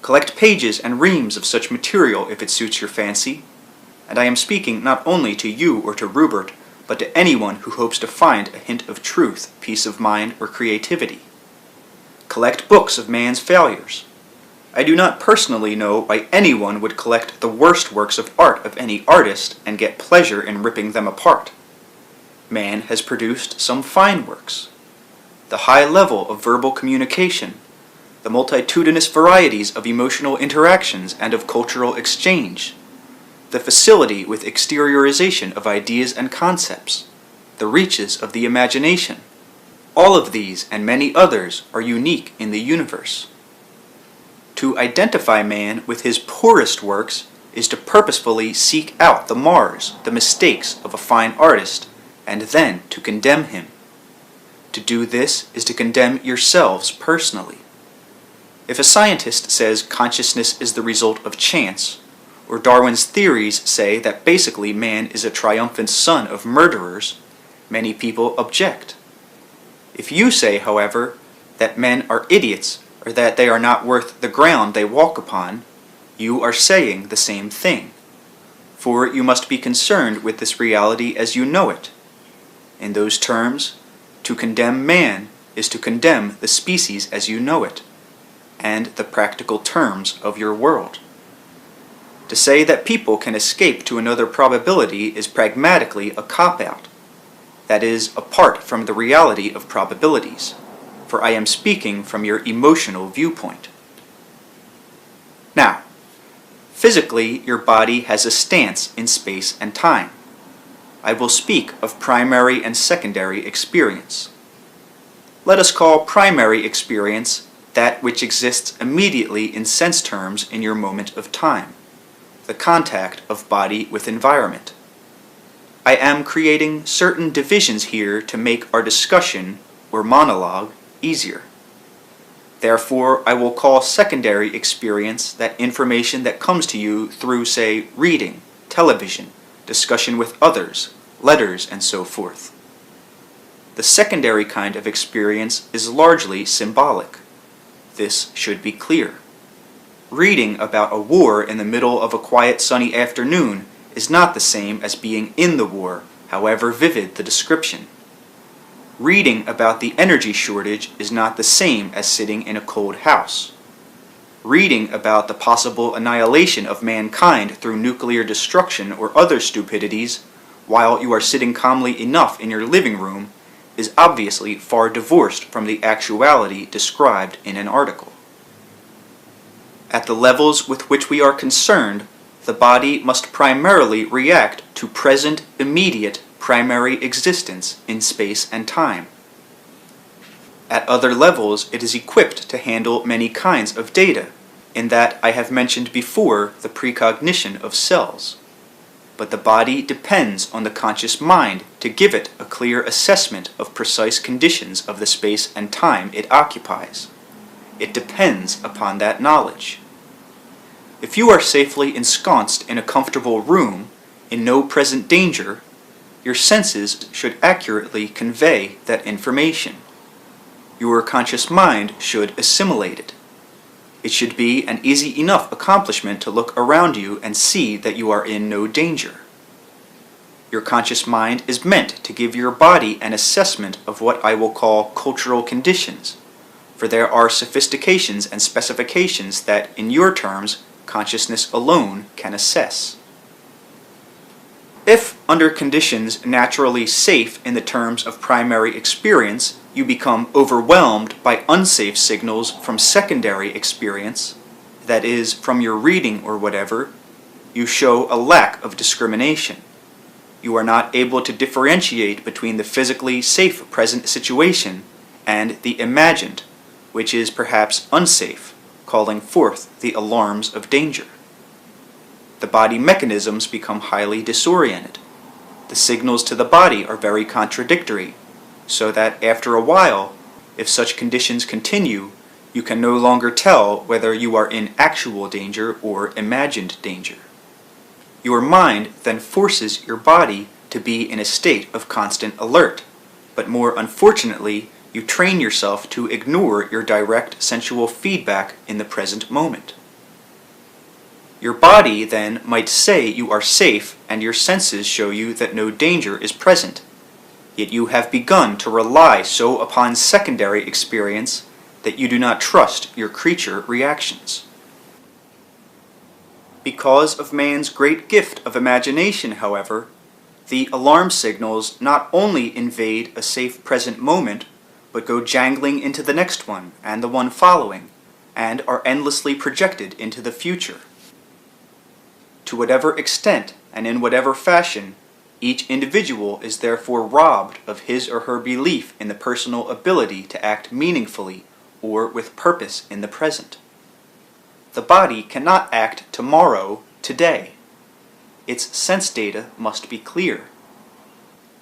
Collect pages and reams of such material if it suits your fancy, and I am speaking not only to you or to Rupert, but to anyone who hopes to find a hint of truth, peace of mind, or creativity. Collect books of man's failures. I do not personally know why anyone would collect the worst works of art of any artist and get pleasure in ripping them apart. Man has produced some fine works. The high level of verbal communication, the multitudinous varieties of emotional interactions and of cultural exchange, the facility with exteriorization of ideas and concepts, the reaches of the imagination. All of these and many others are unique in the universe. To identify man with his poorest works is to purposefully seek out the mars, the mistakes of a fine artist, and then to condemn him. To do this is to condemn yourselves personally. If a scientist says consciousness is the result of chance, or Darwin's theories say that basically man is a triumphant son of murderers, many people object. If you say, however, that men are idiots or that they are not worth the ground they walk upon, you are saying the same thing. For you must be concerned with this reality as you know it. In those terms, to condemn man is to condemn the species as you know it, and the practical terms of your world. To say that people can escape to another probability is pragmatically a cop-out. That is, apart from the reality of probabilities, for I am speaking from your emotional viewpoint. Now, physically, your body has a stance in space and time. I will speak of primary and secondary experience. Let us call primary experience that which exists immediately in sense terms in your moment of time, the contact of body with environment. I am creating certain divisions here to make our discussion, or monologue, easier. Therefore, I will call secondary experience that information that comes to you through, say, reading, television, discussion with others, letters, and so forth. The secondary kind of experience is largely symbolic. This should be clear. Reading about a war in the middle of a quiet sunny afternoon is not the same as being in the war, however vivid the description. Reading about the energy shortage is not the same as sitting in a cold house. Reading about the possible annihilation of mankind through nuclear destruction or other stupidities while you are sitting calmly enough in your living room is obviously far divorced from the actuality described in an article. At the levels with which we are concerned, the body must primarily react to present, immediate, primary existence in space and time. At other levels, it is equipped to handle many kinds of data, in that I have mentioned before the precognition of cells. But the body depends on the conscious mind to give it a clear assessment of precise conditions of the space and time it occupies. It depends upon that knowledge. If you are safely ensconced in a comfortable room, in no present danger, your senses should accurately convey that information. Your conscious mind should assimilate it. It should be an easy enough accomplishment to look around you and see that you are in no danger. Your conscious mind is meant to give your body an assessment of what I will call cultural conditions, for there are sophistications and specifications that, in your terms, consciousness alone can assess. If, under conditions naturally safe in the terms of primary experience, you become overwhelmed by unsafe signals from secondary experience, that is, from your reading or whatever, you show a lack of discrimination. You are not able to differentiate between the physically safe present situation and the imagined, which is perhaps unsafe, calling forth the alarms of danger. The body mechanisms become highly disoriented. The signals to the body are very contradictory, so that after a while, if such conditions continue, you can no longer tell whether you are in actual danger or imagined danger. Your mind then forces your body to be in a state of constant alert, but more unfortunately, you train yourself to ignore your direct sensual feedback in the present moment. Your body then might say you are safe and your senses show you that no danger is present, yet you have begun to rely so upon secondary experience that you do not trust your creature reactions. Because of man's great gift of imagination, however, the alarm signals not only invade a safe present moment, but go jangling into the next one and the one following, and are endlessly projected into the future. To whatever extent and in whatever fashion, each individual is therefore robbed of his or her belief in the personal ability to act meaningfully or with purpose in the present. The body cannot act tomorrow, today. Its sense data must be clear.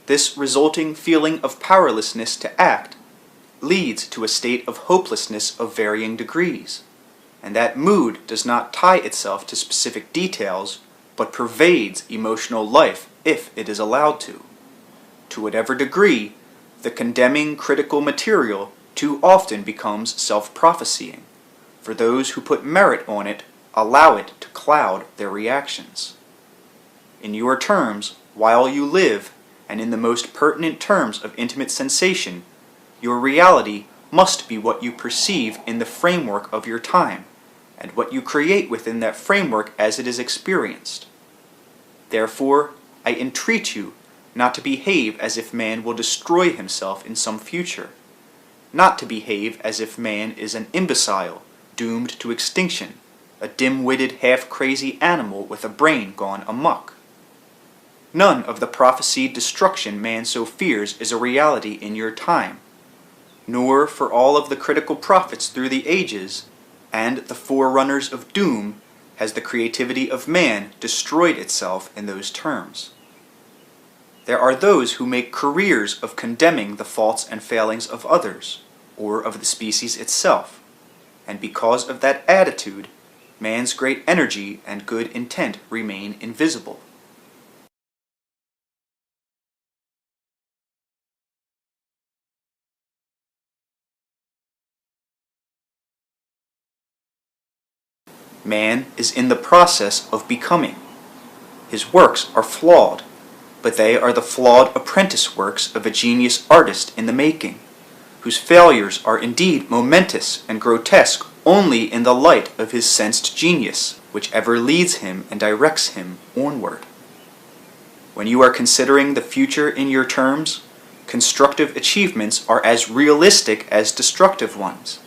This resulting feeling of powerlessness to act leads to a state of hopelessness of varying degrees, and that mood does not tie itself to specific details, but pervades emotional life if it is allowed to. To whatever degree, the condemning critical material too often becomes self-prophesying, for those who put merit on it allow it to cloud their reactions. In your terms, while you live, and in the most pertinent terms of intimate sensation, your reality must be what you perceive in the framework of your time, and what you create within that framework as it is experienced. Therefore, I entreat you not to behave as if man will destroy himself in some future, not to behave as if man is an imbecile, doomed to extinction, a dim-witted, half-crazy animal with a brain gone amok. None of the prophesied destruction man so fears is a reality in your time, nor for all of the critical prophets through the ages, and the forerunners of doom, has the creativity of man destroyed itself in those terms. There are those who make careers of condemning the faults and failings of others, or of the species itself, and because of that attitude, man's great energy and good intent remain invisible. Man is in the process of becoming. His works are flawed, but they are the flawed apprentice works of a genius artist in the making, whose failures are indeed momentous and grotesque only in the light of his sensed genius, which ever leads him and directs him onward. When you are considering the future in your terms, constructive achievements are as realistic as destructive ones.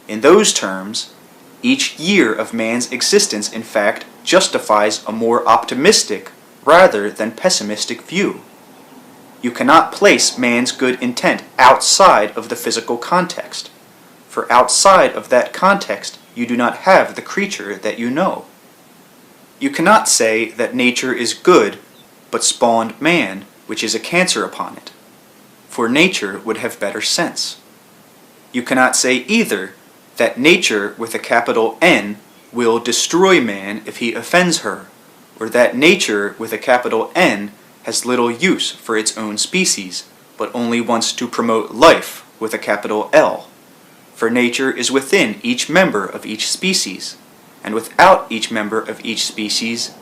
In those terms, each year of man's existence, in fact, justifies a more optimistic rather than pessimistic view. You cannot place man's good intent outside of the physical context, for outside of that context you do not have the creature that you know. You cannot say that nature is good, but spawned man, which is a cancer upon it, for nature would have better sense. You cannot say either that nature with a capital N will destroy man if he offends her, or that nature with a capital N has little use for its own species, but only wants to promote life with a capital L. For nature is within each member of each species, and without each member of each species,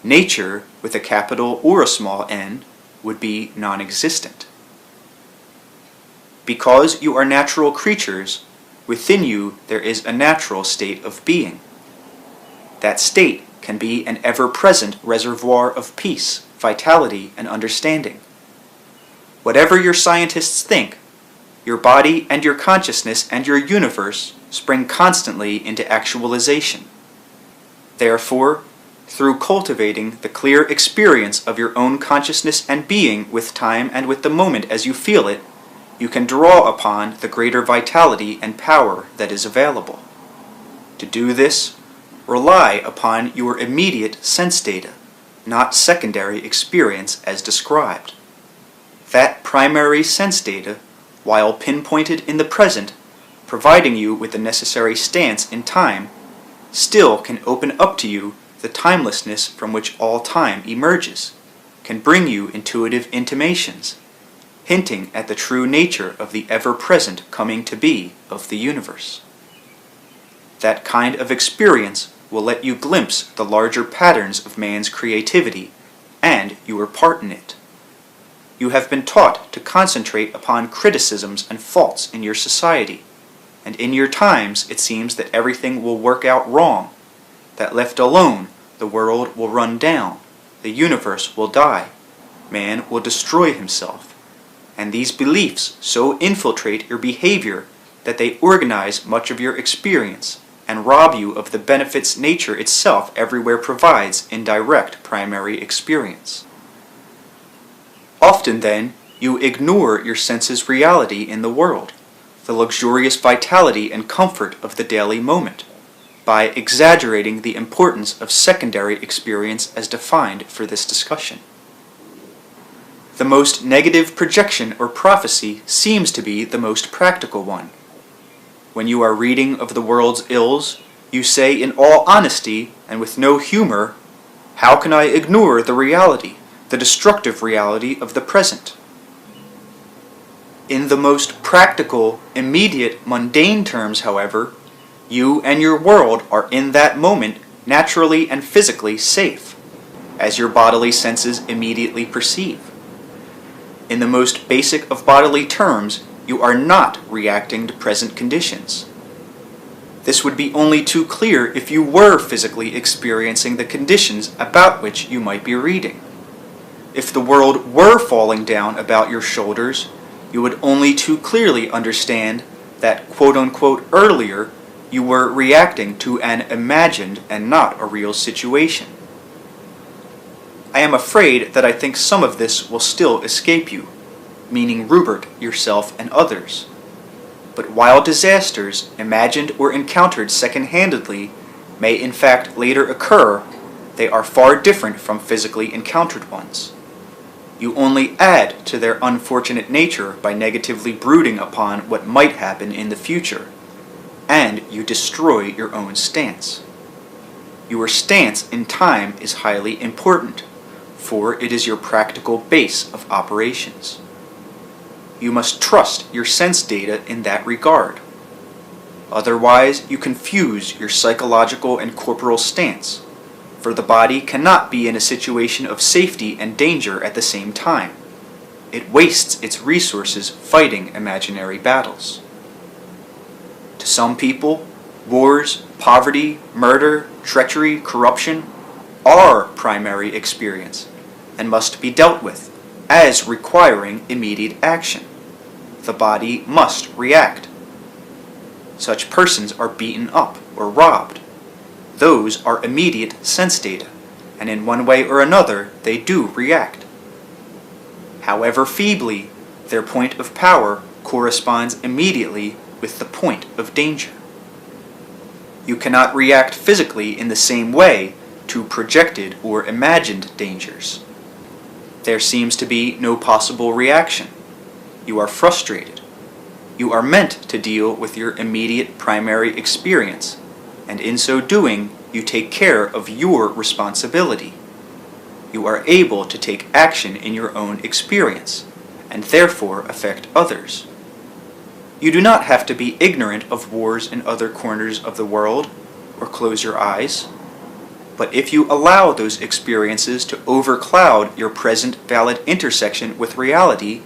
nature with a capital or a small n would be non-existent. Because you are natural creatures, within you there is a natural state of being. That state can be an ever-present reservoir of peace, vitality, and understanding. Whatever your scientists think, your body and your consciousness and your universe spring constantly into actualization. Therefore, through cultivating the clear experience of your own consciousness and being with time and with the moment as you feel it, you can draw upon the greater vitality and power that is available. To do this, rely upon your immediate sense data, not secondary experience as described. That primary sense data, while pinpointed in the present, providing you with the necessary stance in time, still can open up to you the timelessness from which all time emerges, can bring you intuitive intimations, hinting at the true nature of the ever-present coming to be of the universe. That kind of experience will let you glimpse the larger patterns of man's creativity and your part in it. You have been taught to concentrate upon criticisms and faults in your society, and in your times it seems that everything will work out wrong, that left alone the world will run down, the universe will die, man will destroy himself, and these beliefs so infiltrate your behavior that they organize much of your experience and rob you of the benefits nature itself everywhere provides in direct primary experience. Often, then, you ignore your senses' reality in the world, the luxurious vitality and comfort of the daily moment, by exaggerating the importance of secondary experience as defined for this discussion. The most negative projection or prophecy seems to be the most practical one. When you are reading of the world's ills, you say in all honesty and with no humor, "How can I ignore the reality, the destructive reality of the present?" In the most practical, immediate, mundane terms, however, you and your world are in that moment naturally and physically safe, as your bodily senses immediately perceive. In the most basic of bodily terms, you are not reacting to present conditions. This would be only too clear if you were physically experiencing the conditions about which you might be reading. If the world were falling down about your shoulders, you would only too clearly understand that quote-unquote earlier you were reacting to an imagined and not a real situation. I am afraid that I think some of this will still escape you, meaning Rupert, yourself, and others. But while disasters, imagined or encountered second-handedly, may in fact later occur, they are far different from physically encountered ones. You only add to their unfortunate nature by negatively brooding upon what might happen in the future, and you destroy your own stance. Your stance in time is highly important, for it is your practical base of operations. You must trust your sense data in that regard. Otherwise, you confuse your psychological and corporal stance, for the body cannot be in a situation of safety and danger at the same time. It wastes its resources fighting imaginary battles. To some people, wars, poverty, murder, treachery, corruption are primary experience and must be dealt with as requiring immediate action. The body must react. Such persons are beaten up or robbed. Those are immediate sense data, and in one way or another they do react. However feebly, their point of power corresponds immediately with the point of danger. You cannot react physically in the same way to projected or imagined dangers. There seems to be no possible reaction. You are frustrated. You are meant to deal with your immediate primary experience, and in so doing, you take care of your responsibility. You are able to take action in your own experience, and therefore affect others. You do not have to be ignorant of wars in other corners of the world, or close your eyes. But if you allow those experiences to overcloud your present valid intersection with reality,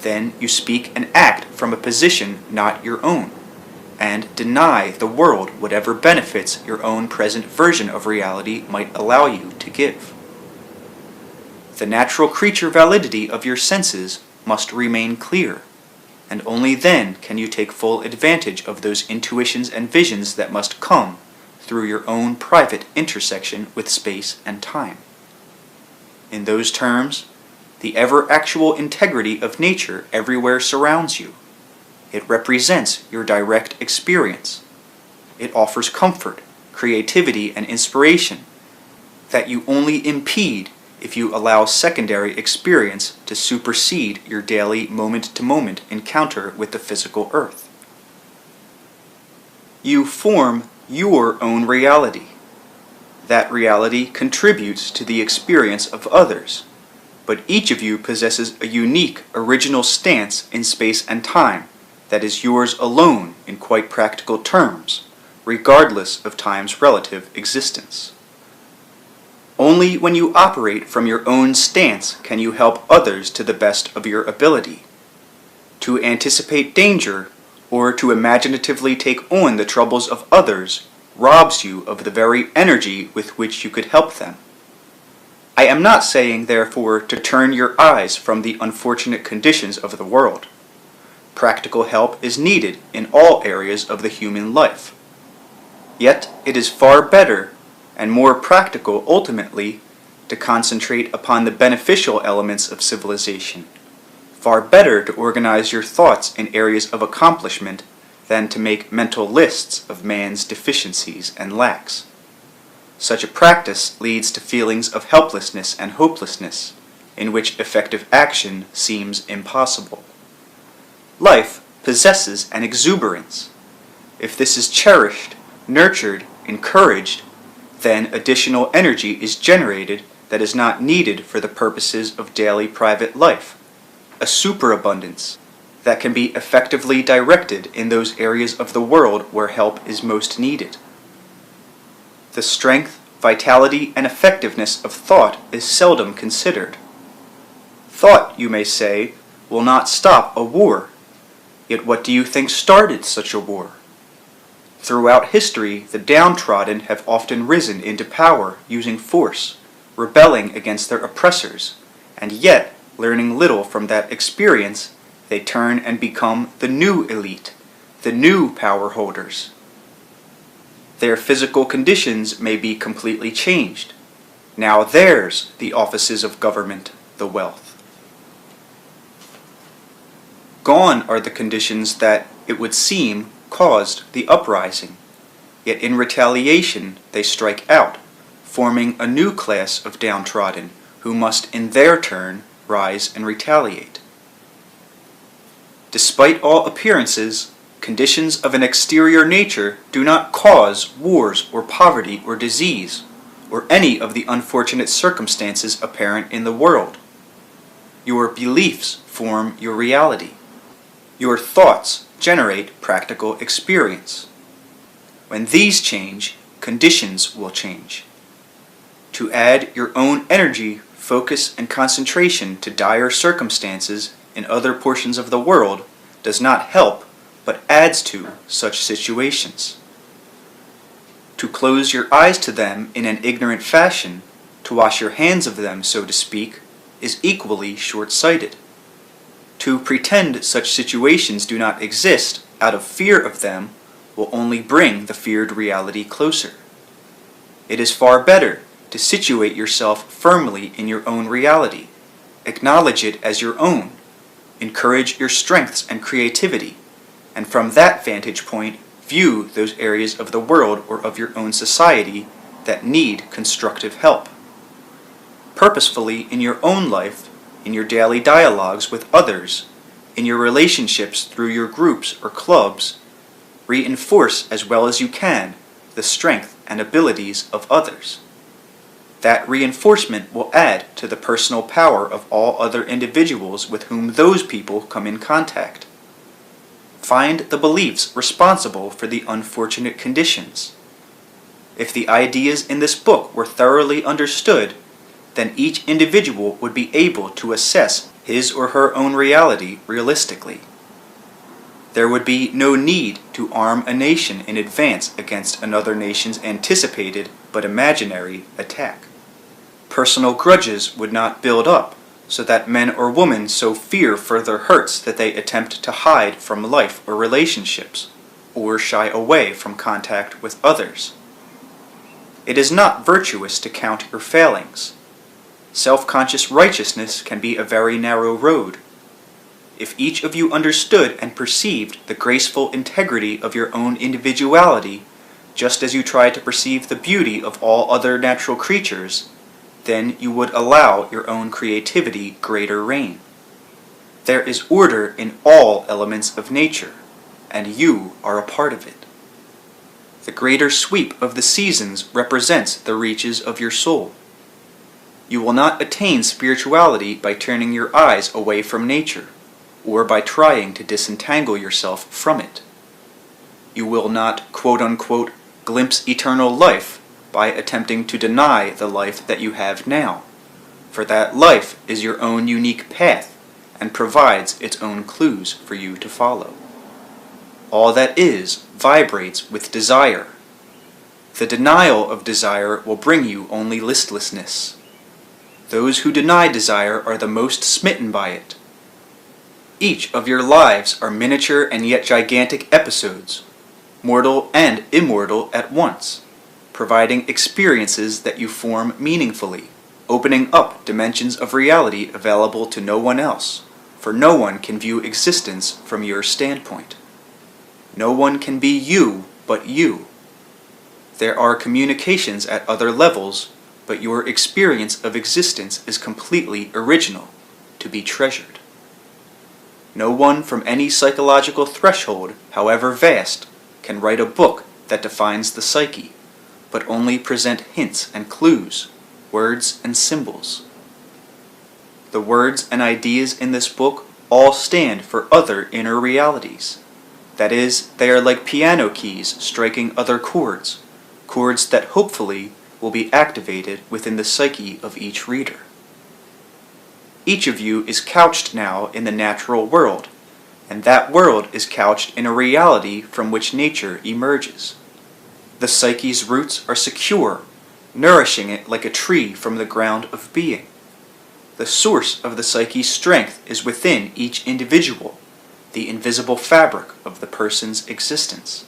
then you speak and act from a position not your own, and deny the world whatever benefits your own present version of reality might allow you to give. The natural creature validity of your senses must remain clear, and only then can you take full advantage of those intuitions and visions that must come through your own private intersection with space and time. In those terms, the ever-actual integrity of nature everywhere surrounds you. It represents your direct experience. It offers comfort, creativity, and inspiration that you only impede if you allow secondary experience to supersede your daily moment-to-moment encounter with the physical earth. You form your own reality. That reality contributes to the experience of others, but each of you possesses a unique, original stance in space and time that is yours alone in quite practical terms, regardless of time's relative existence. Only when you operate from your own stance can you help others to the best of your ability. To anticipate danger, or to imaginatively take on the troubles of others, robs you of the very energy with which you could help them. I am not saying, therefore, to turn your eyes from the unfortunate conditions of the world. Practical help is needed in all areas of the human life. Yet it is far better and more practical ultimately to concentrate upon the beneficial elements of civilization. Far better to organize your thoughts in areas of accomplishment than to make mental lists of man's deficiencies and lacks. Such a practice leads to feelings of helplessness and hopelessness, in which effective action seems impossible. Life possesses an exuberance. If this is cherished, nurtured, encouraged, then additional energy is generated that is not needed for the purposes of daily private life, a superabundance that can be effectively directed in those areas of the world where help is most needed. The strength, vitality, and effectiveness of thought is seldom considered. Thought, you may say, will not stop a war. Yet what do you think started such a war? Throughout history, the downtrodden have often risen into power using force, rebelling against their oppressors, and yet, learning little from that experience, they turn and become the new elite, the new power holders. Their physical conditions may be completely changed. Now theirs the offices of government, the wealth. Gone are the conditions that, it would seem, caused the uprising, yet in retaliation they strike out, forming a new class of downtrodden who must in their turn rise and retaliate. Despite all appearances, conditions of an exterior nature do not cause wars or poverty or disease, or any of the unfortunate circumstances apparent in the world. Your beliefs form your reality. Your thoughts generate practical experience. When these change, conditions will change. To add your own energy, focus, and concentration to dire circumstances in other portions of the world does not help, but adds to such situations. To close your eyes to them in an ignorant fashion, to wash your hands of them, so to speak, is equally short-sighted. To pretend such situations do not exist out of fear of them will only bring the feared reality closer. It is far better to situate yourself firmly in your own reality, acknowledge it as your own, encourage your strengths and creativity, and from that vantage point view those areas of the world or of your own society that need constructive help. Purposefully in your own life, in your daily dialogues with others, in your relationships through your groups or clubs, reinforce as well as you can the strength and abilities of others. That reinforcement will add to the personal power of all other individuals with whom those people come in contact. Find the beliefs responsible for the unfortunate conditions. If the ideas in this book were thoroughly understood, then each individual would be able to assess his or her own reality realistically. There would be no need to arm a nation in advance against another nation's anticipated but imaginary attack. Personal grudges would not build up, so that men or women so fear further hurts that they attempt to hide from life or relationships, or shy away from contact with others. It is not virtuous to count your failings. Self-conscious righteousness can be a very narrow road. If each of you understood and perceived the graceful integrity of your own individuality, just as you try to perceive the beauty of all other natural creatures, then you would allow your own creativity greater reign. There is order in all elements of nature, and you are a part of it. The greater sweep of the seasons represents the reaches of your soul. You will not attain spirituality by turning your eyes away from nature, or by trying to disentangle yourself from it. You will not, quote-unquote, glimpse eternal life by attempting to deny the life that you have now, for that life is your own unique path and provides its own clues for you to follow. All that is vibrates with desire. The denial of desire will bring you only listlessness. Those who deny desire are the most smitten by it. Each of your lives are miniature and yet gigantic episodes, mortal and immortal at once, providing experiences that you form meaningfully, opening up dimensions of reality available to no one else, for no one can view existence from your standpoint. No one can be you but you. There are communications at other levels, but your experience of existence is completely original, to be treasured. No one from any psychological threshold, however vast, can write a book that defines the psyche, but only present hints and clues, words and symbols. The words and ideas in this book all stand for other inner realities. That is, they are like piano keys striking other chords, chords that hopefully will be activated within the psyche of each reader. Each of you is couched now in the natural world, and that world is couched in a reality from which nature emerges. The psyche's roots are secure, nourishing it like a tree from the ground of being. The source of the psyche's strength is within each individual, the invisible fabric of the person's existence.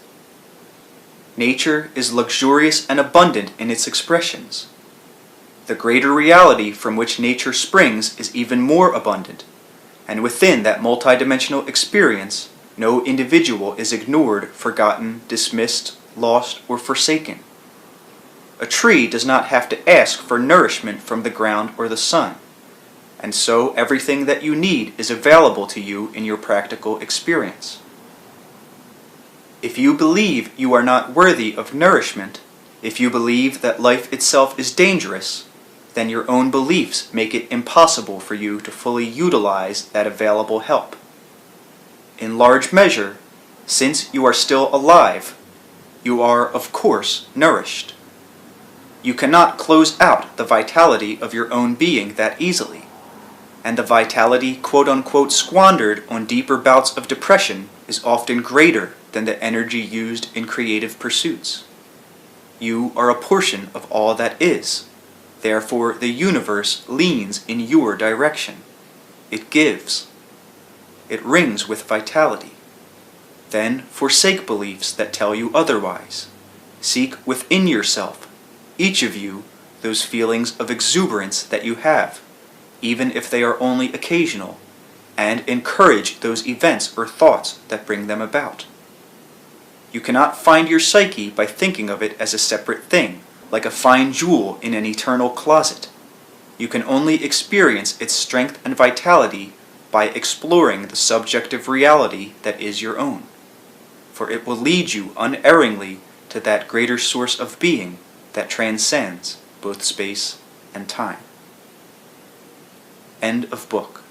Nature is luxurious and abundant in its expressions. The greater reality from which nature springs is even more abundant, and within that multidimensional experience, no individual is ignored, forgotten, dismissed, lost, or forsaken. A tree does not have to ask for nourishment from the ground or the sun, and so everything that you need is available to you in your practical experience. If you believe you are not worthy of nourishment, if you believe that life itself is dangerous, then your own beliefs make it impossible for you to fully utilize that available help. In large measure, since you are still alive, you are, of course, nourished. You cannot close out the vitality of your own being that easily, and the vitality quote-unquote squandered on deeper bouts of depression is often greater than the energy used in creative pursuits. You are a portion of all that is. Therefore, the universe leans in your direction. It gives. It rings with vitality. Then forsake beliefs that tell you otherwise. Seek within yourself, each of you, those feelings of exuberance that you have, even if they are only occasional, and encourage those events or thoughts that bring them about. You cannot find your psyche by thinking of it as a separate thing, like a fine jewel in an eternal closet. You can only experience its strength and vitality by exploring the subjective reality that is your own, for it will lead you unerringly to that greater source of being that transcends both space and time. End of book.